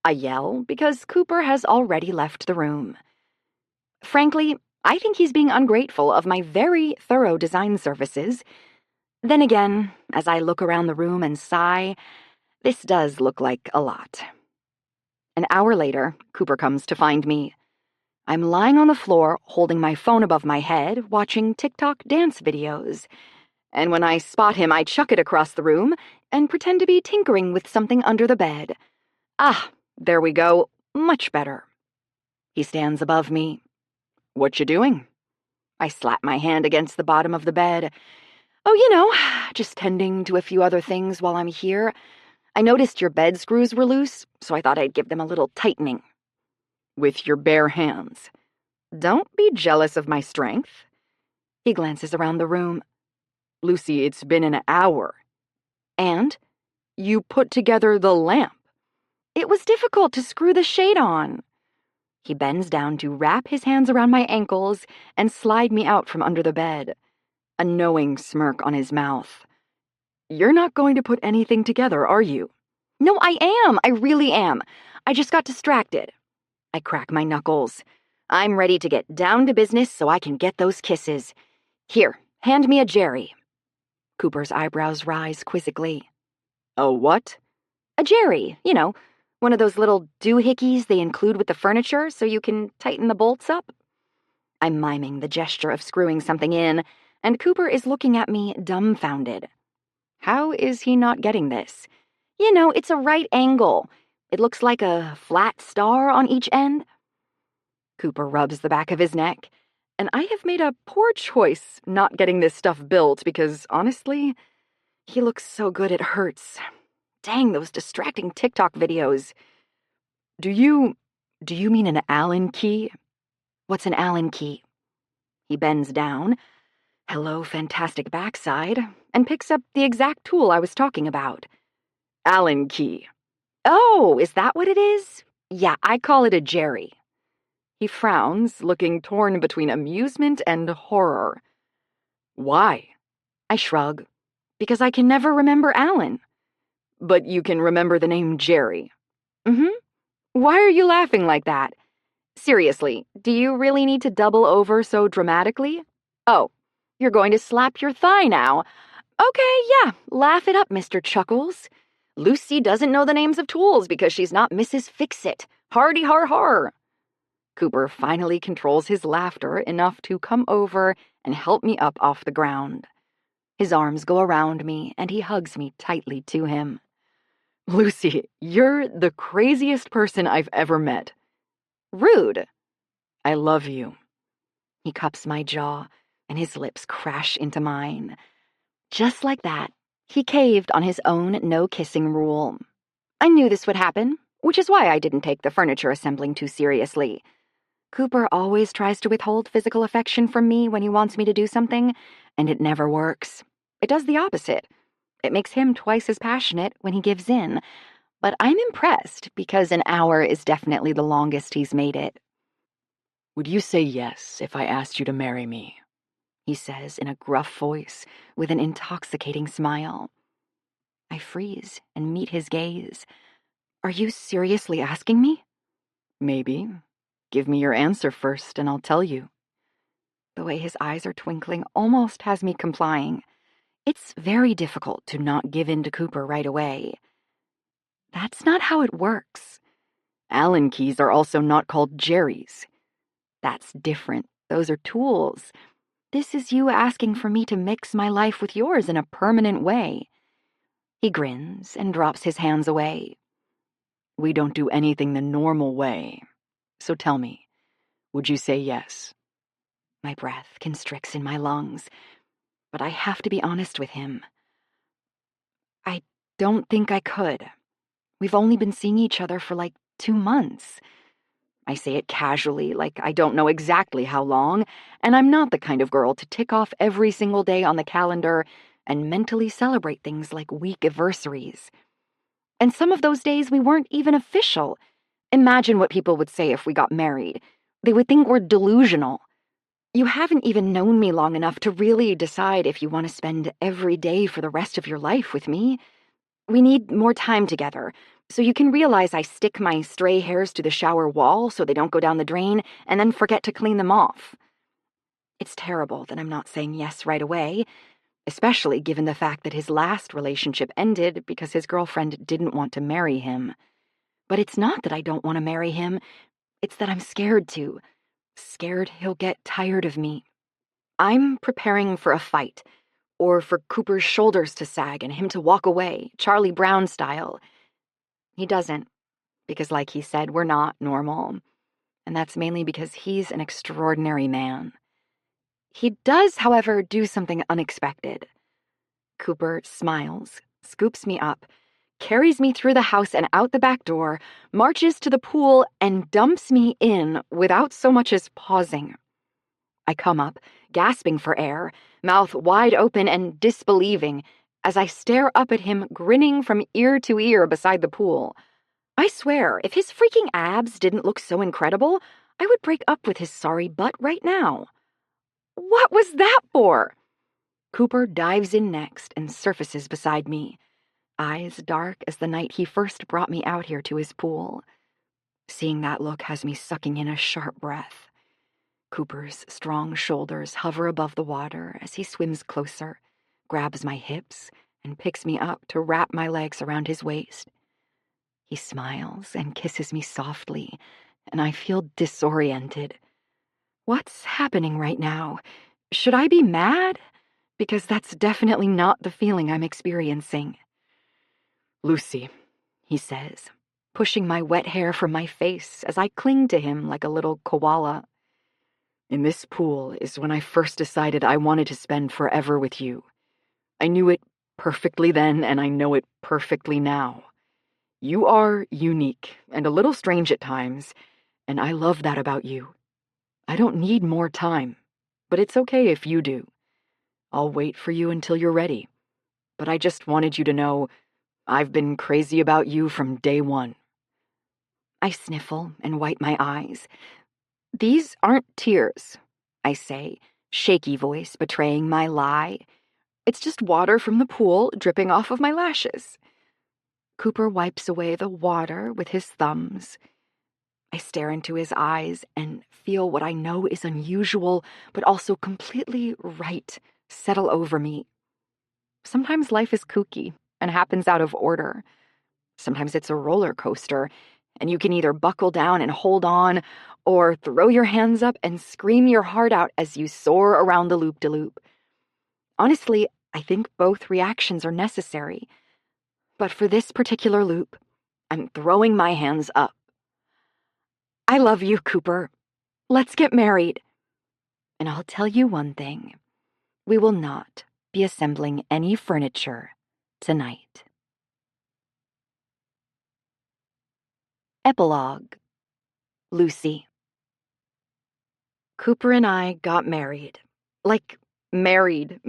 Speaker 3: I yell because Cooper has already left the room. Frankly, I think he's being ungrateful of my very thorough design services. Then again, as I look around the room and sigh, this does look like a lot. An hour later, Cooper comes to find me. I'm lying on the floor, holding my phone above my head, watching TikTok dance videos. And when I spot him, I chuck it across the room and pretend to be tinkering with something under the bed. Ah, there we go. Much better. He stands above me. What you doing? I slap my hand against the bottom of the bed. Oh, just tending to a few other things while I'm here. I noticed your bed screws were loose, so I thought I'd give them a little tightening. With your bare hands. Don't be jealous of my strength. He glances around the room. Lucy, it's been an hour. And? You put together the lamp. It was difficult to screw the shade on. He bends down to wrap his hands around my ankles and slide me out from under the bed, a knowing smirk on his mouth. You're not going to put anything together, are you? No, I am. I really am. I just got distracted. I crack my knuckles. I'm ready to get down to business so I can get those kisses. Here, hand me a Jerry. Cooper's eyebrows rise quizzically. A what? A Jerry, one of those little doohickeys they include with the furniture so you can tighten the bolts up. I'm miming the gesture of screwing something in, and Cooper is looking at me dumbfounded. How is he not getting this? It's a right angle. It looks like a flat star on each end. Cooper rubs the back of his neck, and I have made a poor choice not getting this stuff built because, honestly, he looks so good it hurts. Dang, those distracting TikTok videos. Do you mean an Allen key? What's an Allen key? He bends down, hello fantastic backside, and picks up the exact tool I was talking about. Allen key. Oh, is that what it is? Yeah, I call it a Jerry. He frowns, looking torn between amusement and horror. Why? I shrug. Because I can never remember Allen. But you can remember the name Jerry. Mm-hmm. Why are you laughing like that? Seriously, do you really need to double over so dramatically? Oh, you're going to slap your thigh now. Okay, yeah, laugh it up, Mr. Chuckles. Lucy doesn't know the names of tools because she's not Mrs. Fix-It. Hardy har har. Cooper finally controls his laughter enough to come over and help me up off the ground. His arms go around me, and he hugs me tightly to him. Lucy, you're the craziest person I've ever met. Rude. I love you. He cups my jaw, and his lips crash into mine. Just like that, he caved on his own no-kissing rule. I knew this would happen, which is why I didn't take the furniture assembling too seriously. Cooper always tries to withhold physical affection from me when he wants me to do something, and it never works. It does the opposite. It makes him twice as passionate when he gives in, but I'm impressed because an hour is definitely the longest he's made it. Would you say yes if I asked you to marry me? He says in a gruff voice with an intoxicating smile. I freeze and meet his gaze. Are you seriously asking me? Maybe. Give me your answer first and I'll tell you. The way his eyes are twinkling almost has me complying. It's very difficult to not give in to Cooper right away. That's not how it works. Allen keys are also not called Jerry's. That's different. Those are tools. This is you asking for me to mix my life with yours in a permanent way. He grins and drops his hands away. We don't do anything the normal way. So tell me, would you say yes? My breath constricts in my lungs, but I have to be honest with him. I don't think I could. We've only been seeing each other for like 2 months. I say it casually, like I don't know exactly how long, and I'm not the kind of girl to tick off every single day on the calendar and mentally celebrate things like week anniversaries. And some of those days we weren't even official. Imagine what people would say if we got married. They would think we're delusional. You haven't even known me long enough to really decide if you want to spend every day for the rest of your life with me. We need more time together, so you can realize I stick my stray hairs to the shower wall so they don't go down the drain and then forget to clean them off. It's terrible that I'm not saying yes right away, especially given the fact that his last relationship ended because his girlfriend didn't want to marry him. But it's not that I don't want to marry him, it's that I'm scared to. scared he'll get tired of me. I'm preparing for a fight, or for Cooper's shoulders to sag and him to walk away, Charlie Brown style. He doesn't, because like he said, we're not normal. And that's mainly because he's an extraordinary man. He does, however, do something unexpected. Cooper smiles, scoops me up, carries me through the house and out the back door, marches to the pool, and dumps me in without so much as pausing. I come up, gasping for air, mouth wide open and disbelieving, as I stare up at him, grinning from ear to ear beside the pool. I swear, if his freaking abs didn't look so incredible, I would break up with his sorry butt right now. What was that for? Cooper dives in next and surfaces beside me, eyes dark as the night he first brought me out here to his pool. Seeing that look has me sucking in a sharp breath. Cooper's strong shoulders hover above the water as he swims closer, grabs my hips, and picks me up to wrap my legs around his waist. He smiles and kisses me softly, and I feel disoriented. What's happening right now? Should I be mad? Because that's definitely not the feeling I'm experiencing.
Speaker 4: Lucy,
Speaker 3: he says, pushing my wet hair from my face as I cling to him like a little koala.
Speaker 4: in this pool is when I first decided I wanted to spend forever with you. I knew it perfectly then, and I know it perfectly now. You are unique and a little strange at times, and I love that about you. I don't need more time, but it's okay if you do. I'll wait for you until you're ready. But I just wanted you to know I've been crazy about you from day one.
Speaker 3: I sniffle and wipe my eyes. These aren't tears, I say, shaky voice betraying my lie. It's just water from the pool dripping off of my lashes. Cooper wipes away the water with his thumbs. I stare into his eyes and feel what I know is unusual, but also completely right, settle over me. Sometimes life is kooky and happens out of order. Sometimes it's a roller coaster, and you can either buckle down and hold on, or throw your hands up and scream your heart out as you soar around the loop-de-loop. Honestly, I think both reactions are necessary. But for this particular loop, I'm throwing my hands up. I love you, Cooper. Let's get married. And I'll tell you one thing. We will not be assembling any furniture tonight. Epilogue. Lucy. Cooper and I got married. Like, married.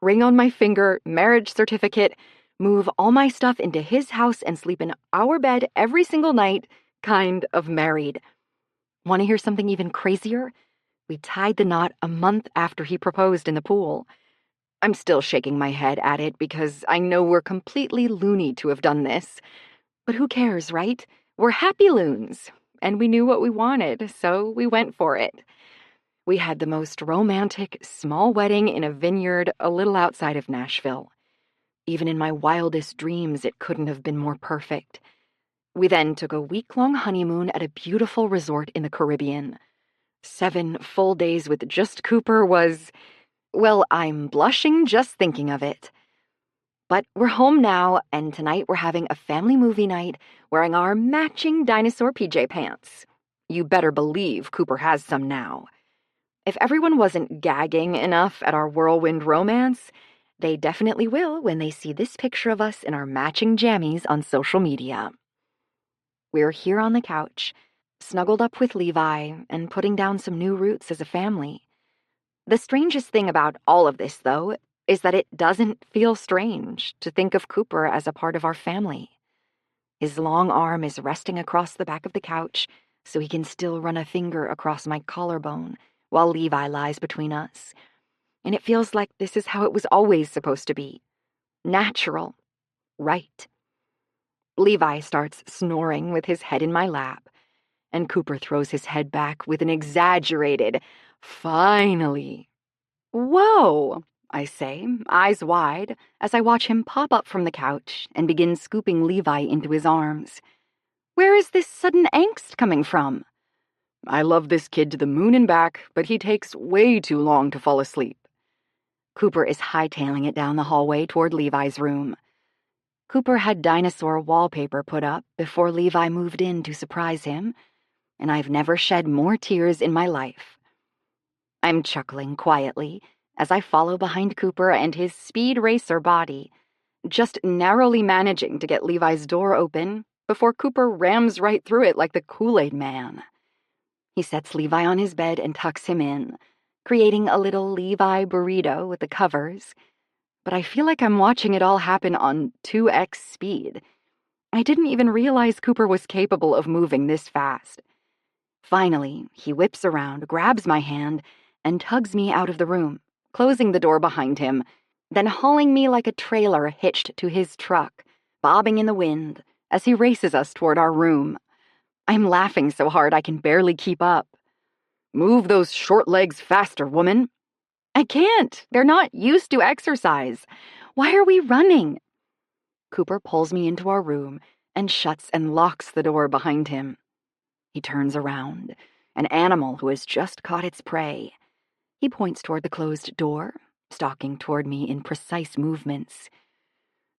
Speaker 3: Ring on my finger, marriage certificate, move all my stuff into his house and sleep in our bed every single night, kind of married. Want to hear something even crazier? We tied the knot a month after he proposed in the pool. I'm still shaking my head at it because I know we're completely loony to have done this. But who cares, right? We're happy loons, and we knew what we wanted, so we went for it. We had the most romantic, small wedding in a vineyard a little outside of Nashville. Even in my wildest dreams, it couldn't have been more perfect. We then took a week-long honeymoon at a beautiful resort in the Caribbean. 7 full days with just Cooper was, well, I'm blushing just thinking of it. But we're home now, and tonight we're having a family movie night wearing our matching dinosaur PJ pants. You better believe Cooper has some now. If everyone wasn't gagging enough at our whirlwind romance, they definitely will when they see this picture of us in our matching jammies on social media. We're here on the couch, snuggled up with Levi and putting down some new roots as a family. The strangest thing about all of this, though, is that it doesn't feel strange to think of Cooper as a part of our family. His long arm is resting across the back of the couch so he can still run a finger across my collarbone while Levi lies between us. And it feels like this is how it was always supposed to be. Natural. Right. Levi starts snoring with his head in my lap, and Cooper throws his head back with an exaggerated, "Finally." "Whoa," I say, eyes wide, as I watch him pop up from the couch and begin scooping Levi into his arms. Where is this sudden angst coming from?
Speaker 4: I love this kid to the moon and back, but he takes way too long to fall asleep.
Speaker 3: Cooper is hightailing it down the hallway toward Levi's room. Cooper had dinosaur wallpaper put up before Levi moved in to surprise him, and I've never shed more tears in my life. I'm chuckling quietly as I follow behind Cooper and his speed racer body, just narrowly managing to get Levi's door open before Cooper rams right through it like the Kool-Aid Man. He sets Levi on his bed and tucks him in, creating a little Levi burrito with the covers, but I feel like I'm watching it all happen on 2x speed. I didn't even realize Cooper was capable of moving this fast. Finally, he whips around, grabs my hand, and tugs me out of the room, closing the door behind him, then hauling me like a trailer hitched to his truck, bobbing in the wind as he races us toward our room. I'm laughing so hard I can barely keep up.
Speaker 4: Move those short legs faster, woman.
Speaker 3: I can't. They're not used to exercise. Why are we running? Cooper pulls me into our room and shuts and locks the door behind him. He turns around, an animal who has just caught its prey. He points toward the closed door, stalking toward me in precise movements.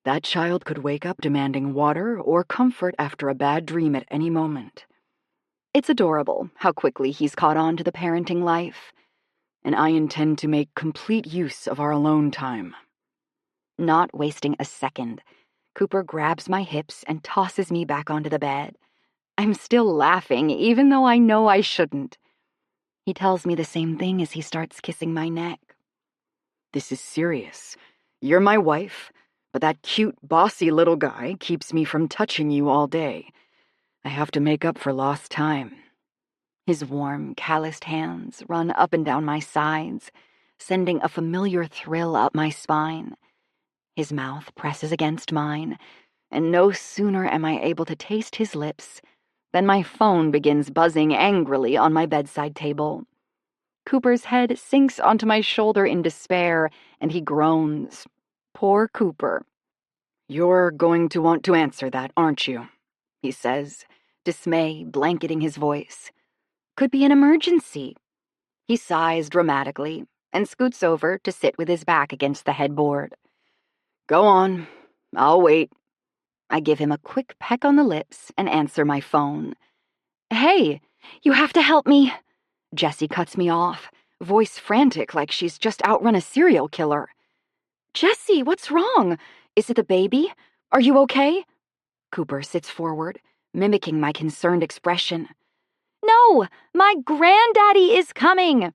Speaker 4: That child could wake up demanding water or comfort after a bad dream at any moment.
Speaker 3: It's adorable how quickly he's caught on to the parenting life.
Speaker 4: And I intend to make complete use of our alone time.
Speaker 3: Not wasting a second, Cooper grabs my hips and tosses me back onto the bed. I'm still laughing, even though I know I shouldn't. He tells me the same thing as he starts kissing my neck.
Speaker 4: This is serious. You're my wife, but that cute, bossy little guy keeps me from touching you all day. I have to make up for lost time.
Speaker 3: His warm, calloused hands run up and down my sides, sending a familiar thrill up my spine. His mouth presses against mine, and no sooner am I able to taste his lips than my phone begins buzzing angrily on my bedside table. Cooper's head sinks onto my shoulder in despair, and he groans. Poor Cooper.
Speaker 4: You're going to want to answer that, aren't you?
Speaker 3: He says, dismay blanketing his voice. Could be an emergency. He sighs dramatically and scoots over to sit with his back against the headboard.
Speaker 4: Go on. I'll wait.
Speaker 3: I give him a quick peck on the lips and answer my phone. Hey, you have to help me. Jessie cuts me off, voice frantic like she's just outrun a serial killer. Jessie, what's wrong? Is it the baby? Are you okay? Cooper sits forward, mimicking my concerned expression. No, my granddaddy is coming.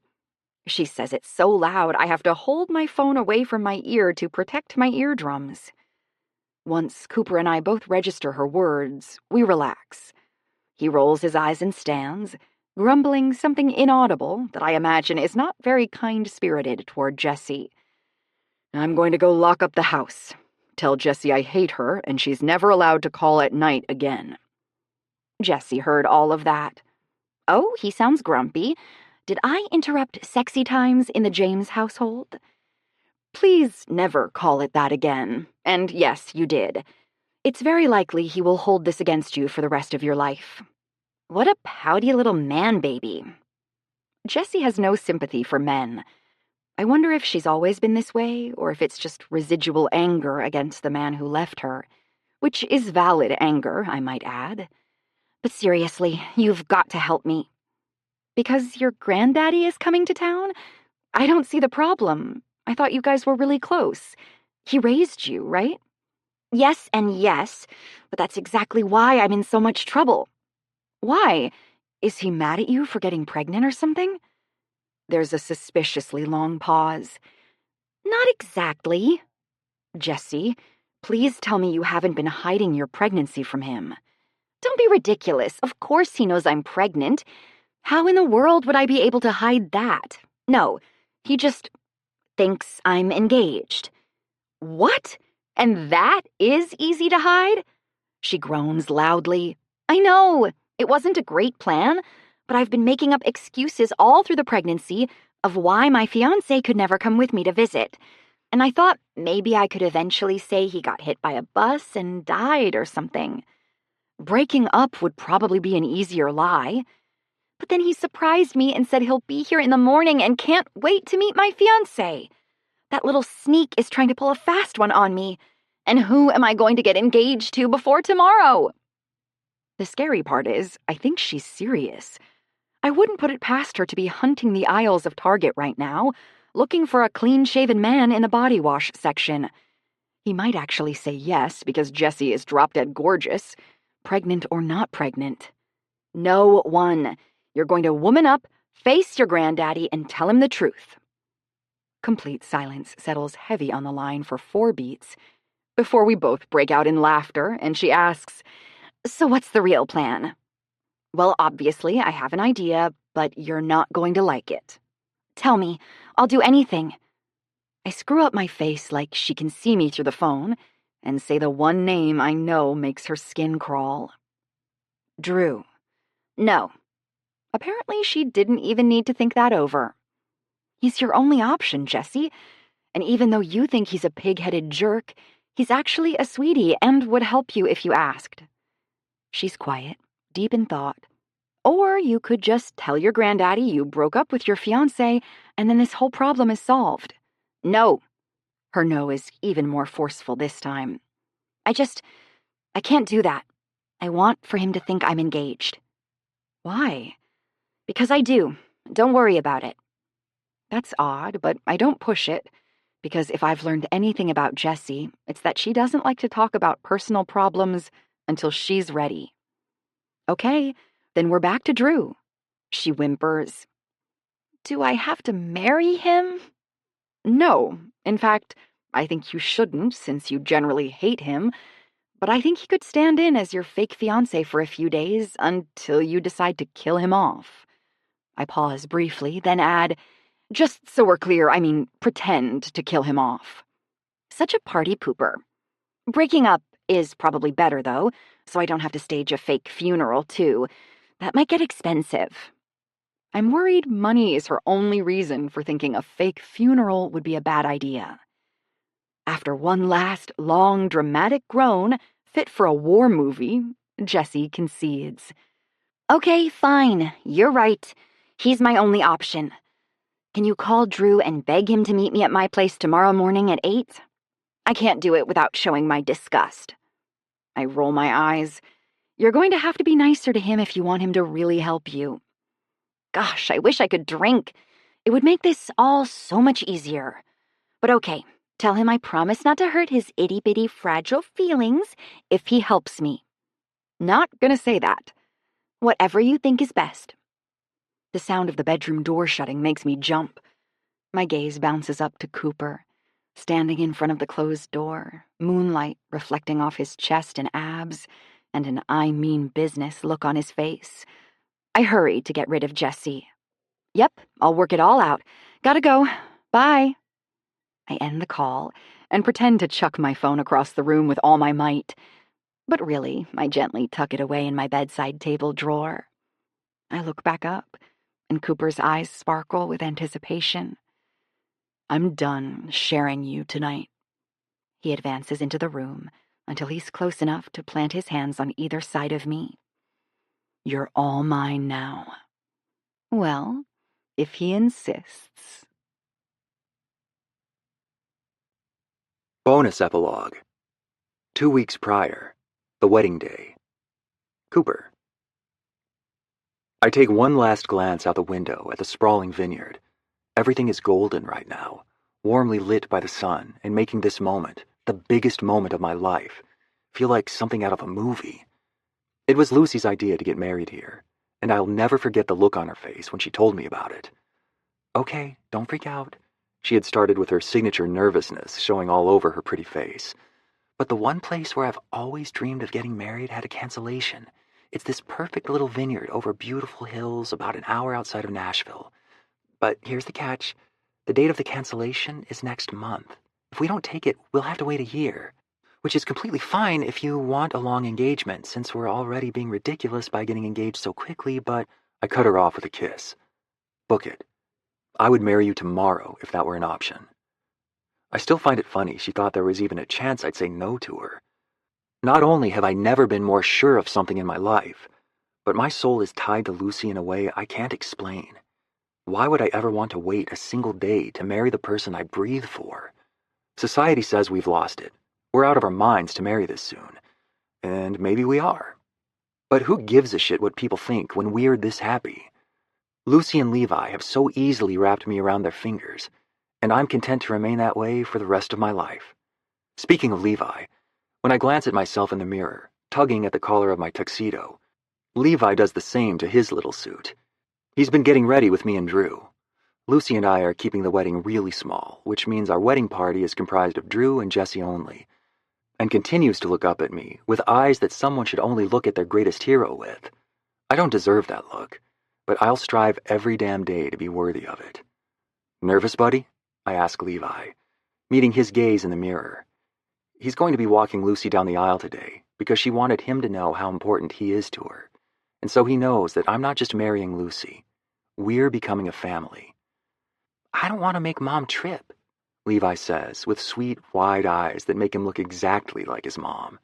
Speaker 3: She says it so loud I have to hold my phone away from my ear to protect my eardrums. Once Cooper and I both register her words, we relax. He rolls his eyes and stands, grumbling something inaudible that I imagine is not very kind-spirited toward Jessie.
Speaker 4: I'm going to go lock up the house. Tell Jessie I hate her and she's never allowed to call at night again.
Speaker 3: Jessie heard all of that. Oh, he sounds grumpy. Did I interrupt sexy times in the James household? Please never call it that again. And yes, you did. It's very likely he will hold this against you for the rest of your life. What a pouty little man-baby. Jessie has no sympathy for men. I wonder if she's always been this way, or if it's just residual anger against the man who left her, which is valid anger, I might add. But seriously, you've got to help me. Because your granddaddy is coming to town? I don't see the problem. I thought you guys were really close. He raised you, right? Yes and yes, but that's exactly why I'm in so much trouble. Why? Is he mad at you for getting pregnant or something? There's a suspiciously long pause. Not exactly. Jessie, please tell me you haven't been hiding your pregnancy from him. Don't be ridiculous. Of course he knows I'm pregnant. How in the world would I be able to hide that? No, he just thinks I'm engaged. What? And that is easy to hide? She groans loudly. I know, it wasn't a great plan, but I've been making up excuses all through the pregnancy of why my fiancé could never come with me to visit. And I thought maybe I could eventually say he got hit by a bus and died or something. Breaking up would probably be an easier lie. But then he surprised me and said he'll be here in the morning and can't wait to meet my fiancé. That little sneak is trying to pull a fast one on me. And who am I going to get engaged to before tomorrow?
Speaker 4: The scary part is, I think she's serious. I wouldn't put it past her to be hunting the aisles of Target right now, looking for a clean-shaven man in the body wash section. He might actually say yes because Jessie is drop-dead gorgeous, pregnant or not pregnant. No one. You're going to woman up, face your granddaddy, and tell him the truth. Complete silence settles heavy on the line for 4 beats before we both break out in laughter, and she asks, "So what's the real plan?" "Well, obviously, I have an idea, but you're not going to like it."
Speaker 3: "Tell me. I'll do anything."
Speaker 4: I screw up my face like she can see me through the phone and say the one name I know makes her skin crawl. Drew.
Speaker 3: "No."
Speaker 4: Apparently, she didn't even need to think that over. "He's your only option, Jessie. And even though you think he's a pig-headed jerk, he's actually a sweetie and would help you if you asked." She's quiet, deep in thought. Or you could just tell your granddaddy you broke up with your fiancé and then this whole problem is solved.
Speaker 3: "No."
Speaker 4: Her no is even more forceful this time.
Speaker 3: I can't do that. I want for him to think I'm engaged."
Speaker 4: Why?
Speaker 3: "Because I do. Don't worry about it."
Speaker 4: That's odd, but I don't push it, because if I've learned anything about Jessie, it's that she doesn't like to talk about personal problems until she's ready. "Okay, then we're back to Drew." She whimpers.
Speaker 3: "Do I have to marry him?"
Speaker 4: "No. In fact, I think you shouldn't, since you generally hate him, but I think he could stand in as your fake fiancé for a few days until you decide to kill him off." I pause briefly, then add, "Just so we're clear, I mean pretend to kill him off."
Speaker 3: Such a party pooper. Breaking up is probably better, though, so I don't have to stage a fake funeral, too. That might get expensive.
Speaker 4: I'm worried money is her only reason for thinking a fake funeral would be a bad idea. After one last, long, dramatic groan, fit for a war movie, Jessie concedes.
Speaker 3: "Okay, fine. You're right. He's my only option. Can you call Drew and beg him to meet me at my place tomorrow morning at 8? I can't do it without showing my disgust."
Speaker 4: I roll my eyes. "You're going to have to be nicer to him if you want him to really help you."
Speaker 3: Gosh, I wish I could drink. It would make this all so much easier. But okay, tell him I promise not to hurt his itty-bitty fragile feelings if he helps me.
Speaker 4: "Not gonna say that."
Speaker 3: Whatever you think is best."
Speaker 4: The sound of the bedroom door shutting makes me jump. My gaze bounces up to Cooper, standing in front of the closed door, moonlight reflecting off his chest and abs, and an "I mean business" look on his face. I hurry to get rid of Jessie. "Yep, I'll work it all out. Gotta go. Bye." I end the call and pretend to chuck my phone across the room with all my might. But really, I gently tuck it away in my bedside table drawer. I look back up, and Cooper's eyes sparkle with anticipation. "I'm done sharing you tonight." He advances into the room until he's close enough to plant his hands on either side of me. "You're all mine now." Well, if he insists.
Speaker 2: Bonus epilogue. 2 weeks prior, the wedding day. Cooper. I take one last glance out the window at the sprawling vineyard. Everything is golden right now, warmly lit by the sun and making this moment, the biggest moment of my life, feel like something out of a movie. It was Lucy's idea to get married here, and I'll never forget the look on her face when she told me about it. "Okay, don't freak out." She had started with her signature nervousness showing all over her pretty face. "But the one place where I've always dreamed of getting married had a cancellation. It's this perfect little vineyard over beautiful hills about an hour outside of Nashville. But here's the catch. The date of the cancellation is next month. If we don't take it, we'll have to wait a year. Which is completely fine if you want a long engagement, since we're already being ridiculous by getting engaged so quickly, but..." I cut her off with a kiss. "Book it. I would marry you tomorrow if that were an option." I still find it funny she thought there was even a chance I'd say no to her. Not only have I never been more sure of something in my life, but my soul is tied to Lucy in a way I can't explain. Why would I ever want to wait a single day to marry the person I breathe for? Society says we've lost it. We're out of our minds to marry this soon. And maybe we are. But who gives a shit what people think when we're this happy? Lucy and Levi have so easily wrapped me around their fingers, and I'm content to remain that way for the rest of my life. Speaking of Levi, when I glance at myself in the mirror, tugging at the collar of my tuxedo, Levi does the same to his little suit. He's been getting ready with me and Drew. Lucy and I are keeping the wedding really small, which means our wedding party is comprised of Drew and Jesse only, and continues to look up at me with eyes that someone should only look at their greatest hero with. I don't deserve that look, but I'll strive every damn day to be worthy of it. Nervous, buddy? I ask Levi, meeting his gaze in the mirror. He's going to be walking Lucy down the aisle today because she wanted him to know how important he is to her, and so he knows that I'm not just marrying Lucy. We're becoming a family. I don't want to make Mom trip, Levi says with sweet, wide eyes that make him look exactly like his mom.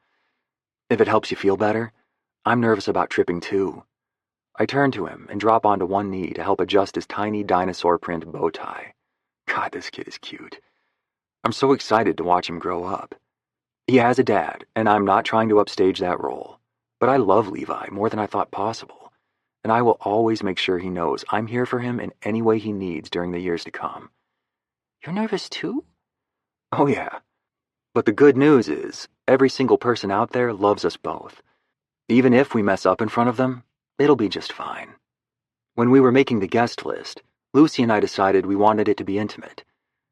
Speaker 2: If it helps you feel better, I'm nervous about tripping too. I turn to him and drop onto one knee to help adjust his tiny dinosaur print bow tie. God, this kid is cute. I'm so excited to watch him grow up. He has a dad, and I'm not trying to upstage that role, but I love Levi more than I thought possible, and I will always make sure he knows I'm here for him in any way he needs during the years to come. You're nervous too? Oh yeah. But the good news is, every single person out there loves us both. Even if we mess up in front of them, it'll be just fine. When we were making the guest list, Lucy and I decided we wanted it to be intimate.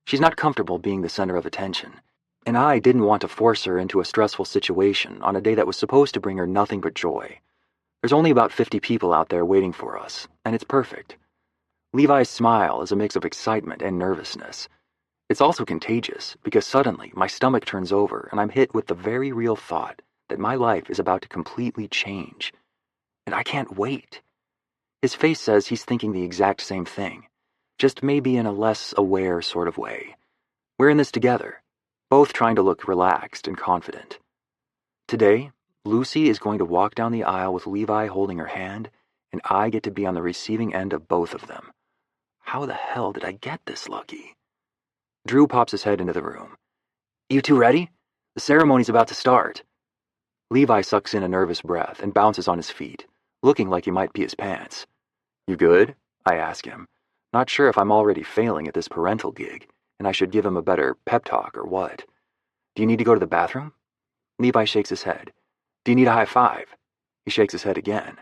Speaker 2: She's not comfortable being the center of attention, and I didn't want to force her into a stressful situation on a day that was supposed to bring her nothing but joy. There's only about 50 people out there waiting for us, and it's perfect. Levi's smile is a mix of excitement and nervousness. It's also contagious because suddenly my stomach turns over and I'm hit with the very real thought that my life is about to completely change. And I can't wait. His face says he's thinking the exact same thing, just maybe in a less aware sort of way. We're in this together, both trying to look relaxed and confident. Today, Lucy is going to walk down the aisle with Levi holding her hand, and I get to be on the receiving end of both of them. How the hell did I get this lucky? Drew pops his head into the room. You two ready? The ceremony's about to start. Levi sucks in a nervous breath and bounces on his feet, looking like he might pee his pants. You good? I ask him, not sure if I'm already failing at this parental gig, and I should give him a better pep talk or what. Do you need to go to the bathroom? Levi shakes his head. Do you need a high five? He shakes his head again.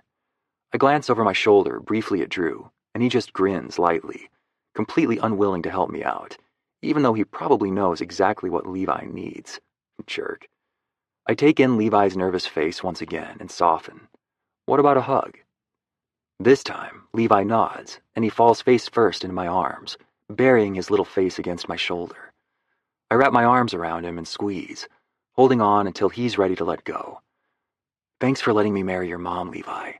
Speaker 2: I glance over my shoulder briefly at Drew, and he just grins lightly, completely unwilling to help me out, even though he probably knows exactly what Levi needs. Jerk. I take in Levi's nervous face once again and soften. What about a hug? This time, Levi nods, and he falls face first into my arms, burying his little face against my shoulder. I wrap my arms around him and squeeze, holding on until he's ready to let go. Thanks for letting me marry your mom, Levi.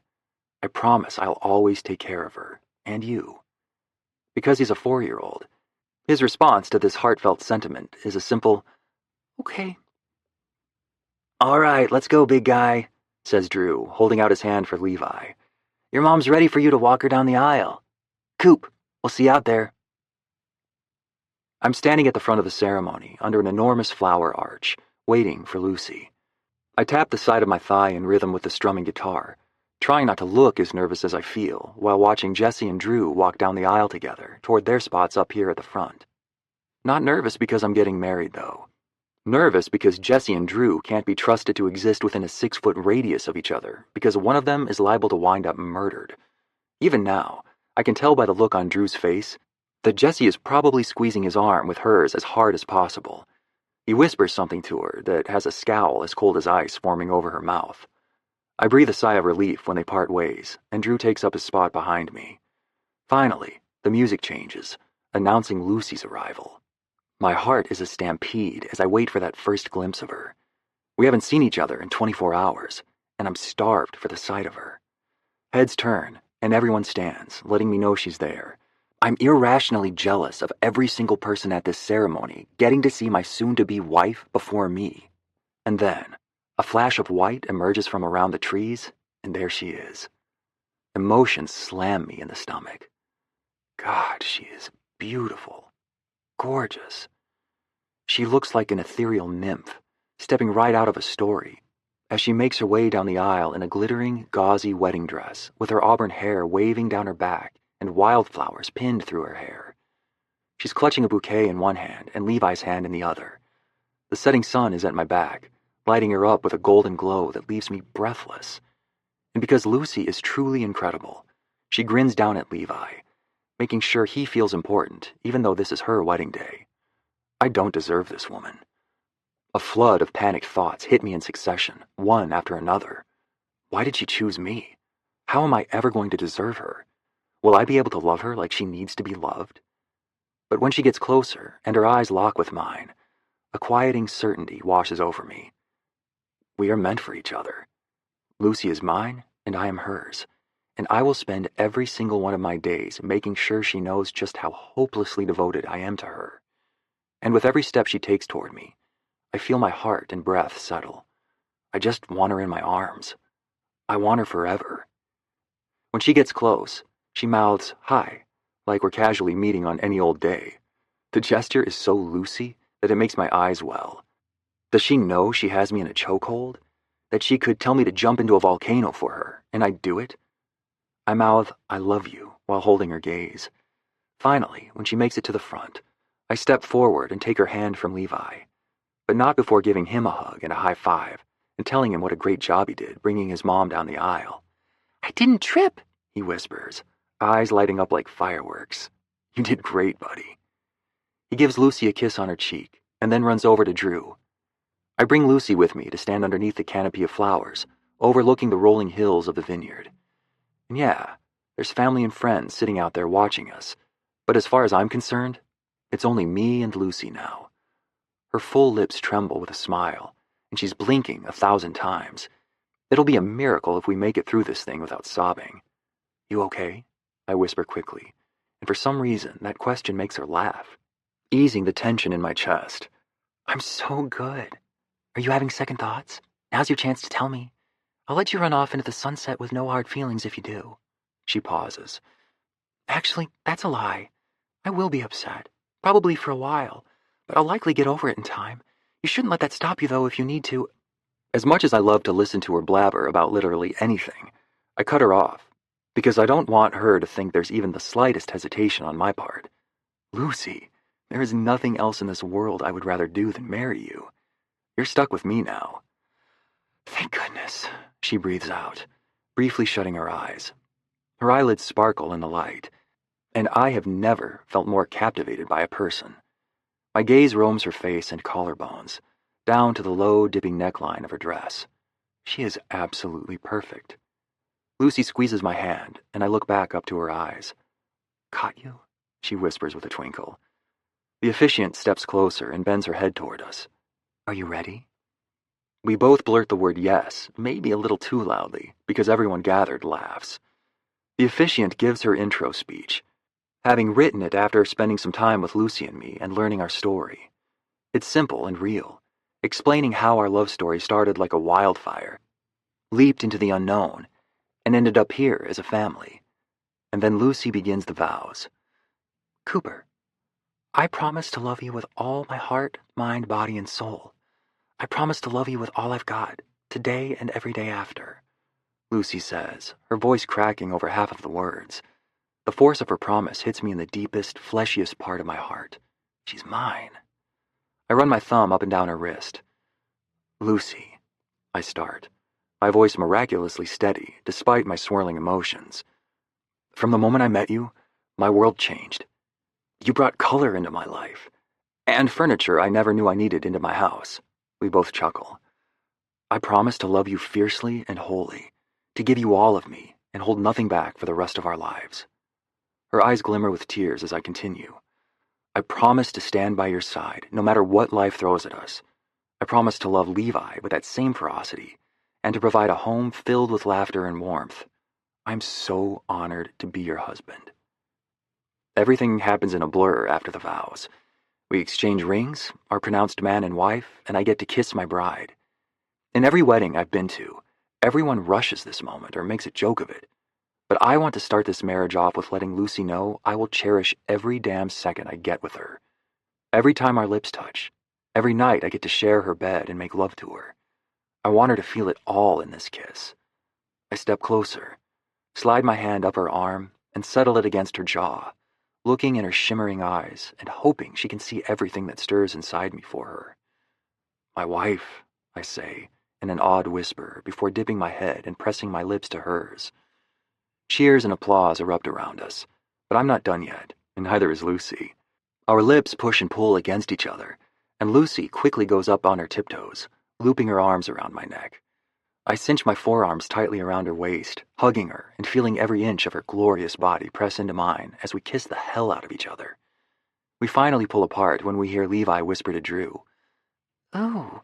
Speaker 2: I promise I'll always take care of her, and you. Because he's a 4-year-old, his response to this heartfelt sentiment is a simple, okay. All right, let's go, big guy, says Drew, holding out his hand for Levi. Your mom's ready for you to walk her down the aisle. Coop, we'll see you out there. I'm standing at the front of the ceremony under an enormous flower arch, waiting for Lucy. I tap the side of my thigh in rhythm with the strumming guitar, trying not to look as nervous as I feel while watching Jesse and Drew walk down the aisle together toward their spots up here at the front. Not nervous because I'm getting married, though. Nervous because Jesse and Drew can't be trusted to exist within a 6-foot radius of each other because one of them is liable to wind up murdered. Even now, I can tell by the look on Drew's face that Jesse is probably squeezing his arm with hers as hard as possible. He whispers something to her that has a scowl as cold as ice forming over her mouth. I breathe a sigh of relief when they part ways, and Drew takes up his spot behind me. Finally, the music changes, announcing Lucy's arrival. My heart is a stampede as I wait for that first glimpse of her. We haven't seen each other in 24 hours, and I'm starved for the sight of her. Heads turn, and everyone stands, letting me know she's there. I'm irrationally jealous of every single person at this ceremony getting to see my soon-to-be wife before me. And then, a flash of white emerges from around the trees, and there she is. Emotions slam me in the stomach. God, she is beautiful, gorgeous. She looks like an ethereal nymph, stepping right out of a story, as she makes her way down the aisle in a glittering, gauzy wedding dress, with her auburn hair waving down her back and wildflowers pinned through her hair. She's clutching a bouquet in one hand and Levi's hand in the other. The setting sun is at my back, lighting her up with a golden glow that leaves me breathless. And because Lucy is truly incredible, she grins down at Levi, making sure he feels important, even though this is her wedding day. I don't deserve this woman. A flood of panicked thoughts hit me in succession, one after another. Why did she choose me? How am I ever going to deserve her? Will I be able to love her like she needs to be loved? But when she gets closer and her eyes lock with mine, a quieting certainty washes over me. We are meant for each other. Lucy is mine, and I am hers, and I will spend every single one of my days making sure she knows just how hopelessly devoted I am to her. And with every step she takes toward me, I feel my heart and breath settle. I just want her in my arms. I want her forever. When she gets close, she mouths, "Hi," like we're casually meeting on any old day. The gesture is so Lucy that it makes my eyes well. Does she know she has me in a chokehold? That she could tell me to jump into a volcano for her, and I'd do it? I mouth, "I love you," while holding her gaze. Finally, when she makes it to the front, I step forward and take her hand from Levi, but not before giving him a hug and a high five and telling him what a great job he did bringing his mom down the aisle. "I didn't trip," he whispers, eyes lighting up like fireworks. "You did great, buddy." He gives Lucy a kiss on her cheek and then runs over to Drew. I bring Lucy with me to stand underneath the canopy of flowers, overlooking the rolling hills of the vineyard. And yeah, there's family and friends sitting out there watching us, but as far as I'm concerned, it's only me and Lucy now. Her full lips tremble with a smile, and she's blinking 1,000 times. It'll be a miracle if we make it through this thing without sobbing. "You okay?" I whisper quickly, and for some reason that question makes her laugh, easing the tension in my chest. "I'm so good. Are you having second thoughts? Now's your chance to tell me. I'll let you run off into the sunset with no hard feelings if you do." She pauses. "Actually, that's a lie. I will be upset, probably for a while, but I'll likely get over it in time. You shouldn't let that stop you, though, if you need to." As much as I love to listen to her blabber about literally anything, I cut her off, because I don't want her to think there's even the slightest hesitation on my part. "Lucy, there is nothing else in this world I would rather do than marry you. You're stuck with me now." "Thank goodness," she breathes out, briefly shutting her eyes. Her eyelids sparkle in the light, and I have never felt more captivated by a person. My gaze roams her face and collarbones, down to the low, dipping neckline of her dress. She is absolutely perfect. Lucy squeezes my hand, and I look back up to her eyes. "Caught you?" she whispers with a twinkle. The officiant steps closer and bends her head toward us. "Are you ready?" We both blurt the word yes, maybe a little too loudly, because everyone gathered laughs. The officiant gives her intro speech, having written it after spending some time with Lucy and me and learning our story. It's simple and real, explaining how our love story started like a wildfire, leaped into the unknown, and ended up here as a family. And then Lucy begins the vows. "Cooper, I promise to love you with all my heart, mind, body, and soul. I promise to love you with all I've got, today and every day after," Lucy says, her voice cracking over half of the words. The force of her promise hits me in the deepest, fleshiest part of my heart. She's mine. I run my thumb up and down her wrist. "Lucy," I start, my voice miraculously steady despite my swirling emotions. "From the moment I met you, my world changed. You brought color into my life, and furniture I never knew I needed into my house." We both chuckle. "I promise to love you fiercely and wholly, to give you all of me and hold nothing back for the rest of our lives." Her eyes glimmer with tears as I continue. "I promise to stand by your side, no matter what life throws at us. I promise to love Levi with that same ferocity, and to provide a home filled with laughter and warmth. I'm so honored to be your husband." Everything happens in a blur after the vows. We exchange rings, are pronounced man and wife, and I get to kiss my bride. In every wedding I've been to, everyone rushes this moment or makes a joke of it. But I want to start this marriage off with letting Lucy know I will cherish every damn second I get with her. Every time our lips touch, every night I get to share her bed and make love to her. I want her to feel it all in this kiss. I step closer, slide my hand up her arm, and settle it against her jaw, looking in her shimmering eyes and hoping she can see everything that stirs inside me for her. My wife, I say, in an odd whisper before dipping my head and pressing my lips to hers. Cheers and applause erupt around us, but I'm not done yet, and neither is Lucy. Our lips push and pull against each other, and Lucy quickly goes up on her tiptoes, looping her arms around my neck. I cinch my forearms tightly around her waist, hugging her and feeling every inch of her glorious body press into mine as we kiss the hell out of each other. We finally pull apart when we hear Levi whisper to Drew, "Oh,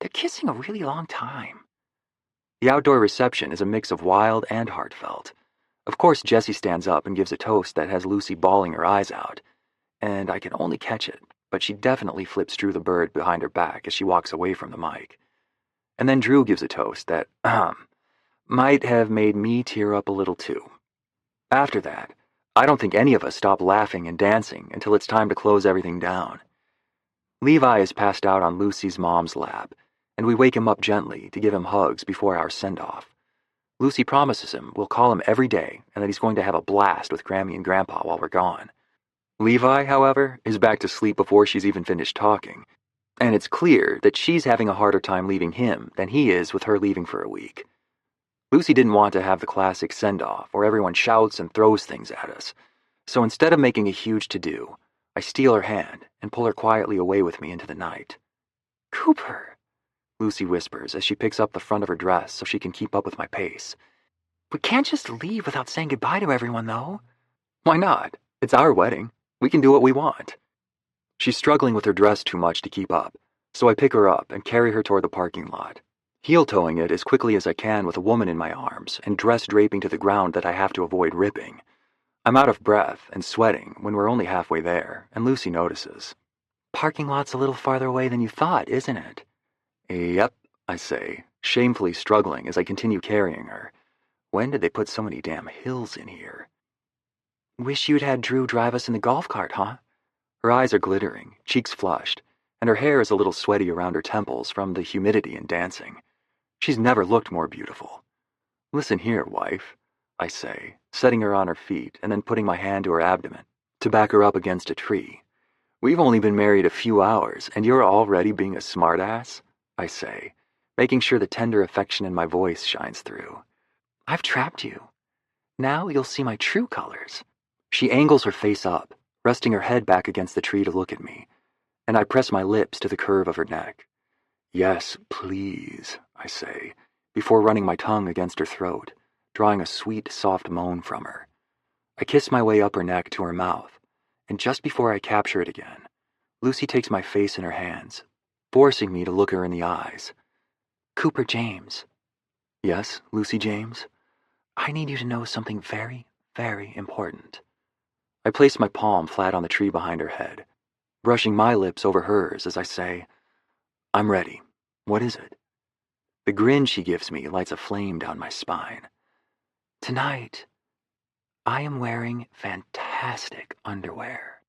Speaker 2: they're kissing a really long time." The outdoor reception is a mix of wild and heartfelt. Of course, Jessie stands up and gives a toast that has Lucy bawling her eyes out, and I can only catch it, but she definitely flips Drew the bird behind her back as she walks away from the mic. And then Drew gives a toast that, might have made me tear up a little too. After that, I don't think any of us stop laughing and dancing until it's time to close everything down. Levi is passed out on Lucy's mom's lap, and we wake him up gently to give him hugs before our send-off. Lucy promises him we'll call him every day and that he's going to have a blast with Grammy and Grandpa while we're gone. Levi, however, is back to sleep before she's even finished talking, and it's clear that she's having a harder time leaving him than he is with her leaving for a week. Lucy didn't want to have the classic send-off where everyone shouts and throws things at us, so instead of making a huge to-do, I steal her hand and pull her quietly away with me into the night. "Cooper," Lucy whispers as she picks up the front of her dress so she can keep up with my pace. "We can't just leave without saying goodbye to everyone, though." "Why not? It's our wedding. We can do what we want." She's struggling with her dress too much to keep up, so I pick her up and carry her toward the parking lot, heel-toeing it as quickly as I can with a woman in my arms and dress draping to the ground that I have to avoid ripping. I'm out of breath and sweating when we're only halfway there, and Lucy notices. "Parking lot's a little farther away than you thought, isn't it?" "Yep," I say, shamefully struggling as I continue carrying her. When did they put so many damn hills in here? "Wish you'd had Drew drive us in the golf cart, huh?" Her eyes are glittering, cheeks flushed, and her hair is a little sweaty around her temples from the humidity and dancing. She's never looked more beautiful. "Listen here, wife," I say, setting her on her feet and then putting my hand to her abdomen to back her up against a tree. "We've only been married a few hours, and you're already being a smartass," I say, making sure the tender affection in my voice shines through. "I've trapped you. Now you'll see my true colors." She angles her face up, resting her head back against the tree to look at me, and I press my lips to the curve of her neck. "Yes, please," I say, before running my tongue against her throat, drawing a sweet, soft moan from her. I kiss my way up her neck to her mouth, and just before I capture it again, Lucy takes my face in her hands, forcing me to look her in the eyes. "Cooper James." "Yes, Lucy James?" "I need you to know something very, very important." I place my palm flat on the tree behind her head, brushing my lips over hers as I say, "I'm ready. What is it?" The grin she gives me lights a flame down my spine. "Tonight, I am wearing fantastic underwear."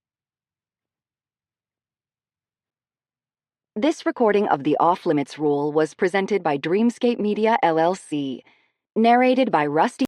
Speaker 3: This recording of the Off Limits Rule was presented by Dreamscape Media, LLC. Narrated by Rusty